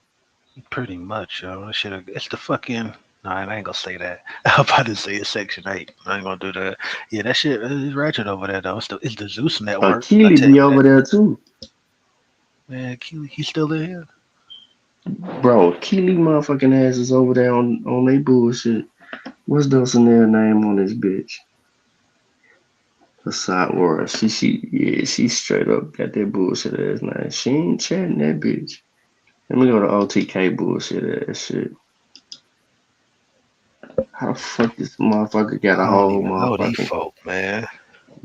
Pretty much, yo. It's the fucking. No, I ain't gonna say that. I'm about to say it's Section 8. I ain't gonna do that. Yeah, that shit is ratchet over there, though. It's the Zeus network. I Keely tell be you over that. there too. Man, Keely, he's still in here. Bro, Keely motherfucking ass is over there on they bullshit. What's Dulcinea's name on this bitch? The side world. She straight up got that bullshit ass name. She ain't chatting that bitch. Let me go to OTK bullshit ass shit. How the fuck this motherfucker got a I don't whole even know these motherfucking folk, man.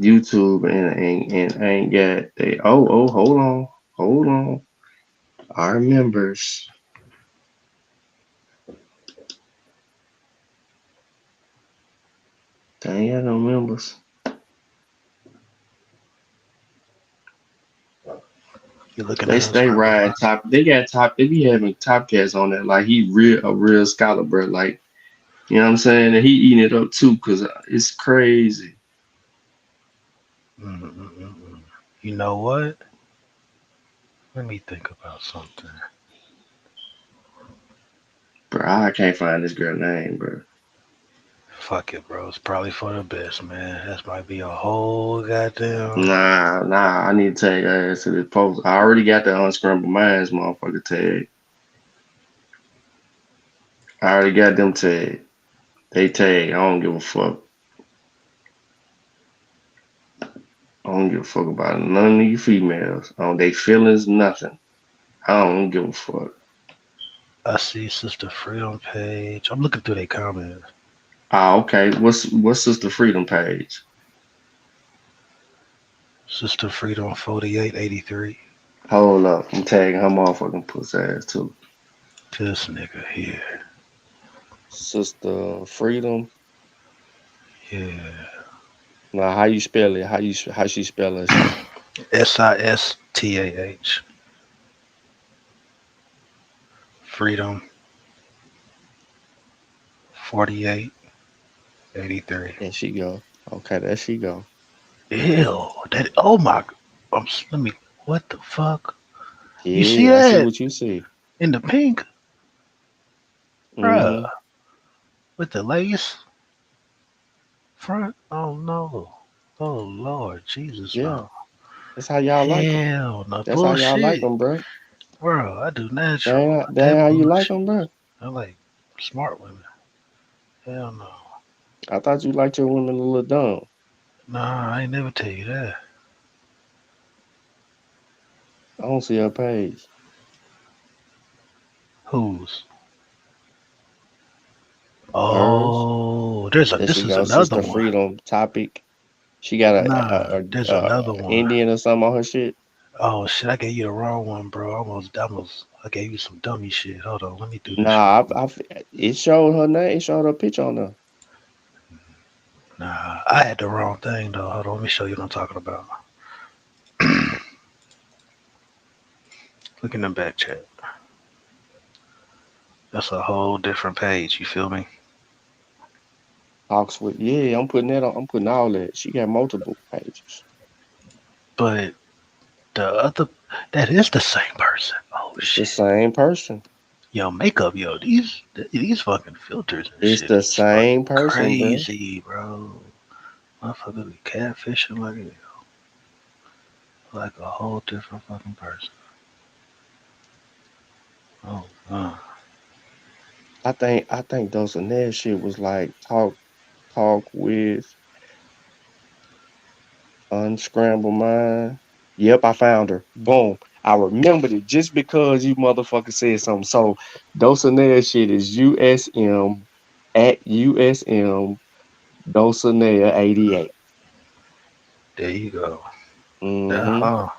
YouTube and ain't got they hold on. Our members. They ain't got no members. You're looking They at stay Unscramble, riding huh? top. They be having top cats on there like he a real scholar, bro. Like you know what I'm saying? And he eating it up too, cause it's crazy. Mm-mm-mm-mm. You know what? Let me think about something. Bro, I can't find this girl name, bro. Fuck it, bro. It's probably for the best, man. This might be a whole goddamn. Nah. I need to tag her ass to this post. I already got the Unscramble Minds motherfucker tag. I already got them tagged. They tag. I don't give a fuck. I don't give a fuck about none of you females. On they feelings, nothing. I don't give a fuck. I see Sister Freedom page. I'm looking through their comments. Okay. What's Sister Freedom page? Sister Freedom 4883. Hold up. I'm tagging her motherfucking pussy ass too. This nigga here. Sister Freedom. Yeah. Now how you spell it? How she spell her shit? SISTAH. Freedom 4883. There she go. Okay, there she go. Ew. Oh my. Let me. What the fuck? You see Yeah, I see that? what you see. In the pink? Mm-hmm. Bruh. With the lace front? Oh no. Oh Lord Jesus, Yeah, bro. that's how y'all like them. Hell no. That's how y'all like Bullshit. them, bro. Bro, I do natural. That ain't That how you like bullshit. them, bro. I like smart women. Hell no. I thought you liked your women a little dumb. Nah, I ain't never tell you that. I don't see her page. Whose? Hers. Oh, There this she is go. another Sister one. Freedom topic. She got Nah, there's another a one. Indian or something on her shit. Oh shit, I gave you the wrong one, bro. I gave you some dummy shit. Hold on, let me do this real Nah, quick. it showed her name. It showed her picture on there. Nah, I had the wrong thing though. Hold on, let me show you what I'm talking about. Look in the back chat. That's a whole different page. You feel me? Oxford. Yeah, I'm putting that on. I'm putting all that. She got multiple pages. But the other, that is the same person. Oh It's shit. the same person. Yo, makeup, yo, these fucking filters and It's shit the is fucking same person, bro. crazy, bro. Motherfucker be catfishing like a whole different fucking person. Oh god. I think those and that shit was like talk with unscramble mind. Yep, I found her. Boom. I remembered it just because you motherfucker said something. So Dulcinea shit is USM at USM Dulcinea 88. There you go. Mm-hmm.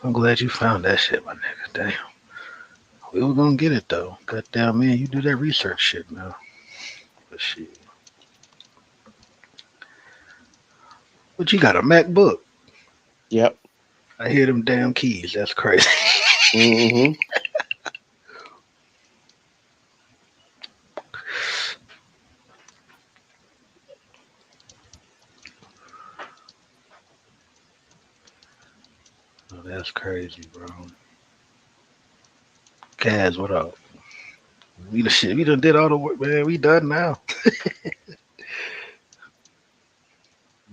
I'm glad you found that shit, my nigga. Damn. We were gonna get it though. Goddamn man, you do that research shit now. But shit. But you got a MacBook. Yep. I hear them damn keys. That's crazy. Mm-hmm. Oh, that's crazy, bro. Kaz, what up? We done did all the work, man. We done now.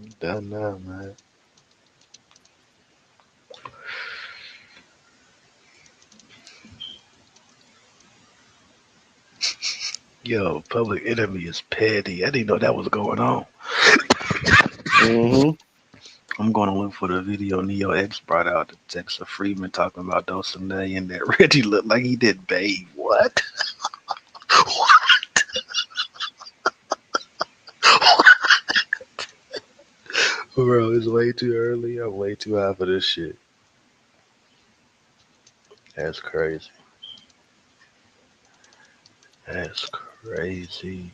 We done now, man. Yo, Public Enemy is petty. I didn't know that was going on. Mm-hmm. I'm going to look for the video Neo X brought out. The text of Freeman talking about Dulcinea and that Reggie looked like he did Babe. What? What? Bro, it's way too early. I'm way too high for this shit. That's crazy. That's crazy.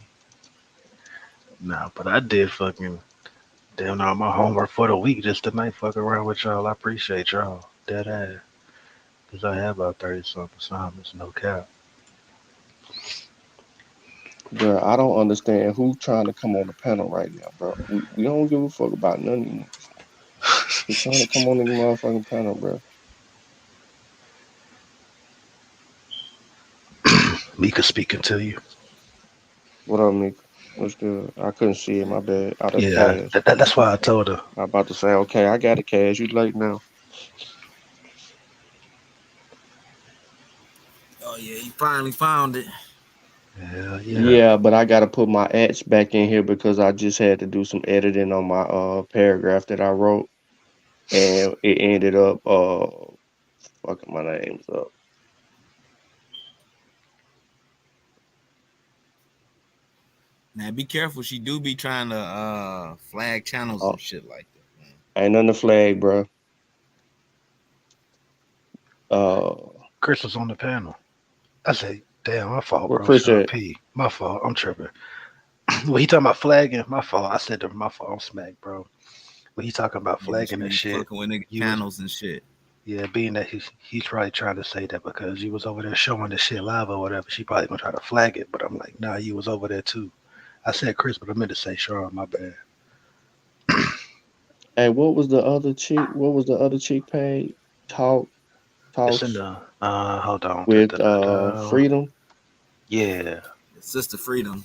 Nah, but I did fucking damn all my homework for the week just tonight fucking around with y'all. I appreciate y'all. Dead ass. Cause I have about 30 something assignments, no cap. Bro, I don't understand who trying to come on the panel right now, bro. We don't give a fuck about none of you niggas. Who's trying to come on the motherfucking panel, bro? Mika speaking to you. What up, Nick? What's good? I couldn't see it, my bad. Oh, that's Yeah, Cash. that's why I told her. I'm about to say, okay, I got it, Cash. You late now. Oh yeah, you finally found it. Hell yeah. Yeah, but I gotta put my ats back in here because I just had to do some editing on my paragraph that I wrote, and it ended up fucking my names up. Now be careful. She do be trying to flag channels and shit like that. Man. Ain't nothing to flag, bro. Chris was on the panel. I said, damn, my fault, Where bro. Chris Sean at? P. My fault. I'm tripping. When he talking about flagging, my fault. I said to him, my fault. I'm smacked, bro. When he talking about Yeah, but flagging you and be shit, fucking with nigga channels and shit. Yeah, being that he's probably trying to say that because you was over there showing the shit live or whatever, she probably gonna try to flag it. But I'm like, nah, you was over there too. I said Chris, but I meant to say Sean. My bad. Hey, what was the other chick? What was the other chick page? It's in Talks the hold on. with Freedom. Yeah, Sister Freedom.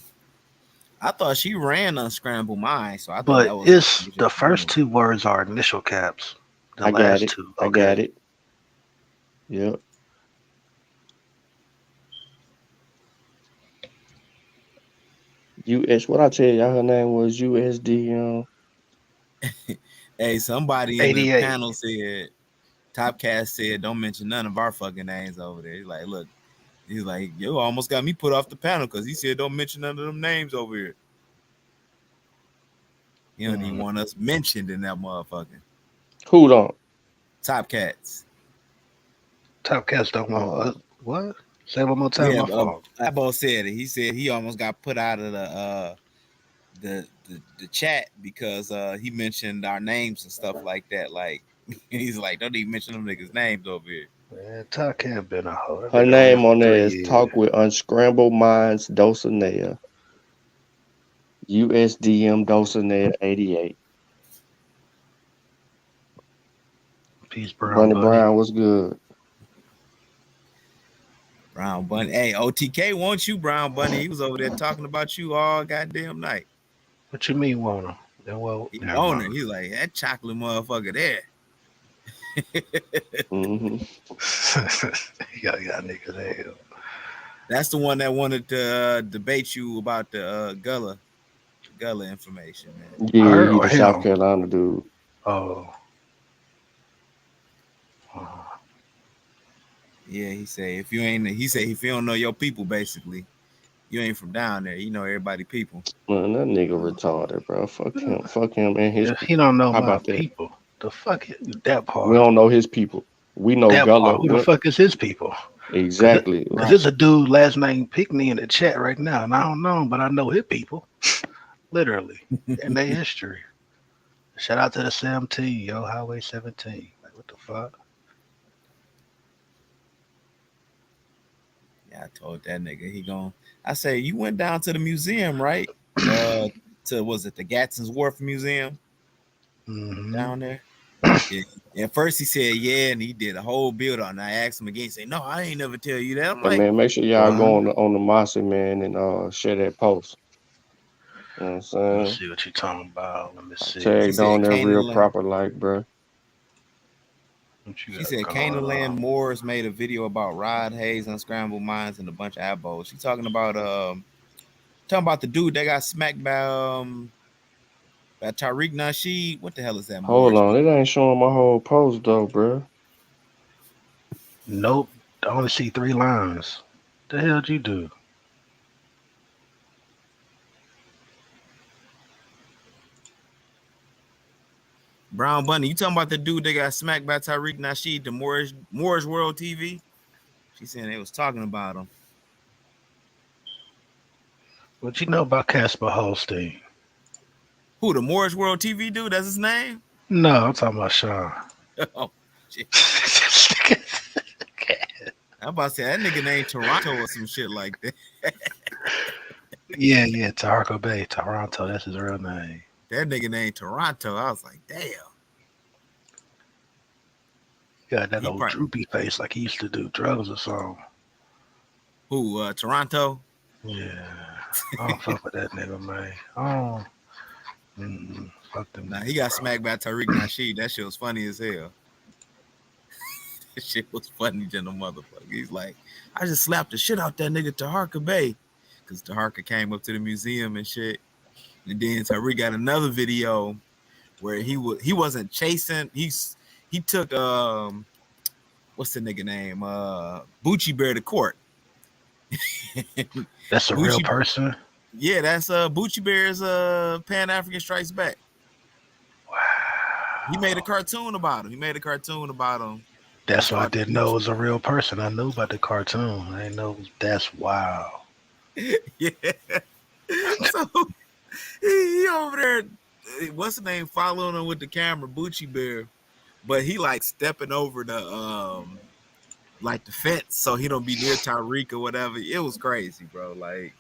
I thought she ran Unscramble Mind, so I thought but that was it's the first two words are initial caps. The I got last it. two, I got it. Yep. US. What I tell y'all, her name was USD. Hey, somebody in the 88. panel said, Topcast said, don't mention none of our fucking names over there. He's like, look, he's like, yo, almost got me put off the panel because he said, don't mention none of them names over here. He don't even want us mentioned in that motherfucker. Who don't? Topcats. Topcats don't want what? Say one more time. Yeah, My fault. Abo said it. He said he almost got put out of the chat because he mentioned our names and stuff like that. Like he's like, don't even mention them niggas' names over here. Man, Talk can't been a hoe. Her name on there is Talk with Unscrambled Minds Dulcinea. USDM Dulcinea 88. Peace, Brown Bunny Brown was good. Brown Bunny. Hey, OTK wants you, Brown Bunny. He was over there talking about you all goddamn night. What you mean, want him? Well, he want her. He's like, that chocolate motherfucker there. Mm-hmm. y'all niggas hell. That's the one that wanted to debate you about the Gullah information, man. Yeah, he's the South Carolina dude. Oh. Yeah, he said if you don't know your people, basically, you ain't from down there. You know everybody people. Man, that nigga retarded, bro. Fuck him and his people. He don't know How my about that? people. The fuck is that part? We don't know his people. We know that Gullah. Part. Who the fuck is his people? Exactly. Because there's a dude last name Pickney in the chat right now, and I don't know him, but I know his people. Literally. And their history. Shout out to the 17, yo, Highway 17. Like, what the fuck? Yeah, I told that nigga I say, you went down to the museum, right? Was it the Gadsden's Wharf Museum? Mm-hmm. Down there? Yeah. At first he said yeah, and he did a whole build on it. I asked him again, he said, no, I ain't never tell you that. I'm like, man, make sure y'all go on the Yamasee, man, and share that post. You know what I'm saying? Let's see what you talking about. Let me see. Tagged on there real proper, like, bro. She said Canaan Land Moors made a video about Rod Hayes, Unscrambled Minds, and a bunch of abos. She's talking about the dude that got smacked by Tariq Nasheed. What the hell is that? Hold on, it ain't showing my whole post though, bro. Nope, I only see 3 lines. The hell did you do? Brown Bunny, you talking about the dude that got smacked by Tariq Nasheed, the Moorish World TV? She saying they was talking about him. What you know about Casper Holstein? Who, the Moorish World TV dude? That's his name? No, I'm talking about Sean. Oh, shit. I'm about to say that nigga named Toronto or some shit like that. yeah, Taharka Bay, Toronto. That's his real name. That nigga named Toronto. I was like, damn. Got that old droopy face like he used to do drugs or something. Who, Toronto? Yeah. I don't fuck with that nigga, man. Oh. Fuck them. Nah, he got smacked by Tariq Nasheed. That shit was funny as hell. That shit was funny to the motherfucker. He's like, I just slapped the shit out that nigga Taharka Bay. Because Taharka came up to the museum and shit. And then Tariq got another video where he wasn't chasing. He took what's the nigga name? Bucci Bear to court. That's a real person? Yeah, that's Bucci Bear's Pan-African Strikes Back. Wow. He made a cartoon about him. That's why I didn't know it was a real person. I knew about the cartoon. I didn't know that's wow. Yeah. So he over there, what's the name, following him with the camera, Bucci Bear, but he like stepping over the like the fence so he don't be near Tyreek or whatever. It was crazy, bro. Like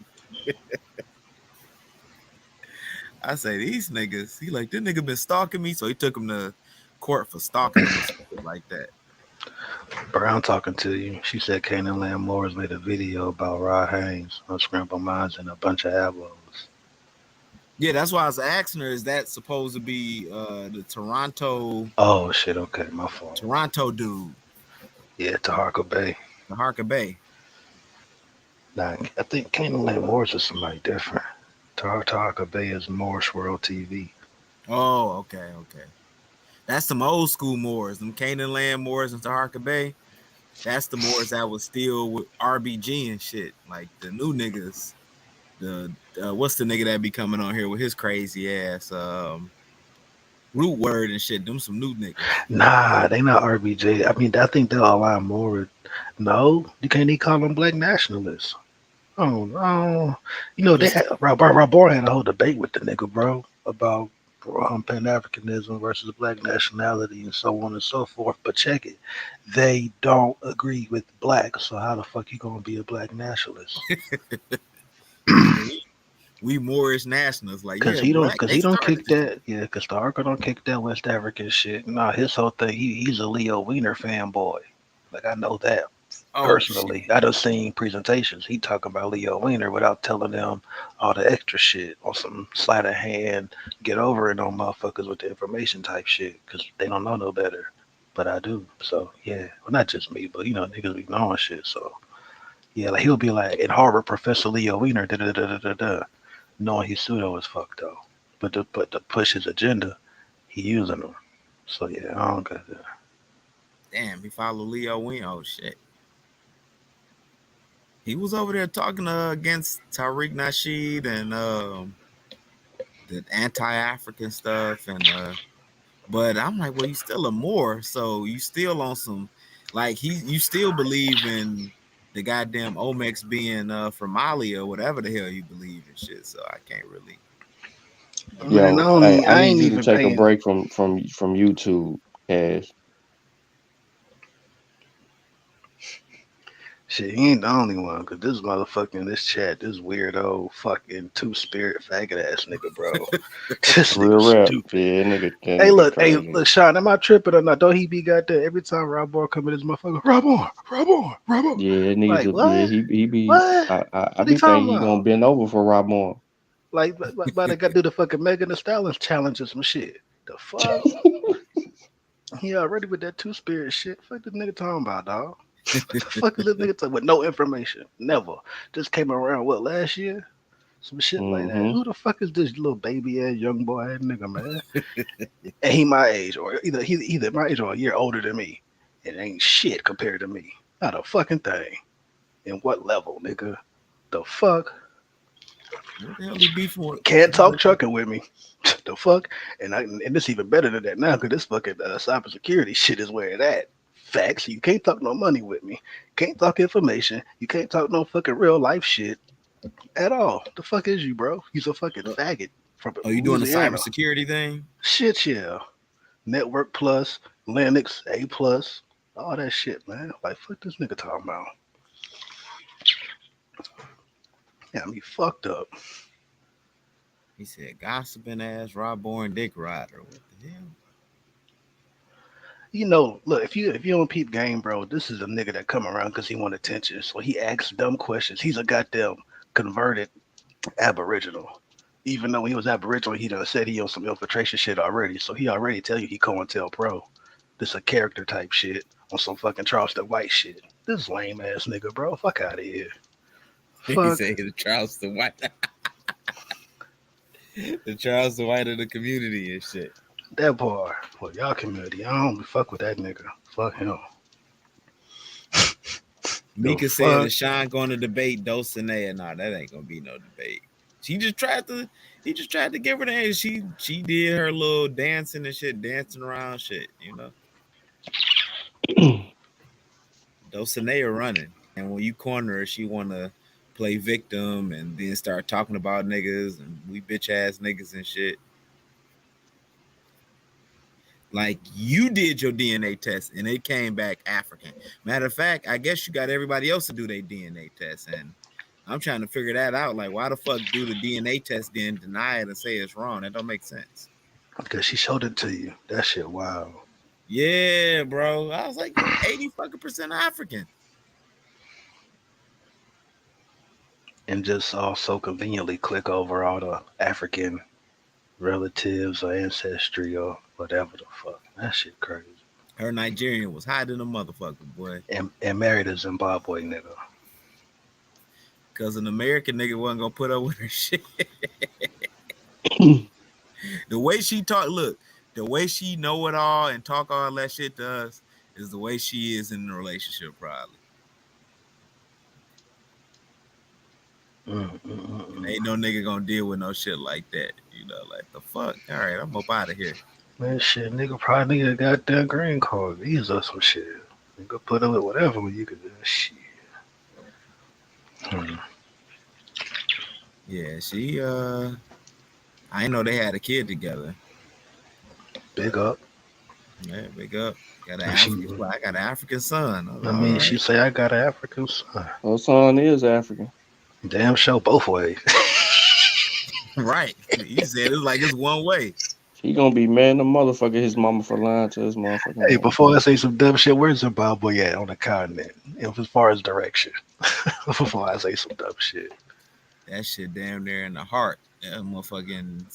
I say these niggas, he like, this nigga been stalking me, so he took him to court for stalking him or something like that. Brown talking to you. She said Canaan Land Moores made a video about Rod Haynes, Unscrambled Minds, and a bunch of abos. Yeah, that's why I was asking her, is that supposed to be the Toronto? Oh shit, okay, my fault. Toronto dude. Yeah, Taharka Bay. Taharka Bay. Nah, I think Canaan Land Moores is somebody different. Taharka Bay is Moorish World TV. Oh, okay. That's some old school Moors, them Canaan Land Moors and Taharka Bay. That's the Moors that was still with RBG and shit. Like the new niggas. The what's the nigga that be coming on here with his crazy ass root word and shit? Them some new niggas. Nah, they not RBJ. I mean, I think they'll allow more. No, you can't even call them black nationalists. Oh, you know, they had Rob had a whole debate with the nigga, bro, about Pan-Africanism versus black nationality and so on and so forth. But check it, they don't agree with black. So how the fuck you gonna be a black nationalist? We Moorish nationals, like Cause yeah, he don't, black. cause They he don't started kick that. Yeah, cause the Arco don't kick that West African shit. Nah, his whole thing, he's a Leo Wiener fanboy. Like I know that personally. shit. I done seen presentations. He talking about Leo Wiener without telling them all the extra shit on some sleight of hand, get over it on motherfuckers with the information type shit. Cause they don't know no better. But I do. So yeah, well not just me, but niggas be knowing shit. So yeah, like he'll be like in Harvard, Professor Leo Wiener, da da da da da da. Knowing he's pseudo as fuck though. But to push his agenda, he using them. So yeah, I don't got that. Damn, he followed Leo Wing. Oh shit. He was over there talking against Tariq Nasheed and the anti-African stuff, and but I'm like, well, you still a Moor, so you still on some, like you still believe in the goddamn Omex being from Mali or whatever the hell you believe in shit. So I can't really. Man, Yo, hey, I I need ain't you to even take a paying. break from YouTube, Cash. Shit, he ain't the only one, cause this motherfucker in this chat, this weirdo fucking two-spirit faggot ass nigga, bro. This Real nigga rap. stupid. Yeah, that nigga crazy. Sean, am I tripping or not? Don't he be goddamn every time Rob Boy come in this motherfucker? Rob on. Yeah, that nigga Like just yeah, what? he be What? I What are you be thinking talking he gonna about? bend over for Rob Moore. Like, but I got to do the fucking Megan Thee Stallion challenge or some shit. The fuck? He already with that two-spirit shit. Fuck this nigga talking about, dog. What the fuck is this nigga talking with no information? Never. Just came around what last year? Some shit like that. Who the fuck is this little baby ass young boy ass nigga, man? And he my age, or either my age or a year older than me. It ain't shit compared to me. Not a fucking thing. And what level, nigga? The fuck? What the hell he beefing with? Can't talk trucking with me. The fuck? And it's even better than that now because this fucking cybersecurity shit is where it at. Facts. You can't talk no money with me. Can't talk information. You can't talk no fucking real life shit at all. The fuck is you, bro? He's a fucking faggot from Oh, you doing the Louisiana. cybersecurity thing? Shit, yeah. Network Plus, Linux, A Plus, all that shit, man. Like, fuck this nigga talking about. Yeah, I mean, fucked up. He said, gossiping ass, Rob Bourne, dick rider. What the hell? Look, if you don't peep game, bro, this is a nigga that come around because he want attention. So he asks dumb questions. He's a goddamn converted Aboriginal. Even though he was Aboriginal, he done said he on some infiltration shit already. So he already tell you he COINTELPRO. This a character type shit on some fucking Charleston White shit. This lame ass nigga, bro. Fuck out of here. Fuck. He said the Charleston White. The Charleston White of the community and shit. That part. Well, y'all community. I don't fuck with that nigga. Fuck him. Mika said that Sean going to debate Dulcinea. Nah, that ain't gonna be no debate. He just tried to give her the hand. She did her little dancing and shit, dancing around shit, Dulcinea running. And when you corner her, she wanna play victim and then start talking about niggas and we bitch ass niggas and shit. Like you did your DNA test and it came back African. Matter of fact, I guess you got everybody else to do their DNA test. And I'm trying to figure that out. Like, why the fuck do the DNA test then deny it and say it's wrong? That don't make sense. Because she showed it to you. That shit wild. Yeah, bro. I was like, you 80% African. And just also conveniently click over all the African relatives or ancestry or whatever the fuck. That shit crazy. Her Nigerian was hiding a motherfucker, boy. And married a Zimbabwe nigga. Because an American nigga wasn't gonna put up with her shit. The way she talk, look, the way she know it all and talk all that shit to us is the way she is in the relationship, probably. Ain't no nigga gonna deal with no shit like that. Like the fuck. All right, I'm up out of here. Man, shit, nigga probably need a goddamn green card, visa or some shit. Nigga put up with whatever when you could do shit. Yeah, she I know they had a kid together. Big up. Yeah, big up. Got an And she, African. I got an African son. I mean, All she right. say I got an African son. Her son is African. Damn show both ways. Right. You said it's like it's one way. He gonna be mad in the motherfucker his mama for lying to his motherfucking Hey, mama. before I say some dumb shit, where's Zimbabwe at on the continent? As far as direction. Before I say some dumb shit. That shit damn near in the heart. That motherfucking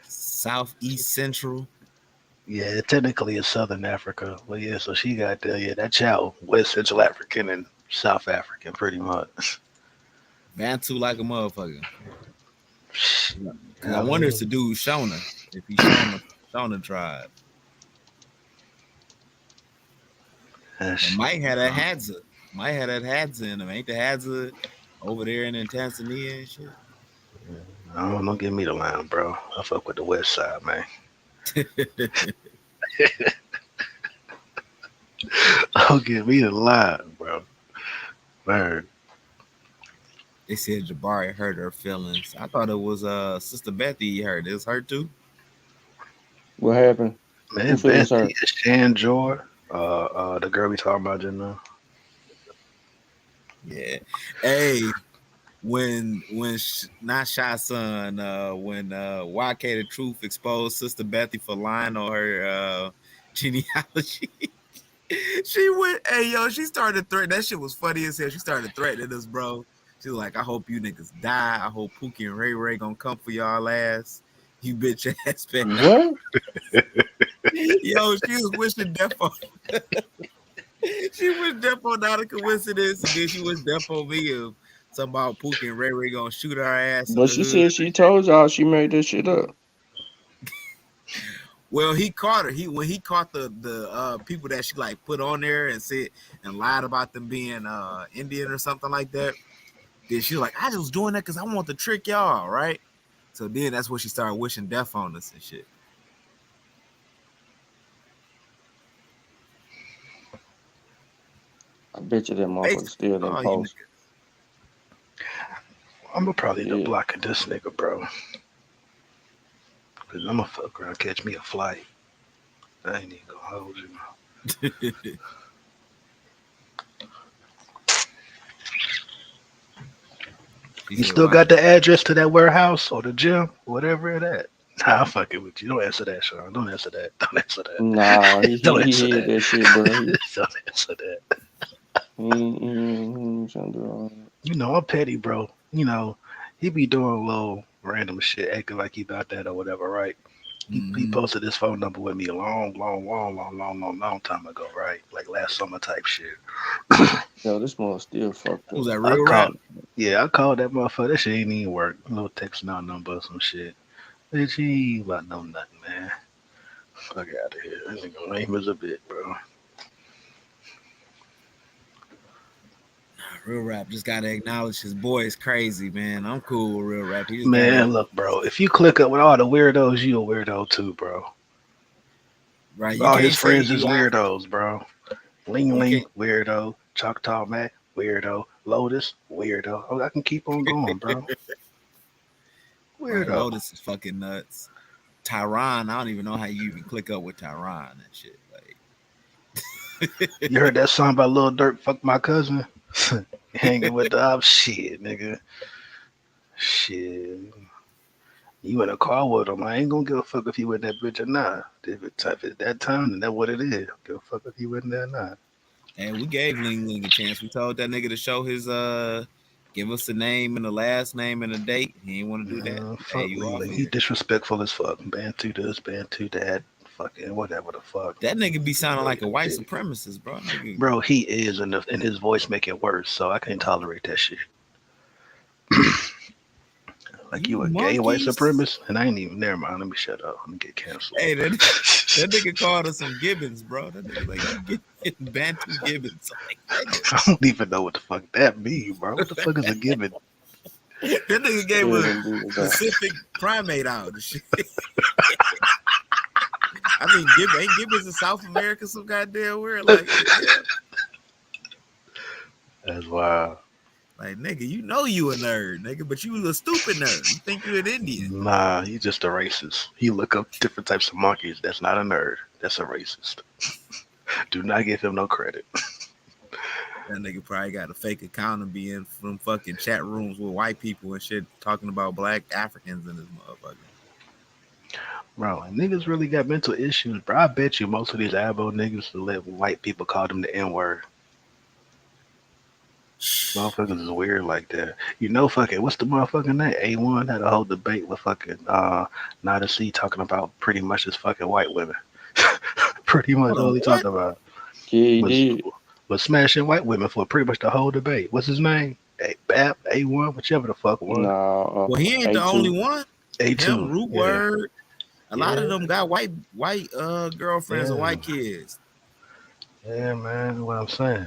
southeast central. Yeah, technically it's Southern Africa. But yeah, so she got that child, West Central African and South African pretty much. Bantu like a motherfucker. Cause I I wonder mean, if the dude Shona. If he's Shona tribe. And might have that Hadza. Might have that Hadza in him. Ain't the Hadza over there in Tanzania and shit? don't give me the line, bro. I fuck with the West Side, man. Don't give me the line, bro. Man. They said Jabari hurt her feelings. I thought it was Sister Bethy hurt. It was her too. What happened? Man, Bethy, Shan Jor, the girl we talking about just now. Yeah. Hey, when not Shy Son, when YK the Truth exposed Sister Bethy for lying on her genealogy. She went, hey yo, she started threatening. That shit was funny as hell. She started threatening us, bro. She was like, I hope you niggas die. I hope Pookie and Ray Ray gonna come for y'all ass. You bitch ass man. What? Yo, she was wishing death on she wished death on not a coincidence, and then she wished death on me of something about Pookie and Ray Ray gonna shoot her ass. But she said she told y'all she made this shit up. Well, he caught her. When he caught the people that she like put on there and said and lied about them being Indian or something like that. Then she was like, I was doing that because I want to trick y'all, right? So then that's when she started wishing death on us and shit. I bet you that motherfucker still didn't post. I'm gonna probably end up blocking this nigga, bro. Cause I'm gonna fuck around, catch me a flight. I ain't even gonna hold you. You still got the address to that warehouse or the gym, whatever it at? Nah, I'm fucking with you. Don't answer that, Sean. Don't answer that. Don't answer that. Nah, he hid that shit, bro. Don't answer that. You know, I'm petty, bro. You know, he be doing little random shit, acting like he about that or whatever, right? He posted his phone number with me a long time ago, right? Like last summer type shit. Yo, this one still fucked up. Was that real rap? Yeah, I called that motherfucker. That shit ain't even work. A little texting out number or some shit. Bitch, he ain't about no nothing, man. Fuck out of here. That nigga lame as a bit, bro. Real Rap just gotta acknowledge his boy is crazy, man. I'm cool with Real Rap. Man, look, bro. If you click up with all the weirdos, you a weirdo too, bro. Right. All his friends is weirdos, bro. Ling Ling, weirdo. Choctaw Mac, weirdo. Lotus, weirdo. Oh, I can keep on going, bro. Weirdo. Right, Lotus is fucking nuts. Tyron, I don't even know how you even click up with Tyron and shit. Like, you heard that song by Lil Durk, Fuck My Cousin? Hanging with the op shit, nigga. Shit. You in a car with him. I ain't gonna give a fuck if you with that bitch or not. If it's that time, then that's what it is. Give a fuck if you in there or not. And we gave Ling Ling a chance. We told that nigga to show his give us a name and the last name and a date. He ain't want to do that. Fuck Ling Ling. He disrespectful as fuck. Bantu this, Bantu that. Fucking whatever the fuck. That nigga be sounding like a white supremacist, bro. Nigga. Bro, he is, and his voice make it worse. So I can't tolerate that shit. Like you a gay white supremacist, and I ain't even. Never mind. Let me shut up. Let me get canceled. Hey, that nigga called us some gibbons, bro. That nigga like getting Bantu gibbons. Like, I don't even know what the fuck that means, bro. What the fuck is a gibbon? That nigga gave a Pacific primate out and shit. I mean, ain't gibbons in South America some goddamn weird? Like, that's wild. Like, nigga, you know you a nerd, nigga, but you a stupid nerd. You think you an Indian. Nah, he's just a racist. He look up different types of monkeys. That's not a nerd. That's a racist. Do not give him no credit. That nigga probably got a fake account and be in from fucking chat rooms with white people and shit talking about black Africans in this motherfucker. Bro, and niggas really got mental issues, bro. I bet you most of these abo niggas let white people call them the N-word. Motherfuckers is weird like that. You know, fucking, what's the motherfucking name? A1 had a whole debate with fucking Nada C talking about pretty much just fucking white women. Pretty much all he talked about. Yeah, he was smashing white women for pretty much the whole debate. What's his name? BAP, A1, whichever the fuck one. Nah, well, he ain't A2. the only one. A2. Him, Root Yeah. Word. A lot of them got white girlfriends and white kids. Yeah, man, what I'm saying.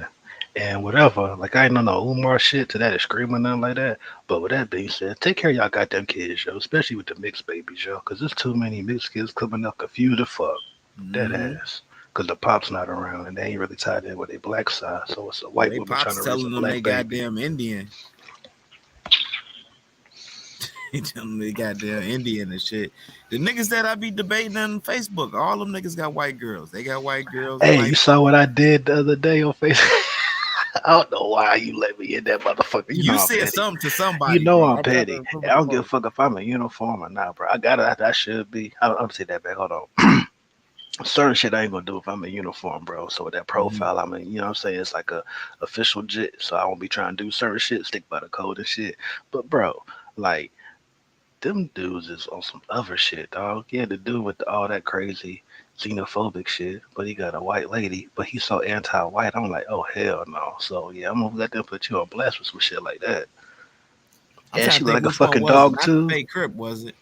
And whatever, like I ain't know no Umar shit to that scream or nothing like that. But with that being said, take care of y'all goddamn kids, yo, especially with the mixed babies, yo, because there's too many mixed kids coming up confused as fuck. Dead ass. Because the pop's not around and they ain't really tied in with a black side. So it's a white woman trying to raise a black they baby. goddamn Indian. He telling them they goddamn Indian and shit. The niggas that I be debating on Facebook, all them niggas got white girls. They got white girls. Hey, you saw what I did the other day on Facebook? I don't know why you let me in that motherfucker. You know said something to somebody. You know bro. I'm petty. I don't give a fuck if I'm in uniform or not, bro. I should be. I'll take that back. Hold on. Certain shit I ain't gonna do if I'm in uniform, bro. So with that profile, I mean, you know what I'm saying? It's like a official jit. So I won't be trying to do certain shit, stick by the code and shit. But bro, like, them dudes is on some other shit, dog. He had to do with all that crazy xenophobic shit, but he got a white lady, but he's so anti-white. I'm like, oh hell no. So yeah, I'm gonna let them put you on blast with some shit like that. And she look like a fucking dog too. Fake Crip, was it?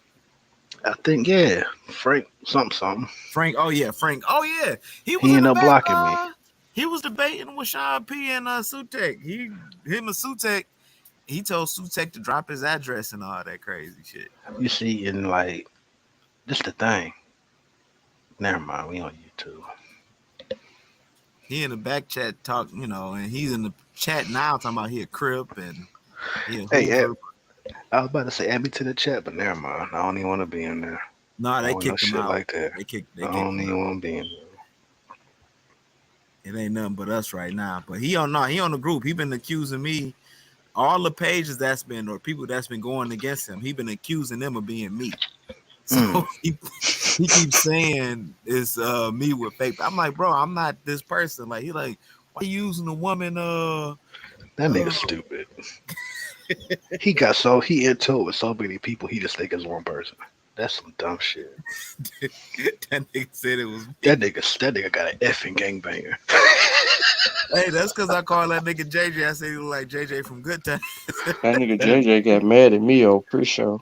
I think yeah, Frank something. Frank, oh yeah, Frank, oh yeah. He ended up blocking me. He was debating with Sean P and Sutek. Him and Sutek. He told Sutek to drop his address and all that crazy shit. You see, and like, this the thing. Never mind, we on YouTube. He in the back chat talk, you know, and he's in the chat now talking about he a Crip and hey, I was about to say add me to the chat, but never mind. I don't even want to be in there. No, they kicked him out. Like that. They I don't even want to be in there. It ain't nothing but us right now. But he on the group. He been accusing me. All the pages that's been or people that's been going against him, he been accusing them of being me. So he keeps saying it's me with fake. I'm like, bro, I'm not this person. Like he like, why you using a woman? That nigga's stupid. He into it with so many people. He just think it's one person. That's some dumb shit. That nigga said it was me. That nigga got an effing gangbanger. Hey, that's because I call that nigga JJ. I said he look like JJ from Good Times. That nigga JJ got mad at me on pre-show.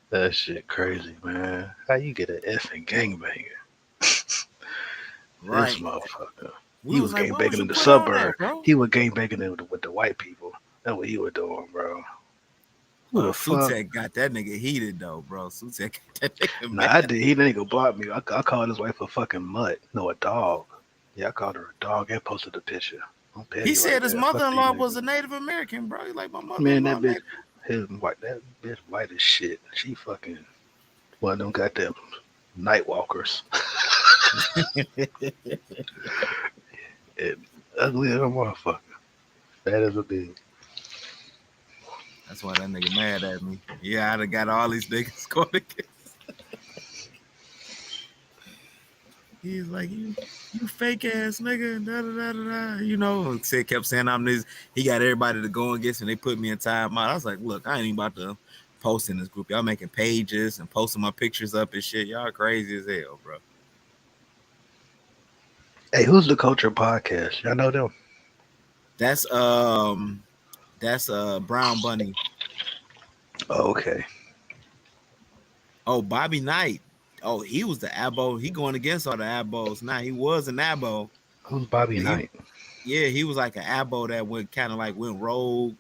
That shit crazy, man. How you get an effing gangbanger? Right. This motherfucker. He was like, gangbanging in the suburb. He was gangbanging with the white people. That's what he was doing, bro. Who the fuck? Sutek got that nigga heated though, bro. Sutek got that nigga mad. I did. He nigga blocked me. I called his wife a fucking mutt. No, a dog. Yeah, I called her a dog and posted the picture. He said his mother-in-law was a Native American, bro. He like my mother. Man, that bitch, that bitch white as shit. She fucking one of them goddamn night walkers. And ugly as a motherfucker. Fat as a bitch. That's why that nigga mad at me. Yeah, I done got all these niggas going against. He's like, you fake ass nigga, da da da da. You know, kept saying I'm this. He got everybody to go against, and they put me in timeout. I was like, look, I ain't even about to post in this group. Y'all making pages and posting my pictures up and shit. Y'all crazy as hell, bro. Hey, who's the Culture Podcast? Y'all know them? That's Brown Bunny. Oh, okay. Oh, Bobby Knight. Oh, he was the abo. He going against all the abos. Now he was an abo. Who's Bobby Knight? Yeah, he was like an abo that went kind of like went rogue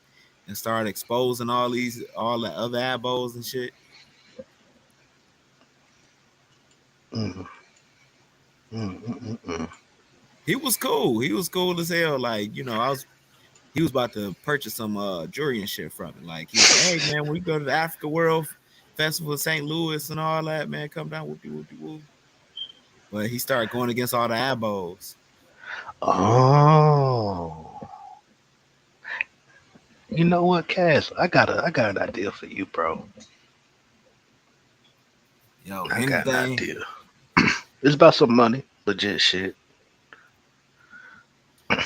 and started exposing all the other abos and shit. He was cool. He was cool as hell. Like, you know, he was about to purchase some jewelry and shit from it. Like, he was like, hey man, when we go to the Africa World Festival in St. Louis and all that, man, come down, whoopie whoopie whoop. But he started going against all the abos. Oh, you know what, Cass? I got an idea for you, bro. Yo, I got an anything. idea. It's about some money, legit shit.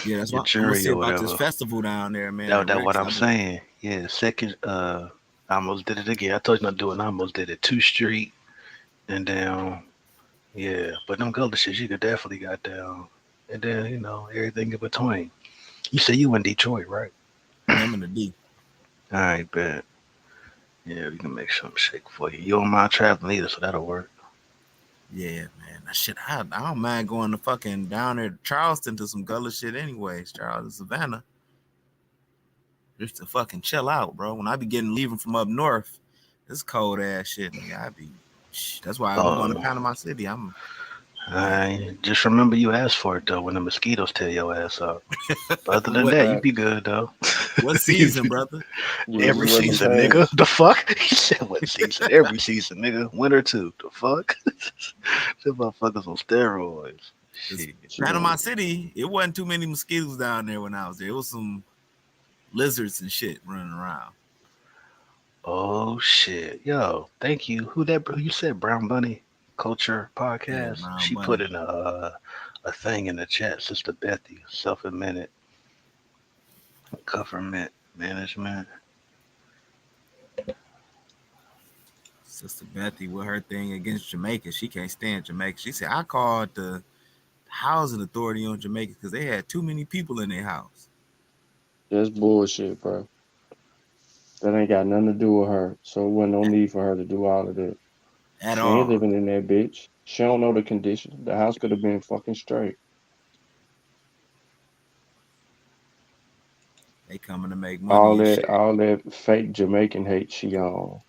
Yeah, that's Your what I'm gonna jury see or about this whatever. festival down there, man. That At that what Rex. I'm saying. Yeah, second. I almost did it again. I told you not to do it. And I almost did it. 2 Street and then yeah. But them other shit you could definitely got down. And then everything in between. You say you in Detroit, right? Yeah, I'm in the D. All right, bet. Yeah, we can make something shake for you. You don't mind traveling either, so that'll work. Yeah, man. That shit, I don't mind going to fucking down there to Charleston to some gullah shit anyways. Charleston, Savannah. Just to fucking chill out, bro. When I be leaving from up north, this cold ass shit, nigga. That's why I'm going to Panama City. Just remember you asked for it though when the mosquitoes tear your ass up. But other than that, you be good though. What season, brother? Every season, nigga. The fuck? He said what season? Every season, nigga. Winter too. The fuck? Them motherfuckers on steroids. Shit. Panama City, it wasn't too many mosquitoes down there when I was there. It was some lizards and shit running around. Oh shit. Yo, thank you. Who you said Brown Bunny Culture Podcast? Yeah, she Bunny. put in a thing in the chat, Sister Bethy, self-admitted government management. Sister Bethy with her thing against Jamaica. She can't stand Jamaica. She said, I called the housing authority on Jamaica because they had too many people in their house. That's bullshit, bro. That ain't got nothing to do with her. So it wasn't no need for her to do all of that. At she all. Ain't living in that bitch. She don't know the condition. The house could have been fucking straight. They coming to make money. All that fake Jamaican hate she on.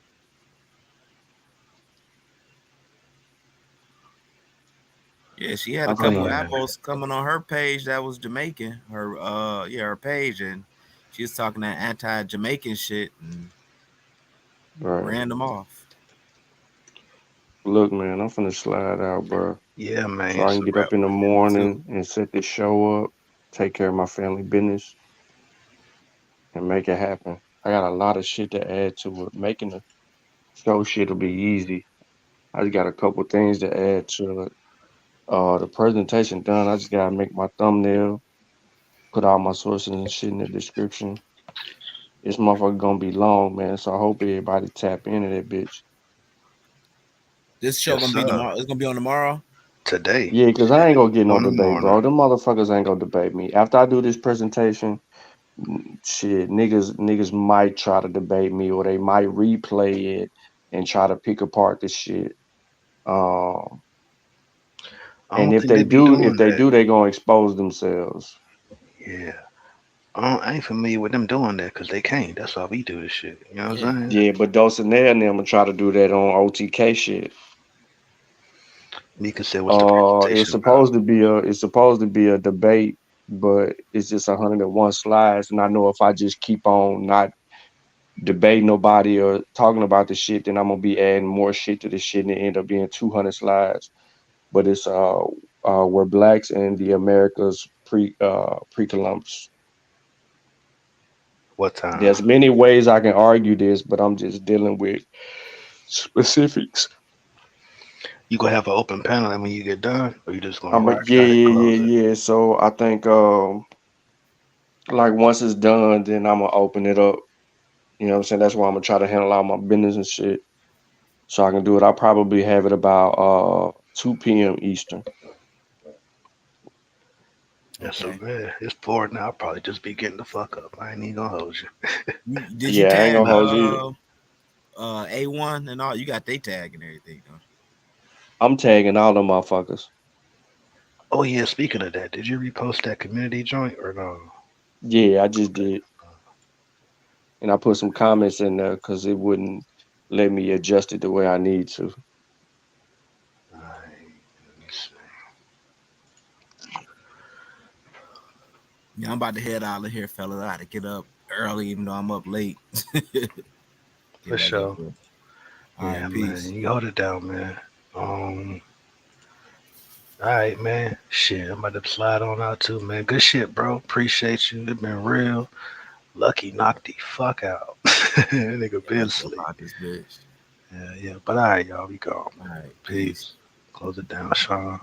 Yeah, she had a couple of apples coming on her page that was Jamaican. Her page, and she was talking that anti-Jamaican shit and ran them off. Look, man, I'm finna slide out, bro. Yeah, man. So I can get up in the morning and set this show up, take care of my family business, and make it happen. I got a lot of shit to add to it. Making the show shit will be easy. I just got a couple things to add to it. The presentation done. I just gotta make my thumbnail, put all my sources and shit in the description. This motherfucker gonna be long, man. So I hope everybody tap into that bitch. This show gonna be tomorrow. It's gonna be on tomorrow. Today. Yeah, because I ain't gonna get no debate, bro. Them motherfuckers ain't gonna debate me. After I do this presentation, shit, niggas might try to debate me, or they might replay it and try to pick apart this shit. And if they do, they gonna expose themselves. Yeah. I ain't familiar with them doing that because they can't. That's why we do this shit. You know what I'm saying? Yeah, but Dulcinea and them will try to do that on OTK shit. Mika said, "What's the presentation it's supposed to be a debate, but it's just 101 slides. And I know if I just keep on not debating nobody or talking about the shit, then I'm gonna be adding more shit to the shit and it end up being 200 slides. But it's where blacks and the Americas pre-Columbus. What time? There's many ways I can argue this, but I'm just dealing with specifics. You gonna have an open panel when you get done, or you just gonna yeah. So I think like once it's done, then I'm gonna open it up. You know what I'm saying? That's why I'm gonna try to handle all my business and shit, so I can do it. I'll probably have it about 2 p.m. Eastern. That's so bad. It's 4 now. I'll probably just be getting the fuck up. I ain't even gonna hold you. Did you tag I ain't gonna hold you. A1 and all? You got they tag and everything, don't you? I'm tagging all them motherfuckers. Oh yeah, speaking of that, did you repost that community joint or no? Yeah, I just did. And I put some comments in there because it wouldn't let me adjust it the way I need to. Yeah, I'm about to head out of here, fellas. I got to get up early, even though I'm up late. For sure. All Yeah, right, man. peace. You hold it down, man. All right, man. Shit, I'm about to slide on out too, man. Good shit, bro. Appreciate you. It been real. Lucky knocked the fuck out. That nigga been asleep. This bitch. Yeah. But all right, y'all. We go. All right, Peace. Close it down, Sean.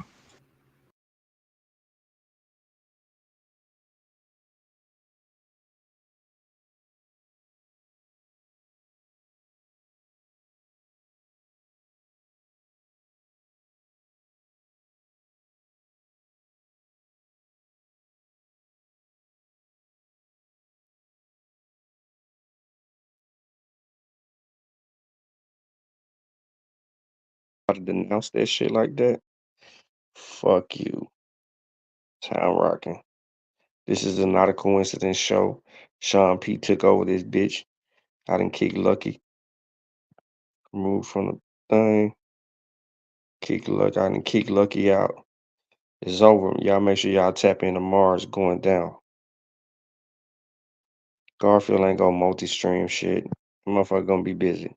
To denounce that shit like that. Fuck you. Time rocking. This is a not a coincidence show. Sean P took over this bitch. I done kick Lucky. Removed from the thing. Kick Lucky. I done kick Lucky out. It's over. Y'all make sure y'all tap into Mars going down. Garfield ain't gonna multi-stream shit. Motherfucker gonna be busy.